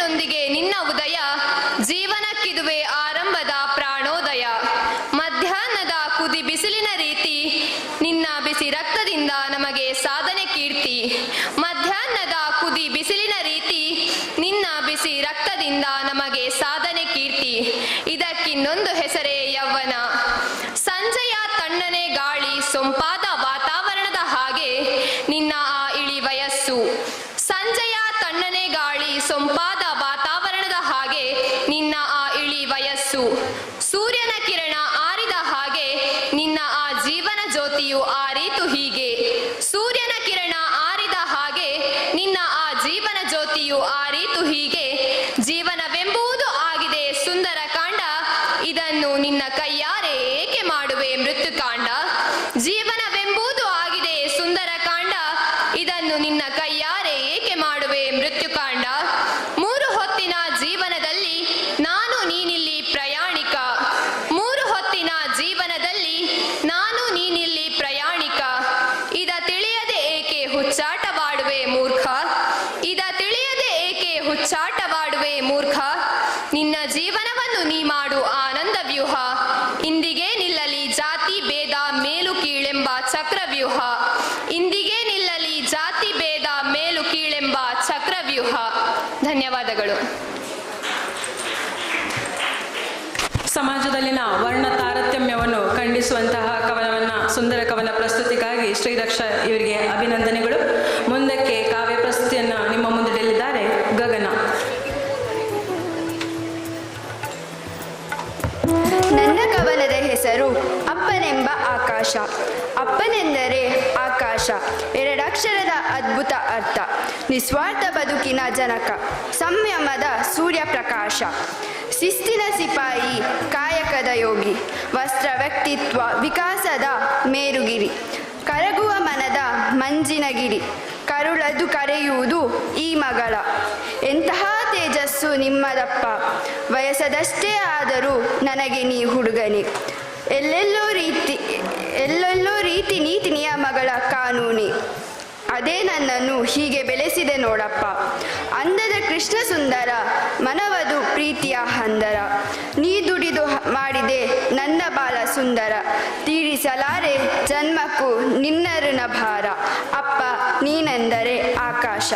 ಸೂರ್ಯನೊಂದಿಗೆ ನಿನ್ನ ಉದಯ, ಜೀವನಕ್ಕಿದುವೆ ಆರಂಭದ ಪ್ರಾಣೋದಯ. ಮಧ್ಯಾಹ್ನದ ಕುದಿ ಬಿಸಿಲಿನ ರೀತಿ, ನಿನ್ನ ಬಿಸಿ ರಕ್ತದಿಂದ ನಮಗೆ ಸಾಧನೆ ಕೀರ್ತಿ. ಮಧ್ಯಾಹ್ನದ ಕುದಿ ಬಿಸಿಲಿನ ರೀತಿ, ನಿನ್ನ ಬಿಸಿ ರಕ್ತದಿಂದ ನಮಗೆ ಸಾಧನೆ ಕೀರ್ತಿ. ಇದಕ್ಕಿನ್ನೊಂದು ಹೆಸರೇ ಯೌವನ. ಸಂಜೆಯ ತಣ್ಣನೆ ಗಾಳಿ, ಸೊಂಪಾದ ವಾತಾವರಣದ ಹಾಗೆ ನಿನ್ನ ಆ ಇಳಿ ವಯಸ್ಸು. ಸಂಜೆಯ ತಣ್ಣನೆ ಗಾಳಿ, ಸೊಂಪಾದ ವಾತಾವರಣದ ಹಾಗೆ ನಿನ್ನ ಆ ಇಳಿ ವಯಸ್ಸು. ಸೂರ್ಯನ ಕಿರಣ ಆರಿದ ಹಾಗೆ ನಿನ್ನ ಆ ಜೀವನ ಜ್ಯೋತಿಯು ಆರಿತು ಹೀಗೆ. ಸೂರ್ಯನ ಕಿರಣ ಆರಿದ ಹಾಗೆ ನಿನ್ನ ಆ ಜೀವನ ಜ್ಯೋತಿಯು ಆರಿತು ಹೀಗೆ. ಜೀವನವೆಂಬುದು ಆಗಿದೆ ಸುಂದರ ಕಾಂಡ, ಇದನ್ನು ನಿನ್ನ ಕೈಯಾರೆ ಏಕೆ ಮಾಡುವೆ ಮೃತ್ಯುಕಾಂಡ. ಜೀವನವೆಂಬುದು ಆಗಿದೆ ಸುಂದರ ಕಾಂಡ, ಇದನ್ನು ನಿನ್ನ ಕೈಯಾರೆ ಏಕೆ ಮಾಡುವೆ ಮೃತ್ಯುಕಾಂಡ. ಮೂರು ಹೊತ್ತಿನ ಜೀವನದಲ್ಲಿ ನಾನು ನೀನಿಲ್ಲಿ ಪ್ರಯಾಣಿಕ. ಮೂರು ಹೊತ್ತಿನ ಜೀವನದಲ್ಲಿ ನಾನು ನೀನಿಲ್ಲಿ ಪ್ರಯಾಣಿಕ. ಇದ ತಿಳಿಯದೆ ಏಕೆ ಹುಚ್ಚಾಟವಾಡುವೆ ಮೂರ್ಖ. ಇದ ತಿಳಿಯದೆ ಏಕೆ ಹುಚ್ಚಾಟವಾಡುವೆ ಮೂರ್ಖ. ನಿನ್ನ ಜೀವನವನ್ನು ನೀ ಮಾಡು ಆನಂದ ವ್ಯೂಹ. ಇಂದಿಗೆ ನಿಲ್ಲಲಿ ಜಾತಿ ಭೇದ ಮೇಲು ಕೀಳೆಂಬ ಚಕ್ರವ್ಯೂಹ. ಇಂದಿಗೆ ನಿಲ್ಲಲಿ ಜಾತಿ ಭೇದ ಮೇಲು ಕೀಳೆಂಬ ಚಕ್ರವ್ಯೂಹ. ಧನ್ಯವಾದಗಳು. ಸಮಾಜದಲ್ಲಿನ ವರ್ಣ ತಾರತಮ್ಯವನ್ನು ಖಂಡಿಸುವಂತಹ ಕವನವನ್ನು, ಸುಂದರ ಕವನ ಪ್ರಸ್ತುತಿಗಾಗಿ ಶ್ರೀರಕ್ಷ ಇವರಿಗೆ ಅಭಿನಂದನೆಗಳು. ಮುಂದಕ್ಕೆ ಕಾವ್ಯ ಪ್ರಸ್ತುತಿಯನ್ನು ನಿಮ್ಮ ಮುಂದಿಡಲಿದ್ದಾರೆ ಗಗನ. ನನ್ನ ಕವನದ ಹೆಸರು ಅಪ್ಪನೆಂಬ ಆಕಾಶ. ಅಪ್ಪನೆಂದರೆ ಆಕಾಶ, ಎರಡಕ್ಷರದ ಅದ್ಭುತ ಅರ್ಥ. ನಿಸ್ವಾರ್ಥ ಬದುಕಿನ ಜನಕ, ಸಂಯಮದ ಸೂರ್ಯಪ್ರಕಾಶ. ಶಿಸ್ತಿನ ಸಿಪಾಯಿ, ಕಾಯಕದ ಯೋಗಿ, ವಸ್ತ್ರ ವ್ಯಕ್ತಿತ್ವ ವಿಕಾಸದ ಮೇರುಗಿರಿ. ಕರಗುವ ಮನದ ಮಂಜಿನಗಿರಿ, ಕರುಳದು ಕರೆಯುವುದು ಈ ಮಗಳ. ಎಂತಹ ತೇಜಸ್ಸು ನಿಮ್ಮದಪ್ಪ, ವಯಸ್ಸದಷ್ಟೇ ಆದರೂ ನನಗೆ ನೀ ಹುಡುಗನೆ. ಎಲ್ಲೆಲ್ಲೋ ರೀತಿ ನೀತಿ ನಿಯಮಗಳ ಕಾನೂನಿ, ಅದೇ ನನ್ನನ್ನು ಹೀಗೆ ಬೆಳೆಸಿದೆ ನೋಡಪ್ಪ. ಅಂದದ ಕೃಷ್ಣ ಸುಂದರ, ಮನವದು ಪ್ರೀತಿಯ ಹಂದರ. ನೀ ದುಡಿದು ಮಾಡಿದೆ ನನ್ನ ಬಾಲ ಸುಂದರ, ತೀರಿಸಲಾರೆ ಜನ್ಮಕ್ಕೂ ನಿನ್ನ ಋಣ ಭಾರ. ಅಪ್ಪ ನೀನೆಂದರೆ ಆಕಾಶ.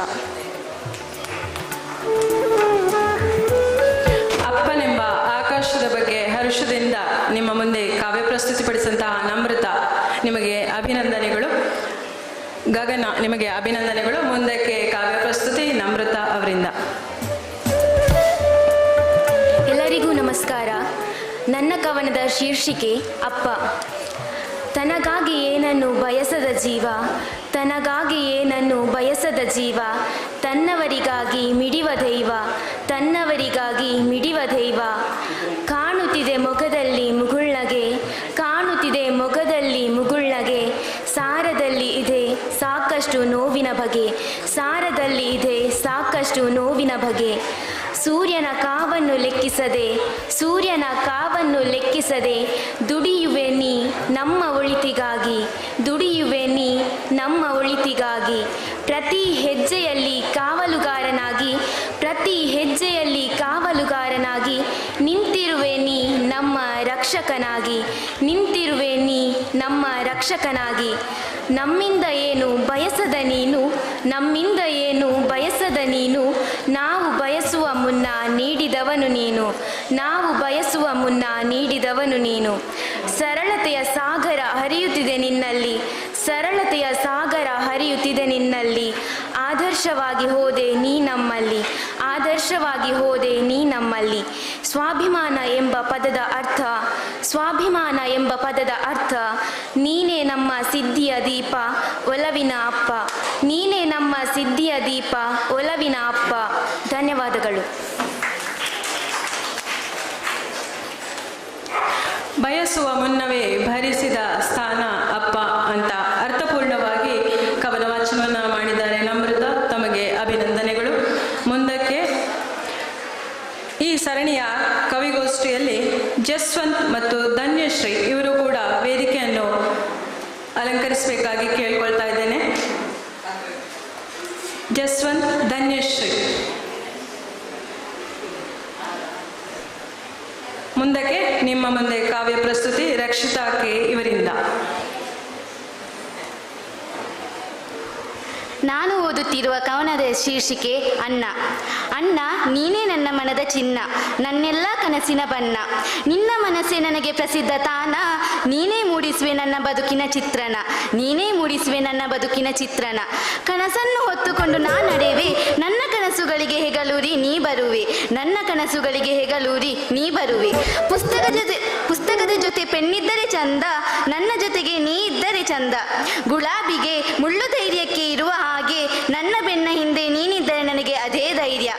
ಅಪ್ಪನೆಂಬ ಆಕಾಶದ ಬಗ್ಗೆ ಹರ್ಷದಿಂದ ನಿಮ್ಮ ಮುಂದೆ ಕಾವ್ಯ ಪ್ರಸ್ತುತಿಪಡಿಸಿದಂತಹ ನಮ್ರತ, ನಿಮಗೆ ಅಭಿನಂದನೆಗಳು. ಗಗನ, ನಿಮಗೆ ಅಭಿನಂದನೆಗಳು. ಮುಂದಕ್ಕೆ ಕಾವ್ಯ ಪ್ರಸ್ತುತಿ ನಮ್ರತ ಅವರಿಂದ. ಎಲ್ಲರಿಗೂ ನಮಸ್ಕಾರ. ನನ್ನ ಕವನದ ಶೀರ್ಷಿಕೆ ಅಪ್ಪ. ತನಗಾಗಿ ಏನನ್ನು ಬಯಸದ ಜೀವ, ತನಗಾಗಿ ಏನನ್ನು ಬಯಸದ ಜೀವ, ತನ್ನವರಿಗಾಗಿ ಮಿಡಿವ ದೈವ, ತನ್ನವರಿಗಾಗಿ ಮಿಡಿವ ದೈವ. ಕಾಣುತ್ತಿದೆ ಮೊಗದಲ್ಲಿ ಮುಗುಳ್ನಗೆ, ಕಾಣುತ್ತಿದೆ ಮೊಗದಲ್ಲಿ ಮುಗುಳ್ನಗೆ. ಸಾರದಲ್ಲಿ ಇದೆ ಸಾಕಷ್ಟು ನೋವಿನ ಬಗೆ, ಸಾರದಲ್ಲಿ ಇದೆ ಸಾಕಷ್ಟು ನೋವಿನ ಬಗೆ. ಸೂರ್ಯನ ಕಾವನ್ನು ಲೆಕ್ಕಿಸದೆ, ಸೂರ್ಯನ ಕಾವನ್ನು ಲೆಕ್ಕಿಸದೆ, ದುಡಿಯುವೆ ನೀ ನಮ್ಮ ಒಳಿತಿಗಾಗಿ, ದುಡಿಯುವೆ ನೀ ನಮ್ಮ ಒಳಿತಿಗಾಗಿ. ಪ್ರತಿ ಹೆಜ್ಜೆಯಲ್ಲಿ ಕಾವಲುಗಾರನಾಗಿ, ಪ್ರತಿ ಹೆಜ್ಜೆಯಲ್ಲಿ ಕಾವಲುಗಾರನಾಗಿ, ನಿಂತಿರುವೆ ನೀ ನಮ್ಮ ರಕ್ಷಕನಾಗಿ, ನಿಂತಿರುವೆ ನೀ ನಮ್ಮ ರಕ್ಷಕನಾಗಿ. ನಮ್ಮಿಂದ ಏನು ಬಯಸದ ನೀನು, ನಮ್ಮಿಂದ ಏನು ಬಯಸದ ನೀನು, ನಾವು ಬಯಸುವ ಮುನ್ನ ನೀಡಿದವನು ನೀನು, ನಾವು ಬಯಸುವ ಮುನ್ನ ನೀಡಿದವನು ನೀನು. ಸರಳತೆಯ ಸಾಗರ ಹರಿಯುತ್ತಿದೆ ನಿನ್ನಲ್ಲಿ, ಸರಳತೆಯ ಸಾಗರ ಹರಿಯುತ್ತಿದೆ ನಿನ್ನಲ್ಲಿ. ಆದರ್ಶವಾಗಿ ಹೋದೆ ನೀ ನಮ್ಮಲ್ಲಿ, ಆದರ್ಶವಾಗಿ ಹೋದೆ ನೀ ನಮ್ಮಲ್ಲಿ. ಸ್ವಾಭಿಮಾನ ಎಂಬ ಪದದ ಅರ್ಥ, ಸ್ವಾಭಿಮಾನ ಎಂಬ ಪದದ ಅರ್ಥ, ನೀನೇ ನಮ್ಮ ಸಿದ್ಧಿಯ ದೀಪ ಒಲವಿನ ಅಪ್ಪ, ನೀನೇ ನಮ್ಮ ಸಿದ್ಧಿಯ ದೀಪ ಒಲವಿನ ಅಪ್ಪ. ಧನ್ಯವಾದಗಳು. ಬಯಸುವ ಮುನ್ನವೇ ಭರಿಸಿದ ಸ್ಥಾನ ಅಪ್ಪ ಅಂತ ಅರ್ಥಪೂರ್ಣವಾಗಿ ಕವನ ವಾಚನವನ್ನು ಮಾಡಿದ್ದಾರೆ ನಮ್ರತ, ತಮಗೆ ಅಭಿನಂದನೆಗಳು. ಮುಂದಕ್ಕೆ ಈ ಸರಣಿಯ ಕವಿಗೋಷ್ಠಿಯಲ್ಲಿ ಜಸ್ವಂತ್ ಮತ್ತು ಧನ್ಯಶ್ರೀ ಇವರು ಕೂಡ ವೇದಿಕೆಯನ್ನು ಅಲಂಕರಿಸಬೇಕಾಗಿ ಕೇಳ್ಕೊಳ್ತಾ ಇದ್ದೇನೆ. ಜಸ್ವಂತ್, ಧನ್ಯಶ್ರೀ. ಮುಂದಕ್ಕೆ ನಿಮ್ಮ ಮುಂದೆ ಕಾವ್ಯ ಪ್ರಸ್ತುತಿ ರಕ್ಷಿತಾ ಕೆ ಇವರಿಂದ. ನಾನು ಓದುತ್ತಿರುವ ಕವನದ ಶೀರ್ಷಿಕೆ ಅನ್ನ. ಅನ್ನ, ನೀನೇ ನನ್ನ ಮನದ ಚಿನ್ನ, ನನ್ನೆಲ್ಲ ಕನಸಿನ ಬಣ್ಣ. ನಿನ್ನ ಮನಸ್ಸೇ ನನಗೆ ಪ್ರಸಿದ್ಧ ತಾಣ, ನೀನೇ ಮೂಡಿಸುವೆ ನನ್ನ ಬದುಕಿನ ಚಿತ್ರಣ, ನೀನೇ ಮೂಡಿಸುವೆ ನನ್ನ ಬದುಕಿನ ಚಿತ್ರಣ. ಕನಸನ್ನು ಹೊತ್ತುಕೊಂಡು ನಾ ನಡೆವೆ, ನನ್ನ ಕನಸುಗಳಿಗೆ ಹೆಗಲೂರಿ ನೀ ಬರುವೆ, ನನ್ನ ಕನಸುಗಳಿಗೆ ಹೆಗಲೂರಿ ನೀ ಬರುವೆ. ಪುಸ್ತಕದ ಜೊತೆ ಪೆನ್ನಿದ್ದರೆ ಚಂದ, ನನ್ನ ಜೊತೆಗೆ ನೀ ಇದ್ದರೆ ಚಂದ. ಗುಲಾಬಿಗೆ ಮುಳ್ಳು ಧೈರ್ಯಕ್ಕೆ ಇರುವ ಹಾಗೆ, ನನ್ನ ಬೆನ್ನ ಹಿಂದೆ ನೀನಿದ್ದರೆ ನನಗೆ ಅದೇ ಧೈರ್ಯ.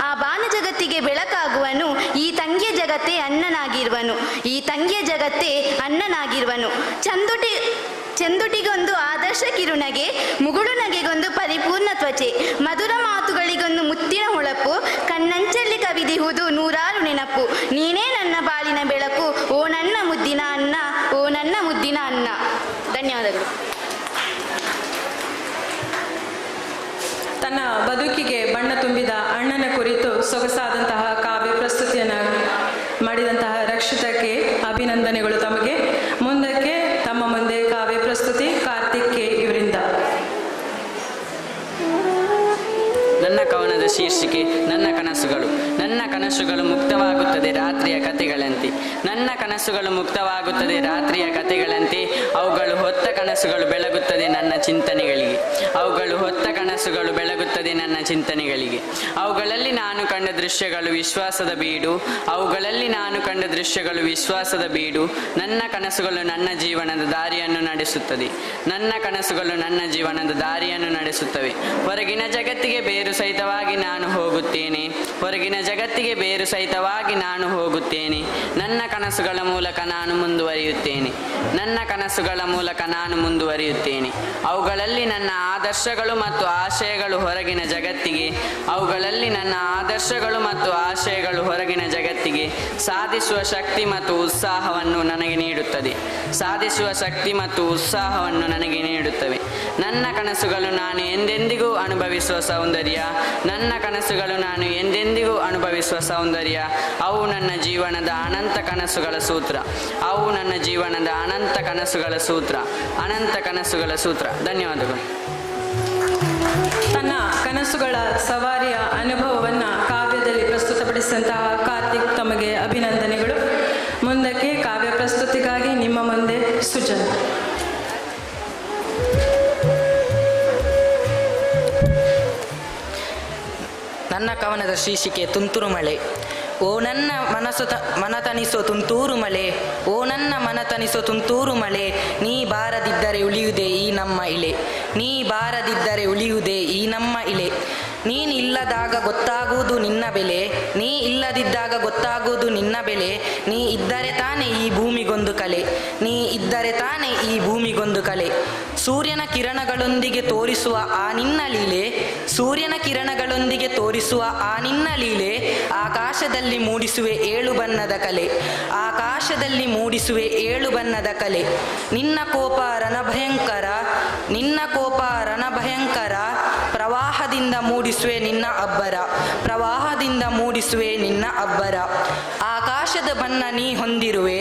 ಆ ಬಾನ ಜಗತ್ತಿಗೆ ಬೆಳಕಾಗುವನು, ಈ ತಂಗಿಯ ಜಗತ್ತೇ ಅಣ್ಣನಾಗಿರುವನು, ಈ ತಂಗಿಯ ಜಗತ್ತೇ ಅಣ್ಣನಾಗಿರುವನು. ಚಂದುಟಿಗೊಂದು ಆದರ್ಶ ಕಿರುನಗೆ, ಮುಗುಳು ನಗೆಗೊಂದು ಪರಿಪೂರ್ಣ ತ್ವಚೆ, ಮಧುರ ಮಾತುಗಳಿಗೊಂದು ಮುತ್ತಿನ ಹೊಳಪು, ಕಣ್ಣಂಚಲ್ಲಿ ಕವಿದಿಹುದು ನೂರಾರು ನೆನಪು. ನೀನೇ ನನ್ನ ಬಾಳಿನ ಬೆಳಕು, ಓ ನನ್ನ ಮುದ್ದಿನ ಅನ್ನ, ಓ ನನ್ನ ಮುದ್ದಿನ ಅನ್ನ. ಧನ್ಯವಾದಗಳು. ತನ್ನ ಬದುಕಿಗೆ ಬಣ್ಣ ತುಂಬಿದ ಅಣ್ಣನ ಕುರಿತು ಸೊಗಸಾದಂತಹ ಕಾವ್ಯ ಪ್ರಸ್ತುತಿಯನ್ನು ಮಾಡಿದಂತಹ ರಕ್ಷಿತಕ್ಕೆ ಅಭಿನಂದನೆಗಳು ತಮಗೆ. ಮುಂದಕ್ಕೆ ತಮ್ಮ ಮುಂದೆ ಕಾವ್ಯ ಪ್ರಸ್ತುತಿ ಕಾರ್ತಿಕ್ ಕೆ ಇವರಿಂದ. ನನ್ನ ಕವನದ ಶೀರ್ಷಿಕೆ ನನ್ನ ಕನಸುಗಳು. ನನ್ನ ಕನಸುಗಳು ಮುಕ್ತವಾಗುತ್ತದೆ ರಾತ್ರಿಯ ಕಥೆಗಳಂತೆ, ನನ್ನ ಕನಸುಗಳು ಮುಕ್ತವಾಗುತ್ತದೆ ರಾತ್ರಿಯ ಕಥೆಗಳಂತೆ. ಅವುಗಳು ಹೊತ್ತ ಕನಸುಗಳು ಬೆಳಗುತ್ತದೆ ನನ್ನ ಚಿಂತನೆಗಳಿಗೆ, ಅವುಗಳು ಹೊತ್ತ ಕನಸುಗಳು ಬೆಳಗುತ್ತದೆ ನನ್ನ ಚಿಂತನೆಗಳಿಗೆ. ಅವುಗಳಲ್ಲಿ ನಾನು ಕಂಡ ದೃಶ್ಯಗಳು ವಿಶ್ವಾಸದ ಬೀಡು, ಅವುಗಳಲ್ಲಿ ನಾನು ಕಂಡ ದೃಶ್ಯಗಳು ವಿಶ್ವಾಸದ ಬೀಡು. ನನ್ನ ಕನಸುಗಳು ನನ್ನ ಜೀವನದ ದಾರಿಯನ್ನು ನಡೆಸುತ್ತದೆ, ನನ್ನ ಕನಸುಗಳು ನನ್ನ ಜೀವನದ ದಾರಿಯನ್ನು ನಡೆಸುತ್ತವೆ. ಹೊರಗಿನ ಜಗತ್ತಿಗೆ ಬೇರು ಸಹಿತವಾಗಿ ನಾನು ಹೋಗುತ್ತೇನೆ, ಹೊರಗಿನ ಜಗತ್ತಿಗೆ ಬೇರು ಸಹಿತವಾಗಿ ನಾನು ಹೋಗುತ್ತೇನೆ. ನನ್ನ ಕನಸುಗಳ ಮೂಲಕ ನಾನು ಮುಂದುವರಿಯುತ್ತೇನೆ, ನನ್ನ ಕನಸುಗಳ ಮೂಲಕ ನಾನು ಮುಂದುವರಿಯುತ್ತೇನೆ. ಅವುಗಳಲ್ಲಿ ನನ್ನ ಆದರ್ಶಗಳು ಮತ್ತು ಆಶಯಗಳು ಹೊರಗಿನ ಜಗತ್ತಿಗೆ, ಅವುಗಳಲ್ಲಿ ನನ್ನ ಆದರ್ಶಗಳು ಮತ್ತು ಆಶಯಗಳು ಹೊರಗಿನ ಜಗತ್ತಿಗೆ ಸಾಧಿಸುವ ಶಕ್ತಿ ಮತ್ತು ಉತ್ಸಾಹವನ್ನು ನನಗೆ ನೀಡುತ್ತದೆ, ಸಾಧಿಸುವ ಶಕ್ತಿ ಮತ್ತು ಉತ್ಸಾಹವನ್ನು ನನಗೆ ನೀಡುತ್ತವೆ. ನನ್ನ ಕನಸುಗಳು ನಾನು ಎಂದೆಂದಿಗೂ ಅನುಭವಿಸುವ ಸೌಂದರ್ಯ, ನನ್ನ ಕನಸುಗಳು ನಾನು ಎಂದೆಂದಿಗೂ ಅನುಭವಿಸುವ ಸೌಂದರ್ಯ. ಅವು ನನ್ನ ಜೀವನದ ಅನಂತ ಕನಸುಗಳ ಸೂತ್ರ, ಅವು ನನ್ನ ಜೀವನದ ಅನಂತ ಕನಸುಗಳ ಸೂತ್ರ, ಅನಂತ ಕನಸುಗಳ ಸೂತ್ರ. ಧನ್ಯವಾದಗಳು. ತನ್ನ ಕನಸುಗಳ ಸವಾರಿಯ ಅನುಭವವನ್ನು ಕಾವ್ಯದಲ್ಲಿ ಪ್ರಸ್ತುತಪಡಿಸಿದಂತಹ ಕಾರ್ತಿಕ್ ತಮಗೆ ಅಭಿನಂದನೆಗಳು. ಮುಂದಕ್ಕೆ ಕಾವ್ಯ ಪ್ರಸ್ತುತಿಗಾಗಿ ನಿಮ್ಮ ಮುಂದೆ ಸುಜನ್. ನನ್ನ ಕವನದ ಶೀರ್ಷಿಕೆ ತುಂತುರು ಮಳೆ. ಓ ನನ್ನ ಮನತನಿಸೋ ತುಂತೂರು ಮಳೆ, ಓ ನನ್ನ ಮನತನಿಸೋ ತುಂತೂರು ಮಳೆ. ನೀ ಬಾರದಿದ್ದರೆ ಉಳಿಯುವುದೇ ಈ ನಮ್ಮ ಇಳೆ, ನೀ ಬಾರದಿದ್ದರೆ ಉಳಿಯುವುದೇ ಈ ನಮ್ಮ ಇಳೆ. ನೀನಿಲ್ಲದಾಗ ಗೊತ್ತಾಗುವುದು ನಿನ್ನ ಬೆಲೆ, ನೀ ಇಲ್ಲದಿದ್ದಾಗ ಗೊತ್ತಾಗುವುದು ನಿನ್ನ ಬೆಲೆ. ನೀ ಇದ್ದರೆ ತಾನೇ ಈ ಭೂಮಿಗೊಂದು ಕಲೆ, ನೀ ಇದ್ದರೆ ತಾನೇ ಈ ಭೂಮಿಗೊಂದು ಕಲೆ. ಸೂರ್ಯನ ಕಿರಣಗಳೊಂದಿಗೆ ತೋರಿಸುವ ಆ ನಿನ್ನ ಲೀಲೆ, ಸೂರ್ಯನ ಕಿರಣಗಳೊಂದಿಗೆ ತೋರಿಸುವ ಆ ನಿನ್ನ ಲೀಲೆ. ಆಕಾಶದಲ್ಲಿ ಮೂಡಿಸುವೆ ಏಳು ಬಣ್ಣದ ಕಲೆ, ಆಕಾಶದಲ್ಲಿ ಮೂಡಿಸುವೆ ಏಳು ಬಣ್ಣದ ಕಲೆ. ನಿನ್ನ ಕೋಪ ರಣಭಯಂಕರ, ನಿನ್ನ ಕೋಪ ರಣಭಯಂಕರ. ಪ್ರವಾಹದಿಂದ ಮೂಡಿಸುವೆ ನಿನ್ನ ಅಬ್ಬರ, ಪ್ರವಾಹದಿಂದ ಮೂಡಿಸುವೆ ನಿನ್ನ ಅಬ್ಬರ. ಆಕಾಶದ ಬಣ್ಣ ನೀ ಹೊಂದಿರುವೆ,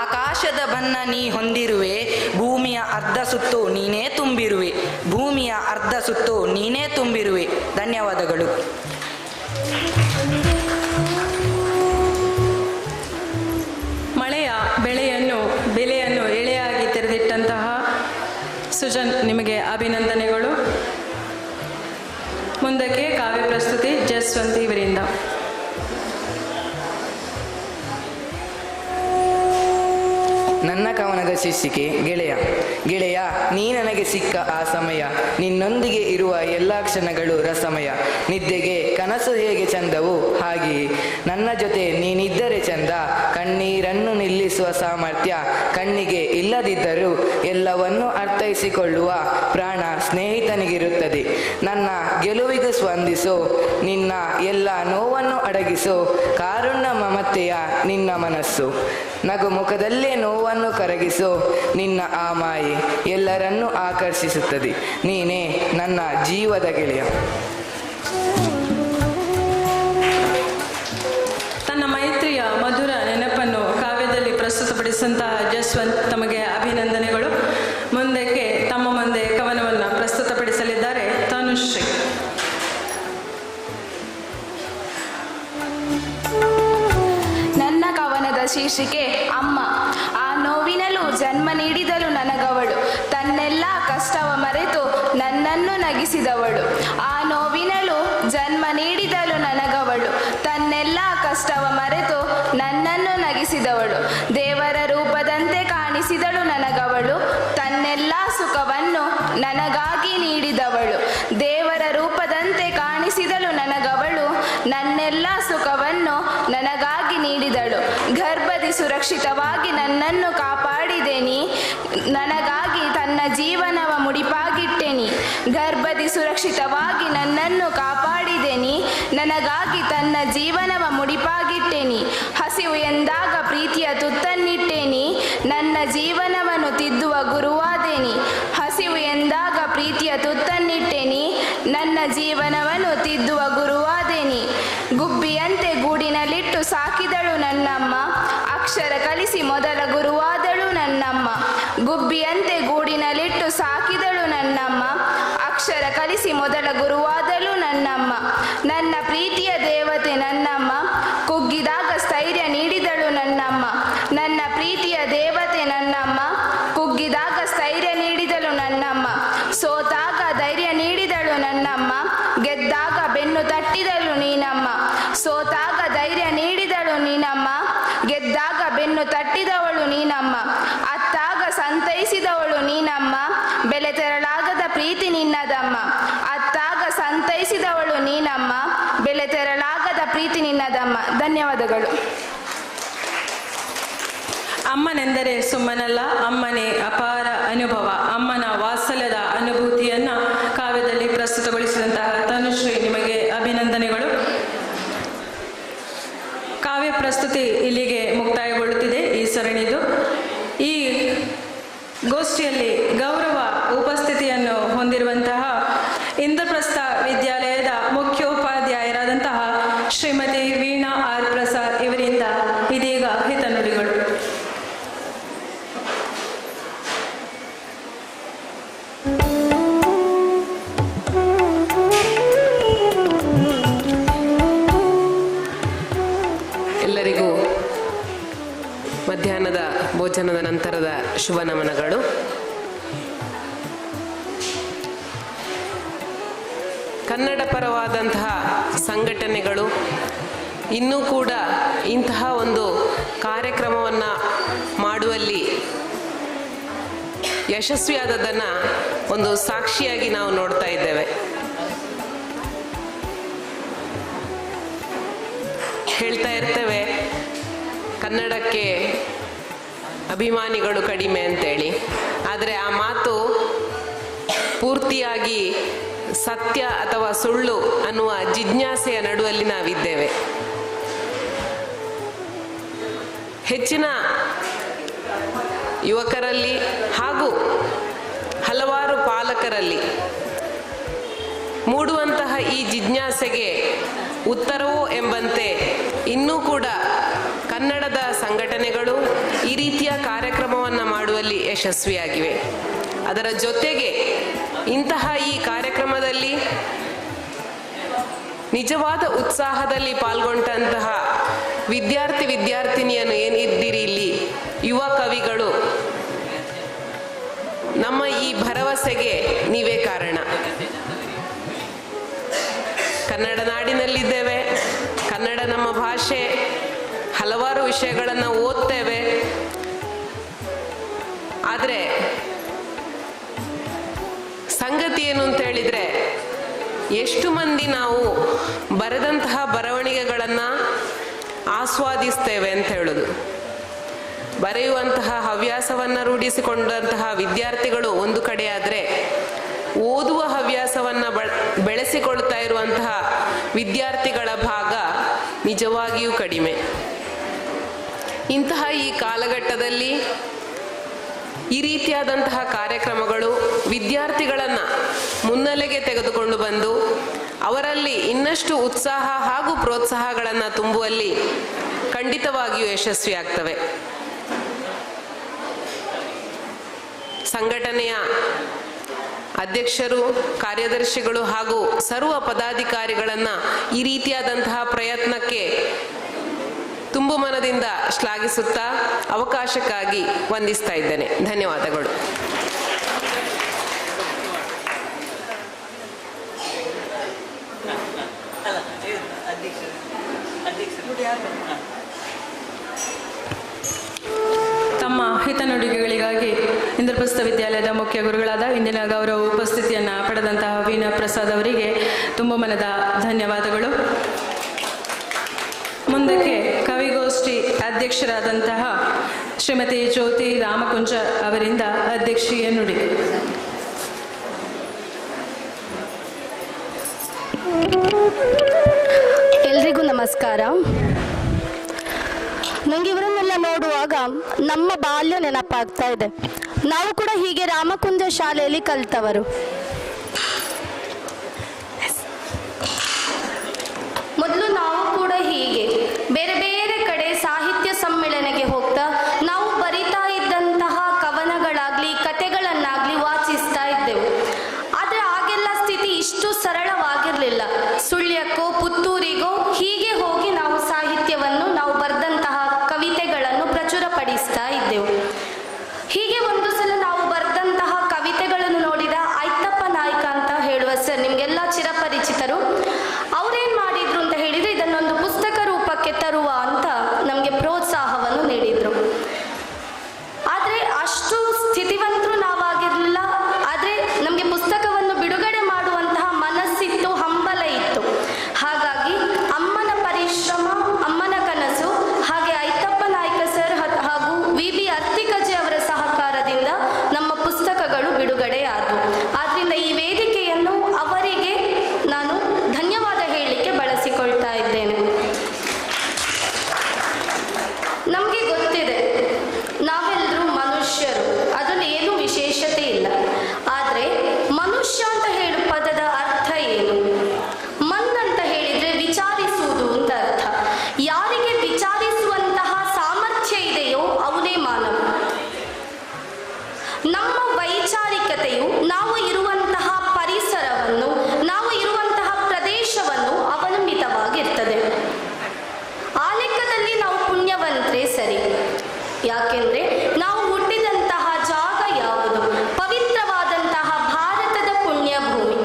ಆಕಾಶದ ಬಣ್ಣ ನೀ ಹೊಂದಿರುವೆ. ಭೂಮಿಯ ಅರ್ಧ ಸುತ್ತು ನೀನೇ ತುಂಬಿರುವೆ, ಭೂಮಿಯ ಅರ್ಧ ಸುತ್ತು ನೀನೇ ತುಂಬಿರುವೆ. ಧನ್ಯವಾದಗಳು. ಮಳೆಯ ಬೆಲೆಯನ್ನು ಎಳೆಯಾಗಿ ತೆರೆದಿಟ್ಟಂತಹ ಸುಜನ್ ನಿಮಗೆ ಅಭಿನಂದನೆಗಳು. ಮುಂದಕ್ಕೆ ಕಾವ್ಯ ಪ್ರಸ್ತುತಿ ಜಸ್ವಂತ್ ಇವರಿಂದ. ನನ್ನ ಕವನದ ಶೀರ್ಷಿಕೆ ಗೆಳೆಯ. ಗೆಳೆಯ, ನೀ ನನಗೆ ಸಿಕ್ಕ ಆ ಸಮಯ, ನಿನ್ನೊಂದಿಗೆ ಇರುವ ಎಲ್ಲ ಕ್ಷಣಗಳು ರಸಮಯ. ನಿದ್ದೆಗೆ ಕನಸು ಹೇಗೆ ಚಂದವು ಹಾಗೆಯೇ ನನ್ನ ಜೊತೆ ನೀನಿದ್ದರೆ ಚಂದ. ಕಣ್ಣೀರನ್ನು ನಿಲ್ಲಿಸುವ ಸಾಮರ್ಥ್ಯ ಕಣ್ಣಿಗೆ ಇಲ್ಲದಿದ್ದರೂ ಎಲ್ಲವನ್ನೂ ಅರ್ಥೈಸಿಕೊಳ್ಳುವ ಪ್ರಾಣ ಸ್ನೇಹಿತನಿಗಿರುತ್ತದೆ. ನನ್ನ ಗೆಲುವಿಗೆ ಸ್ಪಂದಿಸೋ, ನಿನ್ನ ಎಲ್ಲ ನೋವನ್ನು ಅಡಗಿಸೋ. ಕಾರುಣ್ಯ ಮಮತೆಯ ನಿನ್ನ ಮನಸ್ಸು, ನಗು ಮುಖದಲ್ಲೇ ನೋವನ್ನು ಕರಗಿಸೋ. ನಿನ್ನ ಆ ಮಾಯೆ ಎಲ್ಲರನ್ನೂ ಆಕರ್ಷಿಸುತ್ತದೆ. ನೀನೇ ನನ್ನ ಜೀವದ ಗೆಳೆಯ. ತನ್ನ ಮೈತ್ರಿಯ ಮಧುರ ನೆನಪನ್ನು ರಚಿಸಿದಂತಹ ಜಸ್ವಂತ್ ತಮಗೆ ಅಭಿನಂದನೆಗಳು. ಮುಂದಕ್ಕೆ ತಮ್ಮ ಮುಂದೆ ಕವನವನ್ನು ಪ್ರಸ್ತುತಪಡಿಸಲಿದ್ದಾರೆ ತನುಶ್ರೀ. ನನ್ನ ಕವನದ ಶೀರ್ಷಿಕೆ ಅಮ್ಮ. ಆ ನೋವಿನಲ್ಲೂ ಜನ್ಮ ನೀಡಿದಳು ನನಗವಳು, ತನ್ನೆಲ್ಲ ಕಷ್ಟವ ಮರೆತು ನನ್ನನ್ನು ನಗಿಸಿದವಳು. ಆ ನೋವಿನಲ್ಲೂ ಜನ್ಮ ನೀಡಿದಳು ನನಗವಳು, ತನ್ನೆಲ್ಲ ಕಷ್ಟವ ಮರೆತು ನನ್ನನ್ನು ನಗಿಸಿದವಳು. ದೇವರ ರೂಪದಂತೆ ಕಾಣಿಸಿದಳು ನನಗವಳು, ತನ್ನೆಲ್ಲ ಸುಖವನ್ನು ನನಗಾಗಿ ನೀಡಿದವಳು. ದೇವರ ರೂಪದಂತೆ ಕಾಣಿಸಿದಳು ನನಗವಳು, ನನ್ನೆಲ್ಲ ಸುಖವನ್ನು ನನಗಾಗಿ ನೀಡಿದಳು. ಗರ್ಭದಿ ಸುರಕ್ಷಿತವಾಗಿ ನನ್ನನ್ನು ಕಾಪಾಡಿದೆನಿ, ನನಗಾಗಿ ತನ್ನ ಜೀವನವ ಮುಡಿಪಾಗಿಟ್ಟೆನಿ. ಗರ್ಭದಿ ಸುರಕ್ಷಿತವಾಗಿ ನನ್ನನ್ನು ಕಾಪಾಡಿದೆನಿ, ನನಗಾಗಿ ತನ್ನ ಜೀವನವ ಮುಡಿಪಾಗಿಟ್ಟೆನಿ. ಹಸಿವು ಎಂದಾಗ ಪ್ರೀತಿಯ ತುತ್ತನ್ನಿಟ್ಟೆನಿ, ನನ್ನ ಜೀವನವನ್ನು ತಿದ್ದುವ ಗುರುವಾದೆನಿ. ಹಸಿವು ಎಂದಾಗ ಪ್ರೀತಿಯ ತುತ್ತನ್ನಿಟ್ಟೆನಿ, ನನ್ನ ಜೀವನವನ್ನು ತಿದ್ದುವ ಗುರುವಾದೆನಿ. ಗುಬ್ಬಿಯಂತೆ ಗೂಡಿನಲ್ಲಿಟ್ಟು ಸಾಕಿದಳು ನನ್ನಮ್ಮ, ಅಕ್ಷರ ಕಲಿಸಿ ಮೊದಲ ಗುರುವಾದಳು ನನ್ನಮ್ಮ. ಗುಬ್ಬಿಯಂತೆ ಗೂಡಿನಲ್ಲಿಟ್ಟು ಸಾಕಿದಳು ನನ್ನಮ್ಮ, ಅಕ್ಷರ ಕಲಿಸಿ ಮೊದಲ ಗುರುವಾದಳು ನನ್ನಮ್ಮ. ನನ್ನ ಪ್ರೀತಿಯ ದೇವತೆ ನನ್ನಮ್ಮ, ಕುಗ್ಗಿದಾಗ ಸ್ಥೈರ್ಯ ನೀಡಿದಳು ನನ್ನಮ್ಮ. ನನ್ನ ಪ್ರೀತಿಯ ದೇವತೆ ನನ್ನಮ್ಮ, ಕುಗ್ಗಿದಾಗ ಸ್ಥೈರ್ಯ ನೀಡಿದಳು ನನ್ನಮ್ಮ. ಸೋತಾಗ ಧೈರ್ಯ ನೀಡಿದಳು ನನ್ನಮ್ಮ, ಗೆದ್ದಾಗ ಬೆನ್ನು ತಟ್ಟಿದಳು ನೀನಮ್ಮ. ಸೋತಾಗ ಧೈರ್ಯ ನೀಡಿದಳು ನೀನಮ್ಮ, ಗೆದ್ದಾಗ ಬೆನ್ನು ತಟ್ಟಿದವಳು ನೀನಮ್ಮ. ಅತ್ತಾಗ ಸಂತೈಸಿದವಳು ನೀನಮ್ಮ, ಬೆಲೆ ತೆರಳಾಗದ ಪ್ರೀತಿ ನಿನ್ನದಮ್ಮ. ಅತ್ತಾಗ ಸಂತೈಸಿದವಳು ನೀನಮ್ಮ, ಬೆಲೆ ತೆರಳಾಗದ ಪ್ರೀತಿ ನಿನ್ನದಮ್ಮ. ಧನ್ಯವಾದಗಳು. ಅಮ್ಮನೆಂದರೆ ಸುಮ್ಮನಲ್ಲ, ಅಮ್ಮನೇ ಅಪಾರ ಅನುಭವ. ಅಮ್ಮನ ವಾತ್ಸಲ್ಯದ ಅನುಭೂತಿಯನ್ನು ಕಾವ್ಯದಲ್ಲಿ ಪ್ರಸ್ತುತಗೊಳಿಸಿದಂತಹ ತನುಶ್ರೀ, ನಿಮಗೆ ಅಭಿನಂದನೆಗಳು. ಕಾವ್ಯ ಪ್ರಸ್ತುತಿ ಇಲ್ಲಿಗೆ ಮುಕ್ತಾಯಗೊಳ್ಳುತ್ತಿದೆ ಈ ಸರಣಿದು. ಈ ಗೋಷ್ಠಿಯಲ್ಲಿ ಗೌರವ ಉಪಸ್ಥಿತಿಯನ್ನು ಹೊಂದಿರುವಂತಹ ಇಂದ್ರಪ್ರಸ್ಥ ವಿದ್ಯಾಲಯದ ಮುಖ್ಯೋಪಾಧ್ಯಾಯರಾದಂತಹ ಶ್ರೀಮತಿ ವೀಣಾ ಆರ್ ಪ್ರಸಾದ್ ಇವರಿಂದ ಇದೀಗ ಹಿತನುಡಿಗಳು. ಎಲ್ಲರಿಗೂ ಮಧ್ಯಾಹ್ನದ ಭೋಜನದ ನಂತರದ ಶುಭ ನಮನಗಳು. ಕನ್ನಡ ಪರವಾದಂತಹ ಸಂಘಟನೆಗಳು ಇನ್ನೂ ಕೂಡ ಇಂತಹ ಒಂದು ಕಾರ್ಯಕ್ರಮವನ್ನು ಮಾಡುವಲ್ಲಿ ಯಶಸ್ವಿಯಾದದ್ದನ್ನು ಒಂದು ಸಾಕ್ಷಿಯಾಗಿ ನಾವು ನೋಡ್ತಾ ಇದ್ದೇವೆ. ಹೇಳ್ತಾ ಇರ್ತೇವೆ ಕನ್ನಡಕ್ಕೆ ಅಭಿಮಾನಿಗಳು ಕಡಿಮೆ ಅಂತೇಳಿ, ಆದರೆ ಆ ಮಾತು ಪೂರ್ತಿಯಾಗಿ ಸತ್ಯ ಅಥವಾ ಸುಳ್ಳು ಅನ್ನುವ ಜಿಜ್ಞಾಸೆಯ ನಡುವಲ್ಲಿ ನಾವಿದ್ದೇವೆ. ಹೆಚ್ಚಿನ ಯುವಕರಲ್ಲಿ ಹಾಗೂ ಹಲವಾರು ಪಾಲಕರಲ್ಲಿ ಮೂಡುವಂತಹ ಈ ಜಿಜ್ಞಾಸೆಗೆ ಉತ್ತರವೋ ಎಂಬಂತೆ ಇನ್ನೂ ಕೂಡ ಕನ್ನಡದ ಸಂಘಟನೆಗಳು ಈ ರೀತಿಯ ಕಾರ್ಯಕ್ರಮವನ್ನು ಮಾಡುವಲ್ಲಿ ಯಶಸ್ವಿಯಾಗಿವೆ. ಅದರ ಜೊತೆಗೆ ಇಂತಹ ಈ ಕಾರ್ಯಕ್ರಮದಲ್ಲಿ ನಿಜವಾದ ಉತ್ಸಾಹದಲ್ಲಿ ಪಾಲ್ಗೊಂಡಂತಹ ವಿದ್ಯಾರ್ಥಿನಿಯನ್ನು ಏನಿದ್ದೀರಿ ಇಲ್ಲಿ ಯುವ ಕವಿಗಳು, ನಮ್ಮ ಈ ಭರವಸೆಗೆ ನೀವೇ ಕಾರಣ. ಕನ್ನಡ ನಾಡಿನಲ್ಲಿದ್ದೇವೆ, ಕನ್ನಡ ನಮ್ಮ ಭಾಷೆ, ಹಲವಾರು ವಿಷಯಗಳನ್ನು ಓದ್ತೇವೆ. ಆದರೆ ಸಂಗತಿ ಏನು ಅಂತ ಹೇಳಿದರೆ, ಎಷ್ಟು ಮಂದಿ ನಾವು ಬರೆದಂತಹ ಬರವಣಿಗೆಗಳನ್ನು ಆಸ್ವಾದಿಸ್ತೇವೆ ಅಂತ ಹೇಳೋದು. ಬರೆಯುವಂತಹ ಹವ್ಯಾಸವನ್ನು ರೂಢಿಸಿಕೊಂಡಂತಹ ವಿದ್ಯಾರ್ಥಿಗಳು ಒಂದು ಕಡೆ ಆದರೆ, ಓದುವ ಹವ್ಯಾಸವನ್ನು ಬೆಳೆಸಿಕೊಳ್ತಾ ಇರುವಂತಹ ವಿದ್ಯಾರ್ಥಿಗಳ ಭಾಗ ನಿಜವಾಗಿಯೂ ಕಡಿಮೆ. ಇಂತಹ ಈ ಕಾಲಘಟ್ಟದಲ್ಲಿ ಈ ರೀತಿಯಾದಂತಹ ಕಾರ್ಯಕ್ರಮಗಳು ವಿದ್ಯಾರ್ಥಿಗಳನ್ನು ಮುನ್ನೆಲೆಗೆ ತೆಗೆದುಕೊಂಡು ಬಂದು ಅವರಲ್ಲಿ ಇನ್ನಷ್ಟು ಉತ್ಸಾಹ ಹಾಗೂ ಪ್ರೋತ್ಸಾಹಗಳನ್ನು ತುಂಬುವಲ್ಲಿ ಖಂಡಿತವಾಗಿಯೂ ಯಶಸ್ವಿಯಾಗ್ತವೆ. ಸಂಘಟನೆಯ ಅಧ್ಯಕ್ಷರು, ಕಾರ್ಯದರ್ಶಿಗಳು ಹಾಗೂ ಸರ್ವ ಪದಾಧಿಕಾರಿಗಳನ್ನು ಈ ರೀತಿಯಾದಂತಹ ಪ್ರಯತ್ನಕ್ಕೆ ತುಂಬು ಮನದಿಂದ ಶ್ಲಾಘಿಸುತ್ತಾ ಅವಕಾಶಕ್ಕಾಗಿ ವಂದಿಸ್ತಾ ಇದ್ದೇನೆ. ಧನ್ಯವಾದಗಳು. ತಮ್ಮ ಹಿತನುಡಿಗಳಿಗಾಗಿ ಇಂದ್ರಪ್ರಸ್ಥ ವಿದ್ಯಾಲಯದ ಮುಖ್ಯ ಗುರುಗಳಾದ ಇಂದಿನ ಗೌರವ ಉಪಸ್ಥಿತಿಯನ್ನು ಪಡೆದಂತಹ ವೀಣಾ ಪ್ರಸಾದ್ ಅವರಿಗೆ ತುಂಬ ಮನದ ಧನ್ಯವಾದಗಳು. ಮುಂದಕ್ಕೆ ಕವಿಗೋಷ್ಠಿ ಅಧ್ಯಕ್ಷರಾದಂತಹ ಶ್ರೀಮತಿ ಜ್ಯೋತಿ ರಾಮಕುಂಜ ಅವರಿಂದ ಅಧ್ಯಕ್ಷೀಯ ನುಡಿ. ಎಲ್ರಿಗೂ ನಮಸ್ಕಾರ. ನನಗೆ ಇವರನ್ನೆಲ್ಲ ನೋಡುವಾಗ ನಮ್ಮ ಬಾಲ್ಯ ನೆನಪಾಗ್ತಾ ಇದೆ. ನಾವು ಕೂಡ ಹೀಗೆ ರಾಮಕುಂಜ ಶಾಲೆಯಲ್ಲಿ ಕಲಿತವರು. ಮೊದಲು ನಾವು ಕೂಡ ಹೀಗೆ ಬೇರೆ ಬೇರೆ ಕಡೆ ಸಾಹಿತ್ಯ ಸಮ್ಮೇಳನಕ್ಕೆ ಹೋಗ್ತಾ ನಾವು ಬರಿತಾ ಇದ್ದಂತಹ ಕವನಗಳಾಗ್ಲಿ ಕತೆಗಳನ್ನಾಗ್ಲಿ ವಾಚಿಸ್ತಾ ಇದ್ದೆವು. ಆದರೆ ಆಗೆಲ್ಲ ಸ್ಥಿತಿ ಇಷ್ಟು ಸರಳವಾಗಿರಲಿಲ್ಲ. ಸುಳ್ಯಕ್ಕೋ ಪುತ್ತೂರಿಗೋ ಹೀಗೆ ಹೋಗಿ ನಾವು ಸಾಹಿತ್ಯವನ್ನು ನಾವು ಬರೆದಂತಹ ಕವಿತೆಗಳನ್ನು ಪ್ರಚುರಪಡಿಸ್ತಾ ಇದ್ದೆವು. ಹೀಗೆ ಒಂದು ಸಲ ನಾವು ಬರೆದಂತಹ ಕವಿತೆಗಳನ್ನು ನೋಡಿದ ಐತಪ್ಪ ನಾಯ್ಕ ಅಂತ ಹೇಳುವ ಸರ್, ನಿಮಗೆಲ್ಲ ಚಿರಪರಿಚಿತರು, ಅವರೇನು ಮಾಡಿದ್ರು ಅಂತ ಹೇಳಿದರೆ ಇದನ್ನೊಂದು ಪುಸ್ತಕ ರೂಪಕ್ಕೆ ತರುವ ಅಂತ ನಮಗೆ ಪ್ರೋತ್ಸಾಹವನ್ನು ನೀಡಿದರು. ಆದರೆ ಅಷ್ಟು ಸ್ಥಿತಿವಂತರು ನಾವಾಗಿರಲಿಲ್ಲ. ಆದರೆ ನಮಗೆ ಪುಸ್ತಕವನ್ನು ಬಿಡುಗಡೆ ಮಾಡುವಂತಹ ಮನಸ್ಸಿತ್ತು, ಹಂಬಲ ಇತ್ತು. ಹಾಗಾಗಿ ಅಮ್ಮನ ಪರಿಶ್ರಮ, ಅಮ್ಮನ ಕನಸು, ಹಾಗೆ ಐತಪ್ಪ ನಾಯ್ಕ ಸರ್ ಹಾಗೂ ವಿ.ಬಿ. ಅರ್ತಿಕಜೆ ಅವರ ಸಹಕಾರದಿಂದ ನಮ್ಮ ಪುಸ್ತಕಗಳು ಬಿಡುಗಡೆಯಾದವು. ಆದ್ದರಿಂದ ಈ ವೇದಿಕೆಯನ್ನು ಅವರಿಗೆ ನಾನು ಧನ್ಯವಾದ ಹೇಳಲಿಕ್ಕೆ ಬಳಸಿಕೊಳ್ತಾ ಇದ್ದೇನೆ. ನಮಗೆ ಗೊತ್ತಿದೆ ನಾವೆಲ್ಲರೂ ಮನುಷ್ಯರು, ಅದರಲ್ಲಿ ಏನೂ ವಿಶೇಷತೆ ಇಲ್ಲ. ಆದರೆ ಮನುಷ್ಯ ಅಂತ ಹೇಳು ಪದದ ಅರ್ಥ ಏನು? ಮನ್ ಅಂತ ಹೇಳಿದರೆ ವಿಚಾರಿಸುವುದು ಅಂತ ಅರ್ಥ. ಯಾರಿಗೆ ವಿಚಾರಿಸುವಂತಹ ಸಾಮರ್ಥ್ಯ ಇದೆಯೋ ಅವನೇ ಮಾನವ. ನಮ್ಮ ವೈಚಾರಿಕತೆಯು ನಾವು ಇರುವಂತಹ ಪರಿಸರವನ್ನು, ನಾವು ಇರುವಂತಹ ಪ್ರದೇಶವನ್ನು ಅವಲಂಬಿತವಾಗಿರ್ತದೆ. ಆ ಲೆಕ್ಕದಲ್ಲಿ ನಾವು ಪುಣ್ಯವಂತರೇ ಸರಿ. ಯಾಕೆಂದ್ರೆ ನಾವು ಹುಟ್ಟಿದಂತಹ ಜಾಗ ಯಾವುದು? ಪವಿತ್ರವಾದಂತಹ ಭಾರತದ ಪುಣ್ಯ ಭೂಮಿ.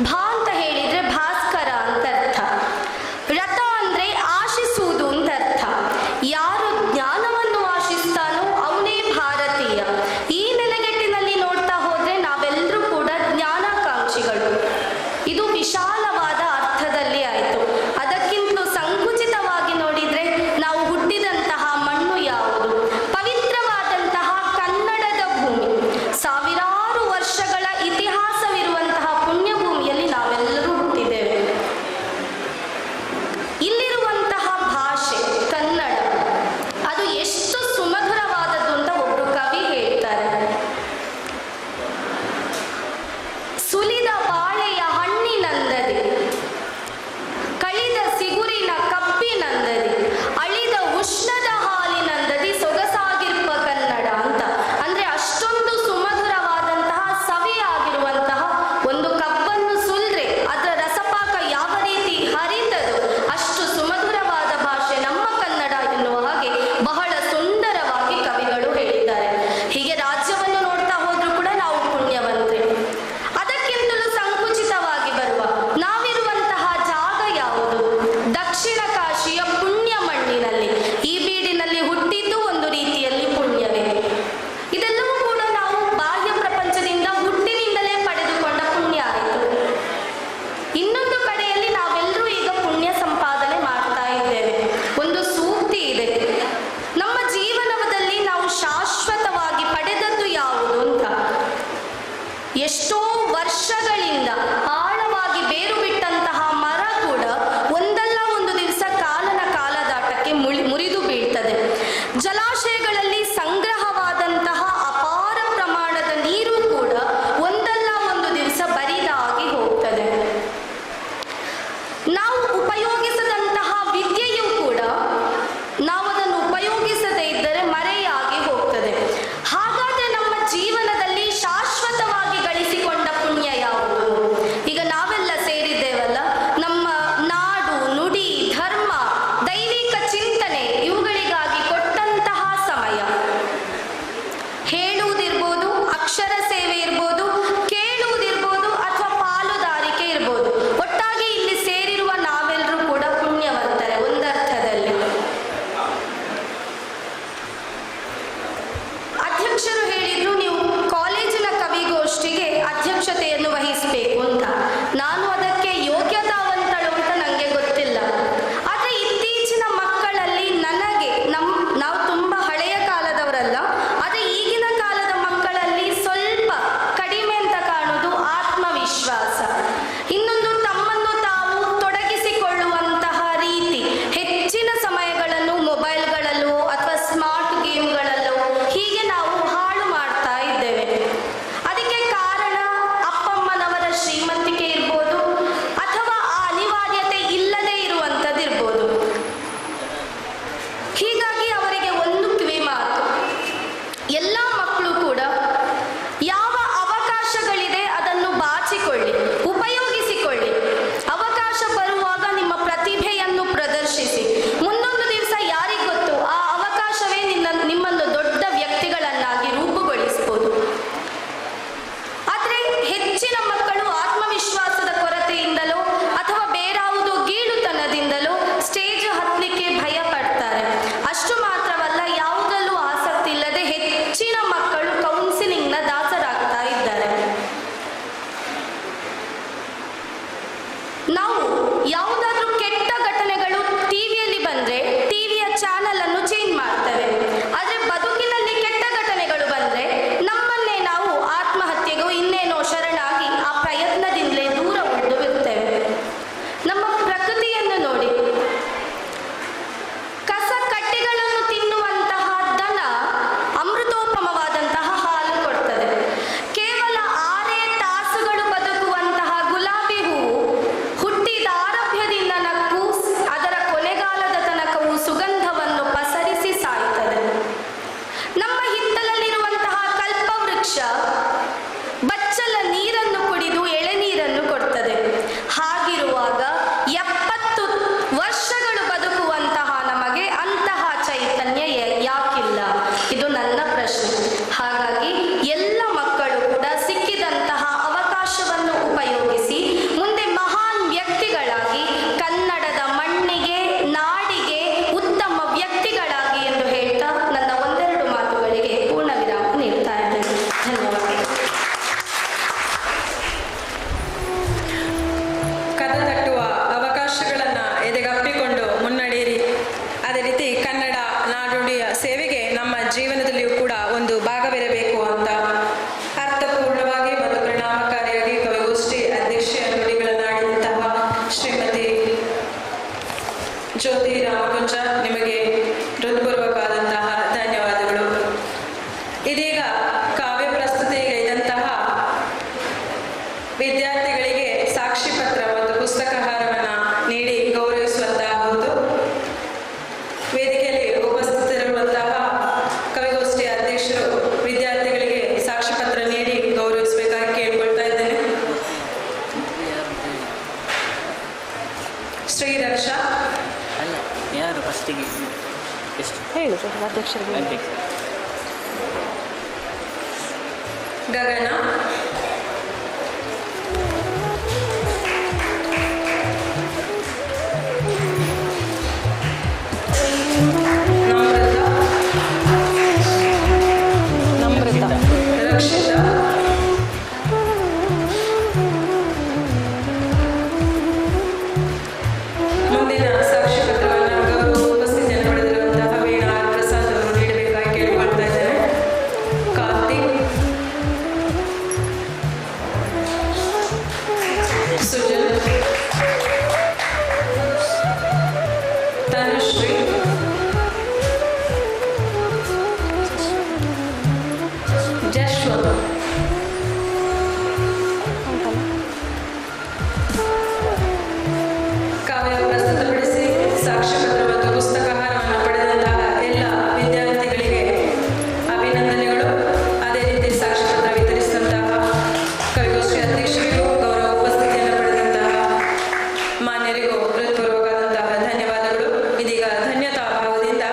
ಭಾ ಅಂತ ಹೇಳಿದ್ರೆ ಭಾಸ್ಕರ ಅಂತ ಅರ್ಥ. ರಥ ಅಂದ್ರೆ ಆಶಿಸುವುದು ಅಂತ ಅರ್ಥ. ಯಾರು ಜ್ಞಾನವನ್ನು ಆಶಿಸ್ತಾನೋ ಅವನೇ ಭಾರತೀಯ. ಈ ನೆಲೆಗಟ್ಟಿನಲ್ಲಿ ನೋಡ್ತಾ ಹೋದ್ರೆ ನಾವೆಲ್ಲರೂ ಕೂಡ ಜ್ಞಾನಾಕಾಂಕ್ಷಿಗಳು. ಇದು ವಿಶಾಲವಾದ ಅರ್ಥದಲ್ಲಿ ಆಯಿತು. ಅದಕ್ಕಿಂತಲೂ ಸಂಕುಚಿತವಾಗಿ ನೋಡಿದ್ರೆ ನಾವು ಹುಟ್ಟಿದಂತಹ ಮಣ್ಣು ಯಾವುದು? ಪವಿತ್ರವಾದಂತಹ ಕನ್ನಡದ ಭೂಮಿ. ಸಾವಿರಾರು ವರ್ಷಗಳ ಇತಿಹಾಸವಿರುವಂತಹ ಪುಣ್ಯ ಭೂಮಿಯಲ್ಲಿ ನಾವೆಲ್ಲರೂ ಹುಟ್ಟಿದ್ದೇವೆ. ಇಲ್ಲಿರುವಂತಹ ಭಾಷೆ ಕನ್ನಡ, ಅದು ಎಷ್ಟು ಸುಮಧುರವಾದದ್ದು ಅಂತ ಒಬ್ರು ಕವಿ ಹೇಳ್ತಾರೆ. ಸುಲಿದ ಬಾಳೆಯ ಹಣ್ಣಿನಂದದಿ, ಕಳಿದ ಸಿಗುರಿನ ಕಪ್ಪಿನಂದದಿ, ಅಳಿದ ಉಷ್ಣದ ಹಾಲಿನಂದದಿ ಸೊಗಸಾಗಿರುವ ಕನ್ನಡ ಅಂತ. ಅಂದ್ರೆ ಅಷ್ಟೊಂದು ಸುಮಧುರವಾದಂತಹ ಸವಿಯಾಗಿರುವಂತಹ ಒಂದು ಕಬ್ಬನ್ನು ಸುಲ್ದ್ರೆ ಅದರ ರಸಪಾಕ ಯಾವ ರೀತಿ ಹರಿತದೋ ಅಷ್ಟು ಸುಮಧುರವಾದ ಭಾಷೆ ನಮ್ಮ ಕನ್ನಡ ಎನ್ನುವ ಹಾಗೆ ಬಹಳ ಸುಂದರವಾಗಿ ಕವಿಗಳು ಹೇಳಿದ್ದಾರೆ. ಹೀಗೆ ರಾಜ್ಯವನ್ನು ನೋಡ್ತಾ ಹೋದ್ರೂ ಕೂಡ ನಾವು ಪುಣ್ಯವಂತರೆ. ಅದಕ್ಕಿಂತಲೂ ಸಂಕುಚಿತವಾಗಿ ಬರುವ ನಾವಿರುವಂತಹ ಜಾಗ ಯಾವುದು? ದಕ್ಷಿಣ ಕಾಶಿಯ ಪುಣ್ಯ ಮಣ್ಣಿನಲ್ಲಿ, ಈ ಬೀಡಿನಲ್ಲಿ ಹುಟ್ಟಿದ್ದು ಒಂದು ರೀತಿಯಲ್ಲಿ ಪುಣ್ಯವೇ. ಇದೆಲ್ಲವೂ ಕೂಡ ನಾವು ಬಾಹ್ಯ ಪ್ರಪಂಚದಿಂದ ಹುಟ್ಟಿನಿಂದಲೇ ಪಡೆದುಕೊಂಡ ಪುಣ್ಯ ಆಯಿತು. ಇನ್ನೊಂದು ಕಡೆಯಲ್ಲಿ ನಾವೆಲ್ಲರೂ ಈಗ ಪುಣ್ಯ ಸಂಪಾದನೆ ಮಾಡ್ತಾ ಇದ್ದೇವೆ. ಒಂದು ಸೂಕ್ತಿ ಇದೆ, ನಮ್ಮ ಜೀವನದಲ್ಲಿ ನಾವು ಶಾಶ್ವತವಾಗಿ ಪಡೆದದ್ದು ಯಾವುದು ಅಂತ. ಎಷ್ಟೋ ವರ್ಷಗಳಿಂದ ಆಳವಾಗಿ ಬೇರು ಬಿಟ್ಟಂತಹ ಮರ ಕೂಡ ಒಂದಲ್ಲ ಒಂದು ದಿವಸ ಕಾಲನ ಕಾಲದಾಟಕ್ಕೆ ಮುರಿದು ಬೀಳ್ತದೆ. ಜಲಾಶಯಗಳಲ್ಲಿ ಸಂಗ್ರಹವಾದಂತಹ ಅಪಾರ ಪ್ರಮಾಣದ ನೀರು ಕೂಡ ಒಂದಲ್ಲ ಒಂದು ದಿವಸ ಬರಿದಾಗಿ ಹೋಗ್ತದೆ. ನಾವು ಉಪಯೋಗಿಸದಂತಹ ವಿದ್ಯೆಯೂ ಕೂಡ ನಾವು ಅದನ್ನು ಉಪಯೋಗಿಸದೇ ಇದ್ದರೆ ಮರೆಯಾಗಿ ಹೋಗ್ತದೆ. ಹಾಗಾದ್ರೆ ನಮ್ಮ ಜೀವನದಲ್ಲಿ ನಾಡುಡಿಯ ಸೇವೆಗೆ ನಮ್ಮ ಜೀವನದಲ್ಲಿಯೂ ಕೂಡ ಒಂದು ಭಾಗವಿರಬೇಕು ಅಂತ ಅರ್ಥಪೂರ್ಣವಾಗಿ ಮತ್ತು ಪರಿಣಾಮಕಾರಿಯಾಗಿ ಕವಿಗೋಷ್ಠಿ ಅಧ್ಯಕ್ಷೆಯ ನುಡಿಗಳನ್ನಾಡಿದಂತಹ ಶ್ರೀಮತಿ ಜ್ಯೋತಿ ರಾಮಕುಂಜ ನಿಮಗೆ ಹೃತ್ಪೂರ್ವಕವಾದಂತಹ ಧನ್ಯವಾದಗಳು. ಇದೀಗ ಕಾವ್ಯ ಪ್ರಸ್ತುತಿಗೈದಂತಹ ವಿದ್ಯಾರ್ಥಿಗಳಿಗೆ ಸಾಕ್ಷಿ ಪತ್ರ ಮತ್ತು ಪುಸ್ತಕಹಾರವನ್ನು ನೀಡಿ ಗೌರವಿಸುವಂತಹದ್ದು. ವೇದಿಕೆಯಲ್ಲಿ ಉಪಸ್ಥಿತರಿರುವಂತಹ ಕವಿಗೋಷ್ಠಿಯ ಅಧ್ಯಕ್ಷರು ವಿದ್ಯಾರ್ಥಿಗಳಿಗೆ ಸಾಕ್ಷಿ ಪತ್ರ ನೀಡಿ ಗೌರವಿಸಬೇಕಾಗಿ ಕೇಳಿಕೊಳ್ತಾ ಇದ್ದೇನೆ. ಶ್ರೀರಕ್ಷಾ ಅಲ್ಲ, ಯಾರು ಫಸ್ಟಿಗೆ ಎಷ್ಟು ಹೇಳು ಅಧ್ಯಕ್ಷರಿಗೆ. ಗಗನ, ನಮ್ರತ, ರಕ್ಷಿತಾ, ಮುಂದಿನ ಸಾಕ್ಷಿ ಪತ್ರವನ್ನು ಗೌರವ ಉಪಸ್ಥಿತಿಯನ್ನು ಪಡೆದಿರುವಂತಹ ವೀಣಾ ಪ್ರಸಾದ್ ಅವರು ನೀಡಬೇಕಾಗಿ ಕೇಳಿಕೊಳ್ತಾ ಇದ್ದಾರೆ. ಕಾರ್ತಿಕ್, ಸುಜನ್, ತನುಶ್ರೀ, ಜಶ್ವಂತ್, ಕಾವ್ಯ ಪ್ರಸ್ತುತಪಡಿಸಿ ಸಾಕ್ಷ್ಯ ಪತ್ರ ಮತ್ತು ಪುಸ್ತಕಹಾರವನ್ನು ಪಡೆದಂತಹ ಎಲ್ಲ ವಿದ್ಯಾರ್ಥಿಗಳಿಗೆ ಅಭಿನಂದನೆಗಳು. ಅದೇ ರೀತಿ ಸಾಕ್ಷ್ಯ ಪತ್ರ ವಿತರಿಸಿದಂತಹ ಕವಿಗೋಷ್ಠಿ ಅಧ್ಯಕ್ಷರಿಗೂ ಗೌರವ ಉಪಸ್ಥಿತಿಯನ್ನು ಪಡೆದಂತಹ ಮಾನ್ಯರಿಗೂ ಹೃತ್ಪೂರ್ವಕವಾದಂತಹ ಧನ್ಯವಾದಗಳು. ಇದೀಗ ಧನ್ಯತಾ ಭಾವದಿಂದ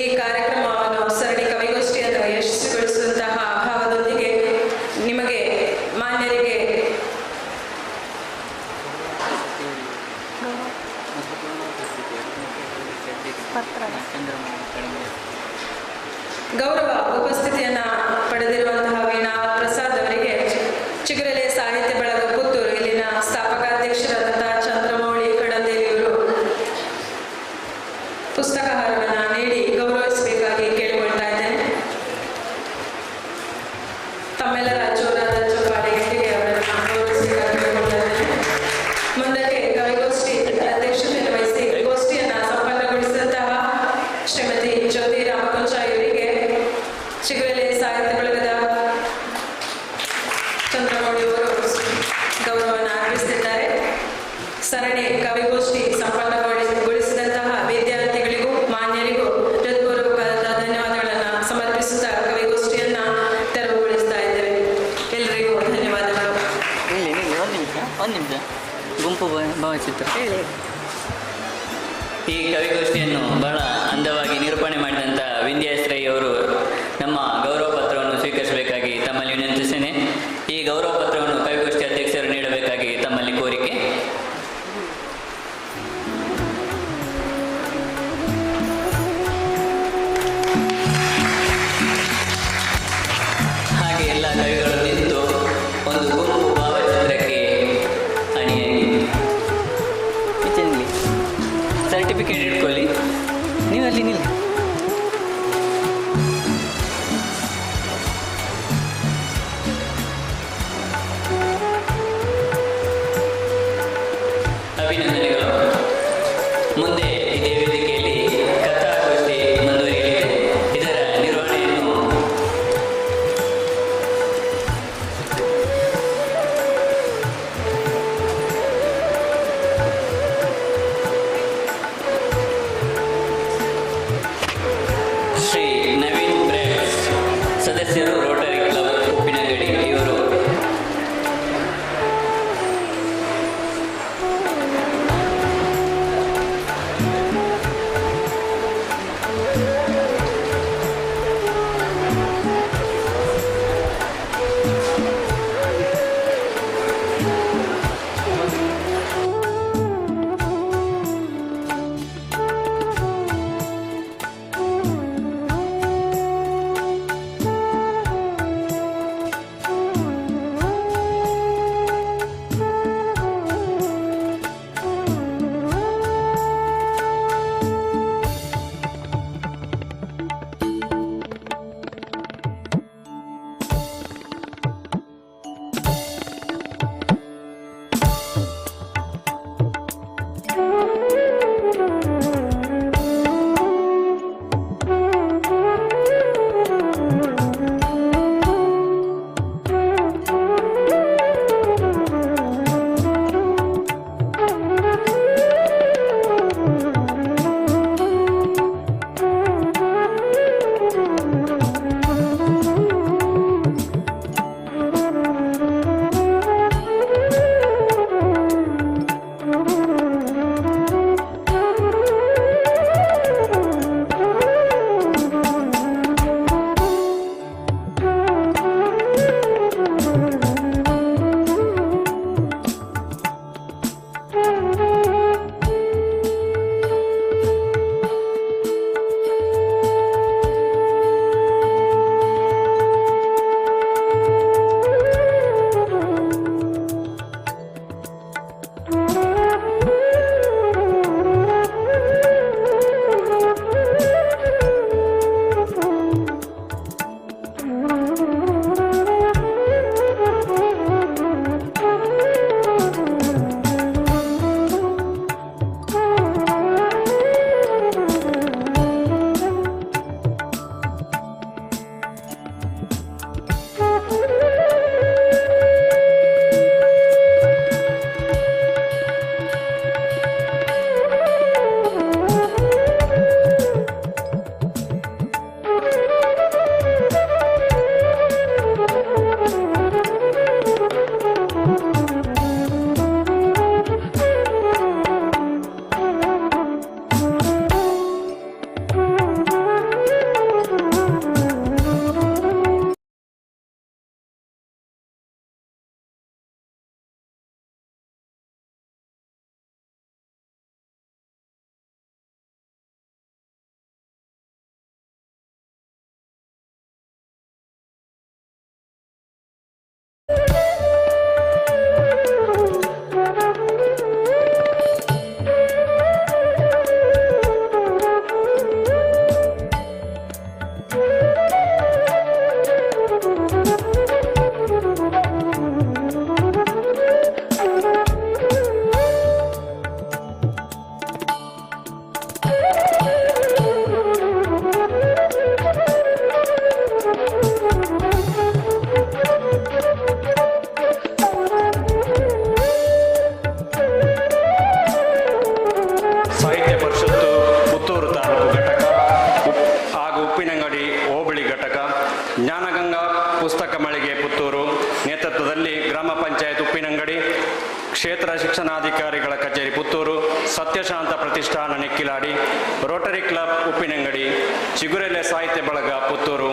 ಈ ಕಾರ್ಯಕ್ರಮವನ್ನು ಸರಣಿ ಕವಿಗೋಷ್ಠಿಯನ್ನು ಯಶಸ್ವಿಗೊಳಿಸಿದಂತಹ ಭಾವದೊಂದಿಗೆ ನಿಮಗೆ ಮಾನ್ಯರಿಗೆ ಗೌರವ ಉಪಸ್ಥಿತಿಯನ್ನು ಪಡೆದಿರುವಂತಹ ವೀಣಾ ಪ್ರಸಾದ್ ಅವರಿಗೆ ಚಿಗುರೆಲೆ ಸಾಹಿತ್ಯ ಬಳಗ ಪುತ್ತೂರು ಇಲ್ಲಿನ ಸ್ಥಾಪಕಾಧ್ಯಕ್ಷರಾದಂತಹ ಚಂದ್ರಮೌಳಿ ಕಡಂದೇವಿಯವರು ಪುಸ್ತಕಹಾರವನ್ನು ನೀಡಿ ಗೌರವಿಸಬೇಕಾಗಿ ಕೇಳಿಕೊಳ್ತಾ ಇದ್ದೇನೆ. ತಮ್ಮೆಲ್ಲರ ಜೋರಾದ ಚಪ್ಪಾಳೆಗೆ ಅವರನ್ನು ಗೌರವಿಸಬೇಕಾಗಿ ಕೇಳಿಕೊಳ್ತಾ ಇದ್ದೇನೆ. ಮುಂದಕ್ಕೆ ಕವಿಗೋಷ್ಠಿ ಅಧ್ಯಕ್ಷತೆಯನ್ನು ವಹಿಸಿ ಗೋಷ್ಠಿಯನ್ನು ಸಂಪನ್ನಗೊಳಿಸಿದಂತಹ ಶ್ರೀಮತಿ ಜ್ಯೋತಿ ರಾಮಕುಂಜ ಇವರಿಗೆ ಚಿಗುರೆಲೆ ಸಾಹಿತ್ಯ ಬಳಗದ ಚಂದ್ರಮೌಳಿ ಅವರು ಗೌರವವನ್ನು ಅರ್ಪಿಸುತ್ತಿದ್ದಾರೆ. ಸರಣಿ ಕವಿಗೋಷ್ಠಿ ಸಂಪನ್ನಗೊಳಿಸಿದಂತಹ ವಿದ್ಯಾರ್ಥಿಗಳಿಗೂ ಮಾನ್ಯರಿಗೂ ಹೃತ್ಪೂರ್ವಕವಾದ ಧನ್ಯವಾದಗಳನ್ನು ಸಮರ್ಪಿಸುತ್ತಾ ಕವಿಗೋಷ್ಠಿಯನ್ನು ತೆರವುಗೊಳಿಸ್ತಾ ಇದ್ದೇವೆ. ಎಲ್ಲರಿಗೂ ಧನ್ಯವಾದಗಳು. ಒಂದು ನಿಮಿಷ ಗುಂಪು ಭಾವಚಿತ್ರ ಈ ಕವಿಗೋಷ್ಠಿಯನ್ನು ಬಹಳ ಅಂದವಾಗಿ ನಿರೂಪಣೆ ಮಾಡಿದಂಥ ವಿಂಧ್ಯಾಶ್ರೈ ಅವರು ನಮ್ಮ ಗೌರವ ಪತ್ರವನ್ನು ಸ್ವೀಕರಿಸಬೇಕಾಗಿ ತಮ್ಮಲ್ಲಿ ವಿನಂತಿಸ್ತೇನೆ. ಈ ಗೌರವ ಪತ್ರವನ್ನು ಕವಿಗೋಷ್ಠಿ ಅಧ್ಯಕ್ಷರು ನೀಡಬೇಕಾಗಿ ತಮ್ಮಲ್ಲಿ ಕೋರಿಕೆ. ಹಾಗೆ ಎಲ್ಲ ಕವಿಗಳು ನಿಂತು ಒಂದು ಗುಂಪು ಭಾವಚಿತ್ರಕ್ಕೆ ಅಣಿಯಾಗಿ ಸರ್ಟಿಫಿಕೇಟ್ ಇಟ್ಕೊಳ್ಳಿ. ನೀವು ಅಲ್ಲಿ ನಿಲ್ಲಿ. ಅಭಿನಂದನೆಗಳು. ಮುಂದೆ ಇದೇ ವೇದಿಕೆಯಲ್ಲಿ ಕಥಾಗೋಷ್ಠಿ ಮುಂದುವರಿಯಲಿದೆ. ಇದರ ನಿರ್ವಹಣೆಯನ್ನು ಶ್ರೀ ನವೀನ್ ಬ್ರೇಕ್ಸ್ ಸದಸ್ಯರು, ರೋಟರಿ ಕ್ಲಬ್ ಉಪ್ಪಿನಗಡಿ ಇವರು ಜ್ಞಾನಗಂಗಾ ಪುಸ್ತಕ ಮಳಿಗೆ ಪುತ್ತೂರು ನೇತೃತ್ವದಲ್ಲಿ ಗ್ರಾಮ ಪಂಚಾಯತ್ ಉಪ್ಪಿನಂಗಡಿ, ಕ್ಷೇತ್ರ ಶಿಕ್ಷಣಾಧಿಕಾರಿಗಳ ಕಚೇರಿ ಪುತ್ತೂರು, ಸತ್ಯಶಾಂತ ಪ್ರತಿಷ್ಠಾನ ನೆಕ್ಕಿಲಾಡಿ, ರೋಟರಿ ಕ್ಲಬ್ ಉಪ್ಪಿನಂಗಡಿ, ಚಿಗುರೆಲೆ ಸಾಹಿತ್ಯ ಬಳಗ ಪುತ್ತೂರು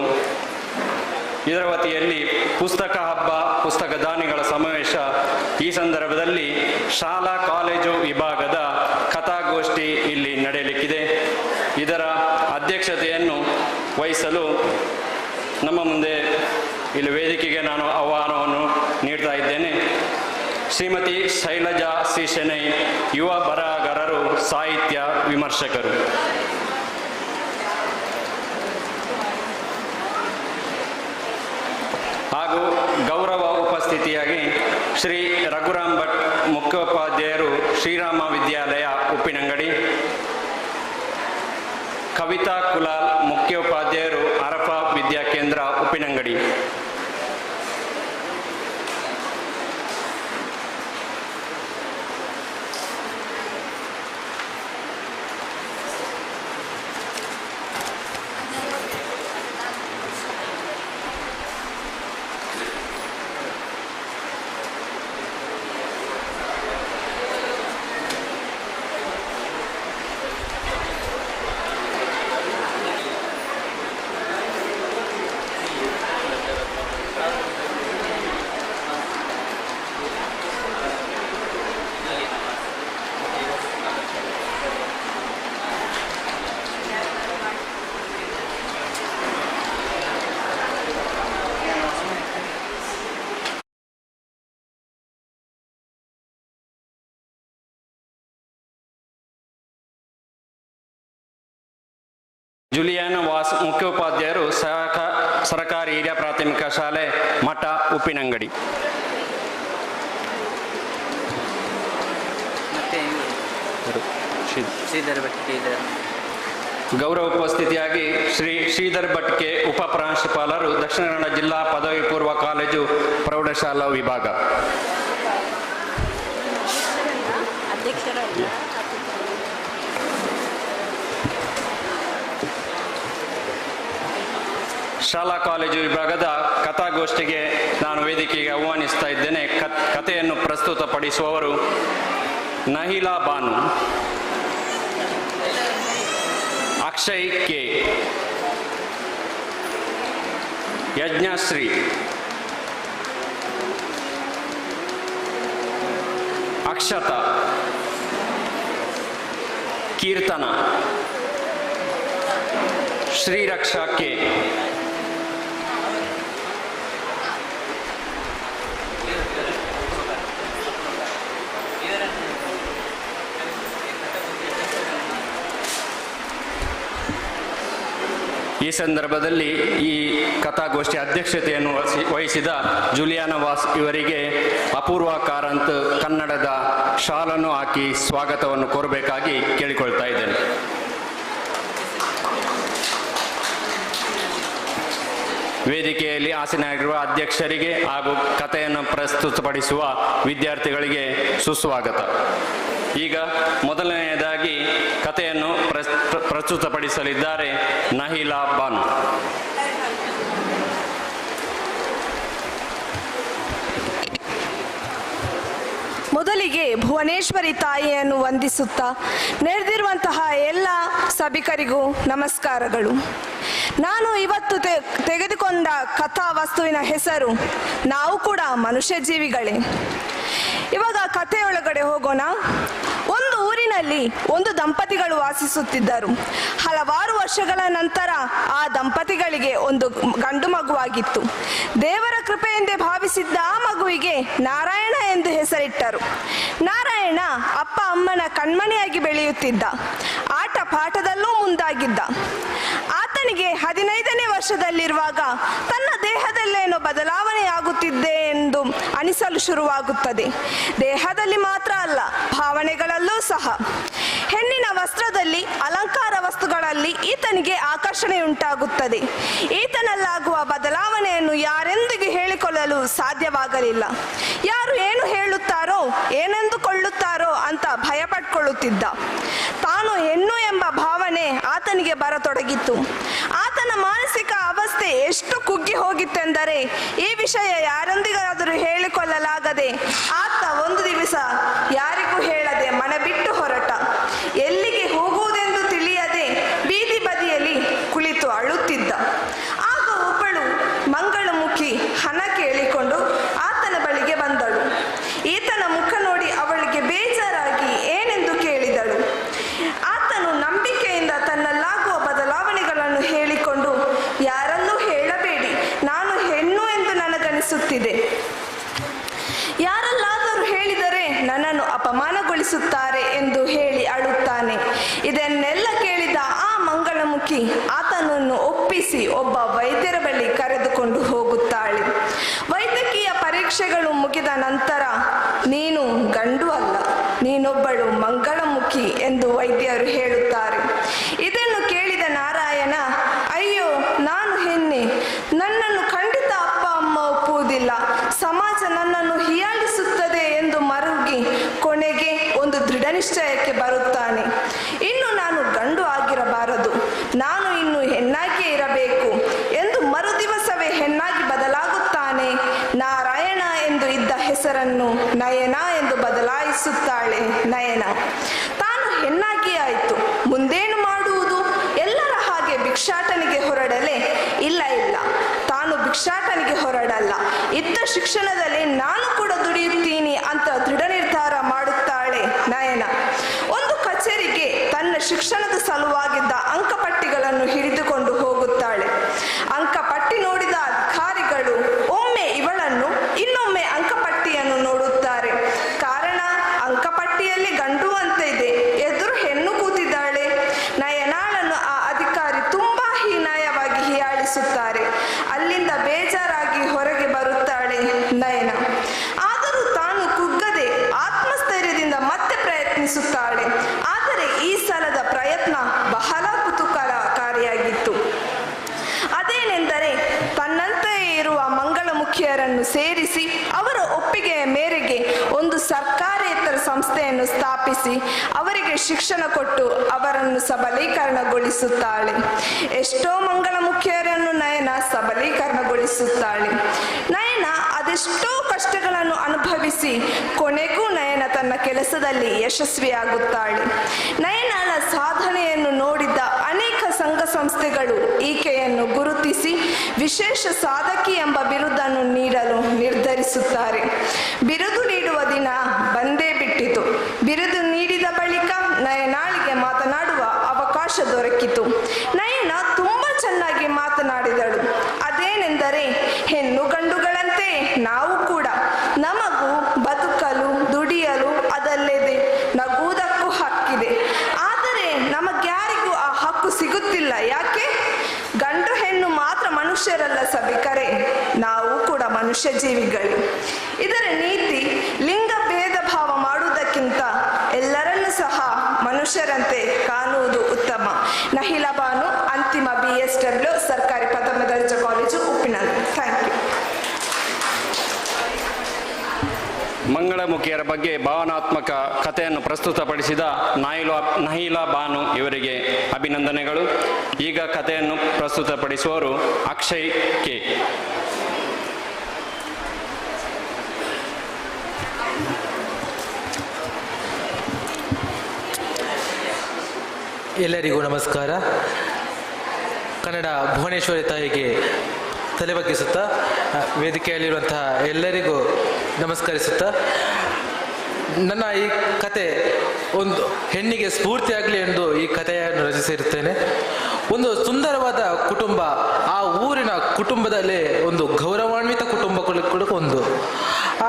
ಇದರ ವತಿಯಲ್ಲಿ ಪುಸ್ತಕ ಹಬ್ಬ, ಪುಸ್ತಕ ದಾನಿಗಳ ಸಮಾವೇಶ. ಈ ಸಂದರ್ಭದಲ್ಲಿ ಶಾಲಾ ಕಾಲೇಜು ವಿಭಾಗದ ಕಥಾಗೋಷ್ಠಿ ಇಲ್ಲಿ ನಡೆಯಲಿಕ್ಕಿದೆ. ಇದರ ಅಧ್ಯಕ್ಷತೆಯನ್ನು ವಹಿಸಲು ನಮ್ಮ ಮುಂದೆ ಇಲ್ಲಿ ವೇದಿಕೆಗೆ ನಾನು ಆಹ್ವಾನವನ್ನು ನೀಡ್ತಾ ಇದ್ದೇನೆ. ಶ್ರೀಮತಿ ಶೈಲಜಾ ಸಿ ಶೆಣೈ, ಯುವ ಬರಹಗಾರರು, ಸಾಹಿತ್ಯ ವಿಮರ್ಶಕರು. ಹಾಗೂ ಗೌರವ ಉಪಸ್ಥಿತಿಯಾಗಿ ಶ್ರೀ ರಘುರಾಮ್ ಭಟ್, ಮುಖ್ಯೋಪಾಧ್ಯಾಯರು, ಶ್ರೀರಾಮ ವಿದ್ಯಾಲಯ ಉಪ್ಪಿನಂಗಡಿ, ಕವಿತಾ ಕುಲಾಲ್, ಮುಖ್ಯೋಪಾಧ್ಯಾಯರು, ಅರಫಾ ವಿದ್ಯಾಕೇಂದ್ರ ಉಪ್ಪಿನಂಗಡಿ. ಜುಲಿಯಾನ ವಾಸ್, ಮುಖ್ಯೋಪಾಧ್ಯಾಯರು, ಸರಕಾರಿ ಹಿರಿಯ ಪ್ರಾಥಮಿಕ ಶಾಲೆ ಮಠ ಉಪ್ಪಿನಂಗಡಿ. ಗೌರವ ಉಪಸ್ಥಿತಿಯಾಗಿ ಶ್ರೀ ಶ್ರೀಧರ್ ಭಟ್ಕೆ, ಉಪ ಪ್ರಾಂಶುಪಾಲರು, ದಕ್ಷಿಣ ಕನ್ನಡ ಜಿಲ್ಲಾ ಪದವಿ ಪೂರ್ವ ಕಾಲೇಜು ಪ್ರೌಢಶಾಲಾ ವಿಭಾಗ. ಶಾಲಾ ಕಾಲೇಜು ವಿಭಾಗದ ಕಥಾಗೋಷ್ಠಿಗೆ ನಾನು ವೇದಿಕೆಗೆ ಆಹ್ವಾನಿಸ್ತಾ ಇದ್ದೇನೆ. ಕಥೆಯನ್ನು ಪ್ರಸ್ತುತಪಡಿಸುವವರು ನಹಿಲಾ ಬಾನು, ಅಕ್ಷಯ್ ಕೆ, ಯಜ್ಞಶ್ರೀ, ಅಕ್ಷತಾ, ಕೀರ್ತನ, ಶ್ರೀರಕ್ಷಾ ಕೆ, ಈ ಸಂದರ್ಭದಲ್ಲಿ ಈ ಕಥಾಗೋಷ್ಠಿ ಅಧ್ಯಕ್ಷತೆಯನ್ನು ವಹಿಸಿದ ಜುಲಿಯಾನ ವಾಸ್ ಇವರಿಗೆ ಅಪೂರ್ವ ಕಾರಂತ್ ಕನ್ನಡದ ಶಾಲನ್ನು ಹಾಕಿ ಸ್ವಾಗತವನ್ನು ಕೋರಬೇಕಾಗಿ ಕೇಳಿಕೊಳ್ತಾ ಇದ್ದೇನೆ. ವೇದಿಕೆಯಲ್ಲಿ ಆಸೀನರಾಗಿರುವ ಅಧ್ಯಕ್ಷರಿಗೆ ಹಾಗೂ ಕಥೆಯನ್ನು ಪ್ರಸ್ತುತಪಡಿಸುವ ವಿದ್ಯಾರ್ಥಿಗಳಿಗೆ ಸುಸ್ವಾಗತ. ಈಗ ಮೊದಲನೆಯದಾಗಿ ಕಥೆಯನ್ನು ಪ್ರಸ್ತುತಪಡಿಸಲಿದ್ದಾರೆ ನಹಿಲಾ ಬಾನು. ಮೊದಲಿಗೆ ಭುವನೇಶ್ವರಿ ತಾಯಿಯನ್ನು ವಂದಿಸುತ್ತಾ ನೆರೆದಿರುವಂತಹ ಎಲ್ಲ ಸಭಿಕರಿಗೂ ನಮಸ್ಕಾರಗಳು. ನಾನು ಇವತ್ತು ತೆಗೆದುಕೊಂಡ ಕಥಾ ವಸ್ತುವಿನ ಹೆಸರು ನಾವು ಕೂಡ ಮನುಷ್ಯ ಜೀವಿಗಳೇ. ಇವಾಗ ಕಥೆಯೊಳಗಡೆ ಹೋಗೋಣ. ಒಂದು ಊರಿನಲ್ಲಿ ಒಂದು ದಂಪತಿಗಳು ವಾಸಿಸುತ್ತಿದ್ದರು. ಹಲವಾರು ವರ್ಷಗಳ ನಂತರ ಆ ದಂಪತಿಗಳಿಗೆ ಒಂದು ಗಂಡು ಮಗುವಾಗಿತ್ತು. ದೇವರ ಕೃಪೆಯೆಂದೇ ಭಾವಿಸಿದ್ದ ಆ ಮಗುವಿಗೆ ನಾರಾಯಣ ಎಂದು ಹೆಸರಿಟ್ಟರು. ನಾರಾಯಣ ಅಪ್ಪ ಅಮ್ಮನ ಕಣ್ಮಣಿಯಾಗಿ ಬೆಳೆಯುತ್ತಿದ್ದ. ಆಟ ಪಾಠದಲ್ಲೂ ಮುಂದಾಗಿದ್ದ. ಆತನಿಗೆ 15ನೇ ವರ್ಷದಲ್ಲಿರುವಾಗ ತನ್ನ ದೇಹದಲ್ಲೇನೋ ಬದಲಾವಣೆಯಾಗುತ್ತಿದೆ ಎಂದು ಅನಿಸಲು ಶುರುವಾಗುತ್ತದೆ. ದೇಹದಲ್ಲಿ ಮಾತ್ರ ಅಲ್ಲ, ಭಾವನೆಗಳಲ್ಲೂ ಸಹ. ಹೆಣ್ಣಿನ ವಸ್ತ್ರದಲ್ಲಿ, ಅಲಂಕಾರ ವಸ್ತುಗಳಲ್ಲಿ ಈತನಿಗೆ ಆಕರ್ಷಣೆಯುಂಟಾಗುತ್ತದೆ. ಈತನಲ್ಲಾಗುವ ಬದಲಾವಣೆಯನ್ನು ಯಾರೆಂದಿಗೂ ಹೇಳಿಕೊಳ್ಳಲು ಸಾಧ್ಯವಾಗಲಿಲ್ಲ. ಯಾರು ಏನು ಹೇಳುತ್ತಾರೋ, ಏನೆಂದುಕೊಳ್ಳುತ್ತಾರೋ ಅಂತ ಭಯಪಟ್ಕೊಳ್ಳುತ್ತಿದ್ದ. ತಾನು ಹೆಣ್ಣು ಎಂಬ ಭಾವನೆ ಆತನಿಗೆ ಬರತೊಡಗಿತ್ತು. ಆತನ ಮಾನಸಿಕ ಅವಸ್ಥೆ ಅವಸ್ಥೆ ಎಷ್ಟು ಕುಗ್ಗಿ ಹೋಗಿತ್ತೆಂದರೆ ಈ ವಿಷಯ ಯಾರೊಂದಿಗಾದರೂ ಹೇಳಿಕೊಳ್ಳಲಾಗದೆ ಆತ ಒಂದು ದಿವಸ ಯಾರಿಗೂ ಹೇಳದೆ ಮನೆ ಬಿಟ್ಟು ಹೊರಟ. ಎಲ್ಲಿಗೆ ಹೋಗುವುದೆಂದು ತಿಳಿಯದೆ ಬೀದಿ ಬದಿಯಲ್ಲಿ ಕುಳಿತು ಅಳುತ್ತಿದ್ದ. ಆಗ ಒಬ್ಬಳು ಮಂಗಳಮುಖಿ ಹಣ ಕೇಳಿಕೊಂಡು ಆತನ ಬಳಿಗೆ ಬಂದಳು. ಈತನ ಮುಖ ನೋಡಿ ಅವಳಿಗೆ ಬೇಜಾರಾಗಿ ಏನೆಂದು ಕೇಳಿದಳು. ಆತನು ನಂಬಿಕೆಯಿಂದ ತನ್ನಲ್ಲಾಗುವ ಬದಲಾವಣೆಗಳನ್ನು ಹೇಳಿಕೊಂಡು, ಯಾರನ್ನೂ ಹೇಳಬೇಡಿ, ನಾನು ಹೆಣ್ಣು ಎಂದು ನನಗನಿಸುತ್ತಿದೆ. ಯಾರಲ್ಲಾದರೂ ಹೇಳಿದರೆ ನನ್ನನ್ನು ಅಪಮಾನಗೊಳಿಸುತ್ತಾರೆ ಎಂದು ಹೇಳಿ ಅಳುತ್ತಾನೆ. ಇದನ್ನೆಲ್ಲ ಕೇಳಿದ ಆ ಮಂಗಳಮುಖಿ ಆತನನ್ನು ಒಪ್ಪಿಸಿ ಒಬ್ಬ ವೈದ್ಯರ ಬಳಿ ಕರೆದುಕೊಂಡು ಹೋಗುತ್ತಾಳೆ. ವೈದ್ಯಕೀಯ ಪರೀಕ್ಷೆಗಳು ಮುಗಿದ ನಂತರ ನೀನು ಗಂಡು ಅಲ್ಲ, ನೀನೊಬ್ಬಳು ಮಂಗಳಮುಖಿ ಎಂದು ವೈದ್ಯರು ಹೇಳುತ್ತಾರೆ. ಇದನ್ನು ಕೇಳಿದ ನಾರಾಯಣ, ಅಯ್ಯೋ ನಾನು ಹೆಣ್ಣೆ, ನನ್ನನ್ನು ಖಂಡಿತ ಅಪ್ಪ ಅಮ್ಮ ಒಪ್ಪುವುದಿಲ್ಲ, ಸಮಾಜ ನನ್ನನ್ನು ಹೀಯಾಳಿಸುತ್ತದೆ ಎಂದು ಮರುಗಿ ಕೊನೆಗೆ ಒಂದು ದೃಢ ನಿಶ್ಚಯಕ್ಕೆ ಬರುತ್ತಾನೆ. ಇನ್ನು ನಾನು ಗಂಡು ಆಗಿರಬಾರದು, ನಾನು ಇನ್ನು ಹೆಣ್ಣಾಗಿಯೇ ಇರಬೇಕು ಎಂದು ಮರುದಿವಸವೇ ಹೆಣ್ಣಾಗಿ ಬದಲಾಗುತ್ತಾನೆ. ನಾರಾಯಣ ಎಂದು ಇದ್ದ ಹೆಸರನ್ನು ನಯನ ಎಂದು ಬದಲಾಯಿಸುತ್ತಾಳೆ ನಯನ. ತಾನು ಹೆಣ್ಣಾಗಿಯೇ ಆಯಿತು, ಮುಂದೇನು ಮಾಡುವುದು? ಎಲ್ಲರ ಹಾಗೆ ಭಿಕ್ಷಾಟನೆಗೆ ಹೊರಡಲೇ? ಇಲ್ಲ ಇಲ್ಲ, ತಾನು ಭಿಕ್ಷಾಟನೆಗೆ ಹೊರಡಲ್ಲ, ಇದ್ದ ಶಿಕ್ಷಣದಲ್ಲಿ ನಾನು ಕೂಡ ದುಡಿಯುತ್ತೀನಿ ಅಂತ ದೃಢ ನಿರ್ಧಾರ ಮಾಡುತ್ತಾಳೆ ನಯನ. ಒಂದು ಕಚೇರಿಗೆ ತನ್ನ ಶಿಕ್ಷಣದ ಸಲುವಾಗಿದ್ದ ಅಂಕಪಟ್ಟಿಗಳನ್ನು ಹಿಡಿದುಕೊಂಡು ಹೋಗುತ್ತಾಳೆ. ಅಂಕಪಟ್ಟಿ ನೋಡಿದ ಅಧಿಕಾರಿಗಳು ಒಮ್ಮೆ ಇವಳನ್ನು, ಇನ್ನೊಮ್ಮೆ ಅಂಕಪಟ್ಟಿಯನ್ನು ನೋಡುತ್ತಾರೆ. ಕಾರಣ, ಅಂಕಪಟ್ಟಿಯಲ್ಲಿ ಗಂಡು ಅಂತ ಇದೆ, ಎದುರು ಹೆಣ್ಣು ಕೂತಿದ್ದಾಳೆ. ನಯನಾಳನ್ನು ಆ ಅಧಿಕಾರಿ ತುಂಬಾ ಹೀನಾಯವಾಗಿ ಹೀಯಾಳಿಸುತ್ತಾರೆ. ಅಲ್ಲಿಂದ ಬೇಜಾರಾಗಿ ಹೊರಗೆ ಬರುತ್ತಾಳೆ ನಯನ. ಆದರೂ ತಾನು ಕುಗ್ಗದೆ ಆತ್ಮಸ್ಥೈರ್ಯದಿಂದ ಮತ್ತೆ ಪ್ರಯತ್ನಿಸುತ್ತಾಳೆ. ಆದರೆ ಈ ಸಲದ ಪ್ರಯತ್ನ ಬಹಳ ಕುತೂಹಲಕಾರಿಯಾಗಿತ್ತು. ಅದೇನೆಂದರೆ, ತನ್ನಂತೆಯೇ ಇರುವ ಮಂಗಳಮುಖಿಯರನ್ನು ಸೇರಿಸಿ ಅವರ ಒಪ್ಪಿಗೆಯ ಮೇರೆಗೆ ಒಂದು ಸರ್ಕಾರೇತರ ಸಂಸ್ಥೆಯನ್ನು ಸ್ಥಾಪಿಸಿ ಅವರಿಗೆ ಶಿಕ್ಷಣ ಕೊಟ್ಟು ಅವರನ್ನು ಸಬಲೀಕರಣಗೊಳಿಸುತ್ತಾಳೆ. ಎಷ್ಟೋ ಮಂಗಳಮುಖಿಯರನ್ನು ನಯನ ಸಬಲೀಕರಣಗೊಳಿಸುತ್ತಾಳೆ. ನಯನ ಅದೆಷ್ಟೋ ಕಷ್ಟಗಳನ್ನು ಅನುಭವಿಸಿ ಕೊನೆಗೂ ನಯನ ತನ್ನ ಕೆಲಸದಲ್ಲಿ ಯಶಸ್ವಿಯಾಗುತ್ತಾಳೆ. ನಯನಳ ಸಾಧನೆಯನ್ನು ನೋಡಿದ ಅನೇಕ ಸಂಘ ಸಂಸ್ಥೆಗಳು ಈಕೆಯನ್ನು ಗುರುತಿಸಿ ವಿಶೇಷ ಸಾಧಕಿ ಎಂಬ ಬಿರುದನ್ನು ನೀಡಲು ನಿರ್ಧರಿಸುತ್ತಾರೆ. ಬಿರುದು ನೀಡುವ ದಿನ ಬಂದೇ ಬಿಟ್ಟಿತು. ಬಿರುದು ನೀಡಿದ ಬಳಿಕ ನಯನಾಳಿಗೆ ಮಾತನಾಡುವ ಅವಕಾಶ ದೊರಕಿತು. ನಯನ ತುಂಬಾ ಚೆನ್ನಾಗಿ ಮಾತನಾಡಿದಳು. ಅದೇನೆಂದರೆ, ಹೆಣ್ಣು ಗಂಡುಗಳಂತೆ ನಾವು ಕೂಡ, ನಮಗೂ ಬದುಕಲು ದುಡಿಯಲು ಅದಲ್ಲದೆ ನಗುವುದಕ್ಕೂ ಹಕ್ಕಿದೆ. ಆದರೆ ನಮಗ್ಯಾರಿಗೂ ಆ ಹಕ್ಕು ಸಿಗುತ್ತಿಲ್ಲ. ಯಾಕೆ? ಗಂಡು ಹೆಣ್ಣು ಮಾತ್ರ ಮನುಷ್ಯರಲ್ಲ ಸಭಿಕರೇ, ನಾವು ಕೂಡ ಮನುಷ್ಯ ಜೀವಿಗಳು. ಇದರ ನೀತಿ ಲಿಂಗ ಭೇದ ಭಾವ ಮಾಡುವುದಕ್ಕಿಂತ ಎಲ್ಲರನ್ನೂ ಸಹ ಮನುಷ್ಯರಂತೆ ಕಾಣುವುದು ಉತ್ತಮ. ನಹಿಲಾ ಬಾನು, ಅಂತಿಮ BSW ಸರ್ಕಾರಿ ಪ್ರಥಮ ದರ್ಜೆ ಕಾಲೇಜು, ಉಪ್ಪಿನಂದಿ. Thank you. ಮಂಗಳಮುಖಿಯರ ಬಗ್ಗೆ ಭಾವನಾತ್ಮಕ ಕಥೆಯನ್ನು ಪ್ರಸ್ತುತಪಡಿಸಿದ ನಹಿಲಾ ಬಾನು ಇವರಿಗೆ ಅಭಿನಂದನೆಗಳು. ಈಗ ಕಥೆಯನ್ನು ಪ್ರಸ್ತುತಪಡಿಸುವವರು ಅಕ್ಷಯ್ ಕೆ. ಎಲ್ಲರಿಗೂ ನಮಸ್ಕಾರ. ಕನ್ನಡ ಭುವನೇಶ್ವರಿ ತಾಯಿಗೆ ತಲೆ ಬಗ್ಗಿಸುತ್ತಾ ವೇದಿಕೆಯಲ್ಲಿರುವಂತಹ ಎಲ್ಲರಿಗೂ ನಮಸ್ಕರಿಸುತ್ತಾ, ನನ್ನ ಈ ಕತೆ ಒಂದು ಹೆಣ್ಣಿಗೆ ಸ್ಫೂರ್ತಿಯಾಗಲಿ ಎಂದು ಈ ಕಥೆಯನ್ನು ರಚಿಸಿರುತ್ತೇನೆ. ಒಂದು ಸುಂದರವಾದ ಕುಟುಂಬ, ಆ ಊರಿನ ಕುಟುಂಬದಲ್ಲಿ ಒಂದು ಗೌರವಾನ್ವಿತ ಕುಟುಂಬ ಕೂಡ ಒಂದು.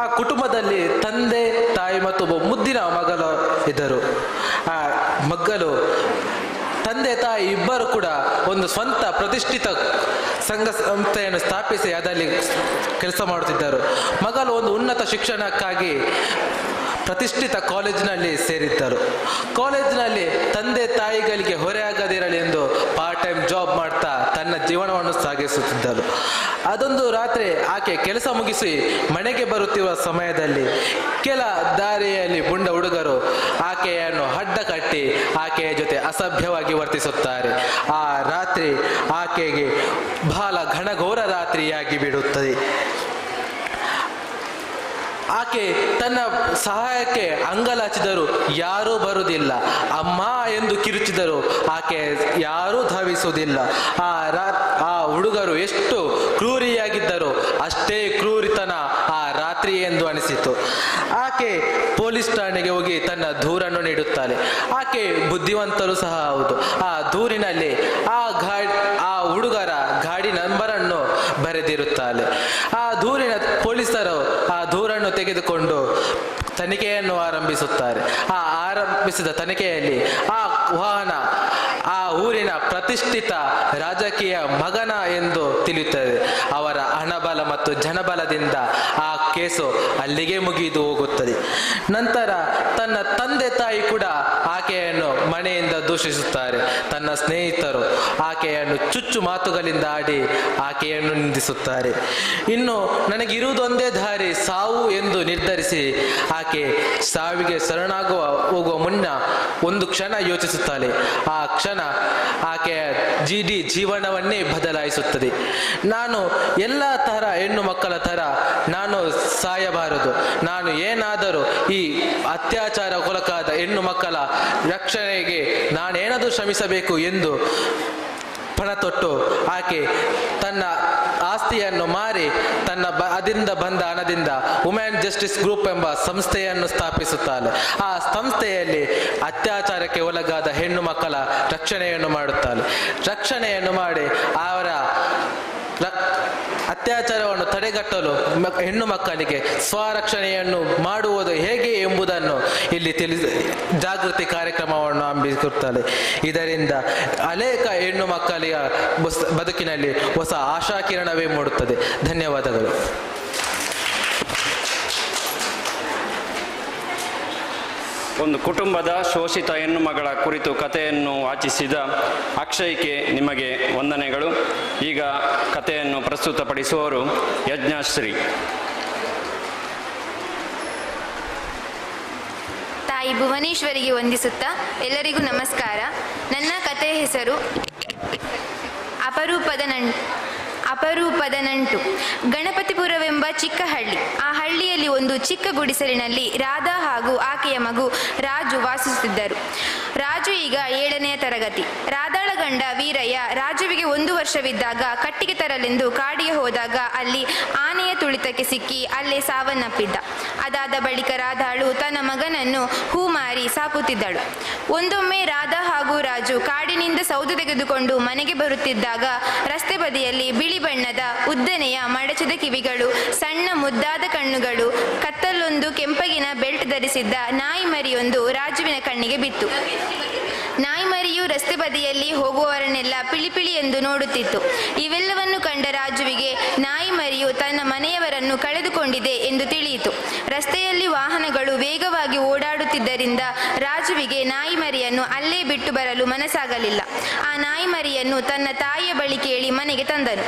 ಆ ಕುಟುಂಬದಲ್ಲಿ ತಂದೆ ತಾಯಿ ಮತ್ತು ಒಬ್ಬ ಮುದ್ದಿನ ಮಗಳು ಇದ್ದರು. ಆ ಮಗಳು ತಂದೆ ತಾಯಿ ಇಬ್ಬರು ಕೂಡ ಒಂದು ಸ್ವಂತ ಪ್ರತಿಷ್ಠಿತ ಸಂಘ ಸಂಸ್ಥೆಯನ್ನು ಸ್ಥಾಪಿಸಿ ಅದರಲ್ಲಿ ಕೆಲಸ ಮಾಡುತ್ತಿದ್ದರು. ಮಗಳು ಒಂದು ಉನ್ನತ ಶಿಕ್ಷಣಕ್ಕಾಗಿ ಪ್ರತಿಷ್ಠಿತ ಕಾಲೇಜಿನಲ್ಲಿ ಸೇರಿದ್ದರು. ಕಾಲೇಜಿನಲ್ಲಿ ತಂದೆ ತಾಯಿಗಳಿಗೆ ಹೊರೆಯಾಗದಿರಲಿ ಎಂದು ಪಾರ್ಟ್ ಟೈಮ್ ಜಾಬ್ ಮಾಡ್ತಾ ತನ್ನ ತನ್ನ ಜೀವನವನ್ನು ಸಾಗಿಸುತ್ತಿದ್ದಳು. ಅದೊಂದು ರಾತ್ರಿ ಆಕೆ ಕೆಲಸ ಮುಗಿಸಿ ಮನೆಗೆ ಬರುತ್ತಿರುವ ಸಮಯದಲ್ಲಿ ಕೆಲ ದಾರಿಯಲ್ಲಿ ಬುಂಡ ಹುಡುಗರು ಆಕೆಯನ್ನು ಅಡ್ಡ ಕಟ್ಟಿ ಆಕೆಯ ಜೊತೆ ಅಸಭ್ಯವಾಗಿ ವರ್ತಿಸುತ್ತಾರೆ. ಆ ರಾತ್ರಿ ಆಕೆಗೆ ಬಹಳ ಘನಘೋರ ರಾತ್ರಿಯಾಗಿ ಬಿಡುತ್ತದೆ. ಆಕೆ ತನ್ನ ಸಹಾಯಕ್ಕೆ ಅಂಗಲಾಚಿದರು, ಯಾರೂ ಬರುವುದಿಲ್ಲ. ಅಮ್ಮ ಎಂದು ಕಿರುಚಿದರು, ಆಕೆ ಯಾರೂ ಧಾವಿಸುವುದಿಲ್ಲ. ಆ ಹುಡುಗರು ಎಷ್ಟು ಕ್ರೂರಿಯಾಗಿದ್ದರು, ಅಷ್ಟೇ ಕ್ರೂರಿತನ ಆ ರಾತ್ರಿ ಎಂದು ಅನಿಸಿತು. ಆಕೆ ಪೊಲೀಸ್ ಠಾಣೆಗೆ ಹೋಗಿ ತನ್ನ ದೂರನ್ನು ನೀಡುತ್ತಾಳೆ. ಆಕೆ ಬುದ್ಧಿವಂತರು ಸಹ ಹೌದು. ಆ ದೂರಿನಲ್ಲಿ ಆ ಹುಡುಗರ ಗಾಡಿ ನಂಬರನ್ನು ಬರೆದಿರುತ್ತಾಳೆ. ಆ ದೂರಿನ ಪೊಲೀಸರು ಆ ದೂರನ್ನು ತೆಗೆದುಕೊಂಡು ತನಿಖೆಯನ್ನು ಆರಂಭಿಸುತ್ತಾರೆ. ಆರಂಭಿಸಿದ ತನಿಖೆಯಲ್ಲಿ ಆ ವಾಹನ ಆ ಊರಿನ ಪ್ರತಿಷ್ಠಿತ ರಾಜಕೀಯ ಮಗನ ಎಂದು ತಿಳಿಯುತ್ತದೆ. ಅವರ ಹಣಬಲ ಮತ್ತು ಜನಬಲದಿಂದ ಆ ಕೇಸು ಅಲ್ಲಿಗೆ ಮುಗಿದು ಹೋಗುತ್ತದೆ. ನಂತರ ತನ್ನ ತಂದೆ ತಾಯಿ ಕೂಡ ಆಕೆಯನ್ನು ಮನೆಯಿಂದ ದೂಷಿಸುತ್ತಾರೆ. ತನ್ನ ಸ್ನೇಹಿತರು ಆಕೆಯನ್ನು ಚುಚ್ಚು ಮಾತುಗಳಿಂದ ಆಡಿ ಆಕೆಯನ್ನು ನಿಂದಿಸುತ್ತಾರೆ. ಇನ್ನು ನನಗಿರುವುದೊಂದೇ ದಾರಿ ಸಾವು ಎಂದು ನಿರ್ಧರಿಸಿ ಆಕೆ ಸಾವಿಗೆ ಹೋಗುವ ಮುನ್ನ ಒಂದು ಕ್ಷಣ ಯೋಚಿಸುತ್ತಾಳೆ. ಆ ಕ್ಷಣ ಆಕೆಯ ಜೀವನವನ್ನೇ ಬದಲಾಯಿಸುತ್ತದೆ. ನಾನು ಎಲ್ಲ ತರ ಹೆಣ್ಣು ಮಕ್ಕಳ ತರ ನಾನು ಸಾಯಬಾರದು. ನಾನು ಏನಾದರೂ ಈ ಅತ್ಯಾಚಾರಕ್ಕೊಳಗಾದ ಹೆಣ್ಣು ಮಕ್ಕಳ ರಕ್ಷಣೆಗೆ ನಾನೇನಾದರೂ ಶ್ರಮಿಸಬೇಕು ಎಂದು ಪಣ ತೊಟ್ಟು ಆಕೆ ತನ್ನ ಆಸ್ತಿಯನ್ನು ಮಾರಿ ತನ್ನ ಅದರಿಂದ ಬಂದ ಹಣದಿಂದ ವುಮೆನ್ ಜಸ್ಟಿಸ್ ಗ್ರೂಪ್ ಎಂಬ ಸಂಸ್ಥೆಯನ್ನು ಸ್ಥಾಪಿಸುತ್ತಾಳೆ. ಆ ಸಂಸ್ಥೆಯಲ್ಲಿ ಅತ್ಯಾಚಾರಕ್ಕೆ ಒಳಗಾದ ಹೆಣ್ಣು ಮಕ್ಕಳ ರಕ್ಷಣೆಯನ್ನು ಮಾಡುತ್ತಾಳೆ. ರಕ್ಷಣೆಯನ್ನು ಮಾಡಿ ಅವರ ಅತ್ಯಾಚಾರವನ್ನು ತಡೆಗಟ್ಟಲು ಹೆಣ್ಣು ಮಕ್ಕಳಿಗೆ ಸ್ವರಕ್ಷಣೆಯನ್ನು ಮಾಡುವುದು ಹೇಗೆ ಎಂಬುದನ್ನು ಇಲ್ಲಿ ಜಾಗೃತಿ ಕಾರ್ಯಕ್ರಮವನ್ನು ಹಮ್ಮಿಕೊಳ್ಳುತ್ತಾರೆ. ಇದರಿಂದ ಅನೇಕ ಹೆಣ್ಣು ಮಕ್ಕಳ ಬದುಕಿನಲ್ಲಿ ಹೊಸ ಆಶಾಕಿರಣವೇ ಮೂಡುತ್ತದೆ. ಧನ್ಯವಾದಗಳು. ಒಂದು ಕುಟುಂಬದ ಶೋಷಿತ ಹೆಣ್ಣು ಮಗಳ ಕುರಿತು ಕಥೆಯನ್ನು ವಾಚಿಸಿದ ಅಕ್ಷಯ್ಗೆ ನಿಮಗೆ ವಂದನೆಗಳು. ಈಗ ಕಥೆಯನ್ನು ಪ್ರಸ್ತುತಪಡಿಸುವವರು ಯಜ್ಞಶ್ರೀ. ತಾಯಿ ಭುವನೇಶ್ವರಿಗೆ ವಂದಿಸುತ್ತಾ ಎಲ್ಲರಿಗೂ ನಮಸ್ಕಾರ. ನನ್ನ ಕಥೆಯ ಹೆಸರು ಅಪರೂಪದ ನಂಟು. ಗಣಪತಿಪುರವೆಂಬ ಚಿಕ್ಕ ಹಳ್ಳಿ. ಆ ಹಳ್ಳಿಯಲ್ಲಿ ಒಂದು ಚಿಕ್ಕ ಗುಡಿಸಲಿನಲ್ಲಿ ರಾಧಾ ಹಾಗೂ ಆಕೆಯ ಮಗು ರಾಜು ವಾಸಿಸುತ್ತಿದ್ದರು. ರಾಜು ಈಗ 7ನೇ ತರಗತಿ. ರಾಧಾಳ ಗಂಡ ವೀರಯ್ಯ ರಾಜುವಿಗೆ 1 ವರ್ಷವಿದ್ದಾಗ ಕಟ್ಟಿಗೆ ತರಲೆಂದು ಕಾಡಿಗೆ ಹೋದಾಗ ಅಲ್ಲಿ ಆನೆಯ ತುಳಿತಕ್ಕೆ ಸಿಕ್ಕಿ ಅಲ್ಲೇ ಸಾವನ್ನಪ್ಪಿದ್ದ. ಅದಾದ ಬಳಿಕ ರಾಧಾಳು ತನ್ನ ಮಗನನ್ನು ಹೂಮಾರಿ ಸಾಕುತ್ತಿದ್ದಳು. ಒಂದೊಮ್ಮೆ ರಾಧಾ ಹಾಗೂ ರಾಜು ಕಾಡಿನಿಂದ ಸೌದೆ ತೆಗೆದುಕೊಂಡು ಮನೆಗೆ ಬರುತ್ತಿದ್ದಾಗ ರಸ್ತೆ ಬದಿಯಲ್ಲಿ ಬಿಳಿ ಬಣ್ಣದ ಉದ್ದನೆಯ ಮಡಚದ ಕಿವಿಗಳು, ಸಣ್ಣ ಮುದ್ದಾದ ಕಣ್ಣುಗಳು, ಕತ್ತಲ್ಲೊಂದು ಕೆಂಪಗಿನ ಬೆಲ್ಟ್ ಧರಿಸಿದ್ದ ನಾಯಿ ಮರಿಯೊಂದು ರಾಜುವಿನ ಕಣ್ಣಿಗೆ ಬಿತ್ತು. ನಾಯಿ ಮರಿಯು ರಸ್ತೆ ಬದಿಯಲ್ಲಿ ಹೋಗುವವರನ್ನೆಲ್ಲ ಪಿಳಿಪಿಳಿ ಎಂದು ನೋಡುತ್ತಿತ್ತು. ಇವೆಲ್ಲವನ್ನು ಕಂಡ ರಾಜುವಿಗೆ ನಾಯಿ ಮರಿಯು ತನ್ನ ಮನೆಯವರನ್ನು ಕಳೆದುಕೊಂಡಿದೆ ಎಂದು ತಿಳಿಯಿತು. ರಸ್ತೆಯಲ್ಲಿ ವಾಹನಗಳು ವೇಗವಾಗಿ ಓಡಾಡುತ್ತಿದ್ದರಿಂದ ರಾಜುವಿಗೆ ನಾಯಿ ಮರಿಯನ್ನು ಅಲ್ಲೇ ಬಿಟ್ಟು ಬರಲು ಮನಸ್ಸಾಗಲಿಲ್ಲ. ಆ ನಾಯಿ ಮರಿಯನ್ನು ತನ್ನ ತಾಯಿಯ ಬಳಿ ಕೇಳಿ ಮನೆಗೆ ತಂದನು.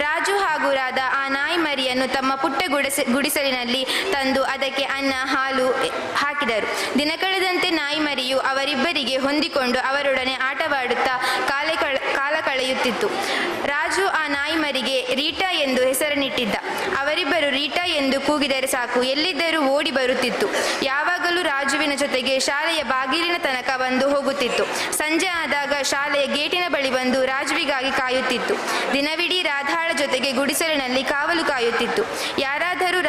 ರಾಜು ಹಾಗೂ ರಾಧಾ ಆ ನಾಯಿ ಮರಿಯನ್ನು ತಮ್ಮ ಪುಟ್ಟ ಗುಡಿಸಲಿನಲ್ಲಿ ತಂದು ಅದಕ್ಕೆ ಅನ್ನ ಹಾಲು ಹಾಕಿದರು. ದಿನ ಕಳೆದಂತೆ ನಾಯಿ ಮರಿಯು ಅವರಿಬ್ಬರಿಗೆ ಹೊಂದಿಕೊಂಡು ಅವರೊಡನೆ ಆಟವಾಡುತ್ತಾ ಕಾಲ ಕಳೆಯುತ್ತಿತ್ತು. ರಾಜು ಆ ನಾಯಿ ಮರಿಗೆ ರೀಟಾ ಎಂದು ಹೆಸರನ್ನಿಟ್ಟಿದ್ದ. ಅವರಿಬ್ಬರು ರೀಟಾ ಎಂದು ಕೂಗಿದರೆ ಸಾಕು, ಎಲ್ಲಿದ್ದರೂ ಓಡಿ ಬರುತ್ತಿತ್ತು. ಯಾವಾಗಲೂ ರಾಜುವಿನ ಜೊತೆಗೆ ಶಾಲೆಯ ಬಾಗಿಲಿನ ತನಕ ಬಂದು ಹೋಗುತ್ತಿತ್ತು. ಸಂಜೆ ಆದಾಗ ಶಾಲೆಯ ಗೇಟಿನ ಬಳಿ ಬಂದು ರಾಜುವಿಗಾಗಿ ಕಾಯುತ್ತಿತ್ತು. ದಿನವಿಡೀ ರಾಧಾಳ ಜೊತೆಗೆ ಗುಡಿಸಲಿನಲ್ಲಿ ಕಾವಲು ಕಾಯುತ್ತಿತ್ತು. ಯಾರಾದರೂ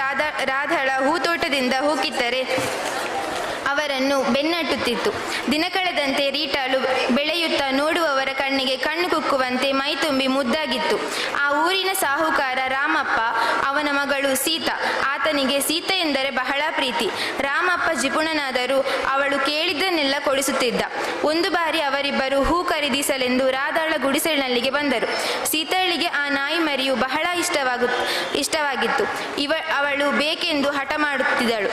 ರಾಧಾಳ ಹೂತೋಟದಿಂದ ಹೂಕಿತ್ತರೆ ಅವರನ್ನು ಬೆನ್ನಟ್ಟುತ್ತಿತ್ತು. ದಿನ ಕಳೆದಂತೆ ರೀಟಾಳು ಬೆಳೆಯುತ್ತಾ ನೋಡುವವರ ಕಣ್ಣಿಗೆ ಕಣ್ಣು ಕುಕ್ಕುವಂತೆ ಮೈತುಂಬಿ ಮುದ್ದಾಗಿತ್ತು. ಆ ಊರಿನ ಸಾಹುಕಾರ ರಾಮಪ್ಪ, ಅವನ ಮಗಳು ಸೀತಾ. ಆತನಿಗೆ ಸೀತೆ ಎಂದರೆ ಬಹಳ ಪ್ರೀತಿ. ರಾಮಪ್ಪ ಜಿಪುಣನಾದರೂ ಅವಳು ಕೇಳಿದ್ದನ್ನೆಲ್ಲ ಕೊಡಿಸುತ್ತಿದ್ದ. ಒಂದು ಬಾರಿ ಅವರಿಬ್ಬರು ಹೂ ಖರೀದಿಸಲೆಂದು ರಾಧಾಳ ಗುಡಿಸಲಿನಲ್ಲಿಗೆ ಬಂದರು. ಸೀತಾಳಿಗೆ ಆ ನಾಯಿ ಮರಿಯು ಬಹಳ ಇಷ್ಟವಾಗಿತ್ತು. ಅವಳು ಬೇಕೆಂದು ಹಠ ಮಾಡುತ್ತಿದ್ದಳು.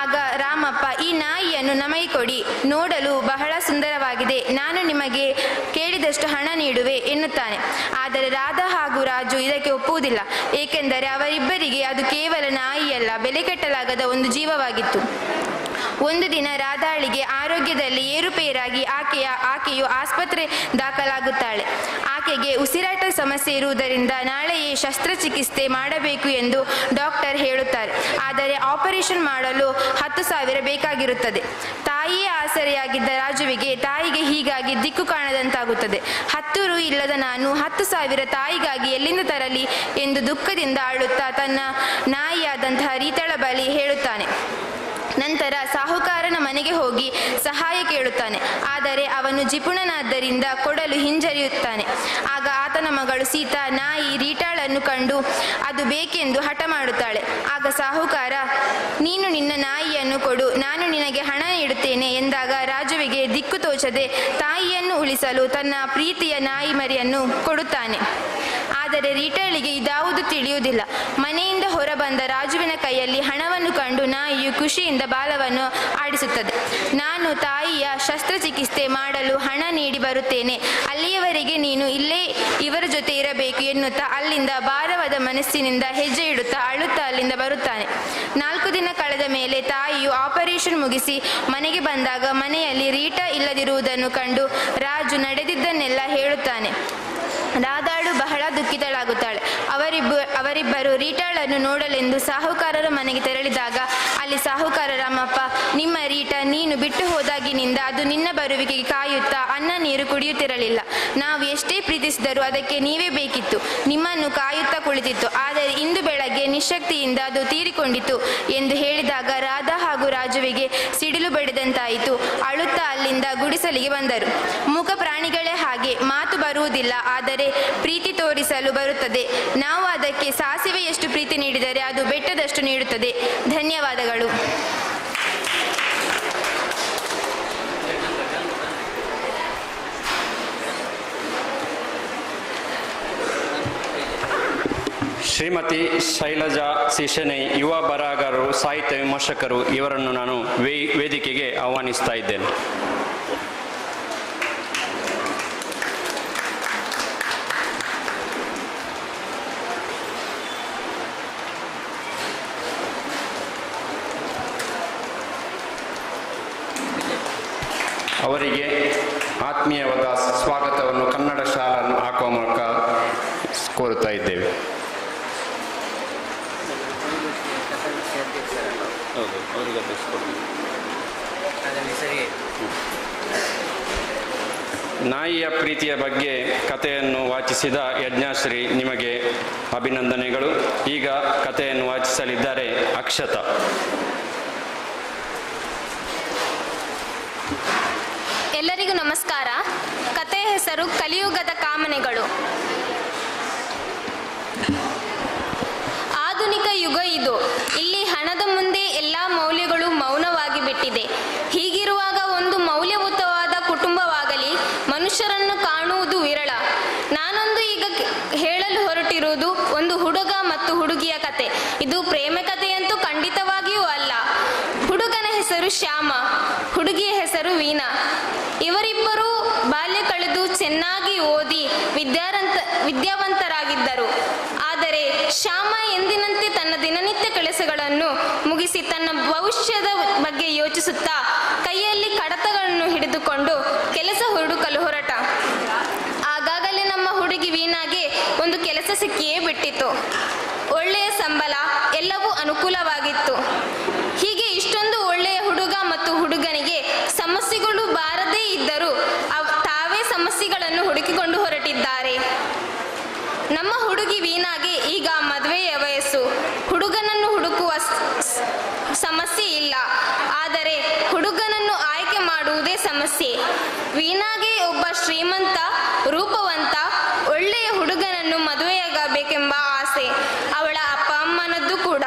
ಆಗ ರಾಮಪ್ಪ, ಈ ನಾಯಿಯನ್ನು ನಮಗೆ ಕೊಡಿ, ನೋಡಲು ಬಹಳ ಸುಂದರವಾಗಿದೆ. ನಾನು ನಿಮಗೆ ಕೇಳಿದಷ್ಟು ಹಣ ನೀಡುವೆ ಎನ್ನುತ್ತಾನೆ. ಆದರೆ ರಾಧಾ ಹಾಗೂ ರಾಜು ಇದಕ್ಕೆ ಒಪ್ಪುವುದಿಲ್ಲ, ಏಕೆಂದರೆ ಅವರಿಬ್ಬರಿಗೆ ಅದು ಕೇವಲ ನಾಯಿಯಲ್ಲ, ಬೆಲೆ ಕಟ್ಟಲಾಗದ ಒಂದು ಜೀವವಾಗಿತ್ತು. ಒಂದು ದಿನ ರಾಧಾಳಿಗೆ ಆರೋಗ್ಯದಲ್ಲಿ ಏರುಪೇರಾಗಿ ಆಕೆಯು ಆಸ್ಪತ್ರೆ ದಾಖಲಾಗುತ್ತಾಳೆ. ಆಕೆಗೆ ಉಸಿರಾಟ ಸಮಸ್ಯೆ ಇರುವುದರಿಂದ ನಾಳೆಯೇ ಶಸ್ತ್ರಚಿಕಿತ್ಸೆ ಮಾಡಬೇಕು ಎಂದು ಡಾಕ್ಟರ್ ಹೇಳುತ್ತಾರೆ. ಆದರೆ ಆಪರೇಷನ್ ಮಾಡಲು 10,000 ಬೇಕಾಗಿರುತ್ತದೆ. ತಾಯಿಯೇ ಆಸರೆಯಾಗಿದ್ದ ರಾಜುವಿಗೆ ತಾಯಿಗೆ ಹೀಗಾಗಿ ದಿಕ್ಕು ಕಾಣದಂತಾಗುತ್ತದೆ. 10 ರು ಇಲ್ಲದ ನಾನು 10,000 ತಾಯಿಗಾಗಿ ಎಲ್ಲಿಂದ ತರಲಿ ಎಂದು ದುಃಖದಿಂದ ಅಳುತ್ತಾ ತನ್ನ ನಾಯಿಯಾದಂತಹ ರೀತಳ ಬಳಿ ಹೇಳುತ್ತಾನೆ. ನಂತರ ಸಾಹುಕಾರನ ಮನೆಗೆ ಹೋಗಿ ಸಹಾಯ ಕೇಳುತ್ತಾನೆ. ಆದರೆ ಅವನು ಜಿಪುಣನಾದ್ದರಿಂದ ಕೊಡಲು ಹಿಂಜರಿಯುತ್ತಾನೆ. ಆಗ ಆತನ ಮಗಳು ಸೀತಾ ನಾಯಿ ರೀಟಾಳನ್ನು ಕಂಡು ಅದು ಬೇಕೆಂದು ಹಠ ಮಾಡುತ್ತಾಳೆ. ಆಗ ಸಾಹುಕಾರ, ನೀನು ನಿನ್ನ ನಾಯಿಯನ್ನು ಕೊಡು, ನಾನು ನಿನಗೆ ಹಣ ನೀಡುತ್ತೇನೆ ಎಂದಾಗ ರಾಜುವಿಗೆ ದಿಕ್ಕು ತೋಚದೆ ತಾಯಿಯನ್ನು ಉಳಿಸಲು ತನ್ನ ಪ್ರೀತಿಯ ನಾಯಿ ಮರಿಯನ್ನು ಕೊಡುತ್ತಾನೆ. ಆದರೆ ರೀಟಾಳಿಗೆ ಇದಾವುದು ತಿಳಿಯುವುದಿಲ್ಲ. ಮನೆಯಿಂದ ಹೊರಬಂದ ರಾಜುವಿನ ಕೈಯಲ್ಲಿ ಹಣವನ್ನು ಕಂಡು ನಾಯಿಯು ಖುಷಿಯಿಂದ ಬಾಲವನ್ನು ಆಡಿಸುತ್ತದೆ. ನಾನು ತಾಯಿಯ ಶಸ್ತ್ರಚಿಕಿತ್ಸೆ ಮಾಡಲು ಹಣ ನೀಡಿ ಬರುತ್ತೇನೆ, ಅಲ್ಲಿಯವರೆಗೆ ನೀನು ಇಲ್ಲೇ ಇವರ ಜೊತೆ ಇರಬೇಕು ಎನ್ನುತ್ತಾ ಅಲ್ಲಿಂದ ಭಾರವಾದ ಮನಸ್ಸಿನಿಂದ ಹೆಜ್ಜೆ ಇಡುತ್ತಾ ಅಳುತ್ತಾ ಅಲ್ಲಿಂದ ಬರುತ್ತಾನೆ. 4 ದಿನ ಕಳೆದ ಮೇಲೆ ತಾಯಿಯು ಆಪರೇಷನ್ ಮುಗಿಸಿ ಮನೆಗೆ ಬಂದಾಗ ಮನೆಯಲ್ಲಿ ರೀಟಾ ಇಲ್ಲದಿರುವುದನ್ನು ಕಂಡು ರಾಜು ನಡೆದಿದ್ದನ್ನೆಲ್ಲ ಹೇಳುತ್ತಾನೆ. ರಾಧಾಳು ಬಹಳ ದುಃಖಿತಳಾಗುತ್ತಾಳೆ. ಅವರಿಬ್ಬರು ರೀಟಾಳನ್ನು ನೋಡಲೆಂದು ಸಾಹುಕಾರರ ಮನೆಗೆ ತೆರಳಿದಾಗ ಅಲ್ಲಿ ಸಾಹುಕಾರ, ರಾಮಪ್ಪ, ನಿಮ್ಮ ರೀಟಾ ನೀನು ಬಿಟ್ಟು ಹೋದಾಗಿನಿಂದ ಅದು ನಿನ್ನ ಬರುವಿಕೆಗೆ ಕಾಯುತ್ತಾ ಅನ್ನ ನೀರು ಕುಡಿಯುತ್ತಿರಲಿಲ್ಲ. ನಾವು ಎಷ್ಟೇ ಪ್ರೀತಿಸಿದರೂ ಅದಕ್ಕೆ ನೀವೇ ಬೇಕಿತ್ತು, ನಿಮ್ಮನ್ನು ಕಾಯುತ್ತಾ ಕುಳಿತಿತ್ತು. ಆದರೆ ಇಂದು ಬೆಳಗ್ಗೆ ನಿಶಕ್ತಿಯಿಂದ ಅದು ತೀರಿಕೊಂಡಿತು ಎಂದು ಹೇಳಿದಾಗ ರಾಧಾ ಹಾಗೂ ರಾಜುವಿಗೆ ಸಿಡಿಲು ಬಡಿದಂತಾಯಿತು. ಅಳುತ್ತಾ ಅಲ್ಲಿಂದ ಗುಡಿಸಲಿಗೆ ಬಂದರು. ಮೂಕ ಪ್ರಾಣಿಗಳೇ ಹಾಗೆ, ಮಾತು ಬರುವುದಿಲ್ಲ, ಆದರೆ ಪ್ರೀತಿ ತೋರಿಸಲು ಬರುತ್ತದೆ. ನಾವು ಅದಕ್ಕೆ ಸಾಸಿವೆಯಷ್ಟು ಪ್ರೀತಿ ನೀಡಿದರೆ ಅದು ಬೆಟ್ಟದಷ್ಟು ನೀಡುತ್ತದೆ. ಧನ್ಯವಾದಗಳು. ಶ್ರೀಮತಿ ಶೈಲಜಾ ಸಿಶೆನೈ, ಯುವ ಬರಹಗಾರರು, ಸಾಹಿತ್ಯ ವಿಮರ್ಶಕರು, ಇವರನ್ನು ನಾನು ವೇದಿಕೆಗೆ ಆಹ್ವಾನಿಸ್ತಾ ಇದ್ದೇನೆ. ಅವರಿಗೆ ಆತ್ಮೀಯವಾದ ಸ್ವಾಗತವನ್ನು ಕನ್ನಡ ಶಾಲನ್ನು ಹಾಕುವ ಮೂಲಕ ಕೋರುತ್ತಾ ಇದ್ದೇವೆ. ನಾಯಿಯ ಪ್ರೀತಿಯ ಬಗ್ಗೆ ಕಥೆಯನ್ನು ವಾಚಿಸಿದ ಯಜ್ಞಾಶ್ರೀ, ನಿಮಗೆ ಅಭಿನಂದನೆಗಳು. ಈಗ ಕಥೆಯನ್ನು ವಾಚಿಸಲಿದ್ದಾರೆ ಅಕ್ಷತಾ. ಎಲ್ಲರಿಗೂ ನಮಸ್ಕಾರ. ಕಥೆಯ ಹೆಸರು ಕಲಿಯುಗದ ಕಾಮನೆಗಳು. ಆಧುನಿಕ ಯುಗ ಇದು. ಇಲ್ಲಿ ಹಣದ ಮುಂದೆ ಎಲ್ಲ ಮೌಲ್ಯಗಳು ಮೌನವಾಗಿ ಬಿಟ್ಟಿದೆ. ಹೀಗಿರುವಾಗ ಒಂದು ಮೌಲ್ಯಯುತವಾದ ಕುಟುಂಬವಾಗಲಿ ಮನುಷ್ಯರನ್ನು ಕಾಣುವುದು ವಿರಳ. ನಾನೊಂದು ಈಗ ಹೇಳಲು ಹೊರಟಿರುವುದು ಒಂದು ಹುಡುಗ ಮತ್ತು ಹುಡುಗಿಯ ಕತೆ. ಇದು ಪ್ರೇಮ ಕಥೆಯಂತೂ ಖಂಡಿತವಾಗಿಯೂ ಅಲ್ಲ. ಹುಡುಗನ ಹೆಸರು ಶ್ಯಾಮ, ಹುಡುಗಿಯ ಹೆಸರು ವೀಣಾ. ಇವರಿಬ್ಬರು ಬಾಲ್ಯ ಕಳೆದು ಚೆನ್ನಾಗಿ ಓದಿ ವಿದ್ಯಾವಂತರಾಗಿದ್ದರು. ಆದರೆ ಶ್ಯಾಮ ಎಂದಿನಂತೆ ತನ್ನ ದಿನನಿತ್ಯ ಕೆಲಸಗಳನ್ನು ಮುಗಿಸಿ ತನ್ನ ಭವಿಷ್ಯದ ಬಗ್ಗೆ ಯೋಚಿಸುತ್ತಾ ಕೈಯಲ್ಲಿ ಕಡತಗಳನ್ನು ಹಿಡಿದುಕೊಂಡು ಕೆಲಸ ಹುಡುಕಲು ಹೊರಟ. ಆಗಾಗಲೇ ನಮ್ಮ ಹುಡುಗಿ ವೀಣಾಗೆ ಒಂದು ಕೆಲಸ ಸಿಕ್ಕಿಯೇ ಬಿಟ್ಟಿತು. ಒಳ್ಳೆಯ ಸಂಬಳ, ಎಲ್ಲವೂ ಅನುಕೂಲವಾಗಿತ್ತು. ಹೀಗೆ ಇಷ್ಟೊಂದು ಒಳ್ಳೆಯ ಹುಡುಗ ಮತ್ತು ಹುಡುಗನಿಗೆ ಸಮಸ್ಯೆಗಳು ಬಾರದೇ ಇದ್ದರೂ ತಾವೇ ಸಮಸ್ಯೆಗಳನ್ನು ಹುಡುಕಿಕೊಂಡು ಹೊರಟಿದ್ದಾರೆ. ನಮ್ಮ ಹುಡುಗಿ ವೀಣಾಗೆ ಈಗ ಮದುವೆಯ ವಯಸ್ಸು. ಹುಡುಗನನ್ನು ಹುಡುಕುವ ಸಮಸ್ಯೆ ಇಲ್ಲ, ಆದರೆ ಹುಡುಗನನ್ನು ಆಯ್ಕೆ ಮಾಡುವುದೇ ಸಮಸ್ಯೆ. ವೀಣಾಗೆ ಒಬ್ಬ ಶ್ರೀಮಂತ, ರೂಪವಂತ, ಒಳ್ಳೆಯ ಹುಡುಗನನ್ನು ಮದುವೆಯಾಗಬೇಕೆಂಬ ಆಸೆ. ಅವಳ ಅಪ್ಪ ಅಮ್ಮನದ್ದು ಕೂಡ.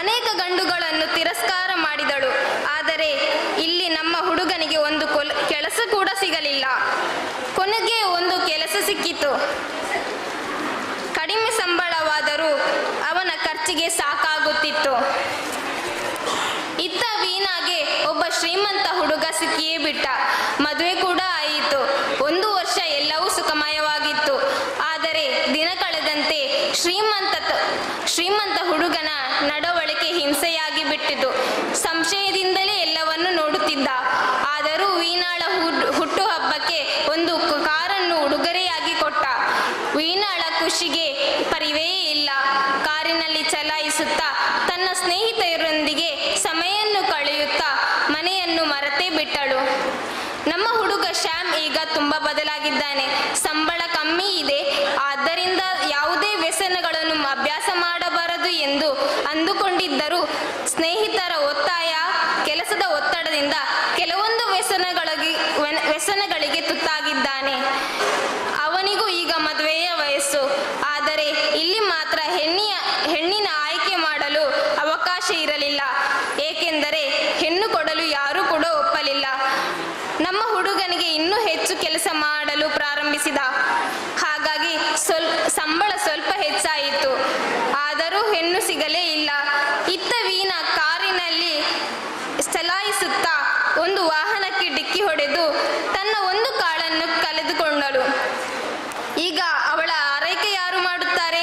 ಅನೇಕ ಗಂಡುಗಳನ್ನು ತಿರಸ್ಕಾರ ಮಾಡಿದಳು. ಆದರೆ ಇಲ್ಲಿ ನಮ್ಮ ಹುಡುಗನಿಗೆ ಒಂದು ಕೆಲಸ ಕೂಡ ಸಿಗಲಿಲ್ಲ. ಕೊನೆಗೆ ಒಂದು ಕೆಲಸ ಸಿಕ್ಕಿತು. ಕಡಿಮೆ ಸಂಬಳವಾದರೂ ಅವನ ಖರ್ಚಿಗೆ ಸಾಕಾಗುತ್ತಿತ್ತು. ಇತ್ತ ವೀಣಾಗೆ ಒಬ್ಬ ಶ್ರೀಮಂತ ಹುಡುಗ ಸಿಕ್ಕಿಯೇ ಬಿಟ್ಟ. ಮದುವೆ ಕೂಡ ಆಯಿತು. 1 ವರ್ಷ ಎಲ್ಲವೂ ಸುಖಮಯವಾಗಿತ್ತು. ಆದರೆ ದಿನ ಕಳೆದಂತೆ ಶ್ರೀಮಂತ ಹುಡುಗನ ನಡವಳಿಕೆ ಹಿಂಸೆಯಾಗಿ ಬಿಟ್ಟಿತು. ಸಂಶಯದಿಂದಲೇ ಎಲ್ಲವನ್ನು ನೋಡುತ್ತಿದ್ದ. ಆದರೂ ವೀಣಾಳ ಹುಟ್ಟುಹಬ್ಬಕ್ಕೆ ಒಂದು ಕಾರನ್ನು ಉಡುಗೊರೆಯಾಗಿ ಕೊಟ್ಟ. ವೀಣಾಳ ಖುಷಿಗೆ ಪರಿವೇ ಇಲ್ಲ. ಕಾರಿನಲ್ಲಿ ಚಲಾಯಿಸುತ್ತಾ ತನ್ನ ಸ್ನೇಹಿತರೊಂದಿಗೆ ಸಮಯವನ್ನು ಕಳೆಯುತ್ತಾ ಮನೆಯನ್ನು ಮರೆತೇ ಬಿಟ್ಟಳು. ನಮ್ಮ ಹುಡುಗ ಶ್ಯಾಮ್ ಈಗ ತುಂಬಾ ಬದಲಾಗಿದ್ದಾನೆ. ಸಂಬಳ ಕಮ್ಮಿ ಇದೆ. ಆದ್ದರಿಂದ ಯಾವುದೇ ವ್ಯಸನಗಳನ್ನು ಅಭ್ಯಾಸ ಮಾಡಬಾರದು ಎಂದು ಅಂದುಕೊಂಡಿದ್ದರೂ ಸ್ನೇಹಿತರ ಒತ್ತಾಯ, ಕೆಲಸದ ಒತ್ತಡದಿಂದ ಕೆಲವೊಂದು ವ್ಯಸನಗಳಿಗೆ ತುತ್ತಾಗಿದ್ದಾನೆ. ಅವನಿಗೂ ಈಗ ಮದುವೆಯ ವಯಸ್ಸು. ಆದರೆ ಇಲ್ಲಿ ಮಾತ್ರ ಹೆಣ್ಣಿನ ಆಯ್ಕೆ ಮಾಡಲು ಅವಕಾಶ ಇರಲಿಲ್ಲ. ಏಕೆಂದರೆ ಹೆಣ್ಣು ಕೊಡಲು ಯಾರೂ ಕೂಡ ಒಪ್ಪಲಿಲ್ಲ. ನಮ್ಮ ಹುಡುಗನಿಗೆ ಇನ್ನೂ ಹೆಚ್ಚು ಕೆಲಸ ಮಾಡಲು ಪ್ರಾರಂಭಿಸಿದ. ಹಾಗಾಗಿ ಸಂಬಳ ಸ್ವಲ್ಪ ಹೆಚ್ಚಾಯಿತು. ಆದರೂ ಹೆಣ್ಣು ಸಿಗಲೇ ಇಲ್ಲ. ಇತ್ತ ವೀಣಾ ಕಾರಿನಲ್ಲಿ ಚಲಾಯಿಸುತ್ತಾ ಒಂದು ವಾಹನಕ್ಕೆ ಡಿಕ್ಕಿ ಹೊಡೆದು ತನ್ನ ಒಂದು ಕಾಲನ್ನು ಕಳೆದುಕೊಂಡಳು. ಈಗ ಅವಳ ಆರೈಕೆ ಯಾರು ಮಾಡುತ್ತಾರೆ?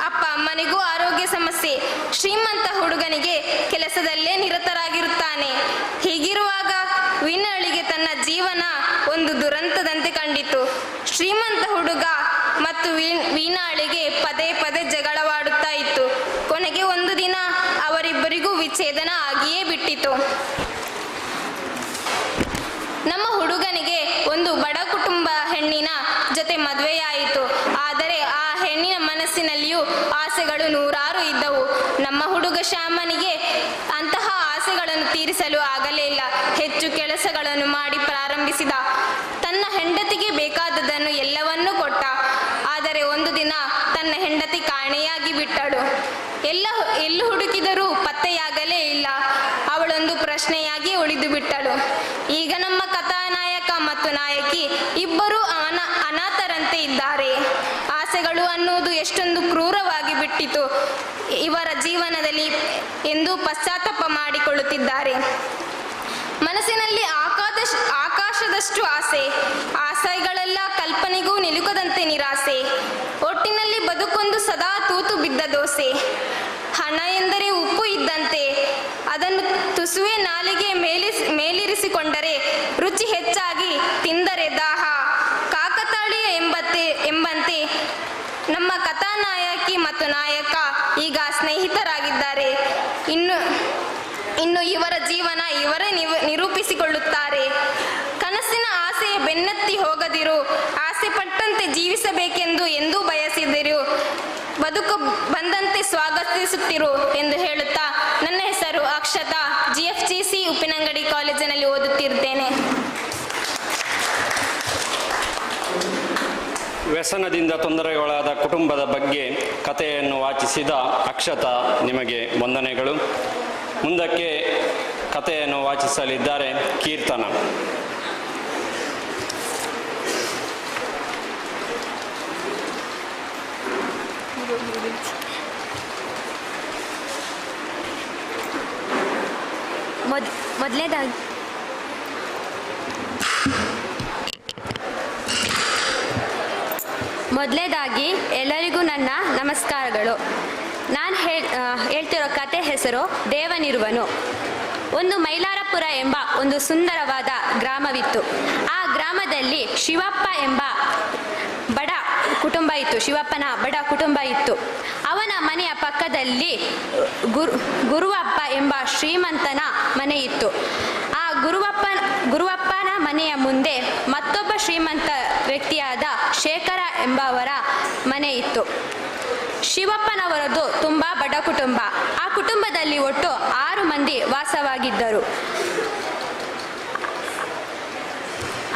ಅಪ್ಪ ಅಮ್ಮನಿಗೂ ಆರೋಗ್ಯ ಸಮಸ್ಯೆ. ಶ್ರೀಮಂತ ಹುಡುಗನಿಗೆ ಕೆಲಸದಲ್ಲೇ ನಿರತರಾಗಿರುತ್ತಾನೆ. ಹೀಗಿರುವಾಗ ವೀಣಾಳಿಗೆ ತನ್ನ ಜೀವನ ಒಂದು ದುರಂತದಂತೆ ಕಂಡಿತು. ಶ್ರೀಮಂತ ಹುಡುಗ ಮತ್ತು ವೀಣಾಳಿಗೆ ಪದೇ ಪದೇ ಜಗಳವಾಡುತ್ತಾ ಇತ್ತು. ಕೊನೆಗೆ ಒಂದು ದಿನ ಅವರಿಬ್ಬರಿಗೂ ವಿಚ್ಛೇದನ ಆಗಿಯೇ ಬಿಟ್ಟಿತು. ನಮ್ಮ ಹುಡುಗನಿಗೆ ಒಂದು ಬಡ ಕುಟುಂಬ ಹೆಣ್ಣಿನ ಜೊತೆ ಮದುವೆಯಾಯಿತು. ಆದರೆ ಆ ಹೆಣ್ಣಿನ ಮನಸ್ಸಿನಲ್ಲಿಯೂ ಆಸೆಗಳು ನೂರಾರು ಇದ್ದವು. ನಮ್ಮ ಹುಡುಗ ಶ್ಯಾಮನಿಗೆ ಅಂತಹ ಆಸೆಗಳನ್ನು ತೀರಿಸಲು ಆಗಲೇ ಇಲ್ಲ. ಹೆಚ್ಚು ಕೆಲಸಗಳನ್ನು ಮಾಡಿ ಪ್ರಾರಂಭಿಸಿದ. ತನ್ನ ಹೆಂಡತಿಗೆ ಬೇಕಾದದನ್ನು ಎಲ್ಲವನ್ನೂ ಕೊಟ್ಟ. ಆದರೆ ಒಂದು ದಿನ ತನ್ನ ಹೆಂಡತಿ ಕಾಣೆಯಾಗಿ ಬಿಟ್ಟಳು. ಎಲ್ಲೂ ಹುಡುಕಿದರೂ ಪತ್ತೆಯಾಗಲೇ ಇಲ್ಲ. ಅವಳೊಂದು ಪ್ರಶ್ನೆಯಾಗಿ ಉಳಿದು ಬಿಟ್ಟಳು. ಈಗ ನಮ್ಮ ಕಥಾನಾಯಕ ಮತ್ತು ನಾಯಕಿ ಇಬ್ಬರೂ ಅನಾಥರಂತೆ ಇದ್ದಾರೆ. ಆಸೆಗಳು ಅನ್ನುವುದು ಎಷ್ಟೊಂದು ಕ್ರೂರವಾಗಿ ಬಿಟ್ಟಿತು ಇವರ ಜೀವನದಲ್ಲಿ ಎಂದು ಪಶ್ಚಾತ್ತಾಪ ಮಾಡಿಕೊಳ್ಳುತ್ತಿದ್ದಾರೆ. ಮನಸ್ಸಿನಲ್ಲಿ ಆಕಾಶದಷ್ಟು ಆಸೆಗಳೆಲ್ಲ ಕಲ್ಪನೆಗೂ ನಿಲುಕದಂತೆ ನಿರಾಸೆ. ಒಟ್ಟಿನಲ್ಲಿ ಬದುಕೊಂದು ಸದಾ ತೂತು ಬಿದ್ದ ದೋಸೆ. ಹಣ ಎಂದರೆ ಉಪ್ಪು ಇದ್ದಂತೆ. ಅದನ್ನು ತುಸುವೆ ನಾಲಿಗೆ ಮೇಲಿರಿಸಿಕೊಂಡರೆ ರುಚಿ ಹೆಚ್ಚಾಗಿ, ತಿಂದರೆ ದಾಹ. ಕಾಕತಾಳೀಯ ಎಂಬಂತೆ ನಮ್ಮ ಕಥಾನಾಯಕಿ ಮತ್ತು ನಾಯಕ ಈಗ ಸ್ನೇಹಿತರಾಗಿದ್ದಾರೆ. ಇನ್ನು ಇವರ ಜೀವನ ಇವರೇ ನಿರೂಪಿಸಿಕೊಳ್ಳುತ್ತಾರೆ. ಕನಸಿನ ಆಸೆಯ ಬೆನ್ನತ್ತಿ ಹೋಗದಿರು. ಆಸೆ ಪಟ್ಟಂತೆ ಜೀವಿಸಬೇಕೆಂದು ಎಂದೂ ಬಯಸಿದಿರು. ಬದುಕು ಬಂದಂತೆ ಸ್ವಾಗತಿಸುತ್ತಿರು ಎಂದು ಹೇಳುತ್ತಾ ನನ್ನ ಹೆಸರು ಅಕ್ಷತಾ. GFGC ಉಪ್ಪಿನಂಗಡಿ ಕಾಲೇಜಿನಲ್ಲಿ ಓದುತ್ತಿದ್ದೇನೆ. ವ್ಯಸನದಿಂದ ತೊಂದರೆಗೊಳಗಾದ ಕುಟುಂಬದ ಬಗ್ಗೆ ಕಥೆಯನ್ನು ವಾಚಿಸಿದ ಅಕ್ಷತಾ, ನಿಮಗೆ ವಂದನೆಗಳು. ಮುಂದಕ್ಕೆ ಕಥೆಯನ್ನು ವಾಚಿಸಲಿದ್ದಾರೆ ಕೀರ್ತನ. ಮೊದಲೇದಾಗಿ ಎಲ್ಲರಿಗೂ ನನ್ನ ನಮಸ್ಕಾರಗಳು. ನಾನು ಹೇಳ್ತಿರೋ ಕತೆ ಹೆಸರು ದೇವನಿರುವನು. ಒಂದು ಮೈಲಾರಪುರ ಎಂಬ ಒಂದು ಸುಂದರವಾದ ಗ್ರಾಮವಿತ್ತು. ಆ ಗ್ರಾಮದಲ್ಲಿ ಶಿವಪ್ಪ ಎಂಬ ಬಡ ಕುಟುಂಬ ಇತ್ತು. ಶಿವಪ್ಪನ ಬಡ ಕುಟುಂಬ ಇತ್ತು. ಅವನ ಮನೆಯ ಪಕ್ಕದಲ್ಲಿ ಗುರುವಪ್ಪ ಎಂಬ ಶ್ರೀಮಂತನ ಮನೆ ಇತ್ತು. ಆ ಗುರುವಪ್ಪನ ಮನೆಯ ಮುಂದೆ ಮತ್ತೊಬ್ಬ ಶ್ರೀಮಂತ ವ್ಯಕ್ತಿಯಾದ ಶೇಖರ ಎಂಬವರ ಮನೆ ಇತ್ತು. ಶಿವಪ್ಪನವರದ್ದು ತುಂಬಾ ಬಡ ಕುಟುಂಬ. ಆ ಕುಟುಂಬದಲ್ಲಿ ಒಟ್ಟು 6 ಮಂದಿ ವಾಸವಾಗಿದ್ದರು.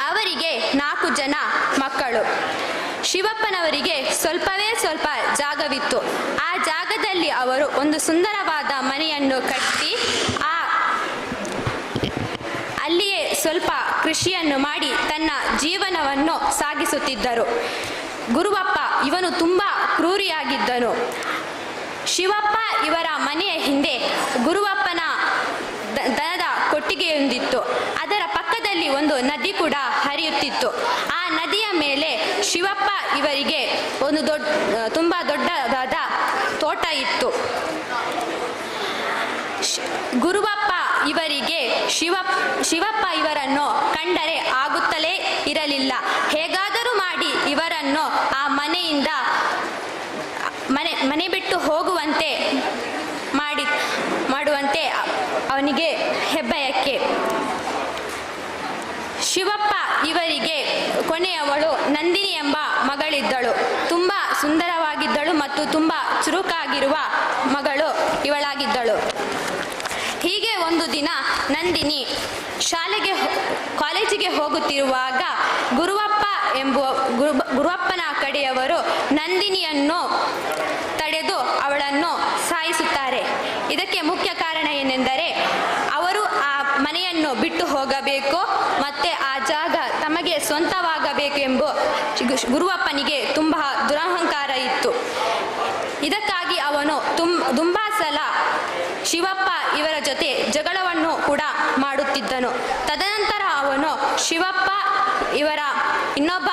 ಅವರಿಗೆ 4 ಜನ ಮಕ್ಕಳು. ಶಿವಪ್ಪನವರಿಗೆ ಸ್ವಲ್ಪವೇ ಸ್ವಲ್ಪ ಜಾಗವಿತ್ತು. ಆ ಜಾಗದಲ್ಲಿ ಅವರು ಒಂದು ಸುಂದರವಾದ ಮನೆಯನ್ನು ಕಟ್ಟಿ ಅಲ್ಲಿಯೇ ಸ್ವಲ್ಪ ಕೃಷಿಯನ್ನು ಮಾಡಿ ತನ್ನ ಜೀವನವನ್ನು ಸಾಗಿಸುತ್ತಿದ್ದರು. ಗುರುವಪ್ಪ ಇವನು ತುಂಬಾ ಕ್ರೂರಿಯಾಗಿದ್ದನು. ಶಿವಪ್ಪ ಇವರ ಮನೆಯ ಹಿಂದೆ ಗುರುವಪ್ಪನ ದನದ ಕೊಟ್ಟಿಗೆಯನ್ನು ಒಂದಿತ್ತು. ಅದರ ಪಕ್ಕದಲ್ಲಿ ಒಂದು ನದಿ ಕೂಡ ಹರಿಯುತ್ತಿತ್ತು. ಆ ನದಿಯ ಮೇಲೆ ಶಿವಪ್ಪ ಇವರಿಗೆ ಒಂದು ತುಂಬಾ ದೊಡ್ಡದಾದ ತೋಟ ಇತ್ತು. ಗುರುವಪ್ಪ ಇವರಿಗೆ ಶಿವಪ್ಪ ಇವರನ್ನು ಕಂಡರೆ ಆಗುತ್ತಲೇ ಇರಲಿಲ್ಲ. ಹೇಗಾದರೂ ಮಾಡಿ ಇವರನ್ನು ಆ ಮನೆಯಿಂದ ಮನೆ ಬಿಟ್ಟು ಹೋಗುವಂತೆ ಮಾಡುವಂತೆ ಅವನಿಗೆ ಹೆಬ್ಬಯಕ್ಕೆ. ಶಿವಪ್ಪ ಇವರಿಗೆ ಕೊನೆಯವಳು ನಂದಿನಿ ಎಂಬ ಮಗಳಿದ್ದಳು. ತುಂಬ ಸುಂದರವಾಗಿದ್ದಳು ಮತ್ತು ತುಂಬ ಚುರುಕಾಗಿರುವ ಮಗಳು ಇವಳಾಗಿದ್ದಳು. ಹೀಗೆ ಒಂದು ದಿನ ನಂದಿನಿ ಕಾಲೇಜಿಗೆ ಹೋಗುತ್ತಿರುವಾಗ ಗುರುವಪ್ಪನ ಕಡೆಯವರು ನಂದಿನಿಯನ್ನು ತಡೆದು ಅವಳನ್ನು ಸಾಯಿಸುತ್ತಾರೆ. ಇದಕ್ಕೆ ಮುಖ್ಯ ಕಾರಣ ಏನೆಂದರೆ ಅವರು ಆ ಮನೆಯನ್ನು ಬಿಟ್ಟು ಹೋಗಬೇಕು ಮತ್ತೆ ಆ ಜಾಗ ತಮಗೆ ಸ್ವಂತವಾಗಬೇಕು ಎಂಬ ಗುರುವಪ್ಪನಿಗೆ ತುಂಬ ದುರಹಂಕಾರ ಇತ್ತು. ಇದಕ್ಕಾಗಿ ಅವನು ತುಂಬಾ ಸಲ ಶಿವಪ್ಪ ಇವರ ಜೊತೆ ಜಗಳವನ್ನು ಕೂಡ ಮಾಡುತ್ತಿದ್ದನು. ತದನಂತರ ಅವನು ಶಿವಪ್ಪ ಇವರ ಇನ್ನೊಬ್ಬ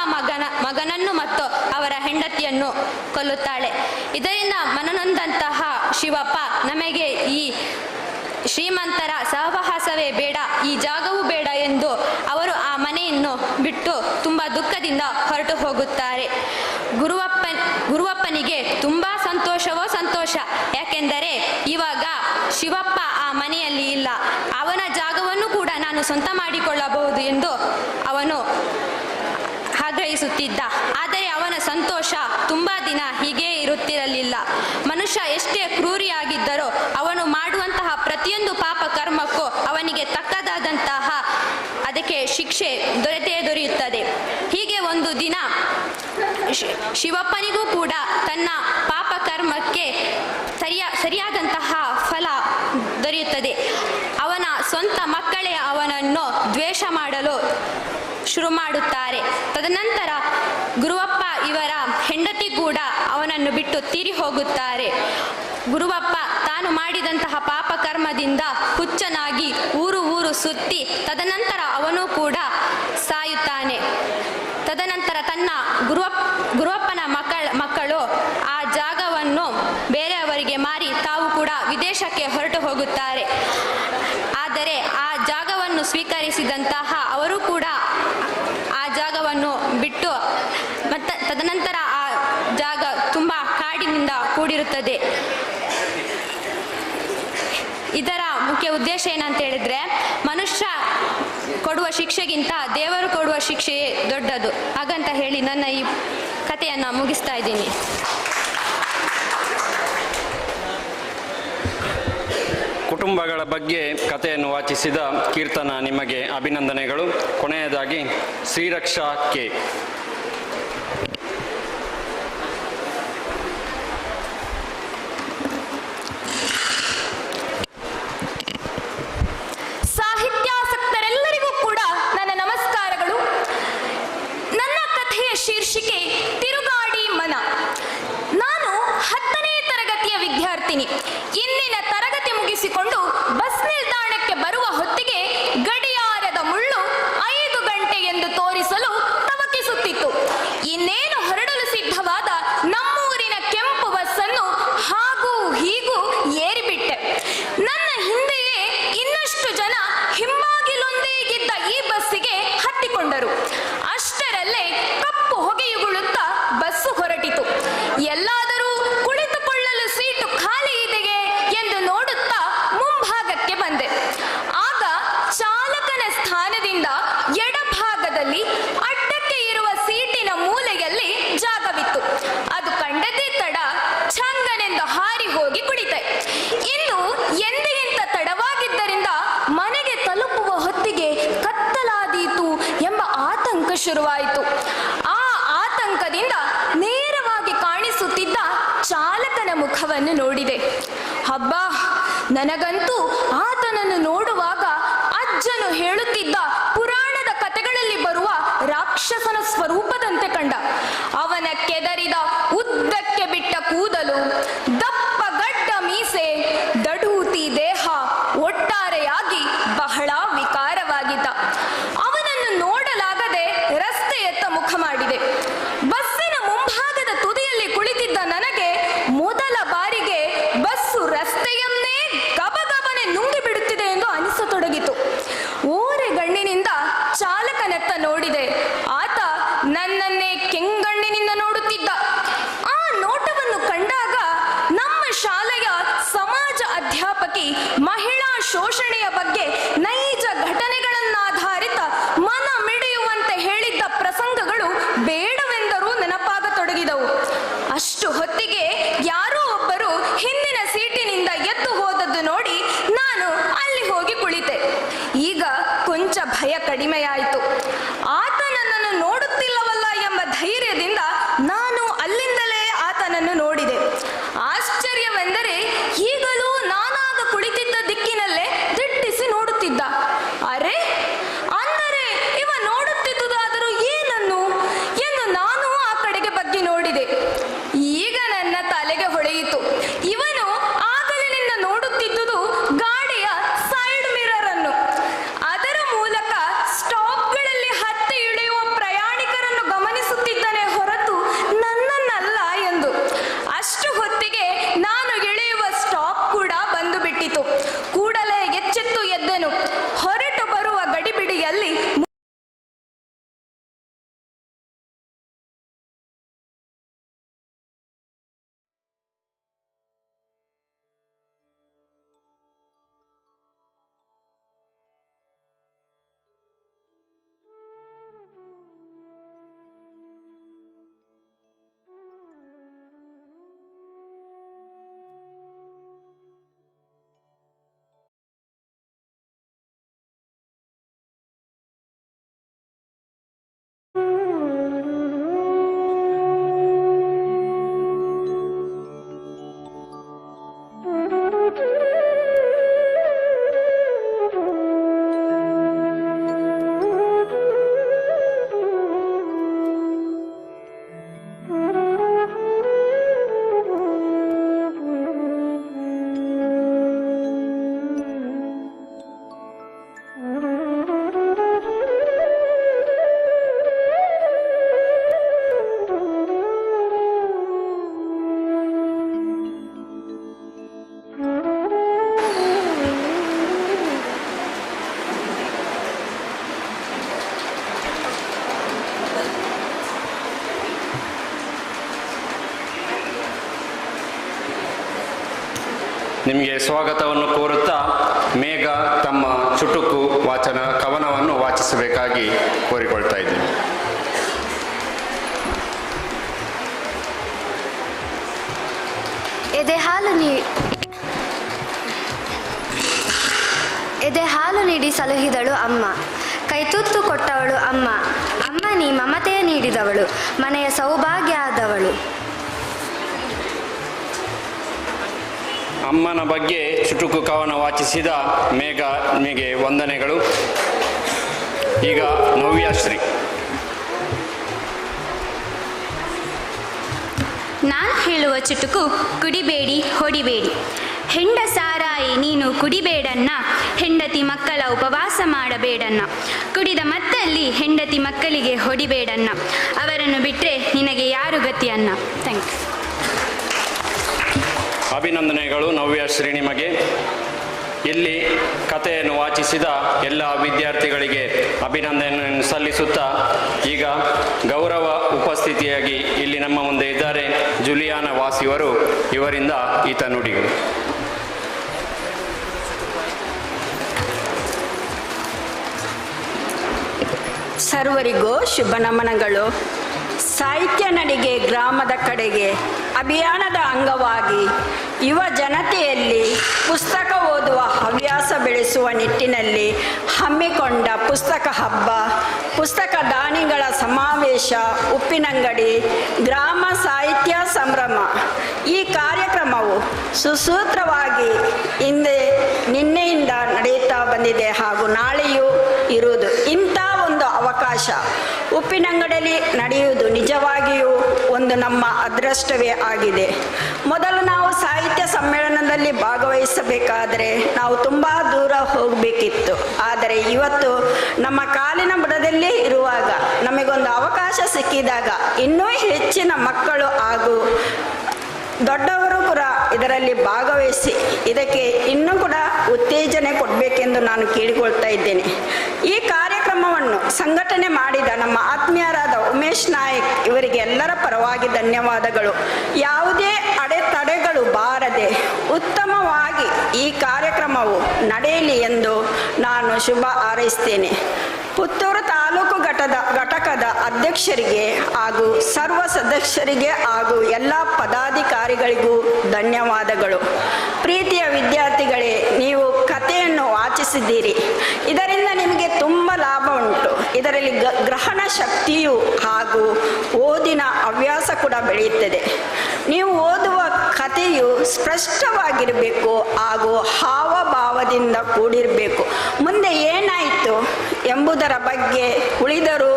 ಮಗನನ್ನು ಮತ್ತು ಅವರ ಹೆಂಡತಿಯನ್ನು ಕೊಲ್ಲುತ್ತಾಳೆ. ಇದರಿಂದ ಮನನೊಂದಂತಹ ಶಿವಪ್ಪ ನಮಗೆ ಈ ಶ್ರೀಮಂತರ ಸಹವಾಸವೇ ಬೇಡ, ಈ ಜಾಗವೂ ಬೇಡ ಎಂದು ಅವರು ಆ ಮನೆಯನ್ನು ಬಿಟ್ಟು ತುಂಬ ದುಃಖದಿಂದ ಹೊರಟು ಹೋಗುತ್ತಾರೆ. ಗುರುವಪ್ಪನಿಗೆ ತುಂಬ ಸಂತೋಷವೋ ಸಂತೋಷ. ಯಾಕೆಂದರೆ ಇವಾಗ ಶಿವಪ್ಪ ಆ ಮನೆಯಲ್ಲಿ ಇಲ್ಲ, ಅವನ ಜಾಗವನ್ನು ಕೂಡ ನಾನು ಸ್ವಂತ ಮಾಡಿಕೊಳ್ಳಬಹುದು ಎಂದು ಅವನು ಆಗ್ರಹಿಸುತ್ತಿದ್ದ. ಆದರೆ ಅವನ ಸಂತೋಷ ತುಂಬಾ ದಿನ ಹೀಗೇ ಇರುತ್ತಿರಲಿಲ್ಲ. ಮನುಷ್ಯ ಎಷ್ಟೇ ಕ್ರೂರಿಯಾಗಿದ್ದರೋ ಅವನು ಮಾಡುವಂತಹ ಪ್ರತಿಯೊಂದು ಪಾಪ ಕರ್ಮಕ್ಕೂ ಅವನಿಗೆ ತಕ್ಕದಾದಂತಹ ಅದಕ್ಕೆ ಶಿಕ್ಷೆ ದೊರೆಯುತ್ತದೆ. ಹೀಗೆ ಒಂದು ದಿನ ಶಿವಪ್ಪನಿಗೂ ಕೂಡ ತನ್ನ ಪಾಪ ಕರ್ಮಕ್ಕೆ ಸರಿಯಾದಂತಹ ಫಲ ದೊರೆಯುತ್ತದೆ. ಅವನ ಸ್ವಂತ ಮಕ್ಕಳೇ ಅವನನ್ನು ದ್ವೇಷ ಮಾಡಲು ಶುರು ಮಾಡುತ್ತಾರೆ. ತದನಂತರ ಗುರುವಪ್ಪ ಇವರ ಹೆಂಡತಿ ಕೂಡ ಅವನನ್ನು ಬಿಟ್ಟು ತೀರಿ ಹೋಗುತ್ತಾರೆ. ಗುರುವಪ್ಪ ತಾನು ಮಾಡಿದಂತಹ ಪಾಪ ಕರ್ಮದಿಂದ ಹುಚ್ಚನಾಗಿ ಊರು ಸುತ್ತಿ ತದನಂತರ ಅವನು ಕೂಡ ಸಾಯುತ್ತಾನೆ. ತದನಂತರ ತನ್ನ ಗುರುವಪ್ಪನ ಮಕ್ಕಳು ಆ ಜಾಗವನ್ನು ಬೇರೆಯವರಿಗೆ ಮಾರಿ ತಾವು ಕೂಡ ವಿದೇಶಕ್ಕೆ ಹೊರಟು ಹೋಗುತ್ತಾರೆ. ಆದರೆ ಆ ಜಾಗವನ್ನು ಸ್ವೀಕರಿಸಿದಂತಹ ಅವರು ಕೂಡ ಆ ಜಾಗವನ್ನು ಬಿಟ್ಟು ಮತ್ತೆ ತದನಂತರ ಆ ಜಾಗ ತುಂಬ ಕಾಡಿನಿಂದ ಕೂಡಿರುತ್ತದೆ. ಇದರ ಮುಖ್ಯ ಉದ್ದೇಶ ಏನಂತ ಹೇಳಿದ್ರೆ, ಮನುಷ್ಯ ಕೊಡುವ ಶಿಕ್ಷೆಗಿಂತ ದೇವರು ಕೊಡುವ ಶಿಕ್ಷೆಯೇ ದೊಡ್ಡದು. ಹಾಗಂತ ಹೇಳಿ ನನ್ನ ಈ ಕಥೆಯನ್ನು ಮುಗಿಸ್ತಾ ಇದ್ದೀನಿ. ಕುಟುಂಬಗಳ ಬಗ್ಗೆ ಕಥೆಯನ್ನು ವಾಚಿಸಿದ ಕೀರ್ತನ ನಿಮಗೆ ಅಭಿನಂದನೆಗಳು. ಕೊನೆಯದಾಗಿ ಶ್ರೀರಕ್ಷಾ ಕೆ. ಸಾಹಿತ್ಯಾಸಕ್ತರೆಲ್ಲರಿಗೂ ಕೂಡ ನನ್ನ ನಮಸ್ಕಾರಗಳು. ನನ್ನ ಕಥೆಯ ಶೀರ್ಷಿಕೆ ತಿರುಗಾಡಿ ಮನ. ನಾನು 10ನೇ ತರಗತಿಯ ವಿದ್ಯಾರ್ಥಿನಿ. ಇಂದಿನ ತರಗತಿ ಮುಗಿಸಿಕೊಂಡು ಬಸ್ ನಿಲ್ದಾಣಕ್ಕೆ ಬರುವ ಹೊತ್ತಿಗೆ ಗಡಿಯಾರದ ಮುಳ್ಳು 5 ಗಂಟೆ ಎಂದು ತೋರಿಸಲು ತವಕಿಸುತ್ತಿತ್ತು. ಇನ್ನೇನು ಹೊರಡಲು ಸಿದ್ಧವಾದ ನಮ್ಮೂರಿನ ಕೆಂಪು ಬಸ್ಸನ್ನು ಹಾಗೂ ಹೀಗೂ ಏರಿಬಿಟ್ಟೆ. ನನ್ನ ಹಿಂದೆಯೇ ಇನ್ನಷ್ಟು ಜನ ಹಿಂಬಾಗಿಲೊಂದೇ ಇದ್ದ ಈ ಬಸ್ಸಿಗೆ ಹತ್ತಿಕೊಂಡರು. ಅಷ್ಟರಲ್ಲೇ ಕಪ್ಪು ಹೊಗೆಯುಗುಳುತ್ತಾ ಬಸ್ಸು ಹೊರಟಿತು. ಎಲ್ಲಾದರೂ ಕುಳಿತುಕೊಳ್ಳಲು ಸೀಟು ಖಾಲಿ ಇದೆಯೇ ಎಂದು ನೋಡುತ್ತಾ ಮುಂಭಾಗಕ್ಕೆ ಬಂದೆ. ಆಗ ಚಾಲಕನ ಸ್ಥಾನದಿಂದ ಎಡಭಾಗದಲ್ಲಿ ಅಡ್ಡಕ್ಕೆ ಇರುವ ಸೀಟಿನ ಮೂಲೆಯಲ್ಲಿ ಜಾಗವಿತ್ತು. ಅದು ಕಂಡದೇ ತಡ ಛಂಗನೆಂದು ಹಾರಿ ಹೋಗಿ ಕುಳಿತೆ. ಇಂದು ಎಂದಿಗಿಂತ ತಡವಾಗಿದ್ದರಿಂದ ಮನೆಗೆ ತಲುಪುವ ಹೊತ್ತಿಗೆ ಕತ್ತಲಾದೀತು ಎಂಬ ಆತಂಕ ಶುರುವಾಯಿತು. ಆ ಆತಂಕದಿಂದ ನೇರವಾಗಿ ಕಾಣಿಸುತ್ತಿದ್ದ ಚಾಲಕನ ಮುಖವನ್ನು ನೋಡಿದೆ. ಹಬ್ಬಾ, ನನಗಂತೂ ಆತನನ್ನು ನೋಡುವಾಗ ಅಜ್ಜನು ಹೇಳುತ್ತಿದ್ದ ಪುರಾಣದ ಕಥೆಗಳಲ್ಲಿ ಬರುವ ರಾಕ್ಷಸನ ಸ್ವರೂಪದಂತೆ ಕಂಡ. ಅವನ ಕೆದರಿದ ಉದ್ದಕ್ಕೆ ಬಿಟ್ಟ ಕೂದಲು, ದಪ್ಪ ಗಡ್ಡ ಮೀಸೆ, ದಡೂತಿ ದೇಹ ಒಟ್ಟಾರೆಯಾಗಿ ಬಹಳ ವಿಕಾರ ಬಂದಿದೆ. ಈಗ ನನ್ನ ತಲೆಗೆ ಹೊಳೆಯಿತು, ಇವನು ಆಗಲಿನಿಂದ ನೋಡುತ್ತಿದ್ದುದು ಗಾಡಿಯ ಸೈಡ್ ಮಿರರ್ ಅನ್ನು. ಅದರ ಮೂಲಕ ಸ್ಟಾಪ್ಗಳಲ್ಲಿ ಹತ್ತಿ ಇಳಿಯುವ ಪ್ರಯಾಣಿಕರನ್ನು ಗಮನಿಸುತ್ತಿದ್ದಾನೆ ಹೊರತು ನನ್ನನ್ನಲ್ಲ ಎಂದು. ಅಷ್ಟು ಹೊತ್ತಿಗೆ ನಾನು ಇಳಿಯುವ ಸ್ಟಾಪ್ ಕೂಡ ಬಂದು ಬಿಟ್ಟಿತು. ಕೂಡಲೇ ಎಚ್ಚೆತ್ತು ಎದ್ದೆನು. ಹೊರಟು ಬರುವ ಗಡಿಬಿಡಿಯಲ್ಲಿ ನಿಮಗೆ ಸ್ವಾಗತವನ್ನು ಕೋರುತ್ತಾ ಮೇಘ ತಮ್ಮ ಚುಟುಕು ವಾಚನ ಕವನವನ್ನು ವಾಚಿಸಬೇಕಾಗಿ ಕೋರಿಕೊಳ್ತಾ ಇದ್ದೀನಿ. ಎದೆ ಹಾಲು ನೀಡಿ ಸಲಹಿದಳು ಅಮ್ಮ, ಕೈತುತ್ತು ಕೊಟ್ಟವಳು ಅಮ್ಮ. ಅಮ್ಮ ನೀ ಮಮತೆಯ ನೀಡಿದವಳು, ಮನೆಯ ಸೌಭಾಗ್ಯ ಆದವಳು. ಅಮ್ಮನ ಬಗ್ಗೆ ಚುಟುಕು ಕವನ ವಾಚಿಸಿದ ಮೇಘ ನಿಮಗೆ ವಂದನೆಗಳು. ಈಗ ನವ್ಯಾಶ್ರೀ. ನಾನು ಹೇಳುವ ಚುಟುಕು ಕುಡಿಬೇಡಿ ಹೊಡಿಬೇಡಿ. ಹೆಂಡ ಸಾರಾಯಿ ನೀನು ಕುಡಿಬೇಡನ್ನ, ಹೆಂಡತಿ ಮಕ್ಕಳ ಉಪವಾಸ ಮಾಡಬೇಡನ್ನ. ಕುಡಿದ ಮತ್ತಲ್ಲಿ ಹೆಂಡತಿ ಮಕ್ಕಳಿಗೆ ಹೊಡಿಬೇಡನ್ನ, ಅವರನ್ನು ಬಿಟ್ಟರೆ ನಿನಗೆ ಯಾರು ಗತಿಯನ್ನ. Thank you. ಅಭಿನಂದನೆಗಳು ನವ್ಯಾಶ್ರೀ ನಿಮಗೆ. ಇಲ್ಲಿ ಕಥೆಯನ್ನು ವಾಚಿಸಿದ ಎಲ್ಲ ವಿದ್ಯಾರ್ಥಿಗಳಿಗೆ ಅಭಿನಂದನೆಯನ್ನು ಸಲ್ಲಿಸುತ್ತಾ ಈಗ ಗೌರವ ಉಪಸ್ಥಿತಿಯಾಗಿ ಇಲ್ಲಿ ನಮ್ಮ ಮುಂದೆ ಇದ್ದಾರೆ ಜುಲಿಯಾನ ವಾಸಿಯವರು. ಇವರಿಂದ ಈತ ನುಡಿಗಳು. ಸರ್ವರಿಗೂ ಶುಭ ನಮನಗಳು. ಸಾಹಿತ್ಯ ನಡಿಗೆ ಗ್ರಾಮದ ಕಡೆಗೆ ಅಭಿಯಾನದ ಅಂಗವಾಗಿ ಯುವ ಜನತೆಯಲ್ಲಿ ಪುಸ್ತಕ ಓದುವ ಹವ್ಯಾಸ ಬೆಳೆಸುವ ನಿಟ್ಟಿನಲ್ಲಿ ಹಮ್ಮಿಕೊಂಡ ಪುಸ್ತಕ ಹಬ್ಬ, ಪುಸ್ತಕ ದಾನಿಗಳ ಸಮಾವೇಶ, ಉಪ್ಪಿನಂಗಡಿ, ಗ್ರಾಮ ಸಾಹಿತ್ಯ ಸಂಭ್ರಮ. ಈ ಕಾರ್ಯಕ್ರಮವು ಸುಸೂತ್ರವಾಗಿ ನಿನ್ನೆಯಿಂದ ನಡೆಯುತ್ತಾ ಬಂದಿದೆ ಹಾಗೂ ನಾಳೆಯೂ ಇರುವುದು. ಇಂಥ ಒಂದು ಅವಕಾಶ ಉಪ್ಪಿನಂಗಡಿಯಲ್ಲಿ ನಡೆಯುವುದು ನಿಜವಾಗಿಯೂ ಒಂದು ನಮ್ಮ ಅದೃಷ್ಟವೇ ಆಗಿದೆ. ಮೊದಲು ನಾವು ಸಾಹಿತ್ಯ ಸಮ್ಮೇಳನದಲ್ಲಿ ಭಾಗವಹಿಸಬೇಕಾದರೆ ನಾವು ತುಂಬ ದೂರ ಹೋಗಬೇಕಿತ್ತು. ಆದರೆ ಇವತ್ತು ನಮ್ಮ ಕಾಲಿನ ಬುಡದಲ್ಲೇ ಇರುವಾಗ ನಮಗೊಂದು ಅವಕಾಶ ಸಿಕ್ಕಿದಾಗ ಇನ್ನೂ ಹೆಚ್ಚಿನ ಮಕ್ಕಳು ಹಾಗೂ ದೊಡ್ಡವರು ಕೂಡ ಇದರಲ್ಲಿ ಭಾಗವಹಿಸಿ ಇದಕ್ಕೆ ಇನ್ನೂ ಕೂಡ ಉತ್ತೇಜನೆ ಕೊಡಬೇಕೆಂದು ನಾನು ಕೇಳಿಕೊಳ್ತಾ ಇದ್ದೇನೆ. ಈ ಕಾರ್ಯಕ್ರಮವನ್ನು ಸಂಘಟನೆ ಮಾಡಿದ ನಮ್ಮ ಆತ್ಮೀಯರಾದ ಉಮೇಶ್ ನಾಯಕ್ ಇವರಿಗೆ ಎಲ್ಲರ ಪರವಾಗಿ ಧನ್ಯವಾದಗಳು. ಯಾವುದೇ ಅಡೆತಡೆಗಳು ಬಾರದೆ ಉತ್ತಮವಾಗಿ ಈ ಕಾರ್ಯಕ್ರಮವು ನಡೆಯಲಿ ಎಂದು ನಾನು ಶುಭ ಹಾರೈಸ್ತೇನೆ. ಪುತ್ತೂರು ತಾಲೂಕು ಘಟಕದ ಅಧ್ಯಕ್ಷರಿಗೆ ಹಾಗೂ ಸರ್ವ ಸದಸ್ಯರಿಗೆ ಹಾಗೂ ಎಲ್ಲ ಪದಾಧಿಕಾರಿಗಳಿಗೂ ಧನ್ಯವಾದಗಳು. ಪ್ರೀತಿಯ ವಿದ್ಯಾರ್ಥಿಗಳೇ, ನೀವು ಕಥೆಯನ್ನು ವಾಚಿಸಿದ್ದೀರಿ. ಇದರಿಂದ ನಿಮಗೆ ತುಂಬ ಲಾಭ ಉಂಟು. ಇದರಲ್ಲಿ ಗ್ರಹಣ ಶಕ್ತಿಯು ಹಾಗೂ ಓದಿನ ಹವ್ಯಾಸ ಕೂಡ ಬೆಳೆಯುತ್ತದೆ. ನೀವು ಓದುವ ಕಥೆಯು ಸ್ಪಷ್ಟವಾಗಿರಬೇಕು ಹಾಗೂ ಹಾವಭಾವದಿಂದ ಕೂಡಿರಬೇಕು. ಮುಂದೆ ಏನಾಯಿತು ಎಂಬುದರ ಬಗ್ಗೆ ಉಳಿದರೂ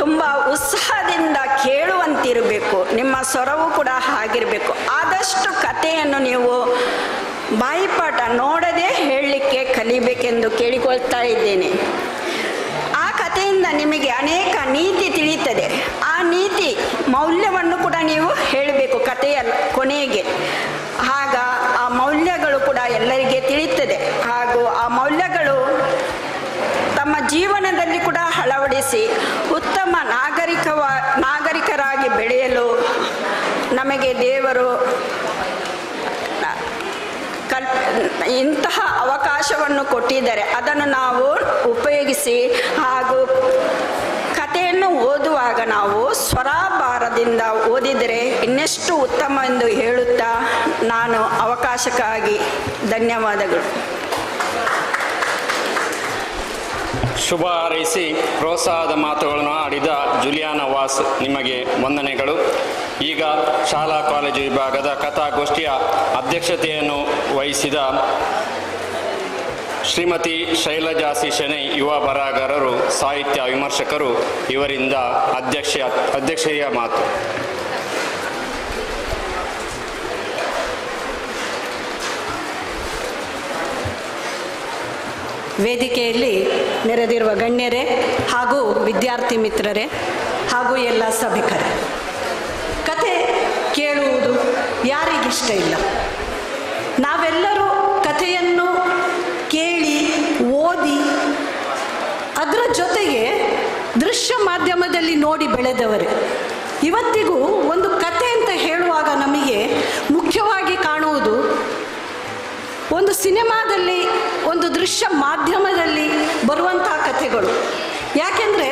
ತುಂಬ ಉತ್ಸಾಹದಿಂದ ಕೇಳುವಂತಿರಬೇಕು. ನಿಮ್ಮ ಸ್ವರವು ಕೂಡ ಆಗಿರಬೇಕು. ಆದಷ್ಟು ಕಥೆಯನ್ನು ನೀವು ಬಾಯಿಪಾಠ ನೋಡದೆ ಹೇಳಲಿಕ್ಕೆ ಕಲಿಬೇಕೆಂದು ಕೇಳಿಕೊಳ್ತಾ ಇದ್ದೇನೆ. ಆ ಕಥೆಯಿಂದ ನಿಮಗೆ ಅನೇಕ ನೀತಿ ತಿಳಿಯುತ್ತದೆ. ಆ ನೀತಿ ಮೌಲ್ಯವನ್ನು ಕೂಡ ನೀವು ಹೇಳಬೇಕು ಕಥೆಯ ಕೊನೆಗೆ. ಆಗ ಆ ಮೌಲ್ಯಗಳು ಕೂಡ ಎಲ್ಲರಿಗೆ ತಿಳಿಯುತ್ತದೆ. ಹಾಗೂ ಆ ಮೌಲ್ಯಗಳು ತಮ್ಮ ಜೀವನದಲ್ಲಿ ಕೂಡ ಅಳವಡಿಸಿ ಉತ್ತಮ ನಾಗರಿಕರಾಗಿ ಬೆಳೆಯಲು ನಮಗೆ ದೇವರು ಇಂತಹ ಅವಕಾಶವನ್ನು ಕೊಟ್ಟಿದ್ದಾರೆ. ಅದನ್ನು ನಾವು ಉಪಯೋಗಿಸಿ ಹಾಗೂ ಕಥೆಯನ್ನು ಓದುವಾಗ ನಾವು ಸ್ವರಾಭಾರದಿಂದ ಓದಿದರೆ ಇನ್ನೆಷ್ಟು ಉತ್ತಮ ಎಂದು ಹೇಳುತ್ತಾ ನಾನು ಅವಕಾಶಕ್ಕಾಗಿ ಧನ್ಯವಾದಗಳು. ಶುಭ ಹಾರೈಸಿ ಪ್ರೋತ್ಸಾಹದ ಮಾತುಗಳನ್ನು ಆಡಿದ ಜುಲಿಯಾನ ವಾಸ್ ನಿಮಗೆ ವಂದನೆಗಳು. ಈಗ ಶಾಲಾ ಕಾಲೇಜು ವಿಭಾಗದ ಕಥಾಗೋಷ್ಠಿಯ ಅಧ್ಯಕ್ಷತೆಯನ್ನು ವಹಿಸಿದ ಶ್ರೀಮತಿ ಶೈಲಜಾ ಶೆಣೈ ಯುವ ಬರಹಗಾರರು, ಸಾಹಿತ್ಯ ವಿಮರ್ಶಕರು, ಇವರಿಂದ ಅಧ್ಯಕ್ಷೆಯ ಮಾತು. ವೇದಿಕೆಯಲ್ಲಿ ನೆರೆದಿರುವ ಗಣ್ಯರೇ ಹಾಗೂ ವಿದ್ಯಾರ್ಥಿ ಮಿತ್ರರೇ ಹಾಗೂ ಎಲ್ಲ ಸಭಿಕರೇ, ಕತೆ ಕೇಳುವುದು ಯಾರಿಗಿಷ್ಟ ಇಲ್ಲ? ನಾವೆಲ್ಲರೂ ಕಥೆಯನ್ನು ಕೇಳಿ ಓದಿ ಅದರ ಜೊತೆಗೆ ದೃಶ್ಯ ಮಾಧ್ಯಮದಲ್ಲಿ ನೋಡಿ ಬೆಳೆದವರೇ. ಇವತ್ತಿಗೂ ಒಂದು ಕತೆ ಅಂತ ಹೇಳುವಾಗ ನಮಗೆ ಮುಖ್ಯವಾಗಿ ಕಾಣುವುದು ಒಂದು ಸಿನಿಮಾದಲ್ಲಿ, ಒಂದು ದೃಶ್ಯ ಮಾಧ್ಯಮದಲ್ಲಿ ಬರುವಂತಹ ಕಥೆಗಳು. ಯಾಕೆಂದರೆ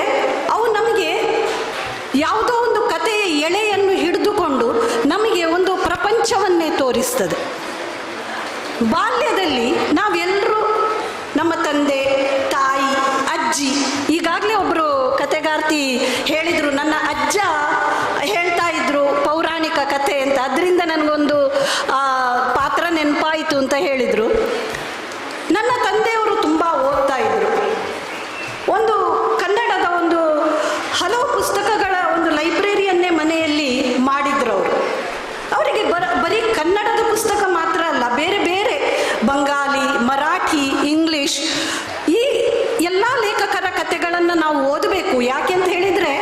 ಅವು ನಮಗೆ ಯಾವುದೋ ಒಂದು ಕಥೆಯ ಎಳೆಯನ್ನು ಹಿಡಿದುಕೊಂಡು ನಮಗೆ ಒಂದು ಪ್ರಪಂಚವನ್ನೇ ತೋರಿಸ್ತದೆ. ಬಾಲ್ಯದಲ್ಲಿ ನಾವೆಲ್ಲರೂ ನಮ್ಮ ತಂದೆ, ತಾಯಿ, ಅಜ್ಜಿ, ಈಗಾಗಲೇ ಒಬ್ಬರು ಕಥೆಗಾರ್ತಿ ಹೇಳಿದರು, ನನ್ನ ಅಜ್ಜ ಹೇಳ್ತಾ ಇದ್ರು ಪೌರಾಣಿಕ ಕಥೆ ಅಂತ, ಅದರಿಂದ ನನಗೊಂದು ಪಾತ್ರ ನೆನಪಾಯಿತು ಅಂತ ಹೇಳಿದರು. ನನ್ನ ತಂದೆಯವರು ತುಂಬ ಓದ್ತಾ ಇದ್ರು. ಒಂದು ಕನ್ನಡದ ಒಂದು ಹಲವು ಪುಸ್ತಕಗಳ ಒಂದು ಲೈಬ್ರರಿಯನ್ನೇ ಮನೆಯಲ್ಲಿ ಮಾಡಿದ್ರು ಅವರು. ಅವರಿಗೆ ಬರೀ ಕನ್ನಡದ ಪುಸ್ತಕ ಮಾತ್ರ ಅಲ್ಲ, ಬೇರೆ ಬೇರೆ ಬಂಗಾಲಿ, ಮರಾಠಿ, ಇಂಗ್ಲಿಷ್ ಈ ಎಲ್ಲ ಲೇಖಕರ ಕಥೆಗಳನ್ನು ನಾವು ಓದಬೇಕು. ಯಾಕೆಂತ ಹೇಳಿದರೆ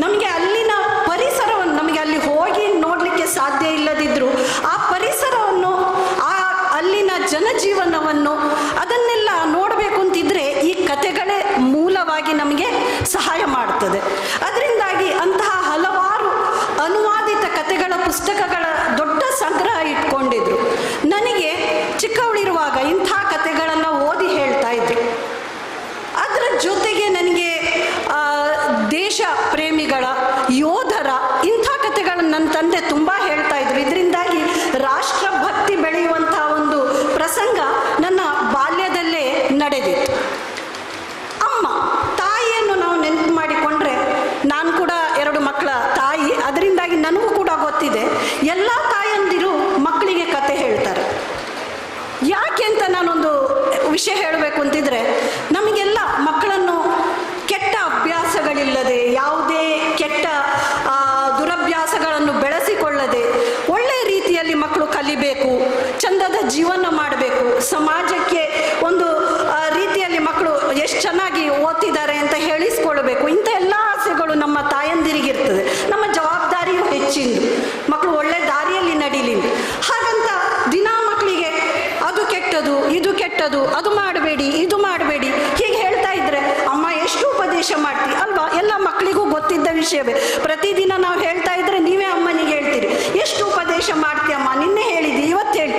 ನಮಗೆ ಅಲ್ಲಿನ ಪರಿಸರವನ್ನು, ನಮಗೆ ಅಲ್ಲಿ ಹೋಗಿ ನೋಡಲಿಕ್ಕೆ ಸಾಧ್ಯ ಇಲ್ಲದಿದ್ದರೂ ಆ ಪರಿಸರವನ್ನು, ಅಲ್ಲಿನ ಜನಜೀವನವನ್ನು ಅದನ್ನೆಲ್ಲ ನೋಡಬೇಕು ಅಂತಿದ್ರೆ ಈ ಕಥೆಗಳೇ ಮೂಲವಾಗಿ ನಮಗೆ ಸಹಾಯ ಮಾಡ್ತದೆ. ಅದರಿಂದಾಗಿ ಅಂತಹ ಹಲವಾರು ಅನುವಾದಿತ ಕಥೆಗಳ ಪುಸ್ತಕಗಳ ದೊಡ್ಡ ಸಂಗ್ರಹ ಇಟ್ಕೊಂಡಿದ್ರು. ನನಗೆ ಚಿಕ್ಕವಳಿರುವಾಗ ಇಂಥ ಕಥೆಗಳನ್ನು ಓದಿ ಹೇಳ್ತಾ ಇದ್ರು. ಅದರ ಜೊತೆಗೆ ನನಗೆ ದೇಶ ಪ್ರೇಮಿಗಳ, ಯೋಧರ ಇಂಥ ಕಥೆಗಳನ್ನು ನನ್ನ ತಂದೆ ತುಂಬ ಹೇಳ್ತಾ ಇದ್ರು. ಇದರಿಂದಾಗಿ ರಾಷ್ಟ್ರಭಕ್ತಿ ಬೆಳೆಯುವಂತಹ ಒಂದು ಪ್ರಸಂಗ ನನ್ನ ಬಾಲ್ಯದಲ್ಲೇ ನಡೆದಿತ್ತು. ಅಮ್ಮ, ತಾಯಿಯನ್ನು ನಾವು ನೆನಪು ಮಾಡಿಕೊಂಡ್ರೆ, ನಾನು ಕೂಡ 2 ಮಕ್ಕಳ ತಾಯಿ, ಅದರಿಂದಾಗಿ ನನಗೂ ಕೂಡ ಗೊತ್ತಿದೆ ಎಲ್ಲ ತಾಯಂದಿರು ಮಕ್ಕಳಿಗೆ ಕತೆ ಹೇಳ್ತಾರೆ. ಯಾಕೆ ಅಂತ ನಾನೊಂದು ವಿಷಯ ಹೇಳಬೇಕು ಅಂತಿದ್ರೆ, ನಮಗೆಲ್ಲ ಮಕ್ಕಳನ್ನು ಕೆಟ್ಟ ಅಭ್ಯಾಸಗಳಿಲ್ಲದೆ, ಯಾವುದೇ ಕೆಟ್ಟ ದುರಭ್ಯಾಸಗಳನ್ನು ಬೆಳೆಸಿಕೊಳ್ಳದೆ ಒಳ್ಳೆಯ ರೀತಿಯಲ್ಲಿ ಮಕ್ಕಳು ಕಲಿಬೇಕು, ಚಂದದ ಜೀವನ ಮಾಡಬೇಕು, ಸಮಾಜಕ್ಕೆ ಒಂದು ರೀತಿಯಲ್ಲಿ ಮಕ್ಕಳು ಎಷ್ಟು ಚೆನ್ನಾಗಿ ಓದ್ತಿದ್ದಾರೆ ಅಂತ ಹೇಳಿಸ್ಕೊಳ್ಬೇಕು. ಇಂಥ ಎಲ್ಲ ಆಸೆಗಳು ನಮ್ಮ ತಾಯಂದಿರಿಗಿರ್ತದೆ. ನಮ್ಮ ಜವಾಬ್ದಾರಿಯು ಹೆಚ್ಚಿಂದು, ಮಕ್ಕಳು ಒಳ್ಳೆ ದಾರಿಯಲ್ಲಿ ನಡೀಲಿ. ಹಾಗಂತ ದಿನ ಮಕ್ಕಳಿಗೆ ಅದು ಕೆಟ್ಟದು, ಇದು ಕೆಟ್ಟದು, ಅದು ಮಾಡಬೇಡಿ, ಇದು ಮಾಡಬೇಡಿ ಹೀಗೆ ಹೇಳ್ತಾ ಇದ್ರೆ ಅಮ್ಮ ಎಷ್ಟು ಉಪದೇಶ ಮಾಡ್ತೀವಿ ಅಲ್ವಾ? ಎಲ್ಲ ಮಕ್ಕಳಿಗೂ ಗೊತ್ತಿದ್ದ ವಿಷಯವೇ. ಪ್ರತಿದಿನ ನಾವು ಹೇಳ್ತಾ ಇದ್ರೆ ನೀವೇ ಅಮ್ಮನಿಗೆ ಹೇಳ್ತೀರಿ, ಎಷ್ಟು ಉಪದೇಶ ಮಾಡ್ತೀಯಮ್ಮ, ನಿನ್ನೆ ಹೇಳಿದ್ದಿ, ಇವತ್ತು ಹೇಳಿ.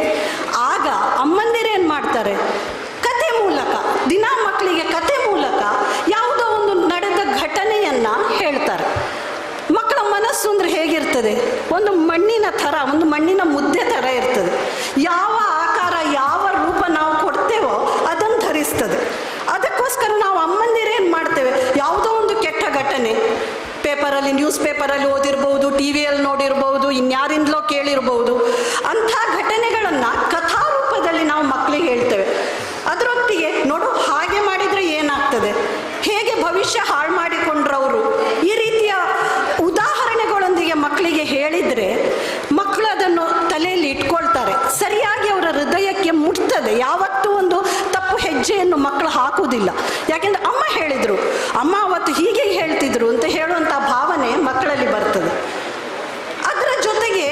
ಆಗ ಅಮ್ಮಂದಿರೇನು ಮಾಡ್ತಾರೆ, ಕತೆ ಮೂಲಕ, ದಿನ ಮಕ್ಕಳಿಗೆ ಕತೆ ಮೂಲಕ ಯಾವುದೋ ಒಂದು ನಡೆದ ಘಟನೆಯನ್ನ ಹೇಳ್ತಾರೆ. ಮಕ್ಕಳ ಮನಸ್ಸು ಅಂದ್ರೆ ಹೇಗಿರ್ತದೆ? ಒಂದು ಮಣ್ಣಿನ ಥರ, ಒಂದು ಮಣ್ಣಿನ ಮುದ್ದೆ ಥರ ಇರ್ತದೆ. ಯಾವ ಆಕಾರ, ಯಾವ ರೂಪ ನಾವು ಕೊಡ್ತೇವೋ ಅದನ್ನು ಧರಿಸ್ತದೆ. ಅದಕ್ಕೋಸ್ಕರ ನಾವು ಅಮ್ಮಂದಿರೇನು ಮಾಡ್ತಾರೆ, ನ್ಯೂಸ್ ಪೇಪರಲ್ಲಿ ಓದಿರ್ಬೋದು, ಟಿ ವಿಯಲ್ಲಿ ನೋಡಿರ್ಬೋದು, ಇನ್ಯಾರಿಂದಲೋ ಕೇಳಿರ್ಬೋದು. ಅಂಥ ಘಟನೆಗಳನ್ನು ಕಥಾರೂಪದಲ್ಲಿ ನಾವು ಮಕ್ಕಳಿಗೆ ಹೇಳ್ತೇವೆ. ಅದರೊಟ್ಟಿಗೆ ನೋಡು ಹಾಗೆ ಮಾಡಿದರೆ ಏನಾಗ್ತದೆ, ಹೇಗೆ ಭವಿಷ್ಯ ಹಾಳು ಮಾಡಿಕೊಂಡ್ರವರು, ಈ ರೀತಿಯ ಉದಾಹರಣೆಗಳೊಂದಿಗೆ ಮಕ್ಕಳಿಗೆ ಹೇಳಿದರೆ ಮಕ್ಕಳು ಅದನ್ನು ತಲೆಯಲ್ಲಿ ಇಟ್ಕೊಳ್ತಾರೆ, ಸರಿಯಾಗಿ ಅವರ ಹೃದಯಕ್ಕೆ ಮುಟ್ತದೆ. ಯಾವತ್ತೂ ಒಂದು ತಪ್ಪು ಹೆಜ್ಜೆಯನ್ನು ಮಕ್ಕಳು ಹಾಕುವುದಿಲ್ಲ. ಯಾಕೆಂದರೆ ಅಮ್ಮ ಹೇಳಿದರು, ಅಮ್ಮ ಅವತ್ತು ಹೀಗೆ ಹೇಳ್ತಿದ್ರು ಅಂತ ಹೇಳುವಂಥ ಭಾವನೆ ಮಕ್ಕಳಲ್ಲಿ ಬರ್ತದೆ. ಅದರ ಜೊತೆಗೆ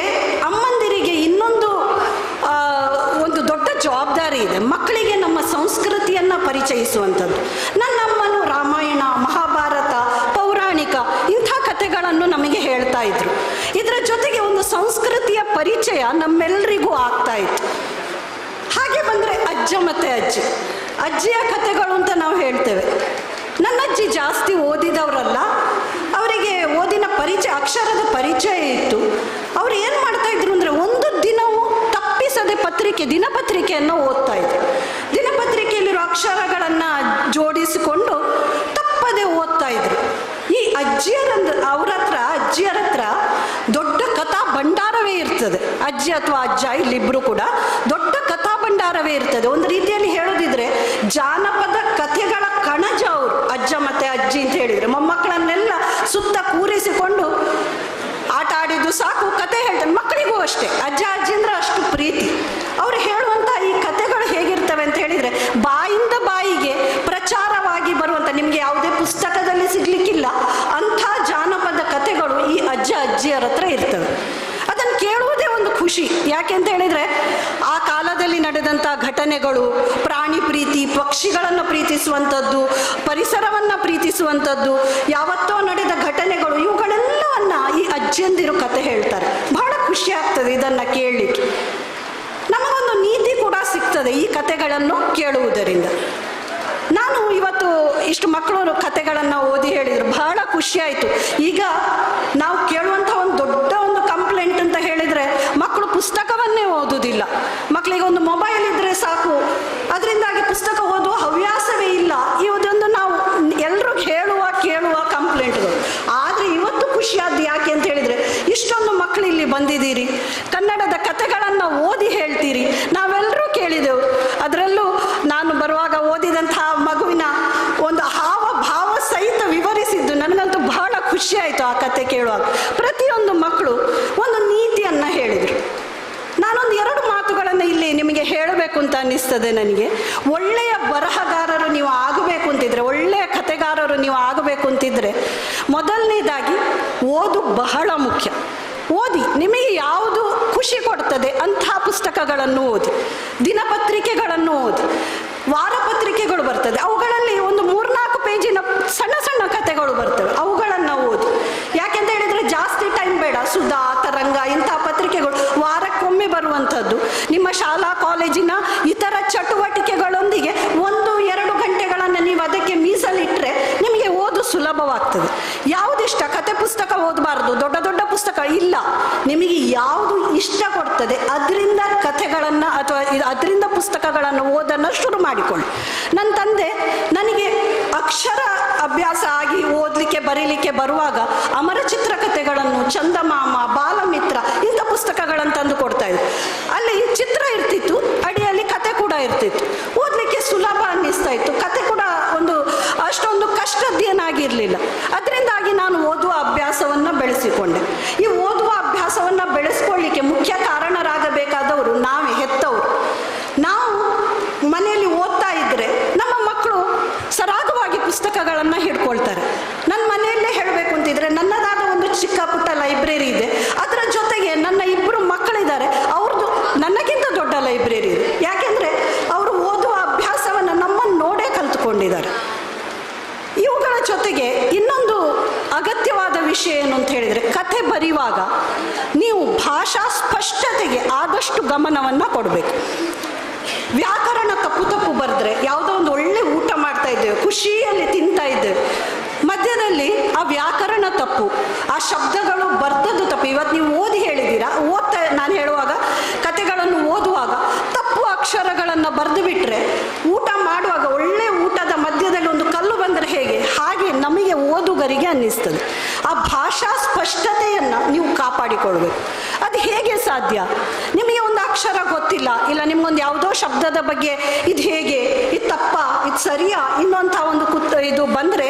ಅಮ್ಮಂದಿರಿಗೆ ಇನ್ನೊಂದು ಒಂದು ದೊಡ್ಡ ಜವಾಬ್ದಾರಿ ಇದೆ, ಮಕ್ಕಳಿಗೆ ನಮ್ಮ ಸಂಸ್ಕೃತಿಯನ್ನು ಪರಿಚಯಿಸುವಂಥದ್ದು. ನನ್ನಮ್ಮನು ರಾಮಾಯಣ, ಮಹಾಭಾರತ, ಪೌರಾಣಿಕ ಇಂಥ ಕಥೆಗಳನ್ನು ನಮಗೆ ಹೇಳ್ತಾ ಇದ್ರು. ಇದರ ಜೊತೆಗೆ ಒಂದು ಸಂಸ್ಕೃತಿಯ ಪರಿಚಯ ನಮ್ಮೆಲ್ಲರಿಗೂ ಆಗ್ತಾ ಇತ್ತು. ಹಾಗೆ ಬಂದರೆ ಅಜ್ಜ ಮತ್ತು ಅಜ್ಜಿಯ ಕಥೆಗಳು ಅಂತ ನಾವು ಹೇಳ್ತೇವೆ. ನನ್ನ ಅಜ್ಜಿ ಜಾಸ್ತಿ ಓದಿದವರಲ್ಲ, ಅವರಿಗೆ ಓದಿನ ಪರಿಚಯ, ಅಕ್ಷರದ ಪರಿಚಯ ಇತ್ತು. ಅವ್ರು ಏನು ಮಾಡ್ತಾಯಿದ್ರು ಅಂದರೆ ಒಂದು ದಿನವೂ ತಪ್ಪಿಸದೆ ದಿನಪತ್ರಿಕೆಯನ್ನು ಓದ್ತಾ ಇದ್ರು. ದಿನಪತ್ರಿಕೆಯಲ್ಲಿರೋ ಅಕ್ಷರಗಳನ್ನು ಜೋಡಿಸಿಕೊಂಡು ತಪ್ಪದೆ ಓದ್ತಾ ಇದ್ರು. ಈ ಅಜ್ಜಿಯರ ಹತ್ರ ದೊಡ್ಡ ಕಥಾ ಭಂಡಾರವೇ ಇರ್ತದೆ. ಅಜ್ಜಿ ಅಥವಾ ಅಜ್ಜ ಇಲ್ಲಿಬ್ಬರು ಕೂಡ ದೊಡ್ಡ ಕಥಾ ಭಂಡಾರವೇ ಇರ್ತದೆ. ಒಂದು ರೀತಿಯಲ್ಲಿ ಹೇಳೋದಿದ್ರೆ ಜಾನಪದ ಕಥೆಗಳ ಕಣಜ ಅವರು, ಅಜ್ಜ ಮತ್ತು ಅಜ್ಜಿ ಅಂತ ಹೇಳಿದರೆ. ಮೊಮ್ಮಕ್ಕಳನ್ನೆಲ್ಲ ಸುತ್ತ ಕೂರಿಸಿಕೊಂಡು ಆಟ ಆಡಿದ್ದು ಸಾಕು, ಕತೆ ಹೇಳ್ತಾರೆ. ಮಕ್ಕಳಿಗೂ ಅಷ್ಟೇ ಅಜ್ಜ ಅಜ್ಜಿ ಅಂದ್ರೆ ಅಷ್ಟು ಪ್ರೀತಿ. ಅವ್ರು ಹೇಳುವಂಥ ಈ ಕಥೆಗಳು ಹೇಗಿರ್ತವೆ ಅಂತ ಹೇಳಿದರೆ ಬಾಯಿಂದ ಬಾಯಿಗೆ ಪ್ರಚಾರವಾಗಿ ಬರುವಂಥ, ನಿಮಗೆ ಯಾವುದೇ ಪುಸ್ತಕದಲ್ಲಿ ಸಿಗ್ಲಿಕ್ಕಿಲ್ಲ ಅಂಥ ಜಾನಪದ ಕಥೆಗಳು ಈ ಅಜ್ಜ ಅಜ್ಜಿಯರ ಹತ್ರ ಇರ್ತವೆ. ಅದನ್ನು ಕೇಳುವುದೇ ಒಂದು ಖುಷಿ. ಯಾಕೆ ಅಂತ ಹೇಳಿದರೆ ಆ ಕಾಲದಲ್ಲಿ ನಡೆದಂಥ ಘಟನೆಗಳು, ಪ್ರಾಣಿ ಪ್ರೀತಿ, ಪಕ್ಷಿಗಳನ್ನು ಪ್ರೀತಿಸುವಂಥದ್ದು, ಪರಿಸರವನ್ನು ಪ್ರೀತಿಸುವಂಥದ್ದು, ಯಾವತ್ತೋ ನಡೆದ ಘಟನೆಗಳು, ಇವುಗಳೆಲ್ಲವನ್ನ ಈ ಅಜ್ಜಿಯಂದಿರು ಕತೆ ಹೇಳ್ತಾರೆ. ಬಹಳ ಖುಷಿ ಆಗ್ತದೆ ಇದನ್ನು ಕೇಳಲಿಕ್ಕೆ. ನಮಗೊಂದು ನೀತಿ ಕೂಡ ಸಿಗ್ತದೆ ಈ ಕತೆಗಳನ್ನು ಕೇಳುವುದರಿಂದ. ನಾನು ಇವತ್ತು ಇಷ್ಟು ಮಕ್ಕಳು ಕತೆಗಳನ್ನು ಓದಿ ಹೇಳಿದರು, ಬಹಳ ಖುಷಿಯಾಯಿತು. ಈಗ ನಾವು ಕೇಳುವಂಥ ಒಂದು ದೊಡ್ಡ ಒಂದು ಕಂಪ್ಲೇಂಟ್ ಅಂತ ಹೇಳಿದರೆ ಮಕ್ಕಳು ಪುಸ್ತಕವನ್ನೇ ಓದುವುದಿಲ್ಲ. ಮಕ್ಕಳಿಗೆ ಒಂದು ಮೊಬೈಲ್ ಇದ್ದರೆ ಸಾಕು, ಅದರಿಂದಾಗಿ ಪುಸ್ತಕ ಓದುವ ಹವ್ಯಾಸವೇ ಇಲ್ಲ. ಇದೊಂದು ನಾವು ಎಲ್ಲರೂ ಕೇಳುವ ಕಂಪ್ಲೇಂಟ್ಗಳು. ಆದರೆ ಇವತ್ತು ಖುಷಿಯಾದ್ದು ಯಾಕೆ ಅಂತ ಹೇಳಿದರೆ ಇಷ್ಟೊಂದು ಮಕ್ಕಳು ಇಲ್ಲಿ ಬಂದಿದ್ದೀರಿ, ಕನ್ನಡದ ಕತೆಗಳನ್ನು ಓದಿ ಹೇಳ್ತೀರಿ. ನಾವೆಲ್ಲರೂ ಕೇಳಿದೆವು. ಅದರಲ್ಲೂ ನಾನು ಬರುವಾಗ ಓದಿದಂತಹ ಮಗುವಿನ ಒಂದು ಹಾವಭಾವ ಸಹಿತ ವಿವರಿಸಿದ್ದು ನನಗಂತೂ ಬಹಳ ಖುಷಿಯಾಯಿತು ಆ ಕತೆ ಕೇಳುವಾಗ. ಪ್ರತಿಯೊಂದು ಮಕ್ಕಳು ಒಂದು ನೀತಿಯನ್ನು ಹೇಳಿದರು. ನಾನೊಂದು 2 ಮಾತುಗಳನ್ನು ಇಲ್ಲಿ ನಿಮಗೆ ಹೇಳಬೇಕು ಅಂತ ಅನ್ನಿಸ್ತದೆ ನನಗೆ. ಒಳ್ಳೆಯ ಬರಹಗಾರರು ನೀವು ಆಗಬೇಕು ಅಂತಿದ್ರೆ, ಒಳ್ಳೆಯ ಕತೆಗಾರರು ನೀವು ಆಗಬೇಕು ಅಂತಿದ್ರೆ, ಮೊದಲನೇದಾಗಿ ಓದು ಬಹಳ ಮುಖ್ಯ. ಓದಿ, ನಿಮಗೆ ಯಾವುದು ಖುಷಿ ಕೊಡ್ತದೆ ಅಂಥ ಪುಸ್ತಕಗಳನ್ನು ಓದಿ. ದಿನಪತ್ರಿಕೆಗಳನ್ನು ಓದಿ, ವಾರಪತ್ರಿಕೆಗಳು ಬರ್ತದೆ, ಅವುಗಳಲ್ಲಿ ಒಂದು 3-4 ಪೇಜಿನ ಸಣ್ಣ ಸಣ್ಣ ಕಥೆಗಳು ಬರ್ತವೆ, ಅವುಗಳನ್ನು ಓದಿ. ಯಾಕೆಂತ ಹೇಳಿದರೆ ಜಾಸ್ತಿ ಟೈಮ್ ಬೇಡ. ಸುಧಾ, ತರಂಗ ಇಂಥ ಪತ್ರಿಕೆಗಳು ವಾರಕ್ಕೊಮ್ಮೆ ಬರುವಂಥದ್ದು. ನಿಮ್ಮ ಶಾಲಾ ಕಾಲೇಜಿನ ಇತರ ಚಟುವಟಿಕೆಗಳೊಂದಿಗೆ 1-2 ಗಂಟೆಗಳನ್ನು ನೀವು ಅದಕ್ಕೆ ಮೀಸಲಿಟ್ಟರೆ ನಿಮಗೆ ಓದು ಸುಲಭವಾಗ್ತದೆ. ಯಾವುದಿಷ್ಟ, ಕತೆ ಪುಸ್ತಕ ಓದಬಾರ್ದು, ದೊಡ್ಡ ದೊಡ್ಡ ಪುಸ್ತಕ ಇಲ್ಲ. ನಿಮಗೆ ಯಾವುದು ಇಷ್ಟ ಕೊಡ್ತದೆ ಅದರಿಂದ ಕಥೆಗಳನ್ನು ಅಥವಾ ಅದರಿಂದ ಪುಸ್ತಕಗಳನ್ನು ಓದನ್ನು ಶುರು ಮಾಡಿಕೊಳ್ಳಿ. ನನ್ನ ತಂದೆ ನನಗೆ ಅಕ್ಷರ ಅಭ್ಯಾಸ ಆಗಿ ಓದಲಿಕ್ಕೆ ಬರೀಲಿಕ್ಕೆ ಬರುವಾಗ ಅಮರ ಚಿತ್ರಕಥೆಗಳನ್ನು, ಚಂದಮಾಮ, ಬಾಲಮಿತ್ರ ಇಂಥ ಪುಸ್ತಕಗಳನ್ನು ತಂದು ಕೊಡ್ತಾ ಇದ್ರು. ಅಲ್ಲಿ ಚಿತ್ರ ಇರ್ತಿತ್ತು, ಅಡಿಯಲ್ಲಿ ಕತೆ ಕೂಡ ಇರ್ತಿತ್ತು. ಓದಲಿಕ್ಕೆ ಸುಲಭ ಅನ್ನಿಸ್ತಾ ಇತ್ತು. ಕತೆ ಕೂಡ ಒಂದು ಅಷ್ಟೊಂದು ಕಷ್ಟದ್ದೇನಾಗಿರಲಿಲ್ಲ. ಅದರಿಂದಾಗಿ ನಾನು ಓದುವ ಅಭ್ಯಾಸವನ್ನು ಬೆಳೆಸಿಕೊಂಡೆ. ಈ ಓದುವ ಅಭ್ಯಾಸವನ್ನು ಬೆಳೆಸ್ಕೊಳ್ಳಿಕ್ಕೆ ಮುಖ್ಯ ಕಾರಣರಾಗಬೇಕಾದವರು ನಾವೇ, ಹೆತ್ತವರು. ನಾವು ಮನೆಯಲ್ಲಿ ಓದ್ತಾ ಇದ್ದರೆ ನಮ್ಮ ಮಕ್ಕಳು ಸರಾಗವಾಗಿ ಪುಸ್ತಕಗಳನ್ನು ಹಿಡ್ಕೊಳ್ತಾರೆ. ನನ್ನ ಮನೆಯಲ್ಲೇ ಹೇಳಬೇಕು ಅಂತಿದ್ರೆ ನನ್ನದಾದ ಒಂದು ಚಿಕ್ಕ ಪುಟ್ಟ ಲೈಬ್ರರಿ ಇದೆ. ಅದರ ಜೊತೆಗೆ ನನ್ನ 2 ಮಕ್ಕಳಿದ್ದಾರೆ, ಅವ್ರದ್ದು ನನಗಿಂತ ದೊಡ್ಡ ಲೈಬ್ರರಿ ಇದೆ. ಯಾಕೆಂದರೆ ಅವರು ಓದುವ ಅಭ್ಯಾಸವನ್ನು ನಮ್ಮನ್ನು ನೋಡೇ ಕಲ್ತುಕೊಂಡಿದ್ದಾರೆ. ಇವುಗಳ ಜೊತೆಗೆ ಇನ್ನೊಂದು ಅಗತ್ಯವಾದ ವಿಷಯ ಏನು ಅಂತ ಹೇಳಿದರೆ, ಕಥೆ ಬರೆಯುವಾಗ ನೀವು ಭಾಷಾ ಸ್ಪಷ್ಟತೆಗೆ ಆದಷ್ಟು ಗಮನವನ್ನು ಕೊಡಬೇಕು. ವ್ಯಾಕರಣ ತಪ್ಪು ಬರೆದ್ರೆ, ಯಾವುದೋ ಒಂದು ಒಳ್ಳೆ ಊಟ ಮಾಡ್ತಾ ಇದ್ದೇವೆ, ಖುಷಿಯಲ್ಲಿ ತಿಂತಾ ಇದ್ದೇವೆ, ಮಧ್ಯದಲ್ಲಿ ಆ ವ್ಯಾಕರಣ ತಪ್ಪು, ಆ ಶಬ್ದಗಳು ಬರ್ದದ್ದು ತಪ್ಪು. ಇವತ್ತು ನೀವು ಓದಿ ಹೇಳಿದ್ದೀರಾ, ನಾನು ಹೇಳುವಾಗ ಕತೆಗಳನ್ನು ಓದುವಾಗ ತಪ್ಪು ಅಕ್ಷರಗಳನ್ನು ಬರೆದು ಬಿಟ್ಟರೆ ಊಟ ಮಾಡುವಾಗ ಒಳ್ಳೆ ಊಟದ ಮಧ್ಯದಲ್ಲಿ ಒಂದು ಕಲ್ಲು ಬಂದರೆ ಹೇಗೆ, ಹಾಗೆ ನಮಗೆ ಓದುಗರಿಗೆ ಅನ್ನಿಸ್ತದೆ. ಆ ಆ ಭಾಷಾ ಸ್ಪಷ್ಟತೆಯನ್ನು ನೀವು ಕಾಪಾಡಿಕೊಳ್ಬೇಕು. ಅದು ಹೇಗೆ ಸಾಧ್ಯ? ನಿಮಗೆ ಒಂದು ಅಕ್ಷರ ಗೊತ್ತಿಲ್ಲ, ಇಲ್ಲ ನಿಮ್ಗೊಂದು ಯಾವುದೋ ಶಬ್ದದ ಬಗ್ಗೆ ಇದು ಹೇಗೆ, ಇದು ತಪ್ಪ, ಇದು ಸರಿಯಾ ಇನ್ನೊಂಥ ಒಂದು ಇದು ಬಂದರೆ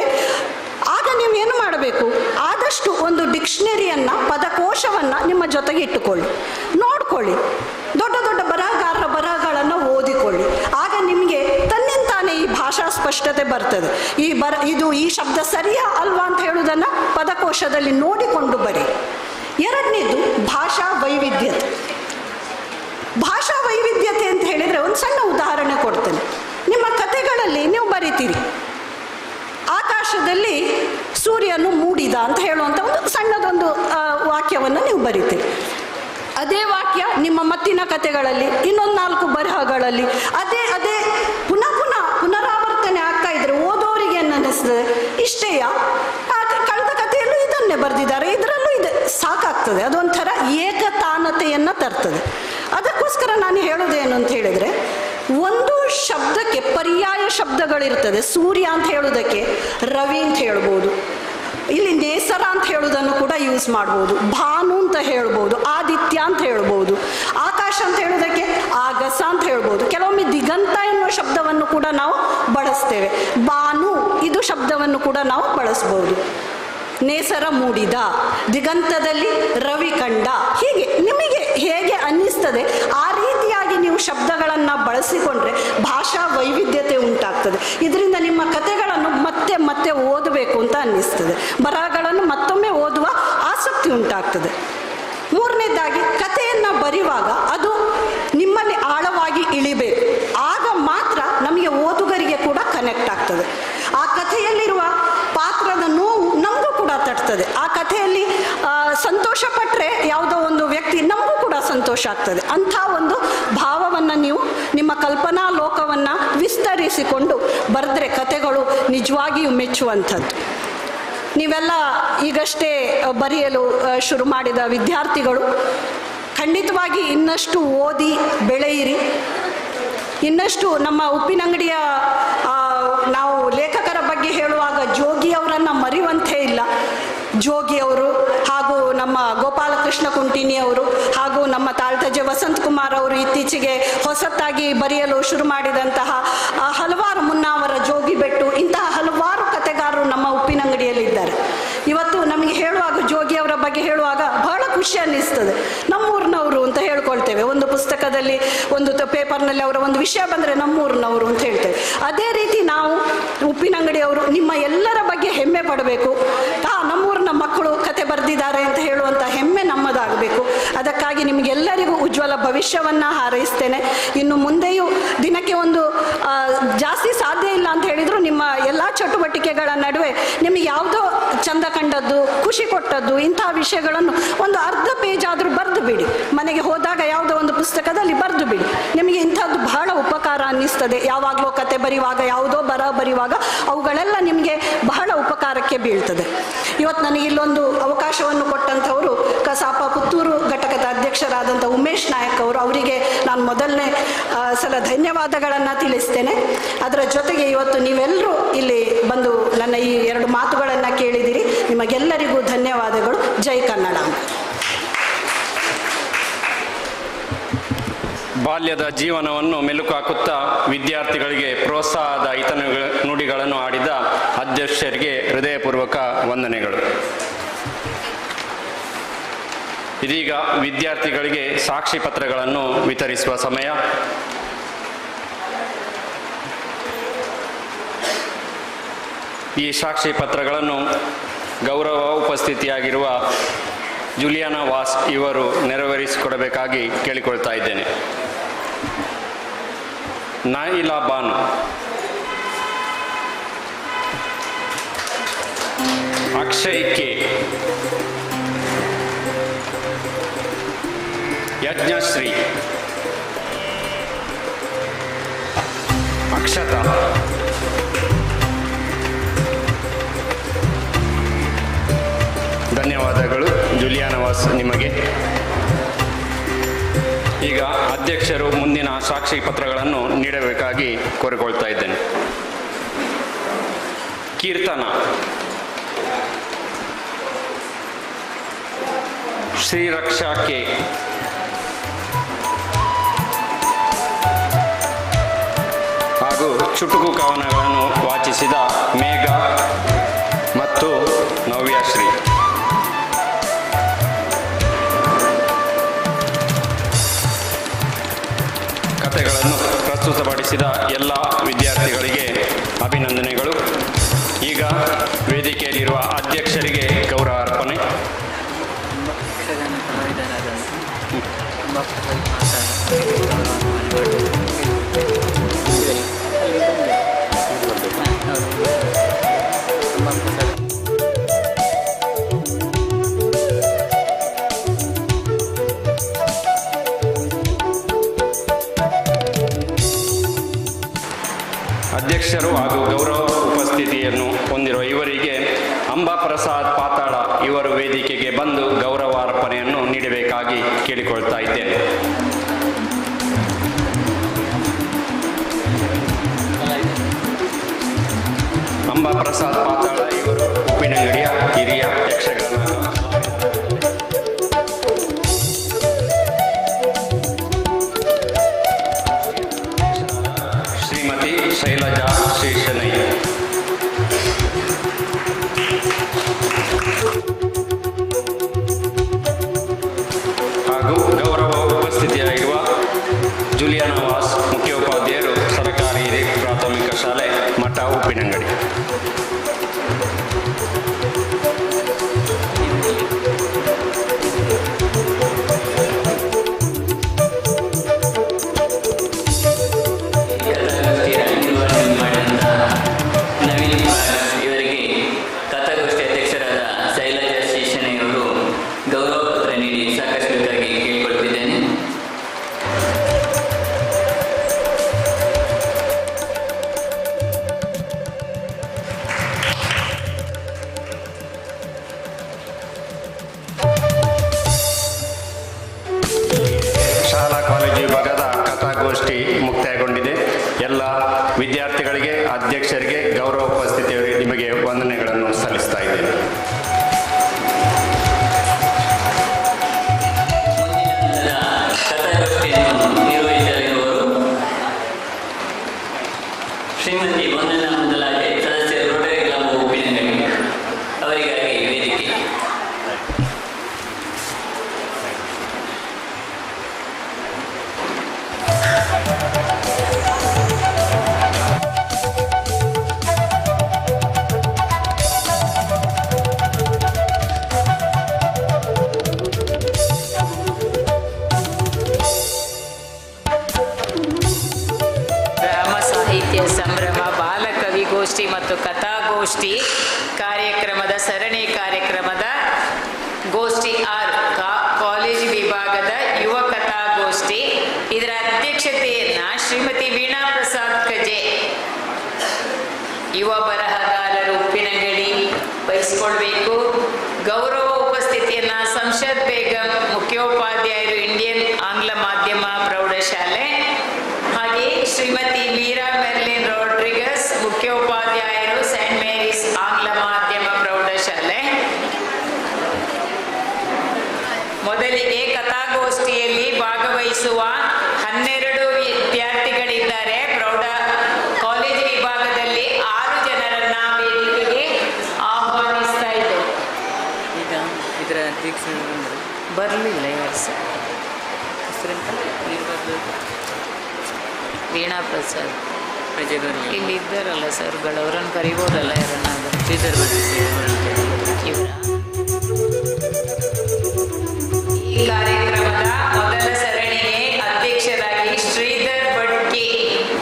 ಆಗ ನೀವೇನು ಮಾಡಬೇಕು? ಆದಷ್ಟು ಒಂದು ಡಿಕ್ಷನರಿಯನ್ನು, ಪದಕೋಶವನ್ನು ನಿಮ್ಮ ಜೊತೆಗೆ ಇಟ್ಟುಕೊಳ್ಳಿ, ನೋಡ್ಕೊಳ್ಳಿ. ದೊಡ್ಡ ದೊಡ್ಡ ಬರಹಗಾರರ ಬರಹಗಳನ್ನು ಓದಿಕೊಳ್ಳಿ. ಆಗ ನಿಮಗೆ ತನ್ನಿಂತಾನೇ ಈ ಭಾಷಾ ಸ್ಪಷ್ಟತೆ ಬರ್ತದೆ. ಈ ಶಬ್ದ ಸರಿಯಾ ಅಲ್ವಾ ಅಂತ ಹೇಳುವುದನ್ನು ಪದಕೋಶದಲ್ಲಿ ನೋಡಿಕೊಂಡು ಬರಿ. ಎರಡನೇದು ಭಾಷಾ ವೈವಿಧ್ಯತೆ. ಭಾಷಾ ವೈವಿಧ್ಯತೆ ಅಂತ ಹೇಳಿದರೆ ಒಂದು ಸಣ್ಣ ಉದಾಹರಣೆ ಕೊಡ್ತೇನೆ. ನಿಮ್ಮ ಕಥೆಗಳಲ್ಲಿ ನೀವು ಬರಿತೀರಿ, ಆಕಾಶದಲ್ಲಿ ಸೂರ್ಯನು ಮೂಡಿದ ಅಂತ ಹೇಳುವಂಥ ಒಂದು ಸಣ್ಣದೊಂದು ವಾಕ್ಯವನ್ನು ನೀವು ಬರಿತೀರಿ. ಅದೇ ವಾಕ್ಯ ನಿಮ್ಮ ಮತ್ತಿನ ಕಥೆಗಳಲ್ಲಿ, ಇನ್ನೊಂದು 4 ಬರಹಗಳಲ್ಲಿ ಅದೇ ಪುನರಾವರ್ತನೆ ಆಗ್ತಾ ಇದ್ರೆ ಓದೋರಿಗೆ ಏನು ಅನ್ನಿಸ್ತದೆ, ಇಷ್ಟೇಯ ಕಳೆದ ಕಥೆಯಲ್ಲೂ ಇದನ್ನೇ ಬರೆದಿದ್ದಾರೆ, ಇದರಲ್ಲೂ ಇದೆ, ಸಾಕಾಗ್ತದೆ. ಅದೊಂಥರ ಏಕತಾನತೆಯನ್ನು ತರ್ತದೆ. ಅದಕ್ಕೋಸ್ಕರ ನಾನು ಹೇಳೋದೇನು ಅಂತ ಹೇಳಿದರೆ, ಒಂದು ಶಬ್ದಕ್ಕೆ ಪರ್ಯಾಯ ಶಬ್ದಗಳಿರ್ತದೆ. ಸೂರ್ಯ ಅಂತ ಹೇಳೋದಕ್ಕೆ ರವಿ ಅಂತ ಹೇಳ್ಬೋದು, ಇಲ್ಲಿ ನೇಸರ ಅಂತ ಹೇಳೋದನ್ನು ಕೂಡ ಯೂಸ್ ಮಾಡ್ಬೋದು, ಭಾನು ಅಂತ ಹೇಳ್ಬೋದು, ಆದಿತ್ಯ ಅಂತ ಹೇಳ್ಬೋದು, ಆಕಾಶ ಅಂತ ಹೇಳೋದಕ್ಕೆ ಆಗಸ ಅಂತ ಹೇಳ್ಬೋದು. ಕೆಲವೊಮ್ಮೆ ದಿಗಂತ ಎನ್ನುವ ಶಬ್ದವನ್ನು ಕೂಡ ನಾವು ಬಳಸ್ತೇವೆ. ಭಾನು ಇದು ಶಬ್ದವನ್ನು ಕೂಡ ನಾವು ಬಳಸ್ಬೋದು. ನೇಸರ ಮೂಡಿದ, ದಿಗಂತದಲ್ಲಿ ರವಿ ಕಂಡ, ಹೀಗೆ ನಿಮಗೆ ಹೇಗೆ ಅನ್ನಿಸ್ತದೆ ಆ ರೀತಿಯಾಗಿ ನೀವು ಶಬ್ದಗಳನ್ನು ಬಳಸಿಕೊಂಡ್ರೆ ಭಾಷಾ ವೈವಿಧ್ಯತೆ ಉಂಟಾಗ್ತದೆ. ಇದರಿಂದ ನಿಮ್ಮ ಕಥೆಗಳನ್ನು ಮತ್ತೆ ಮತ್ತೆ ಓದಬೇಕು ಅಂತ ಅನ್ನಿಸ್ತದೆ, ಬರಹಗಳನ್ನು ಮತ್ತೊಮ್ಮೆ ಓದುವ ಆಸಕ್ತಿ ಉಂಟಾಗ್ತದೆ. ಮೂರನೇದಾಗಿ ಕಥೆಯನ್ನು ಬರೆಯುವಾಗ ಅದು ನಿಮ್ಮಲ್ಲಿ ಆಳವಾಗಿ ಇಳಿಬೇಕು. ಆಗ ಮಾತ್ರ ನಮಗೆ ಓದುಗರಿಗೆ ಕೂಡ ಕನೆಕ್ಟ್ ಆಗ್ತದೆ. ಆ ಕಥೆಯಲ್ಲಿರುವ ಪಾತ್ರದ ನೋವು ನಮಗೂ ಕೂಡ ತಟ್ತದೆ. ಆ ಕಥೆಯಲ್ಲಿ ಸಂತೋಷ ಪಟ್ಟರೆ ಯಾವುದೋ ಒಂದು ವ್ಯಕ್ತಿ ನಮಗೂ ಕೂಡ ಸಂತೋಷ ಆಗ್ತದೆ. ಅಂಥ ಒಂದು ಭಾವವನ್ನು ನೀವು ನಿಮ್ಮ ಕಲ್ಪನಾ ಲೋಕವನ್ನು ವಿಸ್ತರಿಸಿಕೊಂಡು ಬರೆದ್ರೆ ಕಥೆಗಳು ನಿಜವಾಗಿಯೂ ಮೆಚ್ಚುವಂಥದ್ದು. ನೀವೆಲ್ಲ ಈಗಷ್ಟೇ ಬರೆಯಲು ಶುರು ಮಾಡಿದ ವಿದ್ಯಾರ್ಥಿಗಳು ಖಂಡಿತವಾಗಿ ಇನ್ನಷ್ಟು ಓದಿ ಬೆಳೆಯಿರಿ. ಇನ್ನಷ್ಟು ನಮ್ಮ ಉಪ್ಪಿನಂಗಡಿಯ ನಾವು ಲೇಖಕರ ಬಗ್ಗೆ ಹೇಳುವಾಗ ಜೋಗಿಯವರನ್ನು ಮರೆಯುವಂತೆ ಇಲ್ಲ. ಜೋಗಿಯವರು ಹಾಗೂ ನಮ್ಮ ಗೋಪಾಲಕೃಷ್ಣ ಕುಂಟಿನಿಯವರು ಹಾಗೂ ನಮ್ಮ ತಾಳ್ತಜೆ ವಸಂತ್ ಕುಮಾರ್ ಅವರು ಇತ್ತೀಚೆಗೆ ಹೊಸತಾಗಿ ಬರೆಯಲು ಶುರು ಮಾಡಿದಂತಹ ಹಲವಾರು ಮುನ್ನಾವರ ಜೋಗಿ ಬೆಟ್ಟು, ಇಂತಹ ಹಲವಾರು ಕಥೆಗಾರರು ನಮ್ಮ ಉಪ್ಪಿನಂಗಡಿಯಲ್ಲಿದ್ದಾರೆ. ಇವತ್ತು ನಮಗೆ ಹೇಳುವಾಗ ಜೋಗಿಯವರ ಬಗ್ಗೆ ಹೇಳುವಾಗ ಬಹಳ ಖುಷಿ ಅನ್ನಿಸ್ತದೆ. ನಮ್ಮೂರಿನವರು ಅಂತ ಹೇಳ್ಕೊಳ್ತೇವೆ. ಒಂದು ಪುಸ್ತಕದಲ್ಲಿ ಒಂದು ಪೇಪರ್ನಲ್ಲಿ ಅವರ ಒಂದು ವಿಷಯ ಬಂದರೆ ನಮ್ಮೂರಿನವರು ಅಂತ ಹೇಳ್ತೇವೆ. ಅದೇ ರೀತಿ ನಾವು ಉಪ್ಪಿನಂಗಡಿಯವರು ನಿಮ್ಮ ಎಲ್ಲರ ಬಗ್ಗೆ ಹೆಮ್ಮೆ ಪಡಬೇಕು. ನಮ್ಮೂರಿನ ಮಕ್ಕಳು ಕತೆ ಬರೆದಿದ್ದಾರೆ ಅಂತ ಹೇಳುವಂಥ ಹೆಮ್ಮೆ ನಮ್ಮದಾಗಬೇಕು. ಅದಕ್ಕಾಗಿ ನಿಮಗೆಲ್ಲರಿಗೂ ಉಜ್ವಲ ಭವಿಷ್ಯವನ್ನು ಹಾರೈಸ್ತೇನೆ. ಇನ್ನು ಮುಂದೆಯೂ ದಿನಕ್ಕೆ ಒಂದು ಜಾಸ್ತಿ ಸಾಧ್ಯ ಇಲ್ಲ ಅಂತ ಹೇಳಿದ್ರು ನಿಮ್ಮ ಎಲ್ಲ ಚಟುವಟಿಕೆಗಳ ನಡುವೆ ನಿಮಗೆ ಯಾವುದೋ ಚಂದ ಕಂಡದ್ದು, ಖುಷಿ ಕೊಟ್ಟದ್ದು, ಇಂತಹ ವಿಷಯಗಳನ್ನು ಒಂದು ಅರ್ಧ ಪೇಜ್ ಆದರೂ ಬರೆದು ಬಿಡಿ. ಮನೆಗೆ ಹೋದಾಗ ಯಾವುದೋ ಒಂದು ಪುಸ್ತಕದಲ್ಲಿ ಬರೆದು ಬಿಡಿ. ನಿಮಗೆ ಇಂಥದ್ದು ಬಹಳ ಉಪಕಾರ ಅನ್ನಿಸ್ತದೆ. ಯಾವಾಗಲೂ ಕತೆ ಬರೆಯುವಾಗ, ಯಾವುದೋ ಬರಹ ಬರೆಯುವಾಗ ಅವುಗಳೆಲ್ಲ ನಿಮಗೆ ಬಹಳ ಉಪಕಾರಕ್ಕೆ ಬೀಳ್ತದೆ. ಇವತ್ತು ನನಗೆ ಇಲ್ಲೊಂದು ಅವಕಾಶವನ್ನು ಕೊಟ್ಟಂಥವರು ಕಸಾಪ ಪುತ್ತೂರು ಘಟಕದ ಅಧ್ಯಕ್ಷರಾದಂಥ ಉಮೇಶ್ ನಾಯಕ್ ಅವರು, ಅವರಿಗೆ ನಾನು ಮೊದಲನೇ ಸಲ ಧನ್ಯವಾದಗಳನ್ನು ತಿಳಿಸ್ತೇನೆ. ಅದರ ಜೊತೆಗೆ ಇವತ್ತು ನೀವೆಲ್ಲರೂ ಇಲ್ಲಿ ಬಂದು ನನ್ನ ಈ 2 ಮಾತುಗಳನ್ನು ಕೇಳಿದಿರಿ. ನಿಮಗೆಲ್ಲರಿಗೂ ಧನ್ಯವಾದಗಳು. ಜೈ ಕನ್ನಡ. ಬಾಲ್ಯದ ಜೀವನವನ್ನು ಮೆಲುಕು ಹಾಕುತ್ತಾ ವಿದ್ಯಾರ್ಥಿಗಳಿಗೆ ಪ್ರೋತ್ಸಾಹದ ನುಡಿಗಳನ್ನು ಆಡಿದ ಅಧ್ಯಕ್ಷರಿಗೆ ಹೃದಯಪೂರ್ವಕ ವಂದನೆಗಳು. ಇದೀಗ ವಿದ್ಯಾರ್ಥಿಗಳಿಗೆ ಸಾಕ್ಷಿ ಪತ್ರಗಳನ್ನು ವಿತರಿಸುವ ಸಮಯ. ಈ ಸಾಕ್ಷಿ ಪತ್ರಗಳನ್ನು ಗೌರವ ಉಪಸ್ಥಿತಿಯಾಗಿರುವ ಜುಲಿಯಾನಾ ವಾಸ್ ಇವರು ನೆರವೇರಿಸಿಕೊಡಬೇಕಾಗಿ ಕೇಳಿಕೊಳ್ತಾ ಇದ್ದೇನೆ. ನಾಯಿಲಾ ಬಾನು, ಅಕ್ಷಯ್ ಕೆ, ಯಜ್ಞಶ್ರೀ, ಅಕ್ಷತಾ, ಧನ್ಯವಾದಗಳು ಜುಲಿಯಾನಾ ವಾಸ್ ನಿಮಗೆ. ಈಗ ಅಧ್ಯಕ್ಷರು ಮುಂದಿನ ಸಾಕ್ಷಿ ಪತ್ರಗಳನ್ನು ನೀಡಬೇಕಾಗಿ ಕೋರಿಕೊಳ್ತಾ ಇದ್ದೇನೆ. ಕೀರ್ತನ, ಶ್ರೀರಕ್ಷಾ ಕೆ, ಹಾಗೂ ಚುಟುಕು ಕವನಗಳನ್ನು ವಾಚಿಸಿದ ಮೇಘ ಮತ್ತು ನವ್ಯಶ್ರೀ. ಕಥೆಗಳನ್ನು ಪ್ರಸ್ತುತಪಡಿಸಿದ ಎಲ್ಲ ವಿದ್ಯಾರ್ಥಿಗಳಿಗೆ ಅಭಿನಂದನೆಗಳು. ಈಗ ವೇದಿಕೆಯಲ್ಲಿರುವ ಅಧ್ಯಕ್ಷರಿಗೆ ಗೌರವ ಅರ್ಪಣೆ. ಅಧ್ಯಕ್ಷರು ಹಾಗೂ ಗೌರವ ಉಪಸ್ಥಿತಿಯನ್ನು ಹೊಂದಿರುವ ಇವರಿಗೆ ಅಂಬಾ ಪ್ರಸಾದ್ ಪಾತಾಳ ಇವರು ವೇದಿಕೆಗೆ ಬಂದು ಗೌರವ ಅರ್ಪಣೆಯನ್ನು ನೀಡಬೇಕಾಗಿ ಕೇಳಿಕೊಳ್ತಾ ಇದ್ದೇನೆ. ಅಂಬಾ ಪ್ರಸಾದ್ ಪಾತಾಳ ಇವರು ಉಪ್ಪಿನಂಗಡಿಯ ಹಿರಿಯ ಯಕ್ಷಗಾನ ಶ್ರೀಮತಿ ಶೈಲಜಾ ಶೇಷನೈ, ಹಾಗೂ ಗೌರವ ಉಪಸ್ಥಿತಿಯಾಗಿರುವ ಜುಲಿಯಾನ ವಾಸ್ ಮುಖ್ಯೋಪಾಧ್ಯಾಯರು ಸರ್ಕಾರಿ ಹಿರಿಯ ಪ್ರಾಥಮಿಕ ಶಾಲೆ ಮಠ ಉಪ್ಪಿನಂಗಡಿ. ಇವರಿಗೆ ಕಥಾಗೋಷ್ಠಿ ಅಧ್ಯಕ್ಷರಾದ ಶೈಲಜಾ ಶೇಷನೆಯವರು ಗೌರವ ಪತ್ರ ನೀಡಿ ಸಾಕಷ್ಟುಗಾಗಿ ಕೇಳಿಕೊಳ್ಳುತ್ತಿದ್ದೇನೆ. ಶಾಲಾ ಕಾಲೇಜು ವಿಭಾಗದ ಕಥಾಗೋಷ್ಠಿ ಮುಕ್ತಾಯಗೊಂಡಿದೆ. ಎಲ್ಲ ವಿದ್ಯಾರ್ಥಿಗಳಿಗೆ, ಅಧ್ಯಕ್ಷರಿಗೆ, ಗೌರವ ಉಪಸ್ಥಿತಿಯವರಿಗೆ ನಿಮಗೆ ವಂದನೆಗಳನ್ನು ಸಲ್ಲಿಸ್ತಾ ಇದ್ದೇನೆ. ಕಥಾಗೋಷ್ಠಿಯನ್ನು ನಿರ್ವಹಿಸಲಿರುವವರು ಶ್ರೀಮತಿ ವಂದನಾ ಮುಂದಲಾಗೆ, ಸದಸ್ಯರು ರೋಟರಿ ಕ್ಲಬ್ ಉಪ್ಪಿನಂಗಡಿ. ಅವರಿಗಾಗಿ ವೇದಿಕೆ. ಗ್ರಾಮ ಸಾಹಿತ್ಯ ಸಂಭ್ರಮ ಬಾಲಕವಿಗೋಷ್ಠಿ ಮತ್ತು ಕಥಾಗೋಷ್ಠಿ ಕಾರ್ಯಕ್ರಮದ ಸರಣಿ ಕಾರ್ಯಕ್ರಮದ ಗೋಷ್ಠಿ 6 ಕಾಲೇಜು ವಿಭಾಗದ ಯುವ ಕಥಾಗೋಷ್ಠಿ. ಇದರ ಅಧ್ಯಕ್ಷತೆಯನ್ನ ಶ್ರೀಮತಿ ವೀಣಾ ಪ್ರಸಾದ್ ಕಜೆ, ಯುವ ಬರಹಗಾರರು ಉಪ್ಪಿನಂಗಡಿ ವಹಿಸಿಕೊಳ್ಬೇಕು. ಗೌರವ ಉಪಸ್ಥಿತಿಯನ್ನ ಸಂಸದ್ ಬೇಗಂ ಮುಖ್ಯೋಪಾಧ್ಯಾಯರು ಇಂಡಿಯನ್ ಆಂಗ್ಲ ಮಾಧ್ಯಮ ಪ್ರೌಢಶಾಲೆ, ಹಾಗೆ ಶ್ರೀಮತಿ ಮೀರಾ ಮೆರ್ಲಿನ್ ರೋಡ್ರಿಗಸ್ ಮುಖ್ಯೋಪಾಧ್ಯಾಯರು ಸೈಂಟ್ ಮೇರೀಸ್ ಆಂಗ್ಲ ಮಾಧ್ಯಮ ಪ್ರೌಢಶಾಲೆ. ಮೊದಲಿಗೆ ಕಥಾಗೋಷ್ಠಿಯಲ್ಲಿ ಭಾಗವಹಿಸುವ 12 ವಿದ್ಯಾರ್ಥಿಗಳಿದ್ದಾರೆ. ಕಾಲೇಜು ವಿಭಾಗದಲ್ಲಿ 6 ಜನರನ್ನ ವೇದಿಕೆಗೆ ಆಹ್ವಾನಿಸ್ತಾ ಇದ್ದೇವೆ. ಈಗ ಇದರ ಅಧ್ಯಕ್ಷರು ಬರಲಿಲ್ಲ ಯಾರು ಸರ್? ವೀಣಾ ಪ್ರಸಾದ್ ಇಲ್ಲಿ ಇದ್ದಾರಲ್ಲ ಸರ್ಗಳು, ಅವರನ್ನು ಕರಿಬೋದಲ್ಲ ಯಾರನ್ನಾದ್ರೂ? ಈ ಕಾರ್ಯಕ್ರಮದ ಮೊದಲ ಸರಣಿಗೆ ಅಧ್ಯಕ್ಷರಾಗಿ ಶ್ರೀಧರ್ ಭಟ್ಕೆ,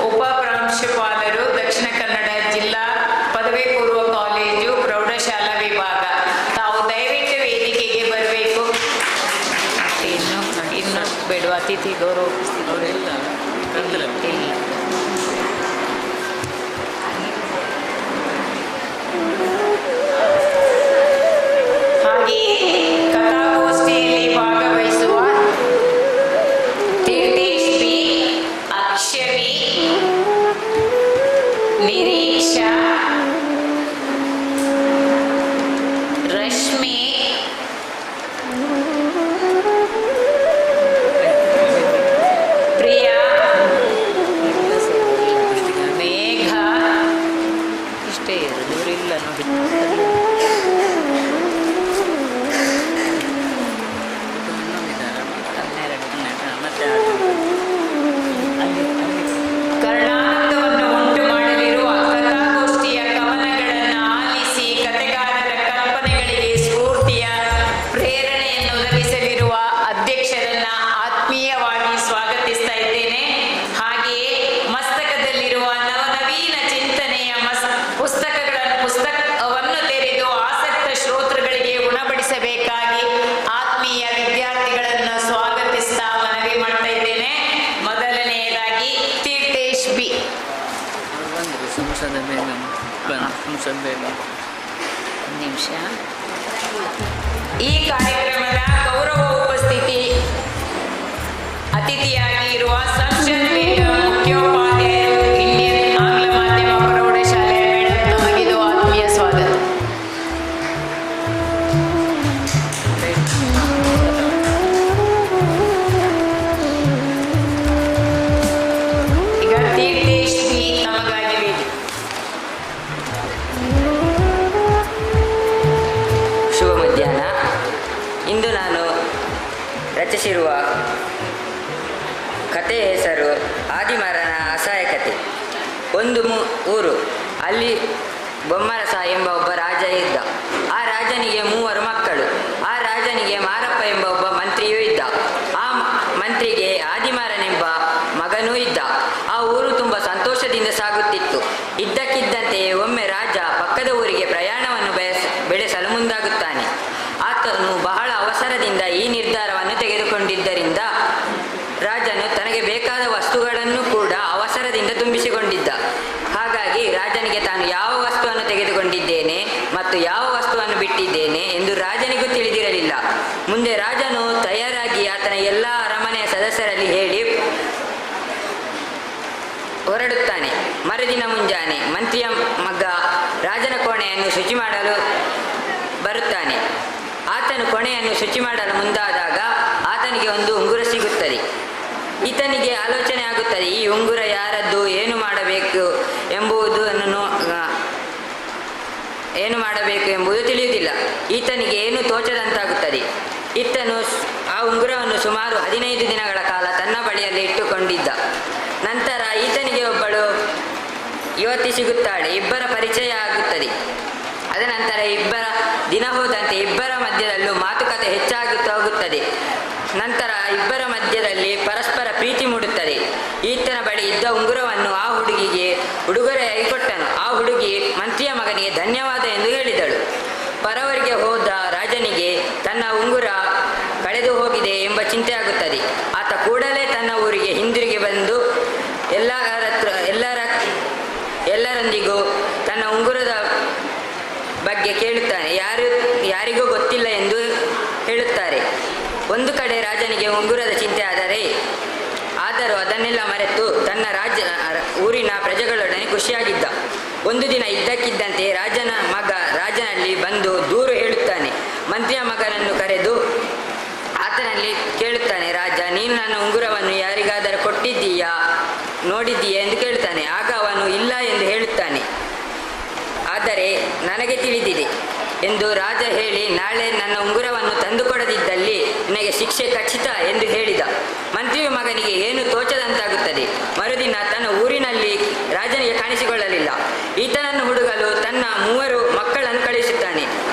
ಉಪ ಪ್ರಾಂಶುಪಾಲರು, ದಕ್ಷಿಣ ಕನ್ನಡ ಜಿಲ್ಲಾ ಪದವಿ ಪೂರ್ವ ಕಾಲೇಜು ಪ್ರೌಢಶಾಲಾ ವಿಭಾಗ. ತಾವು ದಯವಿಟ್ಟು ವೇದಿಕೆಗೆ ಬರಬೇಕು. ಇನ್ನು ಬೇಡುವ ಅತಿಥಿ ಗೌರವ ಅವರೆಲ್ಲ ಇಲ್ಲ. ಹಾಗೆಯೇ ಕಥಾಗೋಷ್ಠಿಯಲ್ಲಿ ಭಾಗವಹಿಸುವ ತೀರ್ಥೇಶ್ ಬಿ, ಅಕ್ಷವಿ, ನಿರೀಕ್ಷಾ, ರಶ್ಮಿ, ವಿದ್ಯಾರ್ಥಿಗಳನ್ನು ಸ್ವಾಗತಿಸ್ತಾ ಮನವಿ ಮಾಡ್ತಾ ಇದ್ದೇನೆ. ಮೊದಲನೆಯದಾಗಿ ತೀರ್ಥೇಶ್ ಬಿ. ನಿಮಿಷ. ಈ ಕಾರ್ಯಕ್ರಮದ ಗೌರವ ಉಪಸ್ಥಿತಿ ಅತಿಥಿಯಾಗಿ ಇರುವ ಸಂಸತ್ ಮುಖ್ಯೋಪಾಧ್ಯಾಯರು ಇಂಡಿಯನ್ ಆಂಗ್ಲ ಮಾಧ್ಯಮ ಪ್ರೌಢಶಾಲೆಯ ಮೇಡಮ್, ನಮಗಿದು ಆತ್ಮೀಯ ಸ್ವಾಗತ. ಈಗ ತೀರ್ಥೇಶ್ ಬಿ ತಮಗಾಗಿ ವೇದಿಕೆ. ಶುಭ ಮಧ್ಯಾಹ್ನ. ಇಂದು ನಾನು ರಚಿಸಿರುವ ಕಥೆಯ ಹೆಸರು ಆದಿಮಾರನ ಅಸಹಾಯ ಕಥೆ. ಒಂದು ಊರು, ಅಲ್ಲಿ ಬೊಮ್ಮರಸ ಎಂಬ ಒಬ್ಬ ರಾಜ ಇದ್ದ. ಆ ರಾಜನಿಗೆ 3 ಮಕ್ಕಳು. ಆ ರಾಜನಿಗೆ ಮಾರಪ್ಪ ಎಂಬ ಒಬ್ಬ ಮಂತ್ರಿಯೂ ಇದ್ದ. ಆ ಮಂತ್ರಿಗೆ ಆದಿಮಾರನೆಂಬ ಮಗನೂ ಇದ್ದ. ಆ ಊರು ತುಂಬ ಸಂತೋಷದಿಂದ ಸಾಗುತ್ತಿತ್ತು. ಇದ್ದಕ್ಕಿದ್ದಂತೆ ಒಮ್ಮೆ ರಾಜ ಪಕ್ಕದ ಊರಿಗೆ ಪ್ರಯಾಣವನ್ನು ಬೆಳೆಸಲು ಮುಂದಾಗುತ್ತಾನೆ. ಆತನು ಬಹಳ ಅವಸರದಿಂದ ಈ ನಿರ್ಧಾರವನ್ನು ತೆಗೆದುಕೊಂಡಿದ್ದರಿಂದ ರಾಜನು ತನಗೆ ಬೇಕಾದ ವಸ್ತುಗಳನ್ನು ಕೂಡ ಅವಸರದಿಂದ ತುಂಬಿಸಿಕೊಂಡಿದ್ದ. ಹಾಗಾಗಿ ರಾಜನಿಗೆ ತಾನು ಯಾವ ವಸ್ತುವನ್ನು ತೆಗೆದುಕೊಂಡಿದ್ದೇನೆ ಮತ್ತು ಯಾವ ವಸ್ತುವನ್ನು ಬಿಟ್ಟಿದ್ದೇನೆ ಎಂದು ರಾಜನಿಗೂ ತಿಳಿದಿರಲಿಲ್ಲ. ಮುಂದೆ ರಾಜನು ತಯಾರಾಗಿ ಆತನ ಎಲ್ಲ ಅರಮನೆಯ ಸದಸ್ಯರಲ್ಲಿ ಹೇಳಿ ಹೊರಡುತ್ತಾನೆ. ಮರುದಿನ ಮುಂಜಾನೆ ಮಂತ್ರಿಯ ಮಗ ರಾಜನ ಕೋಣೆಯನ್ನು ಶುಚಿ ಮಾಡಲು ಬರುತ್ತಾನೆ. ಆತನು ಕೊನೆಯನ್ನು ಶುಚಿ ಮಾಡಲು ಮುಂದಾದಾಗ ಆತನಿಗೆ ಒಂದು ಉಂಗುರ ಸಿಗುತ್ತದೆ. ಈತನಿಗೆ ಆಲೋಚನೆ ಆಗುತ್ತದೆ, ಈ ಉಂಗುರ ಯಾರದ್ದು, ಏನು ಮಾಡಬೇಕು ಎಂಬುದು ತಿಳಿಯುವುದಿಲ್ಲ. ಈತನಿಗೆ ಏನು ತೋಚದಂತಾಗುತ್ತದೆ. ಈತನು ಆ ಉಂಗುರವನ್ನು ಸುಮಾರು 15 ದಿನಗಳ ಕಾಲ ತನ್ನ ಬಳಿಯಲ್ಲಿ ಇಟ್ಟುಕೊಂಡಿದ್ದ. ನಂತರ ಈತನಿಗೆ ಒಬ್ಬಳು ಯುವತಿ ಸಿಗುತ್ತಾಳೆ. ಇಬ್ಬರ ಪರಿಚಯ ಆಗುತ್ತದೆ. ಅದ ನಂತರ ದಿನ ಹೋದಂತೆ ಇಬ್ಬರ ಮಧ್ಯದಲ್ಲೂ ಮಾತುಕತೆ ಹೆಚ್ಚಾಗುತ್ತಾ ಹೋಗುತ್ತದೆ. ನಂತರ ಇಬ್ಬರ ಮಧ್ಯದಲ್ಲಿ ಪರಸ್ಪರ ಪ್ರೀತಿ ಮೂಡುತ್ತದೆ. ಈತನ ಬಳಿ ಇದ್ದ ಉಂಗುರವನ್ನು ಆ ಹುಡುಗಿಗೆ ಉಡುಗೊರೆಯಾಗಿ ಕೊಟ್ಟನು. ಆ ಹುಡುಗಿ ಮಂತ್ರಿಯ ಮಗನಿಗೆ ಧನ್ಯವಾದ ಎಂದು ಹೇಳಿದಳು. ಪರವರಿಗೆ ಹೋದ ರಾಜನಿಗೆ ತನ್ನ ಉಂಗುರ ಕಳೆದು ಹೋಗಿದೆ ಎಂಬ ಚಿಂತೆ ಆಗುತ್ತದೆ. ಆತ ಕೂಡಲೇ ತನ್ನ ಊರಿಗೆ ಹಿಂದಿರುಗಿ ಬಂದು ಎಲ್ಲರೊಂದಿಗೂ ತನ್ನ ಉಂಗುರದ ಬಗ್ಗೆ ಕೇಳುತ್ತಾನೆ. ಯಾರಿಗೂ ಗೊತ್ತಿಲ್ಲ ಎಂದು ಹೇಳುತ್ತಾರೆ. ಒಂದು ಕಡೆ ರಾಜನಿಗೆ ಉಂಗುರದ ಚಿಂತೆ ಆದರೂ ಅದನ್ನೆಲ್ಲ ಮರೆತು ತನ್ನ ಊರಿನ ಪ್ರಜೆಗಳೊಡನೆ ಖುಷಿಯಾಗಿದ್ದ. ಒಂದು ದಿನ ಇದ್ದಕ್ಕಿದ್ದಂತೆ ರಾಜನ ಮಗ ರಾಜನಲ್ಲಿ ಬಂದು ದೂರು ಹೇಳುತ್ತಾನೆ. ಮಂತ್ರಿಯ ಮಗನನ್ನು ಕರೆದು ಆತನಲ್ಲಿ ಕೇಳುತ್ತಾನೆ, ರಾಜ, ನೀನು ನನ್ನ ಉಂಗುರವನ್ನು ಯಾರಿಗಾದರೂ ಕೊಟ್ಟಿದ್ದೀಯಾ, ನೋಡಿದ್ದೀಯಾ ಎಂದು ಕೇಳುತ್ತಾನೆ. ಆಗ ಅವನು ಇಲ್ಲ ಎಂದು ಹೇಳುತ್ತಾನೆ. ಆದರೆ ನನಗೆ ತಿಳಿದಿದೆ ಎಂದು ರಾಜ ಹೇಳಿ, ನಾಳೆ ನನ್ನ ಉಂಗುರವನ್ನು ತಂದುಕೊಡದಿದ್ದಲ್ಲಿ ನಿನಗೆ ಶಿಕ್ಷೆ ಖಚಿತ ಎಂದು ಹೇಳಿದ. ಮಂತ್ರಿಯ ಮಗನಿಗೆ ಏನು ತೋಚದಂತಾಗುತ್ತದೆ. ಮರುದಿನ ತನ್ನ ಊರಿನಲ್ಲಿ ರಾಜನಿಗೆ ಕಾಣಿಸಿಕೊಳ್ಳಲಿಲ್ಲ. ಈತನನ್ನು ಹುಡುಗಲು ತನ್ನ 3 ಮಕ್ಕಳನ್ನು ಕಳುಹಿಸುತ್ತಾನೆ.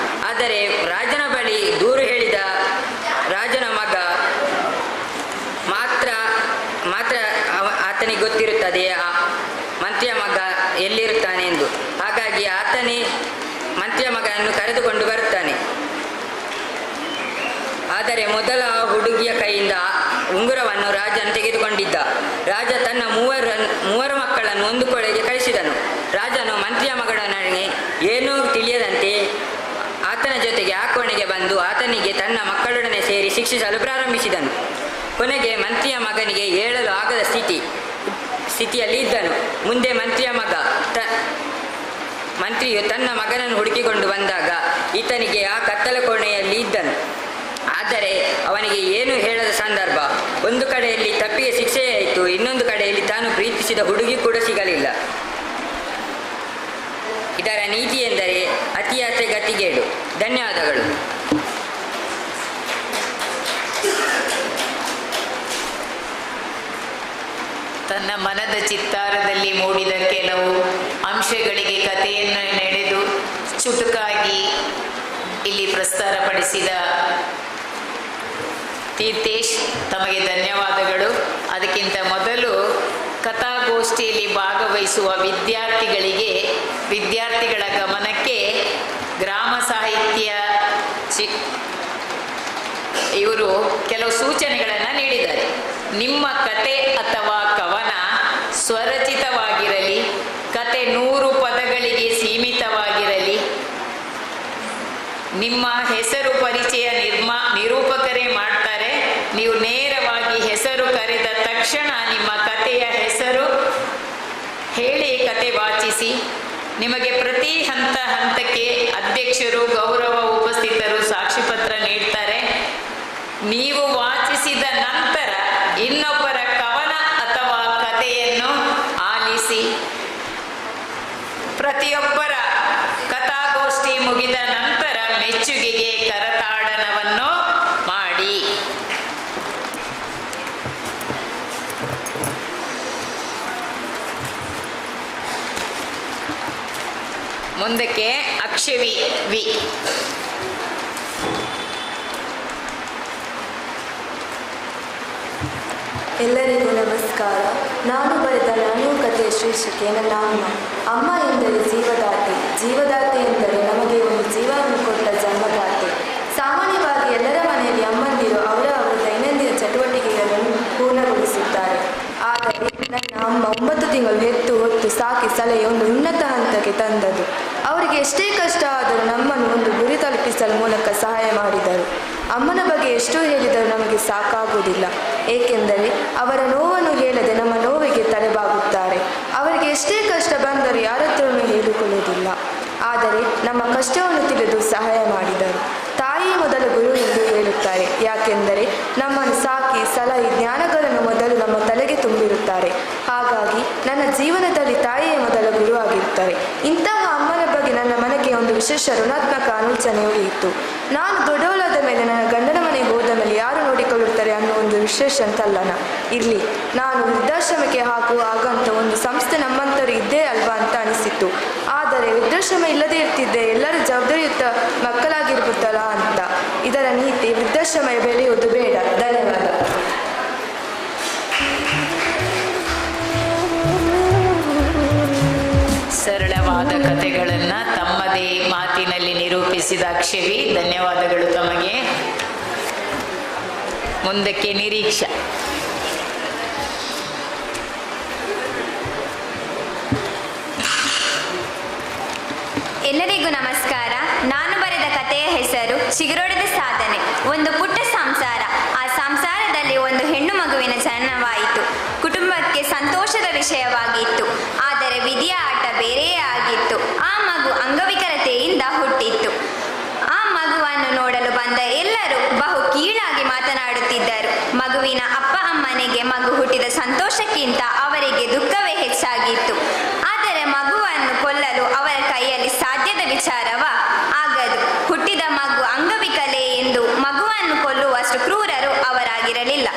ಆದರೆ ರಾಜನ ಬಳಿ ದೂರು ಹೇಳಿದ ರಾಜನ ಮಗ ಮಾತ್ರ ಆತನಿಗೆ ಗೊತ್ತಿರುತ್ತದೆ ಮಂತ್ರಿಯ ಮಗ ಎಲ್ಲಿರುತ್ತಾನೆ ಎಂದು. ಹಾಗಾಗಿ ಆತನೇ ಮಂತ್ರಿಯ ಮಗನನ್ನು ಕರೆದುಕೊಂಡು ಬರುತ್ತಾನೆ. ಆದರೆ ಮೊದಲ ಹುಡುಗಿಯ ಕೈಯಿಂದ ಉಂಗುರವನ್ನು ರಾಜನು ತೆಗೆದುಕೊಂಡಿದ್ದ. ರಾಜ ತನ್ನ 3 ಮಕ್ಕಳನ್ನು ಒಂದು ಕೊಳೆಗೆ ಕಳಿಸಿದನು. ರಾಜನು ಮಂತ್ರಿಯ ಮಗನೊಡನೆ ಏನೂ ತಿಳಿಯದಂತೆ ಆತನ ಜೊತೆಗೆ ಆ ಕೋಣೆಗೆ ಬಂದು ಆತನಿಗೆ ತನ್ನ ಮಕ್ಕಳೊಡನೆ ಸೇರಿ ಶಿಕ್ಷಿಸಲು ಪ್ರಾರಂಭಿಸಿದನು. ಕೊನೆಗೆ ಮಂತ್ರಿಯ ಮಗನಿಗೆ ಹೇಳಲು ಆಗದ ಸ್ಥಿತಿಯಲ್ಲಿ ಇದ್ದನು. ಮುಂದೆ ಮಂತ್ರಿಯು ತನ್ನ ಮಗನನ್ನು ಹುಡುಕಿಕೊಂಡು ಬಂದಾಗ ಈತನಿಗೆ ಆ ಕತ್ತಲ ಕೋಣೆಯಲ್ಲಿ ಇದ್ದನು. ಆದರೆ ಅವನಿಗೆ ಏನು ಹೇಳದ ಸಂದರ್ಭ. ಒಂದು ಕಡೆಯಲ್ಲಿ ತಪ್ಪಿಗೆ ಶಿಕ್ಷೆಯಾಯಿತು, ಇನ್ನೊಂದು ಕಡೆಯಲ್ಲಿ ತಾನು ಪ್ರೀತಿಸಿದ ಹುಡುಗಿ ಕೂಡ ಸಿಗಲಿಲ್ಲ. ಇದರ ನೀತಿ ಎಂದರೆ ಅತಿಯಾಸೆ ಗತಿಗೇಡು. ಧನ್ಯವಾದಗಳು. ತನ್ನ ಮನದ ಚಿತ್ತಾರದಲ್ಲಿ ಮೂಡಿದ ಕೆಲವು ಅಂಶಗಳಿಗೆ ಕಥೆಯನ್ನು ನೆನೆದು ಚುಟುಕಾಗಿ ಇಲ್ಲಿ ಪ್ರಸ್ತಾರಪಡಿಸಿದ ತೀರ್ಥೇಶ್, ತಮಗೆ ಧನ್ಯವಾದಗಳು. ಅದಕ್ಕಿಂತ ಮೊದಲು ಕಥಾಗೋಷ್ಠಿಯಲ್ಲಿ ಭಾಗವಹಿಸುವ ವಿದ್ಯಾರ್ಥಿಗಳ ಗಮನಕ್ಕೆ ಗ್ರಾಮ ಸಾಹಿತ್ಯ ಇವರು ಕೆಲವು ಸೂಚನೆಗಳನ್ನು ನೀಡಿದ್ದಾರೆ. ನಿಮ್ಮ ಕತೆ ಅಥವಾ ಕವನ ಸ್ವರಚಿತವಾಗಿರಲಿ, ಕತೆ 100 ಪದಗಳಿಗೆ ಸೀಮಿತವಾಗಿರಲಿ, ನಿಮ್ಮ ಹೆಸರು ಪರಿಚಯ ನಿರೂಪಕರೇ ಮಾಡ್ತಾರೆ. ನೀವು ನೇರವಾಗಿ ಹೆಸರು ಕರೆದ ತಕ್ಷಣ ನಿಮ್ಮ ಕಥೆಯ ಹೆಸರು ಹೇಳಿ ಕತೆ ವಾಚಿಸಿ. ನಿಮಗೆ ಪ್ರತಿ ಹಂತಕ್ಕೆ ಅಧ್ಯಕ್ಷರು, ಗೌರವ ಉಪಸ್ಥಿತರು ಸಾಕ್ಷಿಪತ್ರ ನೀಡ್ತಾರೆ. ನೀವು ವಾಚಿಸಿದ ನಂತರ ಇನ್ನೊಬ್ಬರ ಕವನ ಅಥವಾ ಕಥೆಯನ್ನು ಆಲಿಸಿ. ಪ್ರತಿಯೊಬ್ಬರ ಕಥಾಗೋಷ್ಠಿ ಮುಗಿದ ನಂತರ ಮೆಚ್ಚುಗೆಗೆ ಕರತಾಡನವನ್ನು ಮಾಡಿ. ಮುಂದಕ್ಕೆ ಅಕ್ಷವಿ ವಿ. ಎಲ್ಲರಿಗೂ ನಮಸ್ಕಾರ. ನಾನು ಬರೆದ ನಾನು ಕಥೆಯ ಶೀರ್ಷಿಕೆ ನನ್ನ ಅಮ್ಮ. ಅಮ್ಮ ಎಂದರೆ ಜೀವದಾತೆ, ಜೀವದಾತೆ ಎಂದರೆ ನಮಗೆ ಒಂದು ಜೀವವನ್ನು ಕೊಟ್ಟ ಜನ್ಮದಾತೆ. ಸಾಮಾನ್ಯವಾಗಿ ಎಲ್ಲರ ಮನೆಯಲ್ಲಿ ಅಮ್ಮಂದಿರು ಅವರ ದೈನಂದಿನ ಚಟುವಟಿಕೆಗಳನ್ನು ಪೂರ್ಣಗೊಳಿಸುತ್ತಾರೆ. ಆದರೆ ನನ್ನ ಅಮ್ಮ 9 ತಿಂಗಳು ಹೆತ್ತು ಹೊತ್ತು ಸಾಕಿ ಸಲಹೆ ಒಂದು ಉನ್ನತ ಹಂತಕ್ಕೆ ತಂದದು. ಅವರಿಗೆ ಎಷ್ಟೇ ಕಷ್ಟ ಆದರೂ ನಮ್ಮನ್ನು ಒಂದು ಗುರಿ ತಲುಪಿಸಲು ಮೂಲಕ ಸಹಾಯ ಮಾಡಿದರು. ಅಮ್ಮನ ಬಗ್ಗೆ ಎಷ್ಟು ಹೇಳಿದರೂ ನಮಗೆ ಸಾಕಾಗುವುದಿಲ್ಲ. ಏಕೆಂದರೆ ಅವರ ನೋವನ್ನು ಹೇಳದೆ ನಮ್ಮ ನೋವಿಗೆ ತಲೆಬಾಗುತ್ತಾರೆ. ಅವರಿಗೆ ಎಷ್ಟೇ ಕಷ್ಟ ಬಂದರೂ ಯಾರತ್ರನೂ ಹೇಳಿಕೊಳ್ಳುವುದಿಲ್ಲ. ಆದರೆ ನಮ್ಮ ಕಷ್ಟವನ್ನು ತಿಳಿದು ಸಹಾಯ ಮಾಡಿದರು. ತಾಯಿಯೇ ಮೊದಲ ಗುರು ಎಂದು ಹೇಳುತ್ತಾರೆ. ಯಾಕೆಂದರೆ ನಮ್ಮನ್ನು ಸಾಕಿ ಸಲಹೆ ಜ್ಞಾನಗಳನ್ನು ಮೊದಲು ನಮ್ಮ ತಲೆಗೆ ತುಂಬಿರುತ್ತಾರೆ. ಹಾಗಾಗಿ ನನ್ನ ಜೀವನದಲ್ಲಿ ತಾಯಿಯೇ ಮೊದಲ ಗುರು ಆಗಿರುತ್ತಾರೆ. ಇಂತಹ ಅಮ್ಮನ ಬಗ್ಗೆ ನನ್ನ ಮನೆಗೆ ಒಂದು ವಿಶೇಷ ಋಣಾತ್ಮಕ ಆಲೋಚನೆ ಉಳಿಯಿತು. ನಾನು ದೊಡ್ಡವಳಾದ ಮೇಲೆ ನನ್ನ ಗಂಡನ ಮನೆಗೆ ಹೋದ ಮೇಲೆ ಯಾರು ನೋಡಿಕೊಳ್ಳುತ್ತಾರೆ ಅನ್ನೋ ಒಂದು ವಿಶೇಷ ಅಂತಲ್ಲನ ಇರಲಿ. ನಾನು ವೃದ್ಧಾಶ್ರಮಕ್ಕೆ ಹಾಕುವಾಗಂತ ಒಂದು ಸಂಸ್ಥೆ ನಮ್ಮಂಥವ್ರು ಇದ್ದೇ ಅಲ್ವಾ ಅಂತ ಅನಿಸಿತ್ತು. ಆದರೆ ವೃದ್ಧಾಶ್ರಮ ಇಲ್ಲದೇ ಇರ್ತಿದ್ದೆ, ಎಲ್ಲರೂ ಜವಾಬ್ದಾರಿಯುತ ಮಕ್ಕಳಾಗಿರ್ಬೋದಲ್ಲ ಅಂತ. ಇದರ ನೀತಿ ವೃದ್ಧಾಶ್ರಮ ಬೆಳೆಯುವುದು ಬೇಡ. ಧನ್ಯವಾದ. ಸರಳವಾದ ಕಥೆಗಳನ್ನು ತಮ್ಮದೇ ಮಾತಿನಲ್ಲಿ ನಿರೂಪಿಸಿದ ಅಕ್ಷವಿ, ಧನ್ಯವಾದಗಳು ತಮಗೆ. ಮುಂದಕ್ಕೆ ನಿರೀಕ್ಷಾ. ಎಲ್ಲರಿಗೂ ನಮಸ್ಕಾರ. ನಾನು ಬರೆದ ಕಥೆಯ ಹೆಸರು ಚಿಗುರೊಡೆದ ಸಾಧನೆ. ಒಂದು ಪುಟ್ಟ ಸಂಸಾರ. ಆ ಸಂಸಾರದಲ್ಲಿ ಒಂದು ಹೆಣ್ಣು ಮಗುವಿನ ಜನನವಾಯಿತು. ಕುಟುಂಬಕ್ಕೆ ಸಂತೋಷದ ವಿಷಯವಾಗಿತ್ತು. ಆದರೆ ವಿಧಿಯ ಆಟ ಬೇರೆಯೇ ಆಗಿತ್ತು. ಆ ಮಗು ಅಂಗವಿಕಲತೆಯಿಂದ ಹುಟ್ಟಿತ್ತು. ಆ ಮಗುವನ್ನು ನೋಡಲು ಬಂದ ಎಲ್ಲರೂ ಬಹು ಕೀಳಾಗಿ ಮಾತನಾಡುತ್ತಿದ್ದರು. ಮಗುವಿನ ಅಪ್ಪ ಅಮ್ಮನಿಗೆ ಮಗು ಹುಟ್ಟಿದ ಸಂತೋಷಕ್ಕಿಂತ ಅವರಿಗೆ ದುಃಖವೇ ಹೆಚ್ಚಾಗಿತ್ತು. ಆದರೆ ಮಗುವನ್ನು ಕೊಲ್ಲಲು ಅವರ ಕೈಯಲ್ಲಿ ಸಾಧ್ಯದ ವಿಚಾರವ ಆಗದು. ಹುಟ್ಟಿದ ಮಗು ಅಂಗವಿಕಲೆ ಎಂದು ಮಗುವನ್ನು ಕೊಲ್ಲುವಷ್ಟು ಕ್ರೂರರು ಅವರಾಗಿರಲಿಲ್ಲ.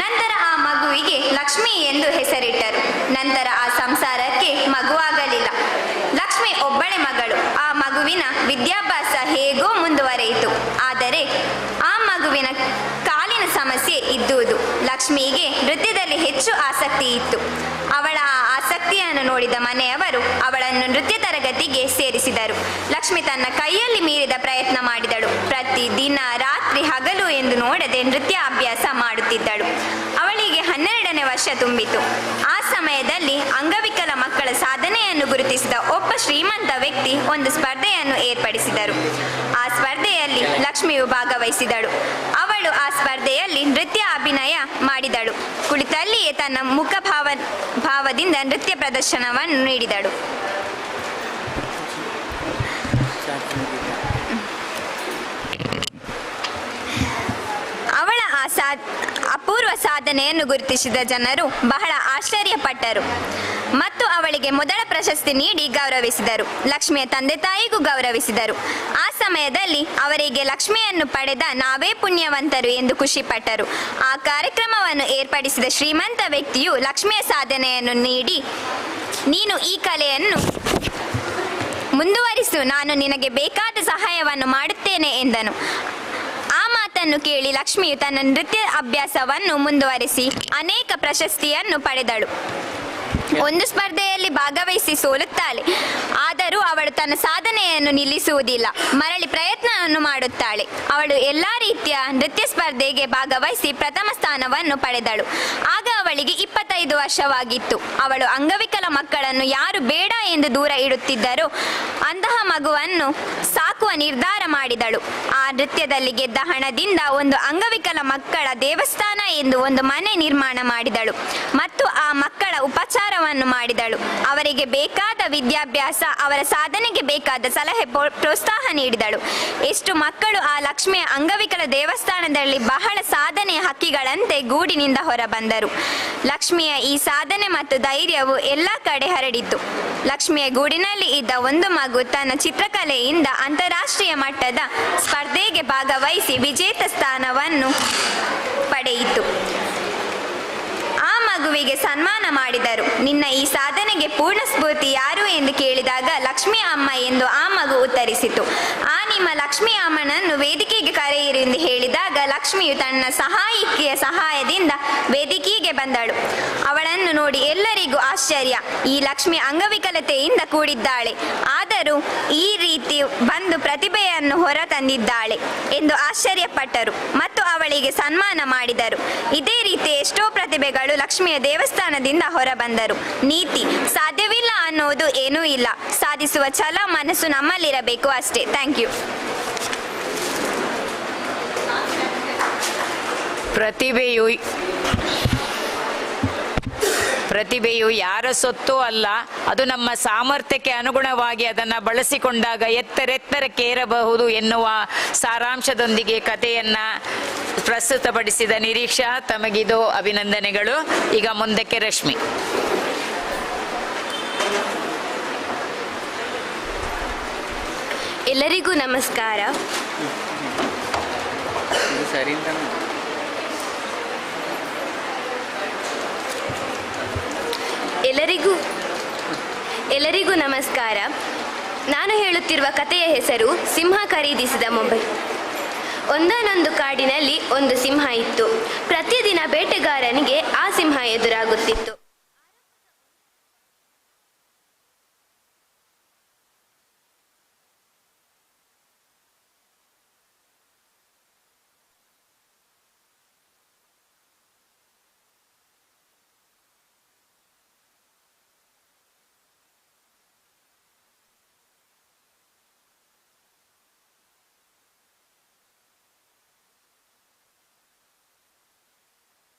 ನಂತರ ಆ ಮಗುವಿಗೆ ಲಕ್ಷ್ಮಿ ಎಂದು ಹೆಸರಿಟ್ಟರು. ನಂತರ ಆ ಸಂಸಾರಕ್ಕೆ ಮಗುವಾಗಲಿಲ್ಲ. ಲಕ್ಷ್ಮಿ ಒಬ್ಬಳೆ ಮಗಳು. ಆ ಮಗುವಿನ ವಿದ್ಯಾಭ್ಯಾಸ ಹೇಗೋ ಮುಂದುವರೆಯಿತು. ಆದರೆ ಆ ಮಗುವಿನ ಕಾಲಿನ ಸಮಸ್ಯೆ ಇದ್ದುದು. ಲಕ್ಷ್ಮಿಗೆ ನೃತ್ಯದಲ್ಲಿ ಹೆಚ್ಚು ಆಸಕ್ತಿ ಇತ್ತು. ಅವಳ ಆ ಆಸಕ್ತಿಯನ್ನು ನೋಡಿದ ಮನೆಯವರು ಅವಳನ್ನು ನೃತ್ಯ ತರಗತಿಗೆ ಸೇರಿಸಿದರು. ಲಕ್ಷ್ಮಿ ತನ್ನ ಕೈಯಲ್ಲಿ ಮೀರಿದ ಪ್ರಯತ್ನ ಮಾಡಿದಳು. ಪ್ರತಿ ದಿನ ರಾತ್ರಿ ಹಗಲು ಎಂದು ನೋಡದೆ ನೃತ್ಯ ಅಭ್ಯಾಸ ಮಾಡುತ್ತಿದ್ದಳು. ಅವಳಿಗೆ 12ನೇ ವರ್ಷ ತುಂಬಿತು. ಆ ಸಮಯದಲ್ಲಿ ಅಂಗವಿಕಲ ಮಕ್ಕಳ ಸಾಧನೆಯನ್ನು ಗುರುತಿಸಿದ ಒಬ್ಬ ಶ್ರೀಮಂತ ವ್ಯಕ್ತಿ ಒಂದು ಸ್ಪರ್ಧೆಯನ್ನು ಏರ್ಪಡಿಸಿದರು. ಆ ಸ್ಪರ್ಧೆಯಲ್ಲಿ ಲಕ್ಷ್ಮಿಯು ಭಾಗವಹಿಸಿದಳು. ಅವಳು ಆ ಸ್ಪರ್ಧೆಯಲ್ಲಿ ನೃತ್ಯ ಅಭಿನಯ ಮಾಡಿದಳು. ಕುಳಿತಲ್ಲಿಯೇ ತನ್ನ ಭಾವದಿಂದ ನೃತ್ಯ ಪ್ರದರ್ಶನವನ್ನು ನೀಡಿದಳು. ಅವಳ ಆ ಅಪೂರ್ವ ಸಾಧನೆಯನ್ನು ಗುರುತಿಸಿದ ಜನರು ಬಹಳ ಆಶ್ಚರ್ಯಪಟ್ಟರು ಮತ್ತು ಅವಳಿಗೆ ಮೊದಲ ಪ್ರಶಸ್ತಿ ನೀಡಿ ಗೌರವಿಸಿದರು. ಲಕ್ಷ್ಮಿಯ ತಂದೆ ತಾಯಿಗೂ ಗೌರವಿಸಿದರು. ಆ ಸಮಯದಲ್ಲಿ ಅವರಿಗೆ ಲಕ್ಷ್ಮಿಯನ್ನು ಪಡೆದ ನಾವೇ ಪುಣ್ಯವಂತರು ಎಂದು ಖುಷಿಪಟ್ಟರು. ಆ ಕಾರ್ಯಕ್ರಮವನ್ನು ಏರ್ಪಡಿಸಿದ ಶ್ರೀಮಂತ ವ್ಯಕ್ತಿಯು ಲಕ್ಷ್ಮಿಯ ಸಾಧನೆಯನ್ನು ನೀಡಿ, ನೀನು ಈ ಕಲೆಯನ್ನು ಮುಂದುವರಿಸು, ನಾನು ನಿನಗೆ ಬೇಕಾದ ಸಹಾಯವನ್ನು ಮಾಡುತ್ತೇನೆ ಎಂದನು. ಆ ಮಾತನ್ನು ಕೇಳಿ ಲಕ್ಷ್ಮಿಯು ತನ್ನ ನೃತ್ಯ ಅಭ್ಯಾಸವನ್ನು ಮುಂದುವರಿಸಿ ಅನೇಕ ಪ್ರಶಸ್ತಿಯನ್ನು ಪಡೆದಳು. ಒಂದು ಸ್ಪರ್ಧೆಯಲ್ಲಿ ಭಾಗವಹಿಸಿ ಸೋಲುತ್ತಾಳೆ. ಆದರೂ ಅವಳು ತನ್ನ ಸಾಧನೆಯನ್ನು ನಿಲ್ಲಿಸುವುದಿಲ್ಲ, ಮರಳಿ ಪ್ರಯತ್ನವನ್ನು ಮಾಡುತ್ತಾಳೆ. ಅವಳು ಎಲ್ಲಾ ರೀತಿಯ ನೃತ್ಯ ಸ್ಪರ್ಧೆಗೆ ಭಾಗವಹಿಸಿ ಪ್ರಥಮ ಸ್ಥಾನವನ್ನು ಪಡೆದಳು. ಆಗ ಅವಳಿಗೆ 25 ವರ್ಷವಾಗಿತ್ತು. ಅವಳು ಅಂಗವಿಕಲ ಮಕ್ಕಳನ್ನು ಯಾರು ಬೇಡ ಎಂದು ದೂರ ಇಡುತ್ತಿದ್ದರೋ ಅಂತಹ ಮಗುವನ್ನು ಸಾಕುವ ನಿರ್ಧಾರ ಮಾಡಿದಳು. ಆ ನೃತ್ಯದಲ್ಲಿ ಗೆದ್ದ ಹಣದಿಂದ ಒಂದು ಅಂಗವಿಕಲ ಮಕ್ಕಳ ದೇವಸ್ಥಾನ ಎಂದು ಒಂದು ಮನೆ ನಿರ್ಮಾಣ ಮಾಡಿದಳು ಮತ್ತು ಆ ಮಕ್ಕಳ ಉಪಚಾರವನ್ನು ಮಾಡಿದಳು. ಅವರಿಗೆ ಬೇಕಾದ ವಿದ್ಯಾಭ್ಯಾಸ, ಅವರ ಸಾಧನೆಗೆ ಬೇಕಾದ ಸಲಹೆ, ಪ್ರೋತ್ಸಾಹ ನೀಡಿದಳು. ಎಷ್ಟು ಮಕ್ಕಳು ಆ ಲಕ್ಷ್ಮಿಯ ಅಂಗವಿಕಲ ದೇವಸ್ಥಾನದಲ್ಲಿ ಬಹಳ ಸಾಧನೆಯ ಹಕ್ಕಿಗಳಂತೆ ಗೂಡಿನಿಂದ ಹೊರಬಂದರು. ಲಕ್ಷ್ಮಿಯ ಈ ಸಾಧನೆ ಮತ್ತು ಧೈರ್ಯವು ಎಲ್ಲ ಕಡೆ ಹರಡಿತು. ಲಕ್ಷ್ಮಿಯ ಗೂಡಿನಲ್ಲಿ ಇದ್ದ ಒಂದು ಮಗು ತನ್ನ ಚಿತ್ರಕಲೆಯಿಂದ ಅಂತಾರಾಷ್ಟ್ರೀಯ ಮಟ್ಟದ ಸ್ಪರ್ಧೆಗೆ ಭಾಗವಹಿಸಿ ವಿಜೇತ ಸ್ಥಾನವನ್ನು ಪಡೆಯಿತು. ಆ ಮಗುವಿಗೆ ಸನ್ಮಾನ ಮಾಡಿದರು. ನಿನ್ನ ಈ ಸಾಧನೆಗೆ ಪೂರ್ಣ ಸ್ಫೂರ್ತಿ ಯಾರು ಎಂದು ಕೇಳಿದಾಗ ಲಕ್ಷ್ಮಿ ಅಮ್ಮ ಎಂದು ಆ ಮಗು ಉತ್ತರಿಸಿತು. ಆ ನಿಮ್ಮ ಲಕ್ಷ್ಮಿ ಅಮ್ಮನನ್ನು ವೇದಿಕೆಗೆ ಕರೆಯಿರಿ ಎಂದು ಹೇಳಿದಾಗ ಲಕ್ಷ್ಮಿಯು ತನ್ನ ಸಹಾಯಕಿಯ ಸಹಾಯದಿಂದ ವೇದಿಕೆಗೆ ಬಂದಳು. ಅವಳನ್ನು ನೋಡಿ ಎಲ್ಲರಿಗೂ ಆಶ್ಚರ್ಯ. ಈ ಲಕ್ಷ್ಮಿ ಅಂಗವಿಕಲತೆಯಿಂದ ಕೂಡಿದ್ದಾಳೆ, ಆದರೂ ಈ ರೀತಿ ಬಂದು ಪ್ರತಿಭೆಯನ್ನು ಹೊರ ತಂದಿದ್ದಾಳೆ ಎಂದು ಆಶ್ಚರ್ಯಪಟ್ಟರು ಮತ್ತು ಅವಳಿಗೆ ಸನ್ಮಾನ ಮಾಡಿದರು. ಇದೇ ರೀತಿ ಎಷ್ಟೋ ಪ್ರತಿಭೆಗಳು ಲಕ್ಷ್ಮಿಯ ದೇವಸ್ಥಾನದಿಂದ ಹೊರಬಂದರು. ನೀತಿ: ಸಾಧ್ಯವಿಲ್ಲ ಅನ್ನೋದು ಏನೂ ಇಲ್ಲ, ಸಾಧಿಸುವ ಛಲ ಮನಸ್ಸು ನಮ್ಮಲ್ಲಿರಬೇಕು ಅಷ್ಟೇ. Thank you. ಪ್ರತಿಭೆಯು ಯಾರ ಸೊತ್ತೂ ಅಲ್ಲ, ಅದು ನಮ್ಮ ಸಾಮರ್ಥ್ಯಕ್ಕೆ ಅನುಗುಣವಾಗಿ ಅದನ್ನು ಬಳಸಿಕೊಂಡಾಗ ಎತ್ತರೆತ್ತರಕ್ಕೇರಬಹುದು ಎನ್ನುವ ಸಾರಾಂಶದೊಂದಿಗೆ ಕಥೆಯನ್ನ ಪ್ರಸ್ತುತಪಡಿಸಿದ ನಿರೀಕ್ಷಾ, ತಮಗಿದು ಅಭಿನಂದನೆಗಳು. ಈಗ ಮುಂದಕ್ಕೆ ರಶ್ಮಿ. ಎಲ್ಲರಿಗೂ ನಮಸ್ಕಾರ. ಎಲ್ಲರಿಗೂ ನಮಸ್ಕಾರ. ನಾನು ಹೇಳುತ್ತಿರುವ ಕಥೆಯ ಹೆಸರು ಸಿಂಹ ಖರೀದಿಸಿದ ಮೊಬೈಲ್. ಒಂದಾನೊಂದು ಕಾಡಿನಲ್ಲಿ ಒಂದು ಸಿಂಹ ಇತ್ತು. ಪ್ರತಿದಿನ ಬೇಟೆಗಾರನಿಗೆ ಆ ಸಿಂಹ ಎದುರಾಗುತ್ತಿತ್ತು.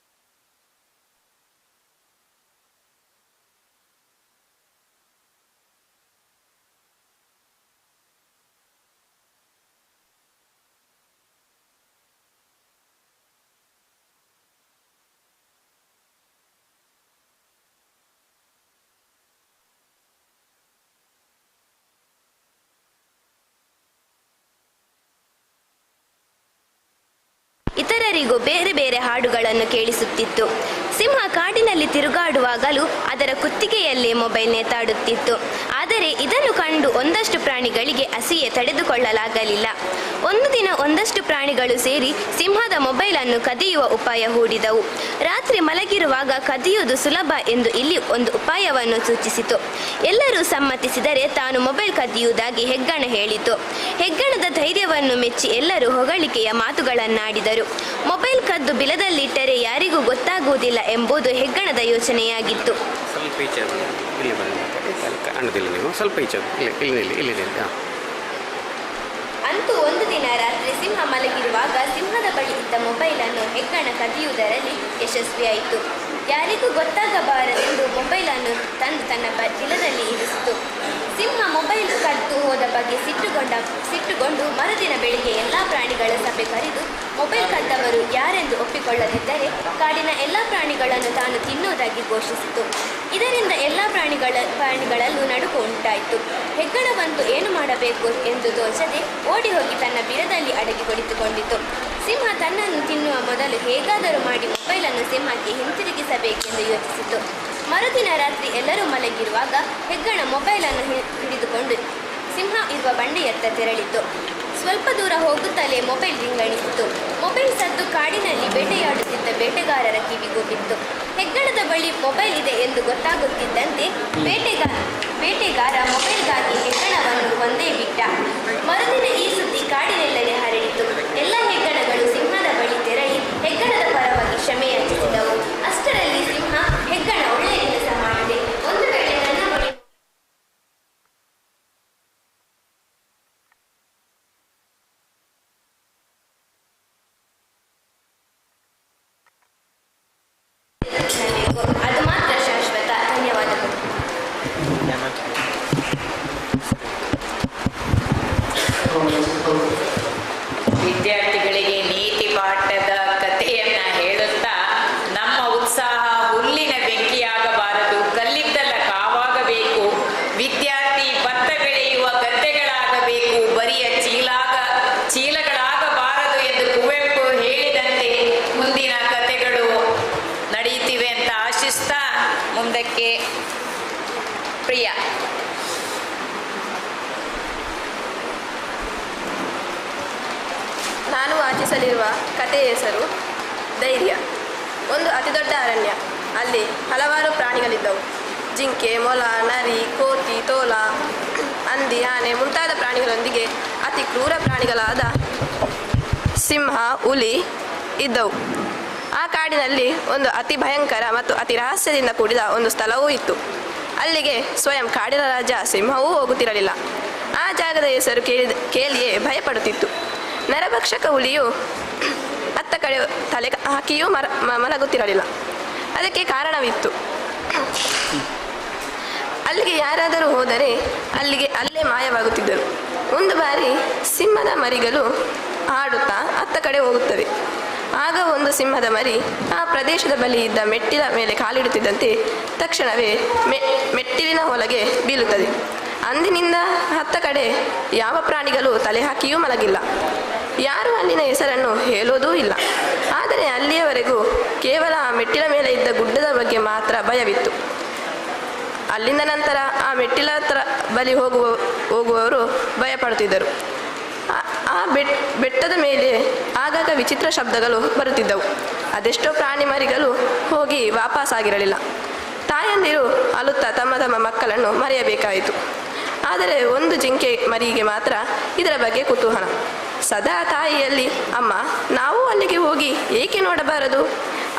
ಇತರರಿಗೂ ಬೇರೆ ಬೇರೆ ಹಾಡುಗಳನ್ನು ಕೇಳಿಸುತ್ತಿತ್ತು. ಸಿಂಹ ಕಾಡಿನಲ್ಲಿ ತಿರುಗಾಡುವಾಗಲೂ ಅದರ ಕುತ್ತಿಗೆಯಲ್ಲೇ ಮೊಬೈಲ್ ನೇತಾಡುತ್ತಿತ್ತು. ಆದರೆ ಇದನ್ನು ಕಂಡು ಒಂದಷ್ಟು ಪ್ರಾಣಿಗಳಿಗೆ ಅಸೂಯೆ ತಡೆದುಕೊಳ್ಳಲಾಗಲಿಲ್ಲ. ಒಂದು ದಿನ ಒಂದಷ್ಟು ಪ್ರಾಣಿಗಳು ಸೇರಿ ಸಿಂಹದ ಮೊಬೈಲನ್ನು ಕದಿಯುವ ಉಪಾಯ ಹೂಡಿದವು. ರಾತ್ರಿ ಮಲಗಿರುವಾಗ ಕದಿಯುವುದು ಸುಲಭ ಎಂದು ಇಲ್ಲಿ ಒಂದು ಉಪಾಯವನ್ನು ಸೂಚಿಸಿತು. ಎಲ್ಲರೂ ಸಮ್ಮತಿಸಿದರೆ ತಾನು ಮೊಬೈಲ್ ಕದಿಯುವುದಾಗಿ ಹೆಗ್ಗಣ ಹೇಳಿತು. ಹೆಗ್ಗಣದ ಧೈರ್ಯವನ್ನು ಮೆಚ್ಚಿ ಎಲ್ಲರೂ ಹೊಗಳಿಕೆಯ ಮಾತುಗಳನ್ನಾಡಿದರು. ಮೊಬೈಲ್ ಕದ್ದು ಬಿಲದಲ್ಲಿಟ್ಟರೆ ಯಾರಿಗೂ ಗೊತ್ತಾಗುವುದಿಲ್ಲ ಎಂಬುದು ಹೆಗ್ಗಣದ ಯೋಚನೆಯಾಗಿತ್ತು. ಅಂತೂ ಒಂದು ದಿನ ರಾತ್ರಿ ಸಿಂಹ ಮಲಗಿರುವಾಗ ಸಿಂಹದ ಬಳಿ ಇದ್ದ ಮೊಬೈಲನ್ನು ಹೆಗ್ಗಣ ಕದಿಯುವುದರಲ್ಲಿ ಯಶಸ್ವಿಯಾಯಿತು. ಯಾರಿಗೂ ಗೊತ್ತಾಗಬಾರದೆಂದು ಮೊಬೈಲನ್ನು ತಂದು ತನ್ನ ಬಿಲದಲ್ಲಿ ಇರಿಸಿತು. ಸಿಂಹ ಮೊಬೈಲ್ ಕದ್ದು ಹೋದ ಬಗ್ಗೆ ಸಿಟ್ಟುಗೊಂಡು ಮರುದಿನ ಬೆಳಿಗ್ಗೆ ಎಲ್ಲ ಪ್ರಾಣಿಗಳ ಸಭೆ ಕರೆದು ಮೊಬೈಲ್ ಕದ್ದವರು ಯಾರೆಂದು ಒಪ್ಪಿಕೊಳ್ಳದಿದ್ದರೆ ಕಾಡಿನ ಎಲ್ಲ ಪ್ರಾಣಿಗಳನ್ನು ತಾನು ತಿನ್ನುವುದಾಗಿ ಘೋಷಿಸಿತು. ಇದರಿಂದ ಎಲ್ಲ ಪ್ರಾಣಿಗಳಲ್ಲೂ ನಡುಕು ಉಂಟಾಯಿತು. ಹೆಗ್ಗಣವಂತೂ ಏನು ಮಾಡಬೇಕು ಎಂದು ತೋಚದೆ ಓಡಿ ಹೋಗಿ ತನ್ನ ಬಿಲದಲ್ಲಿ ಅಡಗಿ ಕುಳಿತುಕೊಂಡಿತು. ಸಿಂಹ ತನ್ನನ್ನು ತಿನ್ನುವ ಮೊದಲು ಹೇಗಾದರೂ ಮಾಡಿ ಮೊಬೈಲನ್ನು ಸಿಂಹಕ್ಕೆ ಹಿಂತಿರುಗಿಸಬೇಕೆಂದು ಯೋಚಿಸಿತು. ಮರುದಿನ ರಾತ್ರಿ ಎಲ್ಲರೂ ಮಲಗಿರುವಾಗ ಹೆಗ್ಗಣ ಮೊಬೈಲನ್ನು ಹಿಡಿದುಕೊಂಡು ಸಿಂಹ ಇರುವ ಬಂಡೆಯತ್ತ ತೆರಳಿತು. ಸ್ವಲ್ಪ ದೂರ ಹೋಗುತ್ತಲೇ ಮೊಬೈಲ್ ರಿಂಗಣಿಸಿತು. ಮೊಬೈಲ್ ಸದ್ದು ಕಾಡಿನಲ್ಲಿ ಬೇಟೆಯಾಡುತ್ತಿದ್ದ ಬೇಟೆಗಾರರ ಕಿವಿಗೂ ಬಿತ್ತು. ಹೆಗ್ಗಣದ ಬಳಿ ಮೊಬೈಲ್ ಇದೆ ಎಂದು ಗೊತ್ತಾಗುತ್ತಿದ್ದಂತೆ ಬೇಟೆಗಾರ ಮೊಬೈಲ್ಗಾಗಿ ಹೆಗ್ಗಣವನ್ನು ಕೊಂದೇ ಬಿಟ್ಟ. ಮರುದಿನ ಈ ಸುದ್ದಿ ಕಾಡಿನೆಲ್ಲೆಡೆ ಹರಡಿತು. ಎಲ್ಲ ಹೆಗ್ಗಣಗಳು ಸಿಂಹದ ಬಳಿ ತೆರಳಿ ಹೆಗ್ಗಣದ ಪರವಾಗಿ ಕ್ಷಮೆ ಯಾಚಿಸಿದವು. ಅಷ್ಟರಲ್ಲಿ ಸಿಂಹ, ಹೆಗ್ಗಣ ಒಳ್ಳೆಯ ಕೆಲಸ ಮಾಡಿದೆ, ಒಂದು ವೇಳೆ ನನ್ನ ಬಳಿ ಅದು ಮಾತ್ರ ಶಾಶ್ವತ. ಧನ್ಯವಾದಗಳು. ವಿದ್ಯಾರ್ಥಿಗಳಿಗೆ ನೀತಿ ಪಾಠದ ಕಥೆಯನ್ನ ಹೇಳುತ್ತಾ ನಮ್ಮ ಉತ್ಸಾಹ ಹುಲ್ಲಿನ ಬೆಂಕಿಯಾಗಬಾರದು, ಕಲ್ಲಿದ್ದಲ ಕಾವಾಗಬೇಕು, ವಿದ್ಯಾರ್ಥಿ ಭತ್ತ ಬೆಳೆಯುವ ಗದ್ದೆಗಳಾಗಬೇಕು, ಬರಿಯ ಚೀಲಗಳಾಗಬಾರದು ಎಂದು ಕುವೆಂಪು ಹೇಳಿದಂತೆ ಮುಂದಿನ ಕಥೆಗಳು ನಡೆಯುತ್ತಿವೆ ಅಂತ ಆಶಿಸ್ತಾ ಮುಂದಕ್ಕೆ ಪ್ರಿಯಾ. ನಾನು ವಾಚಿಸಲಿರುವ ಕಥೆಯ ಹೆಸರು ಧೈರ್ಯ. ಒಂದು ಅತಿದೊಡ್ಡ ಅರಣ್ಯ. ಅಲ್ಲಿ ಹಲವಾರು ಪ್ರಾಣಿಗಳಿದ್ದವು. ಜಿಂಕೆ, ಮೊಲ, ನರಿ, ಕೋತಿ, ತೋಳ, ಹಂದಿ, ಆನೆ ಮುಂತಾದ ಪ್ರಾಣಿಗಳೊಂದಿಗೆ ಅತಿ ಕ್ರೂರ ಪ್ರಾಣಿಗಳಾದ ಸಿಂಹ, ಹುಲಿ ಇದ್ದವು. ಆ ಕಾಡಿನಲ್ಲಿ ಒಂದು ಅತಿ ಭಯಂಕರ ಮತ್ತು ಅತಿ ರಹಸ್ಯದಿಂದ ಕೂಡಿದ ಒಂದು ಸ್ಥಳವೂ ಇತ್ತು. ಅಲ್ಲಿಗೆ ಸ್ವಯಂ ಕಾಡಿನ ರಾಜ ಸಿಂಹವೂ ಹೋಗುತ್ತಿರಲಿಲ್ಲ. ಆ ಜಾಗದ ಹೆಸರು ಕೇಳಿಯೇ ಭಯಪಡುತ್ತಿತ್ತು. ನರಭಕ್ಷಕ ಹುಲಿಯು ಅತ್ತ ಕಡೆ ತಲೆ ಹಾಕಿಯೂ ಮಲಗುತ್ತಿರಲಿಲ್ಲ. ಅದಕ್ಕೆ ಕಾರಣವಿತ್ತು. ಅಲ್ಲಿಗೆ ಯಾರಾದರೂ ಹೋದರೆ ಅಲ್ಲೇ ಮಾಯವಾಗುತ್ತಿದ್ದರು. ಒಂದು ಬಾರಿ ಸಿಂಹದ ಮರಿಗಳು ಹಾಡುತ್ತಾ ಅತ್ತ ಕಡೆ ಹೋಗುತ್ತವೆ. ಆಗ ಒಂದು ಸಿಂಹದ ಮರಿ ಆ ಪ್ರದೇಶದ ಬಳಿ ಇದ್ದ ಮೆಟ್ಟಿಲ ಮೇಲೆ ಕಾಲಿಡುತ್ತಿದ್ದಂತೆ ತಕ್ಷಣವೇ ಮೆಟ್ಟಿಲಿನ ಒಳಗೆ ಬೀಳುತ್ತದೆ. ಅಂದಿನಿಂದ ಅತ್ತ ಕಡೆ ಯಾವ ಪ್ರಾಣಿಗಳು ತಲೆ ಹಾಕಿಯೂ ಮಲಗಿಲ್ಲ. ಯಾರೂ ಅಲ್ಲಿನ ಹೆಸರನ್ನು ಹೇಳೋದೂ ಇಲ್ಲ. ಆದರೆ ಅಲ್ಲಿಯವರೆಗೂ ಕೇವಲ ಆ ಮೆಟ್ಟಿಲ ಮೇಲೆ ಇದ್ದ ಗುಡ್ಡದ ಬಗ್ಗೆ ಮಾತ್ರ ಭಯವಿತ್ತು. ಅಲ್ಲಿಂದ ನಂತರ ಆ ಮೆಟ್ಟಿಲ ಹತ್ರ ಬಳಿ ಹೋಗುವವರು ಭಯಪಡುತ್ತಿದ್ದರು. ಆ ಬೆಟ್ಟದ ಮೇಲೆ ಆಗಾಗ ವಿಚಿತ್ರ ಶಬ್ದಗಳು ಬರುತ್ತಿದ್ದವು. ಅದೆಷ್ಟೋ ಪ್ರಾಣಿ ಮರಿಗಳು ಹೋಗಿ ವಾಪಸ್ಸಾಗಿರಲಿಲ್ಲ. ತಾಯಂದಿರು ಅಳುತ್ತಾ ತಮ್ಮ ಮಕ್ಕಳನ್ನು ಮರೆಯಬೇಕಾಯಿತು. ಆದರೆ ಒಂದು ಜಿಂಕೆ ಮರಿಗೆ ಮಾತ್ರ ಇದರ ಬಗ್ಗೆ ಕುತೂಹಲ. ಸದಾ ತಾಯಿಯಲ್ಲಿ, ಅಮ್ಮ, ನಾವು ಅಲ್ಲಿಗೆ ಹೋಗಿ ಏಕೆ ನೋಡಬಾರದು?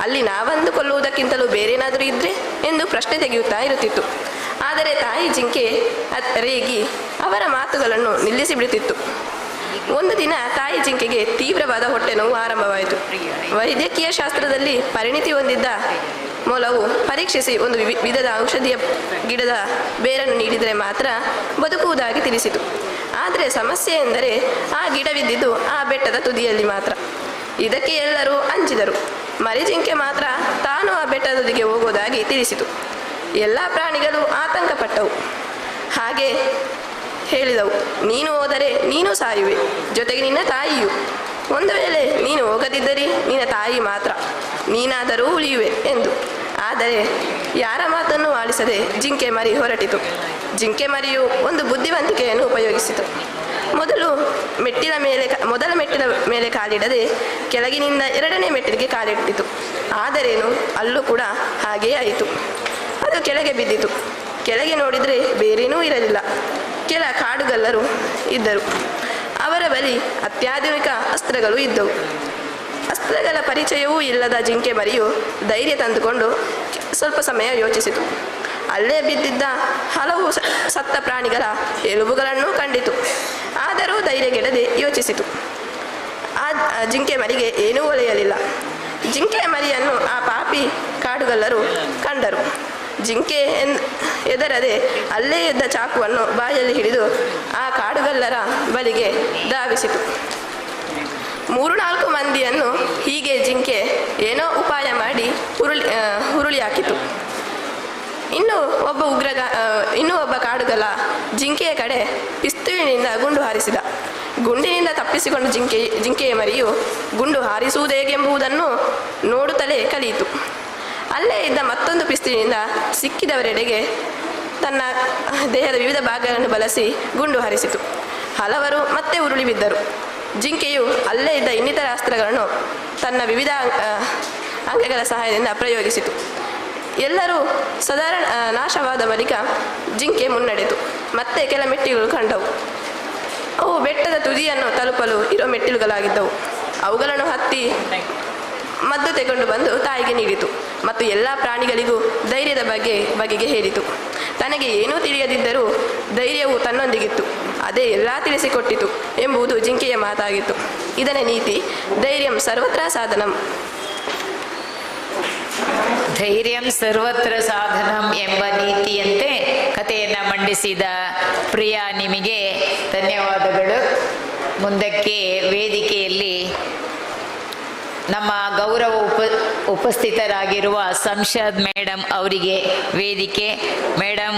ಅಲ್ಲಿ ನಾವಂದುಕೊಳ್ಳುವುದಕ್ಕಿಂತಲೂ ಬೇರೇನಾದರೂ ಇದ್ದರೆ ಎಂದು ಪ್ರಶ್ನೆ ತೆಗೆಯುತ್ತಾ ಇರುತ್ತಿತ್ತು. ಆದರೆ ತಾಯಿ ಜಿಂಕೆ ರೇಗಿ ಅವರ ಮಾತುಗಳನ್ನು ನಿಲ್ಲಿಸಿ ಬಿಡುತ್ತಿತ್ತು. ಒಂದು ದಿನ ತಾಯಿ ಜಿಂಕೆಗೆ ತೀವ್ರವಾದ ಹೊಟ್ಟೆ ನೋವು ಆರಂಭವಾಯಿತು. ವೈದ್ಯಕೀಯ ಶಾಸ್ತ್ರದಲ್ಲಿ ಪರಿಣಿತಿ ಹೊಂದಿದ್ದ ಮೊಲವು ಪರೀಕ್ಷಿಸಿ ಒಂದು ವಿಧದ ಔಷಧಿಯ ಗಿಡದ ಬೇರನ್ನು ನೀಡಿದರೆ ಮಾತ್ರ ಬದುಕುವುದಾಗಿ ತಿಳಿಸಿತು. ಆದರೆ ಸಮಸ್ಯೆ ಎಂದರೆ ಆ ಗಿಡವಿದ್ದಿದ್ದು ಆ ಬೆಟ್ಟದ ತುದಿಯಲ್ಲಿ ಮಾತ್ರ. ಇದಕ್ಕೆ ಎಲ್ಲರೂ ಅಂಜಿದರು. ಮರಿಜಿಂಕೆ ಮಾತ್ರ ತಾನು ಆ ಬೆಟ್ಟದ ತುದಿಗೆ ಹೋಗುವುದಾಗಿ ತಿಳಿಸಿತು. ಎಲ್ಲ ಪ್ರಾಣಿಗಳು ಆತಂಕಪಟ್ಟವು. ಹಾಗೆ ಹೇಳಿದವು, ನೀನು ಹೋದರೆ ನೀನು ಸಾಯುವೆ, ಜೊತೆಗೆ ನಿನ್ನ ತಾಯಿಯು. ಒಂದು ವೇಳೆ ನೀನು ಹೋಗದಿದ್ದರೆ ನಿನ್ನ ತಾಯಿ ಮಾತ್ರ, ನೀನಾದರೂ ಉಳಿಯುವೆ ಎಂದು. ಆದರೆ ಯಾರ ಮಾತನ್ನು ಆಲಿಸದೆ ಜಿಂಕೆ ಮರಿ ಹೊರಟಿತು. ಜಿಂಕೆ ಮರಿಯು ಒಂದು ಬುದ್ಧಿವಂತಿಕೆಯನ್ನು ಉಪಯೋಗಿಸಿತು. ಮೊದಲ ಮೆಟ್ಟಿಲ ಮೇಲೆ ಕಾಲಿಡದೆ ಕೆಳಗಿನಿಂದ ಎರಡನೇ ಮೆಟ್ಟಿಲಿಗೆ ಕಾಲಿಟ್ಟಿತು. ಆದರೇನು, ಅಲ್ಲೂ ಕೂಡ ಹಾಗೇ ಆಯಿತು. ಅದು ಕೆಳಗೆ ಬಿದ್ದಿತು. ಕೆಳಗೆ ನೋಡಿದರೆ ಬೇರೇನೂ ಇರಲಿಲ್ಲ. ಕೆಲ ಕಾಡುಗಲ್ಲರು ಇದ್ದರು. ಅವರ ಬಳಿ ಅತ್ಯಾಧುನಿಕ ಅಸ್ತ್ರಗಳು ಇದ್ದವು. ಅಸ್ತ್ರಗಳ ಪರಿಚಯವೂ ಇಲ್ಲದ ಜಿಂಕೆ ಮರಿಯು ಧೈರ್ಯ ತಂದುಕೊಂಡು ಸ್ವಲ್ಪ ಸಮಯ ಯೋಚಿಸಿತು. ಅಲ್ಲೇ ಬಿದ್ದಿದ್ದ ಹಲವು ಸತ್ತ ಪ್ರಾಣಿಗಳ ಎಲುಬುಗಳನ್ನು ಕಂಡಿತು. ಆದರೂ ಧೈರ್ಯಗೆಡದೆ ಯೋಚಿಸಿತು. ಆ ಜಿಂಕೆ ಮರಿಗೆ ಏನೂ ಒಲೆಯಲಿಲ್ಲ. ಜಿಂಕೆ ಮರಿಯನ್ನು ಆ ಪಾಪಿ ಕಾಡುಗಲ್ಲರು ಕಂಡರು. ಜಿಂಕೆ ಎದರದೆ ಅಲ್ಲೇ ಇದ್ದ ಚಾಕುವನ್ನು ಬಾಯಲ್ಲಿ ಹಿಡಿದು ಆ ಕಾಡುಗಲ್ಲರ ಬಳಿಗೆ ಧಾವಿಸಿತು. 3-4 ಮಂದಿಯನ್ನು ಹೀಗೆ ಜಿಂಕೆ ಏನೋ ಉಪಾಯ ಮಾಡಿ ಹುರುಳಿ ಹಾಕಿತು. ಇನ್ನೂ ಒಬ್ಬ ಕಾಡುಗಲ್ಲ ಜಿಂಕೆಯ ಕಡೆ ಪಿಸ್ತೂಲಿನಿಂದ ಗುಂಡು ಹಾರಿಸಿದ. ಗುಂಡಿನಿಂದ ತಪ್ಪಿಸಿಕೊಂಡು ಜಿಂಕೆಯ ಮರಿಯು ಗುಂಡು ಹಾರಿಸುವುದು ಹೇಗೆಂಬುದನ್ನು ನೋಡುತ್ತಲೇ ಕಲಿಯಿತು. ಅಲ್ಲೇ ಇದ್ದ ಮತ್ತೊಂದು ಪಿಸ್ತೂಲಿನಿಂದ ಸಿಕ್ಕಿದವರೆಡೆಗೆ ತನ್ನ ದೇಹದ ವಿವಿಧ ಭಾಗಗಳನ್ನು ಬಳಸಿ ಗುಂಡು ಹಾರಿಸಿತು. ಹಲವರು ಮತ್ತೆ ಉರುಳಿ ಬಿದ್ದರು. ಜಿಂಕೆಯು ಅಲ್ಲೇ ಇದ್ದ ಇನ್ನಿತರ ಅಸ್ತ್ರಗಳನ್ನು ತನ್ನ ವಿವಿಧ ಅಂಗಗಳ ಸಹಾಯದಿಂದ ಪ್ರಯೋಗಿಸಿತು. ಎಲ್ಲರೂ ಸಾಧಾರಣ ನಾಶವಾದ ಬಳಿಕ ಜಿಂಕೆ ಮುನ್ನಡೆದು ಮತ್ತೆ ಕೆಲ ಮೆಟ್ಟಿಲುಗಳು ಕಂಡವು. ಅವು ಬೆಟ್ಟದ ತುದಿಯನ್ನು ತಲುಪಲು ಇರೋ ಮೆಟ್ಟಿಲುಗಳಾಗಿದ್ದವು. ಅವುಗಳನ್ನು ಹತ್ತಿ ಮದ್ದು ತೆಗೆದುಕೊಂಡು ಬಂದು ತಾಯಿಗೆ ನೀಡಿತು ಮತ್ತು ಎಲ್ಲ ಪ್ರಾಣಿಗಳಿಗೂ ಧೈರ್ಯದ ಬಗೆಗೆ ಹೇಳಿತು. ತನಗೆ ಏನೂ ತಿಳಿಯದಿದ್ದರೂ ಧೈರ್ಯವು ತನ್ನೊಂದಿಗಿತ್ತು, ಅದೇ ಎಲ್ಲ ತಿಳಿಸಿಕೊಟ್ಟಿತು ಎಂಬುದು ಜಿಂಕೆಯ ಮಾತಾಗಿತ್ತು. ಇದನೇ ನೀತಿ, ಧೈರ್ಯಂ ಸರ್ವತ್ರ ಸಾಧನಂ. ಧೈರ್ಯಂ ಸರ್ವತ್ರ ಸಾಧನಂ ಎಂಬ ನೀತಿಯಂತೆ ಕಥೆಯನ್ನು ಮಂಡಿಸಿದ ಪ್ರಿಯ ನಿಮಗೆ ಧನ್ಯವಾದಗಳು. ಮುಂದಕ್ಕೆ ವೇದಿಕೆಯಲ್ಲಿ ನಮ್ಮ ಗೌರವ ಉಪಸ್ಥಿತರಾಗಿರುವ ಸಂಸದ್ ಮೇಡಮ್ ಅವರಿಗೆ ವೇದಿಕೆ. ಮೇಡಮ್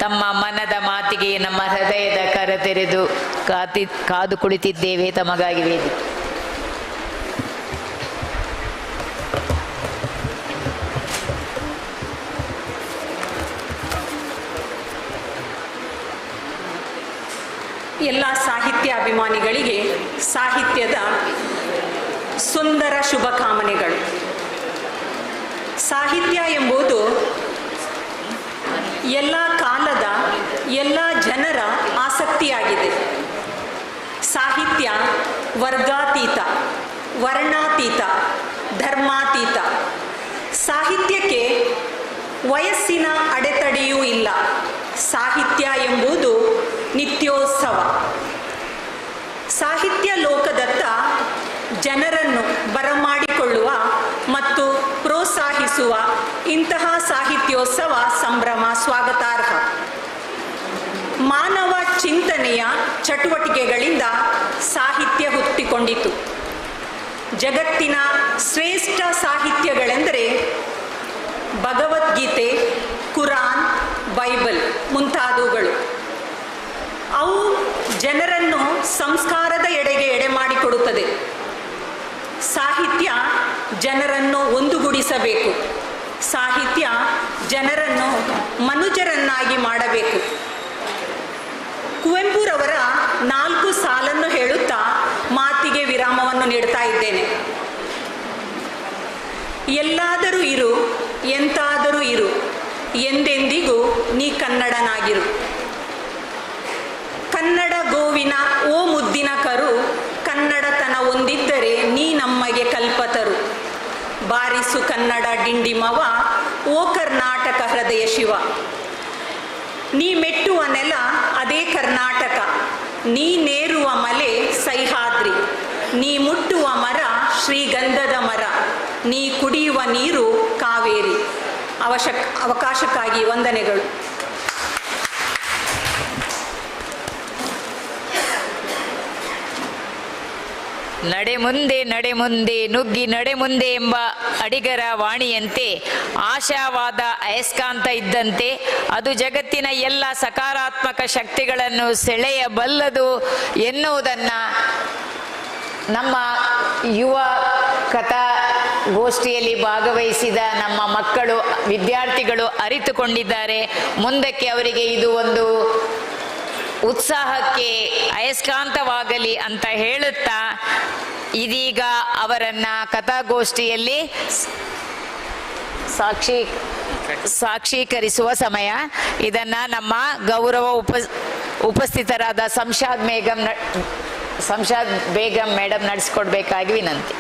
ತಮ್ಮ ಮನದ ಮಾತಿಗೆ ನಮ್ಮ ಹೃದಯದ ಕರ ತೆರೆದು ಕಾದು ಕುಳಿತಿದ್ದೇವೆ, ತಮಗಾಗಿ ವೇದಿಕೆ. ಎಲ್ಲ ಸಾಹಿತ್ಯ ಅಭಿಮಾನಿಗಳಿಗೆ ಸಾಹಿತ್ಯದ ಸುಂದರ ಶುಭಕಾಮನೆಗಳು. ಸಾಹಿತ್ಯ ಎಂಬುದು ಎಲ್ಲ ಕಾಲದ ಎಲ್ಲ ಜನರ ಆಸಕ್ತಿಯಾಗಿದೆ. ಸಾಹಿತ್ಯ ವರ್ಗಾತೀತ, ವರ್ಣಾತೀತ, ಧರ್ಮಾತೀತ. ಸಾಹಿತ್ಯಕ್ಕೆ ವಯಸ್ಸಿನ ಅಡೆತಡೆಯೂ ಇಲ್ಲ. ಸಾಹಿತ್ಯ ಎಂಬುದು ನಿತ್ಯೋತ್ಸವ. ಸಾಹಿತ್ಯ ಲೋಕದತ್ತ ಜನರನ್ನು ಬರಮಾಡಿಕೊಳ್ಳುವ ಮತ್ತು ಪ್ರೋತ್ಸಾಹಿಸುವ ಇಂತಹ ಸಾಹಿತ್ಯೋತ್ಸವ ಸಂಭ್ರಮ ಸ್ವಾಗತಾರ್ಹ. ಮಾನವ ಚಿಂತನೆಯ ಚಟುವಟಿಕೆಗಳಿಂದ ಸಾಹಿತ್ಯ ಹುಟ್ಟಿಕೊಂಡಿತು. ಜಗತ್ತಿನ ಶ್ರೇಷ್ಠ ಸಾಹಿತ್ಯಗಳೆಂದರೆ ಭಗವದ್ಗೀತೆ, ಕುರಾನ್, ಬೈಬಲ್ ಮುಂತಾದವುಗಳು. ಅವು ಜನರನ್ನು ಸಂಸ್ಕಾರದ ಎಡೆಗೆ ಎಡೆಮಾಡಿಕೊಡುತ್ತದೆ. ಸಾಹಿತ್ಯ ಜನರನ್ನು ಒಂದುಗೂಡಿಸಬೇಕು. ಸಾಹಿತ್ಯ ಜನರನ್ನು ಮನುಜರನ್ನಾಗಿ ಮಾಡಬೇಕು. ಕುವೆಂಪುರವರ 4 ಸಾಲನ್ನು ಹೇಳುತ್ತಾ ಮಾತಿಗೆ ವಿರಾಮವನ್ನು ನೀಡ್ತಾ ಇದ್ದೇನೆ. ಎಲ್ಲಾದರೂ ಇರು, ಎಂತಾದರೂ ಇರು, ಎಂದೆಂದಿಗೂ ನೀ ಕನ್ನಡನಾಗಿರು. ಕನ್ನಡ ಗೋವಿನ ಓ ಮುದ್ದಿನ ಕರು, ಕನ್ನಡತನ ಒಂದಿದ್ದರೆ ನೀ ನಮಗೆ ಕಲ್ಪತರು. ಬಾರಿಸು ಕನ್ನಡ ಡಿಂಡಿಮವ, ಓ ಕರ್ನಾಟಕ ಹೃದಯ ಶಿವ. ನೀ ಮೆಟ್ಟುವ ನೆಲ ಅದೇ ಕರ್ನಾಟಕ, ನೀ ನೇರುವ ಮಲೆ ಸಹ್ಯಾದ್ರಿ, ನೀ ಮುಟ್ಟುವ ಮರ ಶ್ರೀಗಂಧದ ಮರ, ನೀ ಕುಡಿಯುವ ನೀರು ಕಾವೇರಿ. ಅವಕಾಶಕ್ಕಾಗಿ ವಂದನೆಗಳು. ನಡೆ ಮುಂದೆ ನುಗ್ಗಿ ನಡೆ ಮುಂದೆ ಎಂಬ ಅಡಿಗರ ವಾಣಿಯಂತೆ ಆಶಾವಾದ ಅಯಸ್ಕಾಂತ ಇದ್ದಂತೆ ಅದು ಜಗತ್ತಿನ ಎಲ್ಲ ಸಕಾರಾತ್ಮಕ ಶಕ್ತಿಗಳನ್ನು ಸೆಳೆಯಬಲ್ಲದು ಎನ್ನುವುದನ್ನು ನಮ್ಮ ಯುವ ಕಥಾಗೋಷ್ಠಿಯಲ್ಲಿ ಭಾಗವಹಿಸಿದ ನಮ್ಮ ಮಕ್ಕಳು, ವಿದ್ಯಾರ್ಥಿಗಳು ಅರಿತುಕೊಂಡಿದ್ದಾರೆ. ಮುಂದಕ್ಕೆ ಅವರಿಗೆ ಇದು ಒಂದು ಉತ್ಸಾಹಕ್ಕೆ ಅಯಸ್ಕಾಂತವಾಗಲಿ ಅಂತ ಹೇಳುತ್ತಾ ಇದೀಗ ಅವರನ್ನ ಕಥಾಗೋಷ್ಠಿಯಲ್ಲಿ ಸಾಕ್ಷೀಕರಿಸುವ ಸಮಯ. ಇದನ್ನ ನಮ್ಮ ಗೌರವ ಉಪಸ್ಥಿತರಾದ ಸಂಸದ್ ಬೇಗಂ ಮೇಡಮ್ ನಡೆಸಿಕೊಡ್ಬೇಕಾಗಿ ವಿನಂತಿ.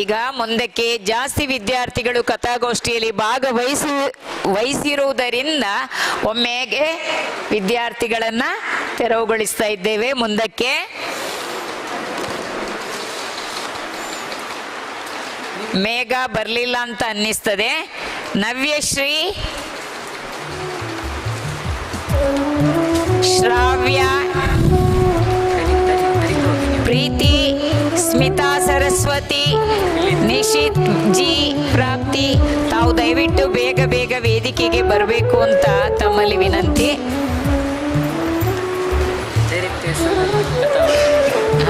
ಈಗ ಮುಂದಕ್ಕೆ ಜಾಸ್ತಿ ವಿದ್ಯಾರ್ಥಿಗಳು ಕಥಾಗೋಷ್ಠಿಯಲ್ಲಿ ಭಾಗವಹಿಸಿರುವುದರಿಂದ ಒಮ್ಮೆಗೆ ವಿದ್ಯಾರ್ಥಿಗಳನ್ನ ತೆರವುಗೊಳಿಸ್ತಾ ಇದ್ದೇವೆ. ಮುಂದಕ್ಕೆ ಮೇಘ ಬರಲಿಲ್ಲ ಅಂತ ಅನ್ನಿಸ್ತದೆ. ನವ್ಯಶ್ರೀ, ಶ್ರಾವ್ಯ, ಪ್ರೀತಿ, ಸ್ಮಿತಾ, ಸರಸ್ವತಿ, ನಿಶಿತ್ ಜಿ, ಪ್ರಾಪ್ತಿ, ತಾವು ದಯವಿಟ್ಟು ಬೇಗ ವೇದಿಕೆಗೆ ಬರಬೇಕು ಅಂತ ತಮ್ಮಲ್ಲಿ ವಿನಂತಿ.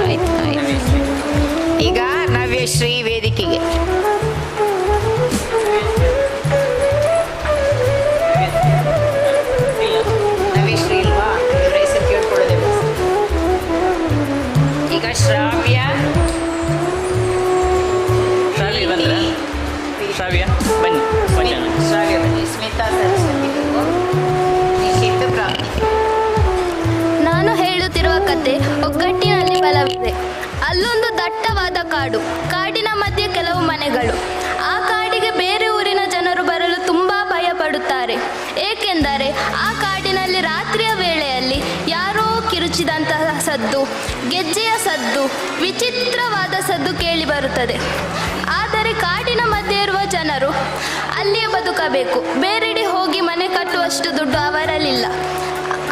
ಆಯ್ತು ಆಯ್ತು. ಈಗ ನವ್ಯಶ್ರೀ ವೇದಿಕೆಗೆ. ನವ್ಯಶ್ರೀ ಇಲ್ವಾ? ಇವರ ಹೆಸರು ಕೇಳ್ಕೊಳ್ಳೋದೇ. ಈಗ ಶ್ರಾವ್ಯ ಶ್ರಾವ್ಯ ಬನ್ನಿ. ಶ್ರಾವ್ಯ ಬನ್ನಿ. ಸ್ಮಿತಾ ಸರಸ್ವತಿ ನಿಶ್ಚಿತ ಪ್ರಾಪ್ತಿ. ನಾನು ಹೇಳುತ್ತಿರುವ ಕತೆ ಒಗ್ಗಟ್ಟಿನಲ್ಲಿ ಬಲವಿದೆ. ಅಲ್ಲೊಂದು ದಟ್ಟವಾದ ಕಾಡು, ಕಾಡಿನ ಮಧ್ಯೆ ಕೆಲವು ಮನೆಗಳು. ಆ ಕಾಡಿಗೆ ಬೇರೆ ಊರಿನ ಜನರು ಬರಲು ತುಂಬಾ ಭಯ ಪಡುತ್ತಾರೆ. ಏಕೆಂದರೆ ಆ ಕಾಡಿನಲ್ಲಿ ರಾತ್ರಿಯ ವೇಳೆಯಲ್ಲಿ ಯಾರೋ ಕಿರುಚಿದಂತಹ ಸದ್ದು, ಗೆಜ್ಜೆಯ ಸದ್ದು, ವಿಚಿತ್ರವಾದ ಸದ್ದು ಕೇಳಿ ಬರುತ್ತದೆ. ಆದರೆ ಕಾಡಿನ ಮಧ್ಯೆ ಇರುವ ಜನರು ಅಲ್ಲಿಯೇ ಬದುಕಬೇಕು. ಬೇರೆಡೆ ಹೋಗಿ ಮನೆ ಕಟ್ಟುವಷ್ಟು ದುಡ್ಡು ಅವರಲ್ಲಿಲ್ಲ.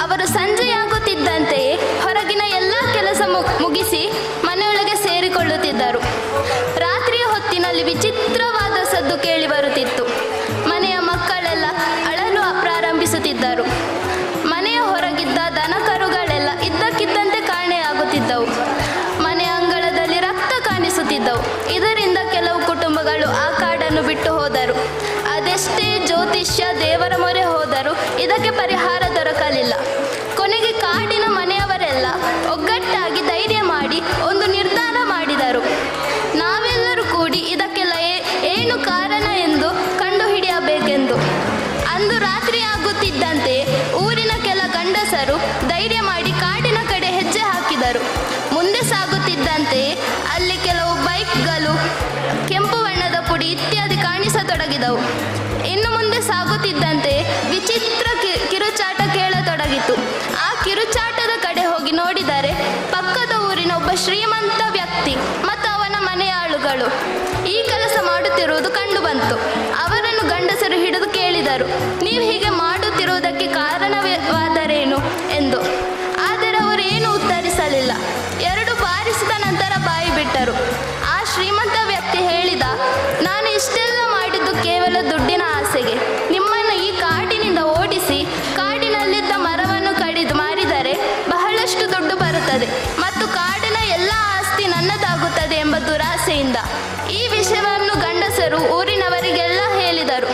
ಅವರು ಸಂಜೆಯಾಗುತ್ತಿದ್ದಂತೆಯೇ ಹೊರಗಿನ ಎಲ್ಲ ಕೆಲಸ ಮುಗಿಸಿ ಮನೆಯೊಳಗೆ ಸೇರಿಕೊಳ್ಳುತ್ತಿದ್ದರು. ರಾತ್ರಿಯ ಹೊತ್ತಿನಲ್ಲಿ ವಿಚಿತ್ರವಾದ ಸದ್ದು ಕೇಳಿ ಬರುತ್ತಿತ್ತು. ಮನೆಯ ಮಕ್ಕಳೆಲ್ಲ ಅಳಲು ಪ್ರಾರಂಭಿಸುತ್ತಿದ್ದರು. ಮನೆಯ ಹೊರಗಿದ್ದ ದನಕರುಗಳೆಲ್ಲ ಇದ್ದಕ್ಕಿದ್ದಂತೆ ಕಾಣೆಯಾಗುತ್ತಿದ್ದವು. ಮನೆಯ ಅಂಗಳದಲ್ಲಿ ರಕ್ತ ಕಾಣಿಸುತ್ತಿದ್ದವು. ಇದರಿಂದ ಕೆಲವು ಕುಟುಂಬಗಳು ಆ ಕಾಡನ್ನು ಬಿಟ್ಟು ಹೋದರು. ಅದೆಷ್ಟೇ ಜ್ಯೋತಿಷ್ಯ, ದೇವರ ಮೊರೆ ಹೋದರೂ ಇದಕ್ಕೆ ಪರಿಹಾರ ದೊರಕಲಿಲ್ಲ. ಕೊನೆಗೆ ಕಾಡಿನ ಮನೆಯವರೆಲ್ಲ ಒಗ್ಗಟ್ಟಾಗಿ ಧೈರ್ಯ ಮಾಡಿ ಒಂದು ನಿರ್ಧಾರ ಮಾಡಿದರು. ನಾವೆಲ್ಲರೂ ಕೂಡಿ ಇದಕ್ಕೆಲ್ಲ ಏನು ಕಾರಣ ಎಂದು ಕಂಡುಹಿಡಿಯಬೇಕೆಂದು. ಅಂದು ರಾತ್ರಿ ಆಗುತ್ತಿದ್ದಂತೆ ಊರಿನ ಕೆಲ ಗಂಡಸರು ಧೈರ್ಯ ಮಾಡಿ ಕಾಡಿನ ಕಡೆ ಹೆಜ್ಜೆ ಹಾಕಿದರು. ಮುಂದೆ ಸಾಗುತ್ತಿದ್ದಂತೆ ಅಲ್ಲಿ ಕೆಲವು ಬೈಕ್ಗಳು, ಕೆಂಪು ಬಣ್ಣದ ಪುಡಿ ಇತ್ಯಾದಿ ಕಾಣಿಸತೊಡಗಿದವು. ಇನ್ನು ಮುಂದೆ ಸಾಗುತ್ತಿದ್ದಂತೆ ವಿಚಿತ್ರ ಕಿರುಚಾಟ ಕೇಳತೊಡಗಿತು. ಆ ಕಿರುಚಾಟದ ಕಡೆ ಹೋಗಿ ನೋಡಿದರೆ ಪಕ್ಕದ ಊರಿನ ಒಬ್ಬ ಶ್ರೀಮಂತ ವ್ಯಕ್ತಿ ಮತ್ತು ಅವನ ಮನೆಯ ಆಳುಗಳು ಈ ಕೆಲಸ ಮಾಡುತ್ತಿರುವುದು ಕಂಡು ಬಂತು. ಅವರನ್ನು ಗಂಡಸರು ಹಿಡಿದು ಕೇಳಿದರು, ನೀವು ಹೀಗೆ ಮಾಡುತ್ತಿರುವುದಕ್ಕೆ ಕಾರಣವಾದರೇನು ಎಂದು. ಆದರೆ ಅವರು ಏನು ಉತ್ತರಿಸಲಿಲ್ಲ. 2 ಬಾರಿಸಿದ ನಂತರ ಬಾಯಿ ಬಿಟ್ಟರು. ಆ ಶ್ರೀಮಂತ ವ್ಯಕ್ತಿ ಹೇಳಿದ, ನಾನು ಇಷ್ಟೆಲ್ಲ ಮಾಡಿದ್ದು ಕೇವಲ ದುಡ್ಡಿನ ಆಸೆಗೆ. ನಿಮ್ಮನ್ನು ಈ ಕಾಡಿನಿಂದ ಓಡಿಸಿ ಕಾಡಿನಲ್ಲಿದ್ದ ಮರವನ್ನು ಕಡಿದು ಮಾರಿದರೆ ಬಹಳಷ್ಟು ದುಡ್ಡು ಬರುತ್ತದೆ ಮತ್ತು ಕಾಡಿನ ಎಲ್ಲ ಆಸ್ತಿ ನನ್ನದಾಗುತ್ತದೆ ಎಂಬ ದುರಾಸೆಯಿಂದ. ಈ ವಿಷಯವನ್ನು ಗಂಡಸರು ಊರಿನವರಿಗೆಲ್ಲ ಹೇಳಿದರು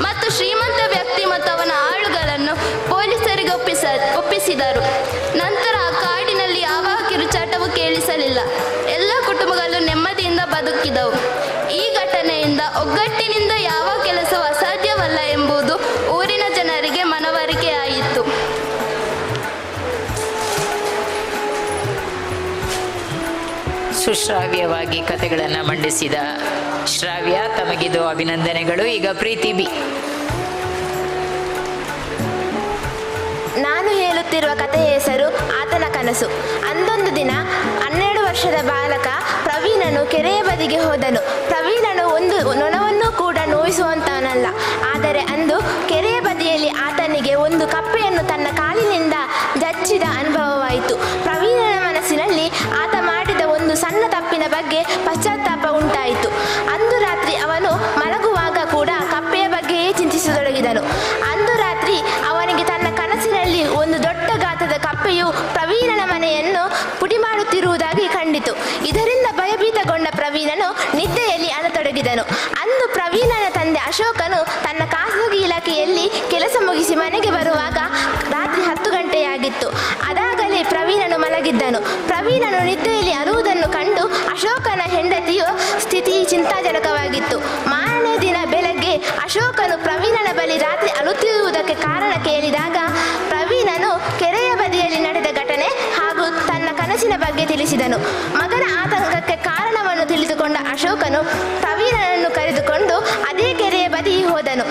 ಮತ್ತು ಶ್ರೀಮಂತ ವ್ಯಕ್ತಿ ಮತ್ತು ಅವನ ಆಳುಗಳನ್ನು ಪೊಲೀಸರಿಗೆ ಒಪ್ಪಿಸಿದರು. ನಂತರ ಆ ಕಾಡಿನಲ್ಲಿ ಯಾವ ಕಿರುಚಾಟವೂ ಕೇಳಿಸಲಿಲ್ಲ. ಎಲ್ಲ ಕುಟುಂಬಗಳು ನೆಮ್ಮದಿಯಿಂದ ಬದುಕಿದವು. ಈ ಘಟನೆಯಿಂದ ಒಗ್ಗಟ್ಟಿನಿಂದ ಯಾವ ಕೆಲಸವೂ ಅಸಾಧ್ಯವಲ್ಲ ಎಂಬುದು ಊರಿನ ಜನರಿಗೆ ಮನವರಿಕೆಯಾಯಿತು. ಸುಶ್ರಾವ್ಯವಾಗಿ ಕಥೆಗಳನ್ನು ಮಂಡಿಸಿದ ಶ್ರಾವ್ಯ, ತಮಗಿದು ಅಭಿನಂದನೆಗಳು. ಈಗ ಪ್ರೀತಿ ಬಿ. ನಾನು ಹೇಳುತ್ತಿರುವ ಕಥೆಯ ಹೆಸರು ಆತನ ಕನಸು. ಅಂದೊಂದು ದಿನ 12 ವರ್ಷದ ಬಾಲಕ ಪ್ರವೀಣನು ಕೆರೆಯ ಬದಿಗೆ ಹೋದನು. ಪ್ರವೀಣನು ಒಂದು ನೊಣವನ್ನು ಕೂಡ ನೋಯಿಸುವಂತವನಲ್ಲ. ಆದರೆ ಅಂದು ಕೆರೆಯ ಬದಿಯಲ್ಲಿ ಆತನಿಗೆ ಒಂದು ಕಪ್ಪೆಯನ್ನು ತನ್ನ ಕಾಲಿನಿಂದ ಜಜ್ಜಿದ ಅನುಭವವಾಯಿತು. ಪ್ರವೀಣನ ಮನಸ್ಸಿನಲ್ಲಿ ಆತ ಮಾಡಿದ ಒಂದು ಸಣ್ಣ ತಪ್ಪಿನ ಬಗ್ಗೆ ಪಶ್ಚಾತ್ತಾಪ ಉಂಟಾಯಿತು. ಅಂದು ರಾತ್ರಿ ಅವನು ಮಲಗುವಾಗ ಕೂಡ ಕಪ್ಪೆಯ ಬಗ್ಗೆಯೇ ಚಿಂತಿಸತೊಡಗಿದನು. ಅಂದು ರಾತ್ರಿ ಅವನಿಗೆ ತನ್ನ ಕನಸಿನಲ್ಲಿ ಒಂದು ದೊಡ್ಡ ಗಾತ್ರದ ಕಪ್ಪೆಯು ಪ್ರವೀಣನ ಮನೆಯನ್ನು ಪುಡಿ ಮಾಡುತ್ತಿರುವುದಾಗಿ ಕಂಡಿತು. ಇದರಿಂದ ಭಯಭೀತಗೊಂಡ ಪ್ರವೀಣನು ನಿದ್ದೆಯಲ್ಲಿ ಅಳತೊಡಗಿದನು. ಅಂದು ಪ್ರವೀಣನ ತಂದೆ ಅಶೋಕನು ತನ್ನ ಖಾಸಗಿ ಇಲಾಖೆಯಲ್ಲಿ ಕೆಲಸ ಮುಗಿಸಿ ಮನೆಗೆ ಬರುವಾಗ ರಾತ್ರಿ 10 ಗಂಟೆಯಾಗಿತ್ತು. ಅದಾಗಲೇ ಪ್ರವೀಣನು ಮಲಗಿದ್ದನು. ಪ್ರವೀಣನು ನಿದ್ದೆಯಲ್ಲಿ ಅಳುವುದನ್ನು ಕಂಡು ಅಶೋಕನ ಹೆಂಡತಿಯ ಸ್ಥಿತಿ ಚಿಂತಾಜನಕವಾಗಿತ್ತು. ಮಾರನೇ ದಿನ ಬೆಳಗ್ಗೆ ಅಶೋಕನು ಪ್ರವೀಣನ ಬಳಿ ರಾತ್ರಿ ಅಳುತ್ತಿರುವುದಕ್ಕೆ ಕಾರಣ ಕೇಳಿದಾಗ ಪ್ರವೀಣನು ಕೆರೆಯ ಬದಿಯಲ್ಲಿ ನಡೆದ ಘಟನೆ ಹಾಗೂ ತನ್ನ ಕನಸಿನ ಬಗ್ಗೆ ತಿಳಿಸಿದನು. ಮಗನ ಆತಂಕಕ್ಕೆ ಕಾರಣವನ್ನು ತಿಳಿದುಕೊಂಡ ಅಶೋಕನು ಪ್ರವೀಣನನ್ನು ಕರೆದುಕೊಂಡು ಅದೇ ಕೆರೆಯ ಬದಿ ಹೋದನು.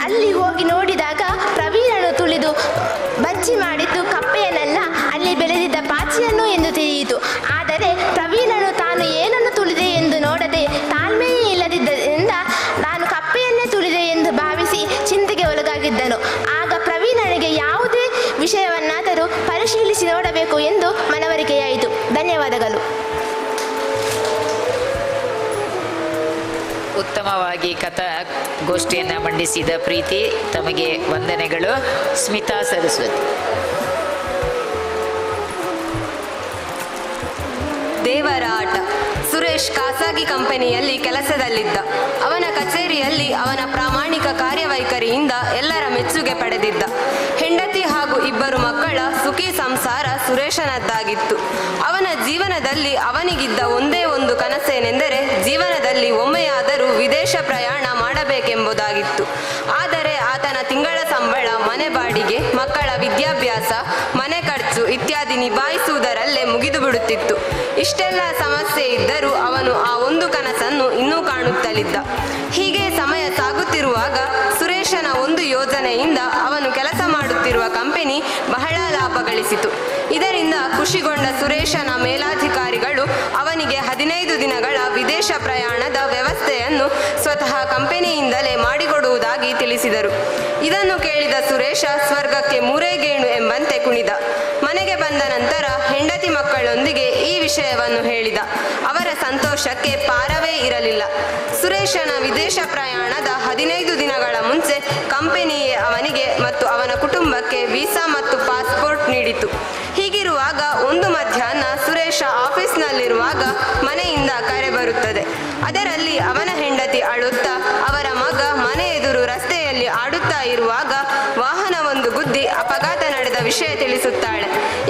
ಅಲ್ಲಿ ಹೋಗಿ ನೋಡಿದಾಗ ಪ್ರವೀಣನು ತುಳಿದು ಬಜ್ಜಿ ಮಾಡಿದ್ದು ಕಪ್ಪೆಯನ್ನೆಲ್ಲ ಅಲ್ಲಿ ಬೆಳೆದಿದ್ದ ಪಾಚಿಯನ್ನು ಎಂದು ತಿಳಿಯಿತು. ಆದರೆ ಪ್ರವೀಣನು ತಾನು ಏನನ್ನು ತುಳಿದೆ ಎಂದು ನೋಡದೆ ತಾಳ್ಮೆಯೇ ಇಲ್ಲದಿದ್ದರಿಂದ ನಾನು ಕಪ್ಪೆಯನ್ನೇ ತುಳಿದೆ ಎಂದು ಭಾವಿಸಿ ಚಿಂತೆಗೆ ಒಳಗಾಗಿದ್ದನು. ಆಗ ಪ್ರವೀಣನಿಗೆ ಯಾವುದೇ ವಿಷಯವನ್ನಾದರೂ ಪರಿಶೀಲಿಸಿ ನೋಡಬೇಕು ಎಂದು ಮನವರಿಕೆಯಾಯಿತು. ಧನ್ಯವಾದಗಳು. ಉತ್ತಮ ಉತ್ತಮವಾಗಿ ಕಥಾಗೋಷ್ಠಿಯನ್ನು ಮಂಡಿಸಿದ ಪ್ರೀತಿ ತಮಗೆ ವಂದನೆಗಳು. ಸ್ಮಿತಾ ಸರಸ್ವತಿ. ದೇವರ ಆಟ. ಸುರೇಶ್ ಖಾಸಗಿ ಕಂಪನಿಯಲ್ಲಿ ಕೆಲಸದಲ್ಲಿದ್ದ. ಅವನ ಕಚೇರಿಯಲ್ಲಿ ಅವನ ಪ್ರಾಮಾಣಿಕ ಕಾರ್ಯವೈಖರಿಯಿಂದ ಎಲ್ಲರ ಮೆಚ್ಚುಗೆ ಪಡೆದಿದ್ದ. ಹೆಂಡತಿ ಹಾಗೂ ಇಬ್ಬರು ಮಕ್ಕಳ ಸುಖಿ ಸಂಸಾರ ಸುರೇಶನದ್ದಾಗಿತ್ತು. ಅವನ ಜೀವನದಲ್ಲಿ ಅವನಿಗಿದ್ದ ಒಂದೇ ಒಂದು ಕನಸೇನೆಂದರೆ ಜೀವನದಲ್ಲಿ ಒಮ್ಮೆಯಾದರೂ ವಿದೇಶ ಪ್ರಯಾಣ ಮಾಡಬೇಕೆಂಬುದಾಗಿತ್ತು. ಆದರೆ ಆತನ ತಿಂಗಳ ಸಂಬಳ, ಮನೆ ಬಾಡಿಗೆ, ಮಕ್ಕಳ ವಿದ್ಯಾಭ್ಯಾಸ, ಮನೆ ಖರ್ಚು ಇತ್ಯಾದಿ ನಿಭಾಯಿಸುವುದರಲ್ಲೇ ಮುಗಿದು ಬಿಡುತ್ತಿತ್ತು. ಇಷ್ಟೆಲ್ಲ ಸಮಸ್ಯೆ ಇದ್ದರೂ ಅವನು ಆ ಒಂದು ಕನಸನ್ನು ಇನ್ನೂ ಕಾಣುತ್ತಲಿದ್ದ. ಹೀಗೆ ಸಮಯ ಸಾಗುತ್ತಿರುವಾಗ ಸುರೇಶನ ಒಂದು ಯೋಜನೆಯಿಂದ ಅವನು ಕೆಲಸ ಮಾಡುತ್ತಿರುವ ಕಂಪನಿ ಬಹಳ ಲಾಭ ಗಳಿಸಿತು. ಇದರಿಂದ ಖುಷಿಗೊಂಡ ಸುರೇಶನ ಮೇಲಾಧಿಕಾರಿಗಳು ಅವನಿಗೆ 15 ದಿನಗಳ ವಿದೇಶ ಪ್ರಯಾಣದ ವ್ಯವಸ್ಥೆಯನ್ನು ಸ್ವತಃ ಕಂಪನಿಯಿಂದಲೇ ಮಾಡಿಕೊಡುವುದಾಗಿ ತಿಳಿಸಿದರು. ಇದನ್ನು ಕೇಳಿದ ಸುರೇಶ ಸ್ವರ್ಗಕ್ಕೆ ಮೂರೇ ಗೇಣು ಎಂಬಂತೆ ಕುಣಿದ. ಮನೆಗೆ ಬಂದ ನಂತರ ಹೆಂಡತಿ ಮಕ್ಕಳೊಂದಿಗೆ ಈ ವಿಷಯವನ್ನು ಹೇಳಿದ. ಅವರ ಸಂತೋಷಕ್ಕೆ ಪಾರವೇ ಇರಲಿಲ್ಲ. ಸುರೇಶನ ವಿದೇಶ ಪ್ರಯಾಣದ 15 ದಿನಗಳ ಮುಂಚೆ ಕಂಪನಿಯೇ ಅವನಿಗೆ ಮತ್ತು ಅವನ ಕುಟುಂಬಕ್ಕೆ ವೀಸಾ ಮತ್ತು ಪಾಸ್ಪೋರ್ಟ್ ನೀಡಿತು. ಹೀಗಿರುವಾಗ ಒಂದು ಮಧ್ಯಾಹ್ನ ಸುರೇಶ ಆಫೀಸ್ನಲ್ಲಿರುವಾಗ ಮನೆಯಿಂದ ಕರೆ ಬರುತ್ತದೆ. ಅದರಲ್ಲಿ ಅವನ ಹೆಂಡತಿ ಅಳುತ್ತಾ ಅವರ ಮಗ ಮನೆ ಎದುರು ರಸ್ತೆಯಲ್ಲಿ ಆಡುತ್ತಾ ಇರುವಾಗ ವಾಹನವೊಂದು ಗುದ್ದಿ ಅಪಘಾತ ನಡೆದ ವಿಷಯ ತಿಳಿಸುತ್ತಾಳೆ.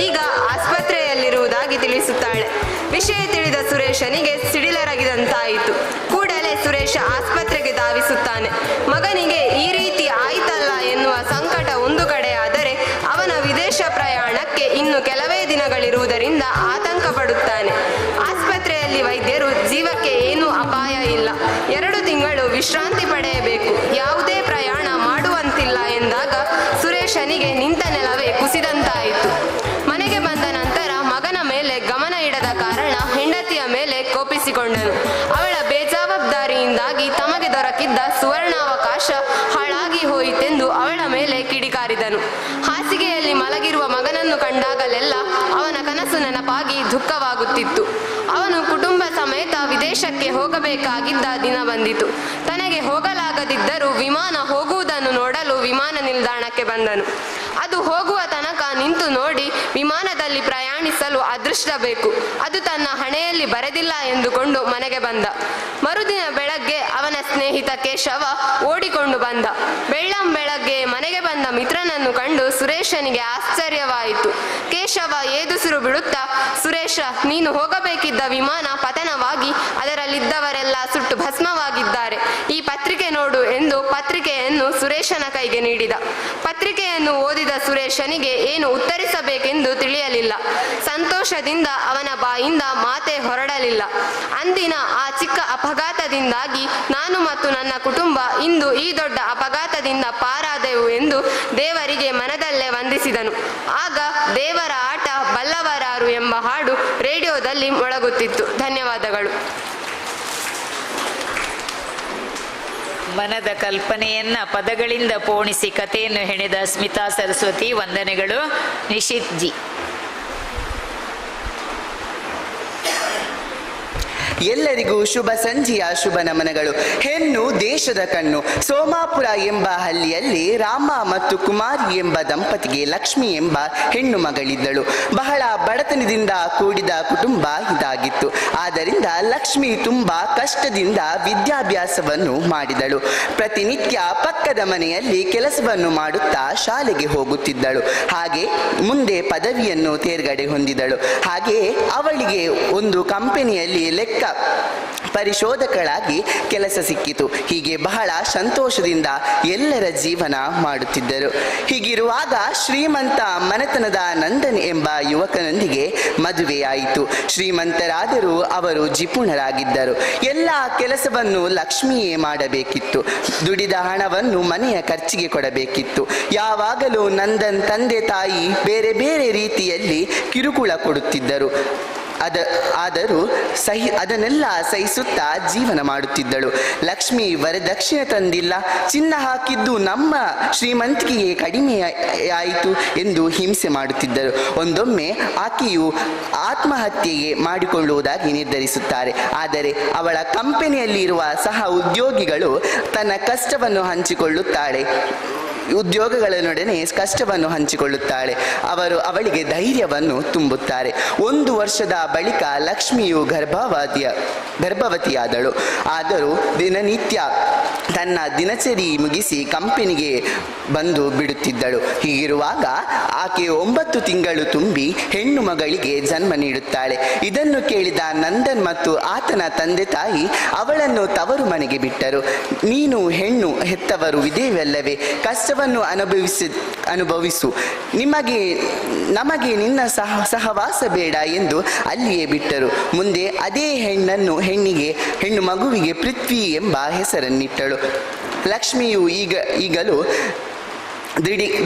ಈಗ ಆಸ್ಪತ್ರೆಯಲ್ಲಿರುವುದಾಗಿ ತಿಳಿಸುತ್ತಾಳೆ. ವಿಷಯ ತಿಳಿದ ಸುರೇಶನಿಗೆ ಸಿಡಿಲರಗಿದಂತಾಯಿತು. ಕೂಡಲೇ ಸುರೇಶ ಆಸ್ಪತ್ರೆಗೆ ಧಾವಿಸುತ್ತಾನೆ. ಮಗನಿಗೆ ಈ ರೀತಿ ಆಯ್ತಲ್ಲ ಎನ್ನುವ ಸಂಕಟ ಒಂದು ಕಡೆಯಾದರೆ ಅವನ ವಿದೇಶ ಪ್ರಯಾಣಕ್ಕೆ ಇನ್ನು ಕೆಲವೇ ದಿನಗಳಿರುವುದರಿಂದ ಆತಂಕ ಪಡುತ್ತಾನೆ. ಆಸ್ಪತ್ರೆಯಲ್ಲಿ ವೈದ್ಯರು ಜೀವಕ್ಕೆ ಏನೂ ಅಪಾಯ ಇಲ್ಲ, 2 ತಿಂಗಳು ವಿಶ್ರಾಂತಿ ಪಡೆಯಬೇಕು, ಯಾವುದೇ ಪ್ರಯಾಣ ಮಾಡುವಂತಿಲ್ಲ ಎಂದಾಗ ಸುರೇಶನಿಗೆ ನಿಂತ ನೆಲವೇ ಕುಸಿದಂತಾಯಿತು. ಮನೆಗೆ ಬಂದ ನಂತರ ಮಗನ ಮೇಲೆ ಗಮನ ಇಡದ ಕಾರಣ ಹೆಂಡತಿಯ ಮೇಲೆ ಕೋಪಿಸಿಕೊಂಡನು. ಅವಳ ಬೇಜವಾಬ್ದಾರಿಯಿಂದಾಗಿ ತಮಗೆ ದೊರಕಿದ್ದ ಸುವರ್ಣಾವಕಾಶ ಹಾಳಾಗಿ ಹೋಯಿತೆಂದು ಅವಳ ಮೇಲೆ ಕಿಡಿಕಾರಿದನು. ಹಾಸಿಗೆಯಲ್ಲಿ ಮಲಗಿರುವ ಮಗನನ್ನು ಕಂಡಾಗಲೆಲ್ಲ ಅವನ ಕನಸು ನೆನಪಾಗಿ ದುಃಖವಾಗುತ್ತಿತ್ತು. ಅವನು ಕುಟುಂಬ ಸಮೇತ ವಿದೇಶಕ್ಕೆ ಹೋಗಬೇಕಾಗಿದ್ದ ದಿನ ಬಂದಿತು. ತನಗೆ ಹೋಗಲಾಗದಿದ್ದರೂ ವಿಮಾನ ಹೋಗುವುದನ್ನು ನೋಡಲು ವಿಮಾನ ನಿಲ್ದಾಣಕ್ಕೆ ಬಂದನು. ಅದು ಹೋಗುವ ತನಕ ನಿಂತು ನೋಡಿ ವಿಮಾನದಲ್ಲಿ ಪ್ರಯಾಣಿಸಲು ಅದೃಷ್ಟ ಬೇಕು, ಅದು ತನ್ನ ಹಣೆಯಲ್ಲಿ ಬರೆದಿಲ್ಲ ಎಂದುಕೊಂಡು ಮನೆಗೆ ಬಂದ. ಮರುದಿನ ಬೆಳಗ್ಗೆ ಅವನ ಸ್ನೇಹಿತ ಕೇಶವ ಓಡಿಕೊಂಡು ಬಂದ. ಬೆಳ್ಳಂಬೆಳಗ್ಗೆ ಮನೆಗೆ ಬಂದ ಮಿತ್ರನನ್ನು ಕಂಡು ಸುರೇಶನಿಗೆ ಆಶ್ಚರ್ಯವಾಯಿತು. ಕೇಶವ ಏದುಸಿರು ಬಿಡುತ್ತಾ, ಸುರೇಶ, ನೀನು ಹೋಗಬೇಕಿದ್ದ ವಿಮಾನ ಪತನವಾಗಿ ಅದರಲ್ಲಿದ್ದವರೆಲ್ಲ ಸುಟ್ಟು ಭಸ್ಮವಾಗಿದ್ದಾರೆ, ಈ ಪತ್ರಿಕೆ ನೋಡು ಎಂದು ಪತ್ರಿಕೆಯನ್ನು ಸುರೇಶನ ಕೈಗೆ ನೀಡಿದ. ಪತ್ರಿಕೆಯನ್ನು ಓದಿದ ಸುರೇಶನಿಗೆ ಏನು ಉತ್ತರಿಸಬೇಕೆಂದು ತಿಳಿಯಲಿಲ್ಲ. ಸಂತೋಷದಿಂದ ಅವನ ಬಾಯಿಂದ ಮಾತೇ ಹೊರಡಲಿಲ್ಲ. ಅಂದಿನ ಆ ಚಿಕ್ಕ ಅಪಘಾತದಿಂದಾಗಿ ನಾನು ಮತ್ತು ನನ್ನ ಕುಟುಂಬ ಇಂದು ಈ ದೊಡ್ಡ ಅಪಘಾತದಿಂದ ಪಾರಾದೆವು ಎಂದು ದೇವರಿಗೆ ಮನದಲ್ಲೇ ವಂದಿಸಿದನು. ಆಗ ದೇವರ ಆಟ ಬಲ್ಲವರಾರು ಎಂಬ ಹಾಡು ರೇಡಿಯೋದಲ್ಲಿ ಮೊಳಗುತ್ತಿತ್ತು. ಧನ್ಯವಾದಗಳು. ಮನದ ಕಲ್ಪನೆಯನ್ನ ಪದಗಳಿಂದ ಪೋಣಿಸಿ ಕಥೆಯನ್ನು ಹೆಣೆದ ಸ್ಮಿತಾ ಸರಸ್ವತಿ, ವಂದನೆಗಳು. ನಿಶಿತ್ ಜಿ. ಎಲ್ಲರಿಗೂ ಶುಭ ಸಂಜೆಯ ಶುಭ ನಮನಗಳು. ಹೆಣ್ಣು ದೇಶದ ಕಣ್ಣು. ಸೋಮಾಪುರ ಎಂಬ ಹಳ್ಳಿಯಲ್ಲಿ ರಾಮ ಮತ್ತು ಕುಮಾರಿ ಎಂಬ ದಂಪತಿಗೆ ಲಕ್ಷ್ಮಿ ಎಂಬ ಹೆಣ್ಣು ಮಗಳಿದ್ದಳು. ಬಹಳ ಬಡತನದಿಂದ ಕೂಡಿದ ಕುಟುಂಬ ಇದಾಗಿತ್ತು. ಆದ್ದರಿಂದ ಲಕ್ಷ್ಮಿ ತುಂಬಾ ಕಷ್ಟದಿಂದ ವಿದ್ಯಾಭ್ಯಾಸವನ್ನು ಮಾಡಿದಳು. ಪ್ರತಿನಿತ್ಯ ಪಕ್ಕದ ಮನೆಯಲ್ಲಿ ಕೆಲಸವನ್ನು ಮಾಡುತ್ತಾ ಶಾಲೆಗೆ ಹೋಗುತ್ತಿದ್ದಳು. ಹಾಗೆ ಮುಂದೆ ಪದವಿಯನ್ನು ತೇರ್ಗಡೆ ಹೊಂದಿದಳು. ಹಾಗೆಯೇ ಅವಳಿಗೆ ಒಂದು ಕಂಪನಿಯಲ್ಲಿ ಲೆಕ್ಕ ಪರಿಶೋಧಕಳಾಗಿ ಕೆಲಸ ಸಿಕ್ಕಿತು. ಹೀಗೆ ಬಹಳ ಸಂತೋಷದಿಂದ ಎಲ್ಲರ ಜೀವನ ಮಾಡುತ್ತಿದ್ದರು. ಹೀಗಿರುವಾಗ ಶ್ರೀಮಂತ ಮನೆತನದ ನಂದನ್ ಎಂಬ ಯುವಕನೊಂದಿಗೆ ಮದುವೆಯಾಯಿತು. ಶ್ರೀಮಂತರಾದರೂ ಅವರು ಜಿಪುಣರಾಗಿದ್ದರು. ಎಲ್ಲ ಕೆಲಸವನ್ನು ಲಕ್ಷ್ಮಿಯೇ ಮಾಡಬೇಕಿತ್ತು. ದುಡಿದ ಹಣವನ್ನು ಮನೆಯ ಖರ್ಚಿಗೆ ಕೊಡಬೇಕಿತ್ತು. ಯಾವಾಗಲೂ ನಂದನ್ ತಂದೆ ತಾಯಿ ಬೇರೆ ಬೇರೆ ರೀತಿಯಲ್ಲಿ ಕಿರುಕುಳ ಕೊಡುತ್ತಿದ್ದರು. ಆದರೂ ಅದನ್ನೆಲ್ಲ ಸಹಿಸುತ್ತಾ ಜೀವನ ಮಾಡುತ್ತಿದ್ದಳು. ಲಕ್ಷ್ಮಿ ವರದಕ್ಷಿಣೆ ತಂದಿಲ್ಲ, ಚಿನ್ನ ಹಾಕಿದ್ದು ನಮ್ಮ ಶ್ರೀಮಂತಿಕೆಗೆ ಕಡಿಮೆ ಆಯಿತು ಎಂದು ಹಿಂಸೆ ಮಾಡುತ್ತಿದ್ದರು. ಒಂದೊಮ್ಮೆ ಆಕೆಯು ಆತ್ಮಹತ್ಯೆಗೆ ಮಾಡಿಕೊಳ್ಳುವುದಾಗಿ ನಿರ್ಧರಿಸುತ್ತಾರೆ. ಆದರೆ ಅವಳ ಕಂಪನಿಯಲ್ಲಿ ಇರುವ ಸಹ ಉದ್ಯೋಗಿಗಳು ತನ್ನ ಕಷ್ಟವನ್ನು ಹಂಚಿಕೊಳ್ಳುತ್ತಾಳೆ. ಉದ್ಯೋಗಗಳನ್ನೊಡನೆ ಕಷ್ಟವನ್ನು ಹಂಚಿಕೊಳ್ಳುತ್ತಾಳೆ. ಅವಳಿಗೆ ಧೈರ್ಯವನ್ನು ತುಂಬುತ್ತಾರೆ. 1 ವರ್ಷದ ಬಳಿಕ ಲಕ್ಷ್ಮಿಯು ಗರ್ಭವತಿಯಾದಳು. ಆದರೂ ದಿನನಿತ್ಯ ತನ್ನ ದಿನಚರಿ ಮುಗಿಸಿ ಕಂಪನಿಗೆ ಬಂದು ಬಿಡುತ್ತಿದ್ದಳು. ಹೀಗಿರುವಾಗ ಆಕೆ 9 ತಿಂಗಳು ತುಂಬಿ ಹೆಣ್ಣು ಮಗಳಿಗೆ ಜನ್ಮ ನೀಡುತ್ತಾಳೆ. ಇದನ್ನು ಕೇಳಿದ ನಂದನ್ ಮತ್ತು ಆತನ ತಂದೆ ತಾಯಿ ಅವಳನ್ನು ತವರು ಮನೆಗೆ ಬಿಟ್ಟರು. ನೀನು ಹೆಣ್ಣು, ಹೆತ್ತವರು ವಿಧೇಯವಲ್ಲವೇ, ಕಷ್ಟವನ್ನು ಅನುಭವಿಸು, ನಮಗೆ ನಿನ್ನ ಸಹವಾಸ ಬೇಡ ಎಂದು ಅಲ್ಲಿಯೇ ಬಿಟ್ಟರು. ಮುಂದೆ ಅದೇ ಹೆಣ್ಣು ಮಗುವಿಗೆ ಪೃಥ್ವಿ ಎಂಬ ಹೆಸರನ್ನಿಟ್ಟಳು. ಲಕ್ಷ್ಮಿಯು ಈಗಲೂ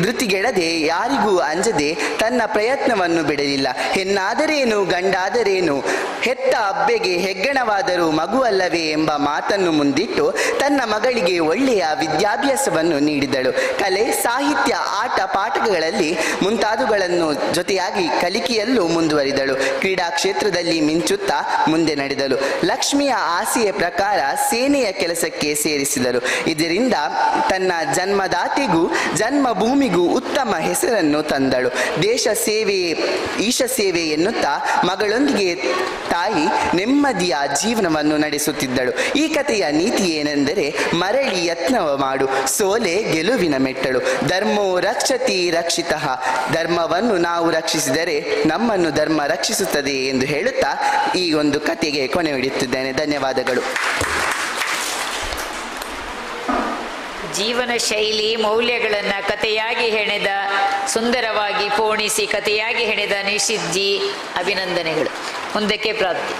ಧೃತಿಗೆಡದೆ ಯಾರಿಗೂ ಅಂಜದೆ ತನ್ನ ಪ್ರಯತ್ನವನ್ನು ಬಿಡಲಿಲ್ಲ. ಹೆಣ್ಣಾದರೇನು ಗಂಡಾದರೇನು, ಹೆತ್ತ ಅಬ್ಬೆಗೆ ಹೆಗ್ಗಣವಾದರೂ ಮಗುವಲ್ಲವೇ ಎಂಬ ಮಾತನ್ನು ಮುಂದಿಟ್ಟು ತನ್ನ ಮಗಳಿಗೆ ಒಳ್ಳೆಯ ವಿದ್ಯಾಭ್ಯಾಸವನ್ನು ನೀಡಿದಳು. ಕಲೆ, ಸಾಹಿತ್ಯ, ಆಟ ಪಾಠಗಳಲ್ಲಿ ಮುಂತಾದವುಗಳನ್ನು ಜೊತೆಯಾಗಿ ಕಲಿಕೆಯಲ್ಲೂ ಮುಂದುವರಿದಳು. ಕ್ರೀಡಾ ಕ್ಷೇತ್ರದಲ್ಲಿ ಮಿಂಚುತ್ತಾ ಮುಂದೆ ನಡೆದಳು. ಲಕ್ಷ್ಮಿಯ ಆಸೆಯ ಪ್ರಕಾರ ಸೇನೆಯ ಕೆಲಸಕ್ಕೆ ಸೇರಿಸಿದರು. ಇದರಿಂದ ತನ್ನ ಜನ್ಮದಾತೆಗೂ ಜನ್ಮಭೂಮಿಗೂ ಉತ್ತಮ ಹೆಸರನ್ನು ತಂದಳು. ದೇಶ ಸೇವೆಯೇ ಈಶ ಸೇವೆ ಎನ್ನುತ್ತಾ ಮಗಳೊಂದಿಗೆ ತಾಯಿ ನೆಮ್ಮದಿಯ ಜೀವನವನ್ನು ನಡೆಸುತ್ತಿದ್ದಳು. ಈ ಕಥೆಯ ನೀತಿ ಏನೆಂದರೆ, ಮರಳಿ ಯತ್ನವ ಮಾಡು, ಸೋಲೆ ಗೆಲುವಿನ ಮೆಟ್ಟಳು. ಧರ್ಮೋ ರಕ್ಷತಿ ರಕ್ಷಿತಃ, ಧರ್ಮವನ್ನು ನಾವು ರಕ್ಷಿಸಿದರೆ ನಮ್ಮನ್ನು ಧರ್ಮ ರಕ್ಷಿಸುತ್ತದೆ ಎಂದು ಹೇಳುತ್ತಾ ಈ ಒಂದು ಕಥೆಗೆ ಕೊನೆ ಹಿಡಿಯುತ್ತಿದ್ದೇನೆ. ಧನ್ಯವಾದಗಳು. ಜೀವನ ಶೈಲಿ ಮೌಲ್ಯಗಳನ್ನು ಕಥೆಯಾಗಿ ಹೆಣೆದ, ಸುಂದರವಾಗಿ ಪೋಣಿಸಿ ಕಥೆಯಾಗಿ ಹೆಣೆದ ನಿಶಿತ್ಜಿ, ಅಭಿನಂದನೆಗಳು. ಮುಂದಕ್ಕೆ ಪ್ರಾಪ್ತಿ.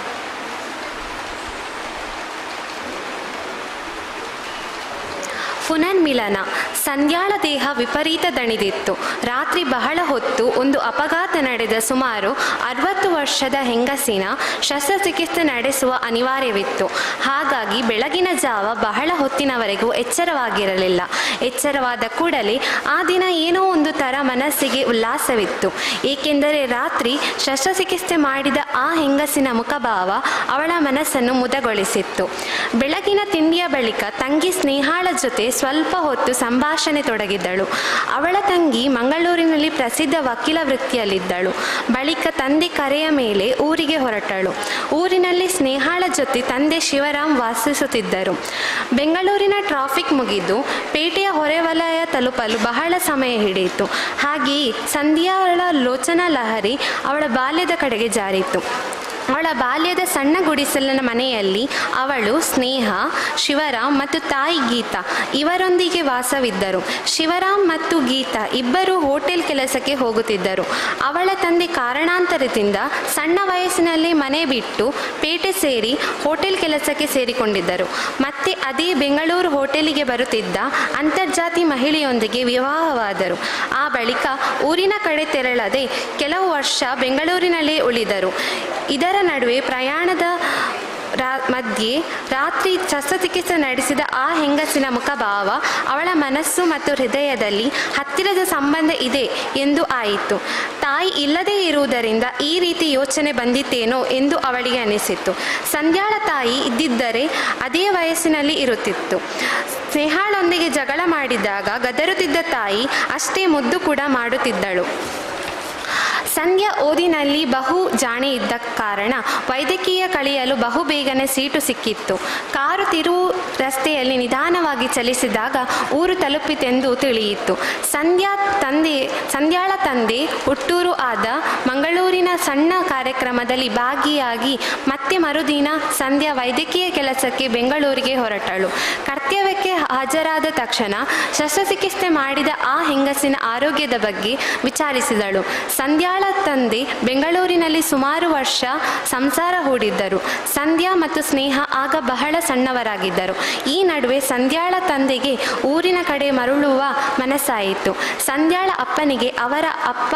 ಪುನರ್ಮಿಲನ. ಸಂಧ್ಯಾಳ ದೇಹ ವಿಪರೀತ ದಣಿದಿತ್ತು. ರಾತ್ರಿ ಬಹಳ ಹೊತ್ತು ಒಂದು ಅಪಘಾತ ನಡೆದ ಸುಮಾರು 60 ವರ್ಷದ ಹೆಂಗಸಿನ ಶಸ್ತ್ರಚಿಕಿತ್ಸೆ ನಡೆಸುವ ಅನಿವಾರ್ಯವಿತ್ತು. ಹಾಗಾಗಿ ಬೆಳಗಿನ ಜಾವ ಬಹಳ ಹೊತ್ತಿನವರೆಗೂ ಎಚ್ಚರವಾಗಿರಲಿಲ್ಲ. ಎಚ್ಚರವಾದ ಕೂಡಲೇ ಆ ದಿನ ಏನೋ ಒಂದು ಥರ ಮನಸ್ಸಿಗೆ ಉಲ್ಲಾಸವಿತ್ತು. ಏಕೆಂದರೆ ರಾತ್ರಿ ಶಸ್ತ್ರಚಿಕಿತ್ಸೆ ಮಾಡಿದ ಆ ಹೆಂಗಸಿನ ಮುಖಭಾವ ಅವಳ ಮನಸ್ಸನ್ನು ಮುದಗೊಳಿಸಿತ್ತು. ಬೆಳಗಿನ ತಿಂಡಿಯ ಬಳಿಕ ತಂಗಿ ಸ್ನೇಹಾಳ ಜೊತೆ ಸ್ವಲ್ಪ ಹೊತ್ತು ಸಂಭಾಷಣೆ ತೊಡಗಿದ್ದಳು. ಅವಳ ತಂಗಿ ಮಂಗಳೂರಿನಲ್ಲಿ ಪ್ರಸಿದ್ಧ ವಕೀಲ ವೃತ್ತಿಯಲ್ಲಿದ್ದಳು. ಬಳಿಕ ತಂದೆ ಕರೆಯ ಮೇಲೆ ಊರಿಗೆ ಹೊರಟಳು. ಊರಿನಲ್ಲಿ ಸ್ನೇಹಾಳ ಜೊತೆ ತಂದೆ ಶಿವರಾಮ್ ವಾಸಿಸುತ್ತಿದ್ದರು. ಬೆಂಗಳೂರಿನ ಟ್ರಾಫಿಕ್ ಮುಗಿದು ಪೇಟೆಯ ಹೊರವಲಯ ತಲುಪಲು ಬಹಳ ಸಮಯ ಹಿಡಿಯಿತು. ಹಾಗೆಯೇ ಸಂಧ್ಯಾಳ ಲೋಚನಾ ಲಹರಿ ಅವಳ ಬಾಲ್ಯದ ಕಡೆಗೆ ಜಾರಿತು. ಅವಳ ಬಾಲ್ಯದ ಸಣ್ಣ ಗುಡಿಸಲಿನ ಮನೆಯಲ್ಲಿ ಅವಳು, ಸ್ನೇಹ, ಶಿವರಾಮ್ ಮತ್ತು ತಾಯಿ ಗೀತಾ ಇವರೊಂದಿಗೆ ವಾಸವಿದ್ದರು. ಶಿವರಾಮ್ ಮತ್ತು ಗೀತಾ ಇಬ್ಬರು ಹೋಟೆಲ್ ಕೆಲಸಕ್ಕೆ ಹೋಗುತ್ತಿದ್ದರು. ಅವಳ ತಂದೆ ಕಾರಣಾಂತರದಿಂದ ಸಣ್ಣ ವಯಸ್ಸಿನಲ್ಲಿ ಮನೆ ಬಿಟ್ಟು ಪೇಟೆ ಸೇರಿ ಹೋಟೆಲ್ ಕೆಲಸಕ್ಕೆ ಸೇರಿಕೊಂಡಿದ್ದರು. ಮತ್ತೆ ಅದೇ ಬೆಂಗಳೂರು ಹೋಟೆಲಿಗೆ ಬರುತ್ತಿದ್ದ ಅಂತರ್ಜಾತಿ ಮಹಿಳೆಯೊಂದಿಗೆ ವಿವಾಹವಾದರು. ಆ ಬಳಿಕ ಊರಿನ ಕಡೆ ತೆರಳದೆ ಕೆಲವು ವರ್ಷ ಬೆಂಗಳೂರಿನಲ್ಲೇ ಉಳಿದರು. ಇದರ ನಡುವೆ ಪ್ರಯಾಣದ ಮಧ್ಯೆ ರಾತ್ರಿ ಶಸ್ತ್ರಚಿಕಿತ್ಸೆ ನಡೆಸಿದ ಆ ಹೆಂಗಸಿನ ಮುಖಭಾವ ಅವಳ ಮನಸ್ಸು ಮತ್ತು ಹೃದಯದಲ್ಲಿ ಹತ್ತಿರದ ಸಂಬಂಧ ಇದೆ ಎಂದು ಆಯಿತು. ತಾಯಿ ಇಲ್ಲದೇ ಇರುವುದರಿಂದ ಈ ರೀತಿ ಯೋಚನೆ ಬಂದಿತ್ತೇನೋ ಎಂದು ಅವಳಿಗೆ ಅನಿಸಿತು. ಸಂಧ್ಯಾಳ ತಾಯಿ ಇದ್ದಿದ್ದರೆ ಅದೇ ವಯಸ್ಸಿನಲ್ಲಿ ಇರುತ್ತಿತ್ತು. ಸ್ನೇಹಾಳೊಂದಿಗೆ ಜಗಳ ಮಾಡಿದಾಗ ಗದರುತ್ತಿದ್ದ ತಾಯಿ ಅಷ್ಟೇ ಮುದ್ದು ಕೂಡ ಮಾಡುತ್ತಿದ್ದಳು. ಸಂಧ್ಯಾ ಓದಿನಲ್ಲಿ ಬಹು ಜಾಣೆ ಇದ್ದ ಕಾರಣ ವೈದ್ಯಕೀಯ ಕಲಿಯಲು ಬಹುಬೇಗನೆ ಸೀಟು ಸಿಕ್ಕಿತ್ತು. ಕಾರು ತಿರುವು ರಸ್ತೆಯಲ್ಲಿ ನಿಧಾನವಾಗಿ ಚಲಿಸಿದಾಗ ಊರು ತಲುಪಿತೆಂದು ತಿಳಿಯಿತು. ಸಂಧ್ಯಾಳ ತಂದೆ ಹುಟ್ಟೂರು ಆದ ಮಂಗಳೂರಿನ ಸಣ್ಣ ಕಾರ್ಯಕ್ರಮದಲ್ಲಿ ಭಾಗಿಯಾಗಿ ಮತ್ತೆ ಮರುದಿನ ಸಂಧ್ಯಾ ವೈದ್ಯಕೀಯ ಕೆಲಸಕ್ಕೆ ಬೆಂಗಳೂರಿಗೆ ಹೊರಟಳು. ಕರ್ತವ್ಯಕ್ಕೆ ಹಾಜರಾದ ತಕ್ಷಣ ಶಸ್ತ್ರಚಿಕಿತ್ಸೆ ಮಾಡಿದ ಆ ಹೆಂಗಸಿನ ಆರೋಗ್ಯದ ಬಗ್ಗೆ ವಿಚಾರಿಸಿದಳು. ಸಂಧ್ಯಾಳ ಸಂಧ್ಯಾಳ ತಂದೆ ಬೆಂಗಳೂರಿನಲ್ಲಿ ಸುಮಾರು ವರ್ಷ ಸಂಸಾರ ಹೂಡಿದ್ದರು. ಸಂಧ್ಯಾ ಮತ್ತು ಸ್ನೇಹ ಆಗ ಬಹಳ ಸಣ್ಣವರಾಗಿದ್ದರು. ಈ ನಡುವೆ ಸಂಧ್ಯಾಳ ತಂದೆಗೆ ಊರಿನ ಕಡೆ ಮರಳುವ ಮನಸ್ಸಾಯಿತು. ಸಂಧ್ಯಾಳ ಅಪ್ಪನಿಗೆ ಅವರ ಅಪ್ಪ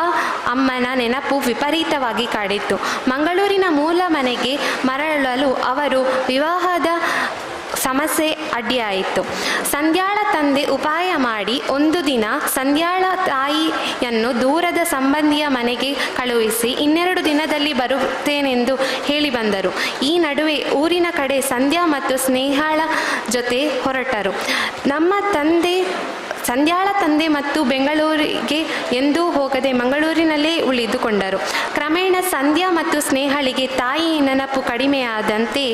ಅಮ್ಮನ ನೆನಪು ವಿಪರೀತವಾಗಿ ಕಾಡಿತ್ತು. ಮಂಗಳೂರಿನ ಮೂಲ ಮನೆಗೆ ಮರಳಲು ಅವರು ವಿವಾಹದ ಸಮಸ್ಯೆ ಅಡ್ಡಿಯಾಯಿತು. ಸಂಧ್ಯಾಳ ತಂದೆ ಉಪಾಯ ಮಾಡಿ ಒಂದು ದಿನ ಸಂಧ್ಯಾಳ ತಾಯಿಯನ್ನು ದೂರದ ಸಂಬಂಧಿಯ ಮನೆಗೆ ಕಳುಹಿಸಿ 2 ದಿನದಲ್ಲಿ ಬರುತ್ತೇನೆಂದು ಹೇಳಿ ಬಂದರು. ಈ ನಡುವೆ ಊರಿನ ಕಡೆ ಸಂಧ್ಯಾ ಮತ್ತು ಸ್ನೇಹಾಳ ಜೊತೆ ಹೊರಟರು. ಸಂಧ್ಯಾಳ ತಂದೆ ಮತ್ತು ಬೆಂಗಳೂರಿಗೆ ಎಂದೂ ಹೋಗದೆ ಮಂಗಳೂರಿನಲ್ಲೇ ಉಳಿದುಕೊಂಡರು. ಕ್ರಮೇಣ ಸಂಧ್ಯಾ ಮತ್ತು ಸ್ನೇಹಳಿಗೆ ತಾಯಿ ನೆನಪು ಕಡಿಮೆಯಾದಂತೆ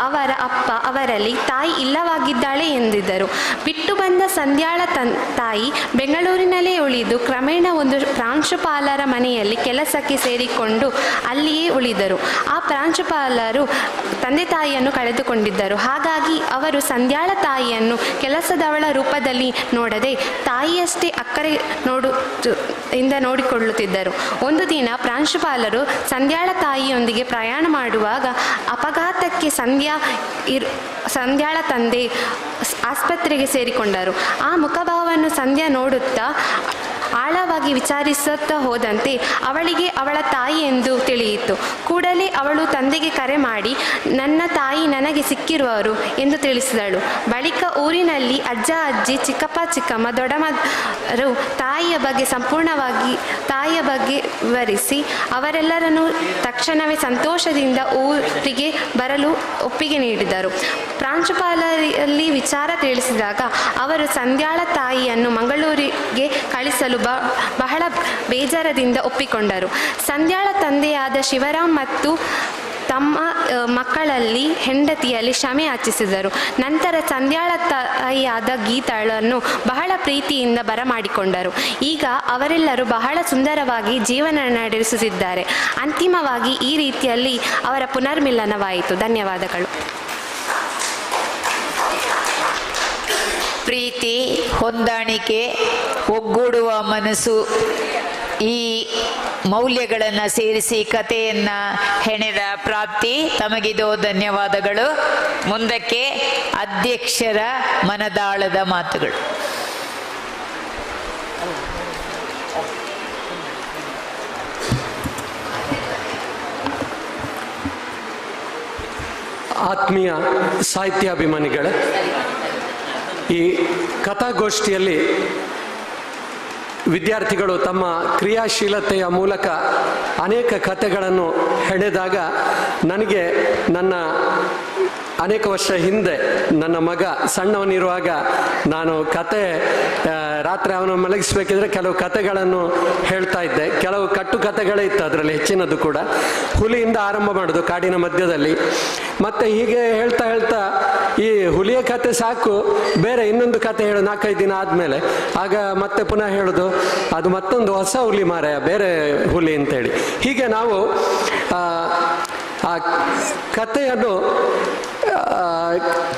ಅವರ ಅಪ್ಪ ಅವರಲ್ಲಿ ತಾಯಿ ಇಲ್ಲವಾಗಿದ್ದಾಳೆ ಎಂದಿದ್ದರು. ಬಿಟ್ಟು ಬಂದ ಸಂಧ್ಯಾಳ ತಾಯಿ ಬೆಂಗಳೂರಿನಲ್ಲೇ ಉಳಿದು ಕ್ರಮೇಣ ಒಂದು ಪ್ರಾಂಶುಪಾಲರ ಮನೆಯಲ್ಲಿ ಕೆಲಸಕ್ಕೆ ಸೇರಿಕೊಂಡು ಅಲ್ಲಿಯೇ ಉಳಿದರು. ಆ ಪ್ರಾಂಶುಪಾಲರು ತಂದೆ ತಾಯಿಯನ್ನು ಕಳೆದುಕೊಂಡಿದ್ದರು. ಹಾಗಾಗಿ ಅವರು ಸಂಧ್ಯಾಳ ತಾಯಿಯನ್ನು ಕೆಲಸದವಳ ರೂಪದಲ್ಲಿ ನೋಡದೆ ತಾಯಿಯಷ್ಟೇ ಅಕ್ಕರೆ ನೋಡಿಕೊಳ್ಳುತ್ತಿದ್ದರು. ಒಂದು ದಿನ ಪ್ರಾಂಶುಪಾಲರು ಸಂಧ್ಯಾಳ ತಾಯಿಯೊಂದಿಗೆ ಪ್ರಯಾಣ ಮಾಡುವಾಗ ಅಪಘಾತಕ್ಕೆ ಸಂಧ್ಯಾಳ ತಂದೆ ಆಸ್ಪತ್ರೆಗೆ ಸೇರಿಕೊಂಡರು. ಆ ಮುಖಭಾವವನ್ನು ಸಂಧ್ಯಾ ನೋಡುತ್ತಾ ಆಳವಾಗಿ ವಿಚಾರಿಸುತ್ತಾ ಹೋದಂತೆ ಅವಳಿಗೆ ಅವಳ ತಾಯಿ ಎಂದು ತಿಳಿಯಿತು. ಕೂಡಲೇ ಅವಳು ತಂದೆಗೆ ಕರೆ ಮಾಡಿ ನನ್ನ ತಾಯಿ ನನಗೆ ಸಿಕ್ಕಿರುವರು ಎಂದು ತಿಳಿಸಿದಳು. ಬಳಿಕ ಊರಿನಲ್ಲಿ ಅಜ್ಜ ಅಜ್ಜಿ, ಚಿಕ್ಕಪ್ಪ ಚಿಕ್ಕಮ್ಮ, ದೊಡ್ಡಮ್ಮರು ತಾಯಿಯ ಬಗ್ಗೆ ವಿವರಿಸಿ ಅವರೆಲ್ಲರನ್ನು ತಕ್ಷಣವೇ ಸಂತೋಷದಿಂದ ಊರಿಗೆ ಬರಲು ಒಪ್ಪಿಗೆ ನೀಡಿದರು. ಪ್ರಾಂಶುಪಾಲರಲ್ಲಿ ವಿಚಾರ ತಿಳಿಸಿದಾಗ ಅವರು ಸಂಧ್ಯಾಳ ತಾಯಿಯನ್ನು ಮಂಗಳೂರಿಗೆ ಕಳಿಸಲು ಬಹಳ ಬೇಜಾರದಿಂದ ಒಪ್ಪಿಕೊಂಡರು. ಸಂಧ್ಯಾಳ ತಂದೆಯಾದ ಶಿವರಾಮ್ ಮತ್ತು ತಮ್ಮ ಮಕ್ಕಳಲ್ಲಿ ಹೆಂಡತಿಯಲ್ಲಿ ಕ್ಷಮೆ ಯಾಚಿಸಿದರು. ನಂತರ ಸಂಧ್ಯಾಳ ತಾಯಿಯಾದ ಗೀತಾಳನ್ನು ಬಹಳ ಪ್ರೀತಿಯಿಂದ ಬರಮಾಡಿಕೊಂಡರು. ಈಗ ಅವರೆಲ್ಲರೂ ಬಹಳ ಸುಂದರವಾಗಿ ಜೀವನ ನಡೆಸುತ್ತಿದ್ದಾರೆ. ಅಂತಿಮವಾಗಿ ಈ ರೀತಿಯಲ್ಲಿ ಅವರ ಪುನರ್ಮಿಲನವಾಯಿತು. ಧನ್ಯವಾದಗಳು. ಪ್ರೀತಿ, ಹೊಂದಾಣಿಕೆ, ಒಗ್ಗೂಡುವ ಮನಸ್ಸು, ಈ ಮೌಲ್ಯಗಳನ್ನು ಸೇರಿಸಿ ಕಥೆಯನ್ನು ಹೆಣೆದ ಪ್ರಾಪ್ತಿ, ತಮಗಿದೋ ಧನ್ಯವಾದಗಳು. ಮುಂದಕ್ಕೆ ಅಧ್ಯಕ್ಷರ ಮನದಾಳದ ಮಾತುಗಳು. ಆತ್ಮೀಯ ಸಾಹಿತ್ಯಾಭಿಮಾನಿಗಳೇ, ಈ ಕಥಾಗೋಷ್ಠಿಯಲ್ಲಿ ವಿದ್ಯಾರ್ಥಿಗಳು ತಮ್ಮ ಕ್ರಿಯಾಶೀಲತೆಯ ಮೂಲಕ ಅನೇಕ ಕಥೆಗಳನ್ನು ಹೆಣೆದಾಗ ನನಗೆ ನನ್ನ ಅನೇಕ ವರ್ಷ ಹಿಂದೆ ನನ್ನ ಮಗ ಸಣ್ಣವನಿರುವಾಗ ನಾನು ಕತೆ ರಾತ್ರಿ ಅವನು ಮಲಗಿಸ್ಬೇಕಿದ್ರೆ ಕೆಲವು ಕತೆಗಳನ್ನು ಹೇಳ್ತಾ ಇದ್ದೆ. ಕೆಲವು ಕಟ್ಟು ಕತೆಗಳೇ ಇತ್ತು, ಅದರಲ್ಲಿ ಹೆಚ್ಚಿನದು ಕೂಡ ಹುಲಿಯಿಂದ ಆರಂಭ ಮಾಡೋದು ಕಾಡಿನ ಮಧ್ಯದಲ್ಲಿ. ಮತ್ತು ಹೀಗೆ ಹೇಳ್ತಾ ಹೇಳ್ತಾ ಈ ಹುಲಿಯ ಕತೆ ಸಾಕು, ಬೇರೆ ಇನ್ನೊಂದು ಕತೆ ಹೇಳು 4-5 ದಿನ ಆದಮೇಲೆ, ಆಗ ಮತ್ತೆ ಪುನಃ ಹೇಳೋದು ಅದು ಮತ್ತೊಂದು ಹೊಸ ಹುಲಿ ಮಾರಾಯ, ಬೇರೆ ಹುಲಿ ಅಂತೇಳಿ. ಹೀಗೆ ನಾವು ಆ ಕಥೆಯನ್ನು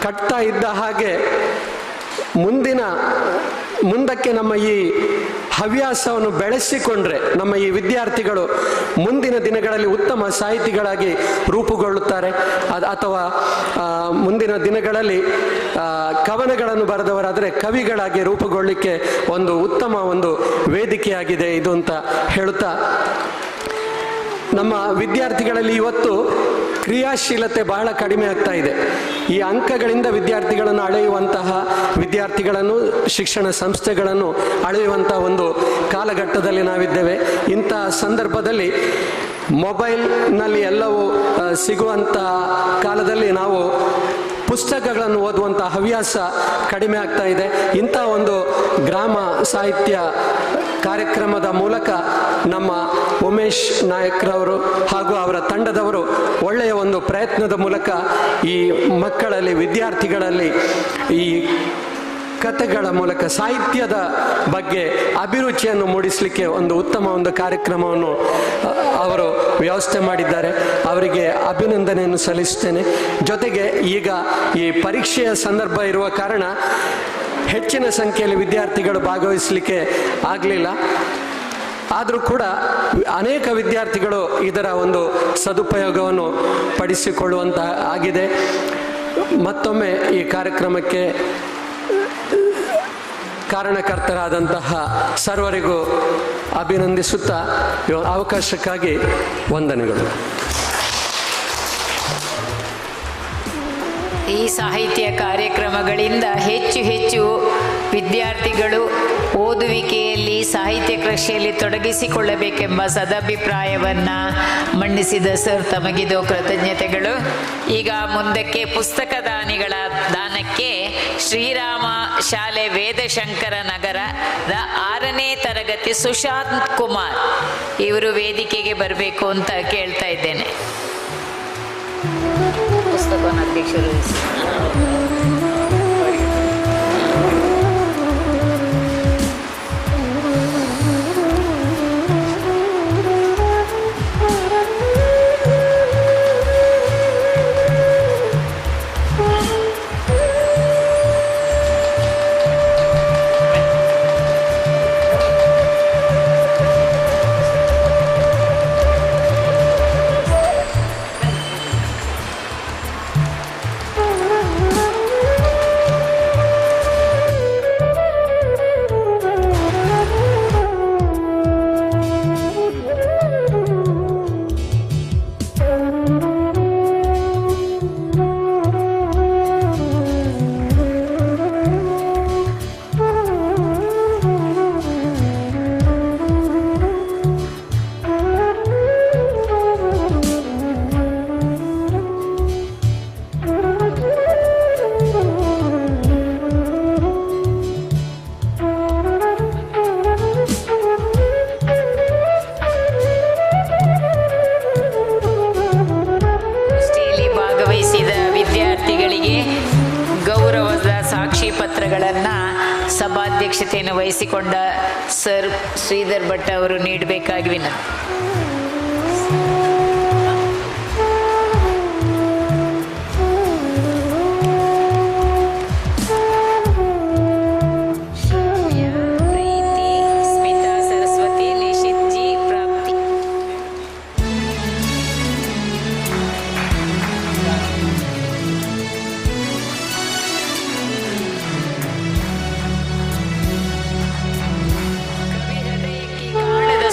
ಕಟ್ತಾ ಇದ್ದ ಹಾಗೆ ಮುಂದಕ್ಕೆ ನಮ್ಮ ಈ ಹವ್ಯಾಸವನ್ನು ಬೆಳೆಸಿಕೊಂಡ್ರೆ ನಮ್ಮ ಈ ವಿದ್ಯಾರ್ಥಿಗಳು ಮುಂದಿನ ದಿನಗಳಲ್ಲಿ ಉತ್ತಮ ಸಾಹಿತಿಗಳಾಗಿ ರೂಪುಗೊಳ್ಳುತ್ತಾರೆ. ಅಥವಾ ಮುಂದಿನ ದಿನಗಳಲ್ಲಿ ಕವನಗಳನ್ನು ಬರೆದವರಾದರೆ ಕವಿಗಳಾಗಿ ರೂಪುಗೊಳ್ಳಲಿಕ್ಕೆ ಒಂದು ಉತ್ತಮ ಒಂದು ವೇದಿಕೆಯಾಗಿದೆ ಇದು ಅಂತ ಹೇಳುತ್ತಾ, ನಮ್ಮ ವಿದ್ಯಾರ್ಥಿಗಳಲ್ಲಿ ಇವತ್ತು ಕ್ರಿಯಾಶೀಲತೆ ಬಹಳ ಕಡಿಮೆ ಆಗ್ತಾ ಇದೆ. ಈ ಅಂಕಗಳಿಂದ ವಿದ್ಯಾರ್ಥಿಗಳನ್ನು ಅಳೆಯುವಂತಹ ವಿದ್ಯಾರ್ಥಿಗಳನ್ನು, ಶಿಕ್ಷಣ ಸಂಸ್ಥೆಗಳನ್ನು ಅಳೆಯುವಂತಹ ಒಂದು ಕಾಲಘಟ್ಟದಲ್ಲಿ ನಾವಿದ್ದೇವೆ. ಇಂತಹ ಸಂದರ್ಭದಲ್ಲಿ ಮೊಬೈಲ್ನಲ್ಲಿ ಎಲ್ಲವೂ ಸಿಗುವಂಥ ಕಾಲದಲ್ಲಿ ನಾವು ಪುಸ್ತಕಗಳನ್ನು ಓದುವಂಥ ಹವ್ಯಾಸ ಕಡಿಮೆ ಆಗ್ತಾ ಇದೆ. ಇಂಥ ಒಂದು ಗ್ರಾಮ ಸಾಹಿತ್ಯ ಕಾರ್ಯಕ್ರಮದ ಮೂಲಕ ನಮ್ಮ ಉಮೇಶ್ ನಾಯಕ್ರವರು ಹಾಗೂ ಅವರ ತಂಡದವರು ಒಳ್ಳೆಯ ಒಂದು ಪ್ರಯತ್ನದ ಮೂಲಕ ಈ ಮಕ್ಕಳಲ್ಲಿ, ವಿದ್ಯಾರ್ಥಿಗಳಲ್ಲಿ ಈ ಕಥೆಗಳ ಮೂಲಕ ಸಾಹಿತ್ಯದ ಬಗ್ಗೆ ಅಭಿರುಚಿಯನ್ನು ಮೂಡಿಸಲಿಕ್ಕೆ ಒಂದು ಉತ್ತಮ ಒಂದು ಕಾರ್ಯಕ್ರಮವನ್ನು ಅವರು ವ್ಯವಸ್ಥೆ ಮಾಡಿದ್ದಾರೆ. ಅವರಿಗೆ ಅಭಿನಂದನೆಯನ್ನು ಸಲ್ಲಿಸುತ್ತೇನೆ. ಜೊತೆಗೆ ಈಗ ಈ ಪರೀಕ್ಷೆಯ ಸಂದರ್ಭ ಇರುವ ಕಾರಣ ಹೆಚ್ಚಿನ ಸಂಖ್ಯೆಯಲ್ಲಿ ವಿದ್ಯಾರ್ಥಿಗಳು ಭಾಗವಹಿಸಲಿಕ್ಕೆ ಆಗಲಿಲ್ಲ. ಆದರೂ ಕೂಡ ಅನೇಕ ವಿದ್ಯಾರ್ಥಿಗಳು ಇದರ ಒಂದು ಸದುಪಯೋಗವನ್ನು ಪಡಿಸಿಕೊಳ್ಳುವಂತ ಆಗಿದೆ. ಮತ್ತೊಮ್ಮೆ ಈ ಕಾರ್ಯಕ್ರಮಕ್ಕೆ ಕಾರಣಕರ್ತರಾದಂತಹ ಸರ್ವರಿಗೂ ಅಭಿನಂದಿಸುತ್ತಾ ಅವಕಾಶಕ್ಕಾಗಿ ವಂದನೆಗಳು. ಈ ಸಾಹಿತ್ಯ ಕಾರ್ಯಕ್ರಮಗಳಿಂದ ಹೆಚ್ಚು ಹೆಚ್ಚು ವಿದ್ಯಾರ್ಥಿಗಳು ಓದುವಿಕೆಯಲ್ಲಿ ಸಾಹಿತ್ಯ ಕೃಷಿಯಲ್ಲಿ ತೊಡಗಿಸಿಕೊಳ್ಳಬೇಕೆಂಬ ಸದಭಿಪ್ರಾಯವನ್ನು ಮಂಡಿಸಿದ ಸರ್, ತಮಗಿದು ಕೃತಜ್ಞತೆಗಳು. ಈಗ ಮುಂದಕ್ಕೆ ಪುಸ್ತಕ ದಾನಿಗಳ ದಾನಕ್ಕೆ ಶ್ರೀರಾಮ ಶಾಲೆ ವೇದಶಂಕರ ನಗರದ 6ನೇ ತರಗತಿ ಸುಶಾಂತ್ ಕುಮಾರ್ ಇವರು ವೇದಿಕೆಗೆ ಬರಬೇಕು ಅಂತ ಕೇಳ್ತಾ ಇದ್ದೇನೆ. ಪುಸ್ತಕವನ್ನು ಅಧ್ಯಕ್ಷರು ಸಭಾಧ್ಯಕ್ಷತೆಯನ್ನು ವಹಿಸಿಕೊಂಡ ಸರ್ ಶ್ರೀಧರ್ ಭಟ್ ಅವರು ನೀಡಬೇಕಾಗಿ ವಿನಂತಿ.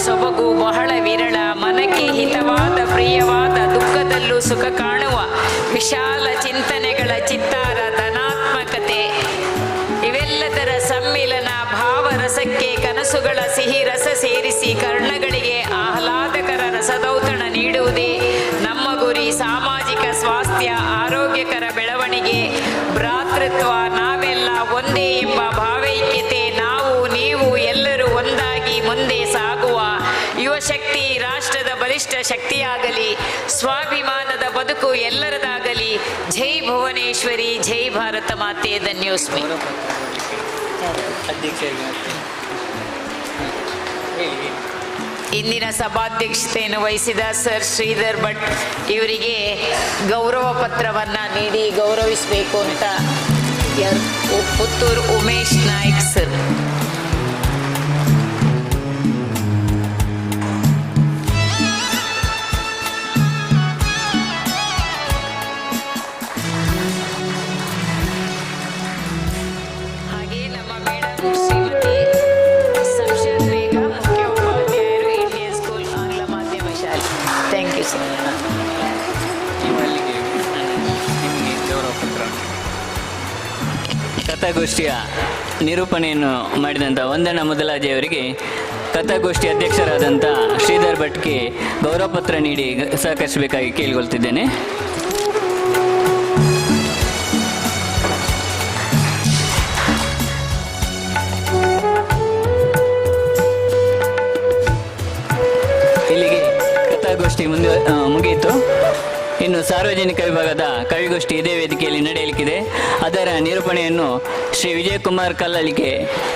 ಸೊಬಗು ಬಹಳ ವಿರಳ, ಮನಕ್ಕೆ ಹಿತವಾದ ಪ್ರಿಯವಾದ, ದುಃಖದಲ್ಲೂ ಸುಖ ಕಾಣುವ ವಿಶಾಲ ಚಿಂತನೆಗಳ ಚಿತ್ತಾರ ಧನಾತ್ಮಕತೆ, ಇವೆಲ್ಲದರ ಸಮ್ಮಿಲನ ಭಾವರಸಕ್ಕೆ ಕನಸುಗಳ ಸಿಹಿ ರಸ ಸೇರಿಸಿ ಕರ್ಣಗಳಿಗೆ ಆಹ್ಲಾದಕರ ರಸದೌತಣ ನೀಡುವುದೇ ನಮ್ಮ ಗುರಿ. ಸಾಮಾಜಿಕ ಸ್ವಾಸ್ಥ್ಯ, ಆರೋಗ್ಯಕರ ಬೆಳವಣಿಗೆ, ಭ್ರಾತೃತ್ವ, ನಾವೆಲ್ಲ ಒಂದೇ ಎಂಬ ಭಾವೈಕ್ಯತೆ, ನಾವು ನೀವು ಎಲ್ಲರೂ ಒಂದಾಗಿ ಮುಂದೆ ಸಾಗುವ ಯುವಶಕ್ತಿ ರಾಷ್ಟ್ರದ ಬಲಿಷ್ಠ ಶಕ್ತಿಯಾಗಲಿ, ಸ್ವಾಭಿಮಾನದ ಬದುಕು ಎಲ್ಲರದಾಗಲಿ. ಜೈ ಭುವನೇಶ್ವರಿ, ಜೈ ಭಾರತ ಮಾತೆ. ಧನ್ಯೋಸ್ಮಿ. ಇಂದಿನ ಸಭಾಧ್ಯಕ್ಷತೆಯನ್ನು ವಹಿಸಿದ ಸರ್ ಶ್ರೀಧರ್ ಭಟ್ ಇವರಿಗೆ ಗೌರವ ಪತ್ರವನ್ನು ನೀಡಿ ಗೌರವಿಸಬೇಕು ಅಂತ ಪುತ್ತೂರು ಉಮೇಶ್ ನಾಯ್ಕ್ ಸರ್. ಹಾಗೆ ನಮ್ಮ ಮೇಡಮ್ ಶ್ರೀಮತಿ ಸಂಶನ್ ಬೇಗ, ಮುಖ್ಯ ಉಪಾಧ್ಯಾಯರು, ಇಂಡಿಯನ್ ಸ್ಕೂಲ್ ಆಂಗ್ಲ ಮಾಧ್ಯಮ ಶಾಲೆ. Thank you sir. ಕಥಾಗೋಷ್ಠಿಯ ನಿರೂಪಣೆಯನ್ನು ಮಾಡಿದಂಥ ವಂದನಾ ಮೊದಲಾಜೆಯವರಿಗೆ ಕಥಾಗೋಷ್ಠಿ ಅಧ್ಯಕ್ಷರಾದಂಥ ಶ್ರೀಧರ್ ಭಟ್ಗೆ ಗೌರವ ಪತ್ರ ನೀಡಿ ಸಹಕರಿಸಬೇಕಾಗಿ ಕೇಳಿಕೊಳ್ತಿದ್ದೇನೆ. ಇಲ್ಲಿಗೆ ಕಥಾಗೋಷ್ಠಿ ಮುಗಿಯಿತು. ಇನ್ನು ಸಾರ್ವಜನಿಕ ವಿಭಾಗದ ಕವಿಗೋಷ್ಠಿ ಇದೇ ವೇದಿಕೆಯಲ್ಲಿ ನಡೆಯಲಿಕ್ಕಿದೆ. ಅದರ ನಿರೂಪಣೆಯನ್ನು ಶ್ರೀ ವಿಜಯಕುಮಾರ್ ಕಲ್ಲಳಿಕೆ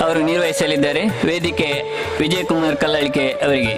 ಅವರು ನಿರ್ವಹಿಸಲಿದ್ದಾರೆ. ವೇದಿಕೆ ವಿಜಯಕುಮಾರ್ ಕಲ್ಲಳಿಕೆ ಅವರಿಗೆ.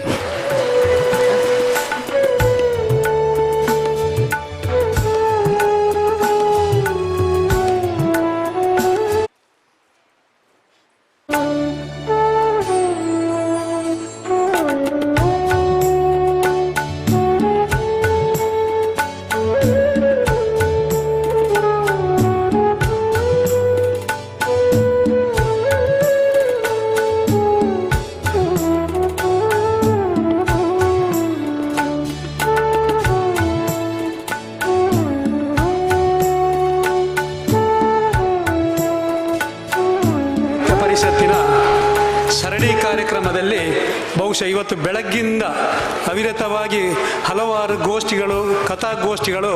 ಸರಣಿ ಕಾರ್ಯಕ್ರಮದಲ್ಲಿ ಬಹುಶಃ ಇವತ್ತು ಬೆಳಗ್ಗಿಂದ ಅವಿರತವಾಗಿ ಹಲವಾರು ಗೋಷ್ಠಿಗಳು, ಕಥಾಗೋಷ್ಠಿಗಳು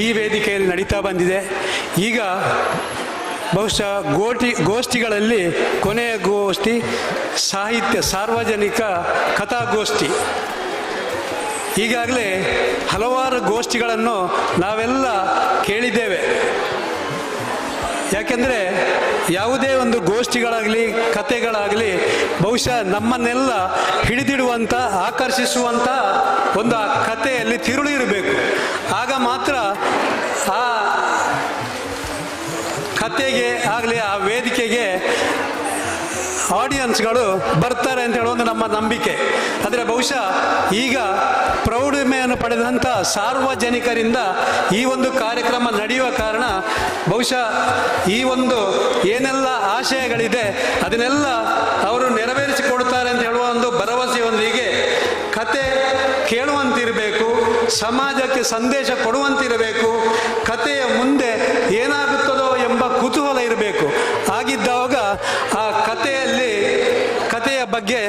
ಈ ವೇದಿಕೆಯಲ್ಲಿ ನಡೀತಾ ಬಂದಿದೆ. ಈಗ ಬಹುಶಃ ಗೋಷ್ಠಿಗಳಲ್ಲಿ ಕೊನೆಯ ಗೋಷ್ಠಿ ಸಾಹಿತ್ಯ ಸಾರ್ವಜನಿಕ ಕಥಾಗೋಷ್ಠಿ. ಈಗಾಗಲೇ ಹಲವಾರು ಗೋಷ್ಠಿಗಳನ್ನು ನಾವೆಲ್ಲ ಕೇಳಿದ್ದೇವೆ. ಯಾಕೆಂದರೆ ಯಾವುದೇ ಒಂದು ಗೋಷ್ಠಿಗಳಾಗಲಿ ಕಥೆಗಳಾಗಲಿ ಬಹುಶಃ ನಮ್ಮನ್ನೆಲ್ಲ ಹಿಡಿದಿಡುವಂಥ, ಆಕರ್ಷಿಸುವಂಥ ಒಂದು ಆ ಕಥೆಯಲ್ಲಿ ತಿರುಳು ಇರಬೇಕು. ಆಗ ಮಾತ್ರ ಆ ಕಥೆಗೆ ಆಗಲಿ ಆ ವೇದಿಕೆಗೆ ಆಡಿಯನ್ಸ್ಗಳು ಬರ್ತಾರೆ ಅಂತ ಹೇಳೋದು ನಮ್ಮ ನಂಬಿಕೆ. ಆದರೆ ಬಹುಶಃ ಈಗ ಪ್ರೌಢಮೆಯನ್ನು ಪಡೆದಂಥ ಸಾರ್ವಜನಿಕರಿಂದ ಈ ಒಂದು ಕಾರ್ಯಕ್ರಮ ನಡೆಯುವ ಕಾರಣ ಬಹುಶಃ ಈ ಒಂದು ಏನೆಲ್ಲ ಆಶಯಗಳಿದೆ ಅದನ್ನೆಲ್ಲ ಅವರು ನೆರವೇರಿಸಿಕೊಡ್ತಾರೆ ಅಂತ ಹೇಳುವ ಒಂದು ಭರವಸೆಯೊಂದಿಗೆ ಕತೆ ಕೇಳುವಂತಿರಬೇಕು, ಸಮಾಜಕ್ಕೆ ಸಂದೇಶ ಕೊಡುವಂತಿರಬೇಕು, ಕಥೆಯ ಮುಂದೆ ಏನಾಗುತ್ತದೋ ಎಂಬ ಕುತೂಹಲ ಇರಬೇಕು. ಆಗಿದ್ದಾಗ ಆ ಕಥೆಯ ಬಗ್ಗೆ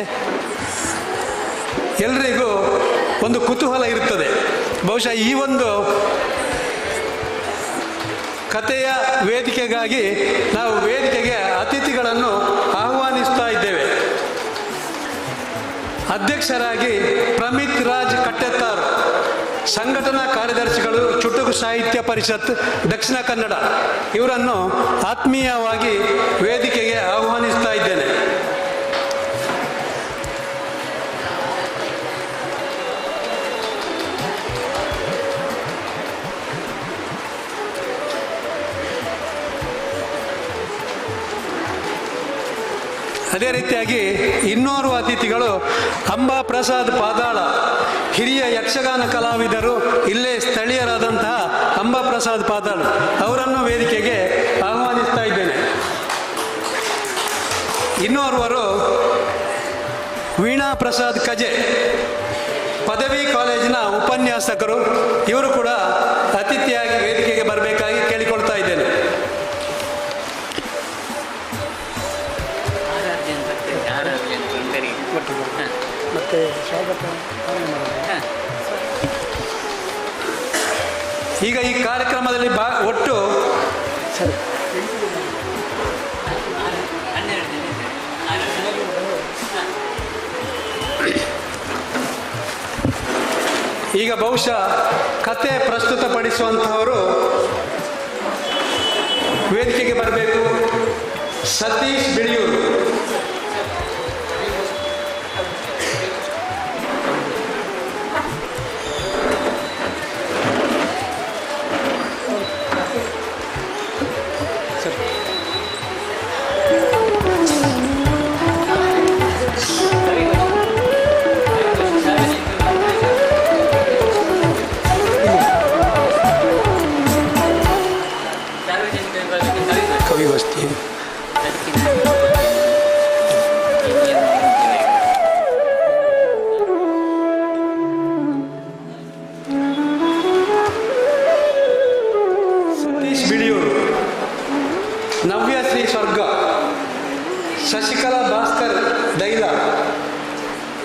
ಎಲ್ರಿಗೂ ಒಂದು ಕುತೂಹಲ ಇರುತ್ತದೆ. ಬಹುಶಃ ಈ ಒಂದು ಕಥೆಯ ವೇದಿಕೆಗಾಗಿ ನಾವು ವೇದಿಕೆಗೆ ಅತಿಥಿಗಳನ್ನು ಆಹ್ವಾನಿಸ್ತಾ ಇದ್ದೇವೆ. ಅಧ್ಯಕ್ಷರಾಗಿ ಪ್ರಮಿತ್ ರಾಜ್ ಕಟ್ಟೆತ್ತಾರ್, ಸಂಘಟನಾ ಕಾರ್ಯದರ್ಶಿಗಳು ಚುಟುಕು ಸಾಹಿತ್ಯ ಪರಿಷತ್ ದಕ್ಷಿಣ ಕನ್ನಡ, ಇವರನ್ನು ಆತ್ಮೀಯವಾಗಿ ವೇದಿಕೆಗೆ ಆಹ್ವಾನಿಸ್ತಾ ಇದ್ದೇನೆ. ಅದೇ ರೀತಿಯಾಗಿ ಇನ್ನೋರ್ವ ಅತಿಥಿಗಳು ಅಂಬಾ ಪ್ರಸಾದ್ ಪಾದಾಳ, ಹಿರಿಯ ಯಕ್ಷಗಾನ ಕಲಾವಿದರು, ಇಲ್ಲೇ ಸ್ಥಳೀಯರಾದಂತಹ ಅಂಬಾ ಪ್ರಸಾದ್ ಪಾದಾಳ ಅವರನ್ನು ವೇದಿಕೆಗೆ ಆಹ್ವಾನಿಸ್ತಾ ಇದ್ದೇನೆ. ಇನ್ನೋರ್ವರು ವೀಣಾ ಪ್ರಸಾದ್ ಕಜೆ, ಪದವಿ ಕಾಲೇಜಿನ ಉಪನ್ಯಾಸಕರು, ಇವರು ಕೂಡ ಅತಿಥಿಯಾಗಿ ವೇದಿಕೆಗೆ ಬರಬೇಕಾಗಿ ಕೇಳಿಕೊಳ್ತಾ ಇದ್ದೇನೆ. ಮತ್ತೆ ಈಗ ಈ ಕಾರ್ಯಕ್ರಮದಲ್ಲಿ ಒಟ್ಟು ಈಗ ಬಹುಶಃ ಕತೆ ಪ್ರಸ್ತುತಪಡಿಸುವಂತಹವರು ವೇದಿಕೆಗೆ ಬರಬೇಕು. ಸತೀಶ್ ಬಿಳಿಯೂರು, ಕವಿಗೋಷ್ಠಿ. ಸತೀಶ್ ಬಿಳಿಯೂರು, ನವ್ಯಶ್ರೀ ಸ್ವರ್ಗ, ಶಶಿಕಲಾ ಭಾಸ್ಕರ್ ದೈಲ,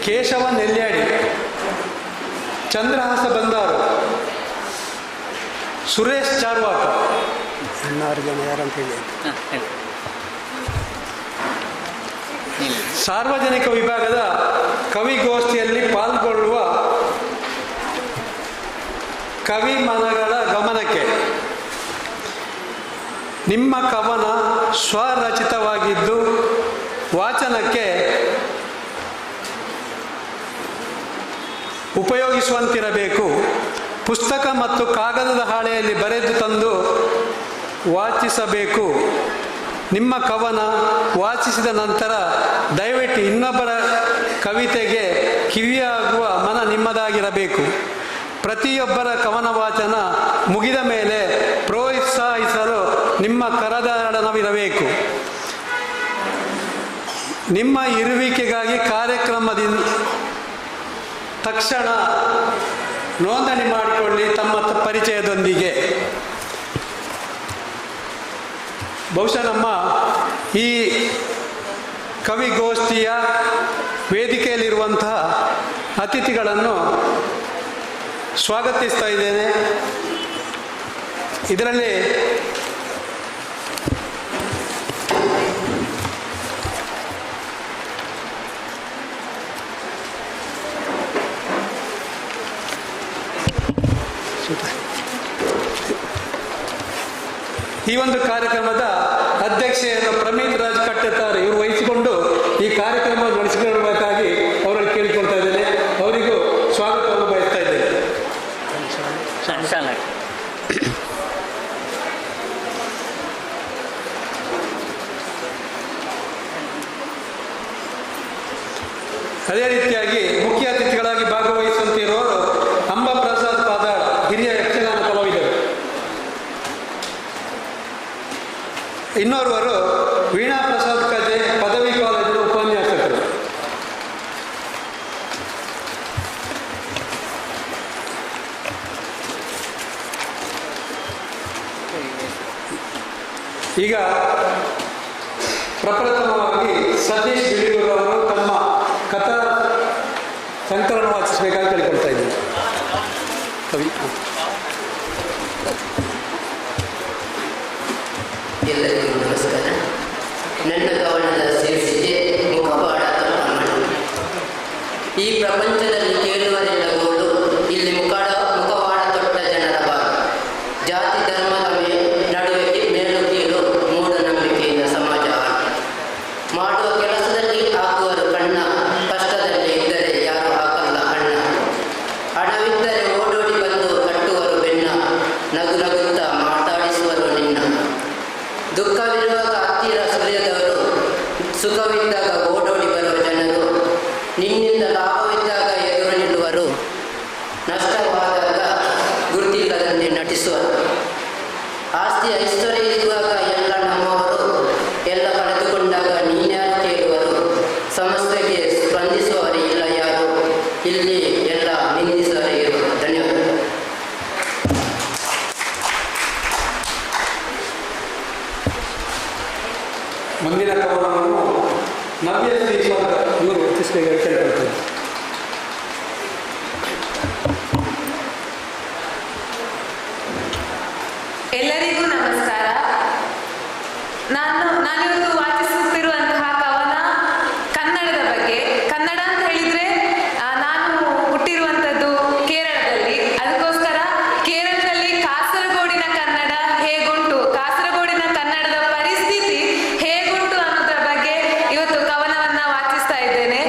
ಕೇಶವ ನೆಲ್ಯಾಡಿ, ಚಂದ್ರಹಾಸ ಬಂದಾರು, ಸುರೇಶ್ ಚಾರ್ವಾಕ. 16 ಜನ ಯಾರಂತ ಹೇಳಿ. ಸಾರ್ವಜನಿಕ ವಿಭಾಗದ ಕವಿಗೋಷ್ಠಿಯಲ್ಲಿ ಪಾಲ್ಗೊಳ್ಳುವ ಕವಿ ಮನಗಳ ಗಮನಕ್ಕೆ, ನಿಮ್ಮ ಕವನ ಸ್ವರಚಿತವಾಗಿದ್ದು ವಾಚನಕ್ಕೆ ಉಪಯೋಗಿಸುವಂತಿರಬೇಕು. ಪುಸ್ತಕ ಮತ್ತು ಕಾಗದದ ಹಾಳೆಯಲ್ಲಿ ಬರೆದು ತಂದು ವಾಚಿಸಬೇಕು. ನಿಮ್ಮ ಕವನ ವಾಚಿಸಿದ ನಂತರ ದಯವಿಟ್ಟು ಇನ್ನೊಬ್ಬರ ಕವಿತೆಗೆ ಕಿವಿಯಾಗುವ ಮನ ನಿಮ್ಮದಾಗಿರಬೇಕು. ಪ್ರತಿಯೊಬ್ಬರ ಕವನ ವಾಚನ ಮುಗಿದ ಮೇಲೆ ಪ್ರೋತ್ಸಾಹಿಸಲು ನಿಮ್ಮ ಕರದಾಡನವಿರಬೇಕು. ನಿಮ್ಮ ಇರುವಿಕೆಗಾಗಿ ಕಾರ್ಯಕ್ರಮದಿಂದ ತಕ್ಷಣ ನೋಂದಣಿ ಮಾಡಿಕೊಳ್ಳಿ ತಮ್ಮ ಪರಿಚಯದೊಂದಿಗೆ. ಬಹುಶಃ ನಮ್ಮ ಈ ಕವಿಗೋಷ್ಠಿಯ ವೇದಿಕೆಯಲ್ಲಿರುವಂತಹ ಅತಿಥಿಗಳನ್ನು ಸ್ವಾಗತಿಸ್ತಾ ಇದ್ದೇನೆ. ಇದರಲ್ಲಿ ಈ ಒಂದು ಕಾರ್ಯಕ್ರಮದ ಅಧ್ಯಕ್ಷೆಯನ್ನು ಪ್ರಮೀತ್ ರಾಜ್ ಕಟ್ಟೆತಾರ್ ಇವರು ವಹಿಸಿಕೊಂಡು ಈ ಕಾರ್ಯಕ್ರಮ ನಡೆಸಿಕೊಳ್ಳಬೇಕಾಗಿ ಅವರಲ್ಲಿ ಕೇಳಿಕೊಳ್ತಾ ಇದ್ದೇನೆ. ಅವರಿಗೂ ಸ್ವಾಗತವನ್ನು ಬಯಸ್ತಾ ಇದ್ದೇನೆ. ಅದೇ ರೀತಿಯಾಗಿ ಮುಖ್ಯ ಅತಿಥಿಗಳಾಗಿ ಭಾಗವಹಿಸುವಂತಿರುವವರು ಅಂಬಾ ಪ್ರಸಾದ್ ಪಾದಾಳ, ಹಿರಿಯ ಯಕ್ಷಗಾನ ಕಲಾವಿದರು. ಇನ್ನೋರ್ವರು ವೀಣಾ ಪ್ರಸಾದ್ ಕಜೆ, ಪದವಿ ಕಾಲೇಜಿನ ಉಪನ್ಯಾಸಕರು. ಈಗ ಪ್ರಪ್ರಥಮವಾಗಿ ಸತೀಶ್ ಬಿಳಿಯೂರು ಅವರು ತಮ್ಮ ಕಥಾ ಸಂಕಲನ ವಾಚಿಸಬೇಕಾಗಿ ಕೇಳಿಕೊಳ್ತಾ ಇದ್ದೀನಿ. ಕವಿ ಎಲ್ಲರಿಗೂ ನಮಸ್ಕಾರ. ನನ್ನ ಕವನದ ಶೀರ್ಷಿಕೆ ಮುಖವಾಡ ತಪ್ಪು. ಈ ಪ್ರಪಂಚದಲ್ಲಿ ಕೇಳುವರೆಲ್ಲ ಗೋಳು, ಇಲ್ಲಿ ಮುಖವಾಡ ತೊಟ್ಟ ಜನರ ಬಾಳು. ಜಾತಿ ಧರ್ಮದ ನಡುವೆ ಮೇಲು ಕೀಳು, ಮೂಢನಂಬಿಕೆಯಿಂದ ಸಮಾಜ ಮಾಡುವ ಕೆಲಸದಲ್ಲಿ ಹಾಕುವರು ಕಣ್ಣ, ಕಷ್ಟದಲ್ಲಿ ಇದ್ದರೆ ಯಾರು ಹಾಕಲ್ಲ ಅಣ್ಣ. ಹಣವಿದ್ದರೆ ಓಡೋಡಿ ಬಂದು ಕಟ್ಟುವರು ಬೆನ್ನ, ನಗು ನಗುತ್ತಾ ಮಾತಾಡಿಸುವರು ನಿನ್ನ. ದುಃಖವಿರುವಾಗ ಹತ್ತಿರ ಸುರಿಯದವರು, ಸುಖವಿದ್ದಾಗ ಓಡೋಡಿ ಬರುವ ಜನರು. ನಿನ್ನಿಂದ ಲಾಭವಿದ್ದಾಗ ಎದುರು ನಿಲ್ಲುವರು, ನಷ್ಟವಾದಾಗ ಗುರುತಿಲ್ಲದಂತೆ ನಟಿಸುವರು. ಆಸ್ತಿ ಐಶ್ವರ್ಯ ಇರುವಾಗ ಎಲ್ಲ ನಮ್ಮವರು, ಎಲ್ಲ ಕಳೆದುಕೊಂಡಾಗ ನೀನ್ಯಾರು ಕೇಳುವರು. ಸಮಸ್ಯೆಗೆ ಸ್ಪಂದಿಸುವವರೇ ಇಲ್ಲ ಯಾರು, ಇಲ್ಲಿ ಎಲ್ಲ ನಿಂದಿಸುವವರೇ ಇರುವರು. ಧನ್ಯವಾದ. ಮುಂದಿನ ಕವನವನ್ನು ನವ್ಯ ಶ್ರೀಪಾದ ಇವರು ಹೆಚ್ಚಿಸಬೇಕಾಗಿ ಕೇಳ್ಕೊಳ್ತಾರೆ. ಎಲ್ಲರಿಗೂ ನಮಸ್ಕಾರ. ನಾನಿವತ್ತು ವಾಚಿಸುತ್ತಿರುವಂತಹ ಕವನ ಕನ್ನಡದ ಬಗ್ಗೆ. ಕನ್ನಡ ಅಂತ ಹೇಳಿದ್ರೆ ನಾನು ಹುಟ್ಟಿರುವಂಥದ್ದು ಕೇರಳದಲ್ಲಿ, ಅದಕ್ಕೋಸ್ಕರ ಕೇರಳದಲ್ಲಿ ಕಾಸರಗೋಡಿನ ಕನ್ನಡ ಹೇಗುಂಟು, ಕಾಸರಗೋಡಿನ ಕನ್ನಡದ ಪರಿಸ್ಥಿತಿ ಹೇಗುಂಟು ಅನ್ನೋದ್ರ ಬಗ್ಗೆ ಇವತ್ತು ಕವನವನ್ನ ವಾಚಿಸ್ತಾ ಇದ್ದೇನೆ.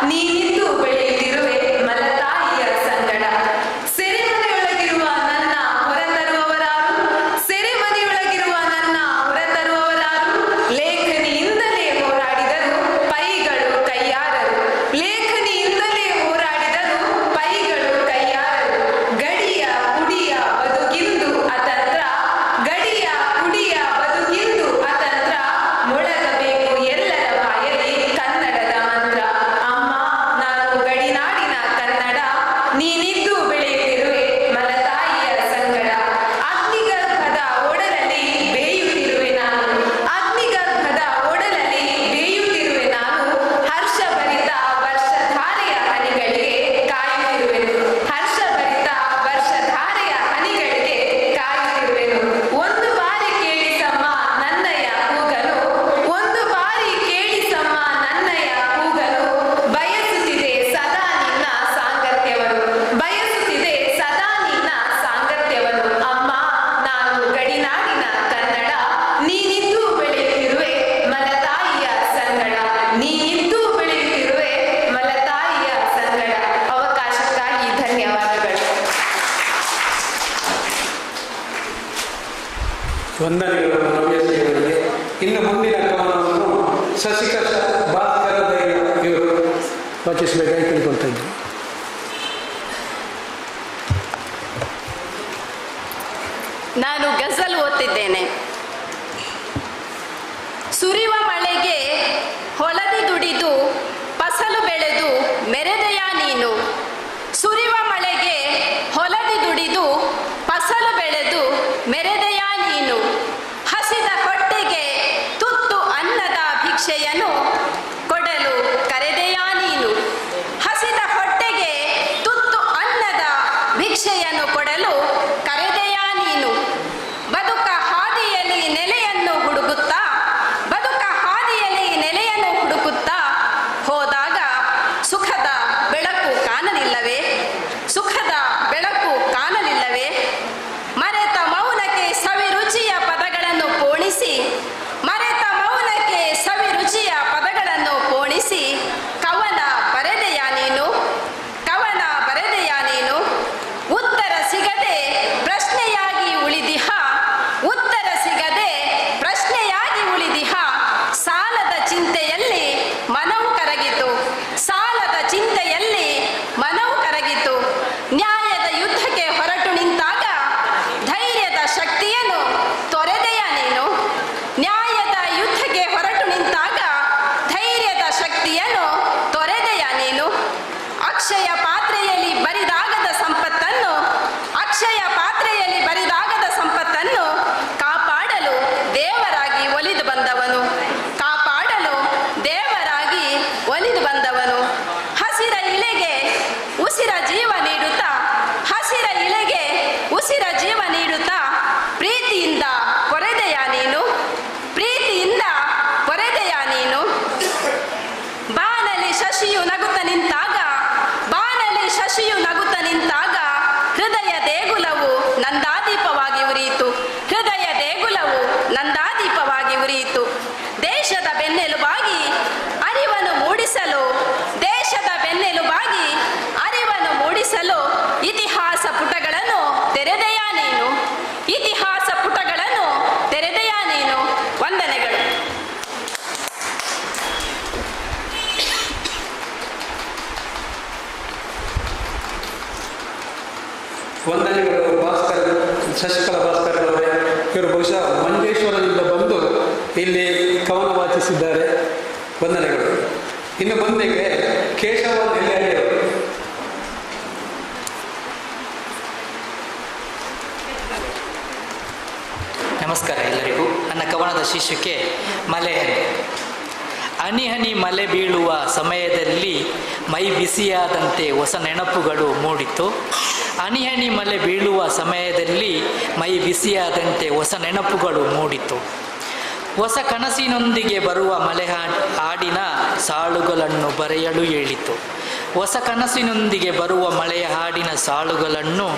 ನೀನಿದ್ದು ಬೆಳೆಯುತ್ತಿರುವೆ ಮಲತಾಯಿಯ ಸಂಗಡ. ಸೆರೆಮನೆಯೊಳಗಿರುವ ನನ್ನ ಹೊರತರುವವರಾರು, ಸೆರೆಮನೆಯೊಳಗಿರುವ ನನ್ನ ಹೊರತರುವವರಾರು, ಲೇಖನಿಯಿಂದಲೇ ಹೋರಾಡಿದರು ಪೈಗಳು ಕೈಯಾರರು, ಲೇಖನಿಯಿಂದಲೇ ಹೋರಾಡಿದರು ಪೈಗಳು ಕೈಯಾರರು. ಗಡಿಯ ಕುಡಿಯ ಬದುಕಿಂದು ಅತಂತ್ರ, ಗಡಿಯ ಕುಡಿಯ ಬದುಕಿಂದು ಅತಂತ್ರ, ಮೊಳಗಬೇಕು ಎಲ್ಲರ ಬಾಯಲ್ಲಿ ಕನ್ನಡದ ಮಂತ್ರ. ಅಮ್ಮ ನಾನು ಗಡಿನಾಡಿನ ಕನ್ನಡ, ನೀನಿದ್ದು ಬೆಳೆಯುತ್ತಿರುವೆ ಮಲತಾಯಿಯ ಸಂಗಡ. ಅಗ್ನಿಗರ್ಭದ ಒಡಲಲ್ಲಿ ಬೇಯುತ್ತಿರುವೆ ನಾನು, ಅಗ್ನಿಗರ್ಭದ ಒಡಲಲ್ಲಿ ಬೇಯುತ್ತಿರುವೆ ನಾನು, ಹರ್ಷಭರಿತ ವರ್ಷಧಾರೆಯ ಹನಿಗಳಿಗೆ ಕಾಯುತ್ತಿರುವೆನು, ಹರ್ಷಭರಿತ ವರ್ಷಧಾರೆಯ ಹನಿಗಳಿಗೆ ಕಾಯುತ್ತಿರುವೆನು. ಒಂದು ಬಾರಿ ಕೇಳಿಸಮ್ಮ ನನ್ನಯ ಕೂಗನು, ಒಂದು ಬಾರಿ ಕೇಳಿಸಮ್ಮ ನನ್ನಯ ಕೂಗನು, ಬಯಸುತ್ತಿದೆ ಸದಾ ನಿನ್ನ ಸಾಂಗತ್ಯವನ್ನು, ಬಯಸುತ್ತಿದೆ ಸದಾ ನಿನ್ನ ಸಾಂಗತ್ಯವನ್ನು. ಅಮ್ಮ ನಾನು ಗಡಿನಾಡಿನ ಕನ್ನಡ, ನೀನಿದ್ದು ಬೆಳೆಯುತ್ತಿರುವೆ ಮಲತಾಯಿಯ ಸಂಗಡ, ನೀನಿದ್ದು ಬೆಳೆಯುತ್ತಿರುವೆ ಮಲತಾಯಿಯ ಸಂಗಡ. ಅವಕಾಶಕ್ಕಾಗಿ ಧನ್ಯವಾದಗಳು. ವಂದನೆಗಳು ನವ್ಯಶ್ರೀಯವರಿಗೆ. ಇನ್ನು ಮುಂದಿನ ಕವನವನ್ನು ಶಶಿಕಶ ಭಾಸ್ಕರ ದೈವ ಇವರು ವಾಚಿಸಬೇಕಾಗಿ ತಿಳ್ಕೊಳ್ತಾ ಇದ್ದರು. ನಾನು ಗಜಲ್ ಓದ್ತಿದ್ದೇನೆ. ಸುರಿವ ಮಳೆಗೆ ಹೊಲದಿ ದುಡಿದು ಫಸಲು ಬೆಳೆದು ಮೆರೆದೆಯ ನೀನು, ಸುರಿವ ಮಳೆಗೆ ಹೊಲದಿ ದುಡಿದು ಫಸಲು ಬೆಳೆದು ಮೆರೆದೆಯ ನೀನು, ಹಸಿದ ಹೊಟ್ಟೆಗೆ ತುತ್ತು ಅನ್ನದ ಭಿಕ್ಷೆಯನ್ನು ಕೊಡಲು ಕರೆದೆಯ ನೀನು, ಹಸಿದ ಹೊಟ್ಟೆಗೆ ತುತ್ತು ಅನ್ನದ ಭಿಕ್ಷೆಯನ್ನು ಕೊಡಲು ಕರೆದೆಯ ನೀನು. ಬದುಕ ಹಾದಿಯಲ್ಲಿ ನೆಲೆಯನ್ನು ಹುಡುಕುತ್ತಾ, ಬದುಕ ಹಾದಿಯಲ್ಲಿ ನೆಲೆಯನ್ನು ಹುಡುಕುತ್ತಾ ಹೋದಾಗ ಸುಖದ ಬೆಳಕು ಕಾಣಲಿಲ್ಲವೇ, ಸುಖದ ಬೆಳಕು ಕಾಣಲಿಲ್ಲವೇ. ಮರೆತ ಮೌನಕ್ಕೆ ಸವಿರುಚಿಯ ಪದಗಳನ್ನು ಪೋಣಿಸಿ, ಮರೆತ ಮೌನಕ್ಕೆ ಸವಿರುಚಿಯ ಪದಗಳನ್ನು ಪೋಣಿಸಿ ಕವನ ಬರೆದೆಯ ನೀನು, ಕವನ ಬರೆದೆಯ ನೀನು. ಉತ್ತರ ಸಿಗದೆ ಪ್ರಶ್ನೆಯಾಗಿ ಉಳಿದಿಹ, ಉತ್ತರ ಸಿಗದೆ ಪ್ರಶ್ನೆಯಾಗಿ ಉಳಿದಿಹ. ಸಾಲದ ಚಿಂತೆಯಲ್ಲಿ ಮನವು ಕರಗಿತು, ಸಾಲದ ಚಿಂತೆಯಲ್ಲಿ ಮನವು ಕರಗಿತು. ನ್ಯಾಯದ ಯುದ್ಧಕ್ಕೆ ಹೊರಟು ನಿಂತಾಗ ಧೈರ್ಯದ ಶಕ್ತಿಯನ್ನು ತೊರೆದೆಯ ನೀನು, ನ್ಯಾಯದ ಯುದ್ಧಕ್ಕೆ ಹೊರಟು ನಿಂತಾಗ ಧೈರ್ಯದ ಶಕ್ತಿಯನ್ನು ತೊರೆದೆಯ ನೀನು. ಅಕ್ಷಯ ಪಾತ್ರೆಯಲ್ಲಿ ಬರಿದಾಗದ ಸಂಪತ್ತನ್ನು, ಅಕ್ಷಯ ಪಾತ್ರೆಯಲ್ಲಿ ಬರಿದಾಗದ ಸಂಪತ್ತನ್ನು ಕಾಪಾಡಲು ದೇವರಾಗಿ ಒಲಿದು ಬಂದವನು, ಕಾಪಾಡಲು ದೇವರಾಗಿ ಒಲಿದು ಬಂದವನು. ಹಸಿರ ಇಲೆಗೆ ಉಸಿರ ಜೀವ ನೀಡುತ್ತಾ, ಹಸಿರ ಇಲೆಗೆ ಉಸಿರ ಜೀವ ನೀಡುತ್ತಾ ಪ್ರೀತಿಯಿಂದ ಕೊರೆದೆಯ ನೀನು, ಪ್ರೀತಿಯಿಂದ ಕೊರೆದೆಯ ನೀನು. ಬಾನಲಿ ಶಶಿಯು ನಗುತ್ತ ನಿಂತಾಗ, ಬಾನಲಿ ಶಶಿಯು ನಗುತ್ತ ನಿಂತಾಗ ಹೃದಯ ದೇಗುಲವು ನಂದಾದೀಪವಾಗಿ ಉರಿಯಿತು, ಹೃದಯ ದೇಗುಲವು ನಂದಾದೀಪವಾಗಿ ಉರಿಯಿತು. ದೇಶದ ಬೆನ್ನೆಲುಬಾಗಿ ಅರಿವನ್ನು ಮೂಡಿಸಲು, ದೇಶದ ಬೆನ್ನೆಲುಬಾಗಿ ಅರಿವನ್ನು ಮೂಡಿಸಲು ಇತಿಹಾಸ ಪುಟಗಳನ್ನು ತೆರೆದೆಯ ನೀನು, ಇತಿಹಾಸ ಪುಟಗಳನ್ನು ತೆರೆದೆಯ ನೀನು. ವಂದನೆಗಳು. ವಂದನೆಗಳು ಭಾಸ್ಕರ್, ಶಶಿಕಲಾ ಭಾಸ್ಕರ್ ಅವರೇ. ಇವರು ಬಹುಶಃ ಮಂಜೇಶ್ವರದಿಂದ ಬಂದು ಇಲ್ಲಿ ಕವನ ವಾಚಿಸಿದ್ದಾರೆ. ವಂದನೆಗಳು. ಇನ್ನು ಮುಂದೆಗೆ ಕೇಶವ ನೆಲ್ಯಾಡಿಯವರು. ನಮಸ್ಕಾರ ಎಲ್ಲರಿಗೂ. ನನ್ನ ಕವನದ ಶೀರ್ಷಿಕೆ ಮಲೆ ಹನಿ. ಹನಿ ಹನಿ ಮಲೆ ಬೀಳುವ ಸಮಯದಲ್ಲಿ ಮೈ ಬಿಸಿಯಾದಂತೆ ಹೊಸ ನೆನಪುಗಳು ಮೂಡಿತು. ಹನಿ ಹನಿ ಮಲೆ ಬೀಳುವ ಸಮಯದಲ್ಲಿ ಮೈ ಬಿಸಿಯಾದಂತೆ ಹೊಸ ನೆನಪುಗಳು ಮೂಡಿತು. ಹೊಸ ಕನಸಿನೊಂದಿಗೆ ಬರುವ ಮಲೆ ಹಾಡಿನ ಸಾಲುಗಳನ್ನು ಬರೆಯಲು ಹೇಳಿತು. ಹೊಸ ಕನಸಿನೊಂದಿಗೆ ಬರುವ ಮಳೆಯ ಹಾಡಿನ ಸಾಲುಗಳನ್ನು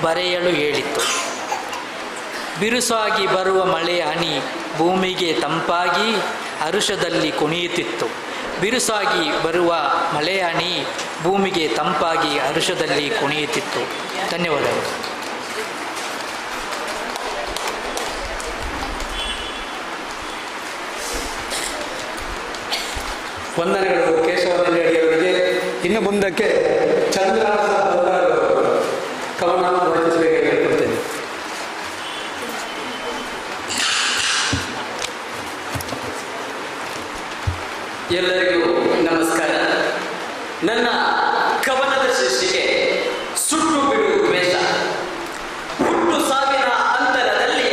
ಬರೆಯಲು ಹೇಳಿತು. ಬಿರುಸಾಗಿ ಬರುವ ಮಳೆಯ ಹನಿ ಭೂಮಿಗೆ ತಂಪಾಗಿ ಹರುಷದಲ್ಲಿ ಕುಣಿಯುತ್ತಿತ್ತು. ಬಿರುಸಾಗಿ ಬರುವ ಮಳೆಯ ಹನಿ ಭೂಮಿಗೆ ತಂಪಾಗಿ ಹರುಷದಲ್ಲಿ ಕುಣಿಯುತ್ತಿತ್ತು. ಧನ್ಯವಾದಗಳು. ವಂದನೆಗಳು ಕೇಶವನಲ್ಲಿ ಅಡಿಯವರಿಗೆ. ಇನ್ನು ಮುಂದಕ್ಕೆ ಚಂದ್ರ ಕವನ ವಾಚಿಸಬೇಕು ಹೇಳ್ಕೊಡ್ತೇನೆ. ಎಲ್ಲರಿಗೂ ನಮಸ್ಕಾರ. ನನ್ನ ಕವನದ ಶೀರ್ಷಿಕೆ ಸುಟ್ಟು ಬಿಡು ದ್ವೇಷ. ಹುಟ್ಟು ಸಾವಿನ ಅಂತರದಲ್ಲಿ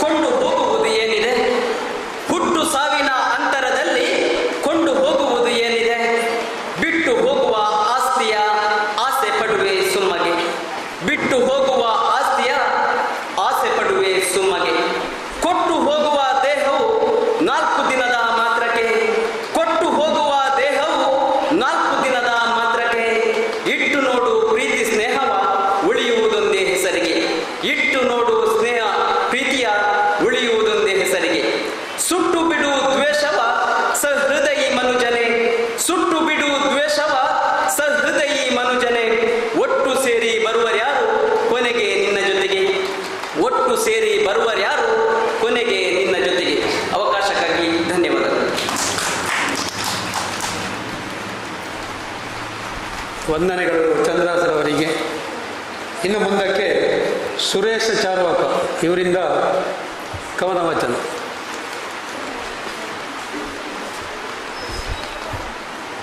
ಕೊಂಡು ಹೋಗುವುದು ಏನಿದೆ? ಹುಟ್ಟು ಸಾವಿನ ಅಂತರದಲ್ಲಿ ಕೊಂಡು ಹೋಗುವುದು ಏನಿದೆ? ಬಿಟ್ಟು ಹೋಗುವ ಆಸ್ತಿಯ ಆಸೆ ಪಡುವೆ ಸುಮ್ಮಗೆ. ಬಿಟ್ಟು ಹೋಗುವ ಆಸ್ತಿಯ ಆಸೆ ಪಡುವೆ ಸುಮ್ಮಗೆ. ಕೊಟ್ಟು ಹೋಗುವ ದೇಹವು 4 ದಿನದ ಮಾತ್ರಕ್ಕೆ. ಕೊಟ್ಟು ಹೋಗುವ ದೇಹವು 4 ದಿನದ ಮಾತ್ರಕ್ಕೆ. ಇಟ್ಟು ನೋಡು ಪ್ರೀತಿ ಸ್ನೇಹವ ಉಳಿಯುವುದೊಂದೇ ಹೆಸರಿಗೆ. ಇಟ್ಟು ನೋಡು ಸ್ನೇಹ ಪ್ರೀತಿಯ ಉಳಿಯುವುದೊಂದೇ ಹೆಸರಿಗೆ. ಸುಟ್ಟು ಬಿಡು ದ್ವೇಷವ ಸಹೃದಯಿ ಮನುಜನೆ. ಸುಟ್ಟು ಬಿಡು ದ್ವೇಷವ ಸಹೃದಯಿ ಮನುಜನೆ. ಒಟ್ಟು ಸೇರಿ ಬರುವರ್ಯಾರು ಕೊನೆಗೆ ನಿನ್ನ ಜೊತೆಗೆ. ಒಟ್ಟು ಸೇರಿ ಬರುವರ್ಯಾರು ಕೊನೆಗೆ ನಿನ್ನ ಜೊತೆಗೆ. ಅವಕಾಶಕ್ಕಾಗಿ ಧನ್ಯವಾದಗಳು. ವಂದನೆಗಳು ಚಂದ್ರಾಸರವರಿಗೆ. ಇನ್ನು ಮುಂದಕ್ಕೆ ಸುರೇಶ ಚಾರ್ವಾಕ ಇವರಿಂದ ಕವನ ವಾಚನ.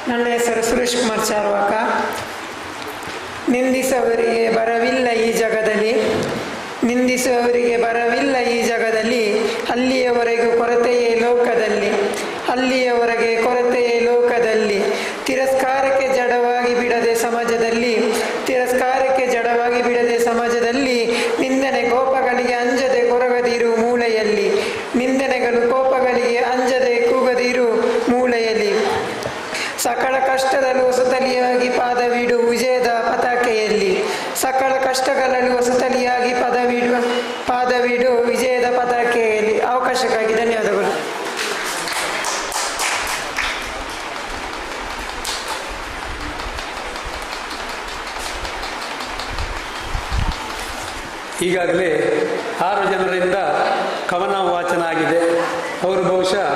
ನನ್ನ ಹೆಸರು ಸುರೇಶ್ ಕುಮಾರ್ ಚಾರ್ವಾಕ. ನಿಂದಿಸುವವರಿಗೆ ಬರವಿಲ್ಲ ಈ ಜಗದಲ್ಲಿ. ನಿಂದಿಸುವವರಿಗೆ ಬರವಿಲ್ಲ ಈ ಜಗದಲ್ಲಿ. ಅಲ್ಲಿಯವರೆಗೂ ಕೊರತೆಯೇ ಲೋಕದಲ್ಲಿ. ಅಲ್ಲಿಯವರೆಗೆ ಕೊರತೆಯೇ ಲೋಕದಲ್ಲಿ. ತಿರಸ್ಕಾರಕ್ಕೆ ಜಡವಾಗಿ ಬಿಡದೆ ಸಮಾಜದಲ್ಲಿ. ತಿರಸ್ಕಾರಕ್ಕೆ ಜಡವಾಗಿ ಬಿಡದೆ ಸಮಾಜದಲ್ಲಿ. ನಿಂದನೆ ಕೋಪಗಳಿಗೆ ಅಂಜದೆ ಕೊರಗದಿರು ಮೂಲೆಯಲ್ಲಿ. ನಿಂದನೆಗಳು ಕೋಪಗಳಿಗೆ ಅಂಜದೆ ಕೂಗದಿರು ಮೂಲೆಯಲ್ಲಿ. ಸಕಲ ಕಷ್ಟದಲ್ಲೂ ಹೊಸತಲಿಯಾಗಿ ಪಾದವಿಡು ವಿಜಯದ ಪತಾಕೆಯಲ್ಲಿ. ಸಕಲ ಕಷ್ಟಗಳಲ್ಲೂ ಹೊಸತಲಿಯಾಗಿ ಪಾದವಿಡು ವಿಜಯದ ಪತಾಕೆಯಲ್ಲಿ. ಅವಕಾಶಕ್ಕಾಗಿ ಧನ್ಯವಾದಗಳು. ಈಗಾಗಲೇ 6 ಜನರಿಂದ ಕವನ ವಾಚನ ಆಗಿದೆ. ಅವರು ಬಹುಶಃ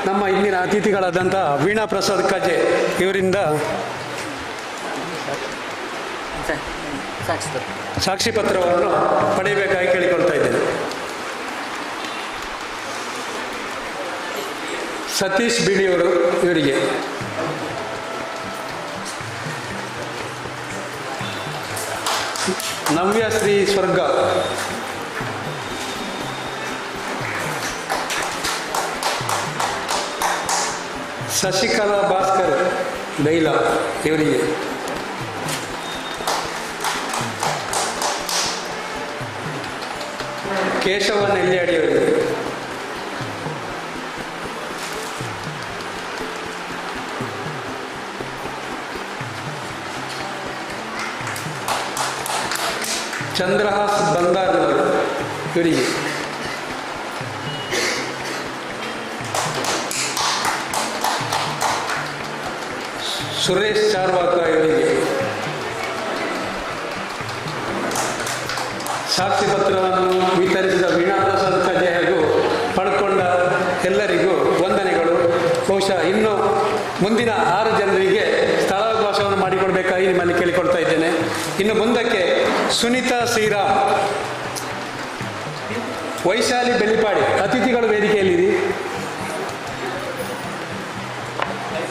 ನಮ್ಮ ಇಂದಿನ ಅತಿಥಿಗಳಾದಂಥ ವೀಣಾ ಪ್ರಸಾದ್ ಕಜೆ ಇವರಿಂದ ಸಾಕ್ಷಿ ಪತ್ರವನ್ನು ಪಡೆಯಬೇಕಾಗಿ ಕೇಳಿಕೊಳ್ತಾ ಇದ್ದೇನೆ. ಸತೀಶ್ ಬಿಳಿಯವರು ಇವರಿಗೆ. ನವ್ಯಶ್ರೀ ಸ್ವರ್ಗ. ಶಶಿಕಲಾ ಭಾಸ್ಕರ್ ಬೈಲಾ ಇವರಿಗೆ. ಕೇಶವ ನೆಲ್ಯಾಡಿ ಅವರಿಗೆ. ಚಂದ್ರಹಾಸ್ ಬಂಗಾರವರು ಇವರಿಗೆ. ಸುರೇಶ್ ಚಾರ್ವಾಕ ಇವರಿಗೆ. ಸಾಕ್ಷಿ ಪತ್ರವನ್ನು ವಿತರಿಸಿದ ವೀಣಾ ಪ್ರಸಾದ್ ಕಜೆ ಹಾಗೂ ಪಡ್ಕೊಂಡ ಎಲ್ಲರಿಗೂ ವಂದನೆಗಳು. ಬಹುಶಃ ಇನ್ನು ಮುಂದಿನ 6 ಜನರಿಗೆ ಸ್ಥಳಾವಕಾಶವನ್ನು ಮಾಡಿಕೊಡ್ಬೇಕಾಗಿ ನಿಮ್ಮಲ್ಲಿ ಕೇಳಿಕೊಳ್ತಾ ಇದ್ದೇನೆ. ಇನ್ನು ಮುಂದಕ್ಕೆ ಸುನೀತಾ ಶ್ರೀರಾಮ್, ವೈಶಾಲಿ ಬೆಳ್ಳಿಪಾಡಿ ಅತಿಥಿಗಳು ವೇದಿಕೆಯಲ್ಲಿರಿ.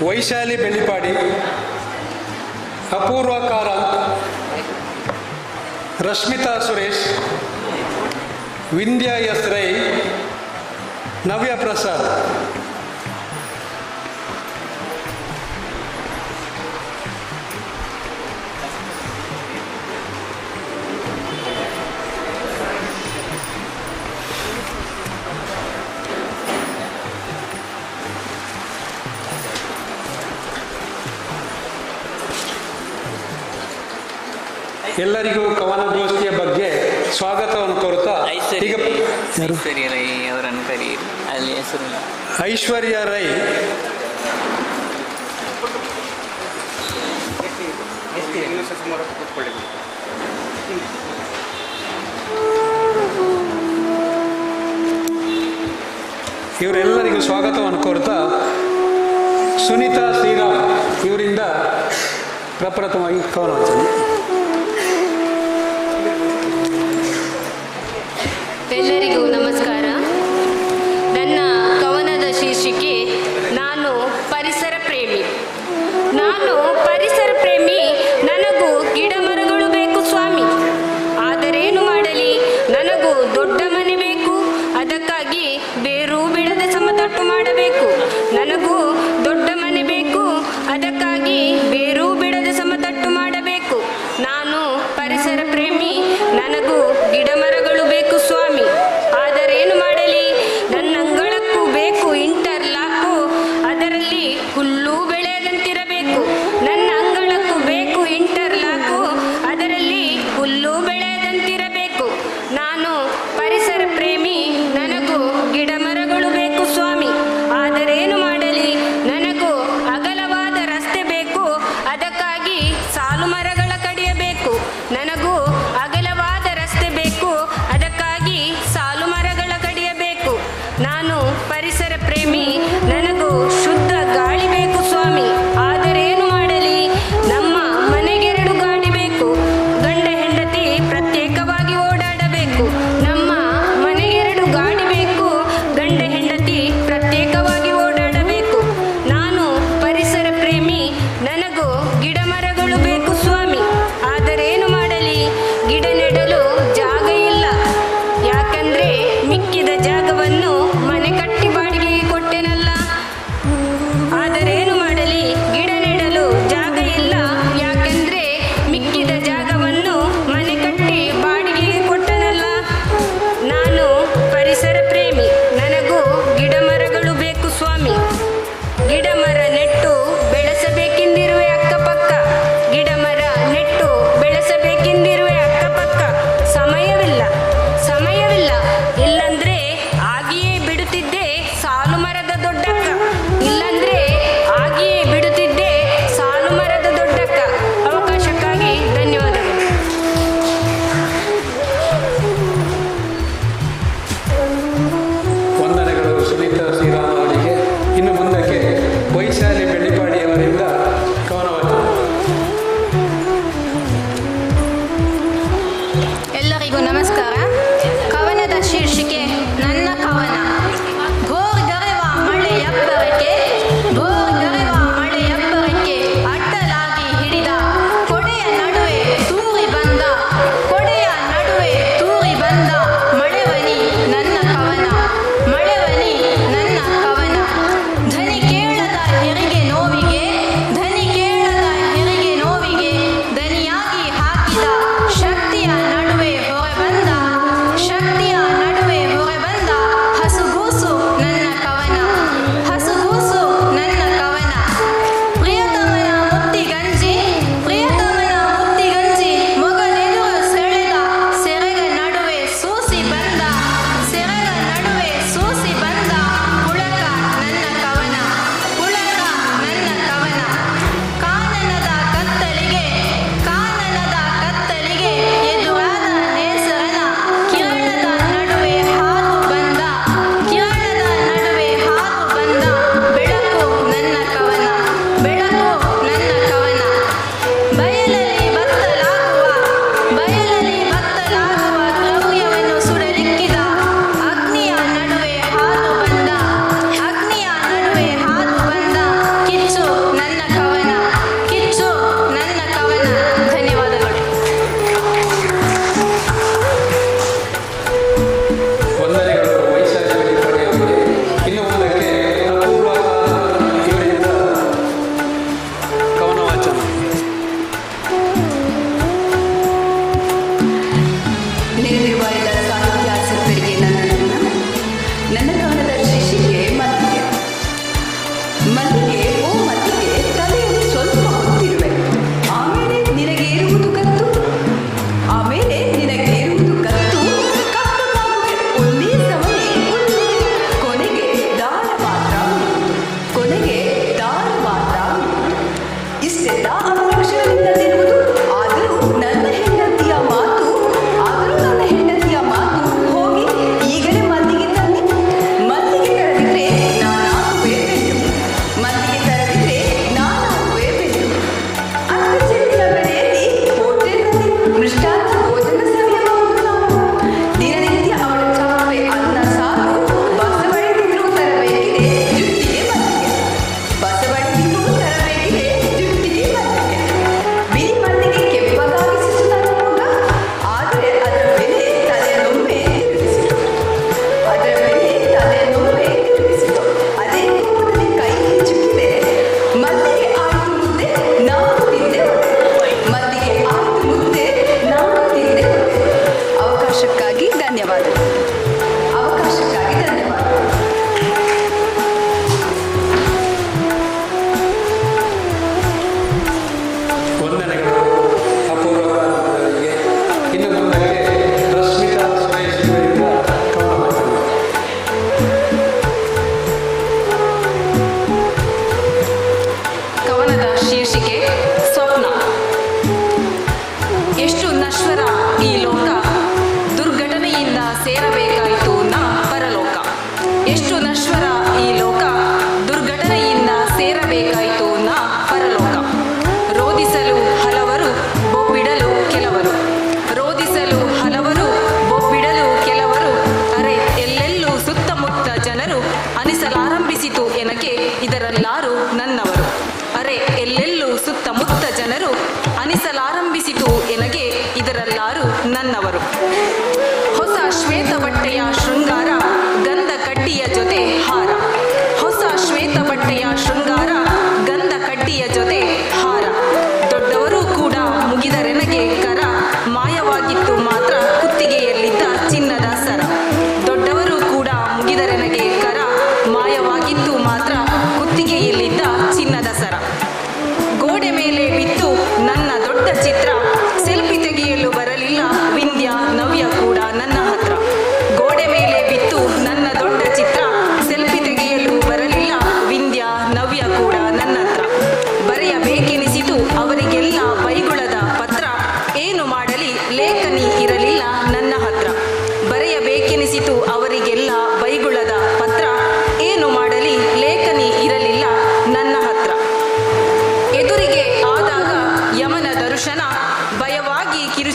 ವೈಶಾಲಿ ಬೆಳ್ಳಿಪಾಡಿ, ಅಪೂರ್ವ ಕಾರಂತ್, ರಶ್ಮಿತಾ ಸುರೇಶ್, ವಿಂದ್ಯಾ ಎಸ್ ರೈ, ನವ್ಯ ಪ್ರಸಾದ್. ಎಲ್ಲರಿಗೂ ಕವನಗೋಷ್ಠಿಯ ಬಗ್ಗೆ ಸ್ವಾಗತವನ್ನು ಕೋರುತ್ತಾ ಈಗ ಐಶ್ವರ್ಯ ರೈ ಅವರನ್ನು ಕರೆಯಿರಿ. ಅಲ್ಲಿ ಹೆಸರು ಐಶ್ವರ್ಯ ರೈ ಇವರೆಲ್ಲರಿಗೂ ಸ್ವಾಗತವನ್ನು ಕೋರ್ತಾ ಸುನೀತಾ ಶ್ರೀರಾಮ್ ಇವರಿಂದ ಪ್ರಪ್ರಥಮವಾಗಿ ಕವನ ವಾಚನ. ಎಲ್ಲರಿಗೂ ನಮಸ್ಕಾರ. ನನ್ನ ಕವನದ ಶೀರ್ಷಿಕೆ ನಾನು ಪರಿಸರ ಪ್ರೇಮಿ. ನಾನು ಪರಿಸರ ಪ್ರೇಮಿ, ನನಗೂ ಗಿಡ ಮರಗಳು ಬೇಕು ಸ್ವಾಮಿ. ಆದರೇನು ಮಾಡಲಿ, ನನಗೂ ದೊಡ್ಡ ಮನೆ ಬೇಕು, ಅದಕ್ಕಾಗಿ ಬೇರು ಬಿಡದೆ ಸಮತಟ್ಟು ಮಾಡಬೇಕು. ನನಗೂ ದೊಡ್ಡ ಮನೆ ಬೇಕು, ಅದಕ್ಕಾಗಿ ಬೇರು ಬಿಡದೆ ಸಮತಟ್ಟು ಮಾಡಬೇಕು. ನಾನು ಪರಿಸರ ಪ್ರೇಮಿ, ನನಗೂ ಗಿಡ ಮರಗಳು ಬೇಕು ಸ್ವಾಮಿ. ಆದರೇನು ಮಾಡಲಿ, ನನ್ನ ಅಂಗಳಕ್ಕೂ ಬೇಕು ಇಂಟರ್ಲಾಕು, ಅದರಲ್ಲಿ ಹುಲ್ಲು ಬೆಳೆಯದಂತಿರಬೇಕು. ನನ್ನ ಅಂಗಳಕ್ಕೂ ಬೇಕು ಇಂಟರ್ಲಾಕು, ಅದರಲ್ಲಿ ಹುಲ್ಲು ಬೆಳೆಯದಂತಿರಬೇಕು. ನಾನು ಪರಿಸರ ಪ್ರೇಮಿ, ನನಗೂ ಗಿಡ ಮರಗಳು ಬೇಕು ಸ್ವಾಮಿ. ಆದರೇನು ಮಾಡಲಿ, ನನಗೂ ಅಗಲವಾದ ರಸ್ತೆ ಬೇಕು, ಅದಕ್ಕಾಗಿ ಸಾಲು ಮರಗಳ ಕಡಿಯಬೇಕು. ನನಗೂ ಅಗಲವಾದ ರಸ್ತೆ ಬೇಕು, ಅದಕ್ಕಾಗಿ ಸಾಲು ಮರಗಳ ಕಡಿಯಬೇಕು. ನಾನು ಪರಿಸರ ಪ್ರೇಮಿ, ನನಗೂ ಶುದ್ಧ ಗಾಳಿ ಬೇಕು ಸ್ವಾಮಿ. ಆದರೇನು ಮಾಡಲಿ, ನಮ್ಮ ಮನೆಗೆರಡು ಗಾಡಿ ಬೇಕು, ಗಂಡ ಹೆಂಡತಿ ಪ್ರತ್ಯೇಕವಾಗಿ ಓಡಾಡಬೇಕು. ನಮ್ಮ ಮನೆಗೆರಡು ಗಾಡಿ ಬೇಕು, ಗಂಡ ಹೆಂಡತಿ ಪ್ರತ್ಯೇಕವಾಗಿ ಓಡಾಡಬೇಕು. ನಾನು ಪರಿಸರ ಪ್ರೇಮಿ, ನನಗೂ ಗಿಡ ಮರಗಳು ಬೇಕು ಸ್ವಾಮಿ. ಆದರೇನು ಮಾಡಲಿ, ಗಿಡ ನೆಡಲು ಜಾಗ ಇಲ್ಲ, ಯಾಕಂದ್ರೆ ಮಿಕ್ಕಿದ ಜಾಗವನ್ನು ಮನೆ ಕಟ್ಟಿ ಬಾಡಿಗೆಗೆ ಕೊಟ್ಟೆನಲ್ಲ. ಆದರೇನು ಮಾಡಲಿ, ಗಿಡ ನೆಡಲು ಜಾಗ ಇಲ್ಲ, ಯಾಕಂದ್ರೆ ಮಿಕ್ಕಿದ ಜಾಗವನ್ನು ಮನೆ ಕಟ್ಟಿ ಬಾಡಿಗೆಗೆ ಕೊಟ್ಟನಲ್ಲ. ನಾನು ಪರಿಸರ ಪ್ರೇಮಿ, ನನಗೂ ಗಿಡ ಮರಗಳು ಬೇಕು ಸ್ವಾಮಿ. ಗಿಡ ಮರ ನೆಟ್ಟು ಬೆಳೆಸಬೇಕೆಂದಿರುವೆ ಅಕ್ಕಪಕ್ಕ, ಗಿಡ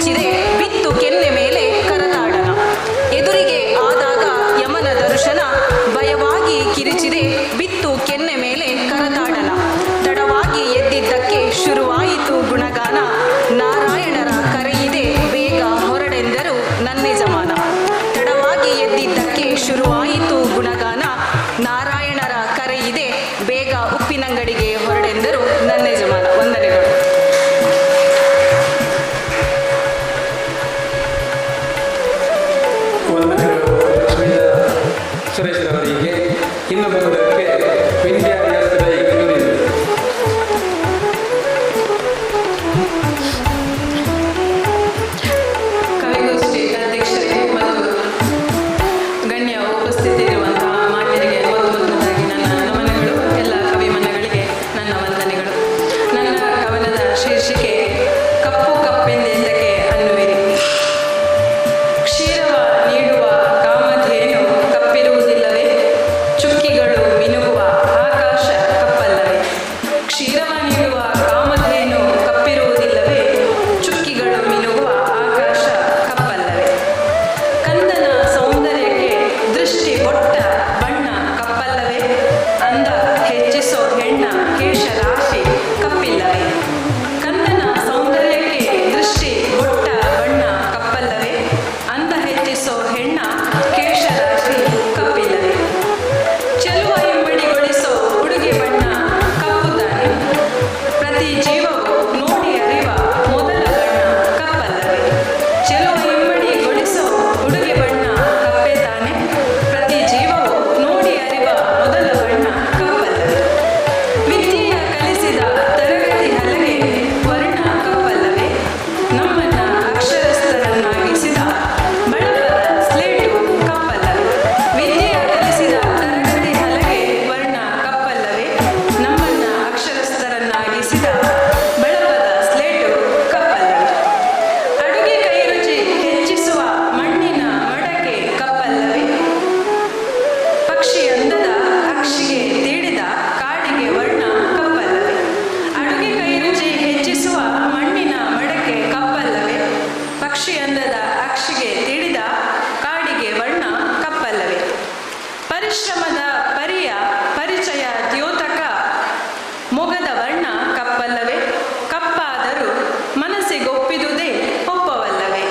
ಕಿರಿಚಿದೆ ಬಿತ್ತು ಕೆನ್ನೆ ಮೇಲೆ ಕರತಾಡನ. ಎದುರಿಗೆ ಆದಾಗ ಯಮನ ದರ್ಶನ ಭಯವಾಗಿ ಕಿರಿಚಿದೆ ಬಿತ್ತು ಕೆನ್ನೆ ಮೇಲೆ ಕರತಾಡನ. ತಡವಾಗಿ ಎದ್ದಿದ್ದಕ್ಕೆ ಶುರುವಾಯಿತು ಗುಣಗಾನ. ನಾರಾಯಣರ ಕರೆಯಿದೆ ಬೇಗ ಹೊರಡೆಂದರು ನನ್ನೆಜಮಾನ. ತಡವಾಗಿ ಎದ್ದಿದ್ದಕ್ಕೆ ಶುರುವಾಯಿತು ಗುಣಗಾನ. ನಾರಾಯಣರ ಕರೆಯಿದೆ ಬೇಗ ಉಪ್ಪಿನಂಗಡಿಗೆ ಹೊರಡೆಂದರು ನನ್ನೆಜಮಾನ. ವಂದನೆಗಳು. ಸುರೇಶ್ ಅವರಿಗೆ ಇನ್ನು ಬರುವುದಕ್ಕೆ ವಿದ್ಯಾಭ್ಯಾಸದ ಗುರುವಿದೆ. ಕವಿಗೋಷ್ಠಿ ಅಧ್ಯಕ್ಷರೇ ಮತ್ತು ಗಣ್ಯ ಉಪಸ್ಥಿತಿಯಿರುವಂತಹ ಮಾನ್ಯರಿಗೆ ಮೊದಲನೇದಾಗಿ ನನ್ನ ನಮನಗಳು. ಎಲ್ಲ ಕವಿಮನಗಳಿಗೆ ನನ್ನ ವಂದನೆಗಳು. ನನ್ನ ಕವನದ ಶೀರ್ಷಿಕೆ ಕಪ್ಪು ಕಪ್ಪೆಂದೆಂದಕ್ಕೆ ಅನ್ನುವಿರಿ. ಕ್ಷೀರವ ನೀಡುವ ಕಾಮಧೇನು ಕಪ್ಪಿರುವುದಿಲ್ಲವೇ? ಚುಕ್ಕಿಗಳು ಮಿನುಗುವ ಆಕಾಶ ಕಪ್ಪಲ್ಲವೇ? ಕ್ಷೀರವ ನೀಡುವ ಕಾಮಧೇನು ಕಪ್ಪಿರುವುದಿಲ್ಲವೇ? ಚುಕ್ಕಿಗಳು ಮಿನುಗುವ ಆಕಾಶ ಕಪ್ಪಲ್ಲವೇ? ಕಂದನ ಸೌಂದರ್ಯಕ್ಕೆ ದೃಷ್ಟಿ ಕೊಟ್ಟ ಬಣ್ಣ ಕಪ್ಪಲ್ಲವೇ? ಅಂದ ಹೆಚ್ಚಿಸೋ ಹೆಣ್ಣ ಕೇಶರಾಶಿ ಕಪ್ಪಿಲ್ಲವೇ? ಕಂದನ ಸೌಂದರ್ಯಕ್ಕೆ ದೃಷ್ಟಿ ಕೊಟ್ಟ ಬಣ್ಣ ಕಪ್ಪಲ್ಲವೇ? ಅಂದ ಹೆಚ್ಚಿಸೋ ಹೆಣ್ಣ ಕೇಶರಾಶಿ ಕಪ್ಪಿಲ್ಲವೇ? ಚೆಲುವ ಎಂಬಡಿಗೊಳಿಸೋ ಉಡುಗೆ ಬಣ್ಣ ಕಪ್ಪು ತಾನೆ? ಪ್ರತಿ ಜೀವವು ನೋಡಿ ಅರಿವ ಮೊದಲ ಬಣ್ಣ ಕಪ್ಪಲ್ಲವೇ? ಚೆಲುವ ಎಂಬಡಿಗೊಳಿಸೋ ಉಡುಗೆ ಬಣ್ಣ ಕಪ್ಪೆ ತಾನೆ? ಪ್ರತಿ ಜೀವವು ನೋಡಿ ಅರಿವ ಮೊದಲ ಬಣ್ಣ ಕಪ್ಪಲ್ಲವೇ? ವಿದ್ಯೆಯ ಕಲಿಸಿದ ತರಗತಿ ಹಲಗೆ ವರ್ಣ ಕಪ್ಪಲ್ಲವೇ? ನಮ್ಮನ್ನ ಅಕ್ಷರಸ್ಥರನ್ನಾಗಿಸಿದ ಬಳಪದ ಸ್ಲೇಟು ಕಪ್ಪಲ್ಲವೇ? ವಿದ್ಯೆಯ ಕಲಿಸಿದ ತರಗತಿ ಹಲಗೆ ವರ್ಣ ಕಪ್ಪಲ್ಲವೇ? ನಮ್ಮನ್ನ ಅಕ್ಷರಸ್ಥರನ್ನಾಗಿಸಿದ ಬಳಪದ ಸ್ಲೇಟು ಕಪ್ಪಲ್ಲವೇ? ಅಡುಗೆ ಕೈ ರುಚಿ ಹೆಚ್ಚಿಸುವ ಮಣ್ಣಿನ ಮಡಕೆ ಕಪ್ಪಲ್ಲವೇ? ಪಕ್ಷಿ ಅಂದದ ಅಕ್ಷಿಗೆ ತೀಡಿದ ಕಾಡಿಗೆ ವರ್ಣ ಕಪ್ಪಲ್ಲವೇ? ಅಡುಗೆ ಕೈ ರುಚಿ ಹೆಚ್ಚಿಸುವ ಮಣ್ಣಿನ ಮಡಕೆ ಕಪ್ಪಲ್ಲವೇ? ಪಕ್ಷಿ ಅಂದದ ಅಕ್ಷಿಗೆ ತೀಡಿದ ಕಾಡಿಗೆ ವರ್ಣ ಕಪ್ಪಲ್ಲವೇ? ಪರಿಶ್ರಮದ ಪರಿಯ ಪರಿಚಯ ದ್ಯೋತಕ ಮೊಗದ ವರ್ಣ ಕಪ್ಪಲ್ಲವೇ? ಕಪ್ಪಾದರೂ ಮನಸ್ಸಿಗೊಪ್ಪಿದುದೇ ಒಪ್ಪವಲ್ಲವೇ?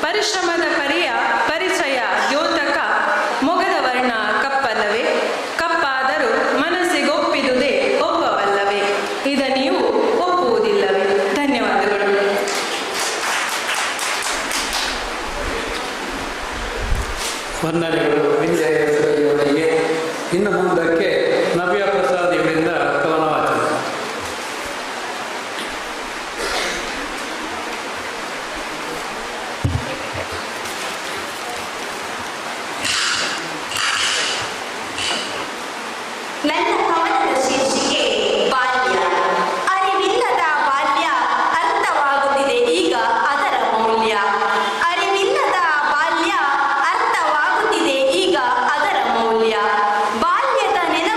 ಪರಿಶ್ರಮದ ಪರಿಯ ಪರಿಚಯ ದ್ಯೋತಕ ಮೊಗದ ವರ್ಣ ಕಪ್ಪಲ್ಲವೇ? ಕಪ್ಪಾದರೂ ಮನಸ್ಸಿಗೊಪ್ಪಿದುದೇ ಒಪ್ಪವಲ್ಲವೇ? ಇದ ನೀವು ಒಪ್ಪುವುದಿಲ್ಲವೇ? ಧನ್ಯವಾದಗಳು. ವಂದನೆಗಳು ವಿದ್ಯಾಭ್ಯಾಸದವರಿಗೆ. ಇನ್ನು ಮುಂದಕ್ಕೆ ನವ್ಯ ಪ್ರಸಾದ್ ಇವರಿಂದ ಕವನ ವಾಚನ. ನನ್ನ ಕವನದ ಶೀರ್ಷಿಕೆ ಬಾಲ್ಯ. ಅರಿವಿಲ್ಲದ ಬಾಲ್ಯ ಅರ್ಥವಾಗುತ್ತಿದೆ ಈಗ ಅದರ ಮೌಲ್ಯ. ಅರಿವಿಲ್ಲದ ಬಾಲ್ಯ ಅರ್ಥವಾಗುತ್ತಿದೆ ಈಗ ಅದರ ಮೌಲ್ಯ. ಬಾಲ್ಯದ ನೆನಪು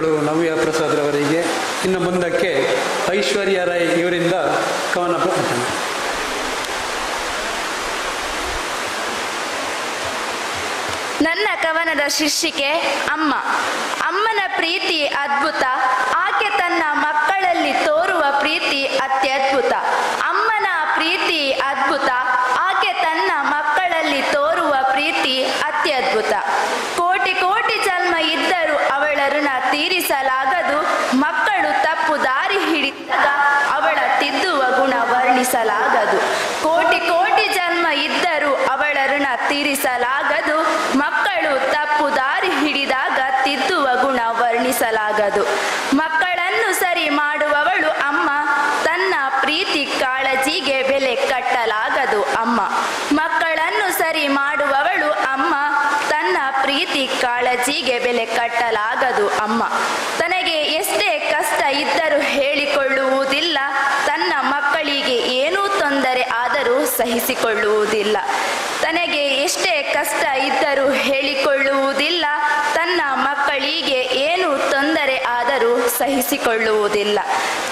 ವಂದನೆಗಳು ನವ್ಯ ಪ್ರಸಾದ್ರವರಿಗೆ. ಇನ್ನು ಮುಂದಕ್ಕೆ ಐಶ್ವರ್ಯ ರೈ ಇವರಿಂದ ಕವನ ಪಠಣ. ನನ್ನ ಕವನದ ಶೀರ್ಷಿಕೆ ಅಮ್ಮ. ಅಮ್ಮನ ಪ್ರೀತಿ ಅದ್ಭುತ, ಆಕೆ ತನ್ನ ಮಕ್ಕಳಲ್ಲಿ ತೋರುವ ಪ್ರೀತಿ ಅತ್ಯದ್ಭುತ. ಅಮ್ಮನ ಪ್ರೀತಿ ಅದ್ಭುತ, ಆಕೆ ತನ್ನ ಮಕ್ಕಳಲ್ಲಿ ತೋರುವ ಪ್ರೀತಿ ಅತ್ಯದ್ಭುತ. ಕೋಟಿ ಕೋಟಿ ಜನ್ಮ ಇದ್ದರೂ ಅವಳ ಋಣ ತೀರಿಸಲಾಗದು. ಮಕ್ಕಳು ತಪ್ಪು ದಾರಿ ಹಿಡಿದಾಗ ಅವಳ ತಿದ್ದುವ ಗುಣ ವರ್ಣಿಸಲಾಗದು. ಕೋಟಿ ಕೋಟಿ ಜನ್ಮ ಇದ್ದರೂ ಅವಳ ಋಣ ತೀರಿಸಲಾಗದು. ಮಕ್ಕಳು ತಪ್ಪು ದಾರಿ ಹಿಡಿದಾಗ ತಿದ್ದುವ ಗುಣ ವರ್ಣಿಸಲಾಗದು. ಮಕ್ಕಳನ್ನು ಸರಿ ಮಾಡುವವಳು ಅಮ್ಮ, ತನ್ನ ಪ್ರೀತಿ ಕಾಳಜಿಗೆ ಬೆಲೆ ಕಟ್ಟಲಾಗದು ಅಮ್ಮ. ಮಕ್ಕಳನ್ನು ಸರಿ ಮಾಡುವವಳು ಅಮ್ಮ, ತನ್ನ ಪ್ರೀತಿ ಕಾಳಜಿಗೆ ಬೆಲೆ ಕಟ್ಟಲಾಗದು ಅಮ್ಮ. ತನಗೆ ಎಷ್ಟೇ ಕಷ್ಟ ಇದ್ದರೂ ಹೇಳಿಕೊಳ್ಳುವುದಿಲ್ಲ, ತನ್ನ ಮಕ್ಕಳಿಗೆ ಏನೂ ತೊಂದರೆ ಆದರೂ ಸಹಿಸಿಕೊಳ್ಳುವುದಿಲ್ಲ. ತನಗೆ ಎಷ್ಟೇ ಕಷ್ಟ ಇದ್ದರೂ ಹೇಳಿಕೊಳ್ಳುವುದಿಲ್ಲ, ತನ್ನ ಮಕ್ಕಳಿಗೆ ಏನು ತೊಂದರೆ ಆದರೂ ಸಹಿಸಿಕೊಳ್ಳುವುದಿಲ್ಲ.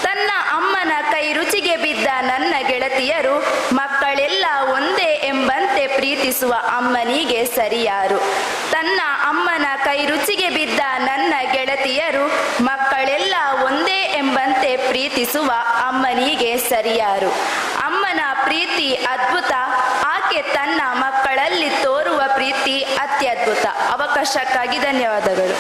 ತನ್ನ ಅಮ್ಮನ ಕೈ ರುಚಿಗೆ ಬಿದ್ದ ನನ್ನ ಗೆಳತಿಯರು, ಮಕ್ಕಳೆಲ್ಲ ಒಂದೇ ಎಂಬಂತೆ ಪ್ರೀತಿಸುವ ಅಮ್ಮನಿಗೆ ಸರಿಯಾರು. ತನ್ನ ಅಮ್ಮನ ಕೈ ರುಚಿಗೆ ಬಿದ್ದ ನನ್ನ ಗೆಳತಿಯರು, ಮಕ್ಕಳೆಲ್ಲ ಒಂದೇ ಎಂಬಂತೆ ಪ್ರೀತಿಸುವ ಅಮ್ಮನಿಗೆ ಸರಿಯಾರು. ಅಮ್ಮನ ಪ್ರೀತಿ ಅದ್ಭುತ, ಆಕೆ ತನ್ನ ಮಕ್ಕಳಲ್ಲಿ ತೋರುವ ಪ್ರೀತಿ ಅತ್ಯದ್ಭುತ. ಅವಕಾಶಕ್ಕಾಗಿ ಧನ್ಯವಾದಗಳು.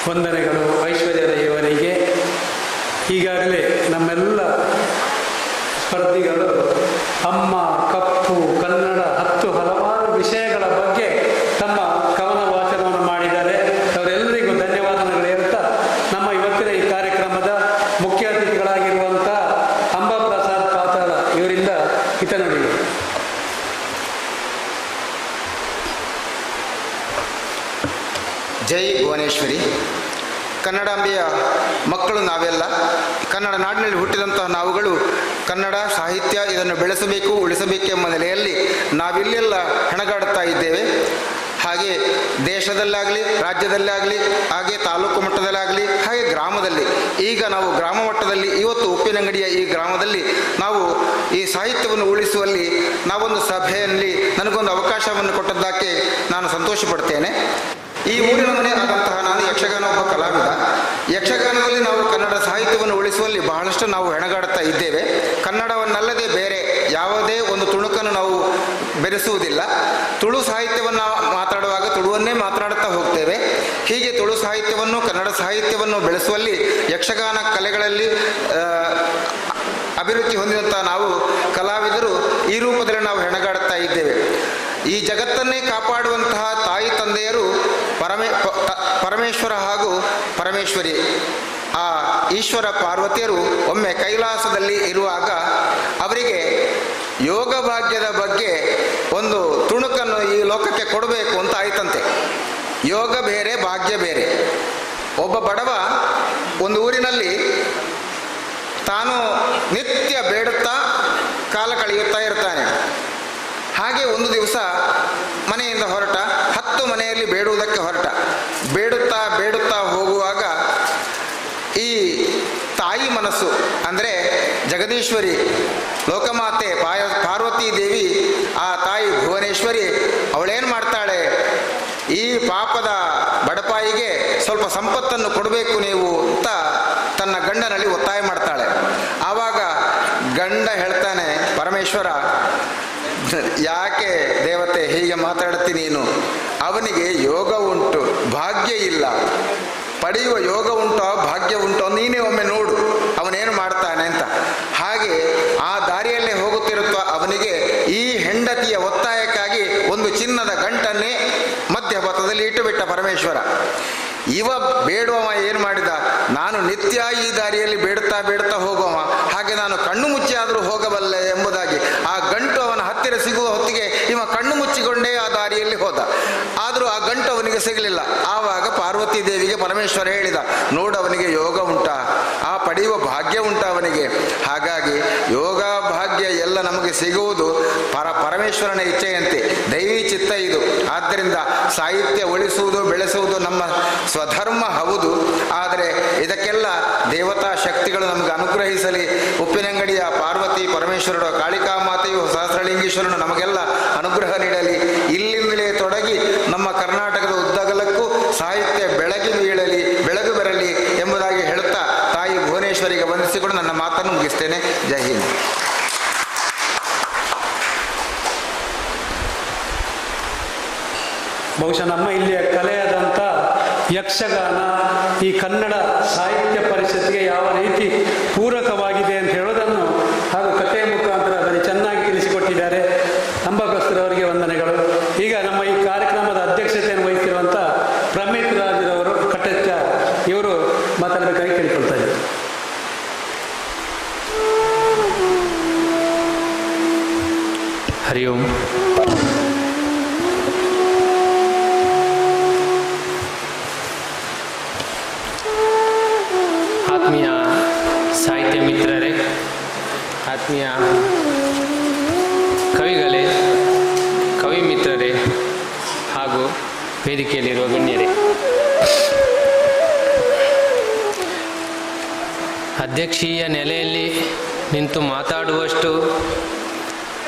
ವಂದನೆಗಳು ಐಶ್ವರ್ಯ ರೈ ಅವರಿಗೆ. ಈಗಾಗಲೇ ನಮ್ಮೆಲ್ಲ ಸ್ಪರ್ಧಿಗಳು ಅಮ್ಮ, ಕಪ್ಪು, ಕನ್ನಡ, 10 ಹಲವಾರು ವಿಷಯಗಳ ಬಗ್ಗೆ ತಮ್ಮ ಕವನ ವಾಚನವನ್ನು ಮಾಡಿದ್ದಾರೆ. ಅವರೆಲ್ಲರಿಗೂ ಧನ್ಯವಾದಗಳು ಹೇಳ್ತಾ ನಮ್ಮ ಇವತ್ತಿನ ಈ ಕಾರ್ಯಕ್ರಮದ ಮುಖ್ಯ ಅತಿಥಿಗಳಾಗಿರುವಂಥ ಅಂಬಾ ಪ್ರಸಾದ್ ಪಾತಾಳ ಇವರಿಂದ ಹಿತನುಡಿಗಳು. ಜೈ ಭುವನೇಶ್ವರಿ. ಕನ್ನಡಾಂಬೆಯ ಮಕ್ಕಳು ನಾವೆಲ್ಲ. ಕನ್ನಡ ನಾಡಿನಲ್ಲಿ ಹುಟ್ಟಿದಂತಹ ನಾವುಗಳು ಕನ್ನಡ ಸಾಹಿತ್ಯ ಇದನ್ನು ಬೆಳೆಸಬೇಕು, ಉಳಿಸಬೇಕೆಂಬ ನೆಲೆಯಲ್ಲಿ ನಾವಿಲ್ಲೆಲ್ಲ ಹೆಣಗಾಡುತ್ತಾ ಇದ್ದೇವೆ. ಹಾಗೆ ದೇಶದಲ್ಲಾಗಲಿ, ರಾಜ್ಯದಲ್ಲಾಗಲಿ, ಹಾಗೆ ತಾಲೂಕು ಮಟ್ಟದಲ್ಲಾಗಲಿ, ಹಾಗೆ ಗ್ರಾಮದಲ್ಲಿ. ಈಗ ನಾವು ಗ್ರಾಮ ಮಟ್ಟದಲ್ಲಿ ಇವತ್ತು ಉಪ್ಪಿನಂಗಡಿಯ ಈ ಗ್ರಾಮದಲ್ಲಿ ನಾವು ಈ ಸಾಹಿತ್ಯವನ್ನು ಉಳಿಸುವಲ್ಲಿ ನಾವೊಂದು ಸಭೆಯಲ್ಲಿ ನನಗೊಂದು ಅವಕಾಶವನ್ನು ಕೊಟ್ಟದ್ದಕ್ಕೆ ನಾನು ಸಂತೋಷ ಪಡ್ತೇನೆ. ಈ ಊರಿನ ಮನೆ ಆದಂತಹ ನಾನು ಯಕ್ಷಗಾನ ಒಬ್ಬ ಕಲಾವಿದ. ಯಕ್ಷಗಾನದಲ್ಲಿ ನಾವು ಕನ್ನಡ ಸಾಹಿತ್ಯವನ್ನು ಉಳಿಸುವಲ್ಲಿ ಬಹಳಷ್ಟು ನಾವು ಹೆಣಗಾಡುತ್ತಾ ಇದ್ದೇವೆ. ಕನ್ನಡವನ್ನಲ್ಲದೆ ಬೇರೆ ಯಾವುದೇ ಒಂದು ತುಣುಕನ್ನು ನಾವು ಬೆರೆಸುವುದಿಲ್ಲ. ತುಳು ಸಾಹಿತ್ಯವನ್ನು ಮಾತಾಡುವಾಗ ತುಳುವನ್ನೇ ಮಾತನಾಡುತ್ತಾ ಹೋಗ್ತೇವೆ. ಹೀಗೆ ತುಳು ಸಾಹಿತ್ಯವನ್ನು, ಕನ್ನಡ ಸಾಹಿತ್ಯವನ್ನು ಬೆಳೆಸುವಲ್ಲಿ ಯಕ್ಷಗಾನ ಕಲೆಗಳಲ್ಲಿ ಅಭಿರುಚಿ ಹೊಂದಿದಂಥ ನಾವು ಕಲಾವಿದರು ಈ ರೂಪದಲ್ಲಿ ನಾವು ಹೆಣಗಾಡುತ್ತಾ ಇದ್ದೇವೆ. ಈ ಜಗತ್ತನ್ನೇ ಕಾಪಾಡುವಂತಹ ತಾಯಿ ತಂದೆಯರು ಪರಮೇಶ್ವರ ಹಾಗೂ ಪರಮೇಶ್ವರಿ. ಆ ಈಶ್ವರ ಪಾರ್ವತಿಯರು ಒಮ್ಮೆ ಕೈಲಾಸದಲ್ಲಿ ಇರುವಾಗ ಅವರಿಗೆ ಯೋಗ ಭಾಗ್ಯದ ಬಗ್ಗೆ ಒಂದು ತುಣುಕನ್ನು ಈ ಲೋಕಕ್ಕೆ ಕೊಡಬೇಕು ಅಂತ ಆಯ್ತಂತೆ. ಯೋಗ ಬೇರೆ, ಭಾಗ್ಯ ಬೇರೆ. ಒಬ್ಬ ಬಡವ ಒಂದು ಊರಿನಲ್ಲಿ ತಾನು ನಿತ್ಯ ಬೇಡುತ್ತಾ ಕಾಲ ಕಳೆಯುತ್ತಾ ಇರ್ತಾನೆ. ಹಾಗೆ ಒಂದು ದಿವಸ ಮನೆಯಿಂದ ಹೊರಟ, 10 ಮನೆಯಲ್ಲಿ ಬೇಡುವುದಕ್ಕೆ ಹೊರಟ. ಬೇಡುತ್ತಾ ಬೇಡುತ್ತಾ ಹೋಗುವಾಗ ಈ ತಾಯಿ ಮನಸ್ಸು ಅಂದರೆ ಜಗದೀಶ್ವರಿ, ಲೋಕಮಾತೆ ಪಾರ್ವತಿ ದೇವಿ, ಆ ತಾಯಿ ಭುವನೇಶ್ವರಿ ಅವಳೇನು ಮಾಡ್ತಾಳೆ, ಈ ಪಾಪದ ಬಡಪಾಯಿಗೆ ಸ್ವಲ್ಪ ಸಂಪತ್ತನ್ನು ಕೊಡಬೇಕು ನೀವು ಅಂತ ತನ್ನ ಗಂಡನಲ್ಲಿ ಒತ್ತಾಯ ಮಾಡ್ತಾಳೆ. ಆವಾಗ ಗಂಡ ಹೇಳ್ತಾನೆ, ಪರಮೇಶ್ವರ ಯಾಕೆ ದೇವತೆ ಹೀಗೆ ಮಾತಾಡುತ್ತಿ ನೀನು? ಅವನಿಗೆ ಯೋಗ ಉಂಟು, ಭಾಗ್ಯ ಇಲ್ಲ. ಪಡೆಯುವ ಯೋಗ ಉಂಟೋ ಭಾಗ್ಯ ಉಂಟೋ ನೀನೇ ಒಮ್ಮೆ ನೋಡು ಅವನೇನು ಮಾಡ್ತಾನೆ ಅಂತ. ಹಾಗೆ ಆ ದಾರಿಯಲ್ಲೇ ಹೋಗುತ್ತಿರುವ ಅವನಿಗೆ ಈ ಹೆಂಡತಿಯ ಒತ್ತಾಯಕ್ಕಾಗಿ ಒಂದು ಚಿನ್ನದ ಗಂಟನ್ನೇ ಮಧ್ಯಪಥದಲ್ಲಿ ಇಟ್ಟುಬಿಟ್ಟ ಪರಮೇಶ್ವರ. ಇವ ಬೇಡುವವ ಏನು ಮಾಡಿದ, ನಾನು ನಿತ್ಯ ಈ ದಾರಿಯಲ್ಲಿ ಬೇಡುತ್ತಾ ಬೇಡುತ್ತಾ ಹೋಗುವವ, ಹಾಗೆ ನಾನು ಕಣ್ಣು ಮುಚ್ಚಿ ಆದರೂ ಹೋಗಬಲ್ಲೆ ಎಂಬುದಾಗಿ ಆ ಗಂಟು ಅವನ ಹತ್ತಿರ ಸಿಗುವ ಹೊತ್ತಿಗೆ ಇವ ಕಣ್ಣು ಮುಚ್ಚಿಕೊಂಡೇ ಆ ದಾರಿಯಲ್ಲಿ ಹೋದ. ಆದರೂ ಆ ಗಂಟು ಅವನಿಗೆ ಸಿಗಲಿಲ್ಲ. ಆವಾಗ ಪಾರ್ವತಿ ದೇವಿಗೆ ಪರಮೇಶ್ವರ ಹೇಳಿದ, ನೋಡು ಅವನಿಗೆ ಯೋಗ ಉಂಟಾ, ಆ ಪಡೆಯುವ ಭಾಗ್ಯ ಉಂಟಾ ಅವನಿಗೆ. ಹಾಗಾಗಿ ಯೋಗ ಭಾಗ್ಯ ಎಲ್ಲ ನಮಗೆ ಸಿಗುವುದು ಪರಮೇಶ್ವರನ ಇಚ್ಛೆಯಂತೆ, ದೈವಿ ಚಿತ್ತ ಇದು. ಆದ್ದರಿಂದ ಸಾಹಿತ್ಯ ಉಳಿಸುವುದು ಬೆಳೆಸುವುದು ನಮ್ಮ ಸ್ವಧರ್ಮ ಹೌದು. ಆದರೆ ಇದಕ್ಕೆಲ್ಲ ದೇವತಾ ಶಕ್ತಿಗಳು ನಮಗೆ ಅನುಗ್ರಹಿಸಲಿ. ಉಪ್ಪಿನಂಗಡಿಯ ಪಾರ್ವತಿ ಪರಮೇಶ್ವರರು, ಕಾಳಿಕಾ ಮಾತೆಯು, ಸಹಸ್ರಲಿಂಗೇಶ್ವರನು ನಮಗೆಲ್ಲ ಅನುಗ್ರಹ ನೀಡಲಿ. ಇಲ್ಲಿಂದಲೇ ತೊಡಗಿ ನಮ್ಮ ಕರ್ನಾಟಕದ ಉದ್ದಗಲಕ್ಕೂ ಸಾಹಿತ್ಯ ಬೆಳಗು ಬರಲಿ ಎಂಬುದಾಗಿ ಹೇಳುತ್ತಾ ತಾಯಿ ಭುವನೇಶ್ವರಿಗೆ ವಂದಿಸಿಕೊಂಡು ನನ್ನ ಮಾತನ್ನು ಮುಗಿಸ್ತೇನೆ. ಜೈ ಹಿಂದ್. ಬಹುಶಃ ನಮ್ಮ ಇಲ್ಲಿಯ ಕಲೆಯಾದಂಥ ಯಕ್ಷಗಾನ ಈ ಕನ್ನಡ ಸಾಹಿತ್ಯ ಪರಿಷತ್ತಿಗೆ ಯಾವ ರೀತಿ ಪೂರಕವಾಗಿದೆ ಅಂತ ಹೇಳೋದನ್ನು ಹಾಗೂ ಕಥೆಯ ಮುಖಾಂತರ ಅದನ್ನು ಚೆನ್ನಾಗಿ ತಿಳಿಸಿಕೊಟ್ಟಿದ್ದಾರೆ. ಅಂಬಾಬಸ್ತರವರಿಗೆ ವಂದನೆಗಳು. ಈಗ ನಮ್ಮ ಈ ಕಾರ್ಯಕ್ರಮದ ಅಧ್ಯಕ್ಷತೆಯನ್ನು ವಹಿಸಿರುವಂಥ ಪ್ರಮಿತ್ ರಾಜ್ರವರು ಕಟ್ಟೆಚ್ಚ ಇವರು ಮಾತಾಡಬೇಕಾಗಿ ಕೇಳಿಕೊಳ್ತಾ ಇದ್ದಾರೆ. ಹರಿ ಓಂ. ಆತ್ಮೀಯ ಸಾಹಿತ್ಯ ಮಿತ್ರರೇ, ಆತ್ಮೀಯ ಕವಿಗಳೇ, ಕವಿ ಮಿತ್ರರೇ ಹಾಗೂ ವೇದಿಕೆಯಲ್ಲಿರುವ ಗಣ್ಯರೇ, ಅಧ್ಯಕ್ಷೀಯ ನೆಲೆಯಲ್ಲಿ ನಿಂತು ಮಾತಾಡುವಷ್ಟು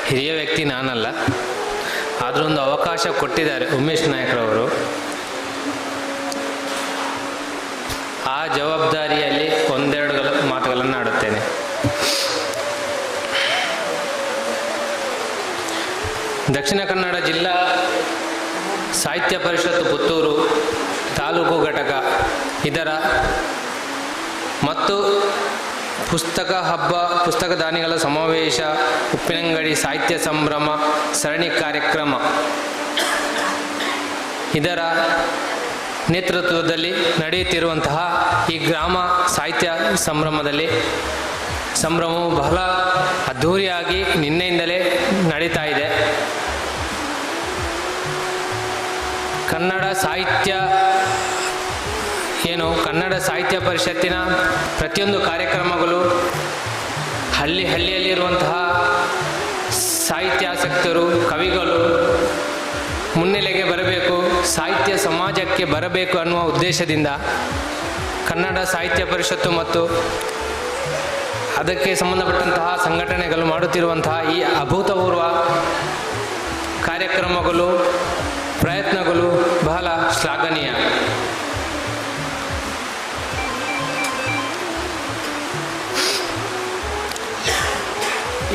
ಹಿರಿಯ ವ್ಯಕ್ತಿ ನಾನಲ್ಲ. ಆದರೊಂದು ಅವಕಾಶ ಕೊಟ್ಟಿದ್ದಾರೆ ಉಮೇಶ್ ನಾಯಕರವರು. ಆ ಜವಾಬ್ದಾರಿಯಲ್ಲಿ ಒಂದೆರಡು ಮಾತುಗಳನ್ನು ಆಡುತ್ತೇನೆ. ದಕ್ಷಿಣ ಕನ್ನಡ ಜಿಲ್ಲಾ ಸಾಹಿತ್ಯ ಪರಿಷತ್ತು ಪುತ್ತೂರು ತಾಲೂಕು ಘಟಕ ಇದರ ಮತ್ತು ಪುಸ್ತಕ ಹಬ್ಬ, ಪುಸ್ತಕ ದಾನಿಗಳ ಸಮಾವೇಶ, ಉಪ್ಪಿನಂಗಡಿ ಸಾಹಿತ್ಯ ಸಂಭ್ರಮ ಸರಣಿ ಕಾರ್ಯಕ್ರಮ ಇದರ ನೇತೃತ್ವದಲ್ಲಿ ನಡೆಯುತ್ತಿರುವಂತಹ ಈ ಗ್ರಾಮ ಸಾಹಿತ್ಯ ಸಂಭ್ರಮವು ಬಹಳ ಅದ್ಧೂರಿಯಾಗಿ ನಿನ್ನೆಯಿಂದಲೇ ನಡೀತಾ ಇದೆ. ಕನ್ನಡ ಸಾಹಿತ್ಯ ಪರಿಷತ್ತಿನ ಪ್ರತಿಯೊಂದು ಕಾರ್ಯಕ್ರಮಗಳು ಹಳ್ಳಿಯಲ್ಲಿರುವಂತಹ ಸಾಹಿತ್ಯಾಸಕ್ತರು, ಕವಿಗಳು ಮುನ್ನೆಲೆಗೆ ಬರಬೇಕು, ಸಾಹಿತ್ಯ ಸಮಾಜಕ್ಕೆ ಬರಬೇಕು ಅನ್ನುವ ಉದ್ದೇಶದಿಂದ ಕನ್ನಡ ಸಾಹಿತ್ಯ ಪರಿಷತ್ತು ಮತ್ತು ಅದಕ್ಕೆ ಸಂಬಂಧಪಟ್ಟಂತಹ ಸಂಘಟನೆಗಳು ಮಾಡುತ್ತಿರುವಂತಹ ಈ ಅಭೂತಪೂರ್ವ ಕಾರ್ಯಕ್ರಮಗಳು, ಪ್ರಯತ್ನಗಳು ಬಹಳ ಶ್ಲಾಘನೀಯ.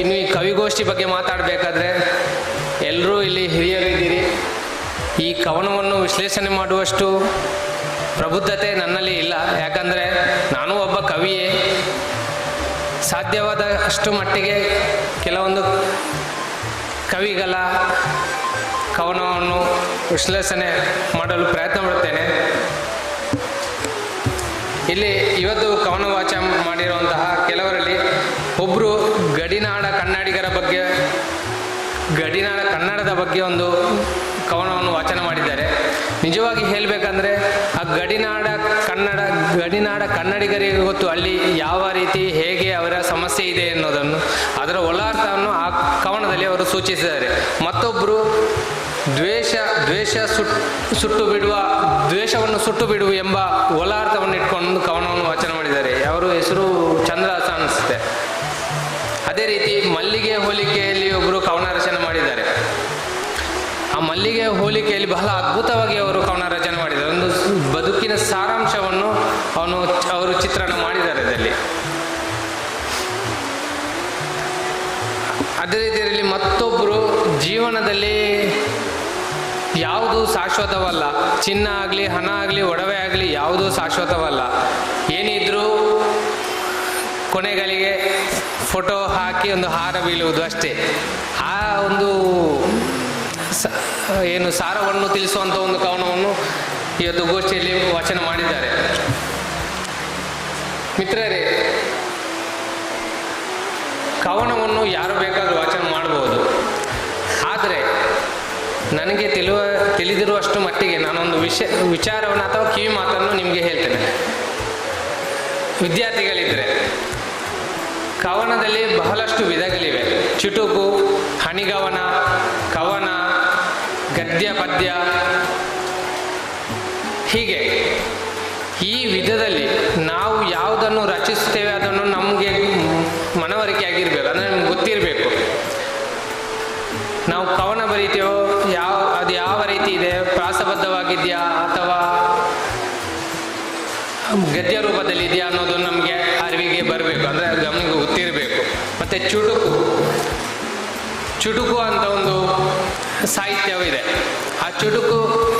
ಇನ್ನು ಈ ಕವಿಗೋಷ್ಠಿ ಬಗ್ಗೆ ಮಾತಾಡಬೇಕಾದ್ರೆ ಎಲ್ಲರೂ ಇಲ್ಲಿ ಹಿರಿಯರು ಇದ್ದೀರಿ. ಈ ಕವನವನ್ನು ವಿಶ್ಲೇಷಣೆ ಮಾಡುವಷ್ಟು ಪ್ರಬುದ್ಧತೆ ನನ್ನಲ್ಲಿ ಇಲ್ಲ. ಯಾಕಂದರೆ ನಾನು ಒಬ್ಬ ಕವಿಯೇ. ಸಾಧ್ಯವಾದಷ್ಟು ಮಟ್ಟಿಗೆ ಕೆಲವೊಂದು ಕವಿಗಳ ಕವನವನ್ನು ವಿಶ್ಲೇಷಣೆ ಮಾಡಲು ಪ್ರಯತ್ನ ಪಡುತ್ತೇನೆ. ಇಲ್ಲಿ ಇವತ್ತು ಕವನ ವಾಚನ ಮಾಡಿರುವಂತಹ ಕೆಲವರಲ್ಲಿ ಒಬ್ಬರು ಗಡಿನಾಡ ಕನ್ನಡದ ಬಗ್ಗೆ ಒಂದು ಕವನವನ್ನು ವಾಚನ ಮಾಡಿದ್ದಾರೆ. ನಿಜವಾಗಿ ಹೇಳಬೇಕಂದ್ರೆ ಆ ಗಡಿನಾಡ ಕನ್ನಡಿಗರಿಗೆ ಗೊತ್ತು ಅಲ್ಲಿ ಯಾವ ರೀತಿ ಹೇಗೆ ಅವರ ಸಮಸ್ಯೆ ಇದೆ ಅನ್ನೋದನ್ನು, ಅದರ ಒಳಾರ್ಥವನ್ನು ಆ ಕವನದಲ್ಲಿ ಅವರು ಸೂಚಿಸಿದ್ದಾರೆ. ಮತ್ತೊಬ್ಬರು ದ್ವೇಷವನ್ನು ಸುಟ್ಟು ಬಿಡುವ ಎಂಬ ಒಳಾರ್ಥವನ್ನು ಇಟ್ಕೊಂಡು ಕವನವನ್ನು ವಾಚನ ಮಾಡಿದ್ದಾರೆ. ಅವರ ಹೆಸರು ಚಂದ್ರಹಾಸ ಅನಿಸುತ್ತೆ. ಅದೇ ರೀತಿ ಮಲ್ಲಿಗೆ ಹೋಲಿಕೆಯಲ್ಲಿ ಒಬ್ಬರು ಕವನ ರಚನೆ ಮಾಡಿದ್ದಾರೆ. ಆ ಮಲ್ಲಿಗೆ ಹೋಲಿಕೆಯಲ್ಲಿ ಬಹಳ ಅದ್ಭುತವಾಗಿ ಅವರು ಕವನ ರಚನೆ ಮಾಡಿದ್ದಾರೆ. ಒಂದು ಬದುಕಿನ ಸಾರಾಂಶವನ್ನು ಅವರು ಚಿತ್ರಣ ಮಾಡಿದ್ದಾರೆ ಅದರಲ್ಲಿ. ಅದೇ ರೀತಿಯಲ್ಲಿ ಮತ್ತೊಬ್ಬರು ಜೀವನದಲ್ಲಿ ಯಾವುದು ಶಾಶ್ವತವಲ್ಲ, ಚಿನ್ನ ಆಗಲಿ ಹಣ ಆಗಲಿ ಒಡವೆ ಆಗಲಿ ಯಾವುದೂ ಶಾಶ್ವತವಲ್ಲ, ಏನಿದ್ರೂ ಕೊನೆಗಳಿಗೆ ಫೋಟೋ ಹಾಕಿ ಒಂದು ಹಾರ ಬೀಳುವುದು ಅಷ್ಟೇ. ಆ ಒಂದು ಸಾರವನ್ನು ತಿಳಿಸುವಂಥ ಒಂದು ಕವನವನ್ನು ಇವತ್ತು ಗೋಷ್ಠಿಯಲ್ಲಿ ವಾಚನ ಮಾಡಿದ್ದಾರೆ. ಮಿತ್ರರೇ, ಕವನವನ್ನು ಯಾರು ಬೇಕಾದರೂ ವಾಚನ ಮಾಡಬಹುದು. ಆದರೆ ನನಗೆ ತಿಳಿದಿರುವಷ್ಟು ಮಟ್ಟಿಗೆ ನಾನೊಂದು ವಿಚಾರವನ್ನು ಅಥವಾ ಕಿವಿ ಮಾತನ್ನು ನಿಮಗೆ ಹೇಳ್ತೇನೆ. ವಿದ್ಯಾರ್ಥಿಗಳಿದ್ದರೆ ಕವನದಲ್ಲಿ ಬಹಳಷ್ಟು ವಿಧಗಳಿವೆ. ಚುಟುಕು, ಹನಿಗವನ, ಕವನ, ಗದ್ಯ ಪದ್ಯ ಹೀಗೆ ಈ ವಿಧದಲ್ಲಿ ನಾವು ಯಾವುದನ್ನು ರಚಿಸ್ತೇವೆ ಅದನ್ನು ನಮಗೆ ಮನವರಿಕೆ ಆಗಿರಬೇಕು, ಅಂದರೆ ನಮ್ಗೆ ಗೊತ್ತಿರಬೇಕು. ನಾವು ಕವನ ಬರೀತೇವೋ ಅದು ಯಾವ ರೀತಿ ಇದೆ, ಪ್ರಾಸಬದ್ಧವಾಗಿದೆಯಾ ಅಥವಾ ಗದ್ಯ ರೂಪದಲ್ಲಿ ಇದೆಯಾ ಅನ್ನೋದು ನಮಗೆ ಅರಿವಿಗೆ ಬರಬೇಕು, ಅಂದರೆ ನಮಗೆ ಗೊತ್ತಿರಬೇಕು. ಮತ್ತು ಚುಟುಕು ಅಂತ ಒಂದು ಸಾಹಿತ್ಯವಿದೆ. ಆ ಚುಟುಕು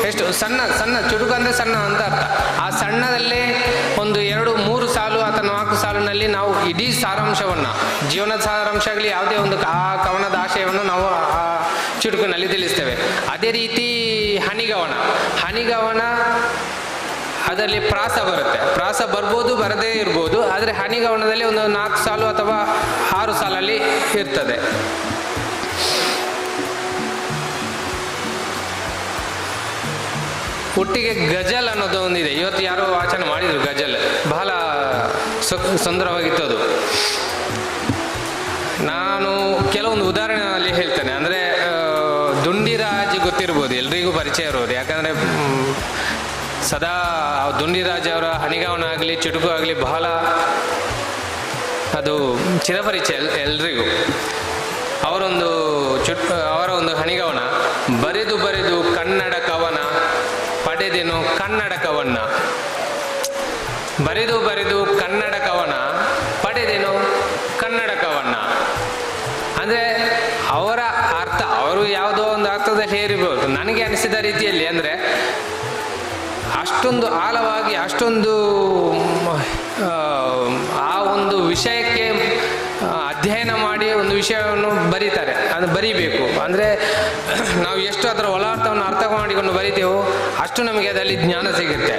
ಎಷ್ಟು ಸಣ್ಣ ಸಣ್ಣ ಚುಟುಕು ಅಂದರೆ ಸಣ್ಣ ಅಂತ ಅರ್ಥ. ಆ ಸಣ್ಣದಲ್ಲೇ ಒಂದು 2-3 ಸಾಲು ಅಥವಾ 4 ಸಾಲಿನಲ್ಲಿ ನಾವು ಇಡೀ ಸಾರಾಂಶವನ್ನು, ಜೀವನದ ಸಾರಾಂಶ ಆಗಲಿ ಯಾವುದೇ ಒಂದು ಆ ಕವನದ ಆಶಯವನ್ನು ನಾವು ಆ ಚುಟುಕಿನಲ್ಲಿ ತಿಳಿಸ್ತೇವೆ. ಅದೇ ರೀತಿ ಹನಿಗವನ ಅದರಲ್ಲಿ ಪ್ರಾಸ ಬರುತ್ತೆ. ಪ್ರಾಸ ಬರ್ಬೋದು, ಬರದೇ ಇರ್ಬೋದು. ಆದರೆ ಹನಿಗವನದಲ್ಲಿ ಒಂದು 4 ಸಾಲು ಅಥವಾ 6 ಸಾಲಲ್ಲಿ ಇರ್ತದೆ. ಒಟ್ಟಿಗೆ ಗಜಲ್ ಅನ್ನೋದು ಒಂದಿದೆ. ಇವತ್ತು ಯಾರೋ ವಾಚನ ಮಾಡಿದರು ಗಜಲ್, ಬಹಳ ಸುಂದರವಾಗಿತ್ತು ಅದು. ನಾನು ಕೆಲವೊಂದು ಉದಾಹರಣೆಯಲ್ಲಿ ಹೇಳ್ತೇನೆ. ಅಂದರೆ ದುಂಡಿರಾಜ್ ಗೊತ್ತಿರ್ಬೋದು, ಎಲ್ರಿಗೂ ಪರಿಚಯ ಇರೋರು. ಯಾಕಂದರೆ ಸದಾ ದುಂಡಿರಾಜ್ ಅವರ ಹನಿಗವನ ಆಗಲಿ ಚುಟುಕು ಆಗಲಿ ಬಹಳ ಅದು ಚಿರಪರಿಚಯ ಎಲ್ರಿಗೂ. ಅವರ ಒಂದು ಹನಿಗವನ, ಬರೆದು ಬರೆದು ಕನ್ನಡ ಕವನ ಪಡೆದೆನು ಕನ್ನಡ ಕವನ, ಬರೆದು ಬರೆದು ಕನ್ನಡ ಕವನ ಪಡೆದೆನು ಕನ್ನಡ ಕವನ. ಅಂದರೆ ಅವರ ಅರ್ಥ, ಅವರು ಯಾವುದೋ ಒಂದು ಅರ್ಥದಲ್ಲಿ ಹೇರಿರ್ಬೋದು. ನನಗೆ ಅನಿಸಿದ ರೀತಿಯಲ್ಲಿ ಅಂದರೆ ಅಷ್ಟೊಂದು ಆಳವಾಗಿ, ಅಷ್ಟೊಂದು ಆ ಒಂದು ವಿಷಯಕ್ಕೆ ಅಧ್ಯಯನ ಮಾಡಿ ಒಂದು ವಿಷಯವನ್ನು ಬರೀತಾರೆ. ಅದು ಬರೀಬೇಕು ಅಂದರೆ ನಾವು ಎಷ್ಟು ಅದರ ಒಳಾರ್ಥವನ್ನು ಅರ್ಥ ಮಾಡಿಕೊಂಡು ಬರಿತೇವೋ ಅಷ್ಟು ನಮಗೆ ಅದರಲ್ಲಿ ಜ್ಞಾನ ಸಿಗುತ್ತೆ.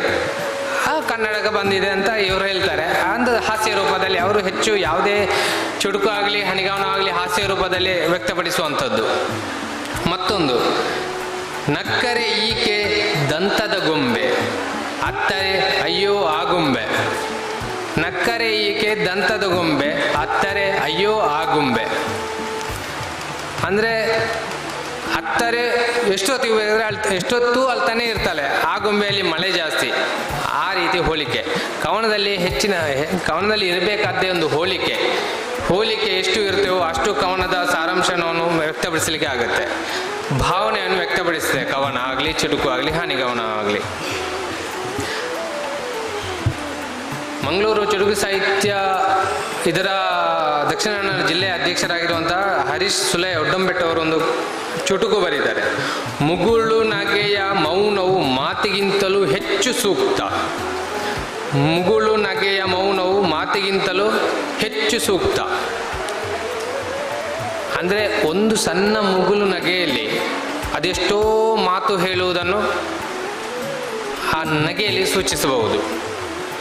ಕನ್ನಡಕ್ಕೆ ಬಂದಿದೆ ಅಂತ ಇವರು ಹೇಳ್ತಾರೆ. ಅಂದ್ರೆ ಹಾಸ್ಯ ರೂಪದಲ್ಲಿ ಅವರು ಹೆಚ್ಚು ಯಾವುದೇ ಚುಟುಕು ಆಗಲಿ ಹನಿಗವನ ಆಗಲಿ ಹಾಸ್ಯ ರೂಪದಲ್ಲಿ ವ್ಯಕ್ತಪಡಿಸುವಂಥದ್ದು. ಮತ್ತೊಂದು, ನಕ್ಕರೆ ಈಕೆ ದಂತದ ಗೊಂಬೆ, ಅತ್ತರೆ ಅಯ್ಯೋ ಆಗುಂಬೆ. ನಕ್ಕರೆ ಈಕೆ ದಂತದ ಗೊಂಬೆ, ಅತ್ತರೆ ಅಯ್ಯೋ ಆಗುಂಬೆ. ಅಂದರೆ ಅತ್ತರೆ ಎಷ್ಟೊತ್ತು ಅಲ್ತಾನೆ ಇರ್ತಾಳೆ, ಆ ಗೊಂಬೆಯಲ್ಲಿ ಮಳೆ ಜಾಸ್ತಿ. ಆ ರೀತಿ ಹೋಲಿಕೆ ಕವನದಲ್ಲಿ ಇರಬೇಕಾದ್ದೇ ಒಂದು ಹೋಲಿಕೆ ಎಷ್ಟು ಇರ್ತೇವೋ ಅಷ್ಟು ಕವನದ ಸಾರಾಂಶವನ್ನು ವ್ಯಕ್ತಪಡಿಸಲಿಕ್ಕೆ ಆಗುತ್ತೆ. ಭಾವನೆಯನ್ನು ವ್ಯಕ್ತಪಡಿಸ್ತದೆ ಕವನ ಆಗಲಿ ಚುಟುಕು ಆಗಲಿ ಹನಿಗವನ ಆಗಲಿ. ಮಂಗಳೂರು ಚುಟುಕು ಸಾಹಿತ್ಯ ಇದರ ದಕ್ಷಿಣ ಕನ್ನಡ ಜಿಲ್ಲೆಯ ಅಧ್ಯಕ್ಷರಾಗಿರುವಂತಹ ಹರೀಶ್ ಸುಲೆ ಒಡ್ಡಂಬೆಟ್ಟ ಅವರು ಒಂದು ಚುಟುಕು ಬರೀತಾರೆ. ಮುಗುಳು ನಗೆಯ ಮೌನವು ಮಾತಿಗಿಂತಲೂ ಹೆಚ್ಚು ಸೂಕ್ತ. ಮುಗುಳು ನಗೆಯ ಮೌನವು ಮಾತಿಗಿಂತಲೂ ಹೆಚ್ಚು ಸೂಕ್ತ. ಅಂದರೆ ಒಂದು ಸಣ್ಣ ಮುಗುಳು ನಗೆಯಲ್ಲಿ ಅದೆಷ್ಟೋ ಮಾತು ಹೇಳುವುದನ್ನು ಆ ನಗೆಯಲ್ಲಿ ಸೂಚಿಸಬಹುದು.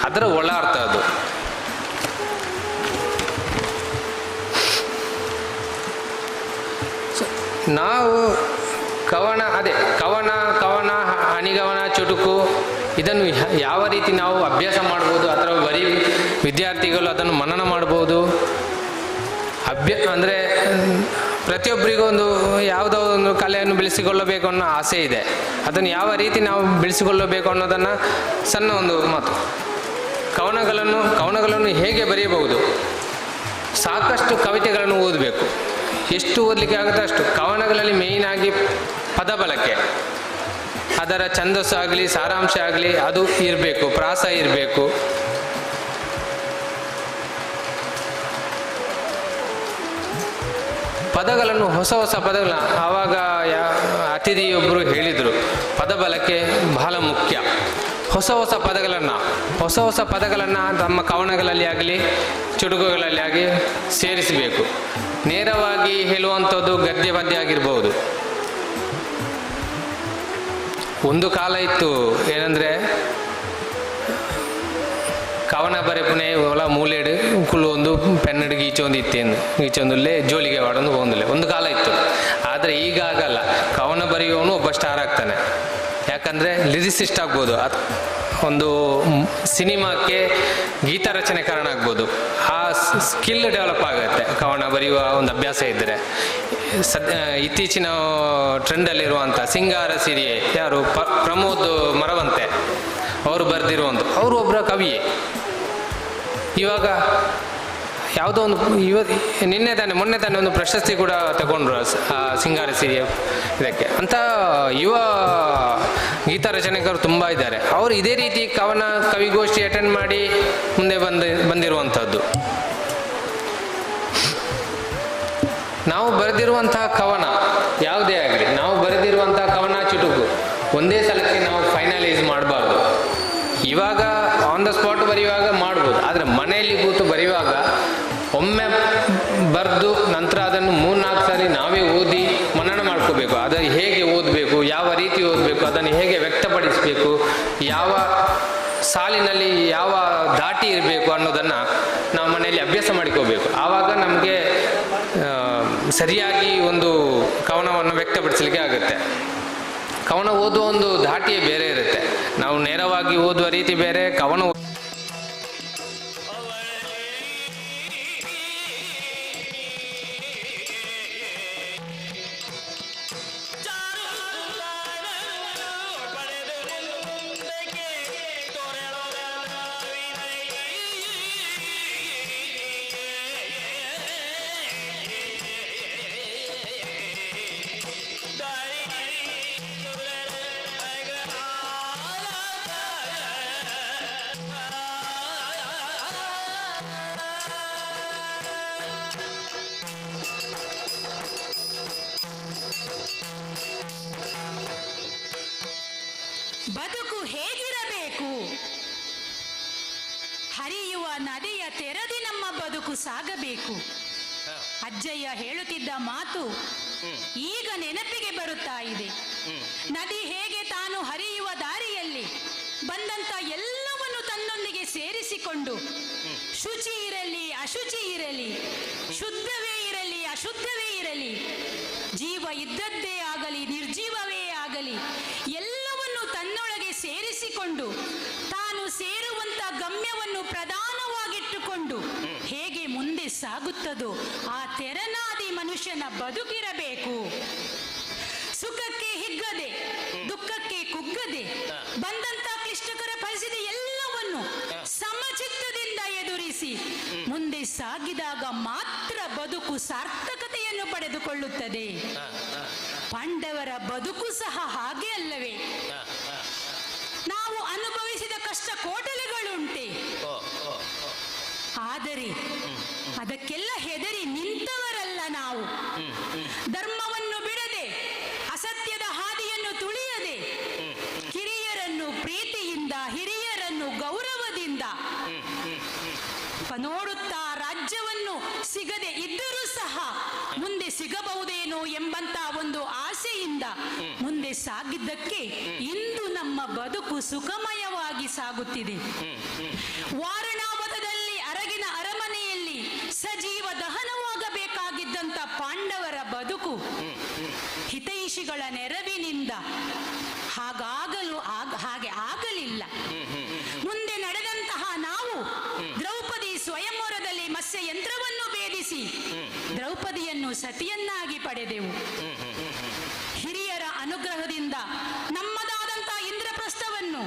ಅದರ ಒಳ ಅರ್ಥ ಅದು. ನಾವು ಕವನ ಹನಿಗವನ ಚುಟುಕು ಇದನ್ನು ಯಾವ ರೀತಿ ನಾವು ಅಭ್ಯಾಸ ಮಾಡ್ಬೋದು, ಅಥವಾ ಬರೀ ವಿದ್ಯಾರ್ಥಿಗಳು ಅದನ್ನು ಮನನ ಮಾಡ್ಬೋದು. ಅಂದರೆ ಪ್ರತಿಯೊಬ್ಬರಿಗೂ ಯಾವುದೋ ಒಂದು ಕಲೆಯನ್ನು ಬೆಳೆಸಿಕೊಳ್ಳಬೇಕು ಅನ್ನೋ ಆಸೆ ಇದೆ. ಅದನ್ನು ಯಾವ ರೀತಿ ನಾವು ಬೆಳೆಸಿಕೊಳ್ಳಬೇಕು ಅನ್ನೋದನ್ನು ಸಣ್ಣ ಒಂದು ಮಾತು. ಕವನಗಳನ್ನು ಹೇಗೆ ಬರೆಯಬಹುದು? ಸಾಕಷ್ಟು ಕವಿತೆಗಳನ್ನು ಓದಬೇಕು. ಎಷ್ಟು ಓದಲಿಕ್ಕೆ ಆಗುತ್ತೆ ಅಷ್ಟು. ಕವನಗಳಲ್ಲಿ ಮೇಯ್ನ್ ಆಗಿ ಪದ ಬಳಕೆ, ಅದರ ಛಂದಸ್ಸು ಆಗಲಿ ಸಾರಾಂಶ ಆಗಲಿ ಅದು ಇರಬೇಕು, ಪ್ರಾಸ ಇರಬೇಕು. ಪದಗಳನ್ನು ಹೊಸ ಪದಗಳನ್ನ ಆವಾಗ ಅತಿಥಿಯೊಬ್ಬರು ಹೇಳಿದರು, ಪದ ಬಳಕೆ ಬಹಳ ಮುಖ್ಯ. ಹೊಸ ಪದಗಳನ್ನು ತಮ್ಮ ಕವನಗಳಲ್ಲಿ ಆಗಲಿ ಚುಟುಕುಗಳಲ್ಲಿ ಆಗಿ ಸೇರಿಸಬೇಕು. ನೇರವಾಗಿ ಹೇಳುವಂಥದ್ದು ಗದ್ಯ ಪದ್ಯ ಆಗಿರ್ಬೋದು. ಒಂದು ಕಾಲ ಇತ್ತು ಏನಂದರೆ ಕವನ ಬರೆಪುನೆ ಒಳ ಮೂಲೆಡು ಕುಲ್ಲು ಒಂದು ಪೆನ್ನಡು ಗೀಚೊಂದು ಇತ್ತೇನು ಗೀಚೊಂದುಲ್ಲೇ ಜೋಲಿಗೆ ವಾಡೊಂದು ಹೋಗಂದಿಲ್ಲ ಒಂದು ಕಾಲ ಇತ್ತು. ಆದರೆ ಈಗ ಆಗಲ್ಲ. ಕವನ ಬರೆಯುವವನು ಒಬ್ಬ ಸ್ಟಾರ್ ಆಗ್ತಾನೆ. ಯಾಕಂದರೆ ಲಿರಿಸಿಸ್ಟ್ ಆಗ್ಬೋದು, ಒಂದು ಸಿನಿಮಾಕ್ಕೆ ಗೀತ ರಚನೆಕಾರಣ ಆಗ್ಬೋದು. ಆ ಸ್ಕಿಲ್ ಡೆವಲಪ್ ಆಗುತ್ತೆ ಕವನ ಬರೆಯುವ ಒಂದು ಅಭ್ಯಾಸ ಇದ್ದರೆ. ಇತ್ತೀಚಿನ ಟ್ರೆಂಡಲ್ಲಿರುವಂಥ ಸಿಂಗಾರ ಸಿರಿಯೆ ಯಾರು ಪ್ರಮೋದ್ ಮರವಂತೆ ಅವರು ಬರೆದಿರುವಂಥ ಅವರು ಒಬ್ಬರ ಕವಿಯೇ. ಇವಾಗ ಯಾವುದೋ ಒಂದು ಮೊನ್ನೆ ತಾನೇ ಒಂದು ಪ್ರಶಸ್ತಿ ಕೂಡ ತಗೊಂಡ್ರು ಸಿಂಗಾರ ಸಿರಿಯ ಇದಕ್ಕೆ ಅಂತ ಯುವ ಗೀತ ರಚನೆಕರು ತುಂಬ ಇದ್ದಾರೆ. ಅವರು ಇದೇ ರೀತಿ ಕವಿಗೋಷ್ಠಿ ಅಟೆಂಡ್ ಮಾಡಿ ಮುಂದೆ ಬಂದಿರುವಂಥದ್ದು. ನಾವು ಬರೆದಿರುವಂತಹ ಕವನ ಯಾವುದೇ ಆಗಲಿ, ನಾವು ಬರೆದಿರುವಂತಹ ಕವನ ಚುಟುಕು ಒಂದೇ ಸಲಕ್ಕೆ ನಾವು ಫೈನಲೈಸ್ ಮಾಡಬಾರ್ದು. ಇವಾಗ ಆನ್ ದ ಸ್ಪಾಟ್ ಬರೆಯುವಾಗ ಮಾಡ್ಬೋದು, ಆದರೆ ಮನೆಯಲ್ಲಿ ಕೂತು ಬರೆಯುವಾಗ ಒಮ್ಮೆ ಬರೆದು ನಂತರ ಅದನ್ನು 3-4 ಸಾರಿ ನಾವೇ ಓದಿ ಮನನ ಮಾಡ್ಕೋಬೇಕು. ಅದನ್ನು ಹೇಗೆ ಓದಬೇಕು, ಯಾವ ರೀತಿ ಓದಬೇಕು, ಅದನ್ನು ಹೇಗೆ ವ್ಯಕ್ತಪಡಿಸಬೇಕು, ಯಾವ ಸಾಲಿನಲ್ಲಿ ಯಾವ ಧಾಟಿ ಇರಬೇಕು ಅನ್ನೋದನ್ನು ನಾವು ಮನೆಯಲ್ಲಿ ಅಭ್ಯಾಸ ಮಾಡಿಕೋಬೇಕು. ಆವಾಗ ನಮಗೆ ಸರಿಯಾಗಿ ಒಂದು ಕವನವನ್ನು ವ್ಯಕ್ತಪಡಿಸಲಿಕ್ಕೆ ಆಗುತ್ತೆ. ಕವನ ಓದುವ ಒಂದು ಧಾಟಿಯೇ ಬೇರೆ ಇರುತ್ತೆ. ನಾವು ನೇರವಾಗಿ ಓದುವ ರೀತಿ ಬೇರೆ, ಕವನ ಬದುಕು ಹೇಗಿರಬೇಕು? ಹರಿಯುವ ನದಿಯ ತೆರದಿ ನಮ್ಮ ಬದುಕು ಸಾಗಬೇಕು. ಅಜ್ಜಯ್ಯ ಹೇಳುತ್ತಿದ್ದ ಮಾತು ಈಗ ನೆನಪಿಗೆ ಬರುತ್ತಾ ಇದೆ. ನದಿ ಹೇಗೆ ತಾನು ಹರಿಯುವ ದಾರಿಯಲ್ಲಿ ಬಂದಂತ ಎಲ್ಲವನ್ನು ತನ್ನೊಂದಿಗೆ ಸೇರಿಸಿಕೊಂಡು ಶುಚಿ ಇರಲಿ ಅಶುಚಿ ಇರಲಿ, ಶುದ್ಧವೇ ಇರಲಿ ಅಶುದ್ಧವೇ ಇರಲಿ, ಜೀವ ಇದ್ದದ್ದೇ ಆಗಲಿ ನಿರ್ಜೀವವೇ ಆಗಲಿ, ಎಲ್ಲವನ್ನು ತನ್ನೊಳಗೆ ಸೇರಿಸಿಕೊಂಡು ತಾನು ಸೇರುವಂತ ಗಮ್ಯವನ್ನು ಪ್ರಧಾನವಾಗಿಟ್ಟುಕೊಂಡು ಹೇಗೆ ಮುಂದೆ ಸಾಗುತ್ತದೋ ಆ ತೆರನಾದಿ ಮನುಷ್ಯನ ಬದುಕಿರಬೇಕು. ಸುಖಕ್ಕೆ ಹಿಗ್ಗದೆ, ದುಃಖಕ್ಕೆ ಕುಗ್ಗದೆ, ಬಂದಂತ ಕ್ಲಿಷ್ಟಕರ ಪರಿಸ್ಥಿತಿ ಎಲ್ಲವನ್ನು ಸಮಚಿತ್ತದಿಂದ ಎದುರಿಸಿ ಮುಂದೆ ಸಾಗಿದಾಗ ಮಾತ್ರ ಬದುಕು ಸಾರ್ಥಕತೆಯನ್ನು ಪಡೆದುಕೊಳ್ಳುತ್ತದೆ. ಪಾಂಡವರ ಬದುಕು ಸಹ ಹಾಗೆ ಅಲ್ಲವೇ? ನಾವು ಅನುಭವಿಸಿದ ಕಷ್ಟ ಕೋಟಲೆಗಳುಂಟೆ, ಆದರೆ ಅದಕ್ಕೆಲ್ಲ ಹೆದರಿ ನಿಂತವರಲ್ಲ ನಾವು. ಧರ್ಮವನ್ನು ಬಿಡದೆ, ಅಸತ್ಯದ ಹಾದಿಯನ್ನು ತುಳಿಯದೆ, ಕಿರಿಯರನ್ನು ಪ್ರೀತಿಯಿಂದ, ಹಿರಿಯರನ್ನು ಗೌರವದಿಂದ ನೋಡುತ್ತಾ ರಾಜ್ಯವನ್ನು ಸಿಗದೆ ಇದ್ದರೂ ಸಹ ಮುಂದೆ ಸಿಗಬಹುದೇನೋ ಎಂಬಂತ ಒಂದು ಆಸೆಯಿಂದ ಮುಂದೆ ಸಾಗಿದ್ದಕ್ಕೆ ಇಂದು ನಮ್ಮ ಬದುಕು ಸುಖಮಯವಾಗಿ ಸಾಗುತ್ತಿದೆ. ವಾರಣಾವತದಲ್ಲಿ ಅರಗಿನ ಅರಮನೆಯಲ್ಲಿ ಸಜೀವ ದಹನವಾಗಬೇಕಾಗಿದ್ದಂತ ಪಾಂಡವರ ಬದುಕು ಹಿತೈಷಿಗಳ ನೆರವಿನಿಂದ ಹಾಗೆ ಆಗಲಿಲ್ಲ. ಮುಂದೆ ನಡೆದಂತಹ ನಾವು ದ್ರೌಪದಿ ಸ್ವಯಂವರದಲ್ಲಿ ಮತ್ಸ್ಯ ಯಂತ್ರವನ್ನು ಭೇದಿಸಿ ದ್ರೌಪದಿಯನ್ನು ಸತಿಯನ್ನಾಗಿ ಪಡೆದೆವು. ಹಿರಿಯರ ಅನುಗ್ರಹದಿಂದ ನಮ್ಮದಾದಂತಹ ಇಂದ್ರಪ್ರಸ್ಥವನ್ನು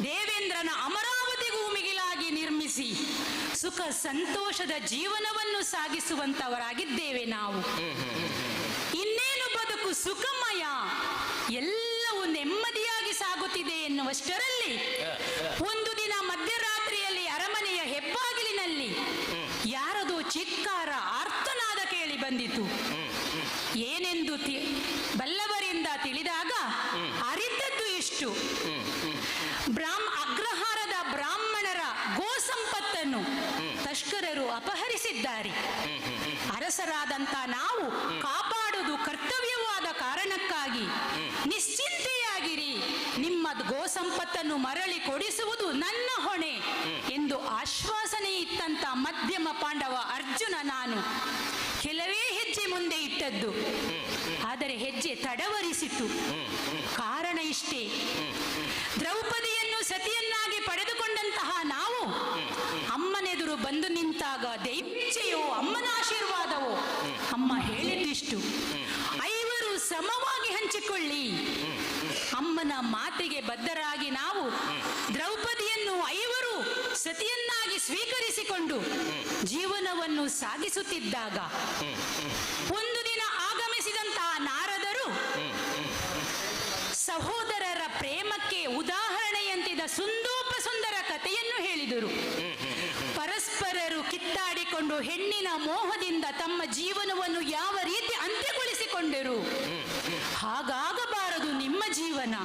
ದೇವೇಂದ್ರನ ಅಮರಾವತಿಗೂ ಮಿಗಿಲಾಗಿ ನಿರ್ಮಿಸಿ ಸುಖ ಸಂತೋಷದ ಜೀವನವನ್ನು ಸಾಗಿಸುವಂತವರಾಗಿದ್ದೇವೆ ನಾವು. ಇನ್ನೇನು ಬದುಕು ಸುಖಮಯ, ಎಲ್ಲವೂ ನೆಮ್ಮದಿಯಾಗಿ ಸಾಗುತ್ತಿದೆ ಎನ್ನುವಷ್ಟರಲ್ಲಿ ಒಂದು ದಿನ ಮಧ್ಯರಾತ್ರಿಯಲ್ಲಿ ಅರಮನೆಯ ಹೆಬ್ಬಾಗಿಲಿನಲ್ಲಿ ಯಾರದೋ ಚಿಕ್ಕಾರ ಆರ್ತನಾದ ಕೇಳಿ ಬಂದಿತು. ಏನೆಂದು ಬಲ್ಲವರಿಂದ ತಿಳಿದಾಗ ಅರಿತದ್ದು ಇಷ್ಟು: ಅಗ್ರಹಾರದ ಬ್ರಾಹ್ಮಣರ ಗೋ ಸಂಪತ್ತನ್ನು ತಸ್ಕರರು ಅಪಹರಿಸಿದ್ದಾರೆ. ಅರಸರಾದಂತ ನಾವು ಕಾಪಾಡುವುದು ಕರ್ತವ್ಯವಾದ ಕಾರಣಕ್ಕಾಗಿ ನಿಶ್ಚಿಂತೆಯಾಗಿರಿ, ನಿಮ್ಮ ಗೋ ಸಂಪತ್ತನ್ನು ಮರಳಿ ಕೊಡಿಸುವುದು ನನ್ನ ಹೊಣೆ ಎಂದು ಆಶ್ವಾಸನೆ ಇತ್ತಂತ ಮಧ್ಯಮ ಪಾಂಡವ ಅರ್ಜುನ ನಾನು ಕೆಲವೇ ಹೆಜ್ಜೆ ಮುಂದೆ ಇಟ್ಟದ್ದು. ಆದರೆ ಹೆಜ್ಜೆ ತಡವರಿಸಿತು. ಕಾರಣ ಇಷ್ಟೇ: ದ್ರೌಪದಿಯನ್ನು ಸತಿಯನ್ನಾಗಿ ಪಡೆದುಕೊಂಡಂತಹ ನಾವು ಅಮ್ಮನೆದುರು ಬಂದು ನಿಂತಾಗ ದೈವೇಚ್ಛೆಯೋ ಅಮ್ಮನ ಆಶೀರ್ವಾದ ಸಮವಾದವೋ? ಅಮ್ಮ ಹೇಳಿದ್ದಿಷ್ಟು, ಐವರು ಸಮವಾಗಿ ಹಂಚಿಕೊಳ್ಳಿ. ಅಮ್ಮನ ಮಾತಿಗೆ ಬದ್ಧರಾಗಿ ನಾವು ದ್ರೌಪದಿಯನ್ನು ಐವರು ಸತಿಯನ್ನಾಗಿ ಸ್ವೀಕರಿಸಿಕೊಂಡು ಜೀವನವನ್ನು ಸಾಗಿಸುತ್ತಿದ್ದಾಗ ಒಂದು ದಿನ ಆಗಮಿಸಿದಂತಹ ನಾರದರು ಸಹೋದರರ ಪ್ರೇಮಕ್ಕೆ ಉದಾಹರಣೆಯಂತಿದ್ದ ಸುಂದರ ಕಥೆಯನ್ನು ಹೇಳಿದರು. ಪರಸ್ಪರರು ಕಿತ್ತಾಡಿಕೊಂಡು ಹೆಣ್ಣಿನ ಮೋಹದಿಂದ ತಮ್ಮ ಜೀವನವನ್ನು ಯಾವ ರೀತಿ ಅಂತ್ಯಗೊಳಿಸಿಕೊಂಡರು. ಹಾಗಾಗಬಾರದು ನಿಮ್ಮ ಜೀವನ.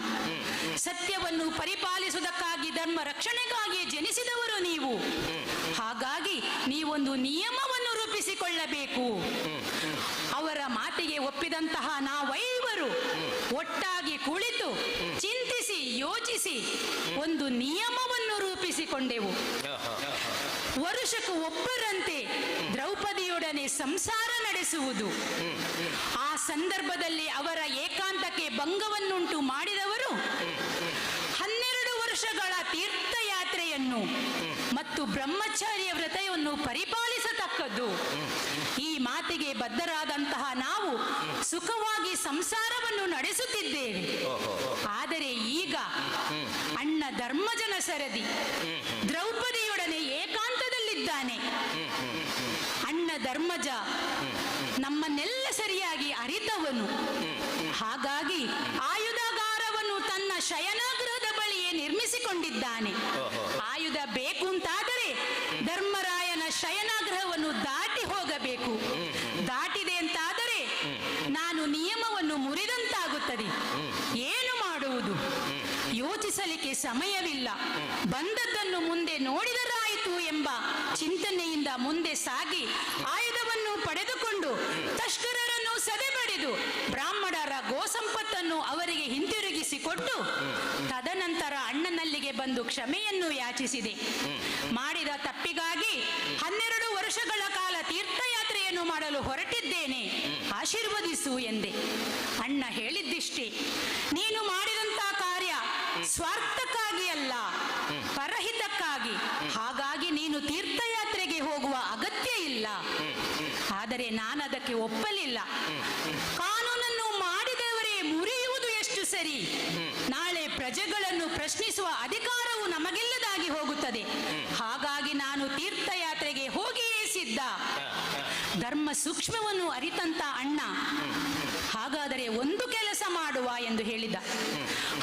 ಸತ್ಯವನ್ನು ಪರಿಪಾಲಿಸುವುದಕ್ಕಾಗಿ ಧರ್ಮ ರಕ್ಷಣೆಗಾಗಿ ಜನಿಸಿದವರು ನೀವು. ಹಾಗಾಗಿ ನೀವೊಂದು ನಿಯಮವನ್ನು ರೂಪಿಸಿಕೊಳ್ಳಬೇಕು. ಅವರ ಮಾತಿಗೆ ಒಪ್ಪಿದಂತಹ ನಾವೈವರು ಒಟ್ಟಾಗಿ ಕುಳಿತು ಚಿಂತಿಸಿ ಯೋಚಿಸಿ ಒಂದು ನಿಯಮವನ್ನು ರೂಪಿಸಿಕೊಂಡೆವು. ವರುಷಕ್ಕೂ ಒಬ್ಬರಂತೆ ದ್ರೌಪದಿಯೊಡನೆ ಸಂಸಾರ ನಡೆಸುವುದು. ಆ ಸಂದರ್ಭದಲ್ಲಿ ಅವರ ಏಕಾಂತಕ್ಕೆ ಭಂಗವನ್ನುಂಟು ಮಾಡಿದವರು 12 ವರ್ಷಗಳ ತೀರ್ಥಯಾತ್ರೆಯನ್ನು ಮತ್ತು ಬ್ರಹ್ಮಚಾರ್ಯ ವ್ರತವನ್ನು ಪರಿಪಾಲಿಸತಕ್ಕದ್ದು. ಈ ಮಾತಿಗೆ ಬದ್ಧರಾದಂತಹ ನಾವು ಸುಖವಾಗಿ ಸಂಸಾರವನ್ನು ನಡೆಸುತ್ತಿದ್ದೇವೆ. ಆದರೆ ಈಗ ಅಣ್ಣ ಧರ್ಮಜನ ಸರದಿ ದ್ರೌಪದಿಯೊಡನೆ ಏಕಾಂತದಲ್ಲಿದ್ದಾನೆ. ಅಣ್ಣ ಧರ್ಮಜ ನಮ್ಮನ್ನೆಲ್ಲ ಸರಿಯಾಗಿ ಅರಿತವನು. ಹಾಗಾಗಿ ಆಯುಧಾಗಾರವನ್ನು ತನ್ನ ಶಯನಾಗೃಹದ ಬಳಿಯೇ ನಿರ್ಮಿಸಿಕೊಂಡಿದ್ದಾನೆ. ಆಯುಧ ಬೇಕು ಅಂತಾದರೆ ಧರ್ಮರಾಯನ ಶಯನಾಗೃಹವನ್ನು ದಾಟಿ ಹೋಗಬೇಕು. ದಾಟಿದೆ ಅಂತಾದರೆ ನಾನು ನಿಯಮವನ್ನು ಮುರಿದಂತಾಗುತ್ತದೆ. ಏನು ಮಾಡುವುದು? ಯೋಚಿಸಲಿಕ್ಕೆ ಸಮಯವಿಲ್ಲ. ಬಂದದ್ದನ್ನು ಮುಂದೆ ನೋಡಿದರಾಯಿತು ಎಂಬ ಚಿಂತನೆಯಿಂದ ಮುಂದೆ ಸಾಗಿ ಆಯುಧವನ್ನು ಪಡೆದುಕೊಂಡು ತಸ್ಕರರನ್ನು ಸದೆಬಡಿದು ಬ್ರಾಹ್ಮಣರ ಗೋಸಂಪತ್ತನ್ನು ಅವರಿಗೆ ಹಿಂತಿರುಗಿಸಿಕೊಟ್ಟು ತದನಂತರ ಅಣ್ಣನಲ್ಲಿಗೆ ಬಂದು ಕ್ಷಮೆಯನ್ನು ಯಾಚಿಸಿದೆ. ಮಾಡಿದ ತಪ್ಪಿಗಾಗಿ 12 ವರ್ಷಗಳ ಕಾಲ ತೀರ್ಥಯಾತ್ರೆಯನ್ನು ಮಾಡಲು ಹೊರಟಿದ್ದೇನೆ, ಆಶೀರ್ವದಿಸು ಎಂದೆ. ಅಣ್ಣ ಹೇಳಿದ್ದಿಷ್ಟೇ, ನೀನು ಮಾಡಿದಂತಹ ಕಾರ್ಯ ಸ್ವಾರ್ಥಕ್ಕಾಗಿ ಅಲ್ಲ, ಪರಹಿತಕ್ಕಾಗಿ. ಹಾಗಾಗಿ ನೀನು ತೀರ್ಥಯಾತ್ರೆಗೆ ಹೋಗುವ ಅಗತ್ಯ ಇಲ್ಲ. ಆದರೆ ನಾನದಕ್ಕೆ ಒಪ್ಪಲಿಲ್ಲ. ಕಾನೂನನ್ನು ಮಾಡಿದವರೇ ಮುರಿಯುವುದು ಎಷ್ಟು ಸರಿ? ನಾಳೆ ಪ್ರಜೆಗಳನ್ನು ಪ್ರಶ್ನಿಸುವ ಅಧಿಕಾರವು ನಮಗಿಲ್ಲದಾಗಿ ಹೋಗುತ್ತದೆ. ಹಾಗಾಗಿ ನಾನು ತೀರ್ಥಯಾತ್ರೆಗೆ ಹೋಗಿಯೇ ಸಿದ್ಧ. ಧರ್ಮ ಸೂಕ್ಷ್ಮವನ್ನು ಅರಿತಂತ ಅಣ್ಣ, ಹಾಗಾದರೆ ಒಂದು ಕೆಲಸ ಮಾಡುವ ಎಂದು ಹೇಳಿದ.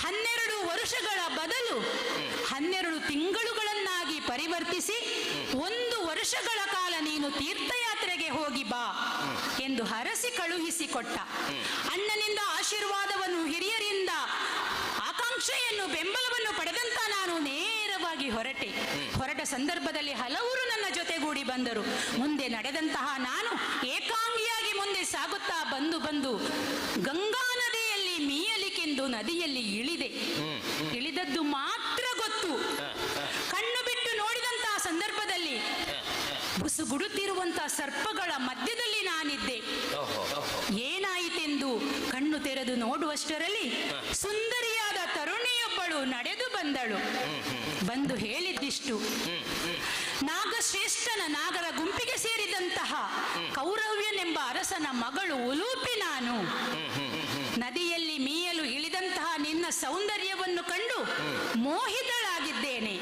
12 ವರ್ಷಗಳ ಬದಲು 12 ತಿಂಗಳುಗಳನ್ನಾಗಿ ಪರಿವರ್ತಿಸಿ 1 ವರ್ಷಗಳ ಕಾಲ ನೀನು ತೀರ್ಥಯಾತ್ರೆಗೆ ಹೋಗಿ ಬಾ ಎಂದು ಹರಸಿ ಕಳುಹಿಸಿಕೊಟ್ಟ. ಅಣ್ಣನಿಂದ ಆಶೀರ್ವಾದವನ್ನು, ಹಿರಿಯರಿಂದ ಆಕಾಂಕ್ಷೆಯನ್ನು, ಬೆಂಬಲವನ್ನು ಪಡೆದಂತ ನಾನು ನೇರವಾಗಿ ಹೊರಟ ಸಂದರ್ಭದಲ್ಲಿ ಹಲವರು ನನ್ನ ಜೊತೆಗೂಡಿ ಬಂದರು. ಮುಂದೆ ನಡೆದಂತಹ ನಾನು ಏಕಾಂಗಿಯಾಗಿ ಮುಂದೆ ಸಾಗುತ್ತಾ ಬಂದು ಗಂಗಾ ನದಿಯಲ್ಲಿ ಮೀಯಲಿಕ್ಕೆಂದು ನದಿಯಲ್ಲಿ ಇಳಿದದ್ದು ಮಾತ್ರ ಗೊತ್ತು. ಕಣ್ಣು ಬಿಟ್ಟು ನೋಡಿದಂತಹ ಸಂದರ್ಭದಲ್ಲಿ ಬುಸುಗುಡುತ್ತಿರುವಂತಹ ಸರ್ಪಗಳ ಮಧ್ಯದಲ್ಲಿ ನಾನಿದ್ದೆ. ಏನಾಯಿತೆಂದು ಕಣ್ಣು ತೆರೆದು ನೋಡುವಷ್ಟರಲ್ಲಿ ಸುಂದರಿಯಾದ ತರುಣಿಯೊಬ್ಬಳು ನಡೆದು ಬಂದಳು. ಬಂದು ಹೇಳಿದ್ದಿಷ್ಟು, ನಾಗಶ್ರೇಷ್ಠನ ನಾಗರ ಗುಂಪಿಗೆ ಸೇರಿದಂತಹ ಕೌರವ್ಯನೆಂಬ ಅರಸನ ಮಗಳು ಉಲೂಪಿ ನಾನು. ನದಿಯಲ್ಲಿ ಮೀಯಲು ಇಳಿದಂತಹ ನಿನ್ನ ಸೌಂದರ್ಯವನ್ನು ಕಂಡು ಮೋಹಿತಳಾಗಿದ್ದೇನೆ.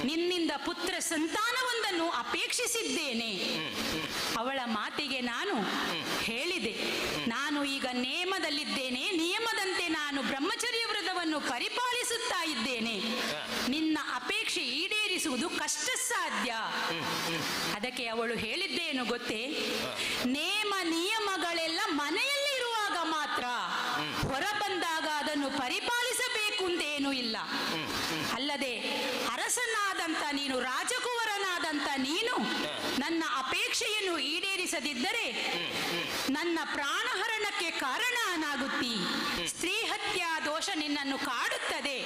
ನಿನ್ನಿಂದ ಪುತ್ರ ಸಂತಾನವೊಂದನ್ನು ಅಪೇಕ್ಷಿಸಿದ್ದೇನೆ. ಅವಳ ಮಾತಿಗೆ ನಾನು ಹೇಳಿದೆ, ನಾನು ಈಗ ನೇಮದಲ್ಲಿದ್ದೇನೆ, ನಿಯಮದಂತೆ ನಾನು ಬ್ರಹ್ಮಚರ್ಯ ವ್ರತವನ್ನು ಪರಿಪಾಲಿಸುತ್ತಾ ಇದ್ದೇನೆ. ನಿನ್ನ ಅಪೇಕ್ಷೆ ಈಡೇರಿಸುವುದು ಕಷ್ಟ ಸಾಧ್ಯ. ಅದಕ್ಕೆ ಅವಳು ಹೇಳಿದ್ದೇನು ಗೊತ್ತೇ? ನೇಮ ನಿಯಮಗಳೆಲ್ಲ ಮನೆಯಲ್ಲಿ ಇರುವಾಗ ಮಾತ್ರ, ಹೊರ ಬಂದಾಗ ಅದನ್ನು ಪರಿಪಾಲಿಸಬೇಕು ಅಂತೇನೂ ಇಲ್ಲ. ಅಲ್ಲದೆ ಅರಸನಾದಂತ ನೀನು, ರಾಜಕುವರನಾದಂತ ನೀನು ನನ್ನ ಅಪೇಕ್ಷೆಯನ್ನು ಈಡೇರಿಸದಿದ್ದರೆ ನನ್ನ ಪ್ರಾಣಹರಣಕ್ಕೆ ಕಾರಣನಾಗುತ್ತಿ. ಸ್ತ್ರೀ ಹತ್ಯಾ ದೋಷ ನಿನ್ನನ್ನು ಕಾಡುತ್ತದೆ.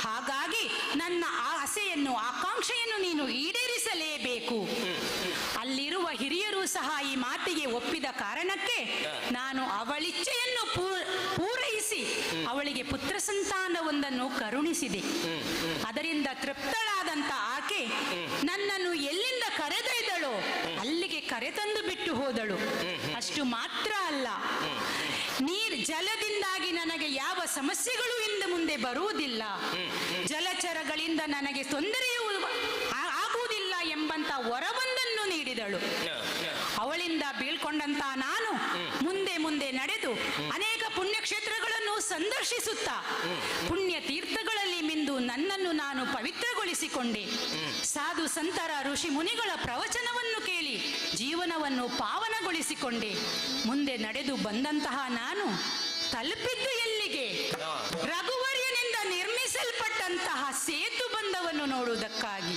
ಹಾಗಾಗಿ ನನ್ನ ಆಸೆಯನ್ನು, ಆಕಾಂಕ್ಷೆಯನ್ನು ನೀನು ಈಡೇರಿಸಲೇಬೇಕು. ಅಲ್ಲಿರುವ ಹಿರಿಯರು ಸಹ ಈ ಮಾತಿಗೆ ಒಪ್ಪಿದ ಕಾರಣಕ್ಕೆ ನಾನು ಅವಳಿಚ್ಛೆಯನ್ನು ಪೂರೈಸಿ ಅವಳಿಗೆ ಪುತ್ರ ಸಂತಾನವೊಂದನ್ನು ಕರುಣಿಸಿದೆ. ಅದರಿಂದ ತೃಪ್ತಳಾದಂತ ಆಕೆ ನನ್ನನ್ನು ಎಲ್ಲಿಂದ ಕರೆದೊಯ್ದಳೋ ಅಲ್ಲಿಗೆ ಕರೆತಂದು ಬಿಟ್ಟು ಹೋದಳು. ಅಷ್ಟು ಮಾತ್ರ ಅಲ್ಲ, ಜಲದಿಂದಾಗಿ ನನಗೆ ಯಾವ ಸಮಸ್ಯೆಗಳು ಇನ್ನು ಮುಂದೆ ಬರುವುದಿಲ್ಲ, ಜಲಚರಗಳಿಂದ ನನಗೆ ತೊಂದರೆಯೂ ಆಗುವುದಿಲ್ಲ ಎಂಬಂತ ವರವೊಂದನ್ನು ನೀಡಿದಳು. ಅವಳಿಂದ ಬೀಳ್ಕೊಂಡಂತ ನಾನು ಮುಂದೆ ಮುಂದೆ ನಡೆದು ಅನೇಕ ಪುಣ್ಯಕ್ಷೇತ್ರಗಳನ್ನು ಸಂದರ್ಶಿಸುತ್ತಾ ಪುಣ್ಯ ತೀರ್ಥಗಳಲ್ಲಿ ಮಿಂದು ನನ್ನನ್ನು ನಾನು ಪವಿತ್ರಗೊಳಿಸಿಕೊಂಡೆ. ಸಾಧು ಸಂತರ ಋಷಿ ಮುನಿಗಳ ಪ್ರವಚನವನ್ನು ಕೇಳಿ ಜೀವನವನ್ನು ಪಾವನಗೊಳಿಸಿಕೊಂಡೆ. ಮುಂದೆ ನಡೆದು ಬಂದಂತಹ ನಾನು ತಲುಪಿದ್ದು ಎಲ್ಲಿಗೆ? ರಘುವರ್ಯನಿಂದ ನಿರ್ಮಿಸಲ್ಪಟ್ಟಂತಹ ಸೇತು ಬಂಧವನ್ನು ನೋಡುವುದಕ್ಕಾಗಿ.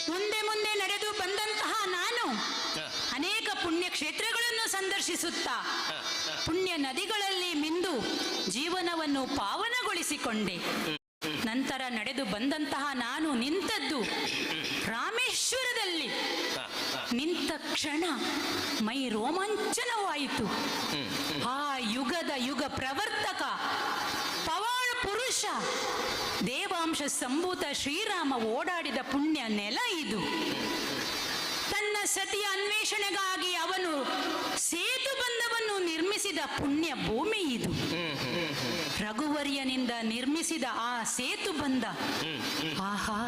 ಮುಂದೆ ಮುಂದೆ ನಡೆದು ಬಂದಂತಹ ನಾನು ಅನೇಕ ಪುಣ್ಯ ಕ್ಷೇತ್ರಗಳನ್ನು ಸಂದರ್ಶಿಸುತ್ತಾ ಪುಣ್ಯ ನದಿಗಳಲ್ಲಿ ಮಿಂದು ಜೀವನವನ್ನು ಪಾವನಗೊಳಿಸಿಕೊಂಡೆ. ನಂತರ ನಡೆದು ಬಂದಂತಹ ನಾನು ನಿಂತದ್ದು ರಾಮೇಶ್ವರದಲ್ಲಿ. ನಿಂತ ಕ್ಷಣ ಮೈ ರೋಮಾಂಚನವಾಯಿತು. ಆ ಯುಗದ ಯುಗ ಪ್ರವರ್ತಕ ಪವಾಡ ಪುರುಷ ದೇವಾಂಶ ಸಂಭೂತ ಶ್ರೀರಾಮ ಓಡಾಡಿದ ಪುಣ್ಯ ನೆಲ ಇದು. ತನ್ನ ಸತಿಯ ಅನ್ವೇಷಣೆಗಾಗಿ ಅವನು ಸೇತು ಬಂಧವನ್ನು ನಿರ್ಮಿಸಿದ ಪುಣ್ಯ ಭೂಮಿ ಇದು. ರಘುವರ್ಯನಿಂದ ನಿರ್ಮಿಸಿದ ಆ ಸೇತು ಬಂಧ, ಆಹಾ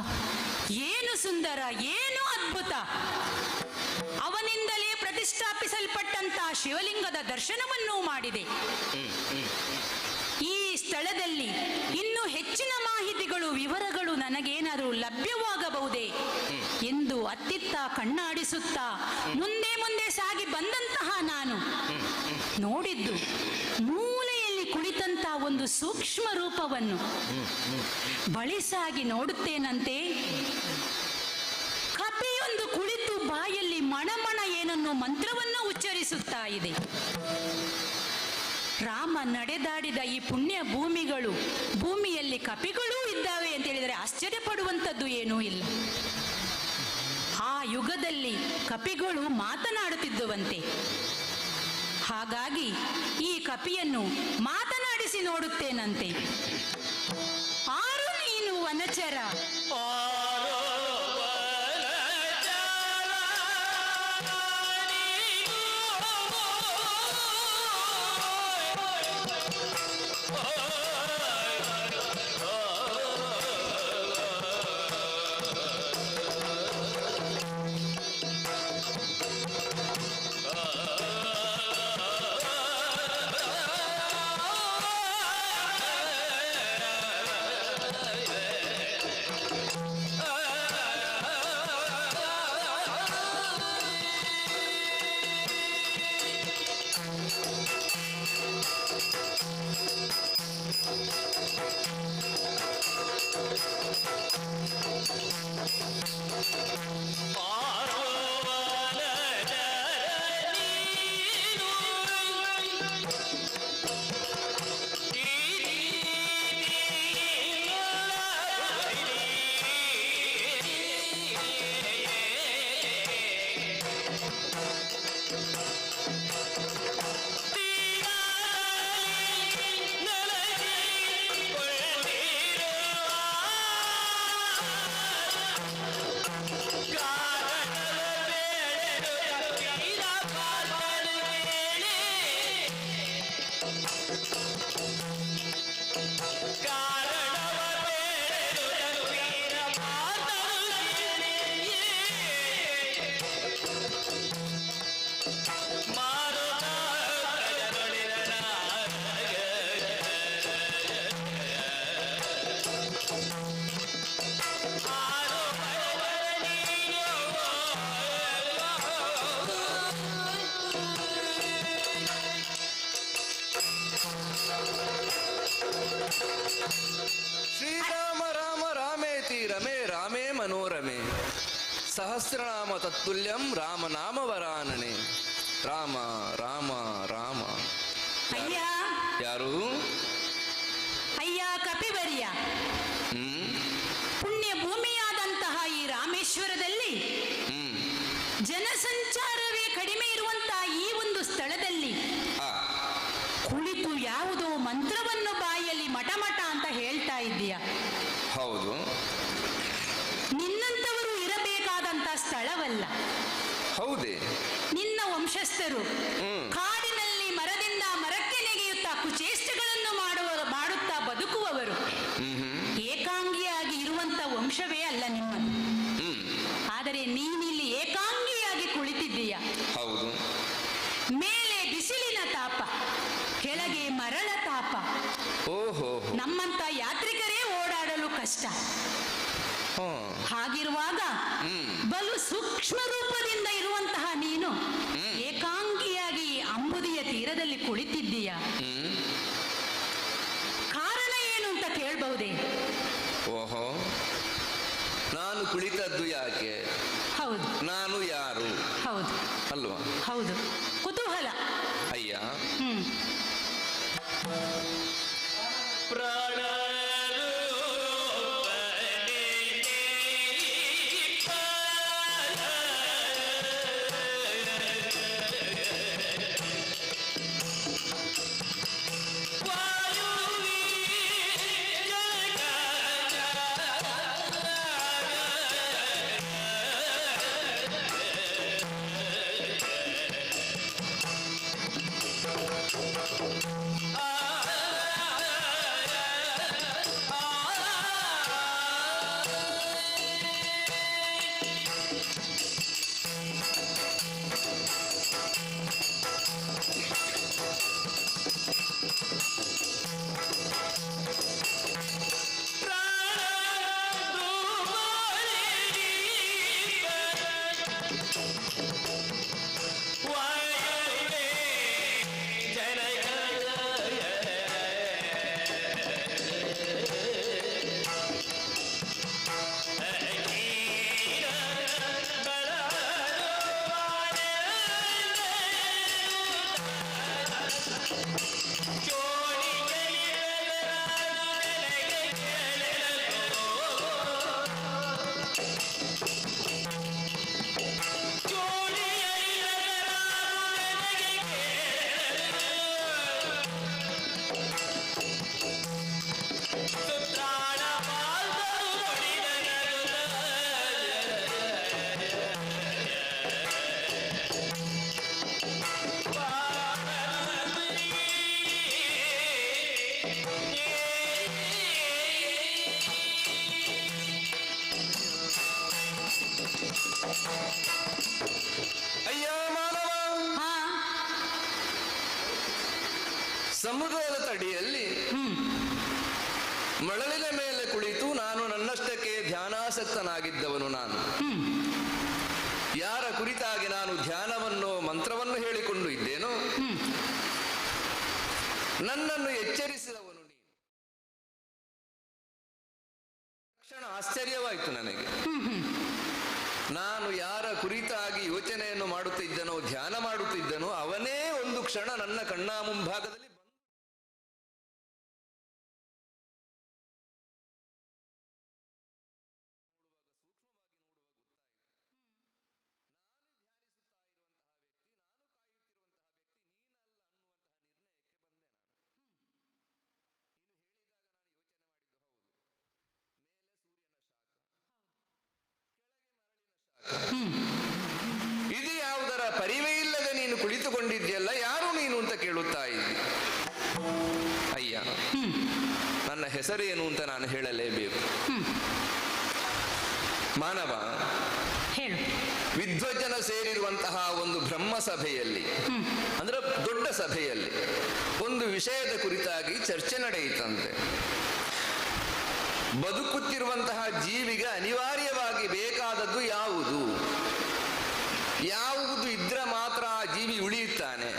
ಏನು ಸುಂದರ, ಏನು ಅದ್ಭುತ! ಅವನಿಂದಲೇ ಪ್ರತಿಷ್ಠಾಪಿಸಲ್ಪಟ್ಟಂತಹ ಶಿವಲಿಂಗದ ದರ್ಶನವನ್ನೂ ಮಾಡಿದೆ. ಈ ಸ್ಥಳದಲ್ಲಿ ಇನ್ನೂ ಹೆಚ್ಚಿನ ಮಾಹಿತಿಗಳು, ವಿವರಗಳು ನನಗೇನಾದರೂ ಲಭ್ಯವಾಗಬಹುದೇ ಎಂದು ಅತ್ತಿತ್ತ ಕಣ್ಣಾಡಿಸುತ್ತಾ ಮುಂದೆ ಮುಂದೆ ಸಾಗಿ ಬಂದಂತಹ ನಾನು ನೋಡಿದ್ದು ಮೂಲೆಯಲ್ಲಿ ಕುಳಿತಂತ ಒಂದು ಸೂಕ್ಷ್ಮ ರೂಪವನ್ನು. ಬಳಿ ಸಾಗಿ ನೋಡುತ್ತೇನಂತೆ, ಕಪಿಯೊಂದು ಕುಳಿತು ಬಾಯಲ್ಲಿ ಮಣಮಣ ಏನನ್ನೋ ಮಂತ್ರವನ್ನು ಉಚ್ಚರಿಸುತ್ತಾ ಇದೆ. ರಾಮ ನಡೆದಾಡಿದ ಈ ಪುಣ್ಯ ಭೂಮಿಯಲ್ಲಿ ಕಪಿಗಳೂ ಇದ್ದಾವೆ ಅಂತ ಹೇಳಿದರೆ ಆಶ್ಚರ್ಯಪಡುವಂಥದ್ದು ಏನೂ ಇಲ್ಲ. ಆ ಯುಗದಲ್ಲಿ ಕಪಿಗಳು ಮಾತನಾಡುತ್ತಿದ್ದುವಂತೆ. ಹಾಗಾಗಿ ಈ ಕಪಿಯನ್ನು ಮಾತನಾಡಿಸಿ ನೋಡುತ್ತೇನಂತೆ. ಆರು ನೀನು ವನಚರ, ಸಹಸ್ರನಾಮ ತತ್ತುಲ್ಯಂ ರಾಮನಾಮ ವರಾನನೆ. ರಾಮ ರಾಮ ರಾಮ. ಅಯ್ಯ ಯಾರು? ಅಯ್ಯ ಕಪಿವರ್ಯ, ಪುಣ್ಯ ಭೂಮಿಯಾದಂತಹ ಈ ರಾಮೇಶ್ವರದಲ್ಲಿ ಜನಸಂಚಾರವೇ ಕಡಿಮೆ ಇರುವಂತಹ ಈ ಒಂದು ಸ್ಥಳದಲ್ಲಿ ಕುಳಿತು ಯಾವುದೋ ಮಂತ್ರವನ್ನು ಬಾಯಲ್ಲಿ ಮಠ ಮಠ ಅಂತ ಹೇಳ್ತಾ ಇದ್ದೀಯ. ಹೌದು, ನಿನ್ನಂತವರು ಇರಬೇಕಾದಂತ ಸ್ಥಳವಲ್ಲ. ಹೌದೇ? ನಿನ್ನ ವಂಶಸ್ಥರು ಕಾಡಿನಲ್ಲಿ ಮರದಿಂದ ಮರಕ್ಕೆ ನೆಗೆಯುತ್ತಾ ಕುಚೇಷ್ಟೆಗಳನ್ನು ಮಾಡುತ್ತಾ ಬದುಕುವವರು. ಏಕಾಂಗಿಯಾಗಿ ಇರುವಂತ ವಂಶವೇ ಅಲ್ಲ ನಿಮ್ಮದು. ಆದರೆ ನೀನಿಲ್ಲಿ ಏಕಾಂಗಿಯಾಗಿ ಕುಳಿತಿದ್ದೀಯ. ಹೌದು. ಮೇಲೆ ಬಿಸಿಲಿನ ತಾಪ, ಕೆಳಗೆ ಮರಳ ತಾಪ. ಓಹೋ, ನಮ್ಮಂತ ಯಾತ್ರಿಕರೇ ಓಡಾಡಲು ಕಷ್ಟ. ಹಾಗಿರುವಾಗ ಬಲು ಸೂಕ್ಷ್ಮ ರೂಪದಿಂದ ಇರುವಂತಹ ನೀನು ಏಕಾಂಗಿಯಾಗಿ ಅಂಬುದಿಯ ತೀರದಲ್ಲಿ ಕುಳಿತಿದ್ದೀಯ. ಕಾರಣ ಏನು ಅಂತ ಕೇಳಬಹುದೇ? ಓಹೋ, ನಾನು ಕುಳಿತದ್ದು ಯಾಕೆ? ಹೌದು. ನಾನು ಯಾರು? ಹೌದು ಅಲ್ವಾ? ಹೌದು. ಕುತೂಹಲ. ಅಯ್ಯ, ಪ್ರಾಣ ಸಮುದ್ರದ ತಡಿಯಲ್ಲಿ ಮಳಲಿನ ಮೇಲೆ ಕುಳಿತು ನಾನು ನನ್ನಷ್ಟಕ್ಕೆ ಧ್ಯಾನಾಸಕ್ತನಾಗಿದ್ದವನು. ನಾನು ಯಾರ ಕುರಿತಾಗಿ ನಾನು ಧ್ಯಾನವನ್ನು ಮಂತ್ರವನ್ನು ಹೇಳಿಕೊಂಡು ಇದ್ದೇನೋ ನನ್ನನ್ನು ಎಚ್ಚರಿಸಿದವನು ನೀನು. ತಕ್ಷಣ ಆಶ್ಚರ್ಯವಾಯಿತು ನನಗೆ. ನಾನು ಯಾರ ಕುರಿತಾಗಿ ಯೋಚನೆಯನ್ನು ಮಾಡುತ್ತಿದ್ದನೋ, ಧ್ಯಾನ ಮಾಡುತ್ತಿದ್ದನೋ, ಅವನೇ ಒಂದು ಕ್ಷಣ ನನ್ನ ಕಣ್ಣ ಮುಂಭಾಗದಲ್ಲಿ ಇದು ಯಾವುದರ ಪರಿವೇ ಇಲ್ಲದೆ ನೀನು ಕುಳಿತುಕೊಂಡಿದ್ಯಲ್ಲ, ಯಾರು ನೀನು ಅಂತ ಕೇಳುತ್ತಾ ಇದ್ದಿ. ಅಯ್ಯ, ನನ್ನ ಹೆಸರೇನು ಅಂತ ನಾನು ಹೇಳಲೇಬೇಕು. ಮಾನವ, ವಿದ್ವಜ್ಜನ ಸೇರಿರುವಂತಹ ಒಂದು ಬ್ರಹ್ಮ ಸಭೆಯಲ್ಲಿ, ಅಂದ್ರೆ ದೊಡ್ಡ ಸಭೆಯಲ್ಲಿ ಒಂದು ವಿಷಯದ ಕುರಿತಾಗಿ ಚರ್ಚೆ ನಡೆಯಿತಂತೆ. ಬದುಕುತ್ತಿರುವಂತಹ ಜೀವಿಗೆ ಅನಿವಾರ್ಯವಾಗಿ ಬೇಕಾದದ್ದು ಯಾವುದು, ಯಾವುದು ಇದ್ರೆ ಮಾತ್ರ ಆ ಜೀವಿ ಉಳಿಯುತ್ತಾನೆ,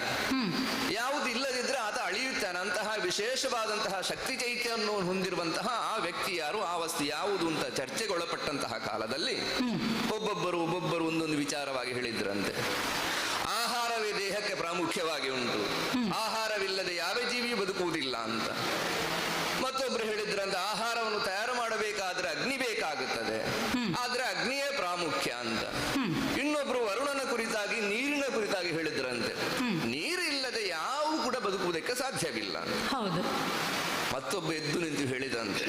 ಯಾವುದು ಇಲ್ಲದಿದ್ರೆ ಆತ ಅಳಿಯುತ್ತಾನೆ ನನ್ನಂತಹ ವಿಶೇಷವಾದಂತಹ ಶಕ್ತಿ ಚೈತ್ಯವನ್ನು ಹೊಂದಿರುವಂತಹ ಆ ವ್ಯಕ್ತಿ ಯಾರು, ಆ ವಸ್ತು ಯಾವುದು ಅಂತ ಚರ್ಚೆಗೊಳಪಟ್ಟಂತಹ ಕಾಲದಲ್ಲಿ ಒಬ್ಬೊಬ್ಬರು ಒಂದೊಂದು ವಿಚಾರವಾಗಿ ಹೇಳಿದ್ರಂತೆ. ಆಹಾರವೇ ದೇಹಕ್ಕೆ ಪ್ರಾಮುಖ್ಯವಾಗಿ ಉಂಟು, ಆಹಾರವಿಲ್ಲದೆ ಯಾವ ಜೀವಿಯೂ ಬದುಕುವುದಿಲ್ಲ ಅಂತ. ಮತ್ತೊಬ್ರು ಹೇಳಿದ್ರಂತೆ ಆಹಾರವನ್ನು ತಯಾರು ಮಾಡಬೇಕಾದ್ರೆ ಅಗ್ನಿ ಬೇಕಾಗುತ್ತದೆ, ಆದ್ರೆ ಅಗ್ನಿಯೇ ಪ್ರಾಮುಖ್ಯ ಅಂತ. ಇನ್ನೊಬ್ರು ವರುಣನ ಕುರಿತಾಗಿ ನೀರಿನ ಕುರಿತಾಗಿ ಹೇಳಿದ್ರಂತೆ, ನೀರಿಲ್ಲದೆ ಯಾವ ಕೂಡ ಬದುಕುವುದಕ್ಕೆ ಸಾಧ್ಯವಿಲ್ಲ. ಹೌದು. ಮತ್ತೊಬ್ಬ ಎದ್ದು ನಿಂತು ಹೇಳಿದಂತೆ,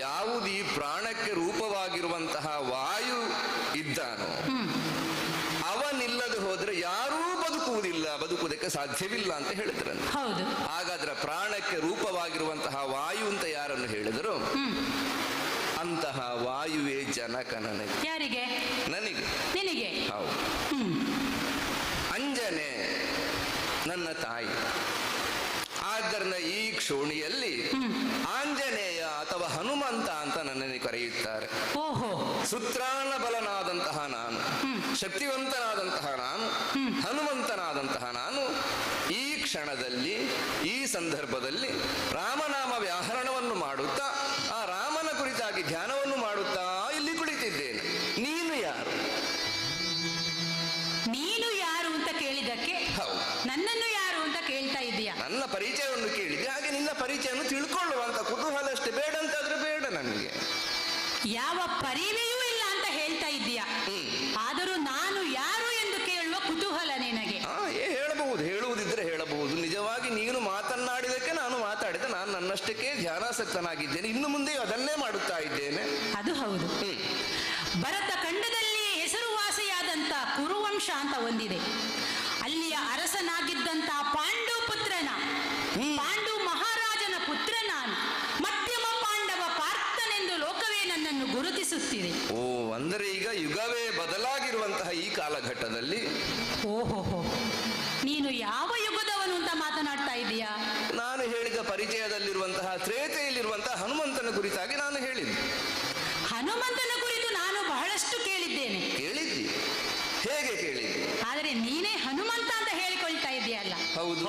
ಯಾವುದು ಈ ಪ್ರಾಣಕ್ಕೆ ರೂಪವಾಗಿರುವಂತಹ ವಾಯು ಇದ್ದಾನೋ ಅವನಿಲ್ಲದೆ ಹೋದ್ರೆ ಯಾರೂ ಬದುಕುವುದಕ್ಕೆ ಸಾಧ್ಯವಿಲ್ಲ ಅಂತ ಹೇಳಿದ್ರಂತೆ. ಹಾಗಾದ್ರೆ ಪ್ರಾಣಕ್ಕೆ ರೂಪವಾಗಿರುವಂತಹ ವಾಯು ಅಂತ ಯಾರನ್ನು ಹೇಳಿದರು? ಅಂತಹ ವಾಯುವೇ ಜನಕ ನನಗೆ. ಯಾರಿಗೆ? ನನಗೆ. ನಿನಗೆ? ಹೌದು. ಅಂಜನೆ ನನ್ನ ತಾಯಿ. ಆದ್ದರಿಂದ ಈ ಕ್ಷೋಣಿಯಲ್ಲಿ ಆಂಜನೇಯ ಅಥವಾ ಹನುಮಂತ ಅಂತ ನನ್ನನ್ನು ಕರೆಯುತ್ತಾರೆ. ಸುತ್ರಾಣ ಬಲನಾದಂತಹ ನಾನು, ಶಕ್ತಿವಂತನಾದಂತಹ ನಾನು, ಹನುಮಂತನಾದಂತಹ ನಾನು ಈ ಕ್ಷಣದಲ್ಲಿ, ಈ ಸಂದರ್ಭದಲ್ಲಿ ರಾಮನಾಮ ವ್ಯಾಹರಣವನ್ನು ಮಾಡುತ್ತಾ, ಆ ರಾಮನ ಕುರಿತಾಗಿ ಧ್ಯಾನವನ್ನು ಮಾಡುತ್ತಾ ಇಲ್ಲಿ ಕುಳಿತಿದ್ದೇನೆ. ನೀನು ಯಾರು? ನೀನು ಯಾರು ಅಂತ ಕೇಳಿದಕ್ಕೆ ನನ್ನನ್ನು ಯಾರು ಅಂತ ಕೇಳ್ತಾ ಇದ್ದೀಯಾ? ನನ್ನ ಪರಿಚಯವನ್ನು ಕೇಳಿದೆ, ಹಾಗೆ ನಿನ್ನ ಪರಿಚಯವನ್ನು ತಿಳ್ಕೊಳ್ಳುವಂತ ಕುತೂಹಲ ಅಷ್ಟೇ. ಬೇಡ ಅಂತಾದ್ರೆ ಬೇಡ ನನಗೆ. ಯಾವ ಪರಿವೆಯೂ ಇಲ್ಲ ಅಂತ ಹೇಳ್ತಾ ಇದ್ದೀಯಾ, ಆದರೂ ನಾನು ಯಾರು ಎಂದು ಕೇಳುವ ಕುತೂಹಲ ನಿನಗೆ. ಹೇಳುವುದಿದ್ರೆ ಹೇಳಬಹುದು. ನಿಜವಾಗಿ ನೀನು ಮಾತನಾಡಿದಕ್ಕೆ ನಾನು ಮಾತಾಡಿದೆ. ನಾನು ನನ್ನಷ್ಟಕ್ಕೆ ಧ್ಯಾನಾಸಕ್ತನಾಗಿದ್ದೇನೆ, ಇನ್ನು ಮುಂದೆ ಅದನ್ನೇ ಮಾಡುತ್ತಾ ಇದ್ದೇನೆ. ಅದು ಹೌದು. ಭರತ ಖಂಡದಲ್ಲಿ ಹೆಸರುವಾಸಿಯಾದಂತ ಕುರುವಂಶ ಅಂತ ಒಂದಿದೆ. ಅಲ್ಲಿಯ ಅರಸನಾಗಿದ್ದಂತ ಪಾಂಡು ಪುತ್ರನ, ಪಾಂಡು ಮಹಾರಾಜನ ಪುತ್ರ ನಾನು. ಮಧ್ಯಮ ಪಾಂಡವ ಪಾರ್ಥನೆಂದು ಲೋಕವೇ ನನ್ನನ್ನು ಗುರುತಿಸುತ್ತಿದೆ. ಅಂದರೆ ಈಗ ಯುಗವೇ ಬದಲಾಗಿರುವಂತಹ ಈ ಕಾಲಘಟ್ಟದಲ್ಲಿ ಓಹೋಹೋ, ನೀನು ಯಾವ ಯುಗದವನು ಅಂತ ಮಾತನಾಡ್ತಾ ಇದ್ದೀಯಾ? ನಾನು ಹೇಳಿದ ಪರಿಚಯದಲ್ಲಿರುವಂತಹ ತ್ರೇತೆಯಲ್ಲಿರುವಂತಹ ಹನುಮಂತನ ಕುರಿತಾಗಿ ನಾನು ಹೇಳಿದ್ದೆ. ಹನುಮಂತನ ಕುರಿತು ನಾನು ಬಹಳಷ್ಟು ಕೇಳಿದ್ದೇನೆ. ಕೇಳಿದ್ದಿ? ಹೇಗೆ ಕೇಳಿದ್ದಿ? ಆದರೆ ನೀನೇ ಹನುಮಂತ ಅಂತ ಹೇಳಿಕೊಳ್ತಾ ಇದೆಯಲ್ಲ. ಹೌದು.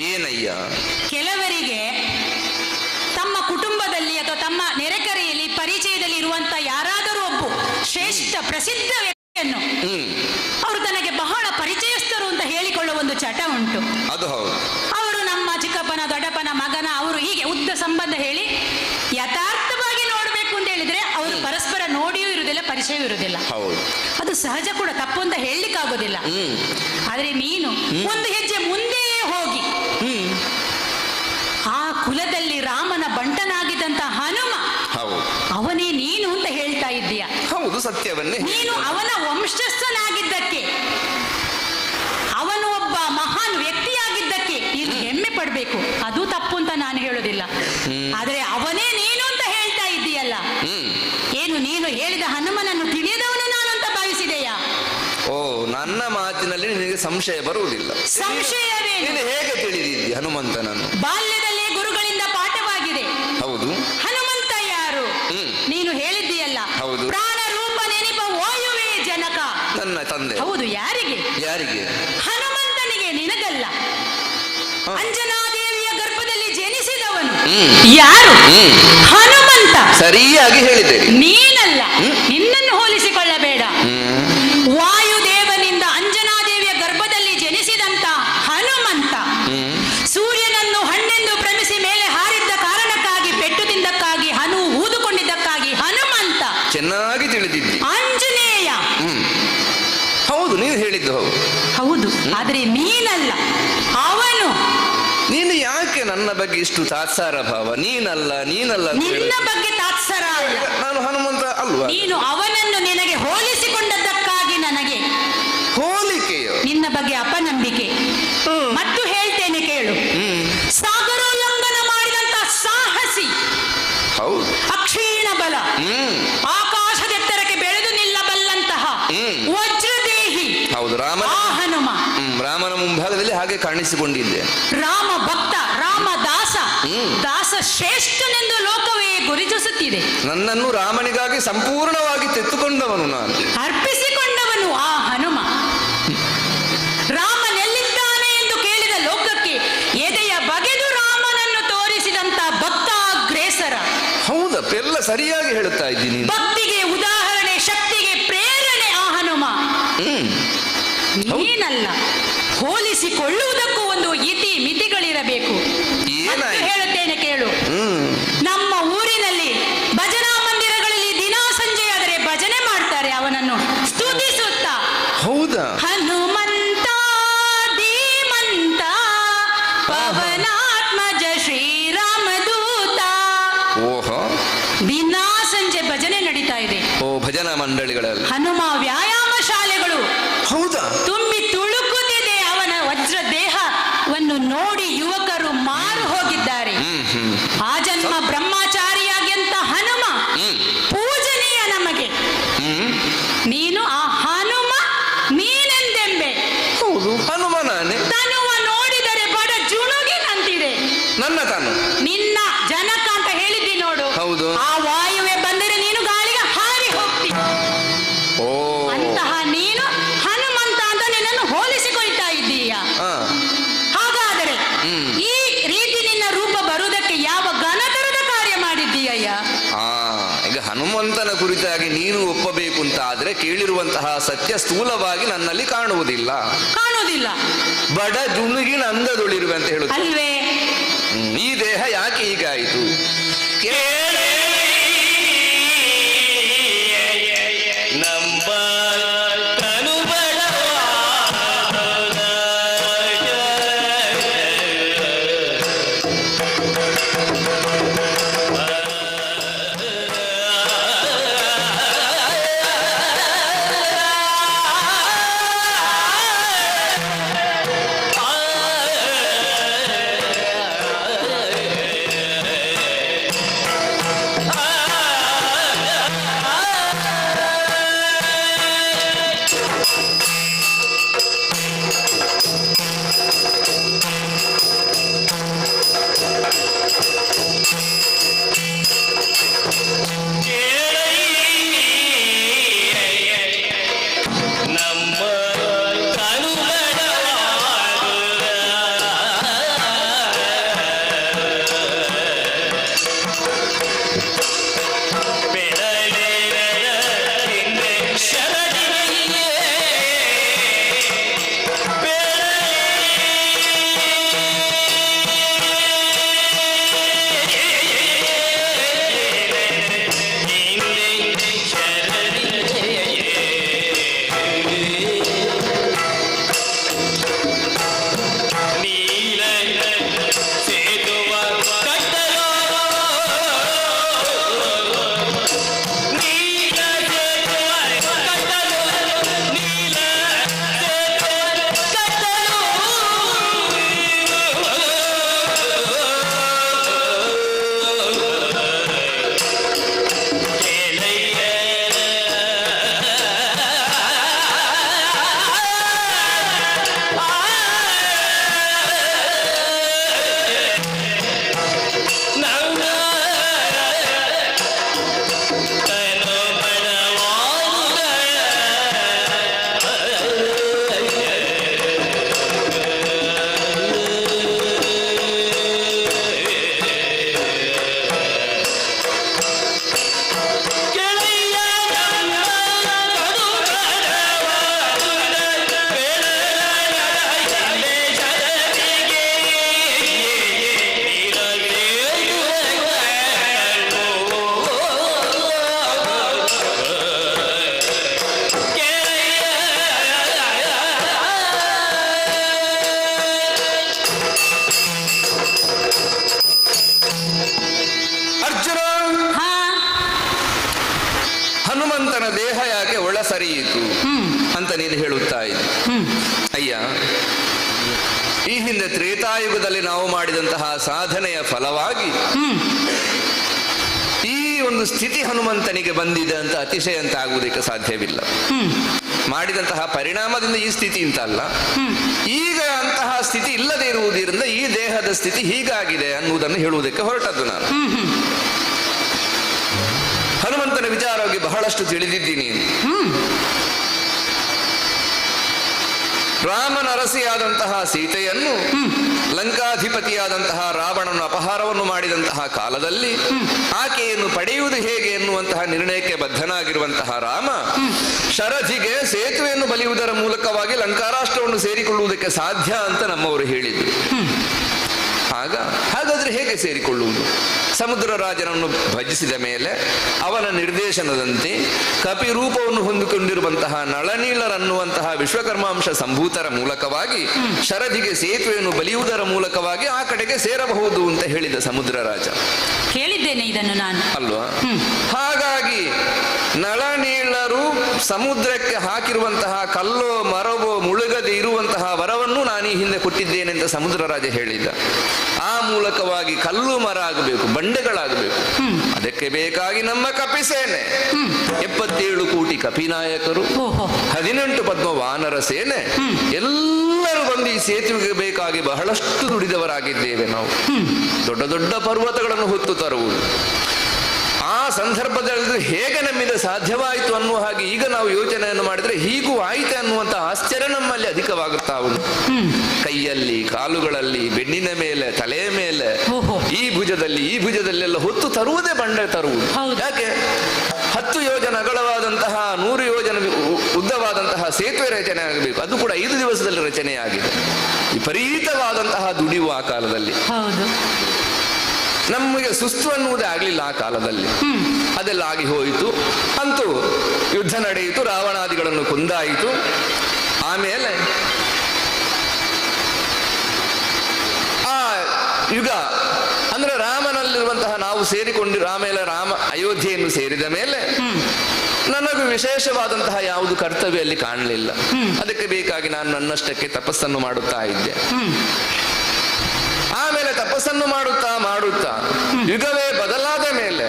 ಏನಯ್ಯ? ಕೆಲವರಿಗೆ ತಮ್ಮ ಕುಟುಂಬದಲ್ಲಿ ಅಥವಾ ತಮ್ಮ ನೆರೆಕರೆಯಲ್ಲಿ ಪರಿಚಯದಲ್ಲಿ ಇರುವಂತ ಯಾರಾದರೂ ಒಬ್ಬ ಶ್ರೇಷ್ಠ ಪ್ರಸಿದ್ಧ ವ್ಯಕ್ತಿಯನ್ನು ಅವರು ತನಗೆ ಬಹಳ ಪರಿಚಯಸ್ಥರು ಅಂತ ಹೇಳಿಕೊಳ್ಳುವ ಒಂದು ಚಟ ಉಂಟು. ಅದು ಹೌದು. ಅವರು ನಮ್ಮ ಚಿಕ್ಕಪ್ಪನ ದೊಡ್ಡಪ್ಪನ ಮಗನ, ಅವರು ಹೀಗೆ ಉದ್ದ ಸಂಬಂಧ ಹೇಳಿ ಯಥಾರ್ಥವಾಗಿ ನೋಡಬೇಕು ಅಂತ ಹೇಳಿದ್ರೆ ಅವರು ಪರಸ್ಪರ ನೋಡಿಯೂ ಇರುವುದಿಲ್ಲ, ಪರಿಚಯವೂ ಇರುವುದಿಲ್ಲ. ಅದು ಸಹಜ ಕೂಡ, ತಪ್ಪು ಅಂತ ಹೇಳಲಿಕ್ಕಾಗೋದಿಲ್ಲ. ಆದ್ರೆ ನೀನು ಒಂದು ಹೆಜ್ಜೆ ಮುಂದೆಯೇ ಹೋಗಿ ಆ ಕುಲದಲ್ಲಿ ರಾಮನ ಬಂಟನಾಗಿದ್ದಂತ ಹನುಮ ಅವನೇ ನೀನು ಅಂತ ಹೇಳ್ತಾ ಇದ್ದೀಯ. ಹೌದು, ಹೌದು, ಸತ್ಯವನ್ನೇ ನೀನು ಅವನ ವಂಶಸ್ಥನಾಗಿದ್ದಕ್ಕೆ, ಅವನು ಒಬ್ಬ ಮಹಾನ್ ವ್ಯಕ್ತಿಯಾಗಿದ್ದಕ್ಕೆ ನೀನು ಹೆಮ್ಮೆ ಪಡಬೇಕು. ಅದು ತಪ್ಪು ಅಂತ ನಾನು ಹೇಳೋದಿಲ್ಲ. ಆದರೆ ಅವನೇ ನೀನು ಅಂತ ಹೇಳ್ತಾ ಇದ್ದೀಯಲ್ಲ, ಏನು ನೀನು ಹೇಳಿದ ಹನುಮನನ್ನು ತಿಳಿಯದವನು ನಾನು ಅಂತ ಭಾವಿಸಿದೆಯಾ? ಓ, ನನ್ನ ಮಾತಿನಲ್ಲಿ ನಿನಗೆ ಸಂಶಯ ಬರುವುದಿಲ್ಲ. ಸಂಶಯವೇ? ನೀನು ಹೇಗೆ ತಿಳಿದಿದ್ದಿ ಹನುಮಂತನನ್ನು? ಬಾಲ್ಯದಲ್ಲೇ ಗುರುಗಳಿಂದ ಪಾಠವಾಗಿದೆ. ಹೌದು. ಹನುಮಂತ ಯಾರು? ನೀನು ಹೇಳಿದ್ದೀಯಲ್ಲ, ಹೌದು. ಪ್ರಾಣ ರೂಪ ನೆನಪ ವಾಯುವೇ ಜನಕ. ನನ್ನ ತಂದೆ. ಹೌದು. ಯಾರಿಗೆ? ಯಾರಿಗೆ? ಹನುಮಂತನಿಗೆ, ನಿನಗಲ್ಲ. ಅಂಜನಾದೇವಿಯ ಗರ್ಭದಲ್ಲಿ ಜನಿಸಿದವನು ಯಾರು? ಹನುಮಂತ. ಸರಿಯಾಗಿ ಹೇಳಿದ್ದೇನೆ. ನೀನಲ್ಲ, ನಿನ್ನನ್ನು ಹೋಲಿಸಿಕೊಳ್ಳಬೇಡ. ವಾಯುದೇವನಿಂದ ಅಂಜನಾದೇವಿಯ ಗರ್ಭದಲ್ಲಿ ಜನಿಸಿದಂತ ಹನುಮಂತ ಸೂರ್ಯನನ್ನು ಹಣ್ಣೆಂದು ಭ್ರಮಿಸಿ ಮೇಲೆ ಹಾರಿದ್ದ ಕಾರಣಕ್ಕಾಗಿ, ಪೆಟ್ಟು ತಿಂದಕ್ಕಾಗಿ, ಹನು ಊದುಕೊಂಡಿದ್ದಕ್ಕಾಗಿ ಹನುಮಂತ. ಚೆನ್ನಾಗಿ ತಿಳಿದಿದ್ದಿ. ಆಂಜನೇಯ. ಹೌದು, ನೀನು ಹೇಳಿದ್ದು ಹೌದು. ಹೌದು, ಆದ್ರೆ ನೀನಲ್ಲ, ಅವನು. ನೀನು ಯಾಕೆ ನನ್ನ ಬಗ್ಗೆ ಇಷ್ಟು ತಾತ್ಸಾರ ಭಾವ? ನೀನಲ್ಲ ನೀನಲ್ಲ. ನಿನ್ನ ಬಗ್ಗೆ ತಾತ್ಸಾರ ಅಲ್ಲ, ನಾನು ಹನುಮಂತ ಅಲ್ವಾ? ನೀನು ಅವನನ್ನು ನಿನಗೆ ಹೋಲಿಸಿಕೊಂಡದ್ದಕ್ಕಾಗಿ ನನಗೆ ಹೋಲಿಕೆಯೋ? ನಿನ್ನ ಬಗ್ಗೆ ಅಪನಂಬಿಕೆ. ಮತ್ತು ಹೇಳ್ತೇನೆ ಕೇಳು, ಸಾಗರೋಲ್ಲಂಘನ ಮಾಡಿದಂತ ಸಾಹಸಿ, ಹೌದು, ಅಕ್ಷೀಣ ಬಲ, ಆಕಾಶದೆತ್ತರಕ್ಕೆ ಬೆಳೆದು ನಿಲ್ಲಬಲ್ಲಂತಹ ವಜ್ರದೇಹಿ. ಹೌದು, ಹನುಮ. ರಾಮನ ಮುಂಭಾಗದಲ್ಲಿ ಹಾಗೆ ಕಾಣಿಸಿಕೊಂಡಿದ್ದೆ. ರಾಮ ಭಕ್ತ, ರಾಮದಾಸ, ದಾಸ ಶ್ರೇಷ್ಠನೆಂದು ಲೋಕವೇ ಗುರುತಿಸುತ್ತಿದೆ. ನನ್ನನ್ನು ರಾಮನಿಗಾಗಿ ಸಂಪೂರ್ಣವಾಗಿ ತೆತ್ತುಕೊಂಡವನು ನಾನು, ಅರ್ಪಿಸಿಕೊಂಡವನು ಆ ಹನುಮ. ರಾಮನೆಲ್ಲಿದ್ದಾನೆ ಎಂದು ಕೇಳಿದ ಲೋಕಕ್ಕೆ ಎದೆಯ ಬಗೆದು ರಾಮನನ್ನು ತೋರಿಸಿದಂತ ಭಕ್ತಾಗ್ರೇಸರ. ಹೌದಪ್ಪ, ಎಲ್ಲ ಸರಿಯಾಗಿ ಹೇಳುತ್ತಾ ಇದ್ದೀನಿ. ಭಕ್ತಿಗೆ ಉದಾಹರಣೆ, ಶಕ್ತಿಗೆ ಪ್ರೇರಣೆ ಆ ಹನುಮ. ನೀನಲ್ಲ. ಹೋಲಿಸಿಕೊಳ್ಳುವುದಕ್ಕೂ ಒಂದು ಇತಿ ಮಿತಿಗಳಿರಬೇಕು. ಹೇಳುತ್ತೇನೆ ಕೇಳು, ನಮ್ಮ ಊರಿನಲ್ಲಿ ಭಜನಾ ಮಂದಿರಗಳಲ್ಲಿ ದಿನಾ ಸಂಜೆ ಆದರೆ ಭಜನೆ ಮಾಡ್ತಾರೆ ಅವನನ್ನು ಸ್ತುತಿಸುತ್ತಾ. ಹೌದಾ? ಹನುಮಂತ ಧೀಮಂತ ಪವನಾತ್ಮಜ ಶ್ರೀರಾಮದೂತ. ಓಹೋ, ದಿನಾ ಸಂಜೆ ಭಜನೆ ನಡೀತಾ ಇದೆ. ಓ, ಭಜನಾ ಮಂಡಳಿಗಳಲ್ಲಿ ಹನುಮ ವ್ಯಾಯಾಮ ಶಾಲೆಗಳು. ಹೌದಾ? ತುಂಬಿ ತುಳುಕುತ್ತಿದೆ ಅವನ ವಜ್ರ ದೇಹವನ್ನು ನೋಡಿ ಯುವಕರು ಮಾರು ಹೋಗಿದ್ದಾರೆ. ಆ ಜನ್ಮ ಬ್ರಹ್ಮಚಾರಿಯಾಗಿಂತ ಹನುಮ ಪೂಜನೀಯ ನಮಗೆ. ನೀನು ಆ ಹನುಮ ನೀನೆಂದೆಂಬೆ. ಹೌದು, ಹನುಮ ನಾನೇ. ತನುವ ನೋಡಿದರೆ ಬಡ ಜುಣುಗಿನಂತಿದೆ. ನನ್ನ ತಾನು ನಿನ್ನ ಜನಕ ಅಂತ ಹೇಳಿದ್ದಿ ನೋಡು. ಹೌದು. ಆ ವಾಯುವೆ ಬಂದರೆ ನೀನು ಗಾಳಿಗೆ ಹಾರಿ ಹೋಗ್ತಿ. ಓ, ಅಂತಹ ನೀನು ಹನುಮಂತ ಅಂತ ನಿನ್ನನ್ನು ಹೋಲಿಸಿಕೊಳ್ತಾ ಇದ್ದೀಯ. ಹಾಗಾದರೆ ಈ ರೀತಿ ನಿನ್ನ ರೂಪ ಬರುವುದಕ್ಕೆ ಯಾವ ಘನತರದ ಕಾರ್ಯ ಮಾಡಿದ್ದೀಯ? ಈಗ ಹನುಮಂತನ ಕುರಿತಾಗಿ ನೀನು ಒಪ್ಪಬೇಕು ಅಂತ ಆದ್ರೆ ಕೇಳಿರುವಂತಹ ಸತ್ಯ ಸ್ಥೂಲವಾಗಿ ನನ್ನಲ್ಲಿ ಕಾಣುವುದಿಲ್ಲ. ಬಡ ಜುಣುಗಿನ ಅಂದದೊಳಿರುವೆ ಅಂತ ಹೇಳುದು ಅಲ್ವೇ? ಈ ದೇಹ ಯಾಕೆ ಹೀಗಾಯಿತು? ಹನುಮಂತನ ದೇಹ ಯಾಕೆ ಒಳ ಸರಿಯಿತು ಅಂತ ನೀನು ಹೇಳುತ್ತಾ ಇದ್ದೆ. ಅಯ್ಯ, ಈ ಹಿಂದೆ ತ್ರೇತಾಯುಗದಲ್ಲಿ ನಾವು ಮಾಡಿದಂತಹ ಸಾಧನೆಯ ಫಲವಾಗಿ ಈ ಒಂದು ಸ್ಥಿತಿ ಹನುಮಂತನಿಗೆ ಬಂದಿದೆ ಅಂತ ಅತಿಶಯ ಅಂತ ಆಗುವುದಕ್ಕೆ ಸಾಧ್ಯವಿಲ್ಲ. ಮಾಡಿದಂತಹ ಪರಿಣಾಮದಿಂದ ಈ ಸ್ಥಿತಿ ಅಂತ ಅಲ್ಲ, ಈಗ ಅಂತಹ ಸ್ಥಿತಿ ಇಲ್ಲದೆ ಇರುವುದರಿಂದ ಈ ದೇಹದ ಸ್ಥಿತಿ ಹೀಗಾಗಿದೆ ಅನ್ನುವುದನ್ನು ಹೇಳುವುದಕ್ಕೆ ಹೊರಟದ್ದು ನಾನು. ಹನುಮಂತನ ವಿಚಾರವಾಗಿ ಬಹಳಷ್ಟು ತಿಳಿದಿದ್ದೀನಿ. ರಾಮನ ಅರಸಿಯಾದಂತಹ ಸೀತೆಯನ್ನು ಲಂಕಾಧಿಪತಿಯಾದಂತಹ ರಾವಣನ ಅಪಹಾರವನ್ನು ಮಾಡಿದಂತಹ ಕಾಲದಲ್ಲಿ ಆಕೆಯನ್ನು ಪಡೆಯುವುದು ಹೇಗೆ ಎನ್ನುವಂತಹ ನಿರ್ಣಯಕ್ಕೆ ಬದ್ಧನಾಗಿರುವಂತಹ ರಾಮ ಶರಥಿಗೆ ಸೇತುವೆಯನ್ನು ಬಲಿಯುವುದರ ಮೂಲಕವಾಗಿ ಲಂಕಾರಾಷ್ಟ್ರವನ್ನು ಸೇರಿಕೊಳ್ಳುವುದಕ್ಕೆ ಸಾಧ್ಯ ಅಂತ ನಮ್ಮವರು ಹೇಳಿದ್ರು. ಹಾಗಾದ್ರೆ ಹೇಗೆ ಸೇರಿಕೊಳ್ಳುವುದು? ಸಮುದ್ರ ರಾಜನನ್ನು ಭಜಿಸಿದ ಮೇಲೆ ಅವನ ನಿರ್ದೇಶನದಂತೆ ಕಪಿರೂಪವನ್ನು ಹೊಂದಿಕೊಂಡಿರುವಂತಹ ನಳನೀಳರನ್ನುವಂತಹ ವಿಶ್ವಕರ್ಮಾಂಶ ಸಂಭೂತರ ಮೂಲಕವಾಗಿ ಶರಥಿಗೆ ಸೇತುವೆಯನ್ನು ಬಲಿಯುವುದರ ಮೂಲಕವಾಗಿ ಆ ಕಡೆಗೆ ಸೇರಬಹುದು ಅಂತ ಹೇಳಿದ ಸಮುದ್ರ ರಾಜ. ಕೇಳಿದ್ದೇನೆ ಇದನ್ನು ನಾನು, ಅಲ್ವಾ? ಹಾಗಾಗಿ ನಳನೀಳರು ಸಮುದ್ರಕ್ಕೆ ಹಾಕಿರುವಂತಹ ಕಲ್ಲೋ ಮರವೋ ಮುಳುಗದೆ ಇರುವಂತಹ ವರವನ್ನು ನಾನು ಈ ಹಿಂದೆ ಕೊಟ್ಟಿದ್ದೇನೆ ಅಂತ ಸಮುದ್ರ ರಾಜ ಹೇಳಿದ್ದ. ಆ ಮೂಲಕವಾಗಿ ಕಲ್ಲು ಮರ ಆಗಬೇಕು, ಬಂಡೆಗಳಾಗಬೇಕು. ಅದಕ್ಕೆ ಬೇಕಾಗಿ ನಮ್ಮ ಕಪಿಸೇನೆ 77 ಕೋಟಿ ಕಪಿನಾಯಕರು, 18 ಪದ್ಮ ವಾನರ ಸೇನೆ ಎಲ್ಲರೂ ಬಂದು ಈ ಸೇತುವೆಗೆ ಬೇಕಾಗಿ ಬಹಳಷ್ಟು ದುಡಿದವರಾಗಿದ್ದೇವೆ ನಾವು. ದೊಡ್ಡ ದೊಡ್ಡ ಪರ್ವತಗಳನ್ನು ಹೊತ್ತು ತರುವುದು. ಆ ಸಂದರ್ಭದಲ್ಲಿ ಹೇಗೆ ನಮ್ಮಿಂದ ಸಾಧ್ಯವಾಯಿತು ಅನ್ನುವ ಹಾಗೆ ಈಗ ನಾವು ಯೋಚನೆಯನ್ನು ಮಾಡಿದ್ರೆ ಹೀಗೂ ಆಯ್ತು ಅನ್ನುವಂತ ಆಶ್ಚರ್ಯ ನಮ್ಮಲ್ಲಿ ಅಧಿಕವಾಗುತ್ತಾ ಉಂಟು. ಕೈಯಲ್ಲಿ, ಕಾಲುಗಳಲ್ಲಿ, ಬೆನ್ನಿನ ಮೇಲೆ, ತಲೆಯ ಮೇಲೆ, ಈ ಭುಜದಲ್ಲೆಲ್ಲ ಹೊತ್ತು ತರುವುದೇ ಬಂಡೆ ತರುವುದು. ಯಾಕೆ? 10 ಯೋಜನ ಅಗಲವಾದಂತಹ 100 ಯೋಜನ ಉದ್ದವಾದಂತಹ ಸೇತುವೆ ರಚನೆ ಆಗಬೇಕು. ಅದು ಕೂಡ 5 ದಿವಸದಲ್ಲಿ ರಚನೆಯಾಗಿದೆ. ವಿಪರೀತವಾದಂತಹ ದುಡಿಯುವ ಆ ಕಾಲದಲ್ಲಿ ನಮಗೆ ಸುಸ್ತು ಅನ್ನುವುದೇ ಆಗಲಿಲ್ಲ ಆ ಕಾಲದಲ್ಲಿ. ಅದೆಲ್ಲ ಆಗಿ ಹೋಯಿತು. ಅಂತೂ ಯುದ್ಧ ನಡೆಯಿತು, ರಾವಣಾದಿಗಳನ್ನು ಕೊಂದಾಯಿತು. ಆಮೇಲೆ ಆ ಯುಗ ಅಂದ್ರೆ ರಾಮನಲ್ಲಿರುವಂತಹ ನಾವು ಸೇರಿಕೊಂಡು ಆಮೇಲೆ ರಾಮ ಅಯೋಧ್ಯೆಯನ್ನು ಸೇರಿದ ಮೇಲೆ ನನಗೂ ವಿಶೇಷವಾದಂತಹ ಯಾವುದು ಕರ್ತವ್ಯ ಅಲ್ಲಿ ಕಾಣಲಿಲ್ಲ. ಅದಕ್ಕೆ ಬೇಕಾಗಿ ನಾನು ನನ್ನಷ್ಟಕ್ಕೆ ತಪಸ್ಸನ್ನು ಮಾಡುತ್ತಾ ಇದ್ದೆ. ಆಮೇಲೆ ತಪಸ್ಸನ್ನು ಮಾಡುತ್ತಾ ಯುಗವೇ ಬದಲಾದ ಮೇಲೆ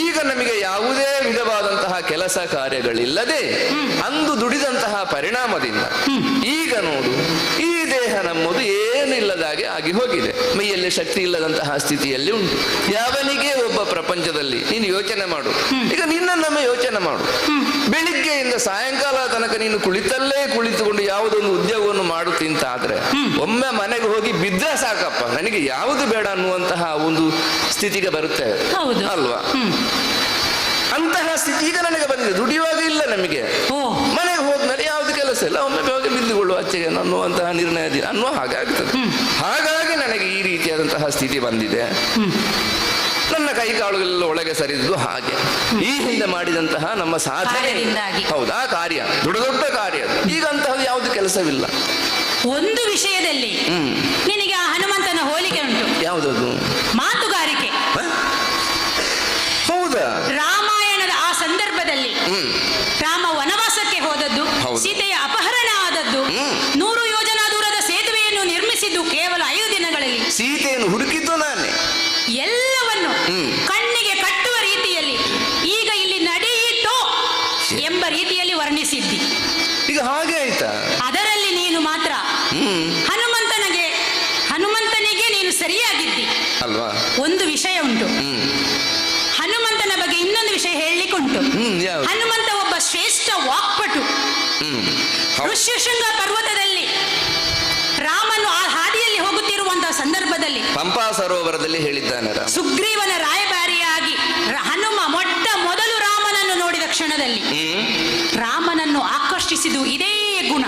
ಈಗ ನಮಗೆ ಯಾವುದೇ ವಿಧವಾದಂತಹ ಕೆಲಸ ಕಾರ್ಯಗಳಿಲ್ಲದೆ ಅಂದು ದುಡಿದಂತಹ ಪರಿಣಾಮದಿಂದ ಈಗ ನೋಡು ಈ ದೇಹ ನಮ್ಮದು ಏನಿಲ್ಲದಾಗೆ ಆಗಿ ಹೋಗಿದೆ. ಮೈಯಲ್ಲಿ ಶಕ್ತಿ ಇಲ್ಲದಂತಹ ಸ್ಥಿತಿಯಲ್ಲಿ ಉಂಟು. ಯಾವನಿಗೆ ಒಬ್ಬ ಪ್ರಪಂಚದಲ್ಲಿ ನೀನು ಯೋಚನೆ ಮಾಡು. ಈಗ ನಿನ್ನನ್ನು ಯೋಚನೆ ಮಾಡು. ಬೆಳಿಗ್ಗೆಯಿಂದ ಸಾಯಂಕಾಲ ತನಕ ನೀನು ಕುಳಿತಲ್ಲೇ ಕುಳಿತುಕೊಂಡು ಯಾವುದೊಂದು ಉದ್ಯೋಗವನ್ನು ಮಾಡುತ್ತೀಂತ ಆದ್ರೆ ಒಮ್ಮೆ ಮನೆಗೆ ಹೋಗಿ ಬಿದ್ದರೆ ಸಾಕಪ್ಪ, ನನಗೆ ಯಾವುದು ಬೇಡ ಅನ್ನುವಂತಹ ಒಂದು ಸ್ಥಿತಿಗೆ ಬರುತ್ತೆ ಅಲ್ವಾ? ಅಂತಹ ಸ್ಥಿತಿ ಈಗ ನನಗೆ ಬಂದಿದೆ. ದುಡಿಯುವಾಗ ಇಲ್ಲ ನಮಗೆ, ಮನೆಗೆ ಹೋದ್ಮೇಲೆ ಯಾವ್ದು ಕೆಲಸ ಇಲ್ಲ, ಒಮ್ಮೆ ಹೋಗಿ ಬಿದ್ದುಕೊಳ್ಳುವ ಅಚ್ಚೆಗೆ ಅನ್ನುವಂತಹ ನಿರ್ಣಯ ಅನ್ನುವ ಹಾಗಾಗ್ತದೆ. ಹಾಗಾಗಿ ನನಗೆ ಈ ರೀತಿಯಾದಂತಹ ಸ್ಥಿತಿ ಬಂದಿದೆ. ನನ್ನ ಕೈ ಕಾಳುಗಳೆಲ್ಲ ಒಳಗೆ ಸರಿದ್ದು ಹಾಗೆ ಈ ಹಿಂದೆ ಮಾಡಿದಂತಹ ನಮ್ಮ ಸಾಧನೆ ಹೌದಾ ಕಾರ್ಯ, ದೊಡ್ಡ ಕಾರ್ಯ. ಈಗ ಅಂತಹದ್ದು ಯಾವುದು ಕೆಲಸವಿಲ್ಲ. ಒಂದು ವಿಷಯದಲ್ಲಿ ನಿನಗೆ ಆ ಹನುಮಂತನ ಹೋಲಿಕೆ ಉಂಟು. ಯಾವುದದು? ಮಾತುಗಾರಿಕೆ. ಹೌದಾ? ರಾಮಾಯಣದ ಆ ಸಂದರ್ಭದಲ್ಲಿ ರಾಮ ವನವಾಸಕ್ಕೆ ಹೋದದ್ದು, ಸೀತೆಯ ಅಪಹರಣ ಆದದ್ದು, 100 ಯೋಜನಾ ದೂರದ ಸೇತುವೆಯನ್ನು ನಿರ್ಮಿಸಿದ್ದು ಕೇವಲ 5 ದಿನಗಳಲ್ಲಿ. ಸೀತೆಯನ್ನು ಹುಡುಕಿದ್ದು ನಾನೇ. ಎಲ್ಲವನ್ನು ಕಣ್ಣಿಗೆ ಕಟ್ಟುವ ರೀತಿಯಲ್ಲಿ ಈಗ ಇಲ್ಲಿ ನಡೆಯಿತೋ ಎಂಬ ರೀತಿಯಲ್ಲಿ ವರ್ಣಿಸಿದ್ದಿ. ಈಗ ಹಾಗೆ ಆಯ್ತಾ? ಅದರಲ್ಲಿ ನೀನು ಮಾತ್ರ ಹನುಮಂತನಿಗೆ ನೀನು ಸರಿಯಾಗಿದ್ದಿ ಅಲ್ವಾ? ಒಂದು ವಿಷಯ ಉಂಟು, ಹನುಮಂತನ ಬಗ್ಗೆ ಇನ್ನೊಂದು ವಿಷಯ ಹೇಳಲಿಕ್ಕೆ ಉಂಟು. ಹನುಮಂತ ಒಬ್ಬ ಶ್ರೇಷ್ಠ ವಾಕ್ಪಟು. ಋಷ್ಯಶೃಂಗ ಪರ್ವತದಲ್ಲಿ ರಾಮನು ಆ ಹಾದಿಯಲ್ಲಿ ಹೋಗುತ್ತಿರುವಂತಹ ಸಂದರ್ಭದಲ್ಲಿ ಪಂಪಾ ಸರೋವರದಲ್ಲಿ ಹೇಳಿದ್ದಾನೆ, ಸುಗ್ರೀವನ ರಾಯಭಾರಿಯಾಗಿ ಹನುಮ ಮೊಟ್ಟ ಮೊದಲು ರಾಮನನ್ನು ನೋಡಿದ ಕ್ಷಣದಲ್ಲಿ ರಾಮನನ್ನು ಆಕರ್ಷಿಸಿದು ಇದೇ ಗುಣ.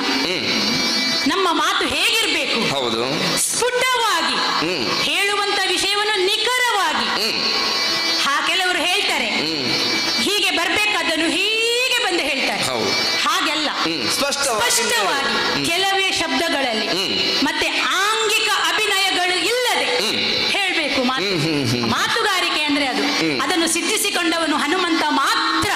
ನಮ್ಮ ಮಾತು ಹೇಗಿರ್ಬೇಕು? ಹೌದು, ಸ್ಫುಟವಾಗಿ ಹೇಳುವಂತ ವಿಷಯವನ್ನು ನಿಖರವಾಗಿ. ಕೆಲವರು ಹೇಳ್ತಾರೆ ಹೀಗೆ ಬರ್ಬೇಕಾದನ್ನು ಹೀಗೆ ಬಂದು ಹೇಳ್ತಾರೆ, ಹಾಗೆಲ್ಲ ಸ್ಪಷ್ಟವಾಗಿ ಕೆಲವೇ ಶಬ್ದಗಳಲ್ಲಿ ಮತ್ತೆ ಆಂಗಿಕ ಅಭಿನಯಗಳು ಇಲ್ಲದೆ ಹೇಳ್ಬೇಕು. ಮಾತುಗಾರಿಕೆ ಅಂದ್ರೆ ಅದು. ಅದನ್ನು ಸಿದ್ಧಿಸಿಕೊಂಡವನು ಹನುಮಂತ ಮಾತ್ರ.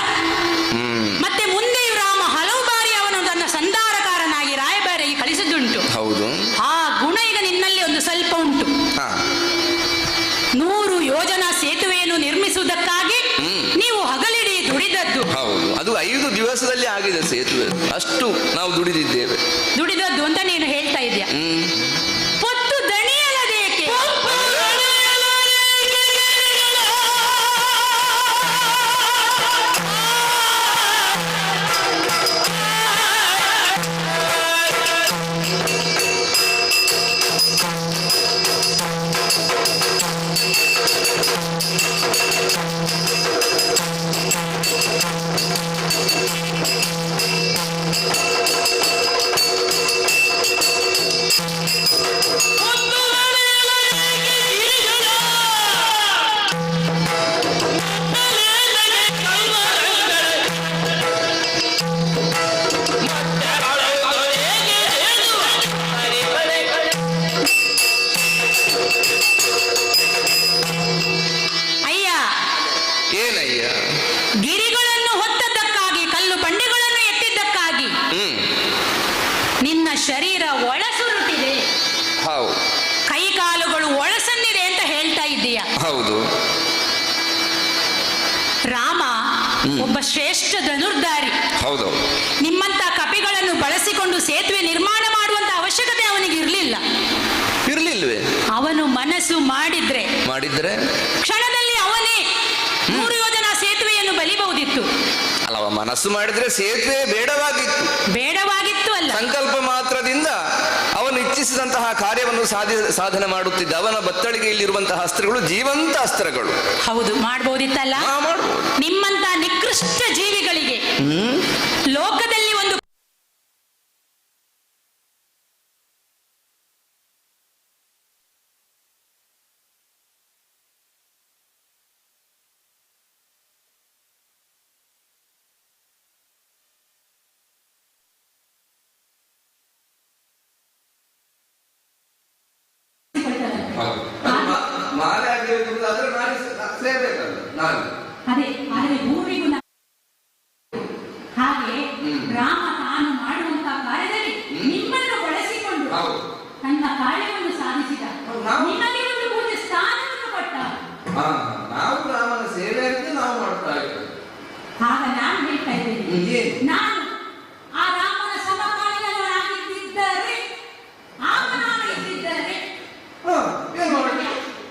ದಿವಸದಲ್ಲಿ ಆಗಿದೆ ಸೇತುವೆ. ಅಷ್ಟು ನಾವು ದುಡಿದಿದ್ದೇವೆ. ದುಡಿದದ್ದು ಅಂತ ನೀನು ಹೇಳ್ತಾ ಇದೆಯಾ? ಪೊತ್ತು ದಣಿಯಲದೇಕೆ? ಗಿರಿಗಳನ್ನು ಹೊತ್ತದ್ದಕ್ಕಾಗಿ, ಕಲ್ಲು ಬಂಡೆಗಳನ್ನು ಎತ್ತಿದ್ದಕ್ಕಾಗಿ ನಿನ್ನ ಶರೀರ ಒಳಸುರುಟಿದೆ, ಕೈ ಕಾಲುಗಳು ಒಳಸನ್ನಿದೆ ಅಂತ ಹೇಳ್ತಾ ಇದ್ದೀಯ. ಹೌದು. ರಾಮ ಒಬ್ಬ ಶ್ರೇಷ್ಠ ಧನುರ್ಧಾರಿ. ಹೌದು. ನಿಮ್ಮಂತ ಕಪಿಗಳನ್ನು ಬಳಸಿಕೊಂಡು ಸೇತುವೆ ನಿರ್ಮಾಣ ಮಾಡುವಂತ ಅವಶ್ಯಕತೆ ಅವನಿಗೆ ಇರಲಿಲ್ಲ. ಇರ್ಲಿಲ್ವೇ? ಅವನು ಮನಸ್ಸು ಮಾಡಿದ್ರೆ ಕ್ಷಣದಲ್ಲಿ ಅವನೇ 3 ಯೋಜನಾ ಸೇತುವೆಯನ್ನು ಬಲಿಬಹುದಿತ್ತು. ಅಲ್ಲವ, ಮನಸ್ಸು ಮಾಡಿದ್ರೆ ಸೇತುವೆ ಬೇಡವಾಗಿತ್ತು ಅಲ್ಲ, ಸಂಕಲ್ಪ ಮಾತ್ರದಿಂದ ಅವನು ಇಚ್ಛಿಸಿದಂತಹ ಕಾರ್ಯವನ್ನು ಸಾಧನೆ ಮಾಡುತ್ತಿದ್ದ. ಅವನ ಬತ್ತಳಿಗೆಯಲ್ಲಿರುವಂತಹ ಅಸ್ತ್ರಗಳು ಜೀವಂತ ಅಸ್ತ್ರಗಳು. ಹೌದು, ಮಾಡಬಹುದಿತ್ತಲ್ಲ. ನಿಮ್ಮಂತ ನಿಕೃಷ್ಟ ಜೀವಿಗಳಿಗೆ ಲೋಕದಲ್ಲಿ ಒಂದು ಹಾಗೆ ರಾಮ ತಾನು ಮಾಡುವಂತಹ ಕಾರ್ಯದಲ್ಲಿ ನಿಮ್ಮನ್ನು ಬಳಸಿಕೊಂಡು ತನ್ನ ಕಾರ್ಯವನ್ನು ಸಾಧಿಸಿದ. ನಿಮಗೆ ಒಂದು ಪೂಜೆ ಸ್ಥಾನವನ್ನು ಕೊಟ್ಟ. ನಾವು ರಾಮನ ಸೇವೆ ನಾವು ಮಾಡ್ತಾ ಇದ್ದೇವೆ. ಆಗ ನಾನು ಹೇಳ್ತಾ ಇದ್ದೇನೆ, ನಾನು ಆ ರಾಮನ ಸಮಕಾಲೀನನಾಗಿದ್ದರೆ, ಆಗ ನಾನು ಇದ್ದಿದ್ದರೆ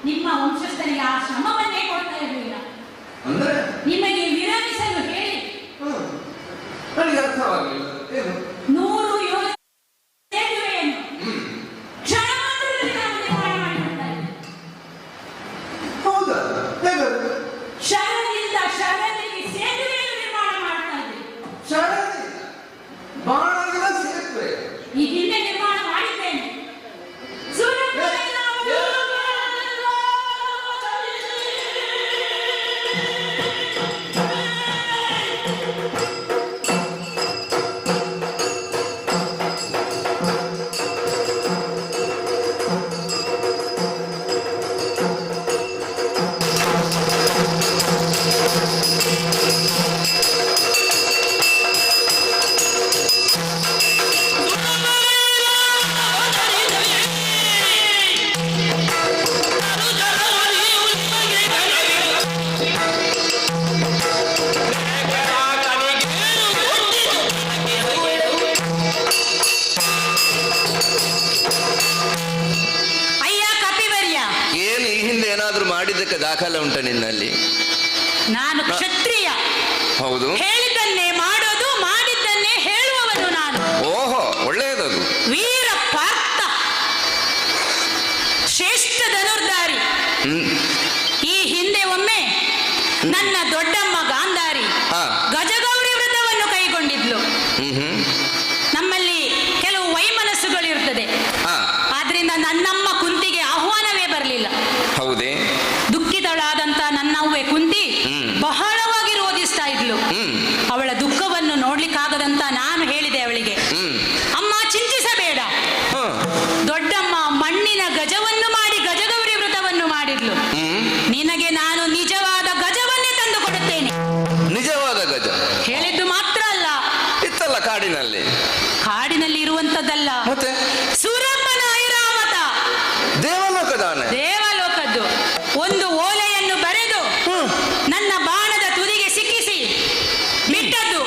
ನಿಮ್ಮ ವಂಶಸ್ಥರಿಗೆ ಆ ಶ್ರಮವನ್ನೇ ಕೊಡ್ತಾ ಇರಲಿಲ್ಲ. ನಿಮಗೆ ವಿರಮಿಸಲು ಹೇಳಿ 100 ಯೋಜನೆ ಸೇತುವೆಯನ್ನು ಕ್ಷಣ ಮಾತ್ರದಲ್ಲಿ ನಾವು ನಿರ್ಮಾಣ ಮಾಡಿಬಿಡ್ತಾ ಇದ್ದೇವೆ. ಶರಣಿಂದ ಶರಣಿಗೆ ಸೇತುವೆಯನ್ನು ನಿರ್ಮಾಣ ಮಾಡ್ತಾ ಇದ್ದೇವೆ. ಈ ಹಿಂದೆ ನಿರ್ಮಾಣ ಮಾಡಿದ್ದೇನೆ. ದಾಖಲೆ ಉಂಟ ನಿನ್ನಲ್ಲಿ? ನಾನು ಕ್ಷತ್ರಿಯ. ಹೌದು. ಹೇಳಿದ್ದನ್ನೇ ಮಾಡೋದು, ಮಾಡಿದ್ದನ್ನೇ ಹೇಳುವವನು ನಾನು. ಓಹೋ, ಒಳ್ಳೆಯದದು. ವೀರ ಪಾರ್ಥ, ಶ್ರೇಷ್ಠ ಧನುರ್ಧಾರಿ. ಈ ಹಿಂದೆ ಒಮ್ಮೆ ನನ್ನ ದೊಡ್ಡಮ್ಮ ಗಾಂಧಾರಿ ಗಜಗೌರಿ ವ್ರತವನ್ನು ಕೈಗೊಂಡಿದ್ಲು. ನಮ್ಮಲ್ಲಿ ಕೆಲವು ವೈಮನಸ್ಸುಗಳಿರ್ತದೆ, ಆದ್ರಿಂದ ನನ್ನಮ್ಮ ಕುಂತಿಗೆ ಆಹ್ವಾನವೇ ಬರಲಿಲ್ಲ. ಹೌದೇ? ದುಃಖಿತಳಾದಂತ ನನ್ನವ್ವೆ ಕುಂತಿ ಬಹಳವಾಗಿ ರೋಧಿಸ್ತಾ ಇದ್ಲು. ಅವಳ ದುಃಖವನ್ನು ನೋಡ್ಲಿಕ್ಕಾಗದಂತ ನಾನು ಹೇಳಿದೆ ಅವಳಿಗೆ, ಅಮ್ಮ ಚಿಂತಿಸಬೇಡ, ದೊಡ್ಡಮ್ಮ ಮಣ್ಣಿನ ಗಜವನ್ನು ಮಾಡಿ ಗಜಗೌರಿ ವ್ರತವನ್ನು ಮಾಡಿದ್ಲು. ನಿನಗೆ ನಾನು ನಿಜವಾದ ಗಜವನ್ನೇ ತಂದು ಕೊಡುತ್ತೇನೆ. ನಿಜವಾದ ಗಜ ಹೇಳಿದ್ದು ಮಾತ್ರ ಅಲ್ಲ, ಇತ್ತಲ್ಲ ಕಾಡಿನಲ್ಲಿ ಇರುವಂತದ್ದಲ್ಲ, ಸೂರಪ್ಪನ ಐರಾವತ, ದೇವಲೋಕದ್ದು ಒಂದು ಓಲೆಯನ್ನು ಬರೆದು ನನ್ನ ಬಾಣದ ತುದಿಗೆ ಸಿಕ್ಕಿಸಿ ಬಿಟ್ಟದ್ದು.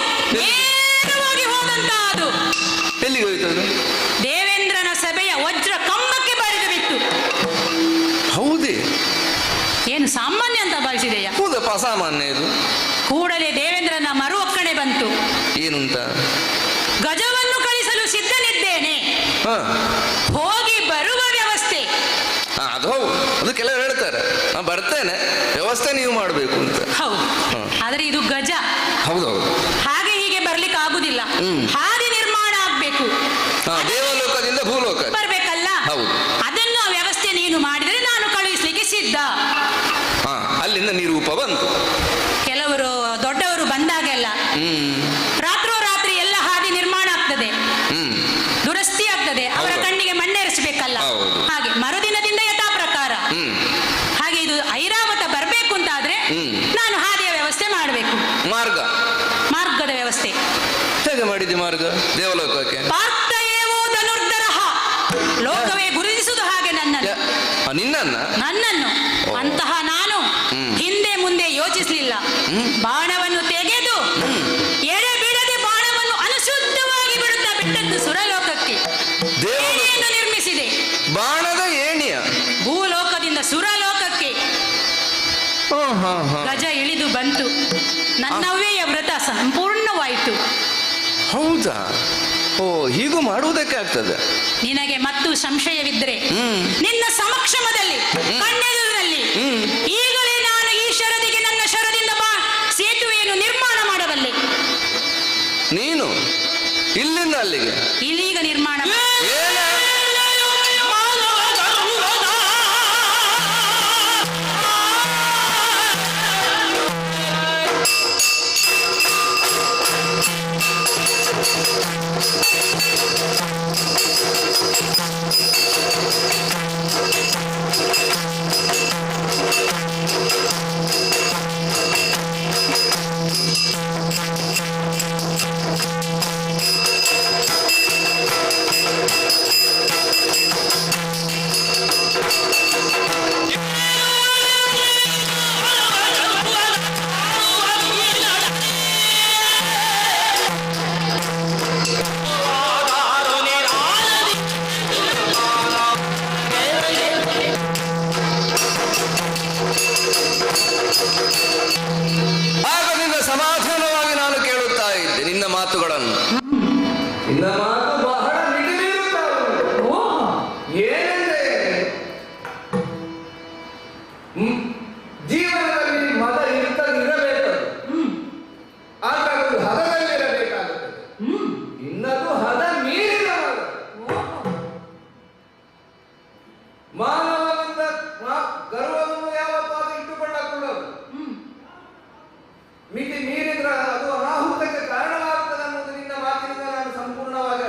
ಅಸಾಮಾನ್ಯ ಇದು. ಕೂಡಲೇ ದೇವೇಂದ್ರನ ಮರು ಒಕ್ಕಣೆ ಬಂತು. ಏನಂತ? ಗಜವನ್ನು ಕಳಿಸಲು ಸಿದ್ಧನಿದ್ದೇನೆ, ಹೋಗಿ ಬರುವ ವ್ಯವಸ್ಥೆ. ಅದು ಹೌದು, ಅದು ಕೆಲವರು ಹೇಳ್ತಾರೆ ಬರ್ತೇನೆ, ವ್ಯವಸ್ಥೆ ನೀವು ಮಾಡಬೇಕು ಅಂತ. ಹೌದು, ಆದ್ರೆ ಇದು ಗಜ. ಹೌದೌದು, ಹಾಗೆ ಹೀಗೆ ಬರ್ಲಿಕ್ಕೆ ಆಗುದಿಲ್ಲ. ಹಾದಿ ನಿರ್ಮಾಣ ಆಗ್ಬೇಕು, ದೇವಲೋಕದಿಂದ ಭೂಲೋಕ ಬರ್ಬೇಕಲ್ಲ. ಹೌದು, ಅದನ್ನು ವ್ಯವಸ್ಥೆ ನೀನು ಮಾಡಿದರೆ ನಾನು ಕಳುಹಿಸ್ಲಿಕ್ಕೆ ಸಿದ್ಧ. ಅಲ್ಲಿಂದ ನಿರೂಪ ಬಂತು. ಕೆಲವರು ದೊಡ್ಡವರು ಬಂದಾಗೆಲ್ಲ ರಾತ್ರೋರಾತ್ರಿ ಎಲ್ಲ ಹಾದಿ ನಿರ್ಮಾಣ ಆಗ್ತದೆ, ದುರಸ್ತಿ ಆಗ್ತದೆ, ಅವರ ಕಣ್ಣಿಗೆ ಮಣ್ಣೆರೆಸಬೇಕಲ್ಲ. ಹಾಗೆ ಮರುದಿನದಿಂದ ಯಥಾ ಪ್ರಕಾರ. ಹಾಗೆ ಇದು ಐರಾವತ ಬರ್ಬೇಕು ಅಂತಾದ್ರೆ ನಾನು ಹಾದಿಯ ವ್ಯವಸ್ಥೆ ಮಾಡಬೇಕು. ಮಾರ್ಗದ ವ್ಯವಸ್ಥೆ ಹೇಗೆ ಮಾಡಿದ್ದೆ ಮಾರ್ಗ? ದೇವಲೋಕಕ್ಕೆ ಪಾರ್ಥಯೇವೋ ಧನುರ್ಧರಃ, ಲೋಕವೇ ಗುರುತಿಸುವುದು ಹಾಗೆ ನನ್ನನ್ನು. ಅಂತಹ ನಾನು ಹಿಂದೆ ಮುಂದೆ ಯೋಚಿಸಲಿಲ್ಲ. ಬಾಣವನ್ನು ತೆಗೆದು ಎಡೆ ಬಿಡದೆ ಬಾಣವನ್ನು ಅನುಶುದ್ಧವಾಗಿ ಬಿಟ್ಟದ್ದು ಸುರಲೋಕಕ್ಕೆ. ಏಣಿಯನ್ನು ನಿರ್ಮಿಸಿದೆ, ಬಾಣದ ಏಣಿಯ ಭೂಲೋಕದಿಂದ ಸುರಲೋಕಕ್ಕೆ ಗಜ ಇಳಿದು ಬಂತು. ನನ್ನವ್ಯಯ ವ್ರತ ಸಂಪೂರ್ಣವಾಯಿತು. ಹೌದಾ? ಓ, ಹೀಗೂ ಮಾಡುವುದಕ್ಕೆ ಆಗ್ತದೆ. ನಿನಗೆ ಮತ್ತು ಸಂಶಯವಿದ್ರೆ ನಿನ್ನ ಸಮಕ್ಷಮದಲ್ಲಿ ಕಣ್ಣೆದುರಿನಲ್ಲಿ ಈಗಲೇ ನಾನು ಈ ಶರದಿಗೆ ನನ್ನ ಶರದಿಂದ ಸೇತುವೆಯನ್ನು ನಿರ್ಮಾಣ ಮಾಡಬಲ್ಲೆ. ನೀನು ಇಲ್ಲಿಂದ ಅಲ್ಲಿಗೆ ಇಲ್ಲೀಗ ನಿರ್ಮಾಣ ಆಗದಿಂದ ಸಮಾಧಾನವಾಗಿ ನಾನು ಕೇಳುತ್ತಾ ಇದ್ದೆ ನಿನ್ನ ಮಾತುಗಳನ್ನು. ನಿನ್ನ ಮಾತು ಬಹಳ ಏನೆಂದರೆ ಜೀವನದಲ್ಲಿ ಮದ ಇರಬೇಕು, ಆಗ ಅದು ಹದದಲ್ಲಿರಬೇಕಾಗುತ್ತದೆ. ಇನ್ನದು ಹದ ಮೀರಿದ ಮಾನವನಿಂದ ಗರ್ವವನ್ನು ಯಾವತ್ತಾದ್ರೂ ಇಟ್ಟುಕೊಳ್ಳಕೂಡದು. ಮಿತಿ ಮೀರಿದ್ರೆ ಅದು ಅನಾಹುತಕ್ಕೆ ಕಾರಣವಾಗ್ತದೆ ಅನ್ನೋದು ನಿನ್ನ ಮಾತಿನಿಂದ ನಾನು ಸಂಪೂರ್ಣವಾಗಿ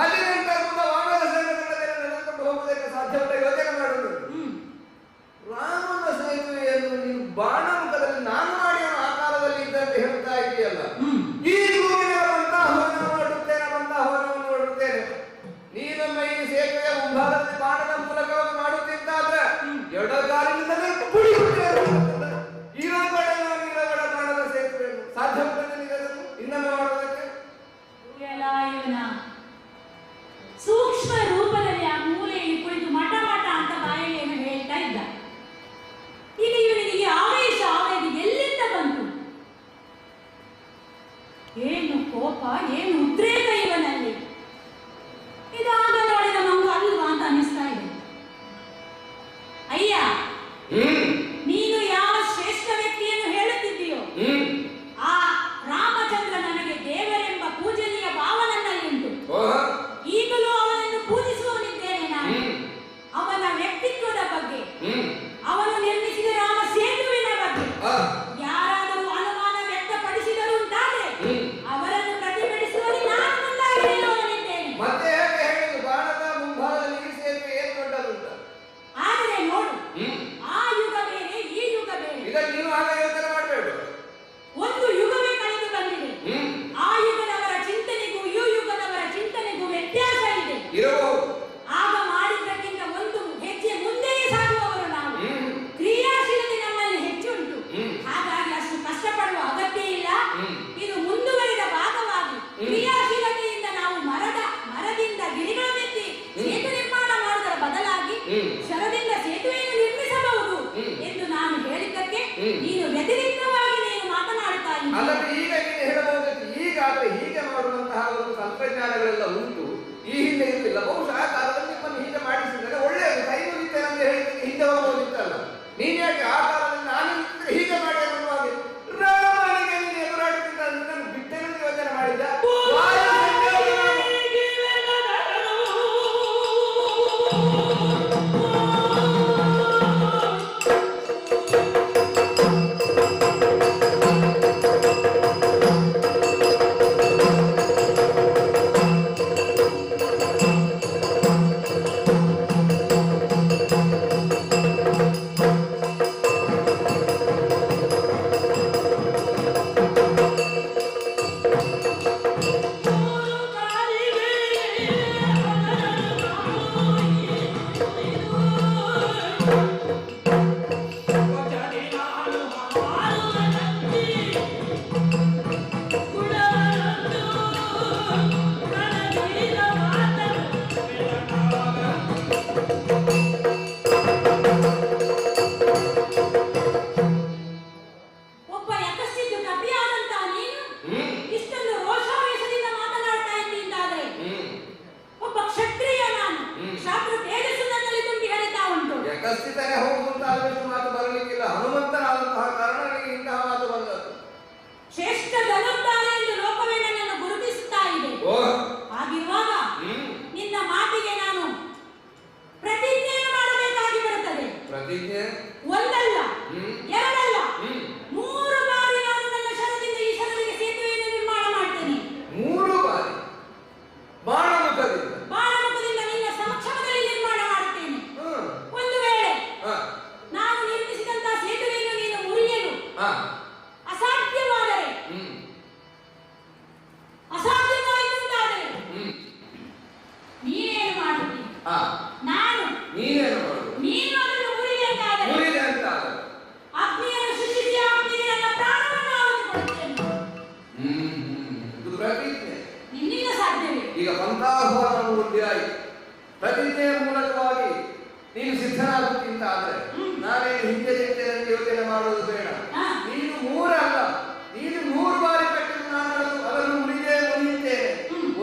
ಅಲ್ಲಿ ನಂತರ ವಾನರ ನಡೆದುಕೊಂಡು ಹೋಗುವುದಕ್ಕೆ ಸಾಧ್ಯವಿಲ್ಲ. ಯೋಚನೆ ಮಾಡುವುದು ರಾಮನ ಸೇತುವೆಯನ್ನು ನೀನು ಬಾಣಮುಖದಲ್ಲಿ ನಾನು ಮಾಡಿದ ಆಕಾರದಲ್ಲಿ ಇದ್ದಂತೆ ಹೇಳ್ತಾ ಇದೆಯಲ್ಲ. ಈ ದೂರಿನ ಹೋನವನ್ನು ನೋಡುತ್ತೇನೆ. ನೀನೊಮ್ಮ ಈ ಸೇತುವೆಯ ಮುಂಭಾಗದಲ್ಲಿ ಬಾಣದ ಮೂಲಕವಾಗಿ ಮಾಡುತ್ತಿದ್ದಾದ್ರೆ ಎಡಗಾಲಿನಿಂದಲೇ ಪುಡಿ ಈರಗಡ ಬಾಣದ ಸೇತುವೆಯನ್ನು ಸಾಧ್ಯವಿಲ್ಲ ನಿನಗದನ್ನು ಇನ್ನೊಮ್ಮೆ ಮಾಡೋದಕ್ಕೆ. ಸೂಕ್ಷ್ಮ ರೂಪದಲ್ಲಿ ಆ ಮೂಲೆಯಲ್ಲಿ ಕುಳಿತು ಮಠ ಮಠ ಅಂತ ಬಾಯಲ್ಲಿ ಏನು ಹೇಳ್ತಾ ಇದ್ದ. ಈಗ ಇವನಿಗೆ ಆವೇಶ ಎಲ್ಲಿಂದ ಬಂತು? ಏನು ಕೋಪ, ಏನು ಉದ್ರೇಕ ಇವನಲ್ಲಿ. ಇದಾಗ ನೋಡಿದ ಮಂಗು ಅಲ್ವಾ ಅಂತ ಅನಿಸ್ತಾ ಇದೆ. ಅಯ್ಯ, ನೀನು ಯಾವ ಶ್ರೇಷ್ಠ ವ್ಯಕ್ತಿಯನ್ನು ಹೇಳುತ್ತಿದ್ದೀಯೋ ಆ ರಾಮಚಂದ್ರ ನನಗೆ ದೇವರೆಂಬ ಪೂಜನೀಯ ಭಾವ ನನ್ನಲ್ಲಿಂಟು. ಈಗಲೂ ಅವನನ್ನು ಪೂಜಿಸುವವನಿದ್ದೇನೆ ನಾನು. ಅವನ ವ್ಯಕ್ತಿತ್ವದ ಬಗ್ಗೆ, ಅವನು ನಿರ್ಮಿಸಿದ ರಾಮ ಸೇತುವಿನ ಬಗ್ಗೆ ಯಾರಾದರೂ ಅನುಮಾನ ವ್ಯಕ್ತಪಡಿಸಿದರು ಅಂತಾದ್ರೆ ಅವರನ್ನು ಪ್ರತಿಭಟಿಸುವಲ್ಲಿ ನಾನು ಮುಂದಾಗಿದ್ದೇನೆ. ಆದರೆ ನೋಡು, ಆ ಯುಗ ಬೇರೆ, ಈ ಯುಗ ಬೇರೆ. ಒಂದು ಯುಗವೇ ಕಳೆದು ಬಂದಿದೆ. ಆ ಯುಗದವರ ಚಿಂತನೆಗೂ ಈ ಯುಗದವರ ಚಿಂತನೆಗೂ ವ್ಯತ್ಯಾಸ ಇದೆ. ಆಗ ಮಾಡಿದ್ದಕ್ಕಿಂತ ಒಂದು ಹೆಜ್ಜೆ ಮುಂದೆಯೇ ಸಾಗುವವರು ನಾವು. ಕ್ರಿಯಾಶೀಲತೆ ನಮ್ಮಲ್ಲಿ ಹೆಚ್ಚುಂಟು. ಹಾಗಾಗಿ ಅಷ್ಟು ಕಷ್ಟಪಡುವ ಅಗತ್ಯ ಇಲ್ಲ. ಇದು ಮುಂದುವರಿದ ಭಾಗವಾಗಿ ಕ್ರಿಯಾಶೀಲತೆಯಿಂದ ನಾವು ಮರದಿಂದ ಗಿರಿಗಳನ್ನೆತ್ತಿ ಸೇತು ನಿರ್ಮಾಣ ಮಾಡುವುದರ ಬದಲಾಗಿ ಶರದಿಂದ ಸೇತುವೆಯನ್ನು ನಿರ್ಮಿಸಬಹುದು ಎಂದು ನಾನು ಹೇಳಿದ್ದಕ್ಕೆ ನೀನು ವ್ಯತಿರಿಕ್ತವಾಗಿ ನೀನು ಮಾತನಾಡುತ್ತಾ ಅಲ್ಲದೆ ಈಗ ನೀನು ಹೇಳಬಹುದು. ಈಗಾದ್ರೆ ಹೀಗೆ ಮಾಡುವಂತಹ ಒಂದು ತಂತ್ರಜ್ಞಾನಗಳೆಲ್ಲ ಉಂಟು, ಈ ಹಿಂದೆ ಇರಲಿಲ್ಲ. ಬಹುಶಃ ಆ ಕಾಲದಲ್ಲಿ ನಿಮ್ಮನ್ನು ಹೀಗೆ ಮಾಡಿಸಿದರೆ ಒಳ್ಳೆಯದು. ಕೈ ಮುಗಿತೇನೆ ಅಂತ ಹೇಳಿದ್ದಕ್ಕೆ ಹಿಂದೆ ಹೋಗೋದಿತ್ತಲ್ಲ. ನೀನು ಯಾಕೆ ಆ ಕಾಲದಲ್ಲಿ ನಾನು ಹೀಗೆ ಮಾಡಿ ಅನ್ನುವಾಗ ರಾಮನಿಗೆ ನೀನು ಎದುರಾಡುತ್ತಿದ್ದ ನಿನ್ನನ್ನು ಬಿಟ್ಟೆನ್ನು ಯೋಚನೆ ಮಾಡಿದ್ದ. ಪ್ರತಿಜ್ಞೆಯ ಮೂಲಕವಾಗಿ ನೀನು ಸಿದ್ಧನಾಗುತ್ತಿಂತ ಆದ್ರೆ ನಾನೇನು ಹಿಂದೆ ಯೋಚನೆ ಮಾಡುವುದು ಬೇಡ. ನೀನು ಮೂರಲ್ಲ, ನೀನು 100 ಬಾರಿ ಕಟ್ಟಿದ್ದು ನಾನು ಅದನ್ನು ಮುರಿಯುತ್ತೇನೆ.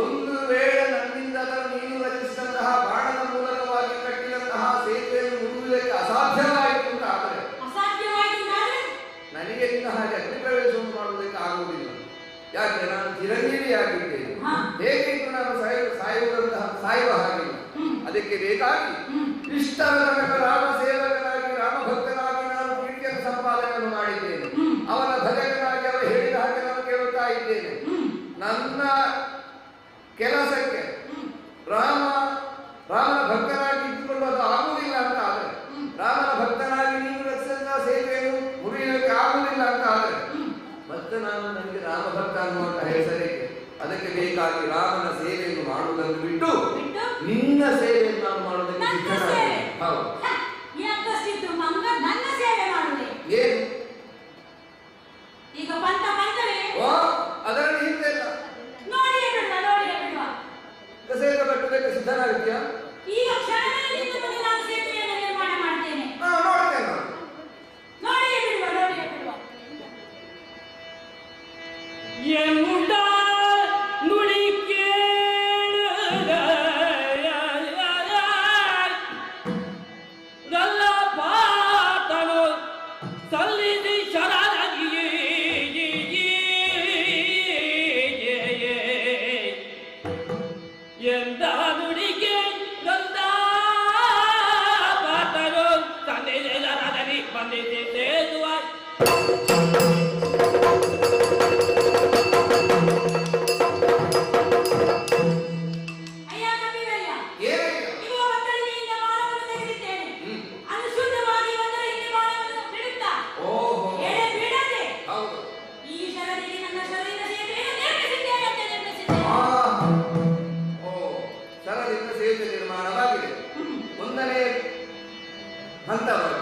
ಒಂದು ವೇಳೆ ನನ್ನಿಂದ ನೀನು ರಚಿಸಿದಂತಹ ಬಾಣದ ಮೂಲಕವಾಗಿ ಕಟ್ಟಿದಂತಹ ಸೇತುವೆಯನ್ನು ಮುರಿಯುವುದಕ್ಕೆ ಅಸಾಧ್ಯವಾಯಿತು ಅಂತ ಆದರೆ ನನಗೆ ನಿನ್ನ ಹಾಗೆ ಅಗ್ನಿಪ್ರವೇಶವನ್ನು ಮಾಡುವುದಕ್ಕೆ ಆಗುವುದಿಲ್ಲ. ಯಾಕೆ ನಾನು ಚಿರಂಜೀವಿಯಾಗಿದ್ದೇನೆ. ಹೇಗೆ ನಾನು ಸಾಯುವ ಹಾಗಿಲ್ಲ. ಅದಕ್ಕೆ ಬೇಕಾಗಿ ಇಷ್ಟರ ತನಕ ರಾಮ ಸೇವಕನಾಗಿ ರಾಮಭಕ್ತನಾಗಿ ನಾನು ಕೀರ್ತಿಯನ್ನು ಸಂಪಾದನೆಯನ್ನು ಮಾಡಿದ್ದೇನೆ. ಅವನ ಭಜಕನಾಗಿ ಅವರು ಹೇಳಿದ ಹಾಗೆ ನಾನು ಕೇಳುತ್ತಾ ಇದ್ದೇನೆ. ನನ್ನ ಕೆಲಸಕ್ಕೆ ಮೊದಲನೇದಾಗಿ ರಾಮನ ಸೇವೆಯನ್ನು ಮಾಡುವುದನ್ನು ಬಿಟ್ಟು ನಿನ್ನ ಸೇವೆಯನ್ನು ನಾನು ಮಾಡುವುದಕ್ಕೆ ಸಿದ್ಧನಾಗಿದ್ದೇನೆ. ಹೌದು. ನನ್ನ ಸೇವೆ ಮಾಡುವೆ ಏನು ಈಗ ಪಂತ ಪಂಚವೇ ಅದರಲ್ಲಿ ಹಿಂದೆ ಇಲ್ಲ. ನೋಡಿಯೇ ಬಿಡುವ ಸೇವೆ ಕಟ್ಟುವುದಕ್ಕೆ ಸಿದ್ಧನಾಗಿದ್ಯಾ? ಈಗ ಕ್ಷಣದಲ್ಲಿ ನಿನ್ನ ಮುಂದೆ ನಾನು ಸೇತುವೆಯನ್ನು ನಿರ್ಮಾಣ ಮಾಡ್ತೇನೆ. ನೋಡ್ತೇನೆ. ನೋಡಿಯೇ ಬಿಡುವ ಎಂದ ನುಡಿ ಕೇಳ ಪಾತನು ಸಲ್ಲಿಸಿ ಶರಣಿ ಎಂದ ನುಡಿಗೆ ಗಂಧ ಪಾತನು ಸಲ್ಲಿಸಿ ಶರಣಿ ಬಂದಿದೆ ಸೇದುವ ಸರದಿಂದ ಸೇತುವೆ ನಿರ್ಮಾಣವಾಗಿದೆ. ಒಂದನೇ ಹಂತವಾಗಿ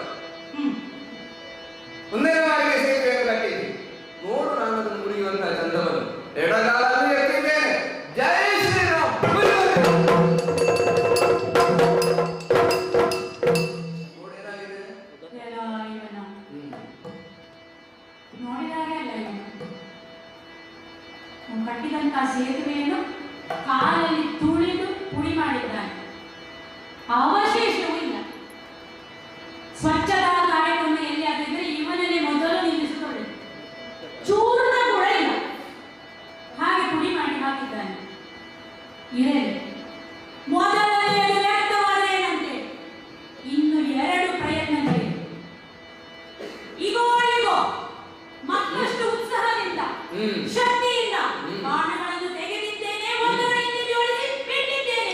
ಒಂದನೇ ಬಾರಿಗೆ ಸೇತುವೆಯನ್ನು ಕಟ್ಟಿದ್ದೀನಿ. ನೋಡು ನಾನು ಅದನ್ನು ಮುರಿಯುವಂತಹ ಚಂದವನ್ನು ಎಡಗಾಲನ್ನು ಎತ್ತಿದ್ದೇನೆ. ಜೈ ಶ್ರೀರಾಮ್. ಕಟ್ಟಿದಂತಹ ಸೇತುವೆಯನ್ನು ಕಾಲಲ್ಲಿ ತುಳಿದು ಪುಡಿ ಮಾಡಿದ್ದಾನೆ. ಅವಶೇಷವೂ ಇಲ್ಲ. ಸ್ವಚ್ಛತಾ ಕಾರ್ಯಕ್ರಮ ಎಲ್ಲಿಯಾದಿದ್ರೆ ಇವನನ್ನೇ ಮೊದಲು ನಿಲ್ಲಿಸಿಕೊಳ್ಳಿ. ಚೂರ್ಣ ಕೂಡ ಇಲ್ಲ, ಹಾಗೆ ಪುಡಿ ಮಾಡಿ ಹಾಕಿದ್ದಾನೆ. ಇರಲಿ, ಮೊದಲನೆಯದು ವ್ಯಕ್ತವಾದೇನಂತೆ, ಇನ್ನು 2 ಪ್ರಯತ್ನಗಳಿವೆ. ಇಗೋ ಮತ್ತಷ್ಟು ಉತ್ಸಾಹದಿಂದ ಶಕ್ತಿಯಿಂದ ಬಾಣಗಳನ್ನು ತೆಗೆದಿದ್ದೇನೆ, ಒಂದರ ಹಿಂದೆ ಜೋಡಿಸಿ ಬಿಟ್ಟಿದ್ದೇನೆ.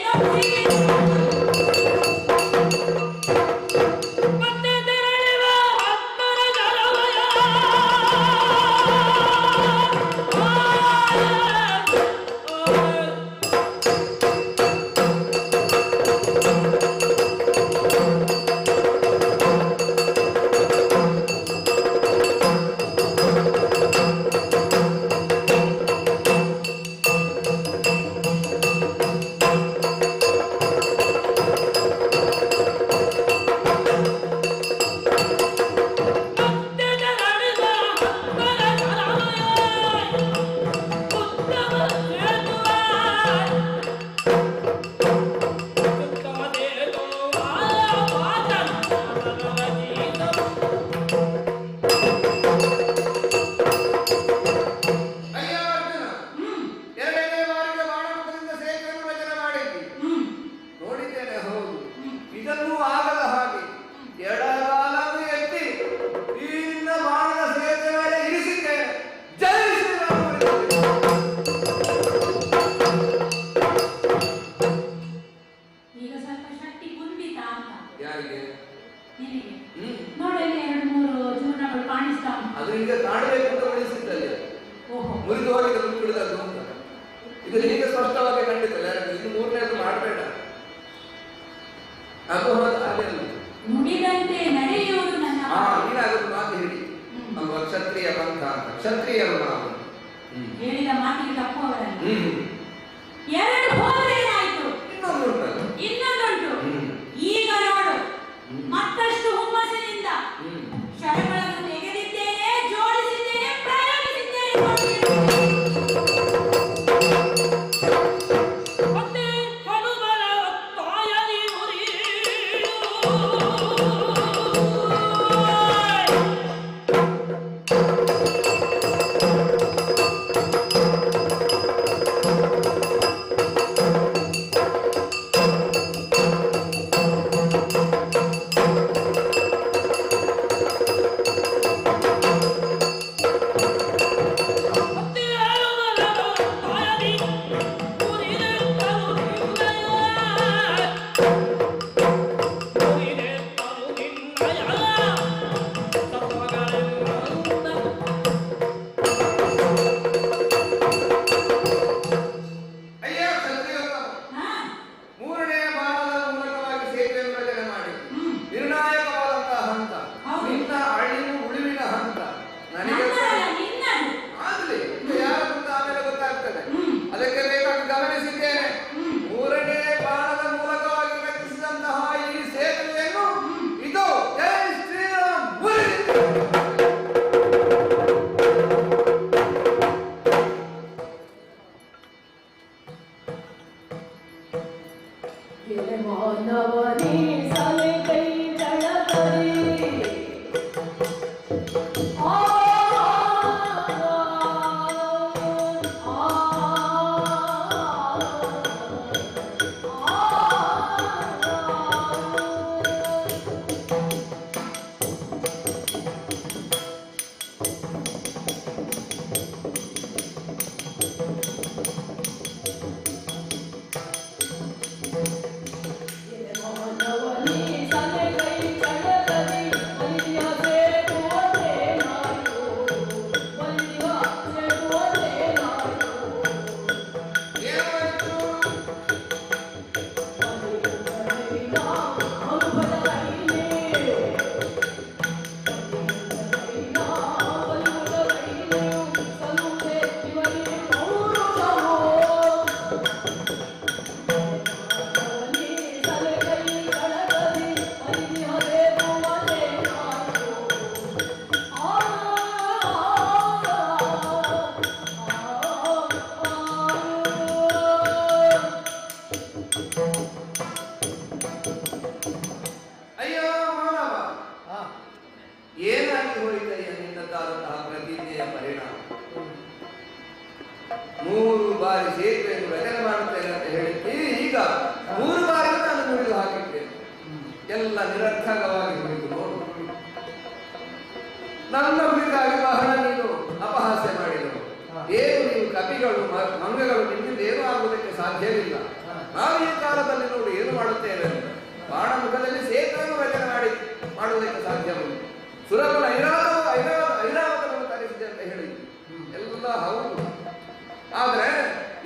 ಮುರಿದು ಹೋಗಿ ಬಿಡದದ್ದು ಅಂತ ಇದು ನಿಮಗೆ ಸ್ಪಷ್ಟವಾಗಿ ಖಂಡಿತಲ್ಲ. ಇನ್ನು 3ನೇದು ಮಾಡಬೇಡ. ಅದು ಹಾಗೆ ನುಡಿದಂತೆ ನಡೆಯುವುದು ನನ್ನ ನೀನಾಗದು ಮಾತು ಹೇಳಿ. ನಮ್ಮ ಕ್ಷತ್ರಿಯ ಪಂಥ ಅಂತ ಕ್ಷತ್ರಿಯರು ನಾವು ಹೇಳಿದ ಮಾತಿಗೆ ತಪ್ಪುವವರಲ್ಲ. 2 ಹೋದ್ರೆ ಏನಾಯ್ತು? ಇನ್ನೊಂದುಂಟು. ಈಗ ನೋಡು, ಮತ್ತಷ್ಟು ಹುಮ್ಮಸ್ಸಿನಿಂದ ಶರಗಳನ್ನು ತೆಗೆದಿದ್ದೇನೆ, ಜೋಡಿಸಿದ್ದೇನೆ, ಪ್ರಯೋಗಿಸಿದ್ದೇನೆ. ಏನಾಗಿ ಹೋಯಿತಯ್ಯ ನಿನ್ನದಾದಂತಹ ಪ್ರತಿಜ್ಞೆಯ ಪರಿಣಾಮ? 3 ಬಾರಿ ಸೇತುವೆಯನ್ನು ರಚನೆ ಮಾಡುತ್ತೇನೆ ಅಂತ ಹೇಳಿದ್ದೀವಿ, ಈಗ 3 ಬಾರಿ ನಾನು ಮುರಿದು ಹಾಕಿದ್ದೇನೆ. ಎಲ್ಲ ನಿರರ್ಥಕವಾಗಿ ಮುರಿದು ನೋಡು. ನನ್ನ ಕುರಿತಾಗಿ ಬಹಳ ನೀನು ಅಪಹಾಸ್ಯ ಮಾಡಿದರು. ಏನು ನೀವು ಕಪಿಗಳು ಮಂಗಗಳು ನಿಮ್ಮಿಂದ ಏನೂ ಆಗುವುದಕ್ಕೆ ಸಾಧ್ಯವಿಲ್ಲ. ನಾವು ಈ ಕಾಲದಲ್ಲಿ ನೋಡಿ ಏನು ಮಾಡುತ್ತೇವೆ ಅಂತ ಬಾಣಮುಖದಲ್ಲಿ ಸೇತುವೆಯನ್ನು ರಚನೆ ಮಾಡುವುದಕ್ಕೆ ಸಾಧ್ಯವಿಲ್ಲ. ಸುರಪನ ಐರಾವತವನ್ನು ಕರೆಸಿದೆ ಅಂತ ಹೇಳಿ ಎಲ್ಲ ಹೌದು. ಆದರೆ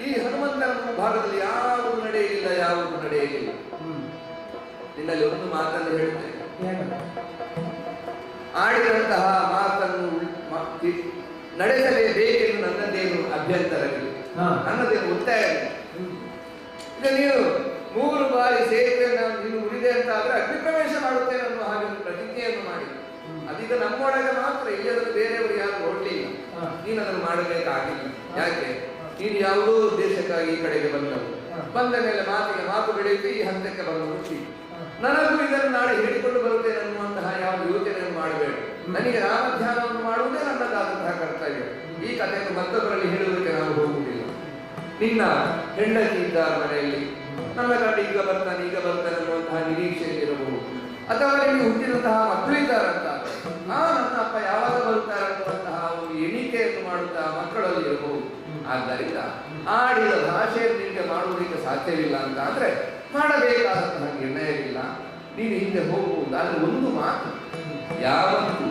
ಈ ಹನುಮಂತನ ಭಾಗದಲ್ಲಿ ಯಾವುದು ನಡೆಯಲಿಲ್ಲ. ನಿನ್ನಲ್ಲಿ ಒಂದು ಮಾತನ್ನು ಹೇಳುತ್ತೇನೆ. ಆಡಿದಂತಹ ಮಾತನ್ನು ನಡೆಸಲೇಬೇಕೆಂದು ನನ್ನದೇನು ಅಭ್ಯಂತರವಿಲ್ಲ, ನನ್ನದೇನು ಒತ್ತಾಯ ಇಲ್ಲ. ಈಗ ನೀನು 3 ಬಾರಿ ಸೇತುವೆಯನ್ನು ನೀನು ಮುರಿದೆ ಅಂತ ಆದ್ರೆ ಅಗ್ನಿ ಪ್ರವೇಶ ಮಾಡುತ್ತೇನೆ ಅನ್ನೋ ಹಾಗೆ ಒಂದು ಪ್ರತಿಜ್ಞೆಯನ್ನು ಮಾಡಿ, ಅದೀಗ ನಮ್ಮೊಳಗೆ ಮಾತ್ರ, ಇಲ್ಲದನ್ನು ಬೇರೆಯವರು ಯಾರು ನೋಡ್ಲಿಲ್ಲ. ನೀನು ಅದನ್ನು ಮಾಡಬೇಕಾಗಿಲ್ಲ. ಯಾಕೆ? ನೀನು ಯಾವುದೋ ಉದ್ದೇಶಕ್ಕಾಗಿ ಈ ಕಡೆಗೆ ಬಂದ ಮೇಲೆ ಮಾತಿಗೆ ಮಾತು ಬೆಳೆಯುತ್ತೆ, ಈ ಹಂತಕ್ಕೆ ಬಂದು ನನಗೂ ಇದನ್ನು ನಾಳೆ ಹೇಳಿಕೊಂಡು ಬರುತ್ತೇನೆ ಅನ್ನುವಂತಹ ಯಾವ ಯೋಚನೆಯನ್ನು ಮಾಡಬೇಡ. ನನಗೆ ರಾಮಧ್ಯಾನವನ್ನು ಮಾಡುವುದೇ ನನ್ನದಾದಂತಹ ಕರ್ತವ್ಯ. ಈ ಕಥೆಯನ್ನು ಮತ್ತೊಬ್ಬರಲ್ಲಿ ಹೇಳುವುದಕ್ಕೆ ನಾನು ಹೋಗುವುದಿಲ್ಲ. ನಿನ್ನ ಹೆಂಡತಿ ಇದ್ದಾರ ಮನೆಯಲ್ಲಿ, ನನ್ನ ಗಂಡ ಈಗ ಬರ್ತಾನೆ ಅನ್ನುವಂತಹ ನಿರೀಕ್ಷೆಯಲ್ಲಿರಬಹುದು. ಅಥವಾ ನಿಮಗೆ ಹುಟ್ಟಿದಂತಹ ಮಕ್ಕಳು ಇದ್ದಾರಂತ, ನನ್ನ ಅಪ್ಪ ಯಾವಾಗ ಬರುತ್ತಾರೆ ಅನ್ನುವಂತಹ ಒಂದು ಎಣಿಕೆಯನ್ನು ಮಾಡುತ್ತಾ ಮಕ್ಕಳಲ್ಲಿ ಇರಬಹುದು. ಆದ್ದರಿಂದ ಆಡಿದ ಭಾಷೆಯನ್ನು ನಿಮಗೆ ಮಾಡುವುದಕ್ಕೆ ಸಾಧ್ಯವಿಲ್ಲ ಅಂತ ಆದ್ರೆ ಮಾಡಬೇಕಾದಂತಹ ನಿರ್ಣಯವಿಲ್ಲ. ನೀನು ಹಿಂದೆ ಹೋಗುವುದು. ಆದರೆ ಒಂದು ಮಾತು, ಯಾವತ್ತೂ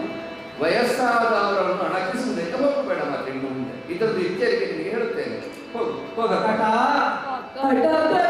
ವಯಸ್ಸಾದವರನ್ನು ಅಣಕಿಸುವುದಕ್ಕೆ ಹೋಗಬೇಡ. ಮತ್ತೆ ಇನ್ನು ಮುಂದೆ ಇದೊಂದು ಎಚ್ಚರಿಕೆ ನಿಮಗೆ ಹೇಳುತ್ತೇನೆ. ಹೋಗ ಮಕ್ಕಳಾಗಿ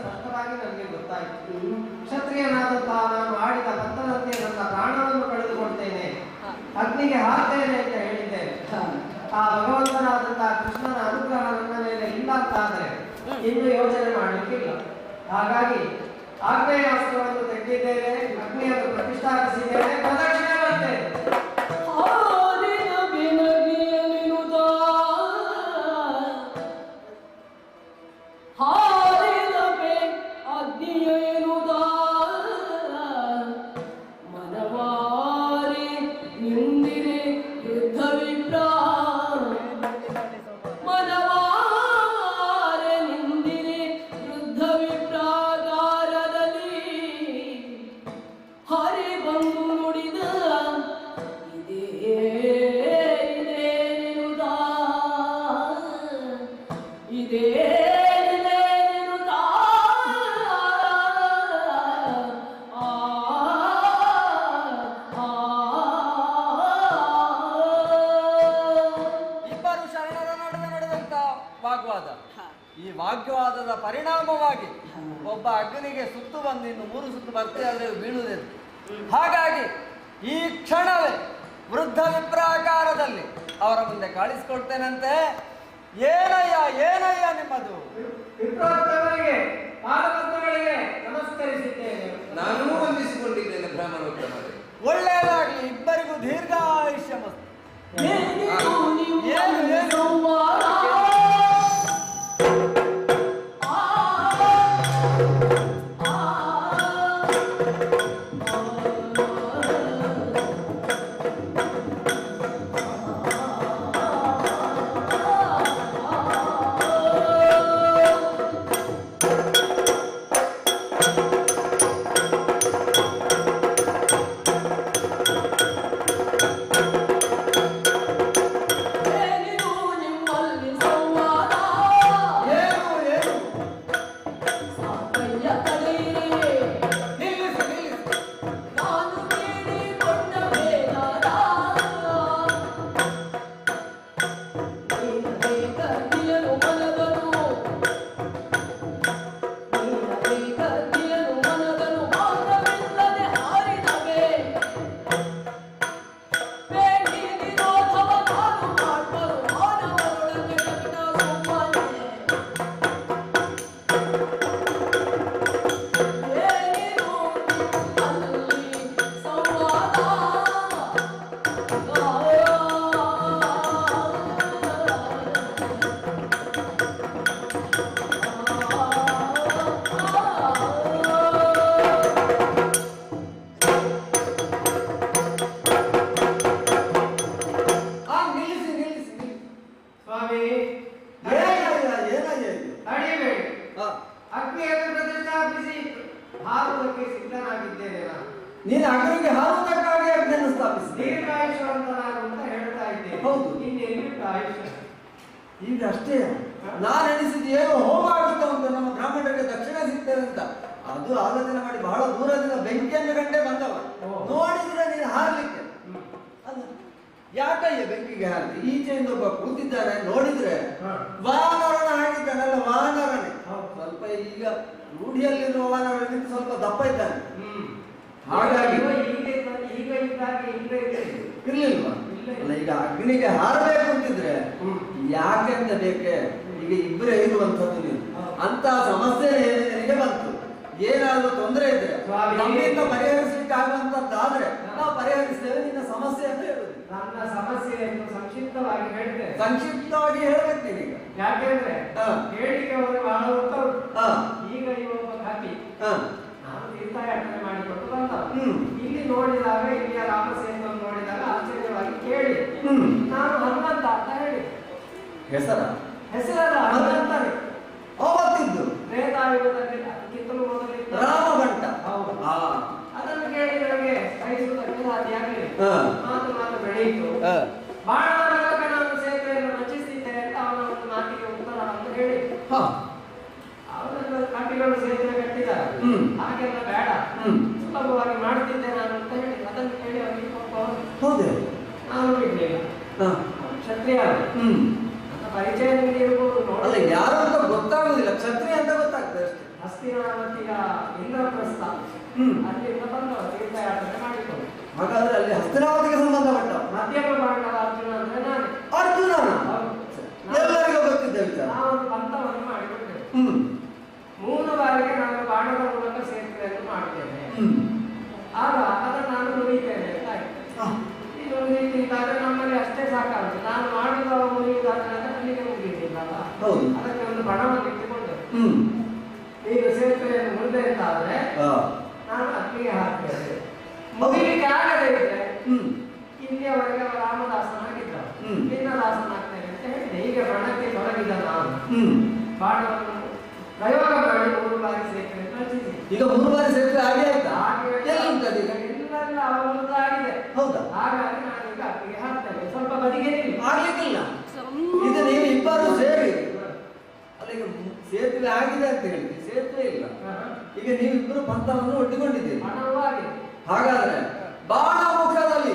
ಸ್ಪಷ್ಟವಾಗಿ ನನಗೆ ಗೊತ್ತಾಯಿತು. ಕ್ಷತ್ರಿಯನಾದಂತಹ ನಾನು ಆಡಿದ ಭಕ್ತನಂತೆ ನನ್ನ ಪ್ರಾಣವನ್ನು ಕಳೆದುಕೊಳ್ತೇನೆ, ಅಗ್ನಿಗೆ ಹಾಕ್ತೇನೆ ಅಂತ ಹೇಳಿದ್ದೇನೆ. ಆ ಭಗವಂತನಾದಂತಹ ಕೃಷ್ಣನ ಅನುಗ್ರಹ ನನ್ನ ಮೇಲೆ ಇಲ್ಲ ಅಂತಾದರೆ ಇನ್ನು ಯೋಚನೆ ಮಾಡಲಿಕ್ಕಿಲ್ಲ. ಹಾಗಾಗಿ ಆಗ್ನೇಯಾಸ್ತ್ರವನ್ನು ತೆಗೆದಿದ್ದೇನೆ, ಅಗ್ನಿಯನ್ನು ಪ್ರತಿಷ್ಠಾಪಿಸಿದ್ದೇನೆ, ಪ್ರದಕ್ಷಿಣೆ ಬರ್ತೇನೆ. ಈ ವಾಗ್ವಾದದ ಪರಿಣಾಮವಾಗಿ ಒಬ್ಬ ಅಗ್ನಿಗೆ ಸುತ್ತು ಬಂದು ಇನ್ನು 3 ಸುತ್ತು ಬರ್ತೇ ಆದರೆ ಬೀಳುವುದಿಲ್ಲ. ಹಾಗಾಗಿ ಈ ಕ್ಷಣವೇ ವೃದ್ಧ ವಿಪ್ರಾಕಾರದಲ್ಲಿ ಅವರ ಮುಂದೆ ಕಾಣಿಸ್ಕೊಳ್ತೇನಂತೆ. ಏನಯ್ಯ ಏನಯ್ಯ ನಿಮ್ಮದು? ನಮಸ್ಕರಿಸಿದ್ದೇನೆ. ನಾನೂ ವಂದಿಸಿಕೊಂಡಿದ್ದೇನೆ ಬ್ರಾಹ್ಮಣೋತ್ತಮರೇ. ಒಳ್ಳೆಯದಾಗಲಿ, ಇಬ್ಬರಿಗೂ ದೀರ್ಘಾಯುಷ್ಯ ಮಸ್ತು. ನೀನು ಅಗ್ನಿಗೆ ಹಾರುವುದಕ್ಕಾಗಿ ಅಗ್ನಿಯನ್ನು ಸ್ಥಾಪಿಸಿ ದೀರ್ಘಾಯುಷ್ಯವಂತನಾಗು ಅಂತ ಹೇಳ್ತಾ ಇದ್ದೇನೆ. ಹೌದು, ಈಗ ಅಷ್ಟೇ ನಾನು ಎಣಿಸಿದ್ದು ಏನು ಹೋಮ ಆಗುತ್ತಾ ಉಂಟು, ನಮ್ಮ ಬ್ರಾಹ್ಮಣರಿಗೆ ದಕ್ಷಿಣ ಸಿಗ್ತದೆ ಅಂತ. ಅದು ಆಲೋಚನೆ ಮಾಡಿ ಬಹಳ ದೂರದಿಂದ ಬೆಂಕಿಯನ್ನು ಗಂಟೆ ಬಂದವ. ನೋಡಿದ್ರೆ ನೀನು ಹಾರ್ಲಿಕ್ಕೆ ಅಲ್ಲ, ಯಾಕಯ್ಯ ಬೆಂಕಿಗೆ ಹಾರಿದೆ? ಈಚೆಯಿಂದ ಒಬ್ಬ ಕೂತಿದ್ದಾನೆ, ನೋಡಿದ್ರೆ ವಾನರನ ಹಾಕಿದ್ದಾನಲ್ಲ, ವಾನರನೇ. ಸ್ವಲ್ಪ ಈಗ ರೂಢಿಯಲ್ಲಿರುವ ವಾನರನಿಂದ ಸ್ವಲ್ಪ ದಪ್ಪ ಇದ್ದಾನೆ. ಹಾಗಾಗಿ ಇರ್ಲಿಲ್ವಾ? ಅಲ್ಲ, ಈಗ ಅಗ್ನಿಗೆ ಹಾರಬೇಕು ಅಂತಿದ್ರೆ ಯಾಕೆ ಅಂತ ಬೇಕೆ? ಈಗ ಇಬ್ಬರೇ ಇರುವಂತದ್ದು ನೀವು ಅಂತ ಸಮಸ್ಯೆ ನಿನಗೆ ಬಂತು. ಏನಾದ್ರೂ ತೊಂದರೆ ಇದ್ರೆ ನಮ್ಮಿಂದ ಪರಿಹರಿಸಲಿಕ್ಕೆ ಆಗುವಂತದ್ದಾದ್ರೆ ನಾವು ಪರಿಹರಿಸ್ತೇವೆ. ನಿನ್ನ ಸಮಸ್ಯೆ ಅಂತ ಹೇಳುದು. ನನ್ನ ಸಮಸ್ಯೆಯನ್ನು ಸಂಕ್ಷಿಪ್ತವಾಗಿ ಹೇಳ್ತೇನೆ. ಸಂಕ್ಷಿಪ್ತವಾಗಿ ಹೇಳ್ಬೇಕು ನೀನೀಗ. ಯಾಕೆಂದ್ರೆ ಹೇಳಿಕೆ ಅವರು ಬಹಳ ಉಂಟು. ಈಗ ಇವೊಬ್ಬ ಕವಿ ನಾನು ತೀರ್ಥಯಾತ್ರೆ ಮಾಡಿಕೊಂಡು ಬಂದವ. ಇಲ್ಲಿ ನೋಡಿದಾಗ ಇಲ್ಲಿಯ ರಾಮಸೇತುವನ್ನು ನೋಡಿದಾಗ ಆಶ್ಚರ್ಯವಾಗಿ ಕೇಳಿ ನಾನು ಹನುಮಂತ ಅಂತ ಹೇಳಿ. ಹೆಸರಲ್ಲ, ಹನುಮಂತನೇ. ಅವತ್ತಿದ್ದು ತ್ರೇತಾಯುಗದಲ್ಲಿ ಕಿತ್ತಲು ಮೊದಲಿದ್ದ ರಾಮಭಂಟ. ಅದನ್ನು ಕೇಳಿ ನನಗೆ ಸಹಿಸುವುದಕ್ಕೆ ಸಾಧ್ಯಾಗಲಿಲ್ಲ. ಮಾತು ಬೆಳೆಯಿತು. ಬಾಣದ ಮೂಲಕ ನಾನು ಸೇತುವೆಯನ್ನು ರಚಿಸಿದ್ದೇನೆ ಅಂತ ಅವನ ಒಂದು ಮಾತಿಗೆ ಉತ್ತರವನ್ನು ಹೇಳಿ ಅವನನ್ನು ಕಟ್ಟಿಗಳು ಸೇತುವೆ ಕಟ್ಟಿದ್ದಾರೆ. ಹಾಗೆಲ್ಲ ಬೇಡ, ಸುಲಭವಾಗಿ ಮಾಡ್ತಿದ್ದೆ ನಾನು ಅಂತ ಹೇಳಿ ಅದನ್ನು ಕೇಳಿ ಅವನಿಗೆ ಹೌದೇ ನಾನು ಬಿಡ್ಲಿಲ್ಲ. ಕ್ಷತ್ರಿಯ ನನ್ನ ಪರಿಚಯ ನಿಮಗೆ ಇರ್ಬೋದು. ಅಲ್ಲ, ಯಾರು ಅಂತ ಗೊತ್ತಾಗುದಿಲ್ಲ, ಕ್ಷತ್ರಿಯ ಅಂತ ಗೊತ್ತಾಗ್ತದೆ ಅಷ್ಟೇ. ಹಸ್ತಿ ಅಲ್ಲಿಂದ ಬಂದವ ತೀರ್ಥಯಾತ್ರೆ ಮಾಡಿಕೊಂಡು. ಹಾಗಾದ್ರೆ ಅಲ್ಲಿ ಹಸ್ತಿನಾವತಿಗೆ ಸಂಬಂಧಪಟ್ಟ ಮಧ್ಯಮ ಪಾಂಡವ ಅರ್ಜುನ ಅಂದ್ರೆ ನಾನೇ. ಅರ್ಜುನನ ಎಲ್ಲರಿಗೂ ಗೊತ್ತಿದ್ದ ವಿಚಾರ. ನಾವೊಂದು ಪಂಥವನ್ನು ಮಾಡಿಬಿಟ್ಟೆವು. 3 ಬಾರಿಗೆ ನಾನು ಬಾಣದ ಮೂಲಕ ಸೇತುವೆಯನ್ನು ಮಾಡ್ತೇನೆ. ಆಗ ಅದನ್ನು ನಾನು ನುಡಿತೇನೆ ಅಂತ ಆಯ್ತು. ಇದು ನುಡಿತಿದ್ದಾಗ ನಮ್ಮಲ್ಲಿ ಅಷ್ಟೇ ಸಾಕಾಗುತ್ತೆ. ನಾನು ಮಾಡುವ ಮುಗಿಯುವುದಾದ್ರೆ ಅಲ್ಲಿಗೆ ಮುಗಿಯುವುದಿಲ್ಲ. ಅದಕ್ಕೆ ಒಂದು ಬಣವನ್ನು ಇಟ್ಟುಕೊಂಡು ಈಗ ಸೇತುವೆಯನ್ನು ಮುಂದೆ ಅಂತ ಆದ್ರೆ ನಾನು ಅಲ್ಲಿಗೆ ಹಾಕ್ತೇನೆ. ಮುಗಿಲಿಕ್ಕೆ ಆಗದೇ ಇದ್ರೆ ಇಲ್ಲಿಯವರೆಗೆ ರಾಮದಾಸನಾಗಿದ್ದ ದಾಸನಾಗ್ತೇನೆ ಅಂತ ಹೇಳಿದೆ. ಈಗ ಬಣಕ್ಕೆ ತೊಡಗಿದ ನಾನು ಬಾಣವನ್ನು ಪ್ರಯೋಗ ಮಾಡಿ 3 ಬಾರಿ ಸೇತುವೆ ರಚಿಸಿ. ಈಗ 3 ಬಾರಿ ಸೇತುವೆ ಆಗಿ ಆಯ್ತಾ? ಎಲ್ಲ ಅವರದ್ದಾಗಿದೆ. ಹೌದಾ? ಹಾಗಾಗಿ ನಾನೀಗ ಅಲ್ಲಿಗೆ ಹಾಕ್ತೇನೆ. ಸ್ವಲ್ಪ ಬದಿಗೆ ಆಗ್ಲಿಕ್ಕಿಲ್ಲ. ಇದು ನೀವು ಇಬ್ಬರು ಸೇರಿ ಅಲ್ಲಿಗೆ ಸೇತುವೆ ಆಗಿದೆ ಅಂತ ಹೇಳಿ ಸೇತುವೆ ಇಲ್ಲ. ಈಗ ನೀವಿಬ್ಬರು ಪಂಥವನ್ನು ಒಡ್ಡಿಕೊಂಡಿದ್ದೀರಿ. ಹಾಗಾದ್ರೆ ಬಾಣ ಮುಖದಲ್ಲಿ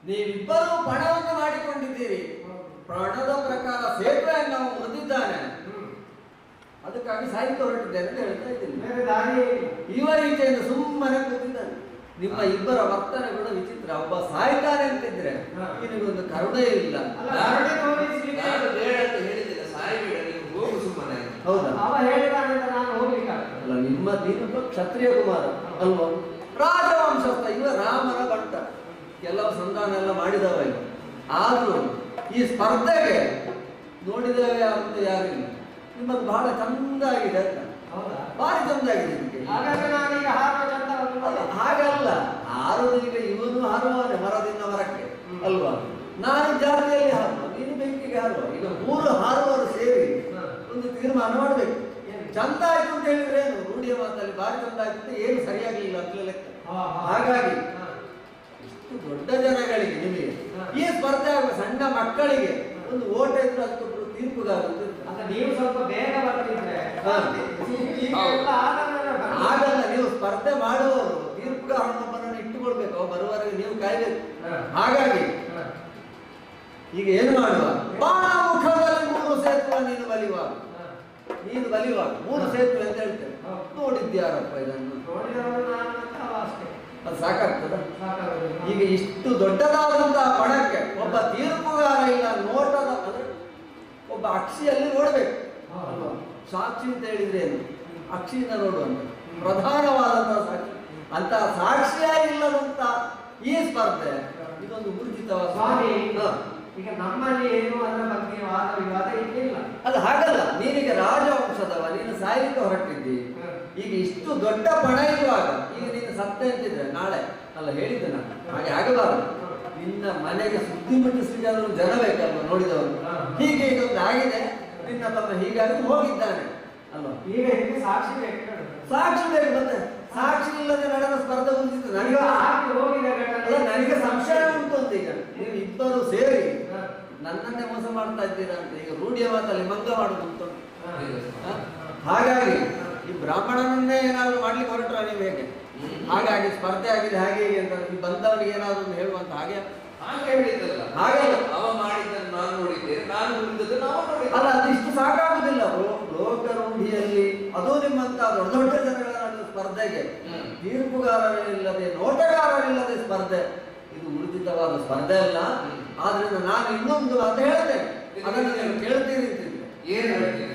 ನೀವಿಬ್ಬರು ಪಣವನ್ನು ಮಾಡಿಕೊಂಡಿದ್ದೀರಿ. ಪ್ರಾಣದ ಪ್ರಕಾರ ಸೇತುವೆಯನ್ನು ನಾವು ಮುರಿದಿದ್ದಾನೆ, ಅದಕ್ಕಾಗಿ ಸಾಹಿತ್ಯ ಹೊರಟಿದ್ದೇನೆ ಅಂತ ಹೇಳ್ತಾ ಇದ್ದೀನಿ. ಇವ ಈಚೆಯಿಂದ ಸುಮ್ಮನೆ ಕೂತಿದ್ದಾನೆ. ನಿಮ್ಮ ಇಬ್ಬರ ವರ್ತನೆಗಳು ವಿಚಿತ್ರ. ಒಬ್ಬ ಸಾಯ್ತಾನೆ ಅಂತಿದ್ರೆ ನಿನಗೊಂದು ಕರುಣೆ ಇಲ್ಲ. ಹೌದಾ? ಅಲ್ಲ, ನೀನೊಬ್ಬ ಕ್ಷತ್ರಿಯ ಕುಮಾರ ಅಲ್ವಾ, ರಾಜವಂಶಸ್ಥ. ಇವ ರಾಮನ ಬಂಟ, ಕೆಲವು ಸಂಧಾನ ಎಲ್ಲ ಮಾಡಿದವ. ಆದ್ರೂ ಈ ಸ್ಪರ್ಧೆಗೆ ನೋಡಿದವೆ ಅಂತ ಯಾರಿಲ್ಲ. ನಿಮ್ಮದು ಬಹಳ ಚಂದ ಆಗಿದೆ ಅಂತ. ಭಾರಿ ಚಂದ ಆಗಿದೆ. ಹಾಗಲ್ಲ, ಹಾರೋದು ಈಗ ಇವನು ಹಾರುವಾನೆ ಮರದಿಂದ ಮರಕ್ಕೆ ಅಲ್ವಾ. ನಾನು ಜಾತಿಯಲ್ಲಿ ಹಾರುವ, ನೀನು ಬೆಂಕಿಗೆ ಹಾರುವ. ಈಗ 3 ಹಾರುವರು ಸೇರಿ ಒಂದು ತೀರ್ಮಾನ ಮಾಡಬೇಕು. ಚಂದ ಆಯ್ತು ಅಂತ ಹೇಳಿದ್ರೆ ಏನು, ರೂಢಿಯ ಮಾತಲ್ಲಿ ಭಾರಿ ಚಂದ ಆಯ್ತು ಅಂತ ಏನು ಸರಿಯಾಗಲಿಲ್ಲ ಅಂತ ಲೆಕ್ಕ. ಹಾಗಾಗಿ ಇಷ್ಟು ದೊಡ್ಡ ಜನಗಳಿಗೆ ನಿಮಗೆ ಈ ಸ್ಪರ್ಧೆ ಆಗುವ, ಸಣ್ಣ ಮಕ್ಕಳಿಗೆ ಒಂದು ಓಟ ಇದ್ರೆ ಅದಕ್ಕೊಬ್ಬರು ತೀರ್ಪುಗಾಗುತ್ತೆ. ನೀವು ಸ್ವಲ್ಪ ಬೇಗ ಬರ್ತಿದ್ರೆ ಆಗಲ್ಲ. ನೀವು ಸ್ಪರ್ಧೆ ಮಾಡುವವರು ತೀರ್ಪುಗಾರನೊಬ್ಬನನ್ನು ಇಟ್ಟುಕೊಳ್ಬೇಕು, ಬರುವವರೆಗೆ ನೀವು ಕಾಯ್ಬೇಕು. ಹಾಗಾಗಿ ಈಗ ಏನು ಮಾಡುವ, ಬಾಣ ಮುಖದಲ್ಲಿ 3 ಸೇತುವೆ ನೀನು ಬಲಿಯುವಾಗ 3 ಸೇತುವೆ ಅಂತ ಹೇಳ್ತೇವೆ. ನೋಡಿದ್ಯಾರಪ್ಪ ಇದನ್ನು? ಅದು ಸಾಕಾಗ್ತದ? ಈಗ ಇಷ್ಟು ದೊಡ್ಡದಾದಂತಹ ಪಣಕ್ಕೆ ಒಬ್ಬ ತೀರ್ಪುಗಾರ ಇಲ್ಲ, ನೋಟದ ಅಂದ್ರೆ ಒಬ್ಬ ಅಕ್ಷಿಯಲ್ಲಿ ನೋಡ್ಬೇಕು ಅಲ್ವಾ? ಸಾಕ್ಷಿ ಅಂತ ಹೇಳಿದ್ರೆ ಏನು? ಅಕ್ಷಿಯಿಂದ ನೋಡುವಂತ ಪ್ರಧಾನವಾದಂತಹ ಸಾಕ್ಷಿ. ಅಂತ ಸಾಕ್ಷಿಯಾಗಿಲ್ಲದಂತ ಈ ಸ್ಪರ್ಧೆ ಇದೊಂದು ಊರ್ಜಿತವಾದ ಸ್ವಾಮಿ, ಈಗ ನಮ್ಮಲ್ಲಿ ಏನು ಅದರ ಬಗ್ಗೆ ವಾದ ವಿವಾದ ಇಲ್ಲ. ಅಲ್ಲ, ಹಾಗಲ್ಲ. ನೀನೀಗ ರಾಜವಂಶದವ, ನೀನು ಸಾಯಲಿಕ್ಕೆ ಹೊರಟಿದ್ದಿ. ಈಗ ಇಷ್ಟು ದೊಡ್ಡ ಪಣ ಇರುವಾಗ ಈಗ ನೀನು ಸತ್ಯ ಅಂತಿದ್ರೆ ನಾಳೆ ಅಲ್ಲ, ಹೇಳಿದ್ದೆ ನಾನು ಹಾಗೆ ಆಗಬಾರದು. ನಿನ್ನ ಮನೆಗೆ ಸುದ್ದಿ ಮುಟ್ಟಿಸ್ಲಿಕ್ಕೆ ಅದನ್ನು ಜನ ಬೇಕಲ್ವ ನೋಡಿದವರು. ಹೀಗೆ ಇದೊಂದು ಆಗಿದೆ, ನಿನ್ನ ತಮ್ಮ ಹೀಗಾಗಿ ಹೋಗಿದ್ದಾನೆ ಅಲ್ವಾ? ಈಗ ಇದಕ್ಕೆ ಸಾಕ್ಷಿ ಬೇಕು. ಸಾಕ್ಷಿ ಬೇಕು. ಮತ್ತೆ ಸಾಕ್ಷಿ ಇಲ್ಲದೆ ನಡೆದ ಸ್ಪರ್ಧೆ ಉಂಟಿತ್ತು. ನನಗೆ ನನಗೆ ಸಂಶಯ ಉಂಟು ಅಂತ. ಈಗ ನೀವು ಇಬ್ಬರು ಸೇರಿ ನನ್ನನ್ನೇ ಮೋಸ ಮಾಡ್ತಾ ಇದ್ದೀರಾ ಅಂತ ಈಗ ರೂಢಿಯ ಮಾತಲ್ಲಿ ಮಂಗ ಮಾಡುದು ಉಂಟು. ಹಾಗಾಗಿ ಈ ಬ್ರಾಹ್ಮಣನನ್ನೇ ಏನಾದ್ರು ಮಾಡ್ಲಿಕ್ಕೆ ಹೊರಟ್ರ ನೀವು ಹೇಗೆ? ಹಾಗಾಗಿ ಸ್ಪರ್ಧೆ ಆಗಿದೆ ಹಾಗೆ ಹೀಗೆ ಅಂತ ಈ ಬಂದವನಿಗೆ ಏನಾದ್ರು ಒಂದು ಹೇಳುವಂತ ಹಾಗೆ ಹಾಗೆ ಹೇಳಿದ್ದಲ್ಲ. ಹಾಗೆ ಅವ ಮಾಡಿದ್ದನ್ನು ನಾನು ನೋಡಿದ್ದೇನೆ, ನಾನು ಉಳಿದದ್ದು ನಾವು ನೋಡಿದ್ದೇವೆ. ಅಲ್ಲ, ಅದು ಇಷ್ಟು ಸಾಕಾಗುದಿಲ್ಲ. ಲೋಕ ರೂಢಿಯಲ್ಲಿ ಅದು ನಿಮ್ಮಂತ ದೊಡ್ಡ ದೊಡ್ಡ ಜನಗಳ ನಡುವೆ ಸ್ಪರ್ಧೆಗೆ ತೀರ್ಪುಗಾರರಿಲ್ಲದೆ ನೋಟಗಾರರಿಲ್ಲದೆ ಸ್ಪರ್ಧೆ ಇದು ಉಳಿದಿದ್ದವಾದ ಸ್ಪರ್ಧೆ ಅಲ್ಲ. ಆದ್ರಿಂದ ನಾನು ಇನ್ನೊಂದು ಅಂತ ಹೇಳ್ತೇನೆ, ಅದನ್ನು ನೀವು ಕೇಳ್ತೀರಿ ಅಂತಿದ್ರೆ ಏನು ಹೇಳ್ತೀನಿ?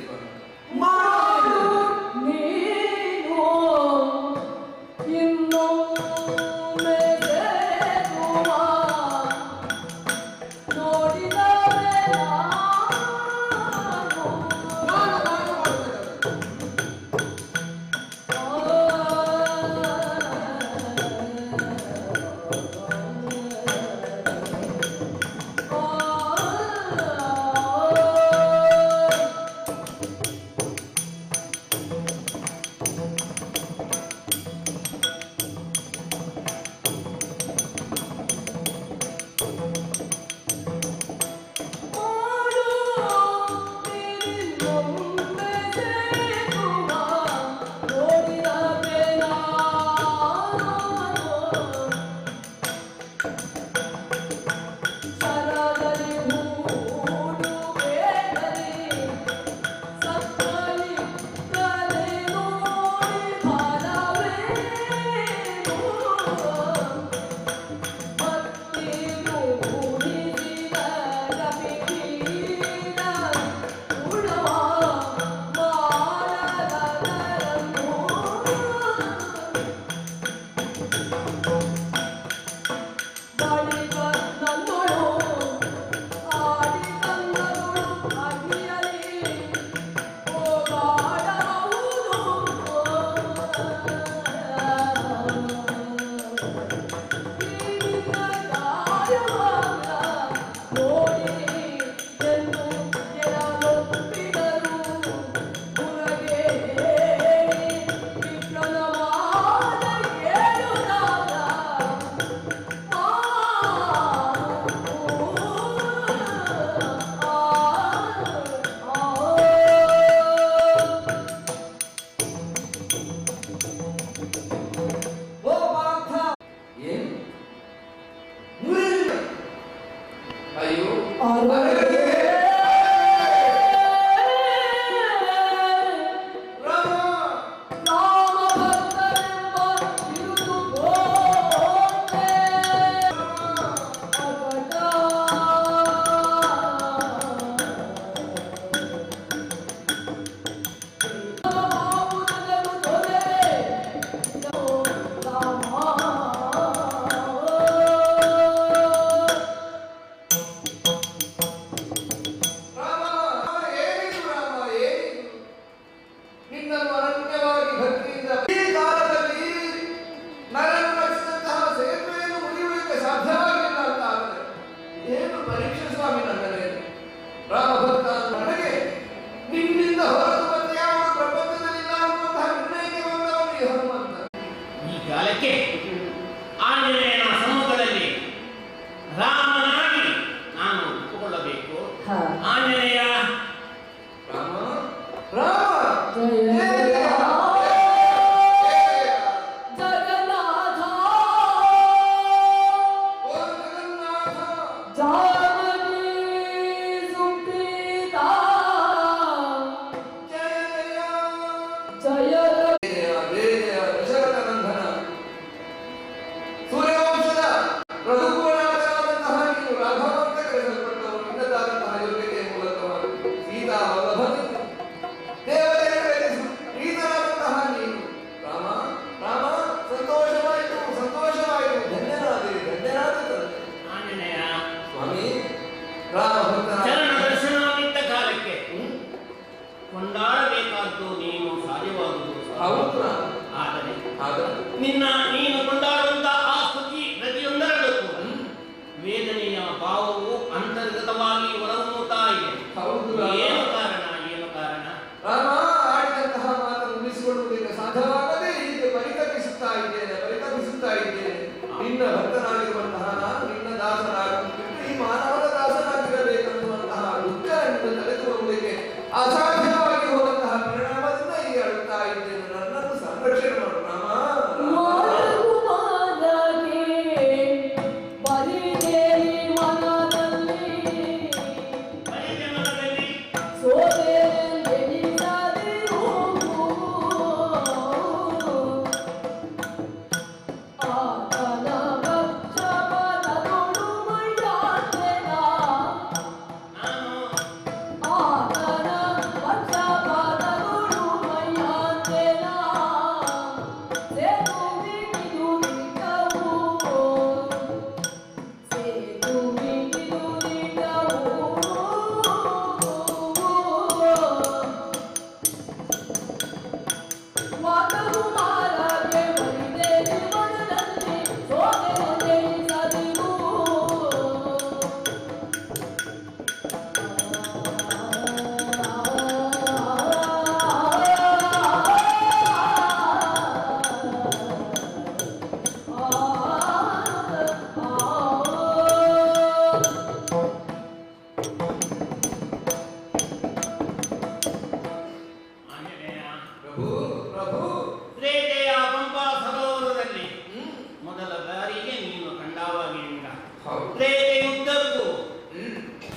ತ್ರೇತೆಯುದ್ದಕ್ಕೂ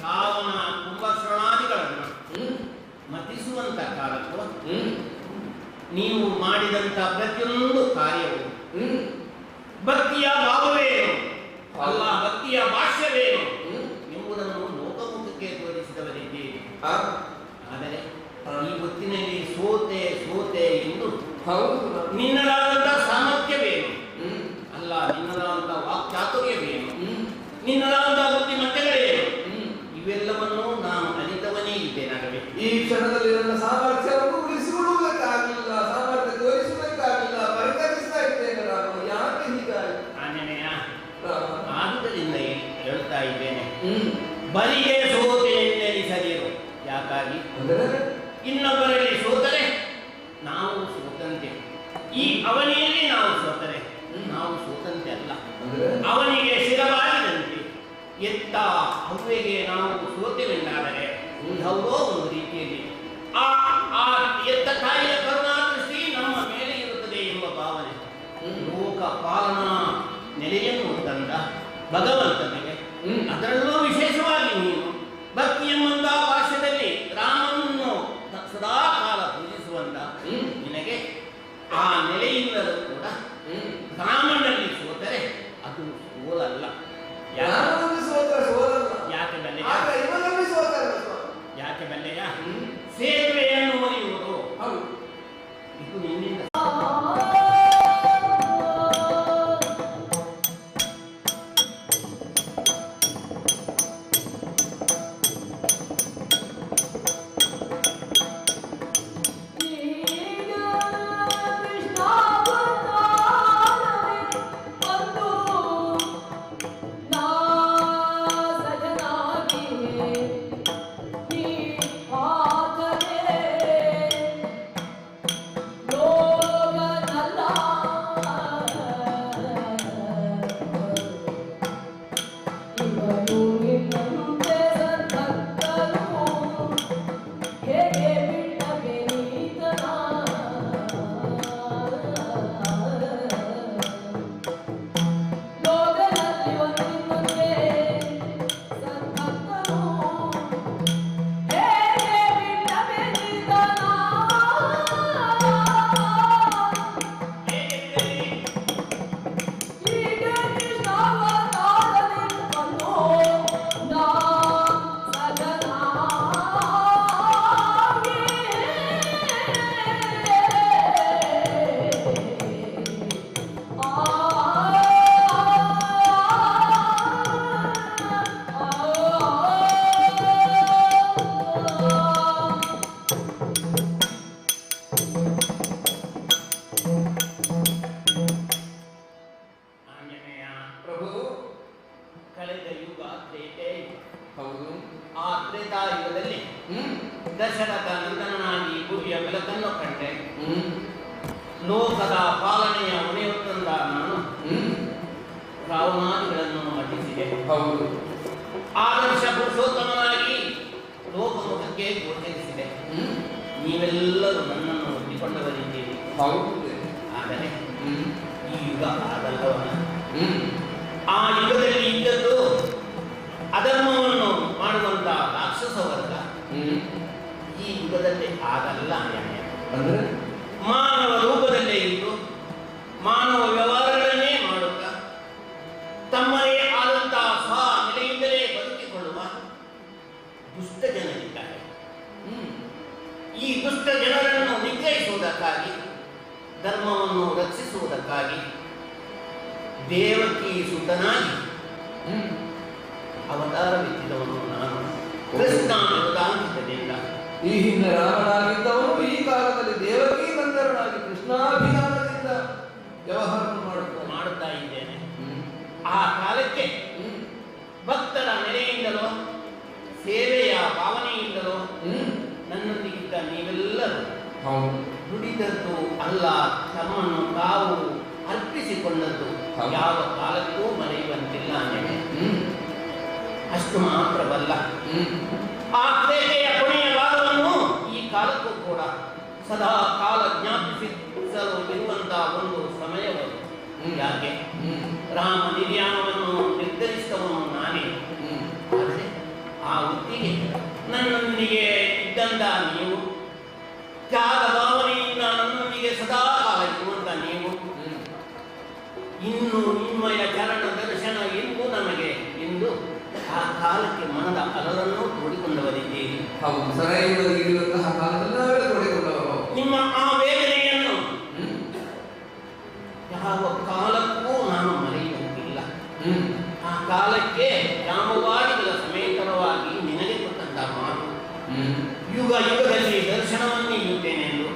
ರಾವಣ ಕುಂಭಶ್ರವಣಾದಿಗಳನ್ನು ಮತಿಸುವಂತ ಕಾಲಕ್ಕೂ ನೀವು ಮಾಡಿದಂತ ಪ್ರತಿಯೊಂದು ಕಾರ್ಯವು ಭಕ್ತಿಯ ಭಾವವೇನು ಅಲ್ಲ ಭಕ್ತಿಯ ಭಾಷ್ಯವೇನು ಎಂಬುದನ್ನು ಲೋಕಮುಖಕ್ಕೆ ತೋರಿಸಿದವರಿದ್ದೀರಿ. ಆದರೆ ಈ ಹೊತ್ತಿನಲ್ಲಿ ಸೋತೆ ಎಂದು ನಿನ್ನದಾದಂತ ಸಾಮರ್ಥ್ಯವೇನು ಅಲ್ಲ, ನಿನ್ನದಾದಂತ ವಾಕ್ಚಾತುರ್ಯವೇನು, ನಿನ್ನದಾದಂತ ಬುದ್ಧಿಮತ್ತೆಗಳೇನು, ಇವೆಲ್ಲವನ್ನು ನಾನು ಅರಿತವನೇ ಇದ್ದೇನಾಗಬೇಕು. ಈ ಕ್ಷಣದಲ್ಲಿ ನನ್ನ ಸಾಮರ್ಥ್ಯವನ್ನು ಉಳಿಸಿಕೊಳ್ಳುವುದಕ್ಕಾಗಲಿಲ್ಲ, ಸಾಮರ್ಥ್ಯ ತೋರಿಸುವುದಕ್ಕಾಗಲಿಲ್ಲ, ಪರಿಕರಿಸ್ತಾ ಇದ್ದೇನೆ ನಾನು. ಯಾಕೆ ಹೀಗಾಗಿ ಆಂಜನೇಯ? ಆದುದರಿಂದ ಹೇಳ್ತಾ ಇದ್ದೇನೆ, ಬರಿಗೆ ಸೋತೆ ಎನ್ನೆನಿಸದಿರು. ಯಾಕಾಗಿ? ಇನ್ನೊಬ್ಬರಲ್ಲಿ ಸೋತರೆ ನಾವು ಸೋತಂತೆ, ಈ ಅವನಿಯಲ್ಲಿ ನಾವು ಸೋತರೆ ನಾವು ಸೋತಂತೆ ಅಲ್ಲ, ಅವನಿಗೆ ಶಿರಬಾರಿದಂತೆ. ಎತ್ತ ಅವ್ವೆಗೆ ನಾವು ಸೋತೆವೆಂದಾದರೆ ಯಾವುದೋ ಒಂದು ರೀತಿಯಲ್ಲಿ ಆ ಎತ್ತ ತಾಯಿಯ ಕರುಣಾದೃಷ್ಟಿ ನಮ್ಮ ಮೇಲೆ ಇರುತ್ತದೆ ಎಂಬ ಭಾವನೆ. ಲೋಕ ಪಾಲನಾ ನೆಲೆಯನ್ನು ತಂದ ಭಗವಂತನಿಗೆ, ಅದರಲ್ಲೂ ವಿಶೇಷವಾಗಿ ನೀನು ಭಕ್ತಿ ಎಂಬಂತ ಭಾಷೆಯಲ್ಲಿ ರಾಮನನ್ನು ಸದಾ ಕಾಲ ಪೂಜಿಸುವಂತ ನಿನಗೆ ಆ ನೆಲೆಯಿಂದಲೂ ಕೂಡ ರಾಮನಲ್ಲಿ ಸೋತರೆ ಅದು ಸೋಲಲ್ಲ. ಯಾಕೆ ಬಲ್ಲೆಯ? ಯಾಕೆ ಬಲ್ಲೆಯ? ಸೇತುವೆಯನ್ನು ಮುರಿಯುವುದು ಇದು ನಿನ್ನಿಂದ. ಕಳೆದ ಯುಗ ತ್ರೇತೆ. ಹೌದು. ಆ ತ್ರೇತಾಯುಗದಲ್ಲಿ ದಶರಥ ನಂದನನಾಗಿ ಗುರಿಯ ಬೆಳಕನ್ನು ಕಂಡೆ. ಲೋಕದ ಪಾಲನೆಯ ಹೊಣೆಯೊತ್ತಂದ ನಾನು ರಾವಣಾದಿಗಳನ್ನು ಮಟ್ಟಿಸಿದೆ. ಹೌದು. ಆದರ್ಶ ಪುರುಷೋತ್ತಮನಾಗಿ ಲೋಕಮುಖಕ್ಕೆ ಗೋಚರಿಸಿದೆ. ನೀವೆಲ್ಲರೂ ನನ್ನನ್ನು ಒಪ್ಪಿಕೊಂಡವರಿದ್ದೀರಿ. ಹೌದು. ಆದರೆ ಈ ಯುಗ ಆಗಲ್ಲವನ. ಆ ಯುಗದಲ್ಲಿ ಇದ್ದದ್ದು ಅಧರ್ಮವನ್ನು ಮಾಡುವಂತ ರಾಕ್ಷಸ ವರ್ಗ. ಈ ಯುಗದಲ್ಲಿ ಆಗಲ್ಲ. ಅಂದ್ರೆ ಮಾನವ ರೂಪದಲ್ಲೇ ಇದ್ದು ಮಾನವ ವ್ಯವಹಾರಗಳನ್ನೇ ಮಾಡುತ್ತಾ ತಮ್ಮದೇ ಆದಂತಹ ಸ್ವ ನೆಲೆಯಿಂದಲೇ ಬದುಕಿಕೊಳ್ಳುವ ದುಷ್ಟ ಜನರಿದ್ದಾರೆ. ಈ ದುಷ್ಟ ಜನರನ್ನು ನಿಗ್ರಹಿಸುವುದಕ್ಕಾಗಿ, ಧರ್ಮವನ್ನು ರಕ್ಷಿಸುವುದಕ್ಕಾಗಿ ದೇವಕಿ ಸುತನಾಗಿ ಅವತಾರವೆತ್ತಿದವನು ನಾನು ಕೃಷ್ಣಾನುದಾಂತದಿಂದ. ಈ ಹಿಂದೆ ರಾಮನಾಗಿದ್ದವನು ಈ ಕಾಲದಲ್ಲಿ ದೇವಕಿ ನಂದರನಾಗಿ ಕೃಷ್ಣಾಭಿಧಾನದಿಂದ ವ್ಯವಹಾರ ಮಾಡುತ್ತಾ ಇದ್ದೇನೆ. ಆ ಕಾಲಕ್ಕೆ ಭಕ್ತರ ನೆಲೆಯಿಂದಲೋ ಸೇವೆಯ ಭಾವನೆಯಿಂದಲೋ ನನ್ನೊಂದಿಗಿದ್ದ ನೀವೆಲ್ಲರೂ ದುಡಿದದ್ದು ಅಲ್ಲ, ತಮ್ಮನ್ನು ತಾವು ಅರ್ಪಿಸಿಕೊಂಡದ್ದು ಯಾವ ಕಾಲಕ್ಕೂ ಮರೆಯುವಂತಿಲ್ಲ. ಅಷ್ಟು ಮಾತ್ರ ಬಲ್ಲ. ಆ ತ್ರೇತೆಯ ಕೊನೆಯ ಭಾಗವನ್ನು ಈ ಕಾಲಕ್ಕೂ ಕೂಡ ಸದಾ ಕಾಲ ಜ್ಞಾಪಿಸಲು ಇರುವಂತಹ ಒಂದು ಸಮಯವನ್ನು. ಯಾಕೆ? ರಾಮ ನಿರ್ಯಾಣವನ್ನು ನಿರ್ಧರಿಸಿದವನು ಬೆಳೆಸಿದಂತ ನೀವು, ತ್ಯಾಗ ಭಾವನೆಯಿಂದ ನನ್ನೊಂದಿಗೆ ಸದಾ ಕಾಲ ಇರುವಂತ ನೀವು, ಇನ್ನು ನಿಮ್ಮಯ ಚರಣ ದರ್ಶನ ಎಂದು ನಮಗೆ ಎಂದು ಆ ಕಾಲಕ್ಕೆ ಮನದ ಅಲರನ್ನು ತೋಡಿಕೊಂಡವರಿದ್ದೀರಿ. ನಿಮ್ಮ ಆ ವೇದನೆಯನ್ನು ಯಾವ ಕಾಲಕ್ಕೂ ನಾನು ಮರೆಯುವಂತಿಲ್ಲ. ಆ ಕಾಲಕ್ಕೆ ರಾಮವಾದಿಗಳ ಸಮೇತರವಾಗಿ ನಿನಗೆ ಕೊಟ್ಟಂತ ಮಾತು, ಯುಗ ಯುಗದಲ್ಲಿ ದರ್ಶನವನ್ನು ಇಯುತ್ತೇನೆಂದು.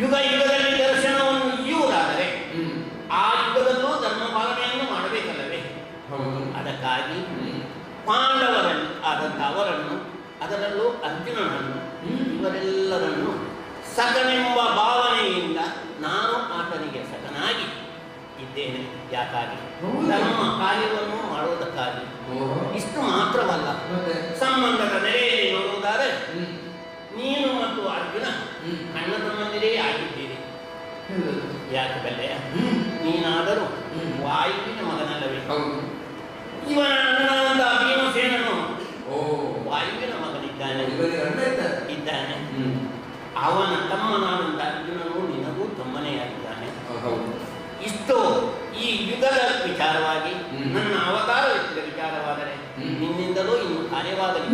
ಯುಗ ಯುಗದಲ್ಲಿ ದರ್ಶನವನ್ನು ಇಯುವುದಾದರೆ ಆ ಯುಗದಲ್ಲೂ ಧರ್ಮ ಪಾಲನೆಯನ್ನು ಮಾಡಬೇಕಲ್ಲವೇ? ಅದಕ್ಕಾಗಿ ಪಾಂಡವರಲ್ಲಿ ಆದಂಥ ಅವರನ್ನು, ಅದರಲ್ಲೂ ಅರ್ಜುನನನ್ನು, ಇವರೆಲ್ಲರನ್ನು ಸಖನೆಂಬ ಭಾವನೆಯಿಂದ ನಾನು ಆತನಿಗೆ ಸಖನಾಗಿ ಇದ್ದೇನೆ. ಯಾಕಾಗಿ? ಧರ್ಮ ಕಾರ್ಯವನ್ನು ಮಾಡುವುದಕ್ಕಾಗಿ. ಇಷ್ಟು ಮಾತ್ರವಲ್ಲ, ಸಂಬಂಧದ ನೆಲೆಯಲ್ಲಿ ನೋಡುವುದಾದರೆ ನೀನು ಮತ್ತು ಅರ್ಜುನ ಅಣ್ಣ ತಮ್ಮಂದಿರೇ ಆಗಿದ್ದೀರಿ. ಯಾಕೆ ಬೆಲೆಯ? ನೀನಾದರೂ ವಾಯುವಿನ ಮಗನಲ್ಲವೇ? ಇವನ ಅಣ್ಣನಾದ ಭೀಮಸೇನನು ವಾಯುವಿನ ಮಗನಿದ್ದಾನೆ ಇದ್ದಾನೆ. ಅವನ ತಮ್ಮನಾದಂತ ಅರ್ಜುನನು ನಿನಗೂ ತಮ್ಮನೇ ಆಗಿದ್ದಾನೆ. ಇಷ್ಟು ಈ ಯುಗದ ವಿಚಾರವಾಗಿ, ನನ್ನ ಅವತಾರ ವಿಚಾರವಾದರೆ ನಿನ್ನಿಂದಲೂ ಇನ್ನು ಕಾರ್ಯವಾಗಲಿ.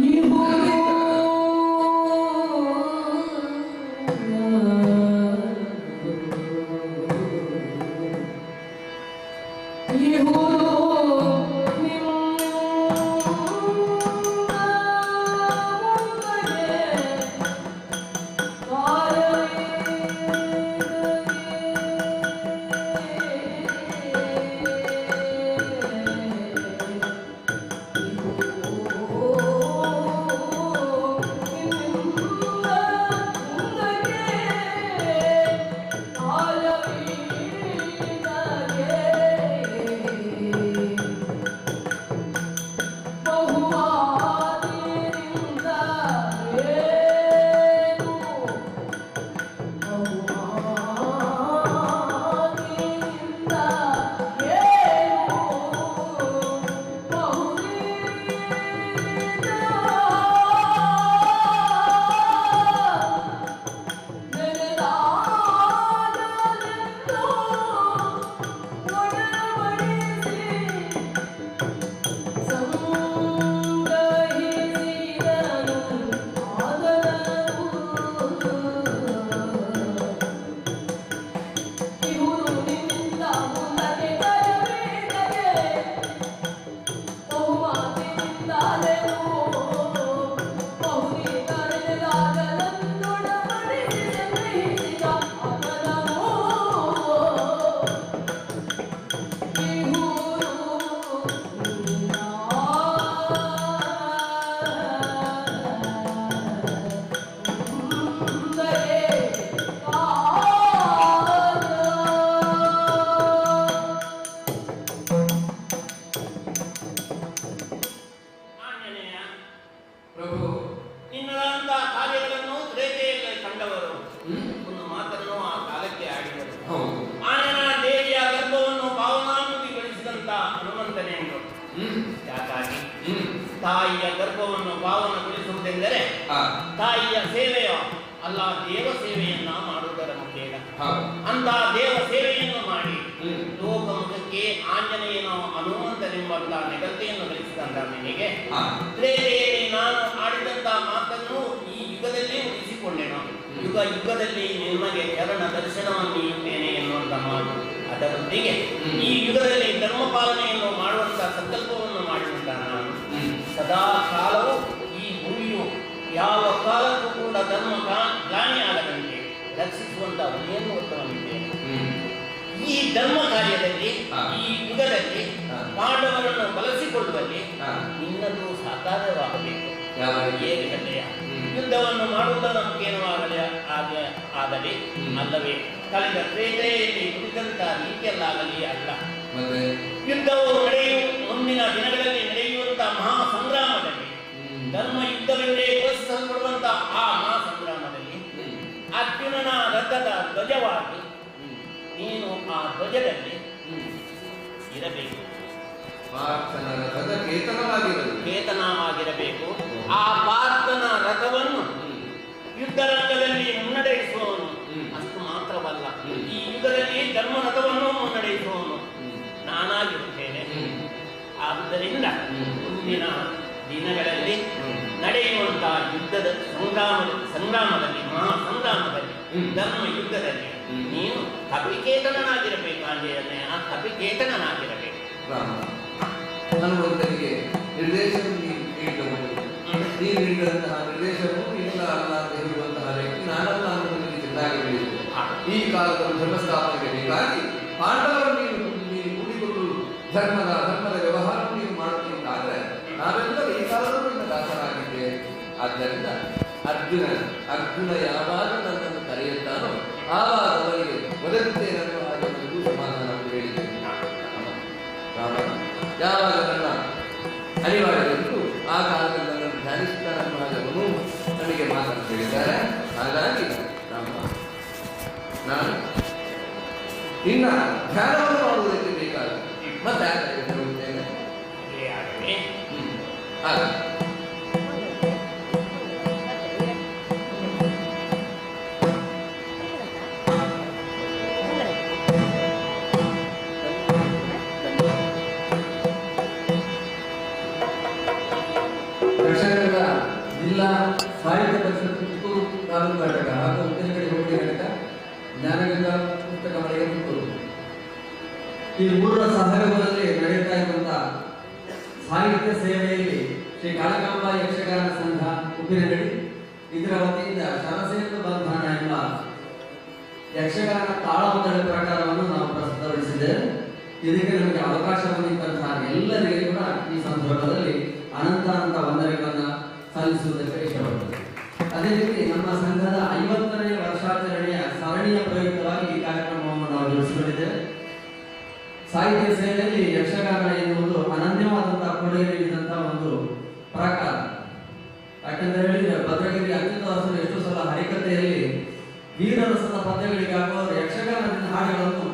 ತಾಯಿಯ ಗರ್ಭವನ್ನು ಪಾವನಗೊಳಿಸುವುದೆಂದರೆ ತಾಯಿಯ ಸೇವೆಯ ಅಲ್ಲ, ದೇವ ಸೇವೆಯನ್ನ ಮಾಡುವುದರ ಮುಖೇನ. ಅಂತ ದೇವ ಸೇವೆಯನ್ನು ಮಾಡಿ ಲೋಕಮುಖಕ್ಕೆ ಆಂಜನೇಯನ ಹನುಮಂತನೆಂಬಂತ ನೆಗಲ್ತೆಯನ್ನು ಗಳಿಸಿದಂತ ನಿನಗೆ ತ್ರೇತೆಯಲ್ಲಿ ನಾನು ಆಡಿದಂತ ಮಾತನ್ನು ಈ ಯುಗದಲ್ಲಿ ಉಳಿಸಿಕೊಂಡೆನು. ಯುಗ ಯುಗದಲ್ಲಿ ನಿಮಗೆ ಚರಣ ದರ್ಶನವನ್ನು ನೀಡುತ್ತೇನೆ ಎನ್ನುವಂತ ಮಾತು, ಅದರೊಂದಿಗೆ ಈ ಯುಗದಲ್ಲಿ ಧರ್ಮ ಪಾಲನೆಯನ್ನು ಮಾಡುವಂತ ಸಂಕಲ್ಪವನ್ನು ಮಾಡಿದಂತ ನಾನು ಸದಾ ಕಾಲವು ಈ ಭೂಮಿಯು ಯಾವ ಕಾಲಕ್ಕೂ ಕೂಡ ಧರ್ಮ ಗ್ಲಾನಿಯಾಗದಂತೆ ರಕ್ಷಿಸುವಂತ ಹೊಣೆಯನ್ನು ಹೊತ್ತವನಿದ್ದೇನೆ. ಈ ಧರ್ಮ ಕಾರ್ಯದಲ್ಲಿ ಈ ಯುಗದಲ್ಲಿ ಪಾಂಡವರನ್ನು ಬಳಸಿಕೊಳ್ಳುವಲ್ಲಿ ನಿನ್ನದು ಸಾಕಾರವಾಗಬೇಕು. ಹೇಗೆಯ ಯುದ್ಧವನ್ನು ಮಾಡುವುದರ ಮುಖೇನವಾಗಲಿ ಆಗಲಿ ಅಲ್ಲವೇ ಕಳೆದ ತ್ರೇತೆಯಲ್ಲಿ ಕುರಿತಂತ ರೀತಿಯಲ್ಲಾಗಲಿ ಅಲ್ಲ. ಯುದ್ಧವು ಮುಂದಿನ ದಿನಗಳಲ್ಲಿ ನಡೆಯುವಂತಹ ಮಹಾ ಸಂಗ್ರಾಮದಲ್ಲಿ, ಧರ್ಮ ಯುದ್ಧವೆಂದೇ ಘೋಷಿಸಲ್ಪಡುವಂತ ಆ ಮಹಾ ಸಂಗ್ರಾಮದಲ್ಲಿ ಅರ್ಜುನನ ರಥದ ಧ್ವಜವಾಗಿ ನೀನು ಆ ಧ್ವಜದಲ್ಲಿ ಇರಬೇಕು, ಕೇತನವಾಗಿರಬೇಕು. ಆ ಪಾರ್ಥನ ರಥವನ್ನು ಯುದ್ಧರಂಗದಲ್ಲಿ ಮುನ್ನಡೆಸುವವನು. ಅಷ್ಟು ಮಾತ್ರವಲ್ಲ, ಈ ಯುಗದಲ್ಲಿ ಧರ್ಮರಥವನ್ನು ಮುನ್ನಡೆಸುವವನು ನಾನಾಗಿರುತ್ತೇನೆ. ಆದ್ದರಿಂದ ಮುಂದಿನ ದಿನಗಳಲ್ಲಿ ನಡೆಯುವಂತಹ ಯುದ್ಧದ ಸಂಗ್ರಾಮದಲ್ಲಿ ಮಹಾ ಸಂಗ್ರಾಮದಲ್ಲಿ ಧರ್ಮ ಯುದ್ಧದಲ್ಲಿ ನೀನು ಅಭಿಕೇತನಾಗಿರಬೇಕು. ಆಂಜನೇಯ ಅಭಿಕೇತನಾಗಿರಬೇಕು. ಹನುಮಂತನಿಗೆ ನಿರ್ದೇಶವನ್ನು ನೀನು ನೀಡಿದಂತಹ ನಿರ್ದೇಶವನ್ನು ಇಲ್ಲ ಅಲ್ಲ ಅಂತ ಹೇಳುವಂತಹ ವ್ಯಕ್ತಿ ನಾನಲ್ಲ ಅನ್ನೋದನ್ನು ಚೆನ್ನಾಗಿ ಹೇಳಿದೆ. ಈ ಕಾಲದಲ್ಲಿ ಧರ್ಮಸ್ಥಾಪನೆಗೆ ಬೇಕಾಗಿ ಪಾಂಡವರನ್ನು ನೀನು ಕೂಡಿಕೊಂಡು ಧರ್ಮದ ವ್ಯವಹಾರವನ್ನು ನೀನು ಮಾಡುತ್ತಿದ್ದಾದ್ರೆ ನಾವೆಲ್ಲರೂ ಈ ಕಾಲದಲ್ಲೂ ನಿನ್ನ ದಾಸರಾಗಿದ್ದೆ. ಆದ್ದರಿಂದ ಅರ್ಜುನ ಯಾವಾಗ ನನ್ನನ್ನು ಕರೆಯುತ್ತಾನೋ ಆವಾಗ ಅವರಿಗೆ ಒದಗುತ್ತೇನೆ ಅನ್ನೋ ಹಾಗೆ ನನಗೂ ಸಮಾಧಾನ ಹೇಳಿದ್ದೇನೆ. ರಾಮ ಯಾವಾಗ ನನ್ನ ಅನಿವಾರ್ಯವೆಂದು ಆ ಕಾಲದಲ್ಲಿ ನನ್ನನ್ನು ಧ್ಯಾನಿಸುತ್ತಾನೆ ಅನ್ನೋ ಹಾಗೆ ಅವನು ನನಗೆ ಮಾತನ್ನು ಹೇಳಿದ್ದಾರೆ. ಹಾಗಾಗಿ ರಾಮ ನಾನು ನಿನ್ನ ಧ್ಯಾನವನ್ನು ಮಾಡುವುದಕ್ಕೆ ಬೇಕಾದ ಮತ್ತೆ ಹೇಳುತ್ತೇನೆ. ಹಾಗೆ ಜಿಲ್ಲಾ ಸಾಹಿತ್ಯ ಪರಿಷತ್ ಪುತ್ತೂರು ತಾಲೂಕು ಘಟಕ ಹಾಗೂ ಉತ್ತರ ಕಡೆ ಹೋಬಳಿ ಘಟಕ ಜ್ಞಾನಗಂಗಾ ಪುಸ್ತಕ ಮಳಿಗೆ ಪುತ್ತೂರು ಈ ಮೂರರ ಸಹಯೋಗದಲ್ಲಿ ನಡೆಯುತ್ತಾ ಇರುವಂತಹ ಸಾಹಿತ್ಯ ಸೇವೆಯಲ್ಲಿ ಶ್ರೀ ಕಾಳಕಾಂಬ ಯಕ್ಷಗಾನ ಸಂಘ ಉಪ್ಪಿನಗಡಿ ಇದರ ವತಿಯಿಂದ ಶರಸೇತು ಬಂಧನ ಎಂಬ ಯಕ್ಷಗಾನ ತಾಳಮದ್ದಳೆ ಪ್ರಕಾರವನ್ನು ನಾವು ಪ್ರಸ್ತುತಪಡಿಸಿದ್ದೇವೆ. ಇದಕ್ಕೆ ನಮಗೆ ಅವಕಾಶವಾಗಿದ್ದಂತಹ ಎಲ್ಲರಿಗೂ ಕೂಡ ಈ ಸಂದರ್ಭದಲ್ಲಿ ಅನಂತ ವಂದನೆಗಳನ್ನು ಸಲ್ಲಿಸುವುದಕ್ಕೆ ಇಷ್ಟಪಡುತ್ತದೆ. ಅದೇ ರೀತಿ ನಮ್ಮ ಸಂಘದ 50ನೇ ವರ್ಷಾಚರಣೆಯ ಸರಣಿಯ ಪ್ರಯುಕ್ತವಾಗಿ ಈ ಕಾರ್ಯಕ್ರಮವನ್ನು ನಾವು ಜೋಡಿಸಿಕೊಂಡಿದ್ದೇವೆ. ಸಾಹಿತ್ಯ ಸೇವೆಯಲ್ಲಿ ಯಕ್ಷಗಾನ ಎನ್ನುವುದು ಅನನ್ಯವಾದಂತಹ ಕೊಡುಗೆ ನೀಡಿದಂತಹ ಒಂದು ಪ್ರಕಾರ. ಯಾಕಂದ್ರೆ ಹೇಳಿದ್ರೆ ಭದ್ರಗಿರಿ ಅಚ್ಯುತದಾಸರು ಎಷ್ಟು ಸಲ ಹರಿಕತೆಯಲ್ಲಿ ವೀರರಸದ ಪದ್ಯಗಳಿಗಾಗುವ ಯಕ್ಷಗಾನದಿಂದ ಹಾಡುಗಳನ್ನು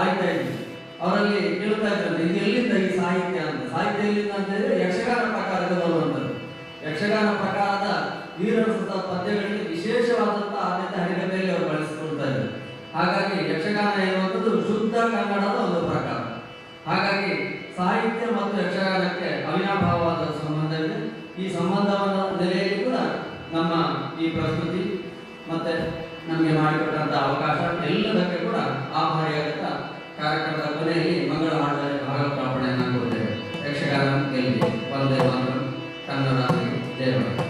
ಆಯ್ತಾ ಇದ್ವಿ. ಅವರಲ್ಲಿ ಕೇಳ್ತಾ ಇದ್ದಾರೆ ಇದು ಎಲ್ಲಿಂದ ಈ ಸಾಹಿತ್ಯ ಅಂತ. ಸಾಹಿತ್ಯ ಎಲ್ಲಿಂದ ಅಂತ ಹೇಳಿದ್ರೆ ಯಕ್ಷಗಾನ ಪ್ರಕಾರದ ಬರುವಂಥದ್ದು. ಯಕ್ಷಗಾನ ಪ್ರಕಾರದ ವೀರರಸದ ಪದ್ಯಗಳಿಗೆ ವಿಶೇಷವಾದಂತಹ ಆದ್ಯತೆ ಹರಿಕತೆಯಲ್ಲಿ ಅವರು ಬಳಸಿಕೊಳ್ತಾ ಇದ್ದಾರೆ. ಹಾಗಾಗಿ ಯಕ್ಷಗಾನ ಎನ್ನುವಂಥದ್ದು ಶುದ್ಧ ಕನ್ನಡದ ಒಂದು ಪ್ರಕಾರ. ಹಾಗಾಗಿ ಸಾಹಿತ್ಯ ಮತ್ತು ಯಕ್ಷಗಾನಕ್ಕೆ ಅವಿನಾಭಾವವಾದ ಸಂಬಂಧವಿದೆ. ಈ ಸಂಬಂಧವನ್ನ ನೆಲೆಯಲ್ಲಿ ಕೂಡ ನಮ್ಮ ಈ ಪ್ರಸ್ತುತಿ ಮತ್ತೆ ನಮಗೆ ಮಾಡಿಕೊಟ್ಟಂತಹ ಅವಕಾಶ ಎಲ್ಲದಕ್ಕೆ ಕೂಡ ಆಭಾರಿಯಾಗುತ್ತಾ ಕಾರ್ಯಕ್ರಮದ ಕೊನೆಯಲ್ಲಿ ಮಂಗಳ ಹಾಡಲ್ಲಿ ಭಾಗವತ ಪ್ರಾಪಣೆಯನ್ನು ಕೊಡ್ತೇವೆ. ಯಕ್ಷಗಾನ ಗೆಲ್ಲಿ ಒಂದೇ ಮಾತ್ರ ಕನ್ನಡ ದೇವರು.